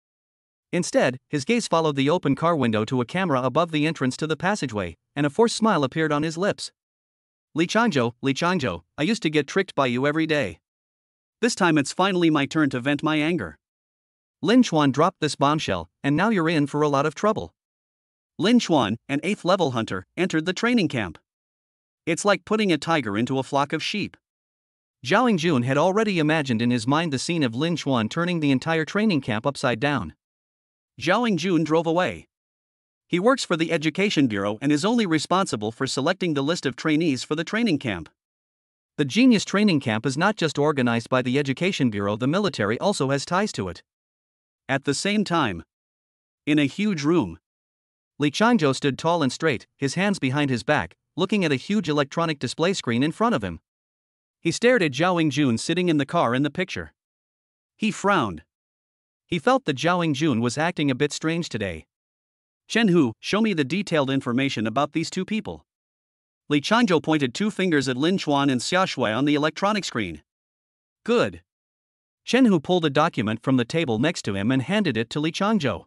Instead, his gaze followed the open car window to a camera above the entrance to the passageway, and a forced smile appeared on his lips. Li Changzhou, I used to get tricked by you every day. This time it's finally my turn to vent my anger. Lin Xuan dropped this bombshell, and now you're in for a lot of trouble. Lin Xuan, an 8th level hunter, entered the training camp. It's like putting a tiger into a flock of sheep. Zhao Jun had already imagined in his mind the scene of Lin Xuan turning the entire training camp upside down. Zhao Jun drove away. He works for the Education Bureau and is only responsible for selecting the list of trainees for the training camp. The Genius Training Camp is not just organized by the Education Bureau, the military also has ties to it. At the same time, in a huge room, Li Changzhou stood tall and straight, his hands behind his back, looking at a huge electronic display screen in front of him. He stared at Zhao Jun sitting in the car in the picture. He frowned. He felt that Zhao Jun was acting a bit strange today. Chen Hu, show me the detailed information about these two people. Li Changzhou pointed 2 fingers at Lin Xuan and Xia Shui on the electronic screen. Good. Chen Hu pulled a document from the table next to him and handed it to Li Changzhou.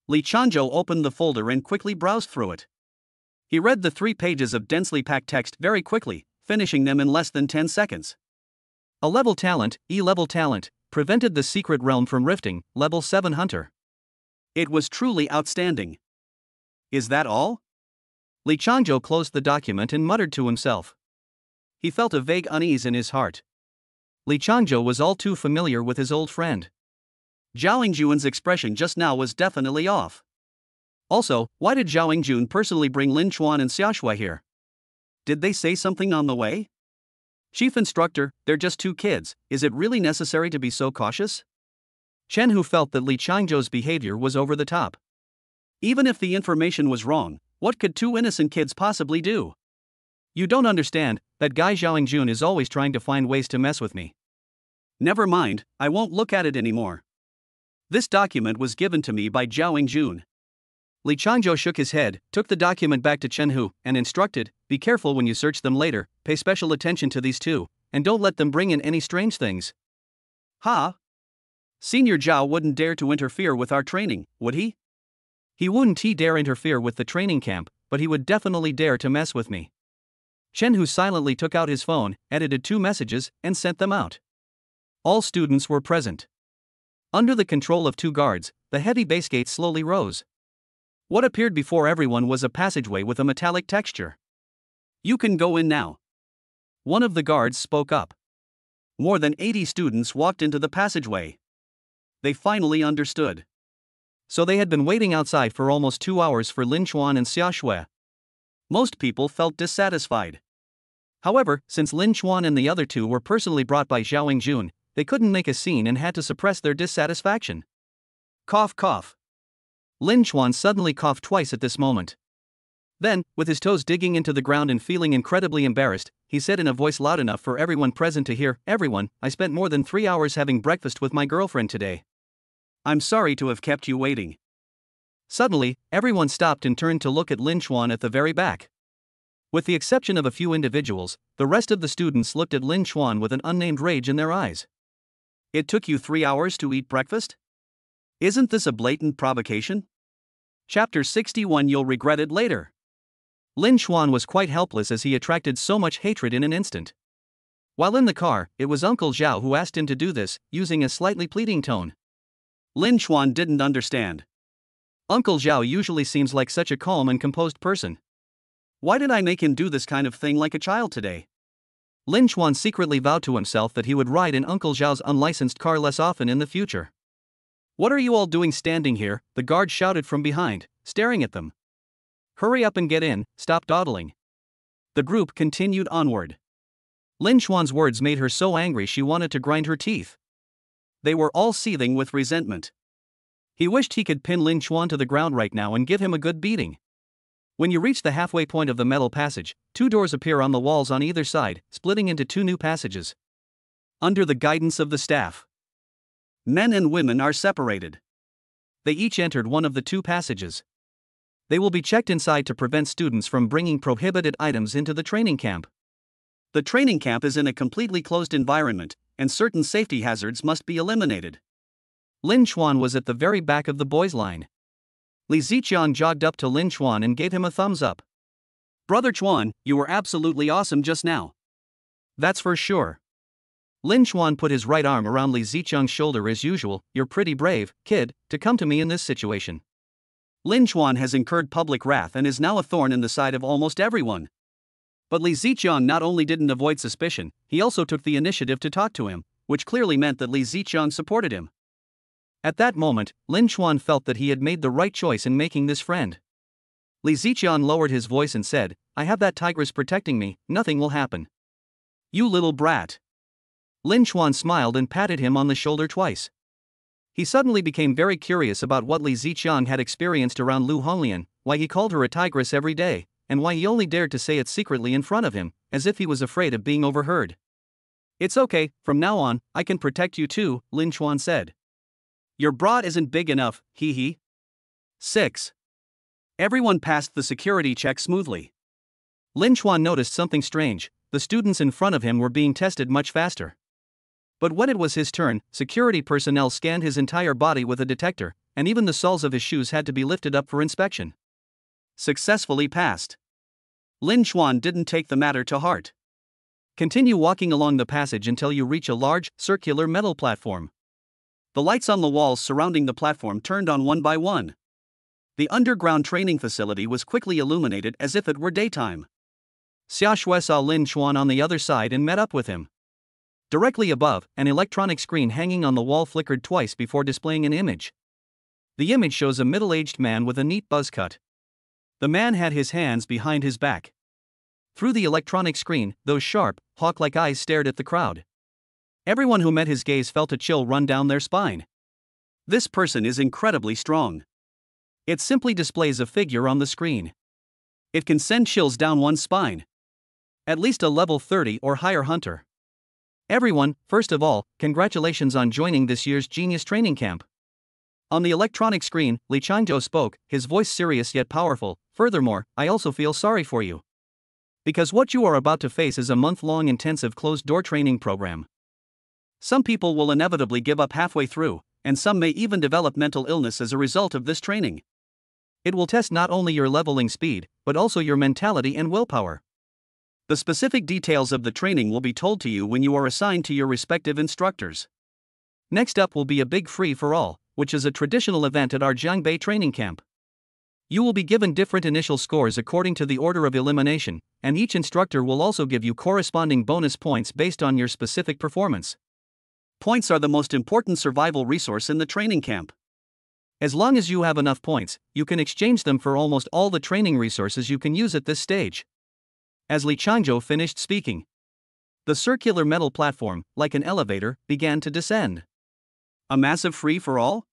Li Changzhou opened the folder and quickly browsed through it. He read the 3 pages of densely packed text very quickly, finishing them in less than 10 seconds. A level talent, E-level talent, prevented the secret realm from rifting, level 7 hunter. It was truly outstanding. Is that all? Li Changzhou closed the document and muttered to himself. He felt a vague unease in his heart. Li Changzhou was all too familiar with his old friend. Zhao Jun's expression just now was definitely off. Also, why did Zhao Jun personally bring Lin Xuan and Xia Shui here? Did they say something on the way? Chief Instructor, they're just 2 kids, is it really necessary to be so cautious? Chen Hu felt that Li Changzhou's behavior was over the top. Even if the information was wrong, what could 2 innocent kids possibly do? You don't understand, that guy Zhao Jun is always trying to find ways to mess with me. Never mind, I won't look at it anymore. This document was given to me by Zhao Jun. Li Changzhou shook his head, took the document back to Chen Hu, and instructed, be careful when you search them later, pay special attention to these 2, and don't let them bring in any strange things. Senior Zhao wouldn't dare to interfere with our training, would he? He wouldn't dare interfere with the training camp, but he would definitely dare to mess with me. Chen Hu silently took out his phone, edited 2 messages, and sent them out. All students were present. Under the control of 2 guards, the heavy base gate slowly rose. What appeared before everyone was a passageway with a metallic texture. You can go in now. One of the guards spoke up. More than 80 students walked into the passageway. They finally understood. So they had been waiting outside for almost 2 hours for Lin Xuan and Xia Shui. Most people felt dissatisfied. However, since Lin Xuan and the other 2 were personally brought by Zhao Jun, they couldn't make a scene and had to suppress their dissatisfaction. Cough cough. Lin Xuan suddenly coughed twice at this moment. Then, with his toes digging into the ground and feeling incredibly embarrassed, he said in a voice loud enough for everyone present to hear, everyone, I spent more than 3 hours having breakfast with my girlfriend today. I'm sorry to have kept you waiting. Suddenly, everyone stopped and turned to look at Lin Chuan at the very back. With the exception of a few individuals, the rest of the students looked at Lin Chuan with an unnamed rage in their eyes. It took you 3 hours to eat breakfast? Isn't this a blatant provocation? Chapter 61. You'll regret it later. Lin Chuan was quite helpless as he attracted so much hatred in an instant. While in the car, it was Uncle Zhao who asked him to do this, using a slightly pleading tone. Lin Chuan didn't understand. Uncle Zhao usually seems like such a calm and composed person. Why did I make him do this kind of thing like a child today? Lin Chuan secretly vowed to himself that he would ride in Uncle Zhao's unlicensed car less often in the future. What are you all doing standing here? The guard shouted from behind, staring at them. Hurry up and get in, stop dawdling. The group continued onward. Lin Chuan's words made her so angry she wanted to grind her teeth. They were all seething with resentment. He wished he could pin Lin Chuan to the ground right now and give him a good beating. When you reach the halfway point of the metal passage, 2 doors appear on the walls on either side, splitting into 2 new passages. Under the guidance of the staff, men and women are separated. They each entered one of the 2 passages. They will be checked inside to prevent students from bringing prohibited items into the training camp. The training camp is in a completely closed environment, and certain safety hazards must be eliminated. Lin Chuan was at the very back of the boys' line. Li Ziqiang jogged up to Lin Chuan and gave him a thumbs up. Brother Chuan, you were absolutely awesome just now. That's for sure. Lin Chuan put his right arm around Li Ziqiang's shoulder as usual. You're pretty brave, kid, to come to me in this situation. Lin Chuan has incurred public wrath and is now a thorn in the side of almost everyone. But Li Ziqiang not only didn't avoid suspicion, he also took the initiative to talk to him, which clearly meant that Li Ziqiang supported him. At that moment, Lin Chuan felt that he had made the right choice in making this friend. Li Ziqiang lowered his voice and said, I have that tigress protecting me, nothing will happen. You little brat. Lin Chuan smiled and patted him on the shoulder twice. He suddenly became very curious about what Li Ziqiang had experienced around Lu Honglian, why he called her a tigress every day, and why he only dared to say it secretly in front of him, as if he was afraid of being overheard. It's okay, from now on, I can protect you too, Lin Chuan said. Your bra isn't big enough, hee hee. 6. Everyone passed the security check smoothly. Lin Chuan noticed something strange. The students in front of him were being tested much faster. But when it was his turn, security personnel scanned his entire body with a detector, and even the soles of his shoes had to be lifted up for inspection. Successfully passed. Lin Chuan didn't take the matter to heart. Continue walking along the passage until you reach a large, circular metal platform. The lights on the walls surrounding the platform turned on one by one. The underground training facility was quickly illuminated as if it were daytime. Xia Shui saw Lin Chuan on the other side and met up with him. Directly above, an electronic screen hanging on the wall flickered twice before displaying an image. The image shows a middle-aged man with a neat buzz cut. The man had his hands behind his back. Through the electronic screen, those sharp, hawk-like eyes stared at the crowd. Everyone who met his gaze felt a chill run down their spine. This person is incredibly strong. It simply displays a figure on the screen. It can send chills down one's spine. At least a level 30 or higher hunter. Everyone, first of all, congratulations on joining this year's Genius Training Camp. On the electronic screen, Li Changzhou spoke, his voice serious yet powerful. Furthermore, I also feel sorry for you. Because what you are about to face is a month-long intensive closed-door training program. Some people will inevitably give up halfway through, and some may even develop mental illness as a result of this training. It will test not only your leveling speed, but also your mentality and willpower. The specific details of the training will be told to you when you are assigned to your respective instructors. Next up will be a big free-for-all, which is a traditional event at our Jiangbei training camp. You will be given different initial scores according to the order of elimination, and each instructor will also give you corresponding bonus points based on your specific performance. Points are the most important survival resource in the training camp. As long as you have enough points, you can exchange them for almost all the training resources you can use at this stage. As Li Changzhou finished speaking, the circular metal platform, like an elevator, began to descend. A massive free-for-all?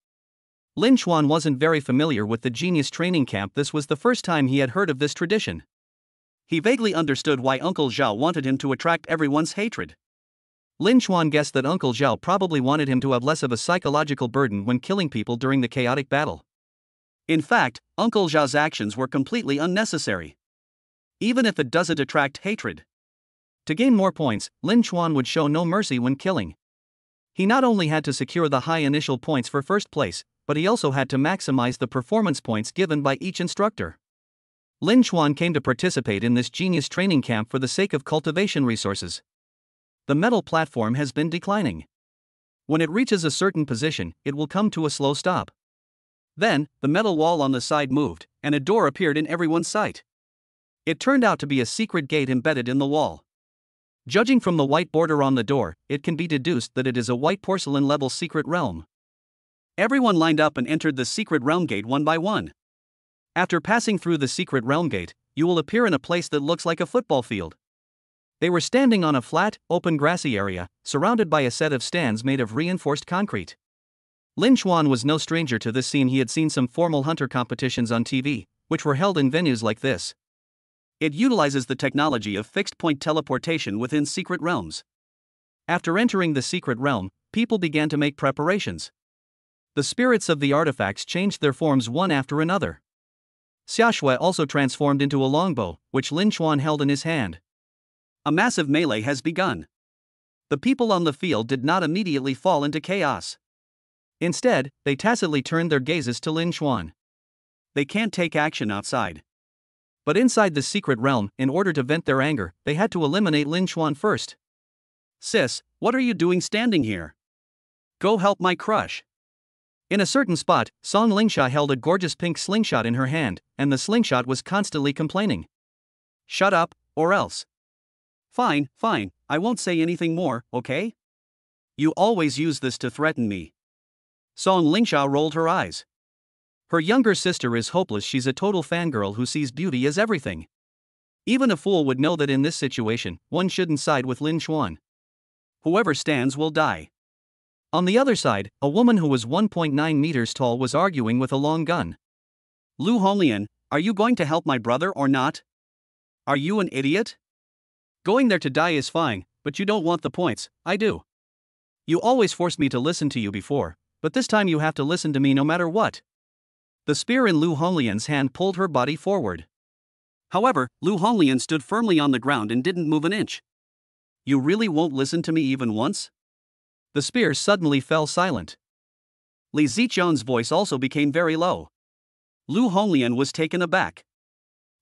Lin Chuan wasn't very familiar with the Genius Training Camp. This was the first time he had heard of this tradition. He vaguely understood why Uncle Zhao wanted him to attract everyone's hatred. Lin Chuan guessed that Uncle Zhao probably wanted him to have less of a psychological burden when killing people during the chaotic battle. In fact, Uncle Zha's actions were completely unnecessary. Even if it doesn't attract hatred. To gain more points, Lin Chuan would show no mercy when killing. He not only had to secure the high initial points for first place, but he also had to maximize the performance points given by each instructor. Lin Chuan came to participate in this genius training camp for the sake of cultivation resources. The metal platform has been declining. When it reaches a certain position, it will come to a slow stop. Then, the metal wall on the side moved, and a door appeared in everyone's sight. It turned out to be a secret gate embedded in the wall. Judging from the white border on the door, it can be deduced that it is a white porcelain-level secret realm. Everyone lined up and entered the secret realm gate one by one. After passing through the secret realm gate, you will appear in a place that looks like a football field. They were standing on a flat, open grassy area, surrounded by a set of stands made of reinforced concrete. Lin Chuan was no stranger to this scene. He had seen some formal hunter competitions on TV, which were held in venues like this. It utilizes the technology of fixed-point teleportation within secret realms. After entering the secret realm, people began to make preparations. The spirits of the artifacts changed their forms one after another. Xiaoshui also transformed into a longbow, which Lin Chuan held in his hand. A massive melee has begun. The people on the field did not immediately fall into chaos. Instead, they tacitly turned their gazes to Lin Chuan. They can't take action outside. But inside the secret realm, in order to vent their anger, they had to eliminate Lin Chuan first. "Sis, what are you doing standing here? Go help my crush." In a certain spot, Song Lingsha held a gorgeous pink slingshot in her hand, and the slingshot was constantly complaining. "Shut up, or else." Fine, I won't say anything more, okay? You always use this to threaten me." Song Lingsha rolled her eyes. Her younger sister is hopeless. She's a total fangirl who sees beauty as everything. Even a fool would know that in this situation, one shouldn't side with Lin Chuan. Whoever stands will die. On the other side, a woman who was 1.9 meters tall was arguing with a long gun. "Lu Honglian, are you going to help my brother or not? Are you an idiot? Going there to die is fine, but you don't want the points, I do. You always force me to listen to you before, but this time you have to listen to me no matter what." The spear in Lu Honglian's hand pulled her body forward. However, Lu Honglian stood firmly on the ground and didn't move an inch. "You really won't listen to me even once?" The spear suddenly fell silent. Li Ziqian's voice also became very low. Lu Honglian was taken aback.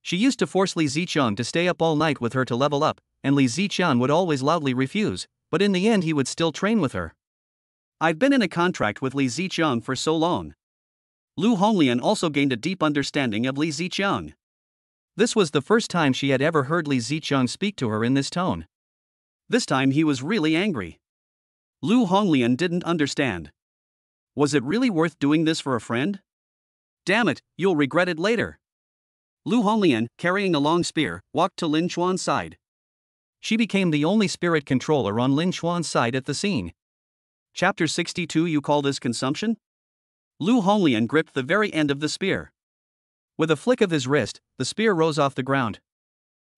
She used to force Li Ziqian to stay up all night with her to level up, and Li Ziqian would always loudly refuse, but in the end he would still train with her. "I've been in a contract with Li Ziqian for so long." Lu Honglian also gained a deep understanding of Li Ziqian. This was the first time she had ever heard Li Ziqian speak to her in this tone. This time he was really angry. Lu Honglian didn't understand. Was it really worth doing this for a friend? Damn it, you'll regret it later. Lu Honglian, carrying a long spear, walked to Lin Chuan's side. She became the only spirit controller on Lin Chuan's side at the scene. Chapter 62. You call this consumption? Lu Honglian gripped the very end of the spear. With a flick of his wrist, the spear rose off the ground.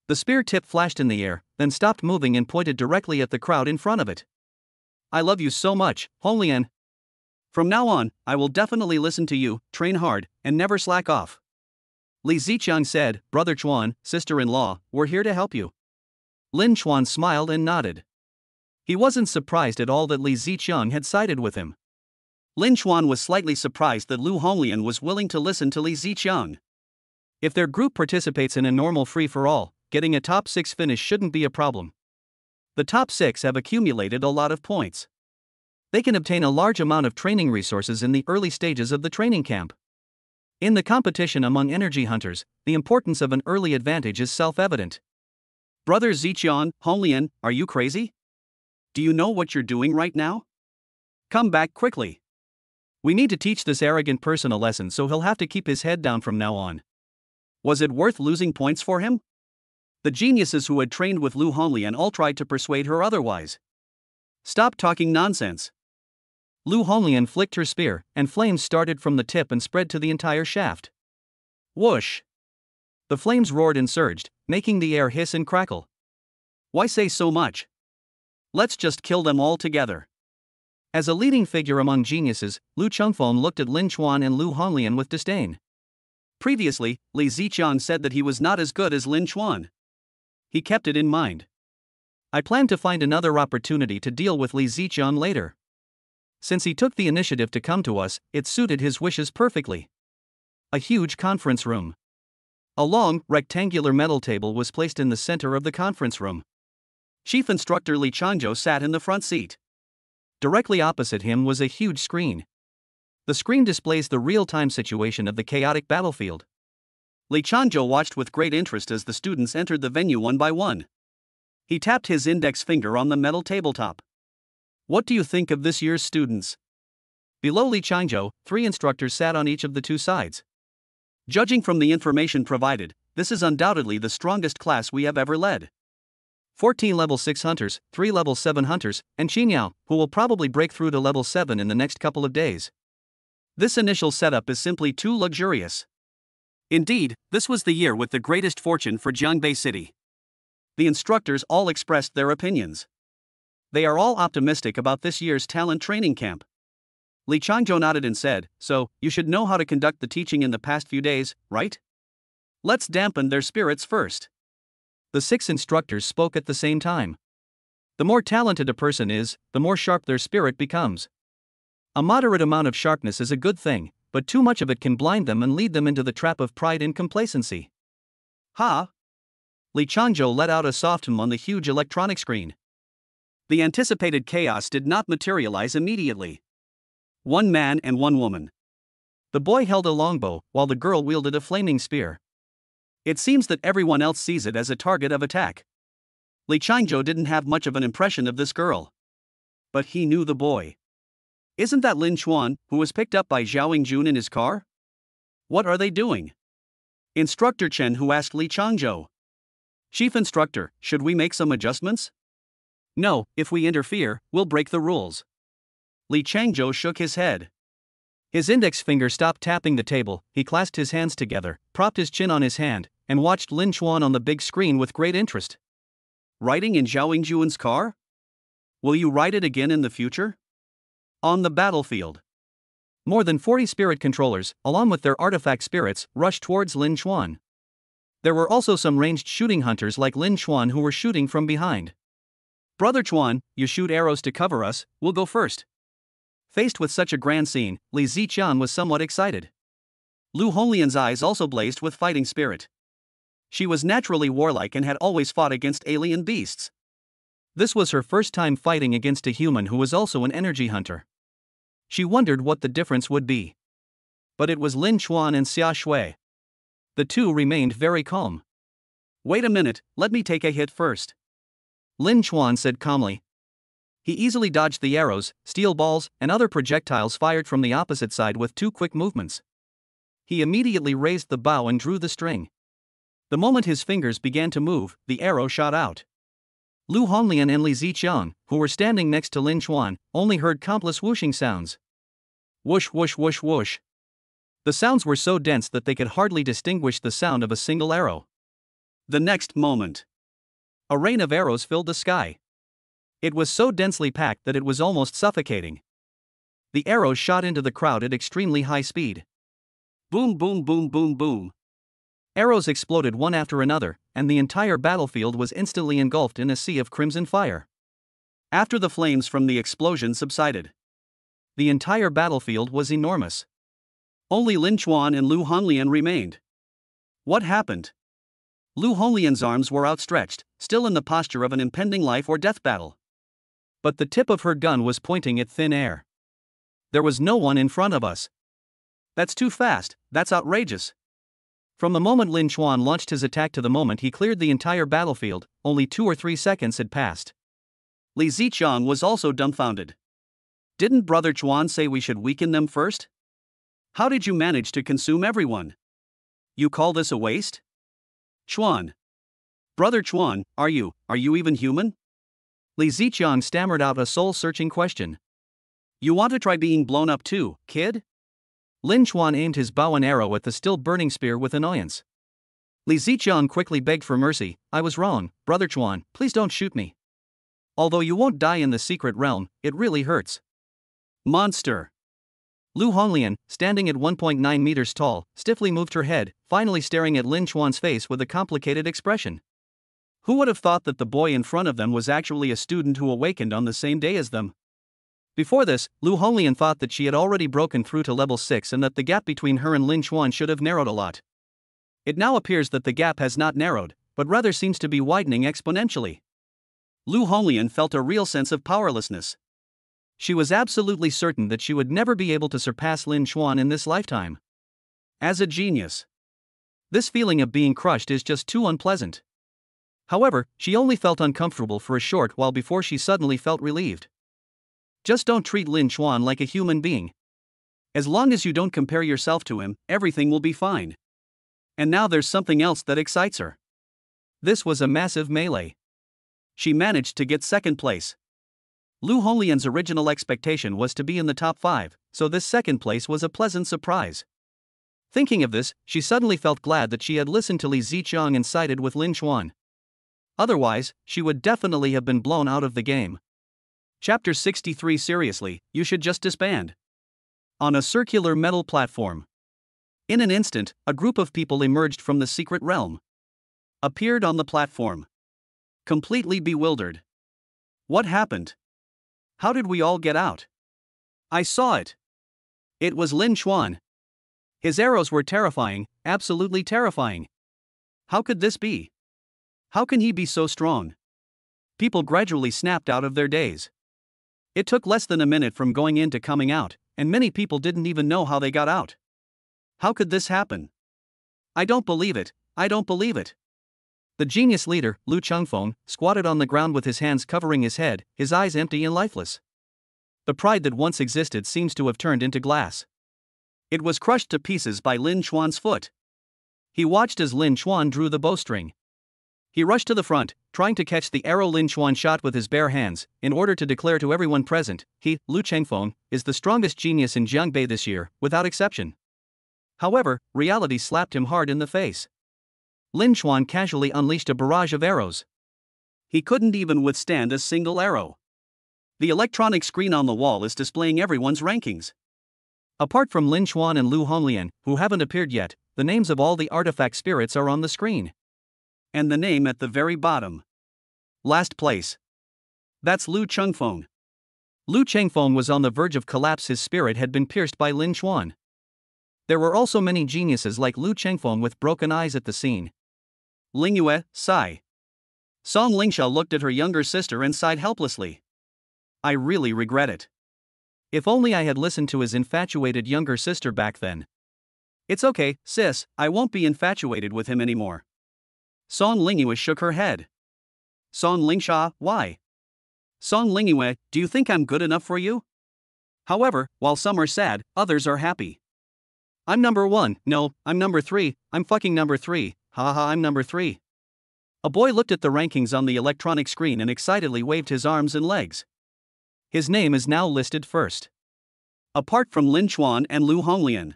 The spear tip flashed in the air, then stopped moving and pointed directly at the crowd in front of it. "I love you so much, Honglian. From now on, I will definitely listen to you, train hard, and never slack off." Li Ziqiang said, "Brother Chuan, sister-in-law, we're here to help you." Lin Chuan smiled and nodded. He wasn't surprised at all that Li Ziqiang had sided with him. Lin Chuan was slightly surprised that Lu Honglian was willing to listen to Li Ziqiang. If their group participates in a normal free-for-all, getting a top 6 finish shouldn't be a problem. The top 6 have accumulated a lot of points. They can obtain a large amount of training resources in the early stages of the training camp. In the competition among energy hunters, the importance of an early advantage is self-evident. "Brother Ziqian, Honglian, are you crazy? Do you know what you're doing right now? Come back quickly. We need to teach this arrogant person a lesson, so he'll have to keep his head down from now on." Was it worth losing points for him? The geniuses who had trained with Lu Honglian all tried to persuade her otherwise. "Stop talking nonsense." Lu Honglian flicked her spear, and flames started from the tip and spread to the entire shaft. Whoosh! The flames roared and surged, making the air hiss and crackle. "Why say so much? Let's just kill them all together." As a leading figure among geniuses, Lu Chengfeng looked at Lin Chuan and Lu Honglian with disdain. Previously, Li Ziqiang said that he was not as good as Lin Chuan. He kept it in mind. I plan to find another opportunity to deal with Li Ziqiang later. Since he took the initiative to come to us, it suited his wishes perfectly. A huge conference room. A long, rectangular metal table was placed in the center of the conference room. Chief Instructor Li Changzhou sat in the front seat. Directly opposite him was a huge screen. The screen displays the real-time situation of the chaotic battlefield. Li Changzhou watched with great interest as the students entered the venue one by one. He tapped his index finger on the metal tabletop. What do you think of this year's students? Below Li Changzhou, 3 instructors sat on each of the 2 sides. Judging from the information provided, this is undoubtedly the strongest class we have ever led. 14 level 6 hunters, 3 level 7 hunters, and Qinyao, who will probably break through to level 7 in the next couple of days. This initial setup is simply too luxurious. Indeed, this was the year with the greatest fortune for Jiangbei City. The instructors all expressed their opinions. They are all optimistic about this year's talent training camp. Li Changzhou nodded and said, "So, you should know how to conduct the teaching in the past few days, right? Let's dampen their spirits first." The 6 instructors spoke at the same time. The more talented a person is, the more sharp their spirit becomes. A moderate amount of sharpness is a good thing, but too much of it can blind them and lead them into the trap of pride and complacency. Ha! Li Changzhou let out a soft hum on the huge electronic screen. The anticipated chaos did not materialize immediately. 1 man and 1 woman. The boy held a longbow, while the girl wielded a flaming spear. It seems that everyone else sees it as a target of attack. Li Changzhou didn't have much of an impression of this girl. But he knew the boy. Isn't that Lin Chuan, who was picked up by Zhao Yingjun in his car? What are they doing? Instructor Chen who asked Li Changzhou. Chief Instructor, should we make some adjustments? No, if we interfere, we'll break the rules. Li Changzhou shook his head. His index finger stopped tapping the table, he clasped his hands together, propped his chin on his hand, and watched Lin Chuan on the big screen with great interest. Riding in Zhao Yingjun's car? Will you ride it again in the future? On the battlefield. More than 40 spirit controllers, along with their artifact spirits, rushed towards Lin Chuan. There were also some ranged shooting hunters like Lin Chuan who were shooting from behind. Brother Chuan, you shoot arrows to cover us, we'll go first. Faced with such a grand scene, Li Ziqiang was somewhat excited. Lu Honglian's eyes also blazed with fighting spirit. She was naturally warlike and had always fought against alien beasts. This was her first time fighting against a human who was also an energy hunter. She wondered what the difference would be. But it was Lin Chuan and Xia Shui. The 2 remained very calm. Wait a minute, let me take a hit first. Lin Chuan said calmly. He easily dodged the arrows, steel balls, and other projectiles fired from the opposite side with 2 quick movements. He immediately raised the bow and drew the string. The moment his fingers began to move, the arrow shot out. Lu Honglian and Li Ziqiang, who were standing next to Lin Chuan, only heard countless whooshing sounds. Whoosh whoosh whoosh whoosh. The sounds were so dense that they could hardly distinguish the sound of a single arrow. The next moment, a rain of arrows filled the sky. It was so densely packed that it was almost suffocating. The arrows shot into the crowd at extremely high speed. Boom boom boom boom boom. Arrows exploded one after another, and the entire battlefield was instantly engulfed in a sea of crimson fire. After the flames from the explosion subsided, the entire battlefield was enormous. Only Lin Chuan and Lu Honglian remained. What happened? Lu Honglian's arms were outstretched, still in the posture of an impending life or death battle. But the tip of her gun was pointing at thin air. There was no one in front of us. That's too fast, that's outrageous. From the moment Lin Chuan launched his attack to the moment he cleared the entire battlefield, only 2 or 3 seconds had passed. Li Ziqiang was also dumbfounded. Didn't Brother Chuan say we should weaken them first? How did you manage to consume everyone? You call this a waste? Chuan. Brother Chuan, are you even human? Li Ziqiang stammered out a soul-searching question. You want to try being blown up too, kid? Lin Chuan aimed his bow and arrow at the still burning spear with annoyance. Li Ziqiang quickly begged for mercy. I was wrong, Brother Chuan, please don't shoot me. Although you won't die in the secret realm, it really hurts. Monster. Lu Honglian, standing at 1.9 meters tall, stiffly moved her head, finally staring at Lin Chuan's face with a complicated expression. Who would have thought that the boy in front of them was actually a student who awakened on the same day as them? Before this, Lu Honglian thought that she had already broken through to level 6 and that the gap between her and Lin Chuan should have narrowed a lot. It now appears that the gap has not narrowed, but rather seems to be widening exponentially. Lu Honglian felt a real sense of powerlessness. She was absolutely certain that she would never be able to surpass Lin Chuan in this lifetime. As a genius, this feeling of being crushed is just too unpleasant. However, she only felt uncomfortable for a short while before she suddenly felt relieved. Just don't treat Lin Chuan like a human being. As long as you don't compare yourself to him, everything will be fine. And now there's something else that excites her. This was a massive melee. She managed to get second place. Lu Honglian's original expectation was to be in the top 5, so this second place was a pleasant surprise. Thinking of this, she suddenly felt glad that she had listened to Li Ziqiang and sided with Lin Chuan. Otherwise, she would definitely have been blown out of the game. Chapter 63. Seriously, you should just disband. On a circular metal platform. In an instant, a group of people emerged from the secret realm. Appeared on the platform. Completely bewildered. What happened? How did we all get out? I saw it. It was Lin Chuan. His arrows were terrifying, absolutely terrifying. How could this be? How can he be so strong? People gradually snapped out of their daze. It took less than a minute from going in to coming out, and many people didn't even know how they got out. How could this happen? I don't believe it, I don't believe it. The genius leader, Lu Chengfeng, squatted on the ground with his hands covering his head, his eyes empty and lifeless. The pride that once existed seems to have turned into glass. It was crushed to pieces by Lin Chuan's foot. He watched as Lin Chuan drew the bowstring. He rushed to the front, trying to catch the arrow Lin Chuan shot with his bare hands, in order to declare to everyone present, he, Lu Chengfeng, is the strongest genius in Jiangbei this year, without exception. However, reality slapped him hard in the face. Lin Chuan casually unleashed a barrage of arrows. He couldn't even withstand a single arrow. The electronic screen on the wall is displaying everyone's rankings. Apart from Lin Chuan and Lu Honglian, who haven't appeared yet, the names of all the artifact spirits are on the screen. And the name at the very bottom. Last place. That's Lu Chengfeng. Lu Chengfeng was on the verge of collapse. His spirit had been pierced by Lin Chuan. There were also many geniuses like Lu Chengfeng with broken eyes at the scene. Ling Yue, sigh. Song Lingxia looked at her younger sister and sighed helplessly. I really regret it. If only I had listened to his infatuated younger sister back then. It's okay, sis, I won't be infatuated with him anymore. Song Lingyue shook her head. Song Lingxia, why? Song Lingyue, do you think I'm good enough for you? However, while some are sad, others are happy. I'm number 1, no, I'm number 3, I'm fucking number 3, haha, I'm number 3. A boy looked at the rankings on the electronic screen and excitedly waved his arms and legs. His name is now listed first. Apart from Lin Chuan and Lu Honglian.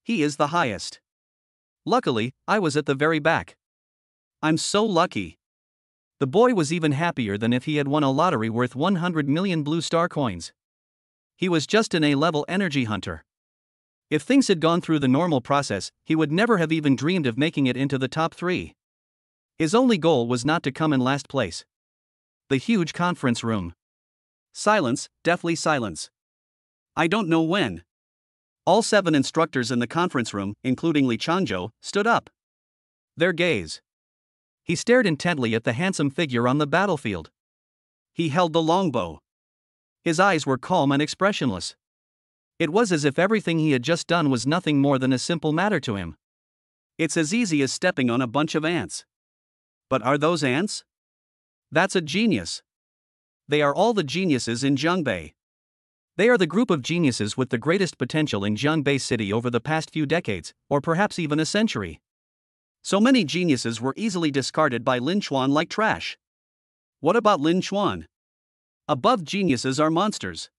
He is the highest. Luckily, I was at the very back. I'm so lucky. The boy was even happier than if he had won a lottery worth 100 million blue star coins. He was just an A-level energy hunter. If things had gone through the normal process, he would never have even dreamed of making it into the top 3. His only goal was not to come in last place. The huge conference room. Silence, deathly silence. I don't know when. All 7 instructors in the conference room, including Li Changzhou, stood up. Their gaze. He stared intently at the handsome figure on the battlefield. He held the longbow. His eyes were calm and expressionless. It was as if everything he had just done was nothing more than a simple matter to him. It's as easy as stepping on a bunch of ants. But are those ants? That's a genius. They are all the geniuses in Jiangbei. They are the group of geniuses with the greatest potential in Jiangbei City over the past few decades, or perhaps even a century. So many geniuses were easily discarded by Lin Chuan like trash. What about Lin Chuan? Above geniuses are monsters.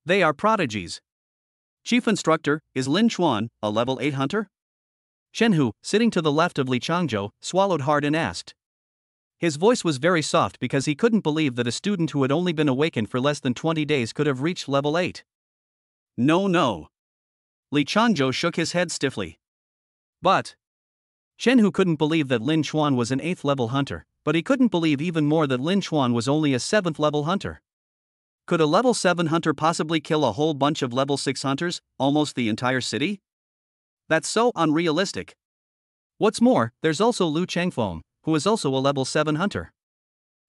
They are prodigies. Chief instructor, is Lin Chuan a level 8 hunter? Shenhu, sitting to the left of Li Changzhou, swallowed hard and asked. His voice was very soft because he couldn't believe that a student who had only been awakened for less than 20 days could have reached level 8. No, no. Li Changzhou shook his head stiffly. But Chen Hu couldn't believe that Lin Chuan was an 8th level hunter, but he couldn't believe even more that Lin Chuan was only a 7th level hunter. Could a level 7 hunter possibly kill a whole bunch of level 6 hunters, almost the entire city? That's so unrealistic. What's more, there's also Lu Changfeng, who is also a level 7 hunter.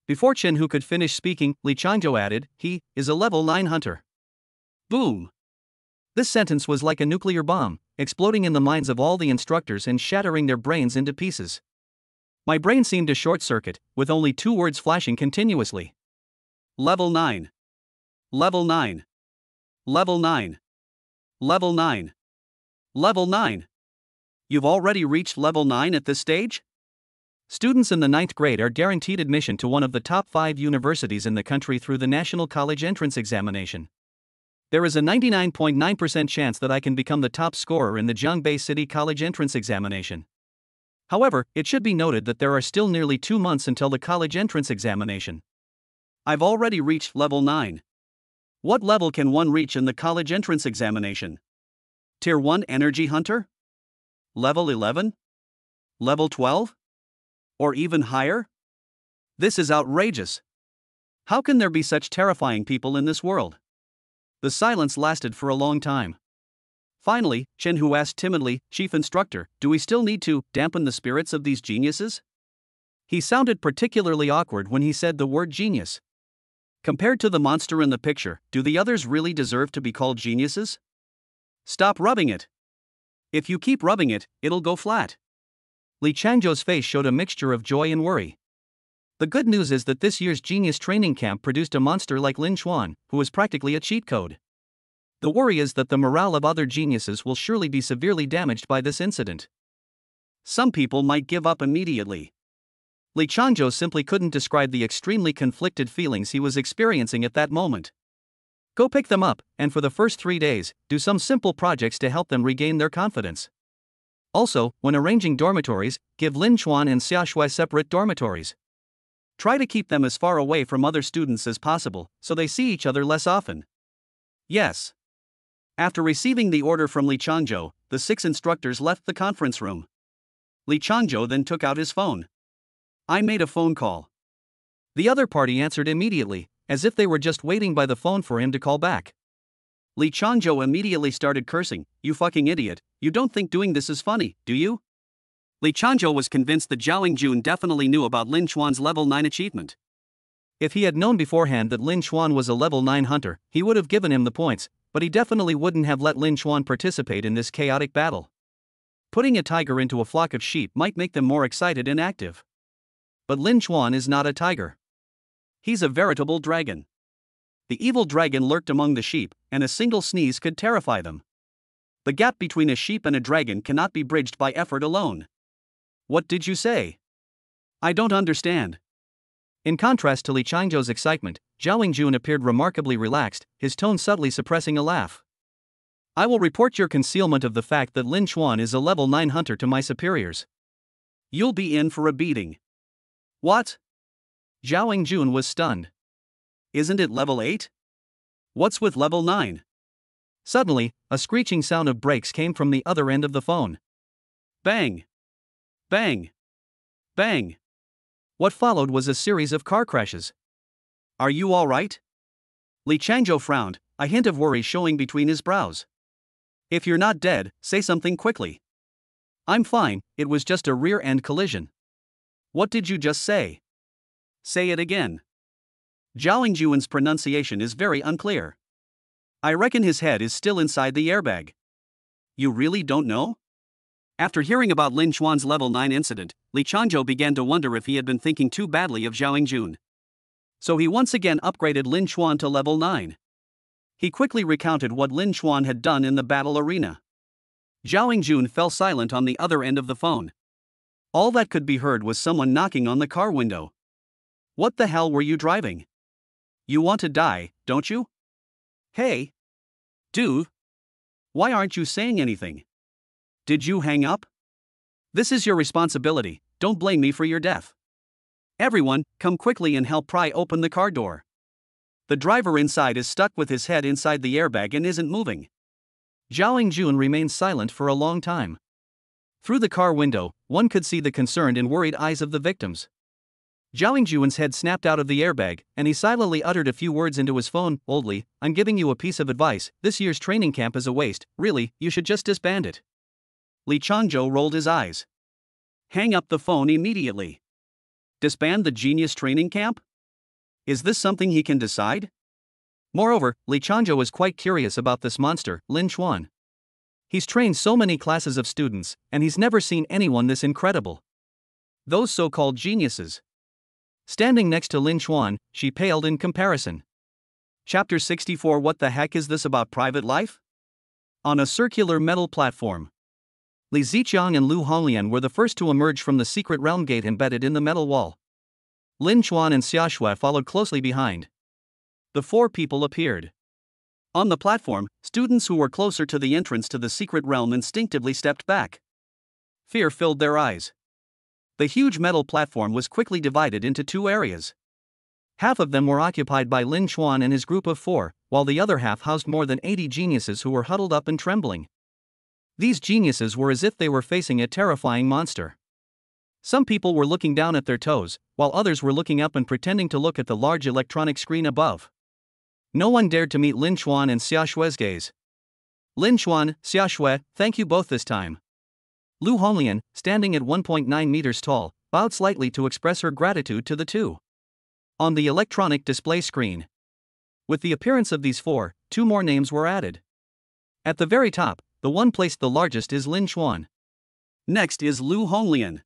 Before Chen Hu could finish speaking, Li Changzhou added, he is a level 9 hunter. Boom! This sentence was like a nuclear bomb, exploding in the minds of all the instructors and shattering their brains into pieces. My brain seemed to short circuit, with only 2 words flashing continuously. Level 9. Level 9. Level 9. Level 9. Level 9. You've already reached level 9 at this stage? Students in the 9th grade are guaranteed admission to one of the top 5 universities in the country through the National College Entrance Examination. There is a 99.9% chance that I can become the top scorer in the Jiangbei City College Entrance Examination. However, it should be noted that there are still nearly 2 months until the college entrance examination. I've already reached level 9. What level can one reach in the college entrance examination? Tier 1 Energy Hunter? Level 11? Level 12? Or even higher? This is outrageous. How can there be such terrifying people in this world? The silence lasted for a long time. Finally, Chen Hu asked timidly, Chief Instructor, do we still need to dampen the spirits of these geniuses? He sounded particularly awkward when he said the word genius. Compared to the monster in the picture, do the others really deserve to be called geniuses? Stop rubbing it. If you keep rubbing it, it'll go flat. Li Changzhou's face showed a mixture of joy and worry. The good news is that this year's genius training camp produced a monster like Lin Chuan, who is practically a cheat code. The worry is that the morale of other geniuses will surely be severely damaged by this incident. Some people might give up immediately. Li Changzhou simply couldn't describe the extremely conflicted feelings he was experiencing at that moment. Go pick them up, and for the first 3 days, do some simple projects to help them regain their confidence. Also, when arranging dormitories, give Lin Chuan and Xia Shui separate dormitories. Try to keep them as far away from other students as possible, so they see each other less often. Yes. After receiving the order from Li Changzhou, the 6 instructors left the conference room. Li Changzhou then took out his phone. I made a phone call. The other party answered immediately, as if they were just waiting by the phone for him to call back. Li Changzhou immediately started cursing, you fucking idiot, you don't think doing this is funny, do you? Li Changzhou was convinced that Zhao Yingjun definitely knew about Lin Chuan's level 9 achievement. If he had known beforehand that Lin Chuan was a level 9 hunter, he would have given him the points, but he definitely wouldn't have let Lin Chuan participate in this chaotic battle. Putting a tiger into a flock of sheep might make them more excited and active. But Lin Chuan is not a tiger. He's a veritable dragon. The evil dragon lurked among the sheep, and a single sneeze could terrify them. The gap between a sheep and a dragon cannot be bridged by effort alone. What did you say? I don't understand. In contrast to Li Changzhou's excitement, Zhao Yingjun appeared remarkably relaxed, his tone subtly suppressing a laugh. I will report your concealment of the fact that Lin Chuan is a level 9 hunter to my superiors. You'll be in for a beating. What? Zhao Yingjun was stunned. Isn't it level 8? What's with level 9? Suddenly, a screeching sound of brakes came from the other end of the phone. Bang! Bang! Bang! What followed was a series of car crashes. Are you all right? Li Changzhou frowned, a hint of worry showing between his brows. If you're not dead, say something quickly. I'm fine, it was just a rear-end collision. What did you just say? Say it again. Zhao Yingjun's pronunciation is very unclear. I reckon his head is still inside the airbag. You really don't know? After hearing about Lin Chuan's level 9 incident, Li Changzhou began to wonder if he had been thinking too badly of Zhao Yingjun. So he once again upgraded Lin Chuan to level 9. He quickly recounted what Lin Chuan had done in the battle arena. Zhao Yingjun fell silent on the other end of the phone. All that could be heard was someone knocking on the car window. What the hell were you driving? You want to die, don't you? Hey! Dude! Why aren't you saying anything? Did you hang up? This is your responsibility, don't blame me for your death. Everyone, come quickly and help pry open the car door. The driver inside is stuck with his head inside the airbag and isn't moving. Zhao Jun remained silent for a long time. Through the car window, one could see the concerned and worried eyes of the victims. Zhao Jun's head snapped out of the airbag, and he silently uttered a few words into his phone. "Oldly, I'm giving you a piece of advice. This year's training camp is a waste. Really, you should just disband it." Li Changzhou rolled his eyes. "Hang up the phone immediately. Disband the genius training camp? Is this something he can decide?" Moreover, Li Changzhou is quite curious about this monster, Lin Chuan. He's trained so many classes of students, and he's never seen anyone this incredible. Those so-called geniuses. Standing next to Lin Chuan, she paled in comparison. Chapter 64. What the heck is this about private life? On a circular metal platform. Li Ziqiang and Lu Honglian were the first to emerge from the secret realm gate embedded in the metal wall. Lin Chuan and Xia Shui followed closely behind. The four people appeared. On the platform, students who were closer to the entrance to the secret realm instinctively stepped back. Fear filled their eyes. The huge metal platform was quickly divided into two areas. Half of them were occupied by Lin Chuan and his group of four, while the other half housed more than 80 geniuses who were huddled up and trembling. These geniuses were as if they were facing a terrifying monster. Some people were looking down at their toes, while others were looking up and pretending to look at the large electronic screen above. No one dared to meet Lin Chuan and Xia Shui's gaze. "Lin Chuan, Xia Shui, thank you both this time." Lu Honglian, standing at 1.9 meters tall, bowed slightly to express her gratitude to the two. On the electronic display screen, with the appearance of these four, two more names were added. At the very top, the one placed the largest is Lin Chuan. Next is Lu Honglian.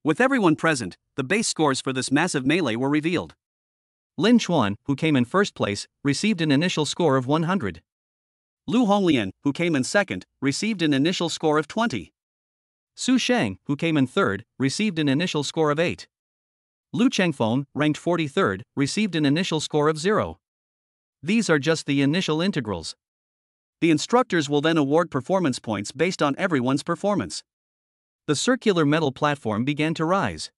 With everyone present, the base scores for this massive melee were revealed. Lin Chuan, who came in first place, received an initial score of 100. Lu Honglian, who came in second, received an initial score of 20. Su Shang, who came in third, received an initial score of 8. Lu Chengfeng, ranked 43rd, received an initial score of 0. These are just the initial integrals. The instructors will then award performance points based on everyone's performance. The circular metal platform began to rise.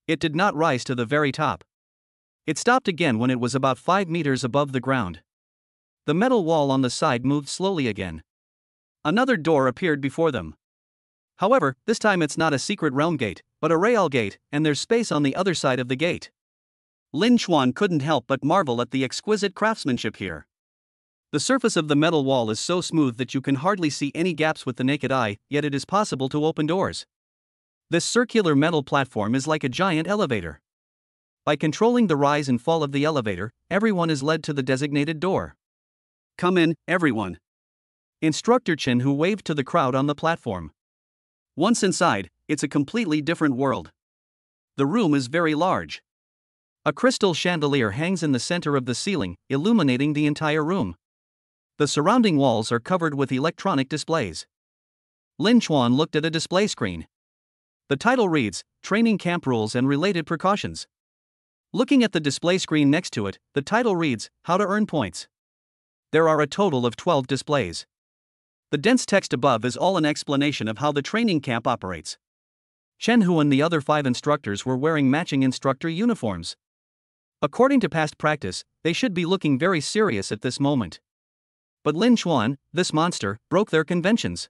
It did not rise to the very top. It stopped again when it was about 5 meters above the ground. The metal wall on the side moved slowly again. Another door appeared before them. However, this time it's not a secret realm gate, but a real gate, and there's space on the other side of the gate. Lin Chuan couldn't help but marvel at the exquisite craftsmanship here. The surface of the metal wall is so smooth that you can hardly see any gaps with the naked eye, yet it is possible to open doors. This circular metal platform is like a giant elevator. By controlling the rise and fall of the elevator, everyone is led to the designated door. "Come in, everyone." Instructor Chen Hu waved to the crowd on the platform. Once inside, it's a completely different world. The room is very large. A crystal chandelier hangs in the center of the ceiling, illuminating the entire room. The surrounding walls are covered with electronic displays. Lin Chuan looked at a display screen. The title reads, "Training Camp Rules and Related Precautions." Looking at the display screen next to it, the title reads, "How to Earn Points." There are a total of 12 displays. The dense text above is all an explanation of how the training camp operates. Chen Hu and the other 5 instructors were wearing matching instructor uniforms. According to past practice, they should be looking very serious at this moment. But Lin Chuan, this monster, broke their conventions.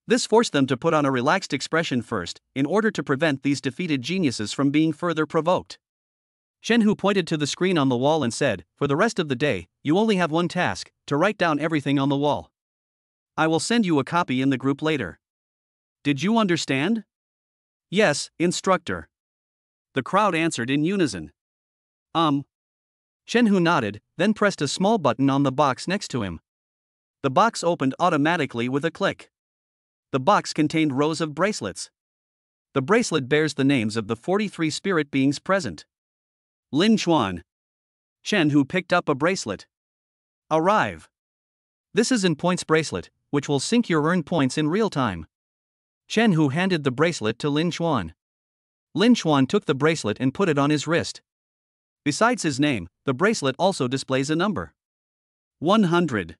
This forced them to put on a relaxed expression first, in order to prevent these defeated geniuses from being further provoked. Chen Hu pointed to the screen on the wall and said, "For the rest of the day, you only have one task, to write down everything on the wall. I will send you a copy in the group later." "Did you understand?" "Yes, instructor." The crowd answered in unison. Chen Hu nodded, then pressed a small button on the box next to him. The box opened automatically with a click. The box contained rows of bracelets. The bracelet bears the names of the 43 spirit beings present. Lin Chuan. Chen Hu picked up a bracelet. "Arrive." This is in points bracelet, which will sync your earned points in real time. Chen Hu handed the bracelet to Lin Chuan. Lin Chuan took the bracelet and put it on his wrist. Besides his name, the bracelet also displays a number. 100.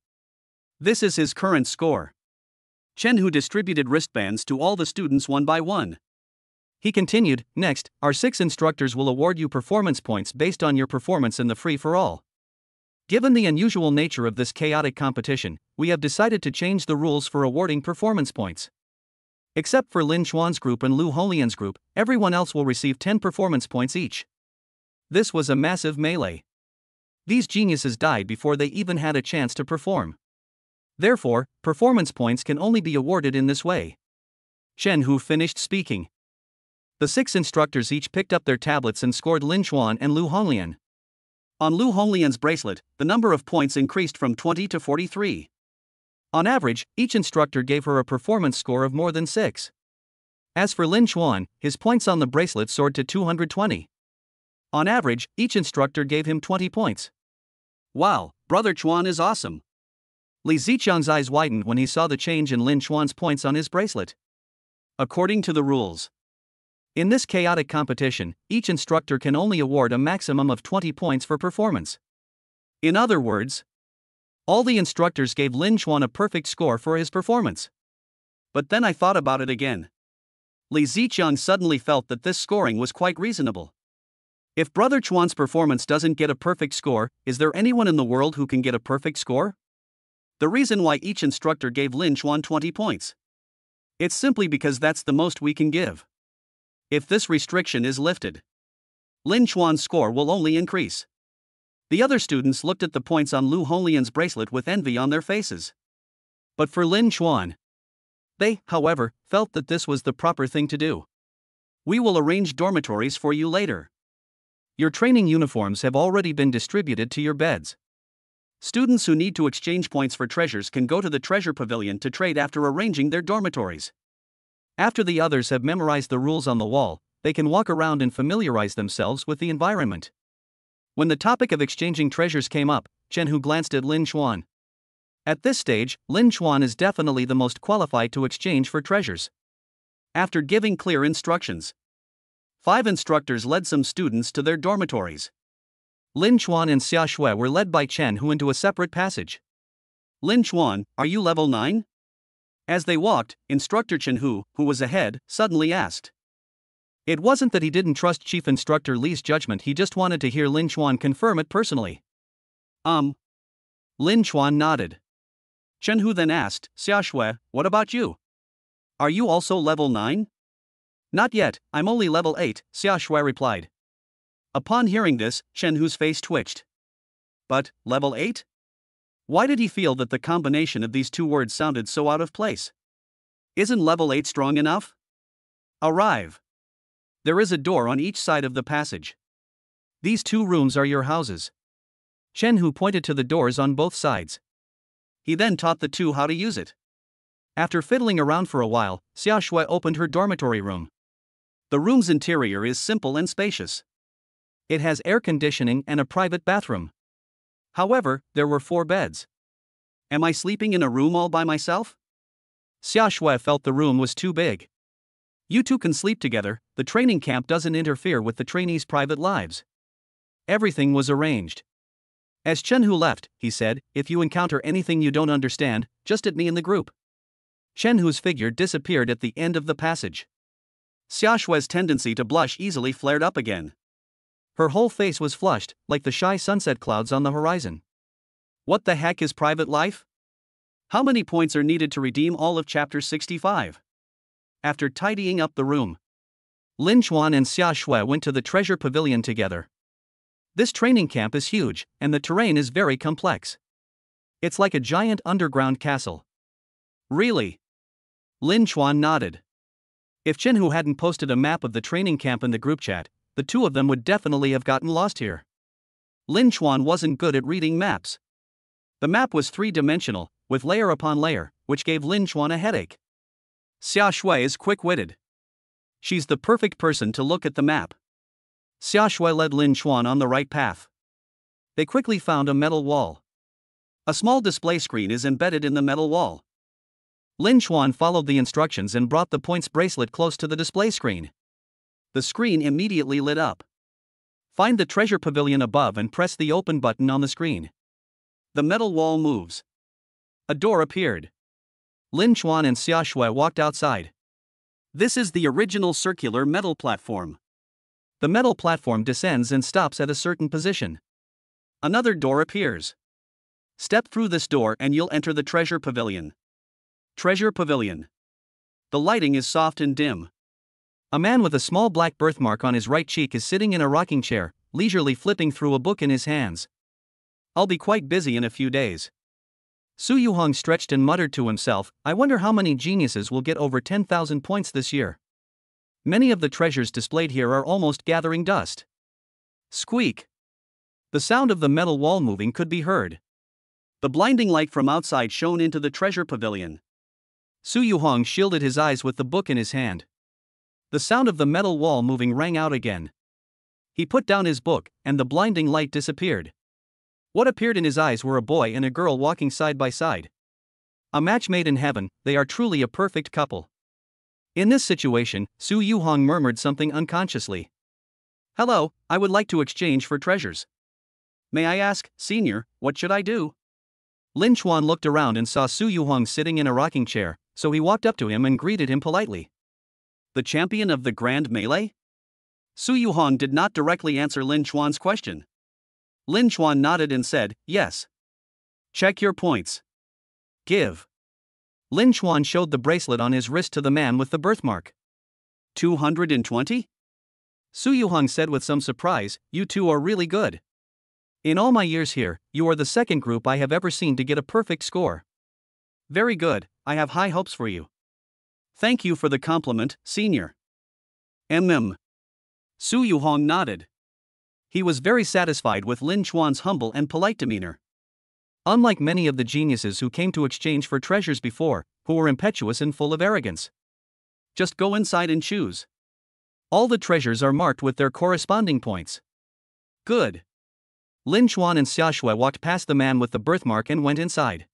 This is his current score. Chen Hu distributed wristbands to all the students one by one. He continued, "Next, our 6 instructors will award you performance points based on your performance in the free-for-all. Given the unusual nature of this chaotic competition, we have decided to change the rules for awarding performance points. Except for Lin Xuan's group and Lu Holian's group, everyone else will receive 10 performance points each. This was a massive melee. These geniuses died before they even had a chance to perform. Therefore, performance points can only be awarded in this way. Chen Hu finished speaking. The 6 instructors each picked up their tablets and scored Lin Xuan and Lu Honglian. On Lu Honglian's bracelet, the number of points increased from 20 to 43. On average, each instructor gave her a performance score of more than 6. As for Lin Xuan, his points on the bracelet soared to 220. On average, each instructor gave him 20 points. Wow, Brother Chuan is awesome. Li Ziqiang's eyes widened when he saw the change in Lin Xuan's points on his bracelet. According to the rules, in this chaotic competition, each instructor can only award a maximum of 20 points for performance. In other words, all the instructors gave Lin Xuan a perfect score for his performance. But then I thought about it again. Li Ziqiang suddenly felt that this scoring was quite reasonable. If Brother Chuan's performance doesn't get a perfect score, is there anyone in the world who can get a perfect score? The reason why each instructor gave Lin Xuan 20 points. It's simply because that's the most we can give. If this restriction is lifted, Lin Xuan's score will only increase. The other students looked at the points on Lu Honglian's bracelet with envy on their faces. But for Lin Xuan, they, however, felt that this was the proper thing to do. We will arrange dormitories for you later. Your training uniforms have already been distributed to your beds. Students who need to exchange points for treasures can go to the treasure pavilion to trade after arranging their dormitories. After the others have memorized the rules on the wall, they can walk around and familiarize themselves with the environment. When the topic of exchanging treasures came up, Chen Hu glanced at Lin Xuan. At this stage, Lin Xuan is definitely the most qualified to exchange for treasures. After giving clear instructions, 5 instructors led some students to their dormitories. Lin Xuan and Xia Shui were led by Chen Hu into a separate passage. Lin Xuan, are you level 9? As they walked, Instructor Chen Hu, who was ahead, suddenly asked. It wasn't that he didn't trust Chief Instructor Li's judgment, he just wanted to hear Lin Xuan confirm it personally. Lin Xuan nodded. Chen Hu then asked, Xia Shui, what about you? Are you also level 9? Not yet, I'm only level 8, Xia Shui replied. Upon hearing this, Chen Hu's face twitched. But, level 8? Why did he feel that the combination of these two words sounded so out of place? Isn't level 8 strong enough? Arrive. There is a door on each side of the passage. These 2 rooms are your houses. Chen Hu pointed to the doors on both sides. He then taught the 2 how to use it. After fiddling around for a while, Xia Shui opened her dormitory room. The room's interior is simple and spacious. It has air conditioning and a private bathroom. However, there were 4 beds. Am I sleeping in a room all by myself? Xia Shui felt the room was too big. You 2 can sleep together, the training camp doesn't interfere with the trainees' private lives. Everything was arranged. As Chen Hu left, he said, if you encounter anything you don't understand, just add me in the group. Chen Hu's figure disappeared at the end of the passage. Xia Shui's tendency to blush easily flared up again. Her whole face was flushed, like the shy sunset clouds on the horizon. What the heck is private life? How many points are needed to redeem all of Chapter 65? After tidying up the room, Lin Xuan and Xia Shui went to the treasure pavilion together. This training camp is huge, and the terrain is very complex. It's like a giant underground castle. Really? Lin Xuan nodded. If Chen Hu hadn't posted a map of the training camp in the group chat, the 2 of them would definitely have gotten lost here. Lin Xuan wasn't good at reading maps. The map was 3-dimensional, with layer upon layer, which gave Lin Xuan a headache. Xia Shui is quick-witted. She's the perfect person to look at the map. Xia Shui led Lin Xuan on the right path. They quickly found a metal wall. A small display screen is embedded in the metal wall. Lin Xuan followed the instructions and brought the points bracelet close to the display screen. The screen immediately lit up. Find the treasure pavilion above and press the open button on the screen. The metal wall moves. A door appeared. Lin Xuan and Xia Shui walked outside. This is the original circular metal platform. The metal platform descends and stops at a certain position. Another door appears. Step through this door and you'll enter the treasure pavilion. Treasure pavilion. The lighting is soft and dim. A man with a small black birthmark on his right cheek is sitting in a rocking chair, leisurely flipping through a book in his hands. I'll be quite busy in a few days. Su Yuhong stretched and muttered to himself, I wonder how many geniuses will get over 10,000 points this year. Many of the treasures displayed here are almost gathering dust. Squeak. The sound of the metal wall moving could be heard. The blinding light from outside shone into the treasure pavilion. Su Yuhong shielded his eyes with the book in his hand. The sound of the metal wall moving rang out again. He put down his book, and the blinding light disappeared. What appeared in his eyes were a boy and a girl walking side by side. A match made in heaven, they are truly a perfect couple. In this situation, Su Yuhong murmured something unconsciously. Hello, I would like to exchange for treasures. May I ask, senior, what should I do? Lin Chuan looked around and saw Su Yuhong sitting in a rocking chair, so he walked up to him and greeted him politely. The champion of the Grand Melee? Su Yuhong did not directly answer Lin Chuan's question. Lin Chuan nodded and said, yes. Check your points. Give. Lin Chuan showed the bracelet on his wrist to the man with the birthmark. 220? Su Yuhong said with some surprise, you two are really good. In all my years here, you are the second group I have ever seen to get a perfect score. Very good, I have high hopes for you. Thank you for the compliment, senior. Su Yuhong nodded. He was very satisfied with Lin Chuan's humble and polite demeanor. Unlike many of the geniuses who came to exchange for treasures before, who were impetuous and full of arrogance. Just go inside and choose. All the treasures are marked with their corresponding points. Good. Lin Chuan and Xiaoshui walked past the man with the birthmark and went inside.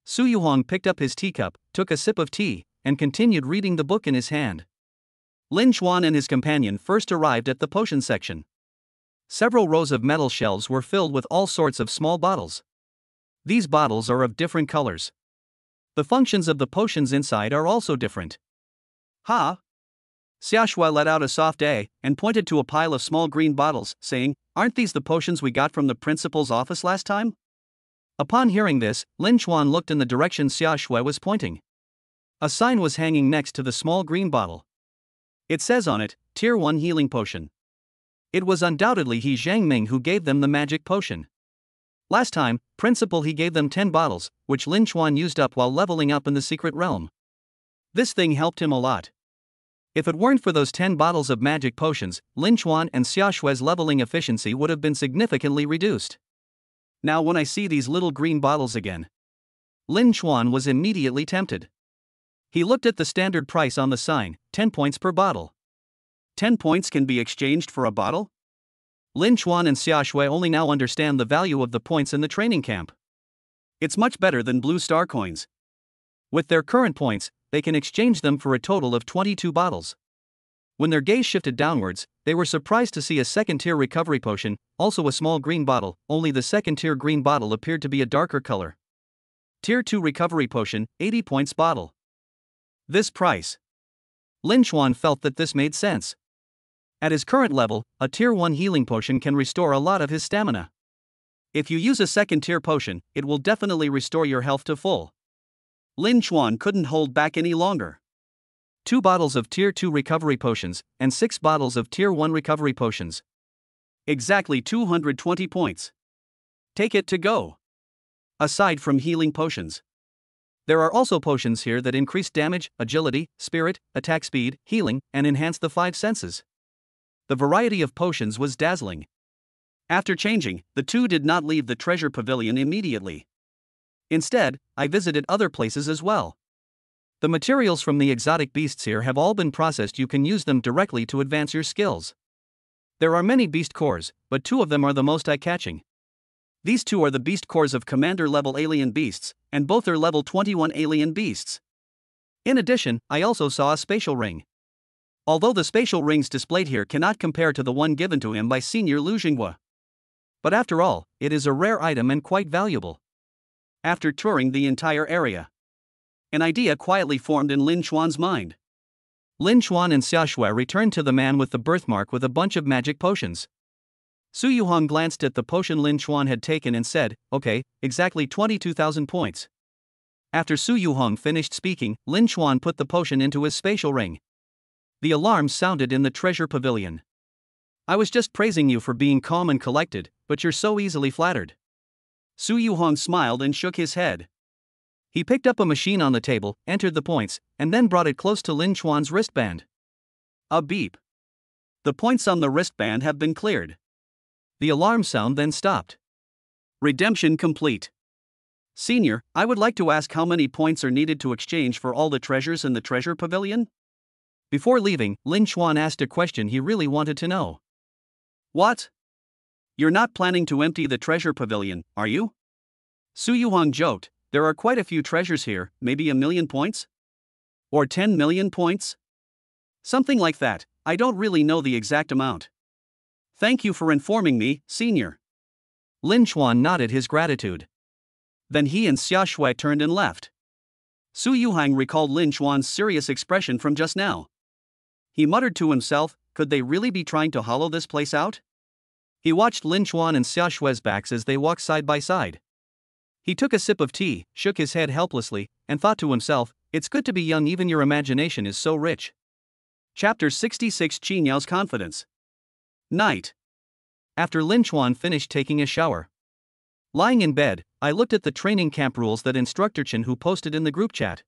Su Yuhong picked up his teacup, took a sip of tea, and continued reading the book in his hand. Lin Chuan and his companion first arrived at the potion section. Several rows of metal shelves were filled with all sorts of small bottles. These bottles are of different colors. The functions of the potions inside are also different. Ha! Xiaoshui let out a soft "eh" and pointed to a pile of small green bottles, saying, aren't these the potions we got from the principal's office last time? Upon hearing this, Lin Chuan looked in the direction Xiaoshui was pointing. A sign was hanging next to the small green bottle. It says on it, Tier 1 Healing Potion. It was undoubtedly He Zhangming who gave them the magic potion. Last time, Principal He gave them 10 bottles, which Lin Chuan used up while leveling up in the secret realm. This thing helped him a lot. If it weren't for those 10 bottles of magic potions, Lin Chuan and Xiaoshui's leveling efficiency would have been significantly reduced. Now when I see these little green bottles again, Lin Chuan was immediately tempted. He looked at the standard price on the sign, 10 points per bottle. 10 points can be exchanged for a bottle? Lin Chuan and Xiaoshui only now understand the value of the points in the training camp. It's much better than blue star coins. With their current points, they can exchange them for a total of 22 bottles. When their gaze shifted downwards, they were surprised to see a second-tier recovery potion, also a small green bottle, only the second-tier green bottle appeared to be a darker color. Tier 2 recovery potion, 80 points bottle. This price. Lin Chuan felt that this made sense. At his current level, a Tier 1 healing potion can restore a lot of his stamina. If you use a second-tier potion, it will definitely restore your health to full. Lin Chuan couldn't hold back any longer. 2 bottles of Tier 2 recovery potions, and 6 bottles of Tier 1 recovery potions. Exactly 220 points. Take it to go. Aside from healing potions, there are also potions here that increase damage, agility, spirit, attack speed, healing, and enhance the 5 senses. The variety of potions was dazzling. After changing, the two did not leave the treasure pavilion immediately. Instead, I visited other places as well. The materials from the exotic beasts here have all been processed. You can use them directly to advance your skills. There are many beast cores, but 2 of them are the most eye-catching. These 2 are the beast cores of commander-level alien beasts, and both are level 21 alien beasts. In addition, I also saw a spatial ring. Although the spatial rings displayed here cannot compare to the one given to him by Senior Lu Jinghua. But after all, it is a rare item and quite valuable. After touring the entire area, an idea quietly formed in Lin Chuan's mind. Lin Chuan and Xiaoshui returned to the man with the birthmark with a bunch of magic potions. Su Yuhong glanced at the potion Lin Chuan had taken and said, "Okay, exactly 22,000 points." After Su Yuhong finished speaking, Lin Chuan put the potion into his spatial ring. The alarm sounded in the treasure pavilion. "I was just praising you for being calm and collected, but you're so easily flattered." Su Yuhong smiled and shook his head. He picked up a machine on the table, entered the points, and then brought it close to Lin Chuan's wristband. A beep. "The points on the wristband have been cleared." The alarm sound then stopped. Redemption complete. "Senior, I would like to ask how many points are needed to exchange for all the treasures in the treasure pavilion?" Before leaving, Lin Chuan asked a question he really wanted to know. "What? You're not planning to empty the treasure pavilion, are you?" Su Yuhong joked, "There are quite a few treasures here, maybe 1,000,000 points? Or 10 million points? Something like that, I don't really know the exact amount." "Thank you for informing me, Senior." Lin Chuan nodded his gratitude. Then he and Xia Shui turned and left. Su Yuhang recalled Lin Chuan's serious expression from just now. He muttered to himself, could they really be trying to hollow this place out? He watched Lin Chuan and Xia Shui's backs as they walked side by side. He took a sip of tea, shook his head helplessly, and thought to himself, it's good to be young, even your imagination is so rich. Chapter 66 Qin Yao's Confidence. Night. After Lin Chuan finished taking a shower. Lying in bed, I looked at the training camp rules that Instructor Chen Hu posted in the group chat.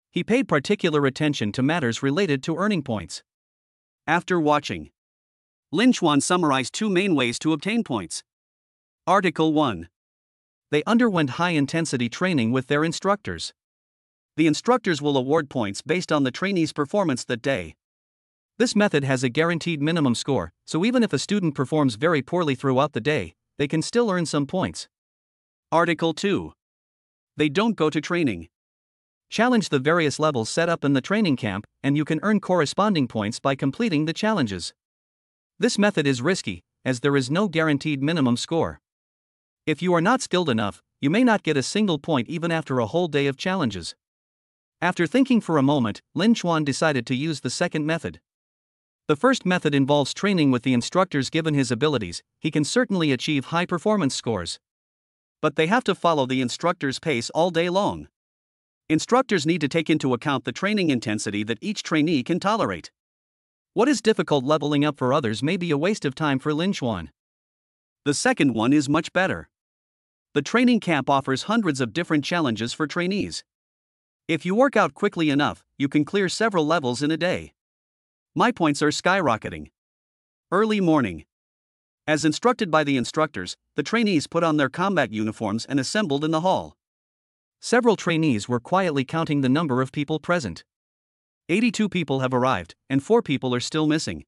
He paid particular attention to matters related to earning points. After watching, Lin Chuan summarized 2 main ways to obtain points. Article 1. They underwent high-intensity training with their instructors. The instructors will award points based on the trainee's performance that day. This method has a guaranteed minimum score, so even if a student performs very poorly throughout the day, they can still earn some points. Article 2. They don't go to training. Challenge the various levels set up in the training camp, and you can earn corresponding points by completing the challenges. This method is risky, as there is no guaranteed minimum score. If you are not skilled enough, you may not get a single point even after a whole day of challenges. After thinking for a moment, Lin Chuan decided to use the second method. The first method involves training with the instructors. Given his abilities, he can certainly achieve high performance scores. But they have to follow the instructor's pace all day long. Instructors need to take into account the training intensity that each trainee can tolerate. What is difficult leveling up for others may be a waste of time for Lin Chuan. The second one is much better. The training camp offers hundreds of different challenges for trainees. If you work out quickly enough, you can clear several levels in a day. My points are skyrocketing. Early morning. As instructed by the instructors, the trainees put on their combat uniforms and assembled in the hall. Several trainees were quietly counting the number of people present. 82 people have arrived, and 4 people are still missing.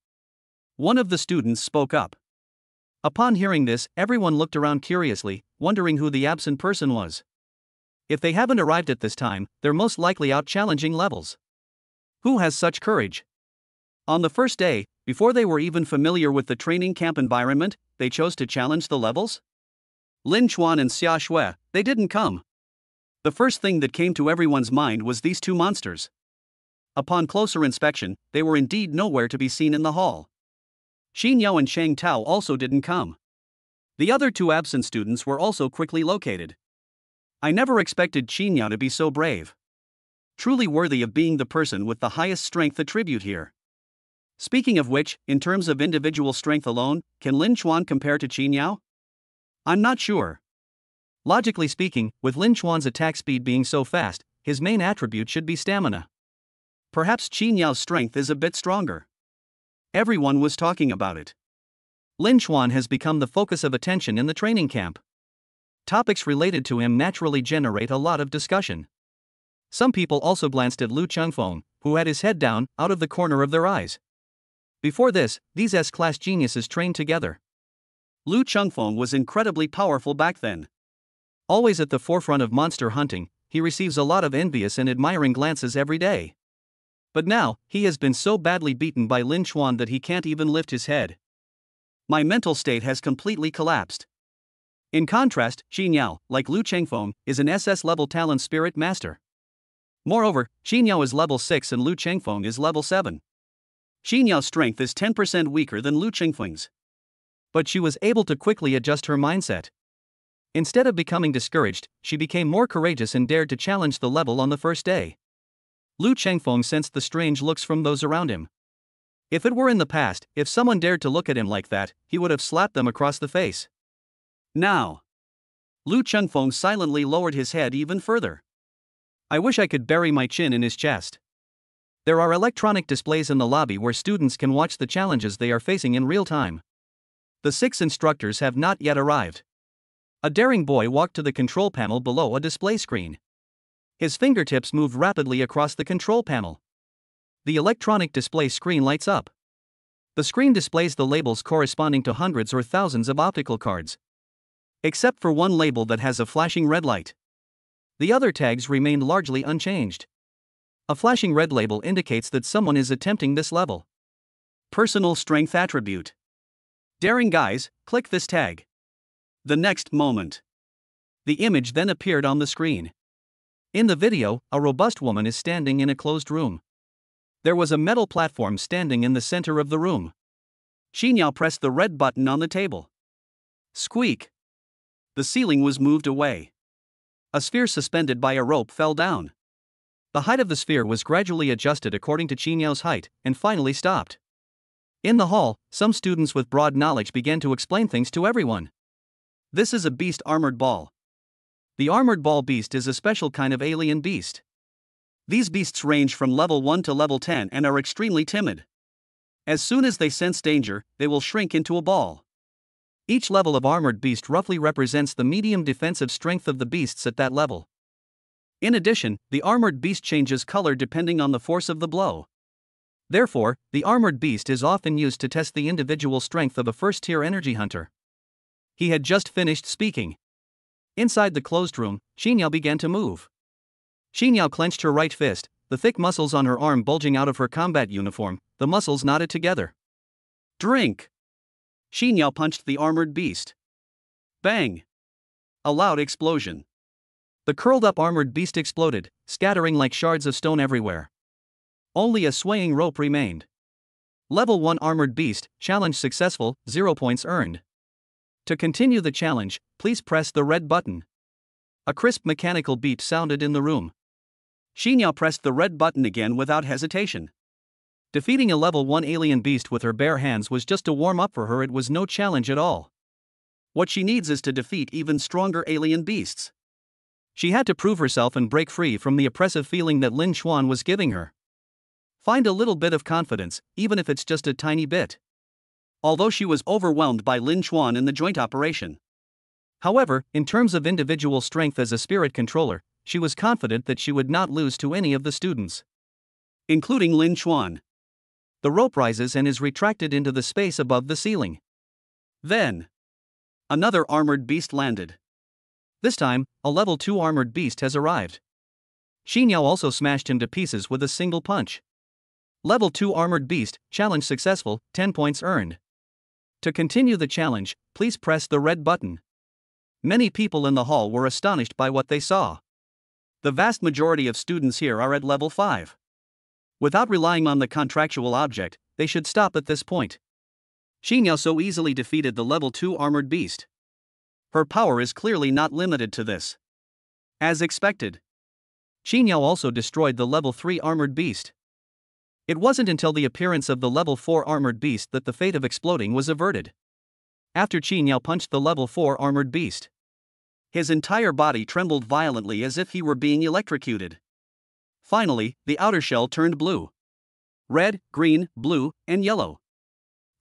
One of the students spoke up. Upon hearing this, everyone looked around curiously, wondering who the absent person was. If they haven't arrived at this time, they're most likely out challenging levels. Who has such courage? On the first day, before they were even familiar with the training camp environment, they chose to challenge the levels? Lin Chuan and Xia Shui, they didn't come. The first thing that came to everyone's mind was these 2 monsters. Upon closer inspection, they were indeed nowhere to be seen in the hall. Xin Yao and Shang Tao also didn't come. The other 2 absent students were also quickly located. I never expected Xin Yao to be so brave. Truly worthy of being the person with the highest strength attribute here. Speaking of which, in terms of individual strength alone, can Lin Chuan compare to Xin Yao? I'm not sure. Logically speaking, with Lin Chuan's attack speed being so fast, his main attribute should be stamina. Perhaps Xin Yao's strength is a bit stronger. Everyone was talking about it. Lin Chuan has become the focus of attention in the training camp. Topics related to him naturally generate a lot of discussion. Some people also glanced at Lu Chengfeng, who had his head down, out of the corner of their eyes. Before this, these S-class geniuses trained together. Lu Chengfeng was incredibly powerful back then. Always at the forefront of monster hunting, he receives a lot of envious and admiring glances every day. But now, he has been so badly beaten by Lin Chuan that he can't even lift his head. My mental state has completely collapsed. In contrast, Xin Yao, like Lu Chengfeng, is an SS-level Talon Spirit Master. Moreover, Xin Yao is level 6 and Lu Chengfeng is level 7. Xin Yao's strength is 10% weaker than Lu Chengfeng's. But she was able to quickly adjust her mindset. Instead of becoming discouraged, she became more courageous and dared to challenge the level on the first day. Lu Chengfeng sensed the strange looks from those around him. If it were in the past, if someone dared to look at him like that, he would have slapped them across the face. Now, Lu Chengfeng silently lowered his head even further. I wish I could bury my chin in his chest. There are electronic displays in the lobby where students can watch the challenges they are facing in real time. The 6 instructors have not yet arrived. A daring boy walked to the control panel below a display screen. His fingertips moved rapidly across the control panel. The electronic display screen lights up. The screen displays the labels corresponding to hundreds or thousands of optical cards. Except for one label that has a flashing red light. The other tags remained largely unchanged. A flashing red label indicates that someone is attempting this level. Personal strength attribute. Daring guys, click this tag. The next moment, the image then appeared on the screen. In the video, a robust woman is standing in a closed room. There was a metal platform standing in the center of the room. Xinyao pressed the red button on the table. Squeak! The ceiling was moved away. A sphere suspended by a rope fell down. The height of the sphere was gradually adjusted according to Xinyao height, and finally stopped. In the hall, some students with broad knowledge began to explain things to everyone. This is a beast armored ball. The armored ball beast is a special kind of alien beast. These beasts range from level 1 to level 10 and are extremely timid. As soon as they sense danger, they will shrink into a ball. Each level of armored beast roughly represents the medium defensive strength of the beasts at that level. In addition, the armored beast changes color depending on the force of the blow. Therefore, the armored beast is often used to test the individual strength of a first-tier energy hunter. He had just finished speaking. Inside the closed room, Xinyao began to move. Xinyao clenched her right fist, the thick muscles on her arm bulging out of her combat uniform, the muscles knotted together. Drink! Xinyao punched the armored beast. Bang! A loud explosion. The curled-up armored beast exploded, scattering like shards of stone everywhere. Only a swaying rope remained. Level 1 armored beast, challenge successful, 0 points earned. To continue the challenge, please press the red button. A crisp mechanical beep sounded in the room. Xinyao pressed the red button again without hesitation. Defeating a level 1 alien beast with her bare hands was just a warm-up for her. It was no challenge at all. What she needs is to defeat even stronger alien beasts. She had to prove herself and break free from the oppressive feeling that Lin Xuan was giving her. Find a little bit of confidence, even if it's just a tiny bit. Although she was overwhelmed by Lin Xuan in the joint operation. However, in terms of individual strength as a spirit controller, she was confident that she would not lose to any of the students, including Lin Xuan. The rope rises and is retracted into the space above the ceiling. Then, another armored beast landed. This time, a level 2 armored beast has arrived. Xinyao also smashed him to pieces with a single punch. Level 2 armored beast, challenge successful, 10 points earned. To continue the challenge, please press the red button. Many people in the hall were astonished by what they saw. The vast majority of students here are at level 5. Without relying on the contractual object, they should stop at this point. Xinyao so easily defeated the level 2 armored beast. Her power is clearly not limited to this. As expected, Xinyao also destroyed the level 3 armored beast. It wasn't until the appearance of the level 4 armored beast that the fate of exploding was averted. After Xinyao punched the level 4 armored beast, his entire body trembled violently as if he were being electrocuted. Finally, the outer shell turned blue. Red, green, blue, and yellow.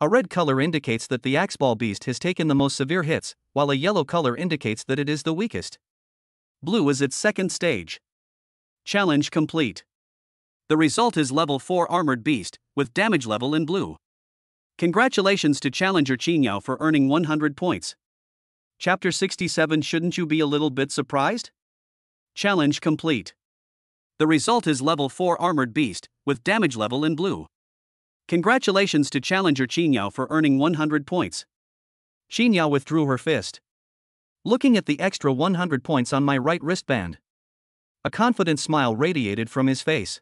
A red color indicates that the Axeball beast has taken the most severe hits, while a yellow color indicates that it is the weakest. Blue is its second stage. Challenge complete. The result is level 4 armored beast, with damage level in blue. Congratulations to challenger Xinyao for earning 100 points. Chapter 67. Shouldn't you be a little bit surprised? Challenge complete. The result is level 4 armored beast, with damage level in blue. Congratulations to challenger Xinyao for earning 100 points. Xinyao withdrew her fist. Looking at the extra 100 points on my right wristband. A confident smile radiated from his face.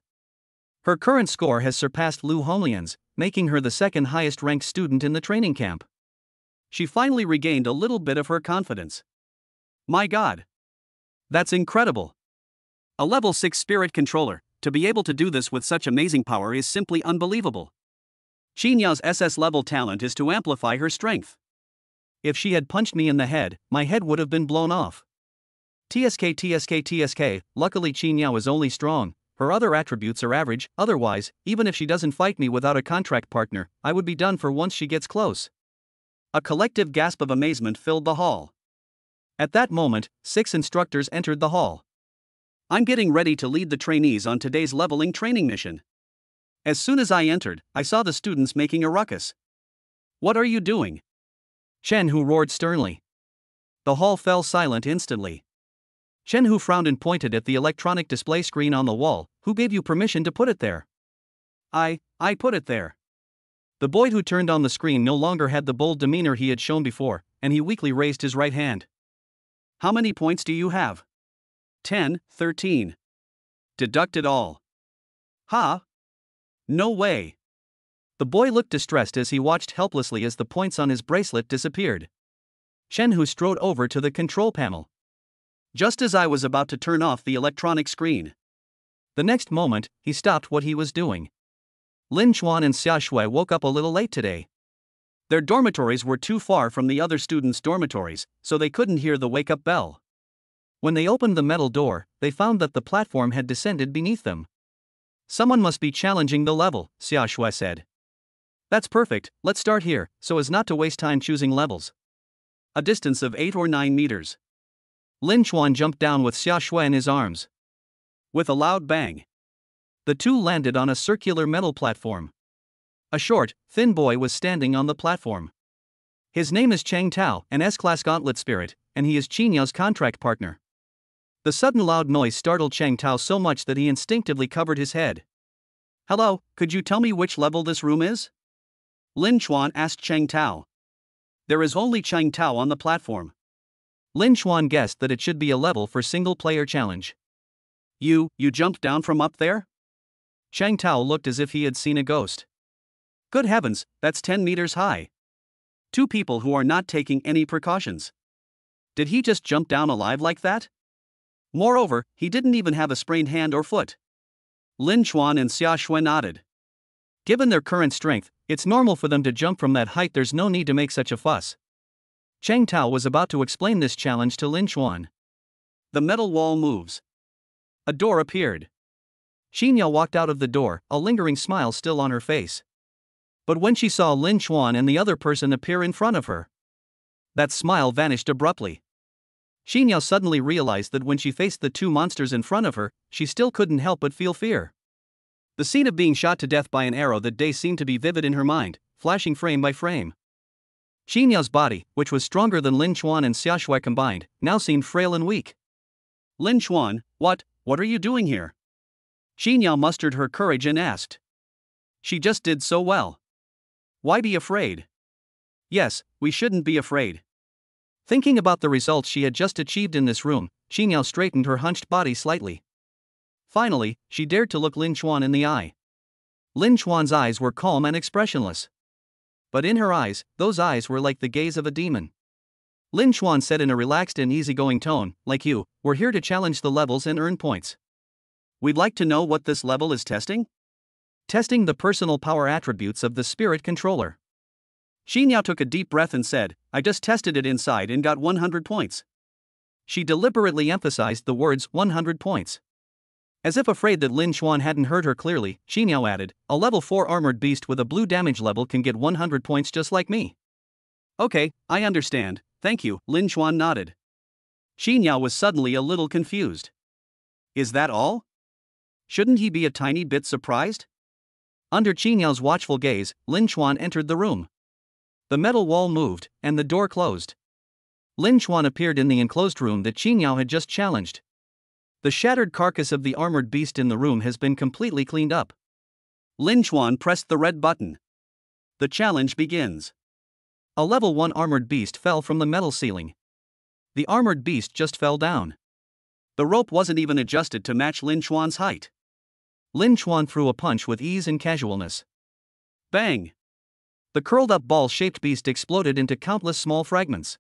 Her current score has surpassed Lu Honglian's, making her the second highest ranked student in the training camp. she finally regained a little bit of her confidence. My god. That's incredible. A level 6 spirit controller, to be able to do this with such amazing power is simply unbelievable. Qinyao's SS level talent is to amplify her strength. If she had punched me in the head, my head would have been blown off. TSK, luckily Qinyao is only strong, her other attributes are average, otherwise, even if she doesn't fight me without a contract partner, I would be done for once she gets close. A collective gasp of amazement filled the hall. At that moment, 6 instructors entered the hall. I'm getting ready to lead the trainees on today's leveling training mission. As soon as I entered, I saw the students making a ruckus. What are you doing? Chen Hu roared sternly. The hall fell silent instantly. Chen Hu frowned and pointed at the electronic display screen on the wall. Who gave you permission to put it there? I put it there. The boy who turned on the screen no longer had the bold demeanor he had shown before, and he weakly raised his right hand. How many points do you have? 10, 13. Deduct it all. Ha? No way. The boy looked distressed as he watched helplessly as the points on his bracelet disappeared. Chen Hu strode over to the control panel. Just as I was about to turn off the electronic screen. The next moment, he stopped what he was doing. Lin Chuan and Xia Shui woke up a little late today. Their dormitories were too far from the other students' dormitories, so they couldn't hear the wake-up bell. When they opened the metal door, they found that the platform had descended beneath them. Someone must be challenging the level, Xia Shui said. That's perfect, let's start here, so as not to waste time choosing levels. A distance of 8 or 9 meters. Lin Chuan jumped down with Xia Shui in his arms. With a loud bang, the two landed on a circular metal platform. A short, thin boy was standing on the platform. His name is Cheng Tao, an S-Class Gauntlet Spirit, and he is Qinyao's contract partner. The sudden loud noise startled Cheng Tao so much that he instinctively covered his head. Hello, could you tell me which level this room is? Lin Chuan asked Cheng Tao. There is only Cheng Tao on the platform. Lin Chuan guessed that it should be a level for single-player challenge. You jumped down from up there? Cheng Tao looked as if he had seen a ghost. Good heavens, that's 10 meters high. 2 people who are not taking any precautions. Did he just jump down alive like that? Moreover, he didn't even have a sprained hand or foot. Lin Chuan and Xia Shui nodded. Given their current strength, it's normal for them to jump from that height, there's no need to make such a fuss. Cheng Tao was about to explain this challenge to Lin Chuan. The metal wall moves. A door appeared. Qinyao walked out of the door, a lingering smile still on her face. But when she saw Lin Chuan and the other person appear in front of her, that smile vanished abruptly. Qinyao suddenly realized that when she faced the 2 monsters in front of her, she still couldn't help but feel fear. The scene of being shot to death by an arrow that day seemed to be vivid in her mind, flashing frame by frame. Qinyao's body, which was stronger than Lin Chuan and Xia Shui combined, now seemed frail and weak. Lin Chuan, what are you doing here? Qinyao mustered her courage and asked. She just did so well. Why be afraid? Yes, we shouldn't be afraid. Thinking about the results she had just achieved in this room, Qinyao straightened her hunched body slightly. Finally, she dared to look Lin Chuan in the eye. Lin Chuan's eyes were calm and expressionless. But in her eyes, those eyes were like the gaze of a demon. Lin Chuan said in a relaxed and easygoing tone, like you, we're here to challenge the levels and earn points. We'd like to know what this level is testing? Testing the personal power attributes of the spirit controller. Qinyao took a deep breath and said, I just tested it inside and got 100 points. She deliberately emphasized the words 100 points. As if afraid that Lin Chuan hadn't heard her clearly, Qinyao added, a level 4 armored beast with a blue damage level can get 100 points just like me. Okay, I understand, thank you, Lin Chuan nodded. Qinyao was suddenly a little confused. Is that all? Shouldn't he be a tiny bit surprised? Under Qinyao's watchful gaze, Lin Chuan entered the room. The metal wall moved, and the door closed. Lin Chuan appeared in the enclosed room that Qinyao had just challenged. The shattered carcass of the armored beast in the room has been completely cleaned up. Lin Chuan pressed the red button. The challenge begins. A level 1 armored beast fell from the metal ceiling. The armored beast just fell down. The rope wasn't even adjusted to match Lin Chuan's height. Lin Chuan threw a punch with ease and casualness. Bang! The curled-up ball-shaped beast exploded into countless small fragments.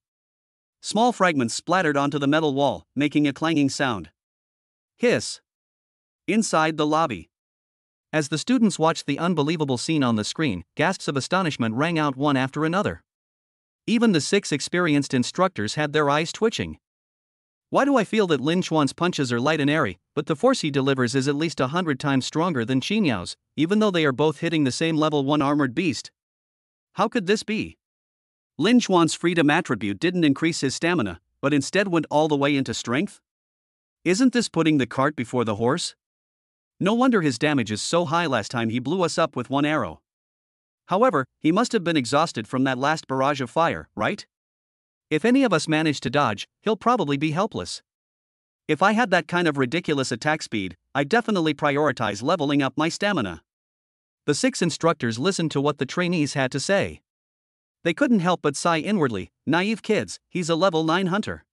Small fragments splattered onto the metal wall, making a clanging sound. Hiss. Inside the lobby. As the students watched the unbelievable scene on the screen, gasps of astonishment rang out one after another. Even the 6 experienced instructors had their eyes twitching. Why do I feel that Lin Chuan's punches are light and airy, but the force he delivers is at least 100 times stronger than Qin Yao's, even though they are both hitting the same level 1 armored beast? How could this be? Lin Chuan's freedom attribute didn't increase his stamina, but instead went all the way into strength? Isn't this putting the cart before the horse? No wonder his damage is so high. Last time he blew us up with 1 arrow. However, he must have been exhausted from that last barrage of fire, right? If any of us manage to dodge, he'll probably be helpless. If I had that kind of ridiculous attack speed, I'd definitely prioritize leveling up my stamina. The 6 instructors listened to what the trainees had to say. They couldn't help but sigh inwardly. Naive kids, he's a level 9 hunter.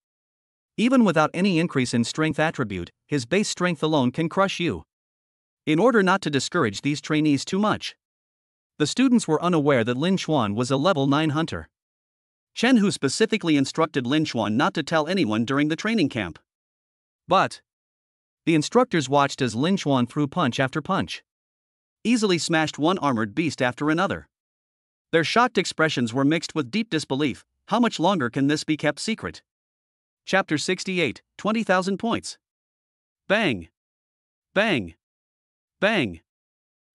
Even without any increase in strength attribute, his base strength alone can crush you. In order not to discourage these trainees too much, the students were unaware that Lin Chuan was a level 9 hunter. Chen Hu specifically instructed Lin Chuan not to tell anyone during the training camp. But the instructors watched as Lin Chuan threw punch after punch, easily smashed one armored beast after another. Their shocked expressions were mixed with deep disbelief. How much longer can this be kept secret? Chapter 68, 20,000 points. Bang! Bang! Bang!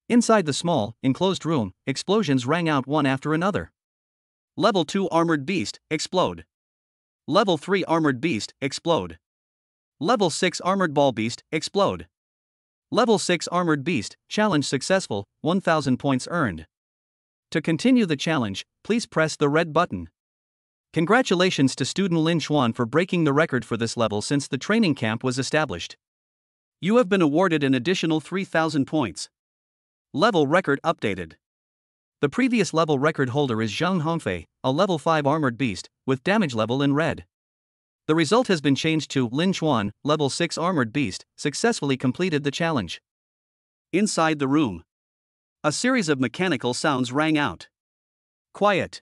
Inside the small, enclosed room, explosions rang out one after another. Level 2 armored beast, explode. Level 3 armored beast, explode. Level 6 armored ball beast, explode. Level 6 armored beast, challenge successful, 1,000 points earned. To continue the challenge, please press the red button. Congratulations to student Lin Chuan for breaking the record for this level since the training camp was established. You have been awarded an additional 3,000 points. Level record updated. The previous level record holder is Zhang Hongfei, a level 5 armored beast, with damage level in red. The result has been changed to Lin Chuan, level 6 armored beast, successfully completed the challenge. Inside the room, a series of mechanical sounds rang out. Quiet.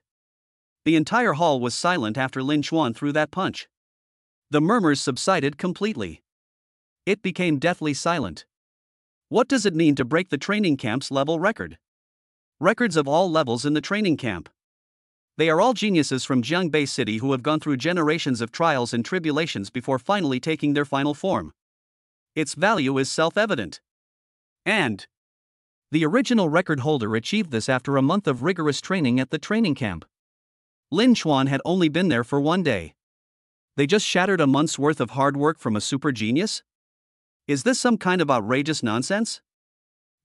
The entire hall was silent after Lin Chuan threw that punch. The murmurs subsided completely. It became deathly silent. What does it mean to break the training camp's level record? Records of all levels in the training camp. They are all geniuses from Jiangbei City who have gone through generations of trials and tribulations before finally taking their final form. Its value is self-evident. And the original record holder achieved this after a month of rigorous training at the training camp. Lin Chuan had only been there for 1 day. They just shattered a month's worth of hard work from a super genius? Is this some kind of outrageous nonsense?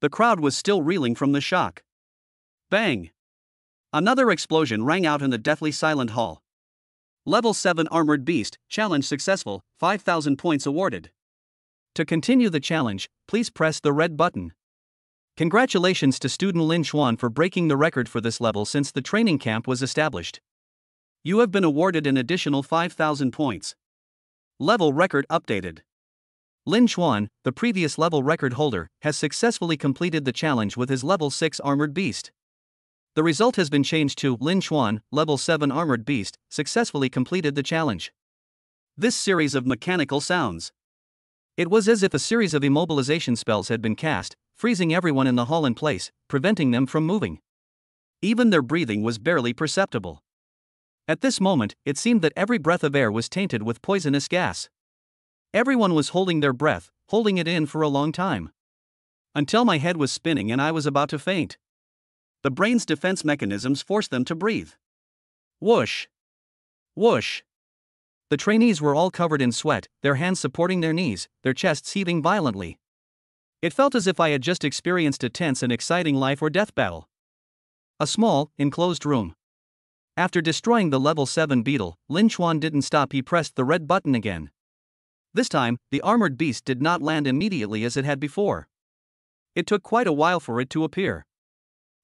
The crowd was still reeling from the shock. Bang! Another explosion rang out in the deathly silent hall. Level 7 armored beast, challenge successful, 5,000 points awarded. To continue the challenge, please press the red button. Congratulations to student Lin Chuan for breaking the record for this level since the training camp was established. You have been awarded an additional 5,000 points. Level record updated. Lin Chuan, the previous level record holder, has successfully completed the challenge with his level 6 armored beast. The result has been changed to Lin Chuan, level 7 armored beast, successfully completed the challenge. This series of mechanical sounds. It was as if a series of immobilization spells had been cast, freezing everyone in the hall in place, preventing them from moving. Even their breathing was barely perceptible. At this moment, it seemed that every breath of air was tainted with poisonous gas. Everyone was holding their breath, holding it in for a long time. Until my head was spinning and I was about to faint. The brain's defense mechanisms forced them to breathe. Whoosh! Whoosh! The trainees were all covered in sweat, their hands supporting their knees, their chests heaving violently. It felt as if I had just experienced a tense and exciting life or death battle. A small, enclosed room. After destroying the level 7 beetle, Lin Chuan didn't stop. He pressed the red button again. This time, the armored beast did not land immediately as it had before. It took quite a while for it to appear.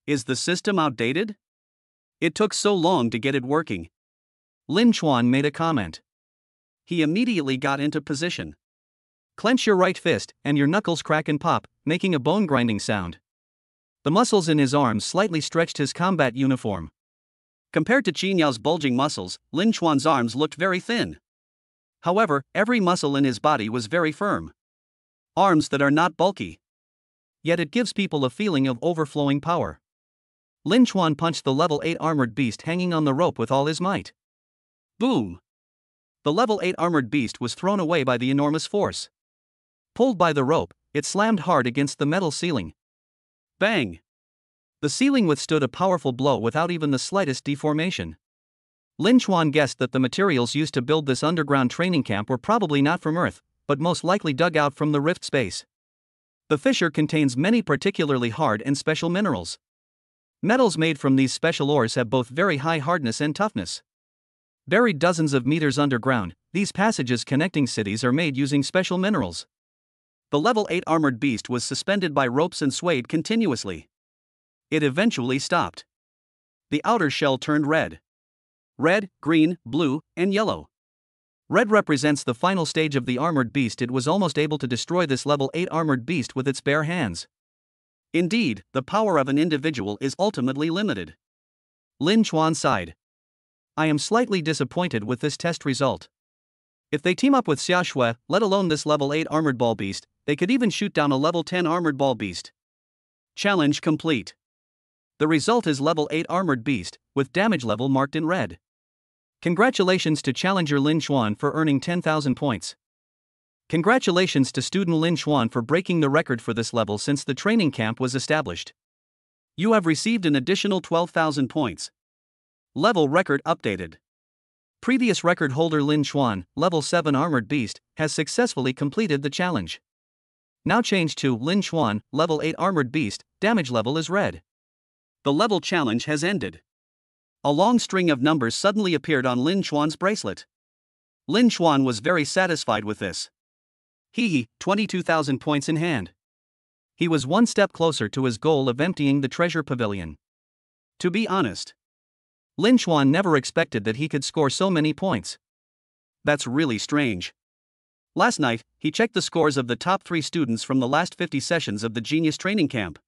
Is the system outdated? It took so long to get it working. Lin Chuan made a comment. He immediately got into position. Clench your right fist, and your knuckles crack and pop, making a bone-grinding sound. The muscles in his arms slightly stretched his combat uniform. Compared to Qin Yao's bulging muscles, Lin Chuan's arms looked very thin. However, every muscle in his body was very firm. Arms that are not bulky. Yet it gives people a feeling of overflowing power. Lin Chuan punched the level 8 armored beast hanging on the rope with all his might. Boom! The level 8 armored beast was thrown away by the enormous force. Pulled by the rope, it slammed hard against the metal ceiling. Bang! The ceiling withstood a powerful blow without even the slightest deformation. Lin Chuan guessed that the materials used to build this underground training camp were probably not from Earth, but most likely dug out from the rift space. The fissure contains many particularly hard and special minerals. Metals made from these special ores have both very high hardness and toughness. Buried dozens of meters underground, these passages connecting cities are made using special minerals. The level 8 armored beast was suspended by ropes and swayed continuously. It eventually stopped. The outer shell turned red. Red, green, blue, and yellow. Red represents the final stage of the armored beast. It was almost able to destroy this level 8 armored beast with its bare hands. Indeed, the power of an individual is ultimately limited. Lin Chuan sighed. I am slightly disappointed with this test result. If they team up with Xia Shui, let alone this level 8 armored ball beast, they could even shoot down a level 10 armored ball beast. Challenge complete. The result is level 8 armored beast, with damage level marked in red. Congratulations to challenger Lin Chuan for earning 10,000 points. Congratulations to student Lin Chuan for breaking the record for this level since the training camp was established. You have received an additional 12,000 points. Level record updated. Previous record holder Lin Chuan, level 7 armored beast, has successfully completed the challenge. Now changed to Lin Chuan, level 8 armored beast, damage level is red. The level challenge has ended. A long string of numbers suddenly appeared on Lin Chuan's bracelet. Lin Chuan was very satisfied with this. 22,000 points in hand. He was one step closer to his goal of emptying the treasure pavilion. To be honest, Lin Chuan never expected that he could score so many points. That's really strange. Last night, he checked the scores of the top 3 students from the last 50 sessions of the Genius Training Camp.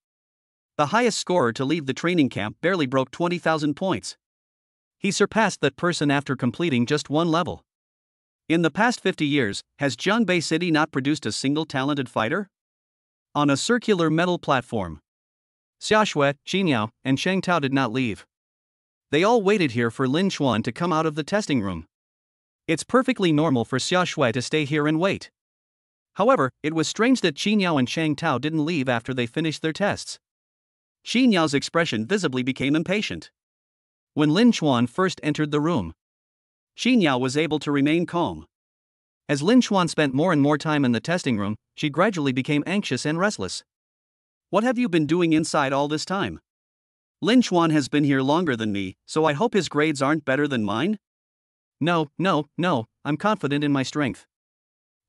The highest scorer to leave the training camp barely broke 20,000 points. He surpassed that person after completing just one level. In the past 50 years, has Jiangbei City not produced a single talented fighter? On a circular metal platform, Xia Shui, Qin Yao, and Sheng Tao did not leave. They all waited here for Lin Chuan to come out of the testing room. It's perfectly normal for Xia Shui to stay here and wait. However, it was strange that Qin Yao and Sheng Tao didn't leave after they finished their tests. Qin Yao's expression visibly became impatient. When Lin Chuan first entered the room, Qin Yao was able to remain calm. As Lin Chuan spent more and more time in the testing room, she gradually became anxious and restless. What have you been doing inside all this time? Lin Chuan has been here longer than me, so I hope his grades aren't better than mine? No, I'm confident in my strength.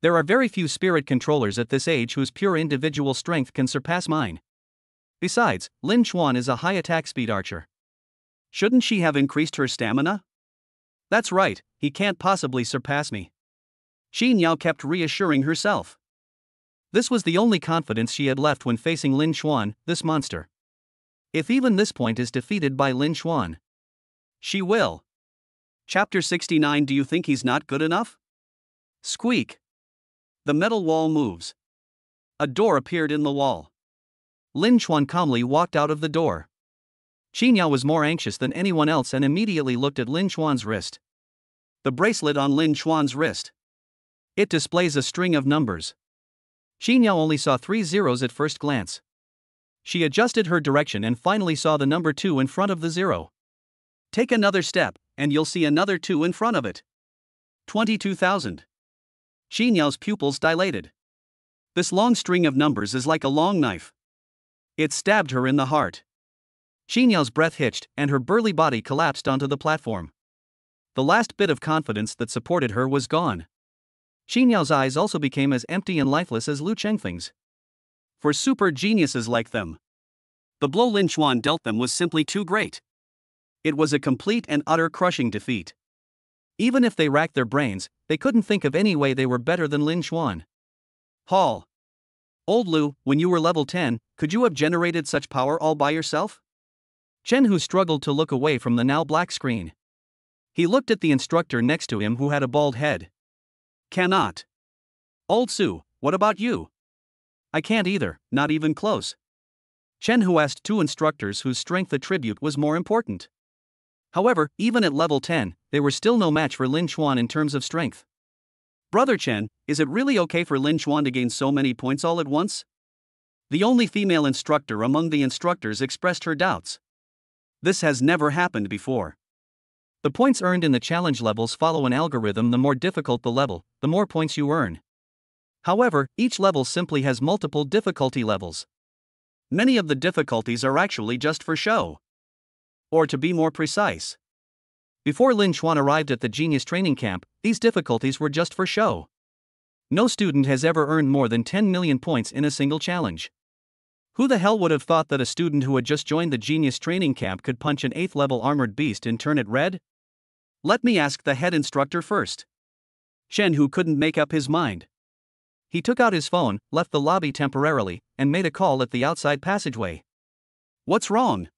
There are very few spirit controllers at this age whose pure individual strength can surpass mine. Besides, Lin Chuan is a high attack speed archer. Shouldn't she have increased her stamina? That's right, he can't possibly surpass me. Qin Yao kept reassuring herself. This was the only confidence she had left when facing Lin Chuan, this monster. If even this point is defeated by Lin Chuan, she will. Chapter 69. Do you think he's not good enough? Squeak. The metal wall moves. A door appeared in the wall. Lin Chuan calmly walked out of the door. Qin Yao was more anxious than anyone else and immediately looked at Lin Chuan's wrist. The bracelet on Lin Chuan's wrist. It displays a string of numbers. Qin Yao only saw 3 zeros at first glance. She adjusted her direction and finally saw the number 2 in front of the 0. Take another step, and you'll see another 2 in front of it. 22,000. Qin Yao's pupils dilated. This long string of numbers is like a long knife. It stabbed her in the heart. Qin Yao's breath hitched, and her burly body collapsed onto the platform. The last bit of confidence that supported her was gone. Qin Yao's eyes also became as empty and lifeless as Lu Chengfeng's. For super geniuses like them, the blow Lin Chuan dealt them was simply too great. It was a complete and utter crushing defeat. Even if they racked their brains, they couldn't think of any way they were better than Lin Chuan. Hall. Old Lu, when you were level 10, could you have generated such power all by yourself? Chen Hu struggled to look away from the now black screen. He looked at the instructor next to him who had a bald head. Cannot. Old Su, what about you? I can't either, not even close. Chen Hu asked two instructors whose strength attribute was more important. However, even at level 10, they were still no match for Lin Xuan in terms of strength. Brother Chen, is it really okay for Lin Xuan to gain so many points all at once? The only female instructor among the instructors expressed her doubts. This has never happened before. The points earned in the challenge levels follow an algorithm. The more difficult the level, the more points you earn. However, each level simply has multiple difficulty levels. Many of the difficulties are actually just for show. Or to be more precise, before Lin Xuan arrived at the Genius Training Camp, these difficulties were just for show. No student has ever earned more than 10 million points in a single challenge. Who the hell would have thought that a student who had just joined the Genius Training Camp could punch an 8th level armored beast and turn it red? Let me ask the head instructor first. Chen Hu couldn't make up his mind. He took out his phone, left the lobby temporarily, and made a call at the outside passageway. What's wrong?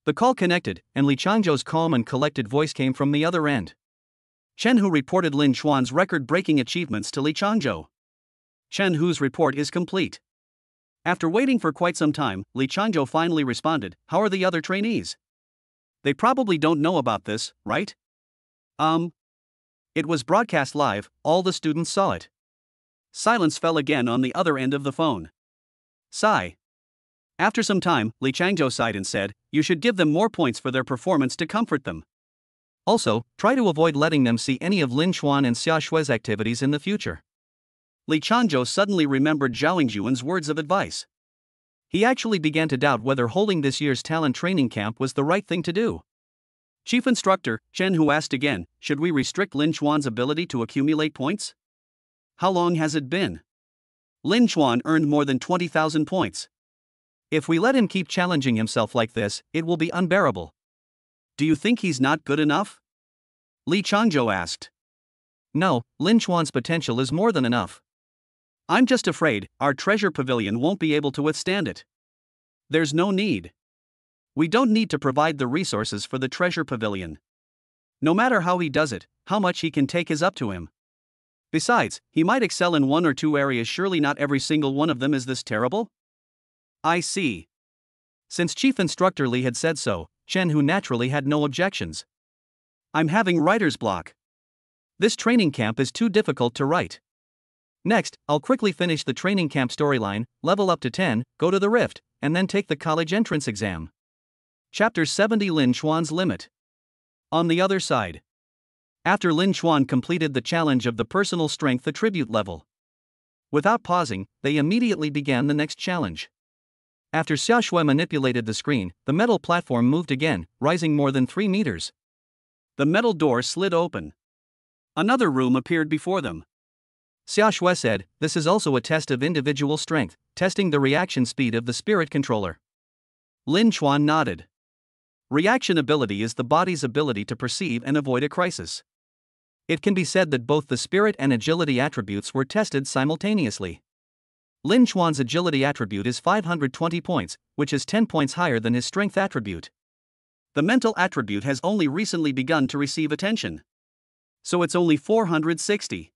The call connected, and Li Changzhou's calm and collected voice came from the other end. Chen Hu reported Lin Xuan's record-breaking achievements to Li Changzhou. Chen Hu's report is complete. After waiting for quite some time, Li Changzhou finally responded, "How are the other trainees? They probably don't know about this, right?" It was broadcast live, all the students saw it. Silence fell again on the other end of the phone. Sigh. After some time, Li Changzhou sighed and said, "You should give them more points for their performance to comfort them. Also, try to avoid letting them see any of Lin Xuan and Xia Shui's activities in the future." Li Changzhou suddenly remembered Zhao Yingyuan's words of advice. He actually began to doubt whether holding this year's talent training camp was the right thing to do. Chief Instructor, Chen Hu asked again, "Should we restrict Lin Xuan's ability to accumulate points? How long has it been? Lin Xuan earned more than 20,000 points. If we let him keep challenging himself like this, it will be unbearable. Do you think he's not good enough?" Li Changzhou asked. "No, Lin Xuan's potential is more than enough. I'm just afraid our treasure pavilion won't be able to withstand it. There's no need. We don't need to provide the resources for the treasure pavilion. No matter how he does it, how much he can take is up to him. Besides, he might excel in one or two areas. Surely not every single one of them is this terrible?" I see. Since Chief Instructor Li had said so, Chen Hu naturally had no objections. "I'm having writer's block. This training camp is too difficult to write. Next, I'll quickly finish the training camp storyline, level up to 10, go to the Rift, and then take the college entrance exam." Chapter 70 Lin Xuan's Limit. On the other side. After Lin Xuan completed the challenge of the personal strength attribute level, without pausing, they immediately began the next challenge. After Xia Shui manipulated the screen, the metal platform moved again, rising more than 3 meters. The metal door slid open. Another room appeared before them. Xia Shui said, "This is also a test of individual strength, testing the reaction speed of the spirit controller." Lin Xuan nodded. Reaction ability is the body's ability to perceive and avoid a crisis. It can be said that both the spirit and agility attributes were tested simultaneously. Lin Xuan's agility attribute is 520 points, which is 10 points higher than his strength attribute. The mental attribute has only recently begun to receive attention. So it's only 460.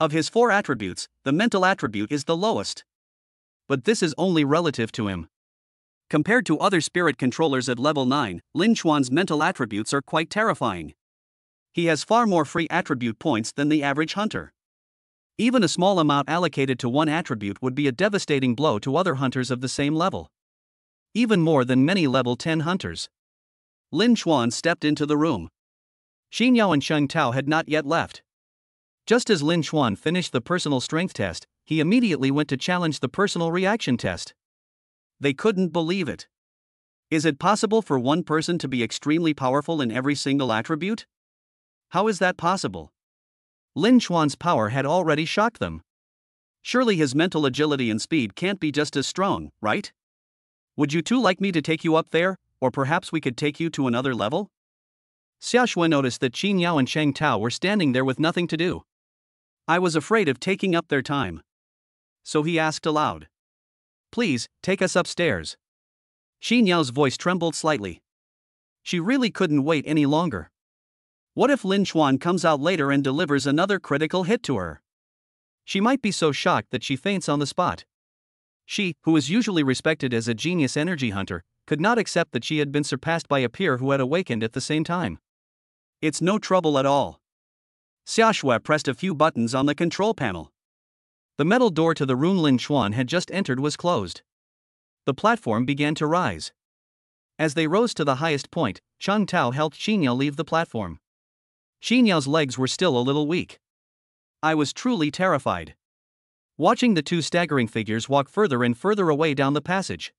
Of his 4 attributes, the mental attribute is the lowest. But this is only relative to him. Compared to other spirit controllers at level 9, Lin Xuan's mental attributes are quite terrifying. He has far more free attribute points than the average hunter. Even a small amount allocated to one attribute would be a devastating blow to other hunters of the same level. Even more than many level 10 hunters. Lin Xuan stepped into the room. Xin Yao and Sheng Tao had not yet left. Just as Lin Xuan finished the personal strength test, he immediately went to challenge the personal reaction test. They couldn't believe it. Is it possible for one person to be extremely powerful in every single attribute? How is that possible? Lin Xuan's power had already shocked them. Surely his mental agility and speed can't be just as strong, right? Would you two like me to take you up there, or perhaps we could take you to another level? Xia Shui noticed that Qin Yao and Sheng Tao were standing there with nothing to do. I was afraid of taking up their time. So he asked aloud. Please, take us upstairs. Xin Yao's voice trembled slightly. She really couldn't wait any longer. What if Lin Chuan comes out later and delivers another critical hit to her? She might be so shocked that she faints on the spot. She, who is usually respected as a genius energy hunter, could not accept that she had been surpassed by a peer who had awakened at the same time. It's no trouble at all. Xiaoshui pressed a few buttons on the control panel. The metal door to the room Lin Chuan had just entered was closed. The platform began to rise. As they rose to the highest point, Chang Tao helped Xin Yao leave the platform. Xin Yao's legs were still a little weak. I was truly terrified. Watching the two staggering figures walk further and further away down the passage.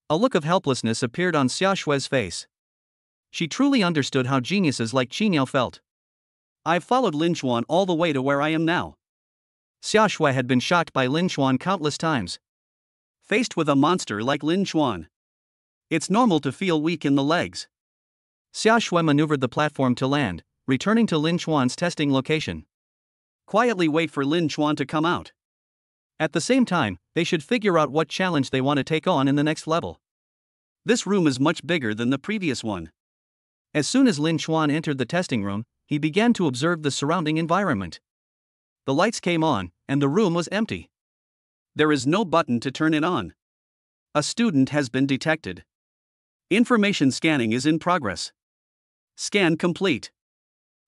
A look of helplessness appeared on Xiaoshui's face. She truly understood how geniuses like Xin Yao felt. I've followed Lin Chuan all the way to where I am now. Xiaoshui had been shocked by Lin Chuan countless times. Faced with a monster like Lin Chuan, it's normal to feel weak in the legs. Xiaoshui maneuvered the platform to land, returning to Lin Chuan's testing location. Quietly wait for Lin Chuan to come out. At the same time, they should figure out what challenge they want to take on in the next level. This room is much bigger than the previous one. As soon as Lin Chuan entered the testing room, he began to observe the surrounding environment. The lights came on, and the room was empty. There is no button to turn it on. A student has been detected. Information scanning is in progress. Scan complete.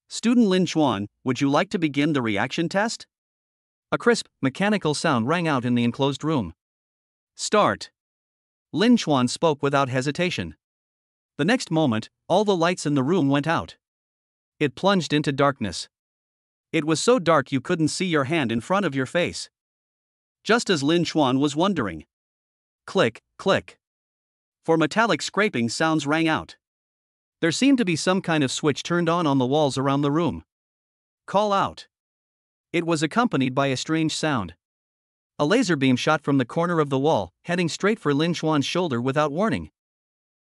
Student Lin Chuan, would you like to begin the reaction test? A crisp, mechanical sound rang out in the enclosed room. Start. Lin Chuan spoke without hesitation. The next moment, all the lights in the room went out. It plunged into darkness. It was so dark you couldn't see your hand in front of your face. Just as Lin Chuan was wondering. Click, click. For metallic scraping sounds rang out. There seemed to be some kind of switch turned on the walls around the room. Call out. It was accompanied by a strange sound. A laser beam shot from the corner of the wall, heading straight for Lin Chuan's shoulder without warning.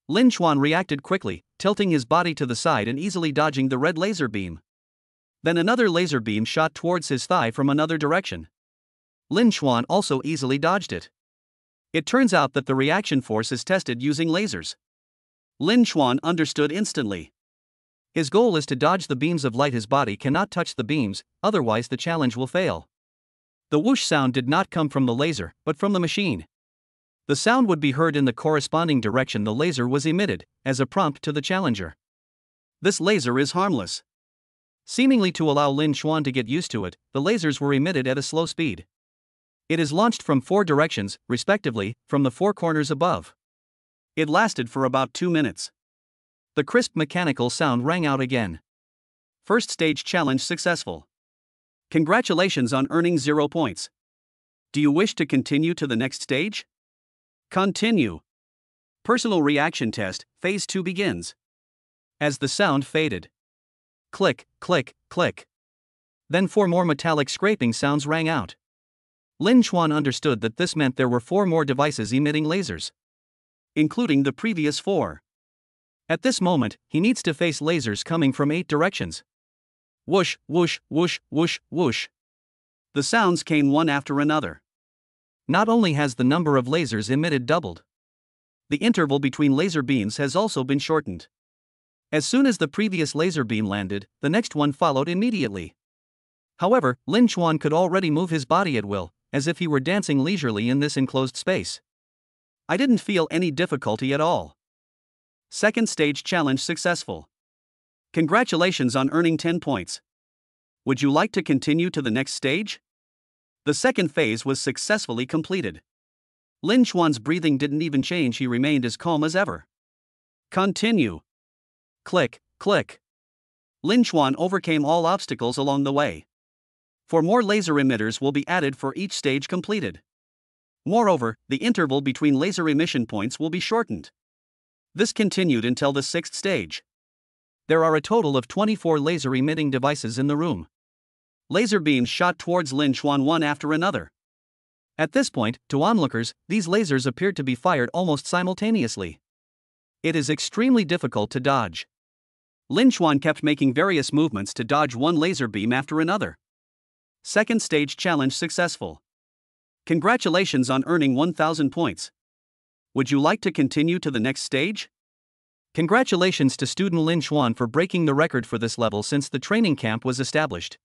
Lin Chuan reacted quickly, tilting his body to the side and easily dodging the red laser beam. Then another laser beam shot towards his thigh from another direction. Lin Chuan also easily dodged it. It turns out that the reaction force is tested using lasers. Lin Chuan understood instantly. His goal is to dodge the beams of light. His body cannot touch the beams, otherwise the challenge will fail. The whoosh sound did not come from the laser, but from the machine. The sound would be heard in the corresponding direction the laser was emitted, as a prompt to the challenger. This laser is harmless. Seemingly to allow Lin Chuan to get used to it, the lasers were emitted at a slow speed. It is launched from 4 directions, respectively, from the 4 corners above. It lasted for about 2 minutes. The crisp mechanical sound rang out again. First stage challenge successful. Congratulations on earning 0 points. Do you wish to continue to the next stage? Continue. Personal reaction test, phase 2 begins. As the sound faded. Click, click, click. Then 4 more metallic scraping sounds rang out. Lin Chuan understood that this meant there were 4 more devices emitting lasers, including the previous 4. At this moment, he needs to face lasers coming from 8 directions. Whoosh, whoosh, whoosh, whoosh, whoosh. The sounds came one after another. Not only has the number of lasers emitted doubled, the interval between laser beams has also been shortened. As soon as the previous laser beam landed, the next one followed immediately. However, Lin Chuan could already move his body at will, as if he were dancing leisurely in this enclosed space. I didn't feel any difficulty at all. Second stage challenge successful. Congratulations on earning 10 points. Would you like to continue to the next stage? The second phase was successfully completed. Lin Chuan's breathing didn't even change, he remained as calm as ever. Continue. Click, click. Lin Chuan overcame all obstacles along the way. 4 more laser emitters will be added for each stage completed. Moreover, the interval between laser emission points will be shortened. This continued until the 6th stage. There are a total of 24 laser emitting devices in the room. Laser beams shot towards Lin Chuan one after another. At this point, to onlookers, these lasers appeared to be fired almost simultaneously. It is extremely difficult to dodge. Lin Chuan kept making various movements to dodge one laser beam after another. Second stage challenge successful. Congratulations on earning 1,000 points. Would you like to continue to the next stage? Congratulations to student Lin Xuan for breaking the record for this level since the training camp was established.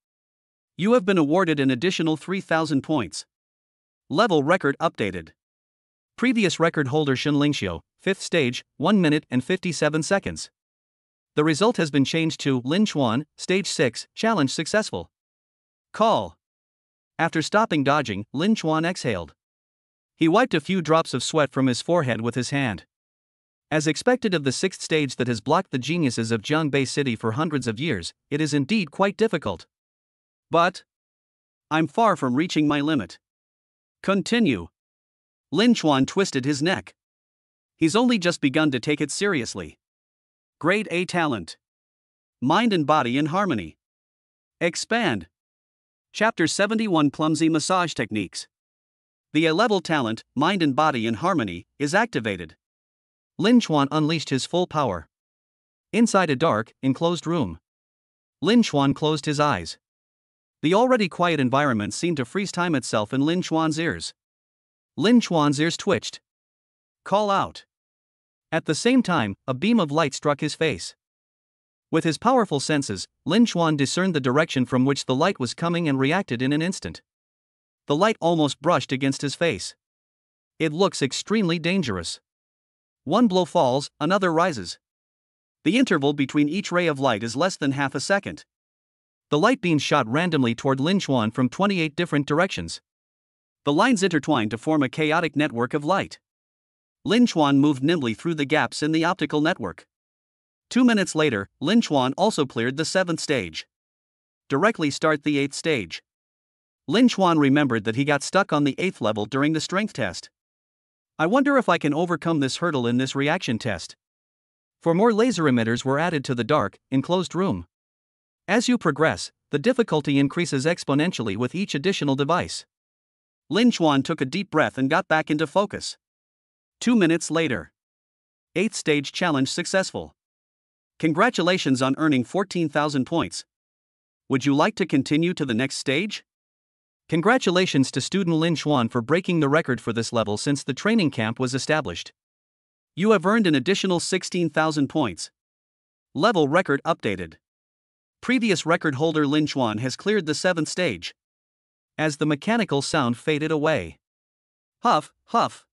You have been awarded an additional 3,000 points. Level record updated. Previous record holder Shen Lingxiu, 5th stage, 1 minute and 57 seconds. The result has been changed to Lin Xuan, stage 6, challenge successful. Call. After stopping dodging, Lin Xuan exhaled. He wiped a few drops of sweat from his forehead with his hand. As expected of the 6th stage that has blocked the geniuses of Jiangbei City for hundreds of years, it is indeed quite difficult. But I'm far from reaching my limit. Continue. Lin Xuan twisted his neck. He's only just begun to take it seriously. Grade A talent. Mind and body in harmony. Expand. Chapter 71 Clumsy Massage Techniques. The A-level talent, mind and body in harmony, is activated. Lin Xuan unleashed his full power. Inside a dark, enclosed room. Lin Xuan closed his eyes. The already quiet environment seemed to freeze time itself in Lin Xuan's ears. Lin Xuan's ears twitched. Call out. At the same time, a beam of light struck his face. With his powerful senses, Lin Xuan discerned the direction from which the light was coming and reacted in an instant. The light almost brushed against his face. It looks extremely dangerous. One blow falls, another rises. The interval between each ray of light is less than half a second. The light beams shot randomly toward Lin Xuan from 28 different directions. The lines intertwined to form a chaotic network of light. Lin Xuan moved nimbly through the gaps in the optical network. 2 minutes later, Lin Xuan also cleared the 7th stage. Directly start the 8th stage. Lin Xuan remembered that he got stuck on the 8th level during the strength test. I wonder if I can overcome this hurdle in this reaction test. 4 more laser emitters were added to the dark, enclosed room. As you progress, the difficulty increases exponentially with each additional device. Lin Xuan took a deep breath and got back into focus. 2 minutes later. 8th stage challenge successful. Congratulations on earning 14,000 points. Would you like to continue to the next stage? Congratulations to student Lin Xuan for breaking the record for this level since the training camp was established. You have earned an additional 16,000 points. Level record updated. Previous record holder Lin Xuan has cleared the 7th stage. As the mechanical sound faded away. Huff, huff.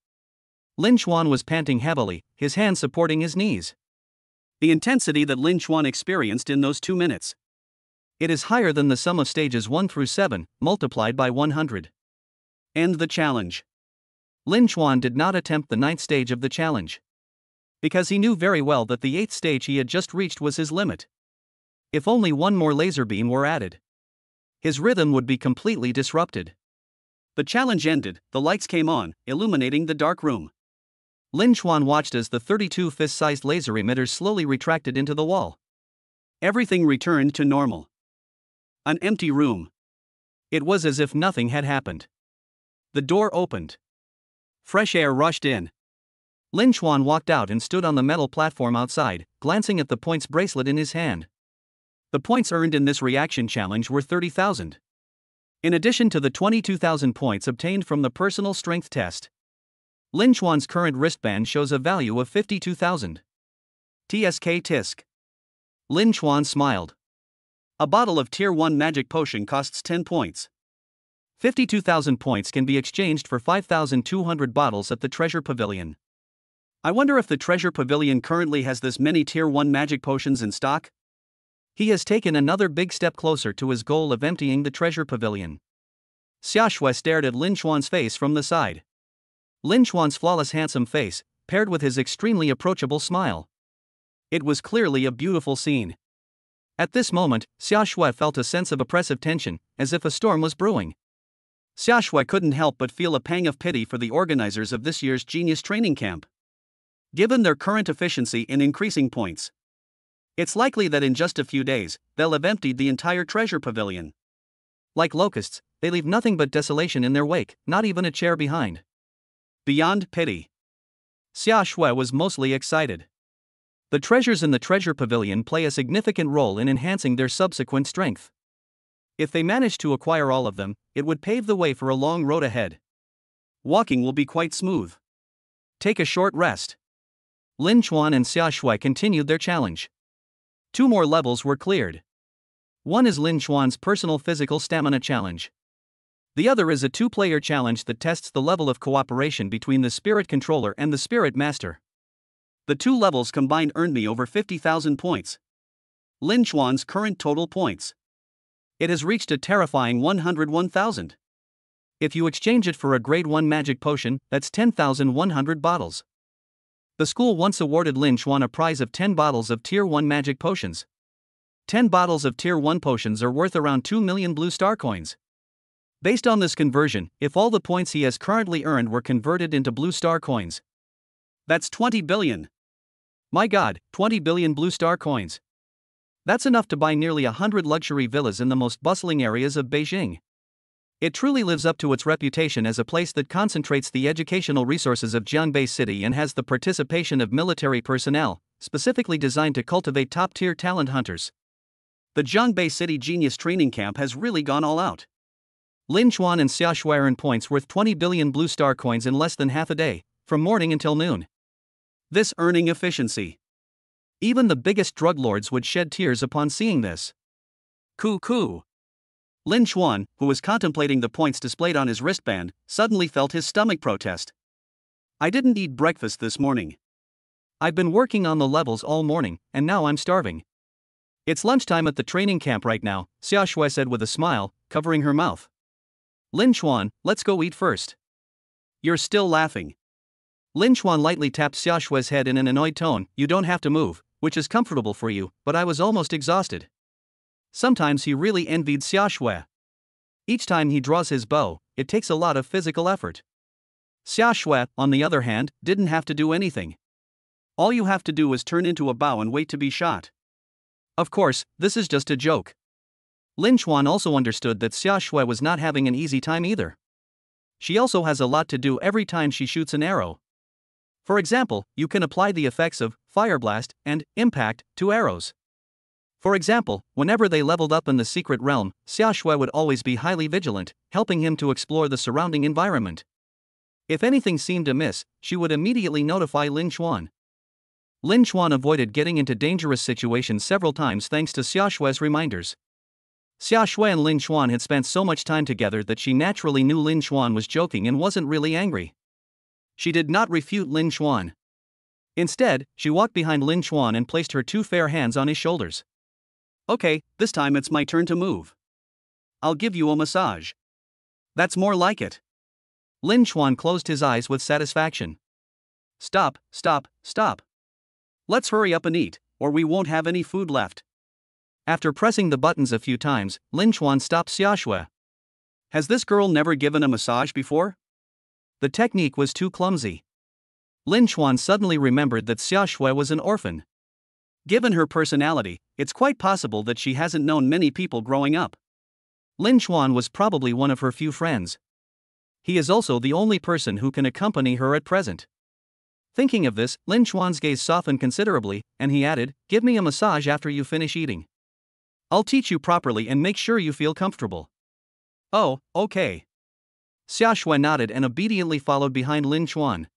Lin Xuan was panting heavily, his hands supporting his knees. The intensity that Lin Xuan experienced in those 2 minutes. It is higher than the sum of stages 1 through 7, multiplied by 100. End the challenge. Lin Xuan did not attempt the 9th stage of the challenge. Because he knew very well that the 8th stage he had just reached was his limit. If only one more laser beam were added, his rhythm would be completely disrupted. The challenge ended, the lights came on, illuminating the dark room. Lin Xuan watched as the 32 fist-sized laser emitters slowly retracted into the wall. Everything returned to normal. An empty room. It was as if nothing had happened. The door opened. Fresh air rushed in. Lin Xuan walked out and stood on the metal platform outside, glancing at the points bracelet in his hand. The points earned in this reaction challenge were 30,000. In addition to the 22,000 points obtained from the personal strength test. Lin Xuan's current wristband shows a value of 52,000. TSK Tisk. Lin Xuan smiled. A bottle of Tier 1 magic potion costs 10 points. 52,000 points can be exchanged for 5,200 bottles at the Treasure Pavilion. I wonder if the Treasure Pavilion currently has this many Tier 1 magic potions in stock? He has taken another big step closer to his goal of emptying the Treasure Pavilion. Xiaoshui stared at Lin Xuan's face from the side. Lin Xuan's flawless handsome face, paired with his extremely approachable smile. It was clearly a beautiful scene. At this moment, Xiaoshui felt a sense of oppressive tension, as if a storm was brewing. Xiaoshui couldn't help but feel a pang of pity for the organizers of this year's Genius Training Camp. Given their current efficiency in increasing points, it's likely that in just a few days, they'll have emptied the entire Treasure Pavilion. Like locusts, they leave nothing but desolation in their wake, not even a chair behind. Beyond pity. Xiaoshui was mostly excited. The treasures in the Treasure Pavilion play a significant role in enhancing their subsequent strength. If they manage to acquire all of them, it would pave the way for a long road ahead. Walking will be quite smooth. Take a short rest. Lin Chuan and Xia Shui continued their challenge. 2 more levels were cleared. One is Lin Chuan's personal physical stamina challenge. The other is a 2-player challenge that tests the level of cooperation between the spirit controller and the spirit master. The 2 levels combined earned me over 50,000 points. Lin Chuan's current total points. It has reached a terrifying 101,000. If you exchange it for a grade 1 magic potion, that's 10,100 bottles. The school once awarded Lin Chuan a prize of 10 bottles of Tier 1 magic potions. 10 bottles of Tier 1 potions are worth around 2 million blue star coins. Based on this conversion, if all the points he has currently earned were converted into blue star coins, that's 20 billion. My god, 20 billion blue star coins. That's enough to buy nearly 100 luxury villas in the most bustling areas of Beijing. It truly lives up to its reputation as a place that concentrates the educational resources of Jiangbei City and has the participation of military personnel, specifically designed to cultivate top-tier talent hunters. The Jiangbei City Genius Training Camp has really gone all out. Lin Chuan and Xia Shui earned points worth 20 billion blue star coins in less than half a day, from morning until noon. This earning efficiency. Even the biggest drug lords would shed tears upon seeing this. Coo. Lin Chuan, who was contemplating the points displayed on his wristband, suddenly felt his stomach protest. I didn't eat breakfast this morning. I've been working on the levels all morning, and now I'm starving. It's lunchtime at the training camp right now, Xia Shui said with a smile, covering her mouth. Lin Chuan, let's go eat first. You're still laughing. Lin Chuan lightly tapped Xia Shui's head in an annoyed tone. You don't have to move, which is comfortable for you, but I was almost exhausted. Sometimes he really envied Xia Shui. Each time he draws his bow, it takes a lot of physical effort. Xia Shui, on the other hand, didn't have to do anything. All you have to do is turn into a bow and wait to be shot. Of course, this is just a joke. Lin Chuan also understood that Xia Shui was not having an easy time either. She also has a lot to do every time she shoots an arrow. For example, you can apply the effects of Fire Blast and Impact to arrows. For example, whenever they leveled up in the secret realm, Xia Shui would always be highly vigilant, helping him to explore the surrounding environment. If anything seemed amiss, she would immediately notify Lin Chuan. Lin Chuan avoided getting into dangerous situations several times thanks to Xia Shui's reminders. Xia Shui and Lin Chuan had spent so much time together that she naturally knew Lin Chuan was joking and wasn't really angry. She did not refute Lin Chuan. Instead, she walked behind Lin Chuan and placed her 2 fair hands on his shoulders. Okay, this time it's my turn to move. I'll give you a massage. That's more like it. Lin Chuan closed his eyes with satisfaction. Stop. Let's hurry up and eat, or we won't have any food left. After pressing the buttons a few times, Lin Chuan stopped Xia Shui. Has this girl never given a massage before? The technique was too clumsy. Lin Chuan suddenly remembered that Xia Shui was an orphan. Given her personality, it's quite possible that she hasn't known many people growing up. Lin Chuan was probably one of her few friends. He is also the only person who can accompany her at present. Thinking of this, Lin Chuan's gaze softened considerably, and he added, "Give me a massage after you finish eating. I'll teach you properly and make sure you feel comfortable." Oh, okay. Xia Shui nodded and obediently followed behind Lin Chuan.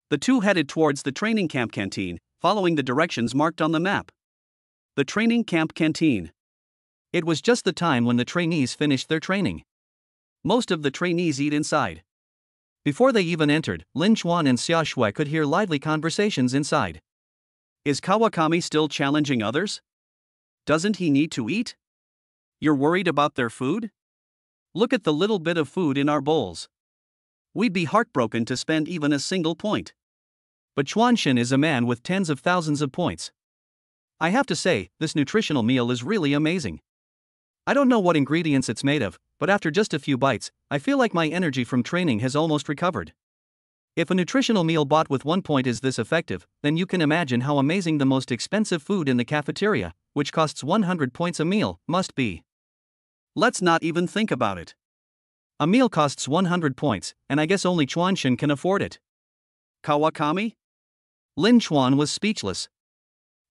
The two headed towards the training camp canteen, following the directions marked on the map. The training camp canteen. It was just the time when the trainees finished their training. Most of the trainees eat inside. Before they even entered, Lin Chuan and Xia Shui could hear lively conversations inside. Is Kawakami still challenging others? Doesn't he need to eat? You're worried about their food? Look at the little bit of food in our bowls. We'd be heartbroken to spend even a single point. But Chuanshin is a man with tens of thousands of points. I have to say, this nutritional meal is really amazing. I don't know what ingredients it's made of, but after just a few bites, I feel like my energy from training has almost recovered. If a nutritional meal bought with 1 point is this effective, then you can imagine how amazing the most expensive food in the cafeteria, which costs 100 points a meal, must be. Let's not even think about it. A meal costs 100 points, and I guess only Chuanshin can afford it. Kawakami? Lin Chuan was speechless.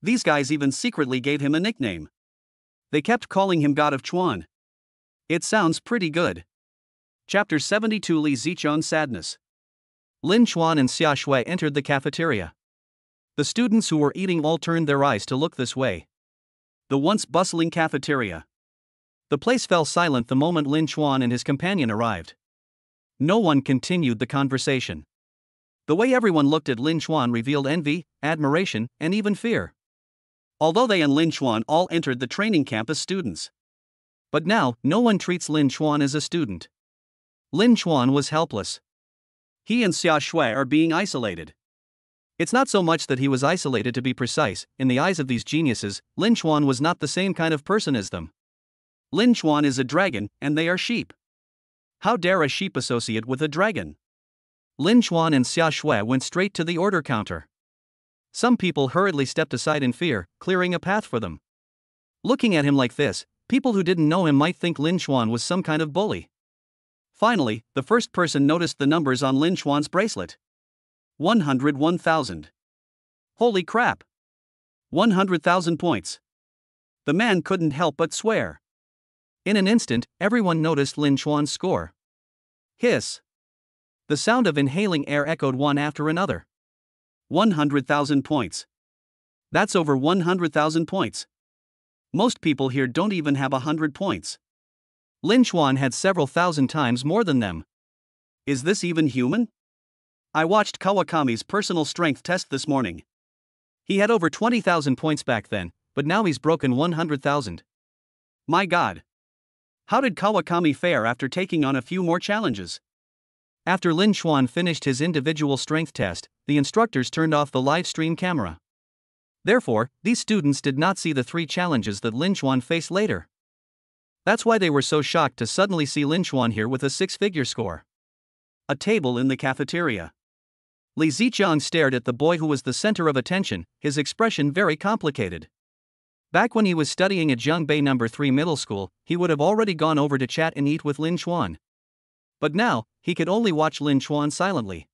These guys even secretly gave him a nickname. They kept calling him God of Chuan. It sounds pretty good. Chapter 72 Li Zichun Sadness. Lin Chuan and Xia Shui entered the cafeteria. The students who were eating all turned their eyes to look this way. The once bustling cafeteria. The place fell silent the moment Lin Chuan and his companion arrived. No one continued the conversation. The way everyone looked at Lin Chuan revealed envy, admiration, and even fear. Although they and Lin Chuan all entered the training camp as students. But now, no one treats Lin Chuan as a student. Lin Chuan was helpless. He and Xia Shui are being isolated. It's not so much that he was isolated, to be precise. In the eyes of these geniuses, Lin Chuan was not the same kind of person as them. Lin Chuan is a dragon, and they are sheep. How dare a sheep associate with a dragon? Lin Chuan and Xia Shui went straight to the order counter. Some people hurriedly stepped aside in fear, clearing a path for them. Looking at him like this, people who didn't know him might think Lin Chuan was some kind of bully. Finally, the first person noticed the numbers on Lin Chuan's bracelet. 101,000. Holy crap! 100,000 points. The man couldn't help but swear. In an instant, everyone noticed Lin Chuan's score. Hiss. The sound of inhaling air echoed one after another. 100,000 points. That's over 100,000 points. Most people here don't even have 100 points. Lin Chuan had several thousand times more than them. Is this even human? I watched Kawakami's personal strength test this morning. He had over 20,000 points back then, but now he's broken 100,000. My god. How did Kawakami fare after taking on a few more challenges? After Lin Chuan finished his individual strength test, the instructors turned off the live stream camera. Therefore, these students did not see the 3 challenges that Lin Chuan faced later. That's why they were so shocked to suddenly see Lin Chuan here with a 6-figure score. A table in the cafeteria. Li Ziqiang stared at the boy who was the center of attention, his expression very complicated. Back when he was studying at Zhongbei No. 3 Middle School, he would have already gone over to chat and eat with Lin Chuan. But now, he could only watch Lin Chuan silently.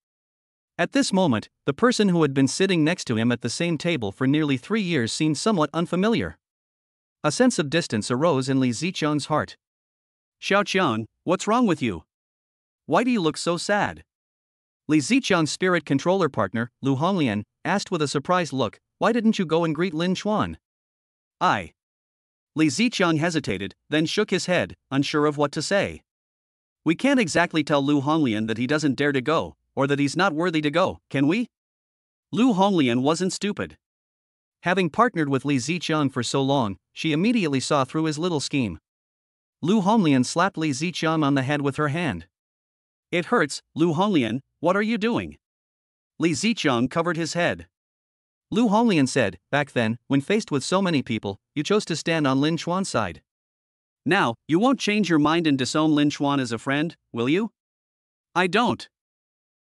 At this moment, the person who had been sitting next to him at the same table for nearly 3 years seemed somewhat unfamiliar. A sense of distance arose in Li Ziqiang's heart. Xiaoqiang, what's wrong with you? Why do you look so sad? Li Ziqiang's spirit controller partner, Lu Honglian, asked with a surprised look, why didn't you go and greet Lin Chuan? Li Ziqiang hesitated, then shook his head, unsure of what to say. We can't exactly tell Lu Honglian that he doesn't dare to go, or that he's not worthy to go, can we? Lu Honglian wasn't stupid. Having partnered with Li Ziqiang for so long, she immediately saw through his little scheme. Lu Honglian slapped Li Ziqiang on the head with her hand. It hurts, Lu Honglian, what are you doing? Li Ziqiang covered his head. Lu Honglian said, back then, when faced with so many people, you chose to stand on Lin Chuan's side. Now, you won't change your mind and disown Lin Chuan as a friend, will you? I don't.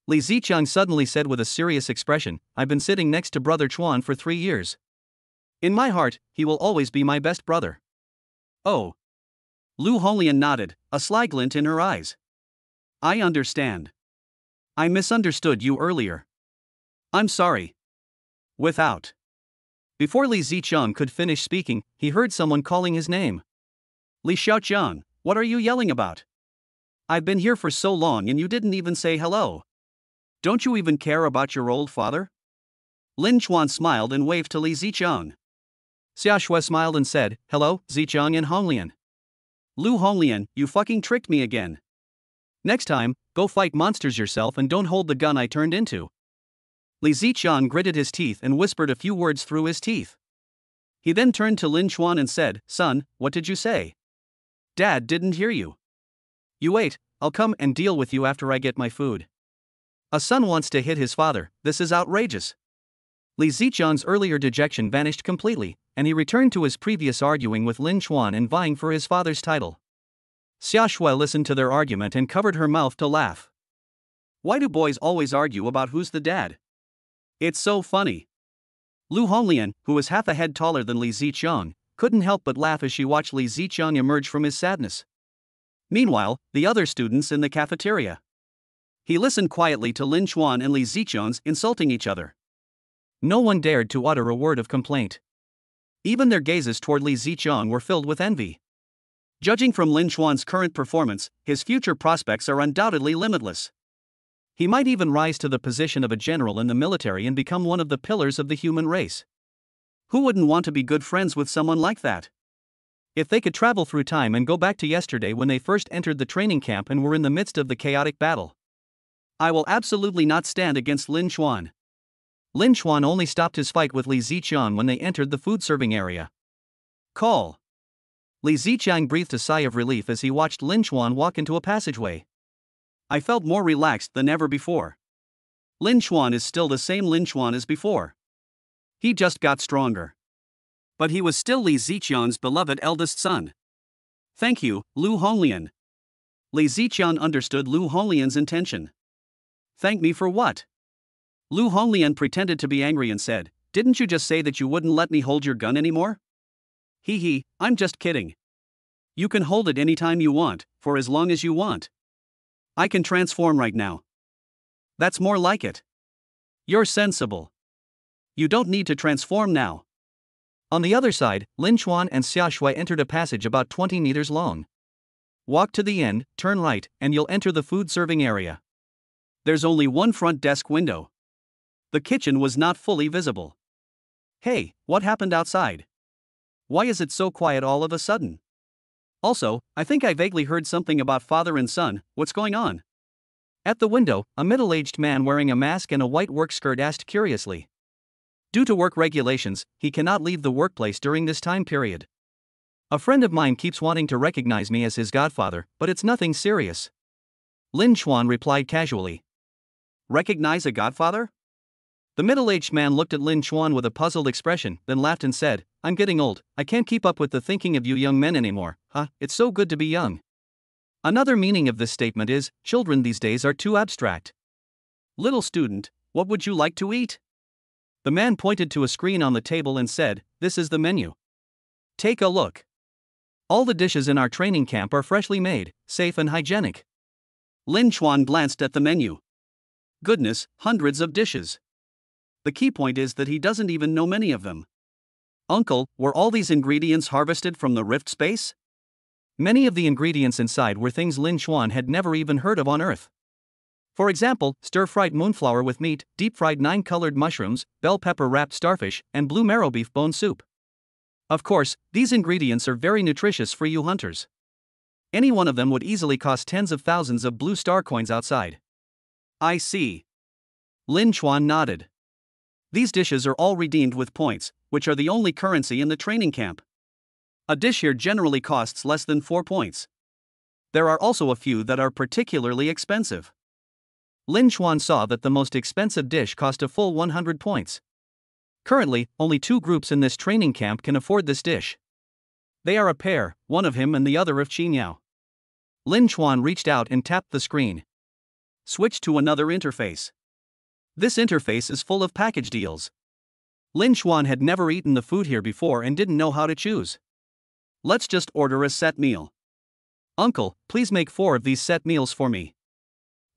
Li Ziqiang suddenly said with a serious expression, I've been sitting next to Brother Chuan for 3 years. In my heart, he will always be my best brother. Oh. Lu Honglian nodded, a sly glint in her eyes. I understand. I misunderstood you earlier. I'm sorry. Without. Before Li Ziqiang could finish speaking, he heard someone calling his name. Li Xiaoqiang, what are you yelling about? I've been here for so long and you didn't even say hello. Don't you even care about your old father? Lin Chuan smiled and waved to Li Ziqiang. Xia Shui smiled and said, hello, Ziqiang and Honglian. Lu Honglian, you fucking tricked me again. Next time, go fight monsters yourself and don't hold the gun I turned into. Li Ziqiang gritted his teeth and whispered a few words through his teeth. He then turned to Lin Chuan and said, son, what did you say? Dad didn't hear you. You wait, I'll come and deal with you after I get my food. A son wants to hit his father, this is outrageous. Li Ziqiang's earlier dejection vanished completely, and he returned to his previous arguing with Lin Chuan and vying for his father's title. Xia Shui listened to their argument and covered her mouth to laugh. Why do boys always argue about who's the dad? It's so funny. Lu Honglian, who was half a head taller than Li Ziqiang, couldn't help but laugh as she watched Li Ziqiang emerge from his sadness. Meanwhile, the other students in the cafeteria. He listened quietly to Lin Chuan and Li Ziqiang insulting each other. No one dared to utter a word of complaint. Even their gazes toward Li Ziqiang were filled with envy. Judging from Lin Chuan's current performance, his future prospects are undoubtedly limitless. He might even rise to the position of a general in the military and become one of the pillars of the human race. Who wouldn't want to be good friends with someone like that? If they could travel through time and go back to yesterday when they first entered the training camp and were in the midst of the chaotic battle. I will absolutely not stand against Lin Xuan. Lin Xuan only stopped his fight with Li Ziqiang when they entered the food serving area. Call. Li Ziqiang breathed a sigh of relief as he watched Lin Xuan walk into a passageway. I felt more relaxed than ever before. Lin Xuan is still the same Lin Xuan as before. He just got stronger. But he was still Li Ziqiang's beloved eldest son. Thank you, Lu Honglian. Li Ziqiang understood Lu Honglian's intention. Thank me for what? Lu Honglian pretended to be angry and said, didn't you just say that you wouldn't let me hold your gun anymore? Hee, I'm just kidding. You can hold it anytime you want, for as long as you want. I can transform right now. That's more like it. You're sensible. You don't need to transform now. On the other side, Lin Xuan and Xia Shui entered a passage about 20 meters long. Walk to the end, turn right, and you'll enter the food serving area. There's only one front desk window. The kitchen was not fully visible. Hey, what happened outside? Why is it so quiet all of a sudden? Also, I think I vaguely heard something about father and son. What's going on? At the window, a middle-aged man wearing a mask and a white work skirt asked curiously. Due to work regulations, he cannot leave the workplace during this time period. A friend of mine keeps wanting to recognize me as his godfather, but it's nothing serious. Lin Xuan replied casually. Recognize a godfather? The middle-aged man looked at Lin Xuan with a puzzled expression, then laughed and said, I'm getting old, I can't keep up with the thinking of you young men anymore, huh? It's so good to be young. Another meaning of this statement is, children these days are too abstract. Little student, what would you like to eat? The man pointed to a screen on the table and said, this is the menu. Take a look. All the dishes in our training camp are freshly made, safe and hygienic. Lin Xuan glanced at the menu. Goodness, hundreds of dishes. The key point is that he doesn't even know many of them. Uncle, were all these ingredients harvested from the rift space? Many of the ingredients inside were things Lin Xuan had never even heard of on Earth. For example, stir-fried moonflower with meat, deep-fried 9-colored mushrooms, bell pepper-wrapped starfish, and blue marrow beef bone soup. Of course, these ingredients are very nutritious for you hunters. Any one of them would easily cost tens of thousands of blue star coins outside. I see. Lin Xuan nodded. These dishes are all redeemed with points, which are the only currency in the training camp. A dish here generally costs less than 4 points. There are also a few that are particularly expensive. Lin Xuan saw that the most expensive dish cost a full 100 points. Currently, only 2 groups in this training camp can afford this dish. They are a pair, one of him and the other of Qingyao. Lin Xuan reached out and tapped the screen. Switch to another interface. This interface is full of package deals. Lin Xuan had never eaten the food here before and didn't know how to choose. Let's just order a set meal. Uncle, please make 4 of these set meals for me.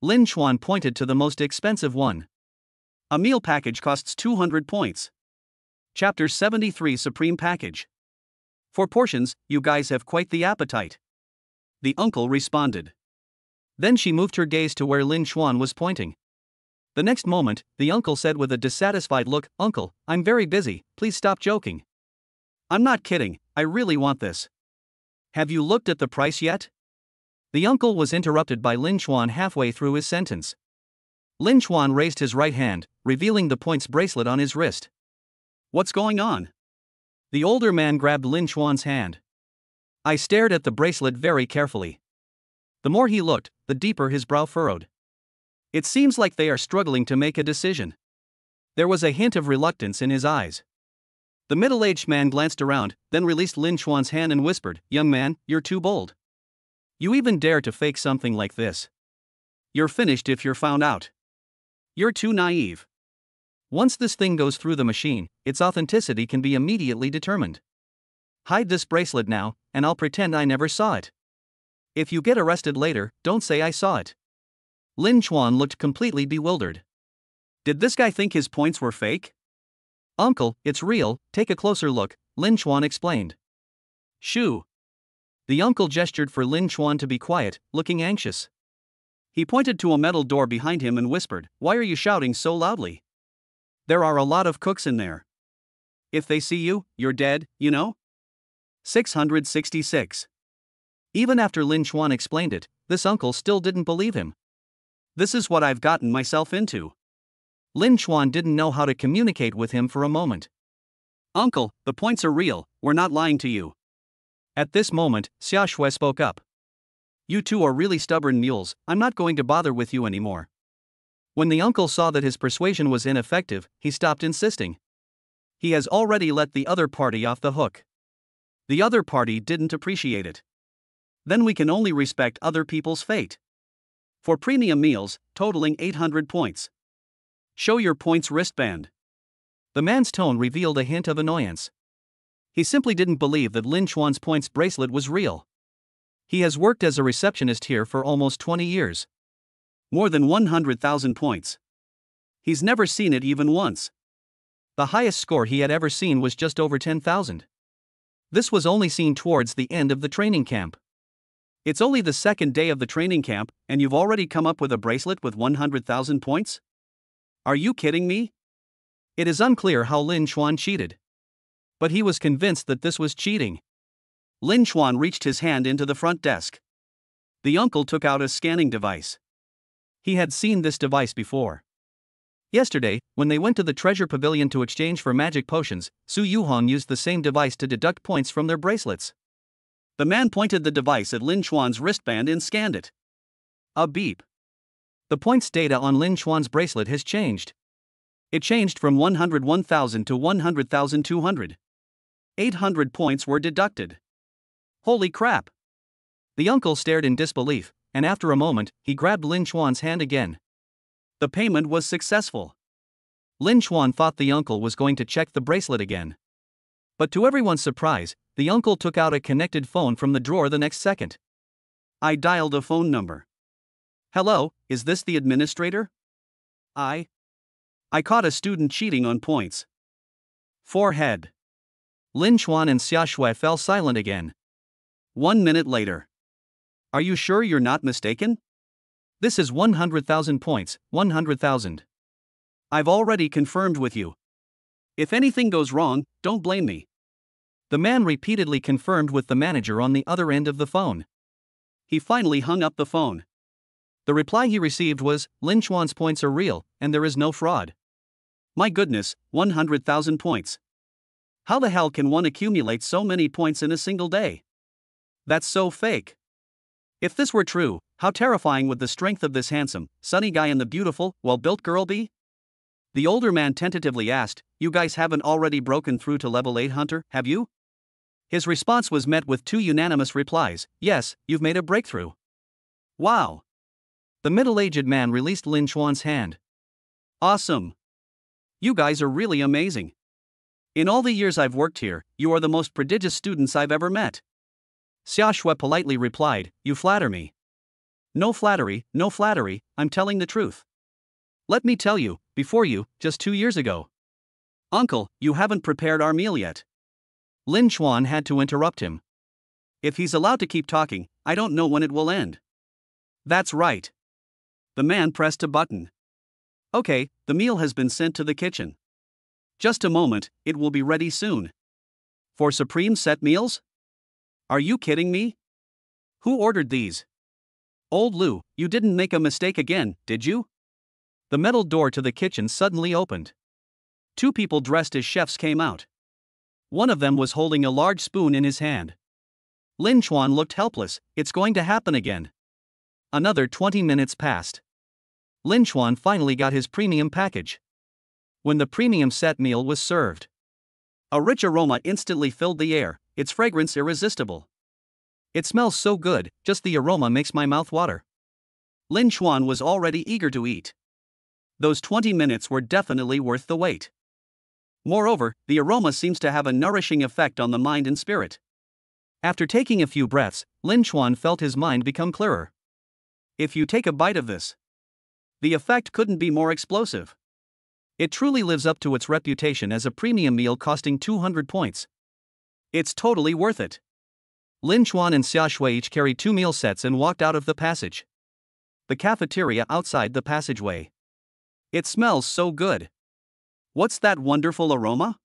Lin Xuan pointed to the most expensive one. A meal package costs 200 points. Chapter 73 Supreme Package. 4 portions, you guys have quite the appetite. The uncle responded. Then she moved her gaze to where Lin Xuan was pointing. The next moment, the uncle said with a dissatisfied look, Uncle, I'm very busy, please stop joking. I'm not kidding, I really want this. Have you looked at the price yet? The uncle was interrupted by Lin Xuan halfway through his sentence. Lin Xuan raised his right hand, revealing the points bracelet on his wrist. What's going on? The older man grabbed Lin Xuan's hand. I stared at the bracelet very carefully. The more he looked, the deeper his brow furrowed. It seems like they are struggling to make a decision. There was a hint of reluctance in his eyes. The middle-aged man glanced around, then released Lin Xuan's hand and whispered, Young man, you're too bold. You even dare to fake something like this. You're finished if you're found out. You're too naive. Once this thing goes through the machine, its authenticity can be immediately determined. Hide this bracelet now, and I'll pretend I never saw it. If you get arrested later, don't say I saw it. Lin Xuan looked completely bewildered. Did this guy think his points were fake? Uncle, it's real, take a closer look, Lin Xuan explained. Shoo. The uncle gestured for Lin Xuan to be quiet, looking anxious. He pointed to a metal door behind him and whispered, "Why are you shouting so loudly? There are a lot of cooks in there. If they see you, you're dead, you know?" 666. Even after Lin Chuan explained it, this uncle still didn't believe him. "This is what I've gotten myself into." Lin Chuan didn't know how to communicate with him for a moment. "Uncle, the points are real, we're not lying to you." At this moment, Xia Shui spoke up. "You two are really stubborn mules, I'm not going to bother with you anymore." When the uncle saw that his persuasion was ineffective, he stopped insisting. He has already let the other party off the hook. The other party didn't appreciate it. Then we can only respect other people's fate. For premium meals, totaling 800 points. Show your points wristband. The man's tone revealed a hint of annoyance. He simply didn't believe that Lin Chuan's points bracelet was real. He has worked as a receptionist here for almost 20 years. More than 100,000 points. He's never seen it even once. The highest score he had ever seen was just over 10,000. This was only seen towards the end of the training camp. It's only the second day of the training camp, and you've already come up with a bracelet with 100,000 points? Are you kidding me? It is unclear how Lin Chuan cheated. But he was convinced that this was cheating. Lin Chuan reached his hand into the front desk. The uncle took out a scanning device. He had seen this device before. Yesterday, when they went to the treasure pavilion to exchange for magic potions, Su Yuhong used the same device to deduct points from their bracelets. The man pointed the device at Lin Chuan's wristband and scanned it. A beep. The points data on Lin Chuan's bracelet has changed. It changed from 101,000 to 100,200. 800 points were deducted. Holy crap! The uncle stared in disbelief, and after a moment, he grabbed Lin Chuan's hand again. The payment was successful. Lin Chuan thought the uncle was going to check the bracelet again. But to everyone's surprise, the uncle took out a connected phone from the drawer the next second. I dialed a phone number. "Hello, is this the administrator? I caught a student cheating on points." Forehead. Lin Chuan and Xia Shui fell silent again. 1 minute later. "Are you sure you're not mistaken? This is 100,000 points, 100,000. I've already confirmed with you. If anything goes wrong, don't blame me." The man repeatedly confirmed with the manager on the other end of the phone. He finally hung up the phone. The reply he received was, "Lin Chuan's points are real, and there is no fraud." My goodness, 100,000 points. How the hell can one accumulate so many points in a single day? That's so fake. If this were true, how terrifying would the strength of this handsome, sunny guy and the beautiful, well-built girl be? The older man tentatively asked, "You guys haven't already broken through to level 8 hunter, have you?" His response was met with 2 unanimous replies, "Yes, you've made a breakthrough." Wow! The middle-aged man released Lin Chuan's hand. "Awesome! You guys are really amazing. In all the years I've worked here, you are the most prodigious students I've ever met." Xia Shui politely replied, "You flatter me." No flattery, no flattery, I'm telling the truth. Let me tell you, before you, just 2 years ago. Uncle, you haven't prepared our meal yet." Lin Chuan had to interrupt him. If he's allowed to keep talking, I don't know when it will end. That's right. The man pressed a button. Okay, the meal has been sent to the kitchen. Just a moment, it will be ready soon. For supreme set meals? Are you kidding me? Who ordered these? Old Lu, you didn't make a mistake again, did you? The metal door to the kitchen suddenly opened. 2 people dressed as chefs came out. One of them was holding a large spoon in his hand. Lin Chuan looked helpless. It's going to happen again. Another 20 minutes passed. Lin Chuan finally got his premium package. When the premium set meal was served, a rich aroma instantly filled the air, its fragrance irresistible. It smells so good, just the aroma makes my mouth water. Lin Chuan was already eager to eat. Those 20 minutes were definitely worth the wait. Moreover, the aroma seems to have a nourishing effect on the mind and spirit. After taking a few breaths, Lin Chuan felt his mind become clearer. If you take a bite of this, the effect couldn't be more explosive. It truly lives up to its reputation as a premium meal costing 200 points. It's totally worth it. Lin Chuan and Xia Shui each carried 2 meal sets and walked out of the passage. the cafeteria outside the passageway. It smells so good. What's that wonderful aroma?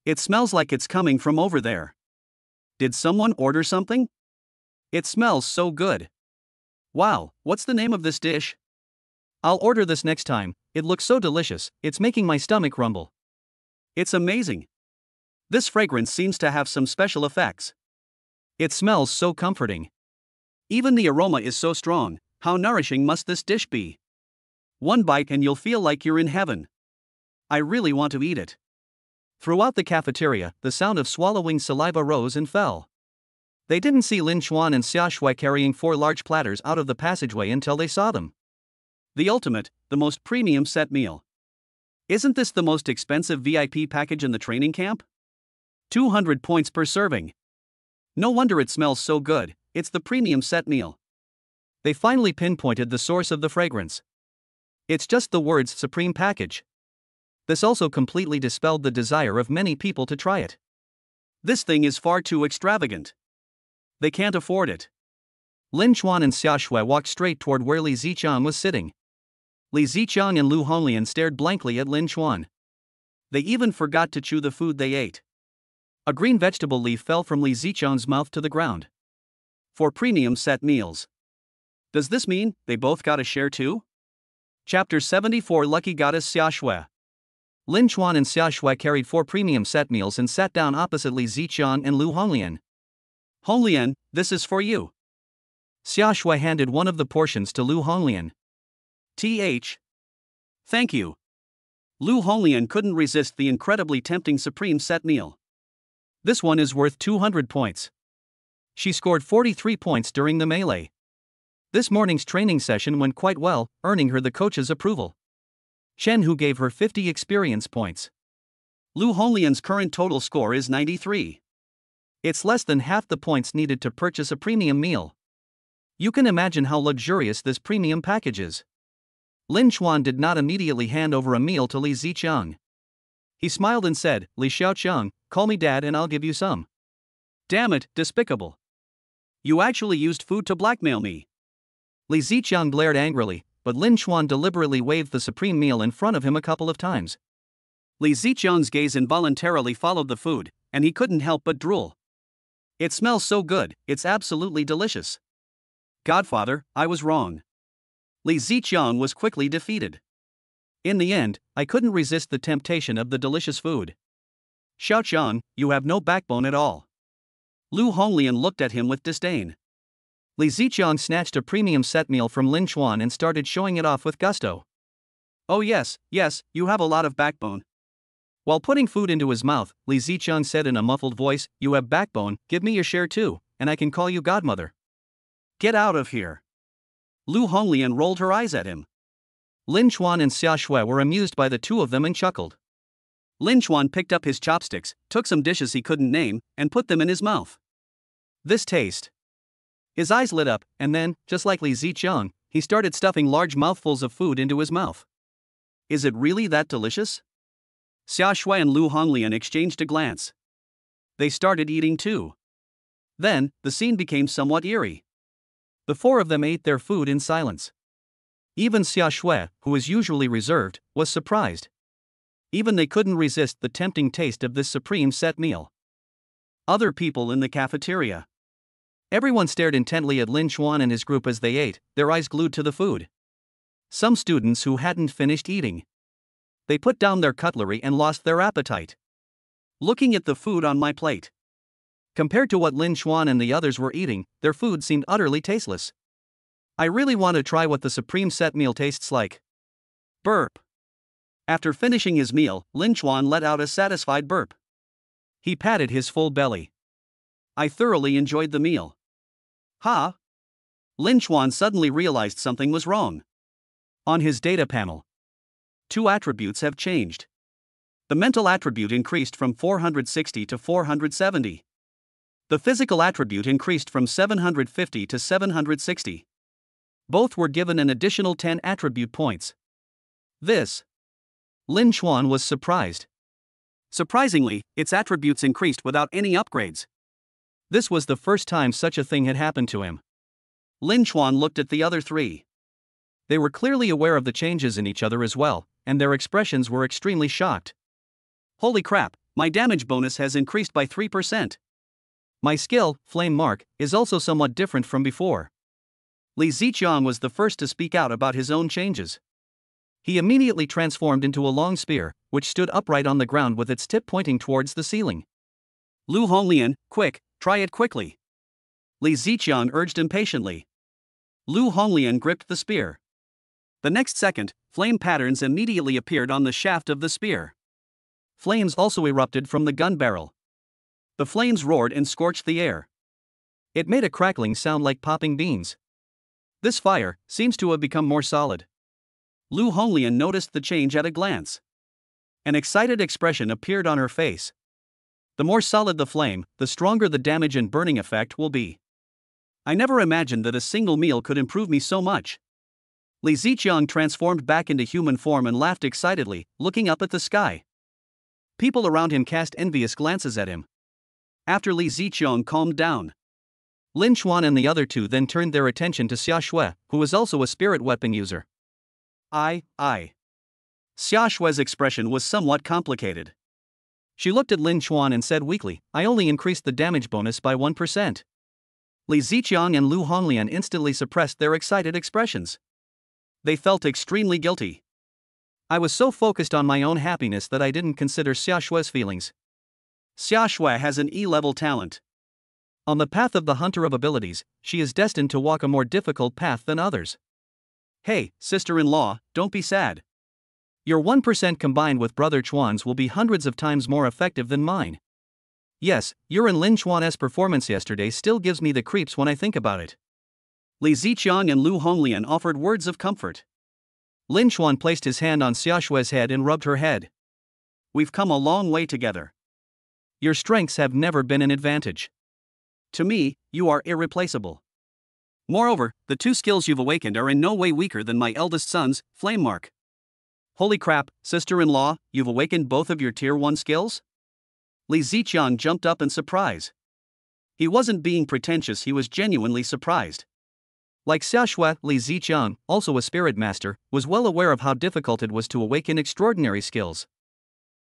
It smells like it's coming from over there. Did someone order something? It smells so good. Wow, what's the name of this dish? I'll order this next time, it looks so delicious, it's making my stomach rumble. It's amazing. This fragrance seems to have some special effects. It smells so comforting. Even the aroma is so strong, how nourishing must this dish be? One bite and you'll feel like you're in heaven. I really want to eat it. Throughout the cafeteria, the sound of swallowing saliva rose and fell. They didn't see Lin Chuan and Xia Shui carrying 4 large platters out of the passageway until they saw them. The ultimate, the most premium set meal. Isn't this the most expensive VIP package in the training camp? 200 points per serving. No wonder it smells so good, it's the premium set meal. They finally pinpointed the source of the fragrance. It's just the words Supreme Package. This also completely dispelled the desire of many people to try it. This thing is far too extravagant. They can't afford it. Lin Chuan and Xia Shui walked straight toward where Li Ziqiang was sitting. Li Ziqiang and Lu Honglian stared blankly at Lin Chuan. They even forgot to chew the food they ate. A green vegetable leaf fell from Li Ziqiang's mouth to the ground. For premium set meals. Does this mean they both got a share too? Chapter 74 Lucky Goddess Xia Shui. Lin Chuan and Xia Shui carried 4 premium set meals and sat down opposite Li Ziqiang and Lu Honglian. Honglian, this is for you. Xia Shui handed one of the portions to Lu Honglian. Thank you. Lu Honglian couldn't resist the incredibly tempting supreme set meal. This one is worth 200 points. She scored 43 points during the melee. This morning's training session went quite well, earning her the coach's approval. Chen Hu gave her 50 experience points. Lu Honglian's current total score is 93. It's less than half the points needed to purchase a premium meal. You can imagine how luxurious this premium package is. Lin Chuan did not immediately hand over a meal to Li Ziqiang. He smiled and said, Li Xiaoqiang, call me dad and I'll give you some. Damn it, despicable. You actually used food to blackmail me. Li Ziqiang glared angrily, but Lin Chuan deliberately waved the supreme meal in front of him a couple of times. Li Ziqiang's gaze involuntarily followed the food, and he couldn't help but drool. It smells so good, it's absolutely delicious. Godfather, I was wrong. Li Ziqiang was quickly defeated. In the end, I couldn't resist the temptation of the delicious food. Xiaoqiang, you have no backbone at all. Lu Honglian looked at him with disdain. Li Ziqiang snatched a premium set meal from Lin Chuan and started showing it off with gusto. Oh yes, you have a lot of backbone. While putting food into his mouth, Li Ziqiang said in a muffled voice, you have backbone, give me your share too, and I can call you godmother. Get out of here. Lu Honglian rolled her eyes at him. Lin Chuan and Xia Shui were amused by the two of them and chuckled. Lin Chuan picked up his chopsticks, took some dishes he couldn't name, and put them in his mouth. This taste. His eyes lit up, and then, just like Li Ziqiang, he started stuffing large mouthfuls of food into his mouth. Is it really that delicious? Xia Shui and Lu Honglian exchanged a glance. They started eating too. Then, the scene became somewhat eerie. The 4 of them ate their food in silence. Even Xia Shui, who is usually reserved, was surprised. Even they couldn't resist the tempting taste of this supreme set meal. Other people in the cafeteria. Everyone stared intently at Lin Chuan and his group as they ate, their eyes glued to the food. Some students who hadn't finished eating. They put down their cutlery and lost their appetite. Looking at the food on my plate. Compared to what Lin Chuan and the others were eating, their food seemed utterly tasteless. I really want to try what the supreme set meal tastes like. Burp. After finishing his meal, Lin Chuan let out a satisfied burp. He patted his full belly. I thoroughly enjoyed the meal. Ha! Lin Chuan suddenly realized something was wrong. On his data panel, 2 attributes have changed. The mental attribute increased from 460 to 470. The physical attribute increased from 750 to 760. Both were given an additional 10 attribute points. Lin Chuan was surprised. Surprisingly, its attributes increased without any upgrades. This was the first time such a thing had happened to him. Lin Chuan looked at the other 3. They were clearly aware of the changes in each other as well, and their expressions were extremely shocked. Holy crap, my damage bonus has increased by 3%. My skill, Flame Mark, is also somewhat different from before. Li Ziqiang was the first to speak out about his own changes. He immediately transformed into a long spear, which stood upright on the ground with its tip pointing towards the ceiling. Lu Honglian, quick, try it quickly. Li Ziqiang urged impatiently. Lu Honglian gripped the spear. The next second, flame patterns immediately appeared on the shaft of the spear. Flames also erupted from the gun barrel. The flames roared and scorched the air. It made a crackling sound like popping beans. This fire seems to have become more solid. Lu Honglian noticed the change at a glance. An excited expression appeared on her face. The more solid the flame, the stronger the damage and burning effect will be. I never imagined that a single meal could improve me so much. Li Ziqiang transformed back into human form and laughed excitedly, looking up at the sky. People around him cast envious glances at him. After Li Ziqiang calmed down, Lin Xuan and the other two then turned their attention to Xia Shui, who was also a spirit weapon user. I. Xia Shui's expression was somewhat complicated. She looked at Lin Xuan and said weakly, I only increased the damage bonus by 1%. Li Ziqiang and Lu Honglian instantly suppressed their excited expressions. They felt extremely guilty. I was so focused on my own happiness that I didn't consider Xia Shui's feelings. Xia Shui has an E-level talent. On the path of the hunter of abilities, she is destined to walk a more difficult path than others. Hey, sister-in-law, don't be sad. Your 1% combined with Brother Chuan's will be hundreds of times more effective than mine. Yes, your and Lin Xuan's performance yesterday still gives me the creeps when I think about it. Li Ziqiang and Lu Honglian offered words of comfort. Lin Xuan placed his hand on Xia Shui's head and rubbed her head. We've come a long way together. Your strengths have never been an advantage. To me, you are irreplaceable. Moreover, the two skills you've awakened are in no way weaker than my eldest son's, Flame Mark. Holy crap, sister-in-law, you've awakened both of your tier 1 skills? Li Ziqiang jumped up in surprise. He wasn't being pretentious, he was genuinely surprised. Like Xia Shui, Li Ziqiang, also a spirit master, was well aware of how difficult it was to awaken extraordinary skills.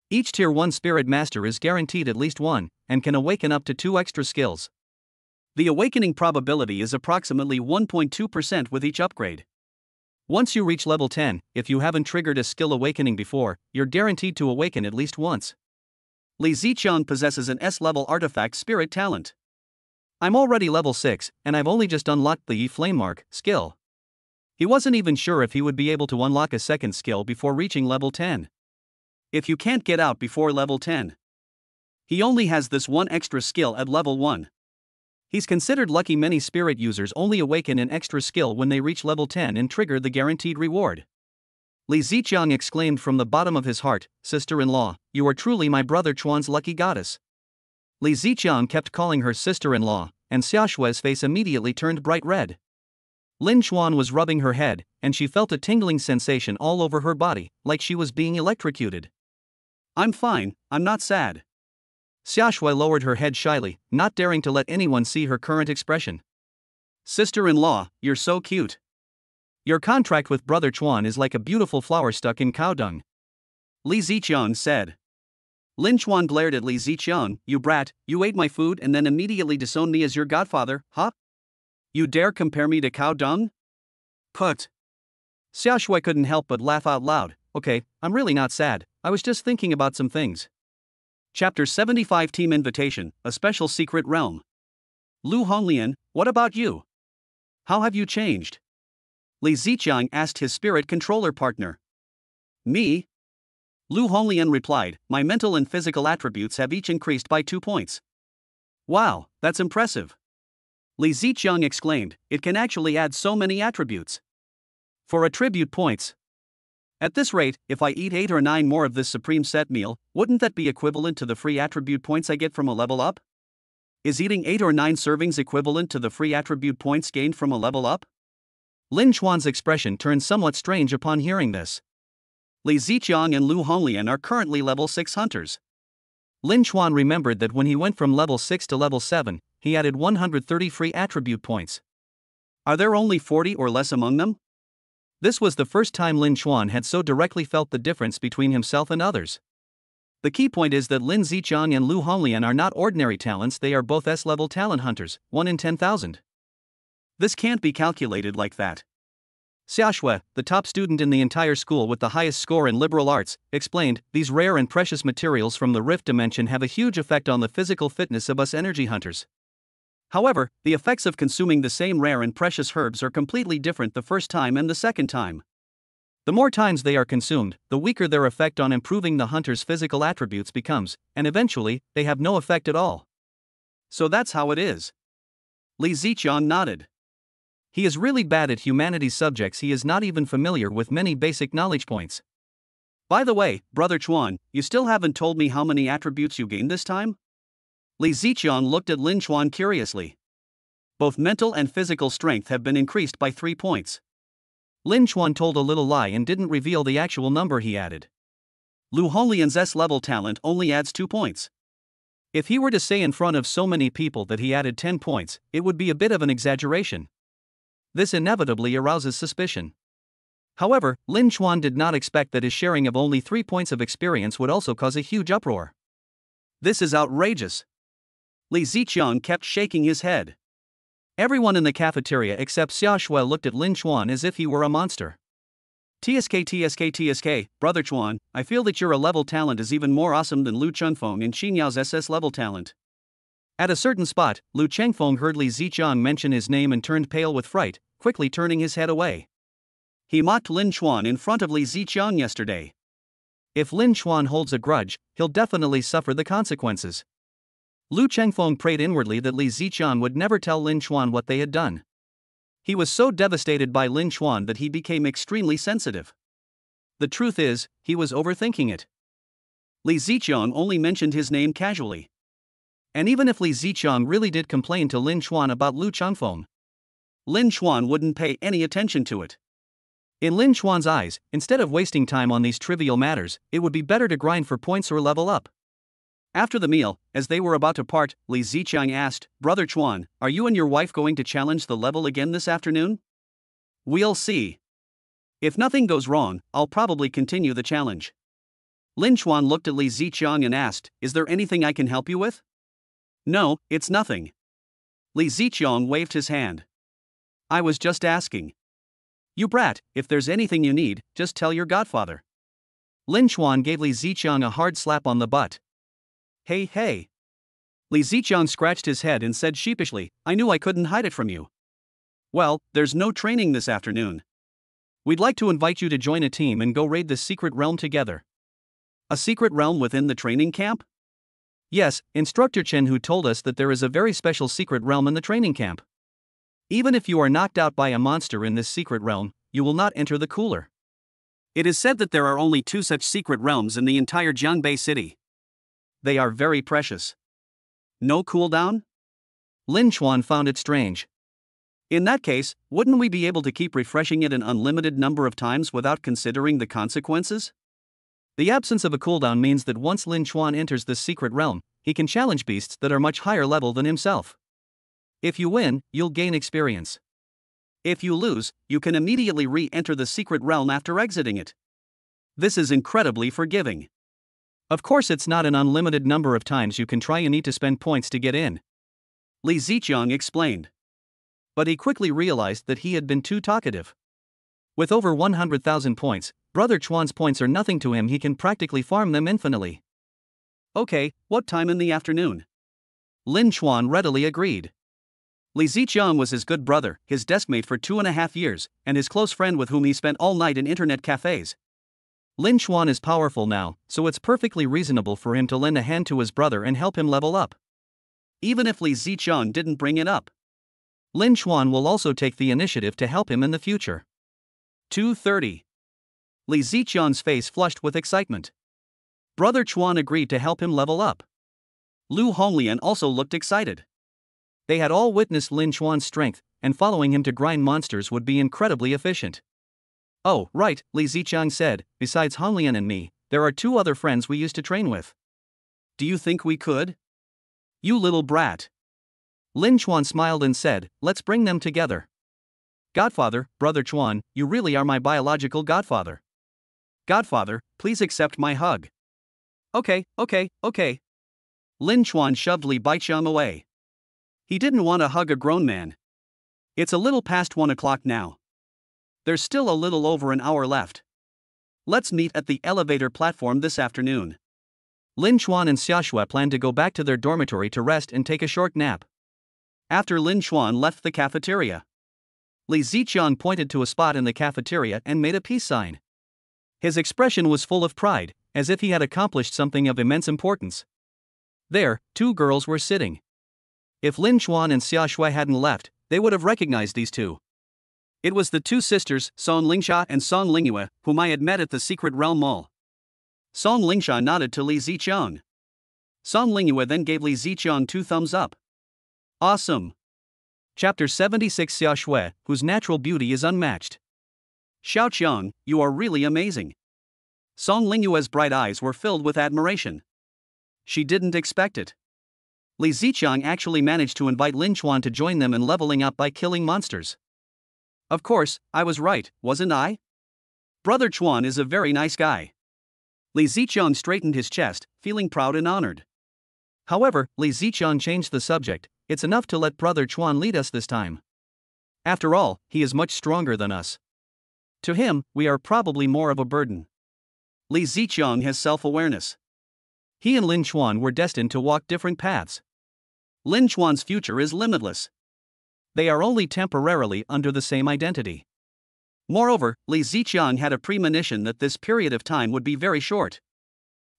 Each tier 1 spirit master is guaranteed at least one, and can awaken up to 2 extra skills. The awakening probability is approximately 1.2% with each upgrade. Once you reach level 10, if you haven't triggered a skill awakening before, you're guaranteed to awaken at least once. Li Ziqiang possesses an S-level artifact spirit talent. I'm already level 6, and I've only just unlocked the Flame Mark skill. He wasn't even sure if he would be able to unlock a second skill before reaching level 10. If you can't get out before level 10, he only has this one extra skill at level 1. He's considered lucky. Many spirit users only awaken an extra skill when they reach level 10 and trigger the guaranteed reward. Li Ziqiang exclaimed from the bottom of his heart, sister-in-law, you are truly my brother Chuan's lucky goddess. Li Ziqiang kept calling her sister-in-law, and Xia Shui's face immediately turned bright red. Lin Xuan was rubbing her head, and she felt a tingling sensation all over her body, like she was being electrocuted. I'm fine, I'm not sad. Xia Shui lowered her head shyly, not daring to let anyone see her current expression. Sister-in-law, you're so cute. Your contract with Brother Chuan is like a beautiful flower stuck in cow dung. Li Ziqiang said. Lin Xuan glared at Li Ziqiang, you brat, you ate my food and then immediately disowned me as your godfather, huh? You dare compare me to cow dung? Put. Xia Shui couldn't help but laugh out loud. Okay, I'm really not sad, I was just thinking about some things. Chapter 75 Team Invitation, a Special Secret Realm. Lu Honglian, what about you? How have you changed? Li Ziqiang asked his spirit controller partner. Me? Lu Honglian replied, my mental and physical attributes have each increased by 2 points. Wow, that's impressive. Li Ziqiang exclaimed, it can actually add so many attributes. For attribute points. At this rate, if I eat 8 or 9 more of this supreme set meal, wouldn't that be equivalent to the free attribute points I get from a level up? Is eating 8 or 9 servings equivalent to the free attribute points gained from a level up? Lin Xuan's expression turned somewhat strange upon hearing this. Li Ziqiang and Lu Honglian are currently level 6 hunters. Lin Xuan remembered that when he went from level 6 to level 7, he added 130 free attribute points. Are there only 40 or less among them? This was the first time Lin Chuan had so directly felt the difference between himself and others. The key point is that Lin Ziqiang and Lu Honglian are not ordinary talents, they are both S-level talent hunters, 1 in 10,000. This can't be calculated like that. Xia Shui, the top student in the entire school with the highest score in liberal arts, explained, these rare and precious materials from the rift dimension have a huge effect on the physical fitness of us energy hunters. However, the effects of consuming the same rare and precious herbs are completely different the first time and the second time. The more times they are consumed, the weaker their effect on improving the hunter's physical attributes becomes, and eventually, they have no effect at all. So that's how it is. Li Ziqiang nodded. He is really bad at humanities subjects, he is not even familiar with many basic knowledge points. By the way, Brother Chuan, you still haven't told me how many attributes you gained this time? Li Ziqiang looked at Lin Chuan curiously. Both mental and physical strength have been increased by 3 points. Lin Chuan told a little lie and didn't reveal the actual number he added. Lu Honglian's S-level talent only adds 2 points. If he were to say in front of so many people that he added 10 points, it would be a bit of an exaggeration. This inevitably arouses suspicion. However, Lin Chuan did not expect that his sharing of only 3 points of experience would also cause a huge uproar. This is outrageous. Li Ziqiang kept shaking his head. Everyone in the cafeteria except Xia Shui looked at Lin Chuan as if he were a monster. TSK, Brother Chuan, I feel that your level talent is even more awesome than Lu Chengfeng and Xinyao's SS level talent. At a certain spot, Lu Chengfeng heard Li Ziqiang mention his name and turned pale with fright, quickly turning his head away. He mocked Lin Chuan in front of Li Ziqiang yesterday. If Lin Chuan holds a grudge, he'll definitely suffer the consequences. Lu Chengfeng prayed inwardly that Li Ziqiang would never tell Lin Chuan what they had done. He was so devastated by Lin Chuan that he became extremely sensitive. The truth is, he was overthinking it. Li Ziqiang only mentioned his name casually. And even if Li Ziqiang really did complain to Lin Chuan about Lu Chengfeng, Lin Chuan wouldn't pay any attention to it. In Lin Chuan's eyes, instead of wasting time on these trivial matters, it would be better to grind for points or level up. After the meal, as they were about to part, Li Ziqiang asked, Brother Chuan, are you and your wife going to challenge the level again this afternoon? We'll see. If nothing goes wrong, I'll probably continue the challenge. Lin Chuan looked at Li Ziqiang and asked, is there anything I can help you with? No, it's nothing. Li Ziqiang waved his hand. I was just asking. You brat, if there's anything you need, just tell your godfather. Lin Chuan gave Li Ziqiang a hard slap on the butt. Hey. Li Ziqiang scratched his head and said sheepishly, I knew I couldn't hide it from you. Well, there's no training this afternoon. We'd like to invite you to join a team and go raid this secret realm together. A secret realm within the training camp? Yes, Instructor Chen who told us that there is a very special secret realm in the training camp. Even if you are knocked out by a monster in this secret realm, you will not enter the cooler. It is said that there are only 2 such secret realms in the entire Jiangbei city. They are very precious. No cooldown? Lin Chuan found it strange. In that case, wouldn't we be able to keep refreshing it an unlimited number of times without considering the consequences? The absence of a cooldown means that once Lin Chuan enters this secret realm, he can challenge beasts that are much higher level than himself. If you win, you'll gain experience. If you lose, you can immediately re-enter the secret realm after exiting it. This is incredibly forgiving. Of course, it's not an unlimited number of times you can try, you need to spend points to get in. Li Ziqiang explained. But he quickly realized that he had been too talkative. With over 100,000 points, Brother Chuan's points are nothing to him, he can practically farm them infinitely. Okay, what time in the afternoon? Lin Chuan readily agreed. Li Ziqiang was his good brother, his deskmate for 2.5 years, and his close friend with whom he spent all night in internet cafes. Lin Chuan is powerful now, so it's perfectly reasonable for him to lend a hand to his brother and help him level up. Even if Li Ziqiang didn't bring it up, Lin Chuan will also take the initiative to help him in the future. 2:30. Li Ziqiang's face flushed with excitement. Brother Chuan agreed to help him level up. Lu Honglian also looked excited. They had all witnessed Lin Chuan's strength, and following him to grind monsters would be incredibly efficient. Oh, right, Li Ziqiang said, besides Honglian and me, there are 2 other friends we used to train with. Do you think we could? You little brat. Lin Chuan smiled and said, let's bring them together. Godfather, Brother Chuan, you really are my biological godfather. Godfather, please accept my hug. Okay, okay, okay. Lin Chuan shoved Li Baiqiang away. He didn't want to hug a grown man. It's a little past 1 o'clock now. There's still a little over an hour left. Let's meet at the elevator platform this afternoon. Lin Chuan and Xiaoshui planned to go back to their dormitory to rest and take a short nap. After Lin Chuan left the cafeteria, Li Ziqiang pointed to a spot in the cafeteria and made a peace sign. His expression was full of pride, as if he had accomplished something of immense importance. There, two girls were sitting. If Lin Chuan and Xiaoshui hadn't left, they would have recognized these two. It was the two sisters, Song Lingsha and Song Lingyue, whom I had met at the Secret Realm Mall. Song Lingsha nodded to Li Ziqiang. Song Lingyue then gave Li Ziqiang 2 thumbs up. Awesome. Chapter 76 Xiaoshui, whose natural beauty is unmatched. Xiaoqiang, you are really amazing. Song Lingyue's bright eyes were filled with admiration. She didn't expect it. Li Ziqiang actually managed to invite Lin Chuan to join them in leveling up by killing monsters. Of course, I was right, wasn't I? Brother Chuan is a very nice guy. Li Ziqiang straightened his chest, feeling proud and honored. However, Li Ziqiang changed the subject. It's enough to let Brother Chuan lead us this time. After all, he is much stronger than us. To him, we are probably more of a burden. Li Ziqiang has self-awareness. He and Lin Chuan were destined to walk different paths. Lin Chuan's future is limitless. They are only temporarily under the same identity. Moreover, Li Ziqiang had a premonition that this period of time would be very short.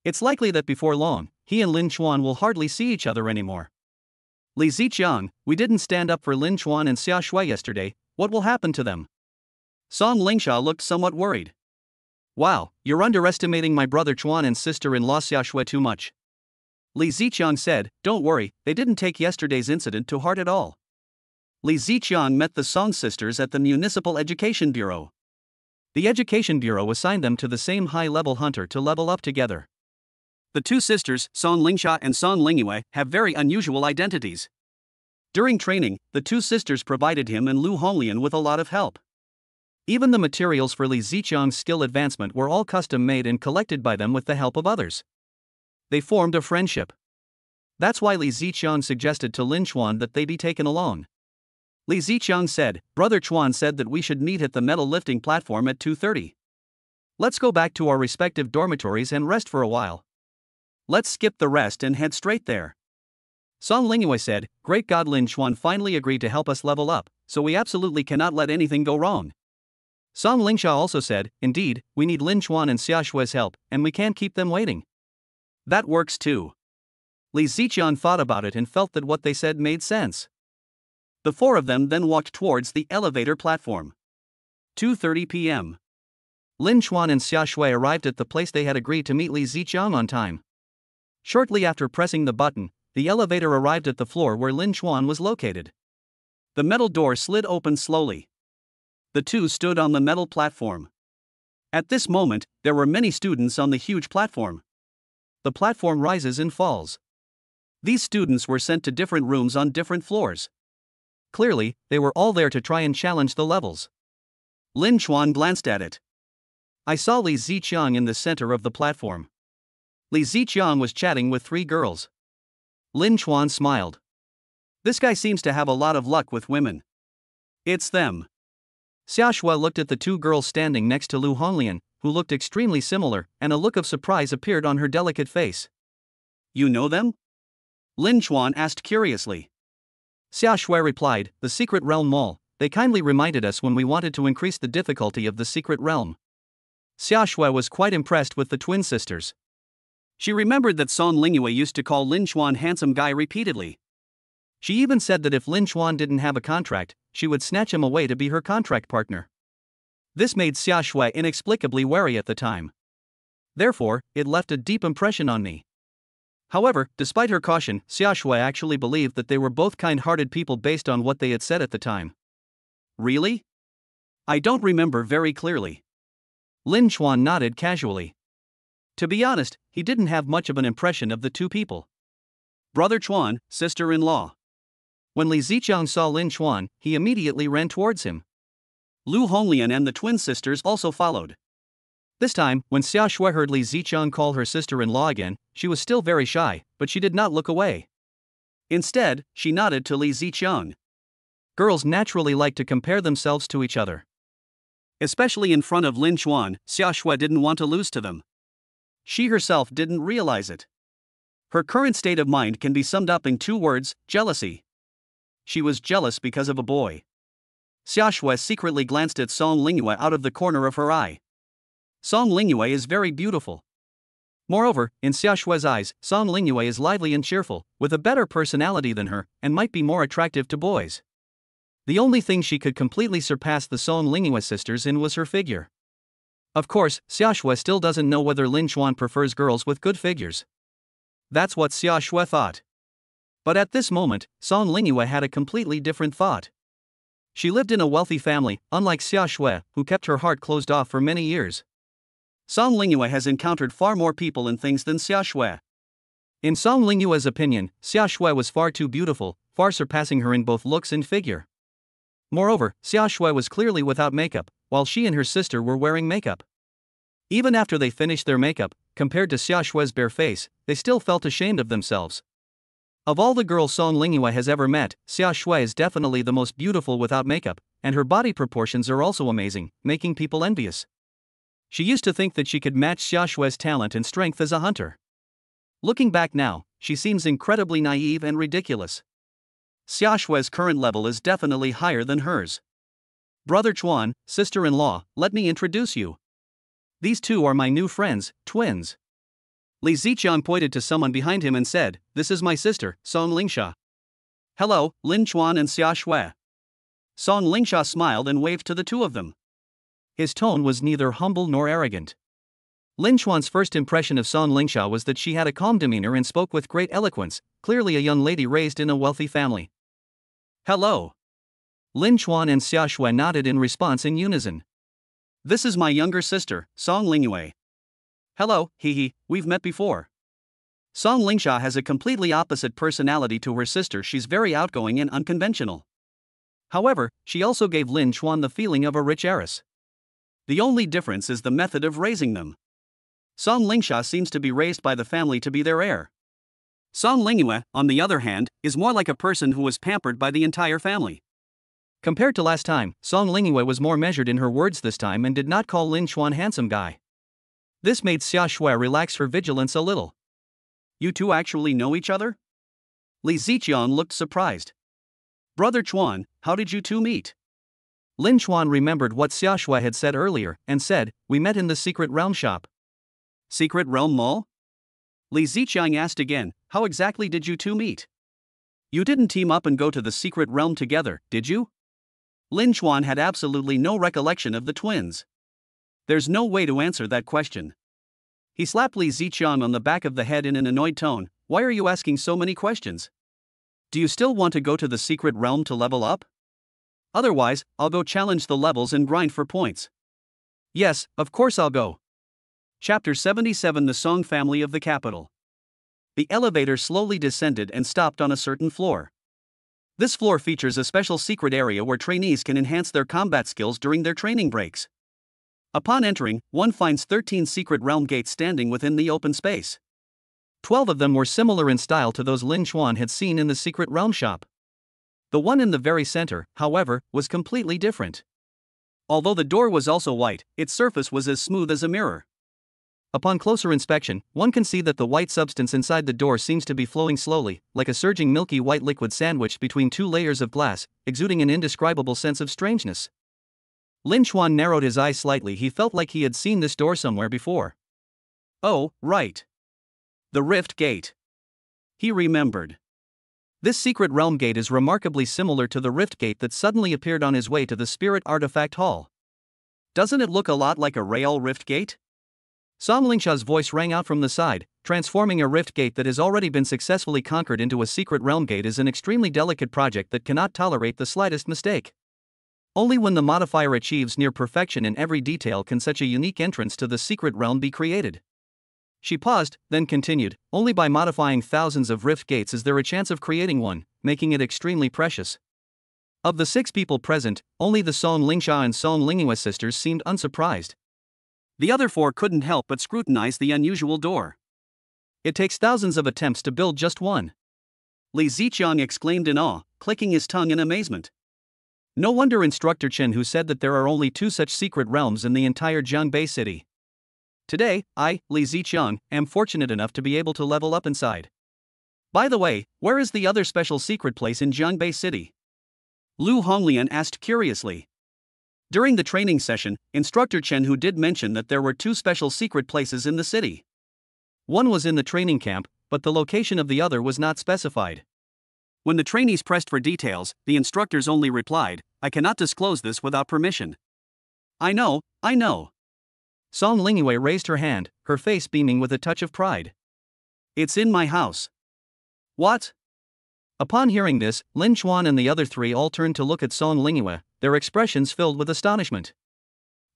It's likely that before long, he and Lin Chuan will hardly see each other anymore. Li Ziqiang, we didn't stand up for Lin Chuan and Xiaoshui yesterday, what will happen to them? Song Lingsha looked somewhat worried. Wow, you're underestimating my brother Chuan and sister-in-law Xiaoshui too much. Li Ziqiang said, don't worry, they didn't take yesterday's incident to heart at all. Li Ziqiang met the Song sisters at the Municipal Education Bureau. The Education Bureau assigned them to the same high-level hunter to level up together. The two sisters, Song Lingsha and Song Lingyue, have very unusual identities. During training, the two sisters provided him and Lu Honglian with a lot of help. Even the materials for Li Ziqiang's skill advancement were all custom-made and collected by them with the help of others. They formed a friendship. That's why Li Ziqiang suggested to Lin Chuan that they be taken along. Li Ziqiang said, Brother Chuan said that we should meet at the metal lifting platform at 2:30. Let's go back to our respective dormitories and rest for a while. Let's skip the rest and head straight there. Song Lingyue said, Great God, Lin Chuan finally agreed to help us level up, so we absolutely cannot let anything go wrong. Song Lingsha also said, Indeed, we need Lin Chuan and Xiaoshui's help, and we can't keep them waiting. That works too. Li Ziqiang thought about it and felt that what they said made sense. The four of them then walked towards the elevator platform. 2:30 p.m. Lin Chuan and Xiaoshui arrived at the place they had agreed to meet Li Ziqiang on time. Shortly after pressing the button, the elevator arrived at the floor where Lin Chuan was located. The metal door slid open slowly. The two stood on the metal platform. At this moment, there were many students on the huge platform. The platform rises and falls. These students were sent to different rooms on different floors. Clearly, they were all there to try and challenge the levels. Lin Chuan glanced at it. I saw Li Ziqiang in the center of the platform. Li Ziqiang was chatting with 3 girls. Lin Chuan smiled. This guy seems to have a lot of luck with women. It's them. Xiaoshui looked at the 2 girls standing next to Lu Honglian, who looked extremely similar, and a look of surprise appeared on her delicate face. You know them? Lin Chuan asked curiously. Xiaoshui replied, The Secret Realm Mall. They kindly reminded us when we wanted to increase the difficulty of the Secret Realm. Xiaoshui was quite impressed with the twin sisters. She remembered that Song Lingyue used to call Lin Chuan handsome guy repeatedly. She even said that if Lin Chuan didn't have a contract, she would snatch him away to be her contract partner. This made Xiaoshui inexplicably wary at the time. Therefore, it left a deep impression on me. However, despite her caution, Xiaoshui actually believed that they were both kind-hearted people based on what they had said at the time. Really? I don't remember very clearly. Lin Chuan nodded casually. To be honest, he didn't have much of an impression of the two people. Brother Chuan, sister-in-law. When Li Ziqiang saw Lin Chuan, he immediately ran towards him. Lu Honglian and the twin sisters also followed. This time, when Xia Shui heard Li Ziqiang call her sister-in-law again, she was still very shy, but she did not look away. Instead, she nodded to Li Ziqiang. Girls naturally like to compare themselves to each other. Especially in front of Lin Chuan, Xia Shui didn't want to lose to them. She herself didn't realize it. Her current state of mind can be summed up in 2 words: jealousy. She was jealous because of a boy. Xia Shui secretly glanced at Song Lingyue out of the corner of her eye. Song Lingyue is very beautiful. Moreover, in Xia Shui's eyes, Song Lingyue is lively and cheerful, with a better personality than her, and might be more attractive to boys. The only thing she could completely surpass the Song Lingyue sisters in was her figure. Of course, Xia Shui still doesn't know whether Lin Chuan prefers girls with good figures. That's what Xia Shui thought. But at this moment, Song Lingyue had a completely different thought. She lived in a wealthy family, unlike Xia Shui, who kept her heart closed off for many years. Song Lingyue has encountered far more people and things than Xia Shui. In Song Lingyue's opinion, Xia Shui was far too beautiful, far surpassing her in both looks and figure. Moreover, Xia Shui was clearly without makeup, while she and her sister were wearing makeup. Even after they finished their makeup, compared to Xia Shui's bare face, they still felt ashamed of themselves. Of all the girls Song Lingyue has ever met, Xia Shui is definitely the most beautiful without makeup, and her body proportions are also amazing, making people envious. She used to think that she could match Xia Shui's talent and strength as a hunter. Looking back now, she seems incredibly naive and ridiculous. Xia Shui's current level is definitely higher than hers. Brother Chuan, sister-in-law, let me introduce you. These 2 are my new friends, twins. Li Ziqiang pointed to someone behind him and said, "This is my sister, Song Lingsha." "Hello, Lin Chuan and Xia Shui." Song Lingsha smiled and waved to the 2 of them. His tone was neither humble nor arrogant. Lin Chuan's first impression of Song Lingsha was that she had a calm demeanor and spoke with great eloquence, clearly a young lady raised in a wealthy family. "Hello." Lin Chuan and Xia Shui nodded in response in unison. "This is my younger sister, Song Lingyue." "Hello, we've met before." Song Lingsha has a completely opposite personality to her sister. She's very outgoing and unconventional. However, she also gave Lin Chuan the feeling of a rich heiress. The only difference is the method of raising them. Song Lingsha seems to be raised by the family to be their heir. Song Lingyue, on the other hand, is more like a person who was pampered by the entire family. Compared to last time, Song Lingyue was more measured in her words this time and did not call Lin Chuan handsome guy. This made Xia Shui relax her vigilance a little. "You 2 actually know each other?" Li Ziqiang looked surprised. "Brother Chuan, how did you 2 meet?" Lin Chuan remembered what Xia Shui had said earlier, and said, "We met in the Secret Realm shop." "Secret Realm Mall?" Li Ziqiang asked again, "How exactly did you 2 meet? You didn't team up and go to the Secret Realm together, did you?" Lin Chuan had absolutely no recollection of the twins. There's no way to answer that question. He slapped Li Ziqiang on the back of the head in an annoyed tone. "Why are you asking so many questions? Do you still want to go to the Secret Realm to level up? Otherwise, I'll go challenge the levels and grind for points." "Yes, of course I'll go." Chapter 77: The Song Family of the Capital. The elevator slowly descended and stopped on a certain floor. This floor features a special secret area where trainees can enhance their combat skills during their training breaks. Upon entering, one finds 13 secret realm gates standing within the open space. 12 of them were similar in style to those Lin Chuan had seen in the secret realm shop. The one in the very center, however, was completely different. Although the door was also white, its surface was as smooth as a mirror. Upon closer inspection, one can see that the white substance inside the door seems to be flowing slowly, like a surging milky white liquid sandwiched between 2 layers of glass, exuding an indescribable sense of strangeness. Lin Chuan narrowed his eyes slightly. He felt like he had seen this door somewhere before. Oh, right. The Rift Gate. He remembered. This secret realm gate is remarkably similar to the Rift Gate that suddenly appeared on his way to the Spirit Artifact Hall. Doesn't it look a lot like a Real Rift Gate? Song Lingsha's voice rang out from the side. Transforming a Rift Gate that has already been successfully conquered into a secret realm gate is an extremely delicate project that cannot tolerate the slightest mistake. Only when the modifier achieves near perfection in every detail can such a unique entrance to the secret realm be created. She paused, then continued, only by modifying thousands of rift gates is there a chance of creating one, making it extremely precious. Of the 6 people present, only the Song Lingsha and Song Lingyue sisters seemed unsurprised. The other 4 couldn't help but scrutinize the unusual door. It takes thousands of attempts to build just one. Li Ziqiang exclaimed in awe, clicking his tongue in amazement. No wonder Instructor Chen who said that there are only 2 such secret realms in the entire Jiangbei city. Today, I, Li Ziqiang, am fortunate enough to be able to level up inside. By the way, where is the other special secret place in Jiangbei city? Lu Honglian asked curiously. During the training session, Instructor Chen who did mention that there were 2 special secret places in the city. One was in the training camp, but the location of the other was not specified. When the trainees pressed for details, the instructors only replied, "I cannot disclose this without permission." I know. Song Lingyue raised her hand, her face beaming with a touch of pride. It's in my house. What? Upon hearing this, Lin Chuan and the other 3 all turned to look at Song Lingyue, their expressions filled with astonishment.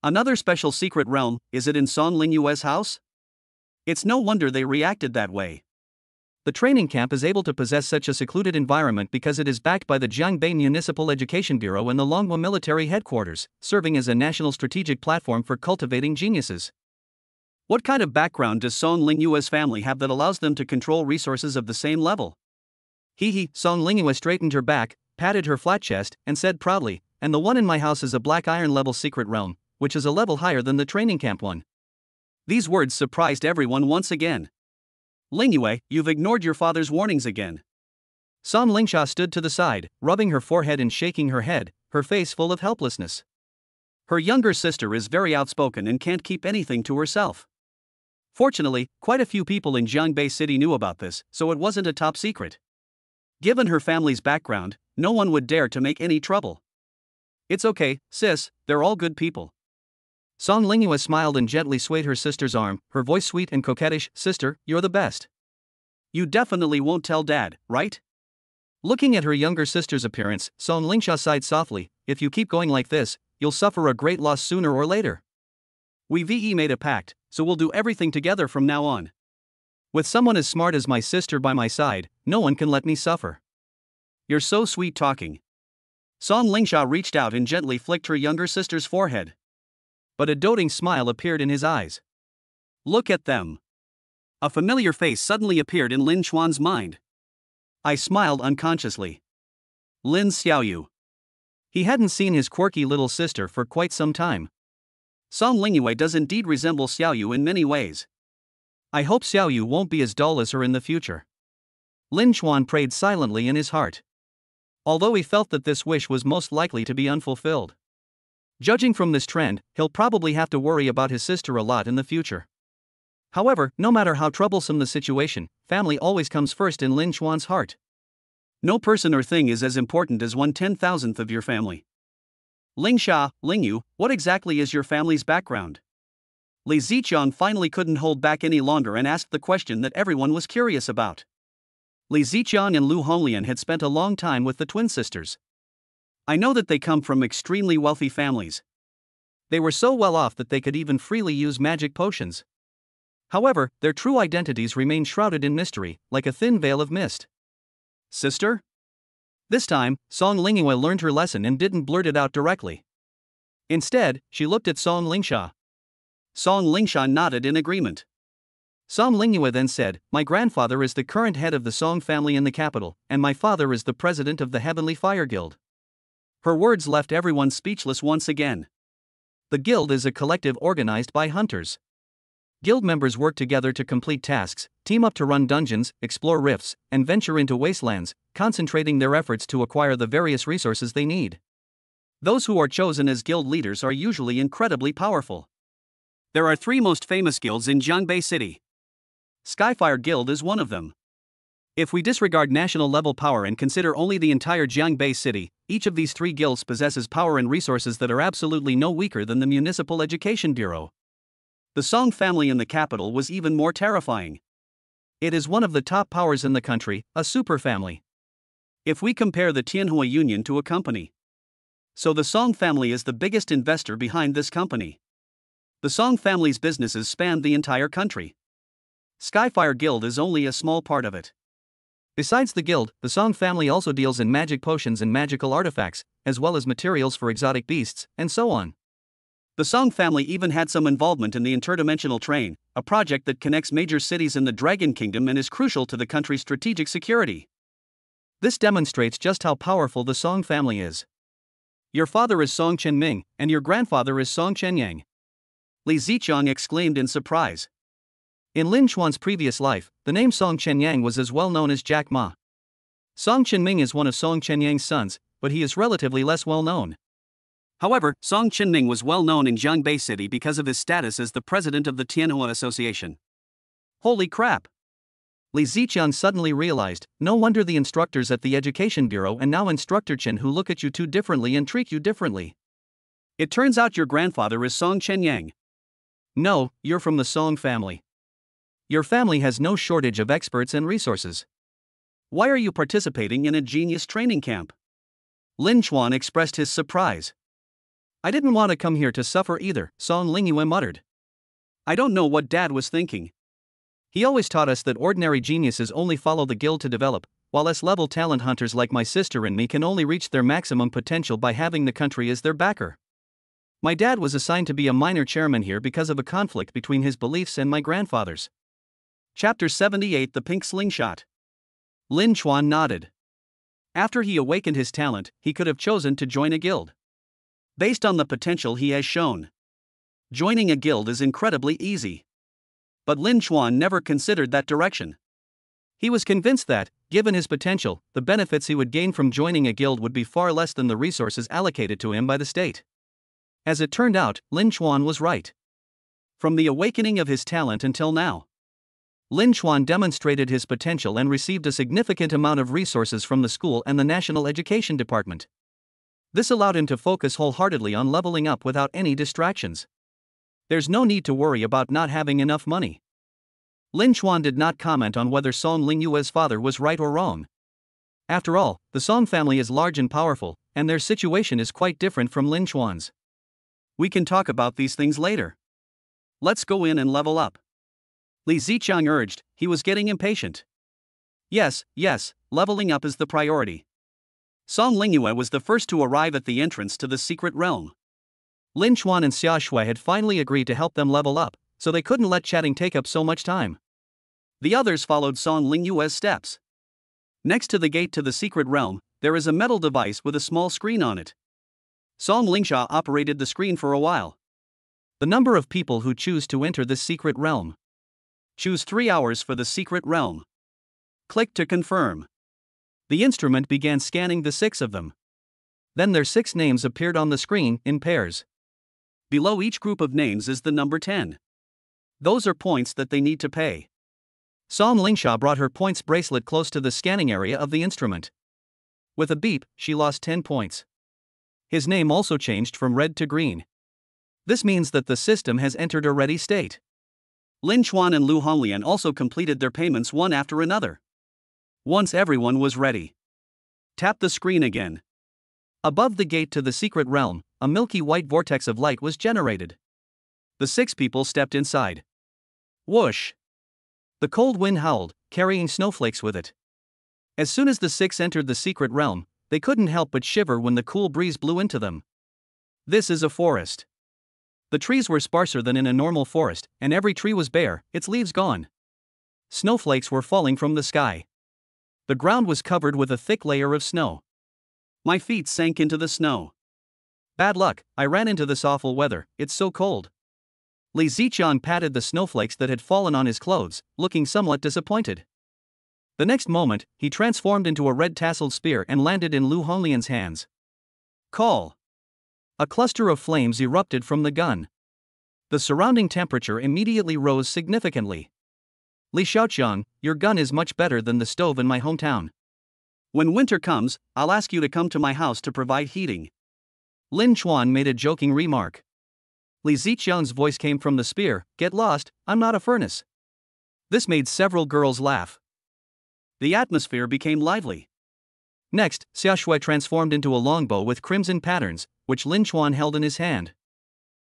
Another special secret realm, is it in Song Lingyue's house? It's no wonder they reacted that way. The training camp is able to possess such a secluded environment because it is backed by the Jiangbei Municipal Education Bureau and the Longhua Military Headquarters, serving as a national strategic platform for cultivating geniuses. What kind of background does Song Lingyue's family have that allows them to control resources of the same level? Song Lingyue straightened her back, patted her flat chest, and said proudly, and the one in my house is a black iron level secret realm, which is a level higher than the training camp one. These words surprised everyone once again. Lingyue, you've ignored your father's warnings again. Song Lingsha stood to the side, rubbing her forehead and shaking her head, her face full of helplessness. Her younger sister is very outspoken and can't keep anything to herself. Fortunately, quite a few people in Jiangbei City knew about this, so it wasn't a top secret. Given her family's background, no one would dare to make any trouble. It's okay, sis, they're all good people. Song Lingyue smiled and gently swayed her sister's arm, her voice sweet and coquettish. Sister, you're the best. You definitely won't tell Dad, right? Looking at her younger sister's appearance, Song Lingsha sighed softly. If you keep going like this, you'll suffer a great loss sooner or later. We've made a pact, so we'll do everything together from now on. With someone as smart as my sister by my side, no one can let me suffer. You're so sweet talking. Song Lingsha reached out and gently flicked her younger sister's forehead. But a doting smile appeared in his eyes. Look at them. A familiar face suddenly appeared in Lin Chuan's mind. I smiled unconsciously. Lin Xiaoyu. He hadn't seen his quirky little sister for quite some time. Song Lingyue does indeed resemble Xiaoyu in many ways. I hope Xiaoyu won't be as dull as her in the future. Lin Chuan prayed silently in his heart. Although he felt that this wish was most likely to be unfulfilled. Judging from this trend, he'll probably have to worry about his sister a lot in the future. However, no matter how troublesome the situation, family always comes first in Lin Chuan's heart. No person or thing is as important as 1/10,000th of your family. Lingsha, Lingyu, what exactly is your family's background? Li Ziqiang finally couldn't hold back any longer and asked the question that everyone was curious about. Li Ziqiang and Lu Honglian had spent a long time with the twin sisters. I know that they come from extremely wealthy families. They were so well off that they could even freely use magic potions. However, their true identities remain shrouded in mystery, like a thin veil of mist. Sister? This time, Song Lingyue learned her lesson and didn't blurt it out directly. Instead, she looked at Song Lingsha. Song Lingsha nodded in agreement. Song Lingyue then said, my grandfather is the current head of the Song family in the capital, and my father is the president of the Heavenly Fire Guild. Her words left everyone speechless once again. The guild is a collective organized by hunters. Guild members work together to complete tasks, team up to run dungeons, explore rifts, and venture into wastelands, concentrating their efforts to acquire the various resources they need. Those who are chosen as guild leaders are usually incredibly powerful. There are 3 most famous guilds in Jiangbei City. Skyfire Guild is one of them. If we disregard national-level power and consider only the entire Jiangbei City, each of these 3 guilds possesses power and resources that are absolutely no weaker than the Municipal Education Bureau. The Song family in the capital was even more terrifying. It is one of the top powers in the country, a super family. If we compare the Tianhua Union to a company. So the Song family is the biggest investor behind this company. The Song family's businesses span the entire country. Skyfire Guild is only a small part of it. Besides the guild, the Song family also deals in magic potions and magical artifacts, as well as materials for exotic beasts, and so on. The Song family even had some involvement in the interdimensional train, a project that connects major cities in the Dragon Kingdom and is crucial to the country's strategic security. This demonstrates just how powerful the Song family is. Your father is Song Chenming, and your grandfather is Song Chenyang. Li Ziqiang exclaimed in surprise. In Lin Chuan's previous life, the name Song Chenyang was as well known as Jack Ma. Song Chenming is one of Song Chenyang's sons, but he is relatively less well known. However, Song Chenming was well known in Jiangbei City because of his status as the president of the Tianhua Association. Holy crap! Li Ziqiang suddenly realized, no wonder the instructors at the Education Bureau and now Instructor Chen who look at you too differently and treat you differently. It turns out your grandfather is Song Chenyang. No, you're from the Song family. Your family has no shortage of experts and resources. Why are you participating in a genius training camp? Lin Chuan expressed his surprise. I didn't want to come here to suffer either, Song Lingyue muttered. I don't know what Dad was thinking. He always taught us that ordinary geniuses only follow the guild to develop, while S-level talent hunters like my sister and me can only reach their maximum potential by having the country as their backer. My dad was assigned to be a minor chairman here because of a conflict between his beliefs and my grandfather's. Chapter 78 The Pink Slingshot. Lin Chuan nodded. After he awakened his talent, he could have chosen to join a guild. Based on the potential he has shown, joining a guild is incredibly easy. But Lin Chuan never considered that direction. He was convinced that, given his potential, the benefits he would gain from joining a guild would be far less than the resources allocated to him by the state. As it turned out, Lin Chuan was right. From the awakening of his talent until now, Lin Chuan demonstrated his potential and received a significant amount of resources from the school and the National Education Department. This allowed him to focus wholeheartedly on leveling up without any distractions. There's no need to worry about not having enough money. Lin Chuan did not comment on whether Song Lingyue's father was right or wrong. After all, the Song family is large and powerful, and their situation is quite different from Lin Chuan's. We can talk about these things later. Let's go in and level up. Li Ziqiang urged, he was getting impatient. Yes, leveling up is the priority. Song Lingyue was the first to arrive at the entrance to the secret realm. Lin Chuan and Xia Shui had finally agreed to help them level up, so they couldn't let chatting take up so much time. The others followed Song Lingyue's steps. Next to the gate to the secret realm, there is a metal device with a small screen on it. Song Lingsha operated the screen for a while. The number of people who choose to enter this secret realm. Choose 3 hours for the secret realm. Click to confirm. The instrument began scanning the 6 of them. Then their 6 names appeared on the screen, in pairs. Below each group of names is the number 10. Those are points that they need to pay. Song Lingsha brought her points bracelet close to the scanning area of the instrument. With a beep, she lost 10 points. His name also changed from red to green. This means that the system has entered a ready state. Lin Chuan and Lu Honglian also completed their payments one after another. Once everyone was ready, tap the screen again. Above the gate to the secret realm, a milky white vortex of light was generated. The 6 people stepped inside. Whoosh! The cold wind howled, carrying snowflakes with it. As soon as the 6 entered the secret realm, they couldn't help but shiver when the cool breeze blew into them. This is a forest. The trees were sparser than in a normal forest, and every tree was bare, its leaves gone. Snowflakes were falling from the sky. The ground was covered with a thick layer of snow. My feet sank into the snow. Bad luck, I ran into this awful weather, it's so cold. Li Ziqiang patted the snowflakes that had fallen on his clothes, looking somewhat disappointed. The next moment, he transformed into a red-tasseled spear and landed in Lu Honglian's hands. Call! A cluster of flames erupted from the gun. The surrounding temperature immediately rose significantly. Li Xiaoqiang, your gun is much better than the stove in my hometown. When winter comes, I'll ask you to come to my house to provide heating. Lin Chuan made a joking remark. Li Ziqiang's voice came from the spear, get lost, I'm not a furnace. This made several girls laugh. The atmosphere became lively. Next, Xia Shui transformed into a longbow with crimson patterns, which Lin Chuan held in his hand.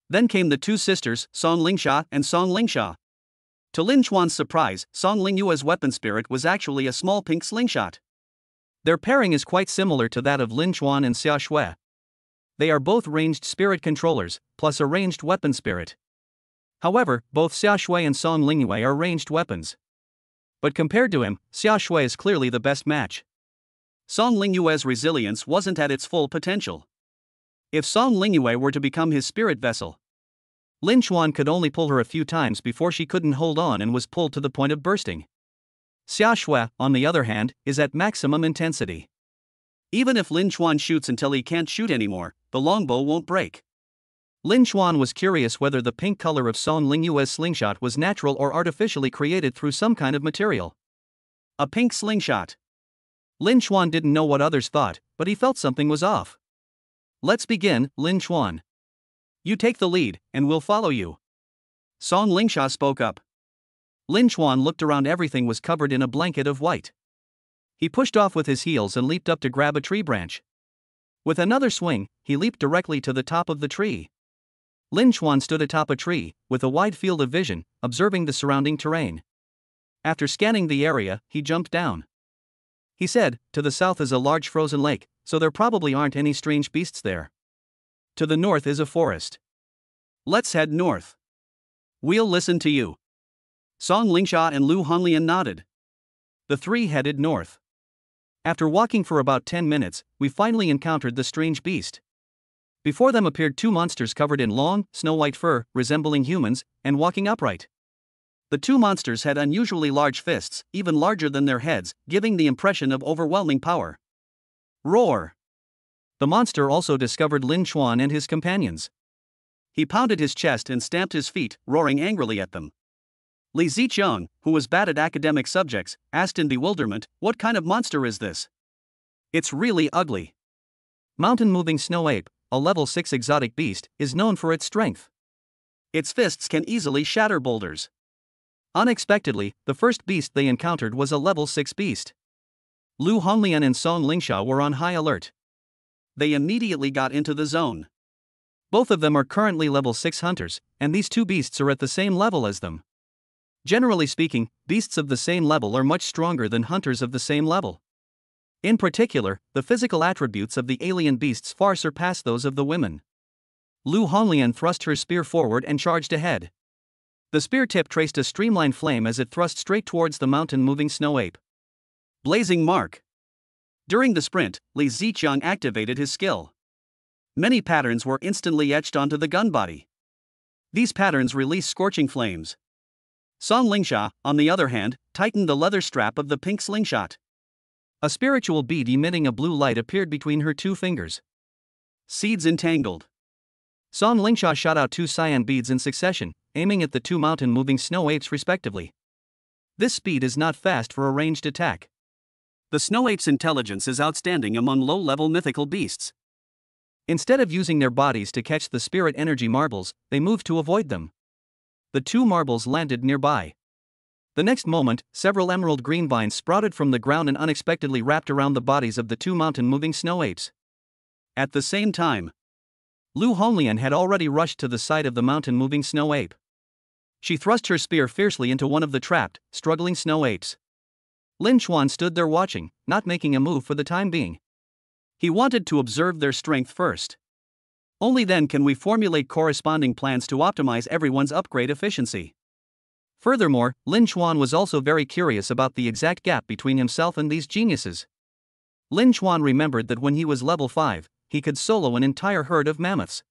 Then came the 2 sisters, Song Lingsha and Song Lingsha. To Lin Chuan's surprise, Song Lingyue's weapon spirit was actually a small pink slingshot. Their pairing is quite similar to that of Lin Chuan and Xia Shui. They are both ranged spirit controllers, plus a ranged weapon spirit. However, both Xia Shui and Song Lingyue are ranged weapons. But compared to him, Xia Shui is clearly the best match. Song Lingyue's resilience wasn't at its full potential. If Song Lingyue were to become his spirit vessel, Lin Chuan could only pull her a few times before she couldn't hold on and was pulled to the point of bursting. Xia Shui, on the other hand, is at maximum intensity. Even if Lin Chuan shoots until he can't shoot anymore, the longbow won't break. Lin Chuan was curious whether the pink color of Song Lingyue's slingshot was natural or artificially created through some kind of material. A pink slingshot. Lin Chuan didn't know what others thought, but he felt something was off. Let's begin, Lin Chuan. You take the lead, and we'll follow you. Song Lingsha spoke up. Lin Chuan looked around. Everything was covered in a blanket of white. He pushed off with his heels and leaped up to grab a tree branch. With another swing, he leaped directly to the top of the tree. Lin Chuan stood atop a tree, with a wide field of vision, observing the surrounding terrain. After scanning the area, he jumped down. He said, "To the south is a large frozen lake, so there probably aren't any strange beasts there. To the north is a forest. Let's head north. We'll listen to you." Song Lingsha and Lu Honglian nodded. The three headed north. After walking for about 10 minutes, we finally encountered the strange beast. Before them appeared two monsters covered in long, snow-white fur, resembling humans, and walking upright. The two monsters had unusually large fists, even larger than their heads, giving the impression of overwhelming power. Roar! The monster also discovered Lin Chuan and his companions. He pounded his chest and stamped his feet, roaring angrily at them. Li Ziqiang, who was bad at academic subjects, asked in bewilderment, "What kind of monster is this? It's really ugly." Mountain-moving snow ape, a level 6 exotic beast, is known for its strength. Its fists can easily shatter boulders. Unexpectedly, the first beast they encountered was a level 6 beast. Lu Honglian and Song Lingsha were on high alert. They immediately got into the zone. Both of them are currently level 6 hunters, and these two beasts are at the same level as them. Generally speaking, beasts of the same level are much stronger than hunters of the same level. In particular, the physical attributes of the alien beasts far surpass those of the women. Lu Honglian thrust her spear forward and charged ahead. The spear tip traced a streamlined flame as it thrust straight towards the mountain-moving snow ape. Blazing mark. During the sprint, Li Ziqiang activated his skill. Many patterns were instantly etched onto the gun body. These patterns release scorching flames. Song Lingsha, on the other hand, tightened the leather strap of the pink slingshot. A spiritual bead emitting a blue light appeared between her two fingers. Seeds entangled. Song Lingsha shot out two cyan beads in succession, aiming at the two mountain-moving snow apes respectively. This speed is not fast for a ranged attack. The snow ape's intelligence is outstanding among low-level mythical beasts. Instead of using their bodies to catch the spirit energy marbles, they moved to avoid them. The two marbles landed nearby. The next moment, several emerald green vines sprouted from the ground and unexpectedly wrapped around the bodies of the two mountain-moving snow apes. At the same time, Lu Honglian had already rushed to the side of the mountain-moving snow ape. She thrust her spear fiercely into one of the trapped, struggling snow apes. Lin Chuan stood there watching, not making a move for the time being. He wanted to observe their strength first. Only then can we formulate corresponding plans to optimize everyone's upgrade efficiency. Furthermore, Lin Chuan was also very curious about the exact gap between himself and these geniuses. Lin Chuan remembered that when he was level 5, he could solo an entire herd of mammoths.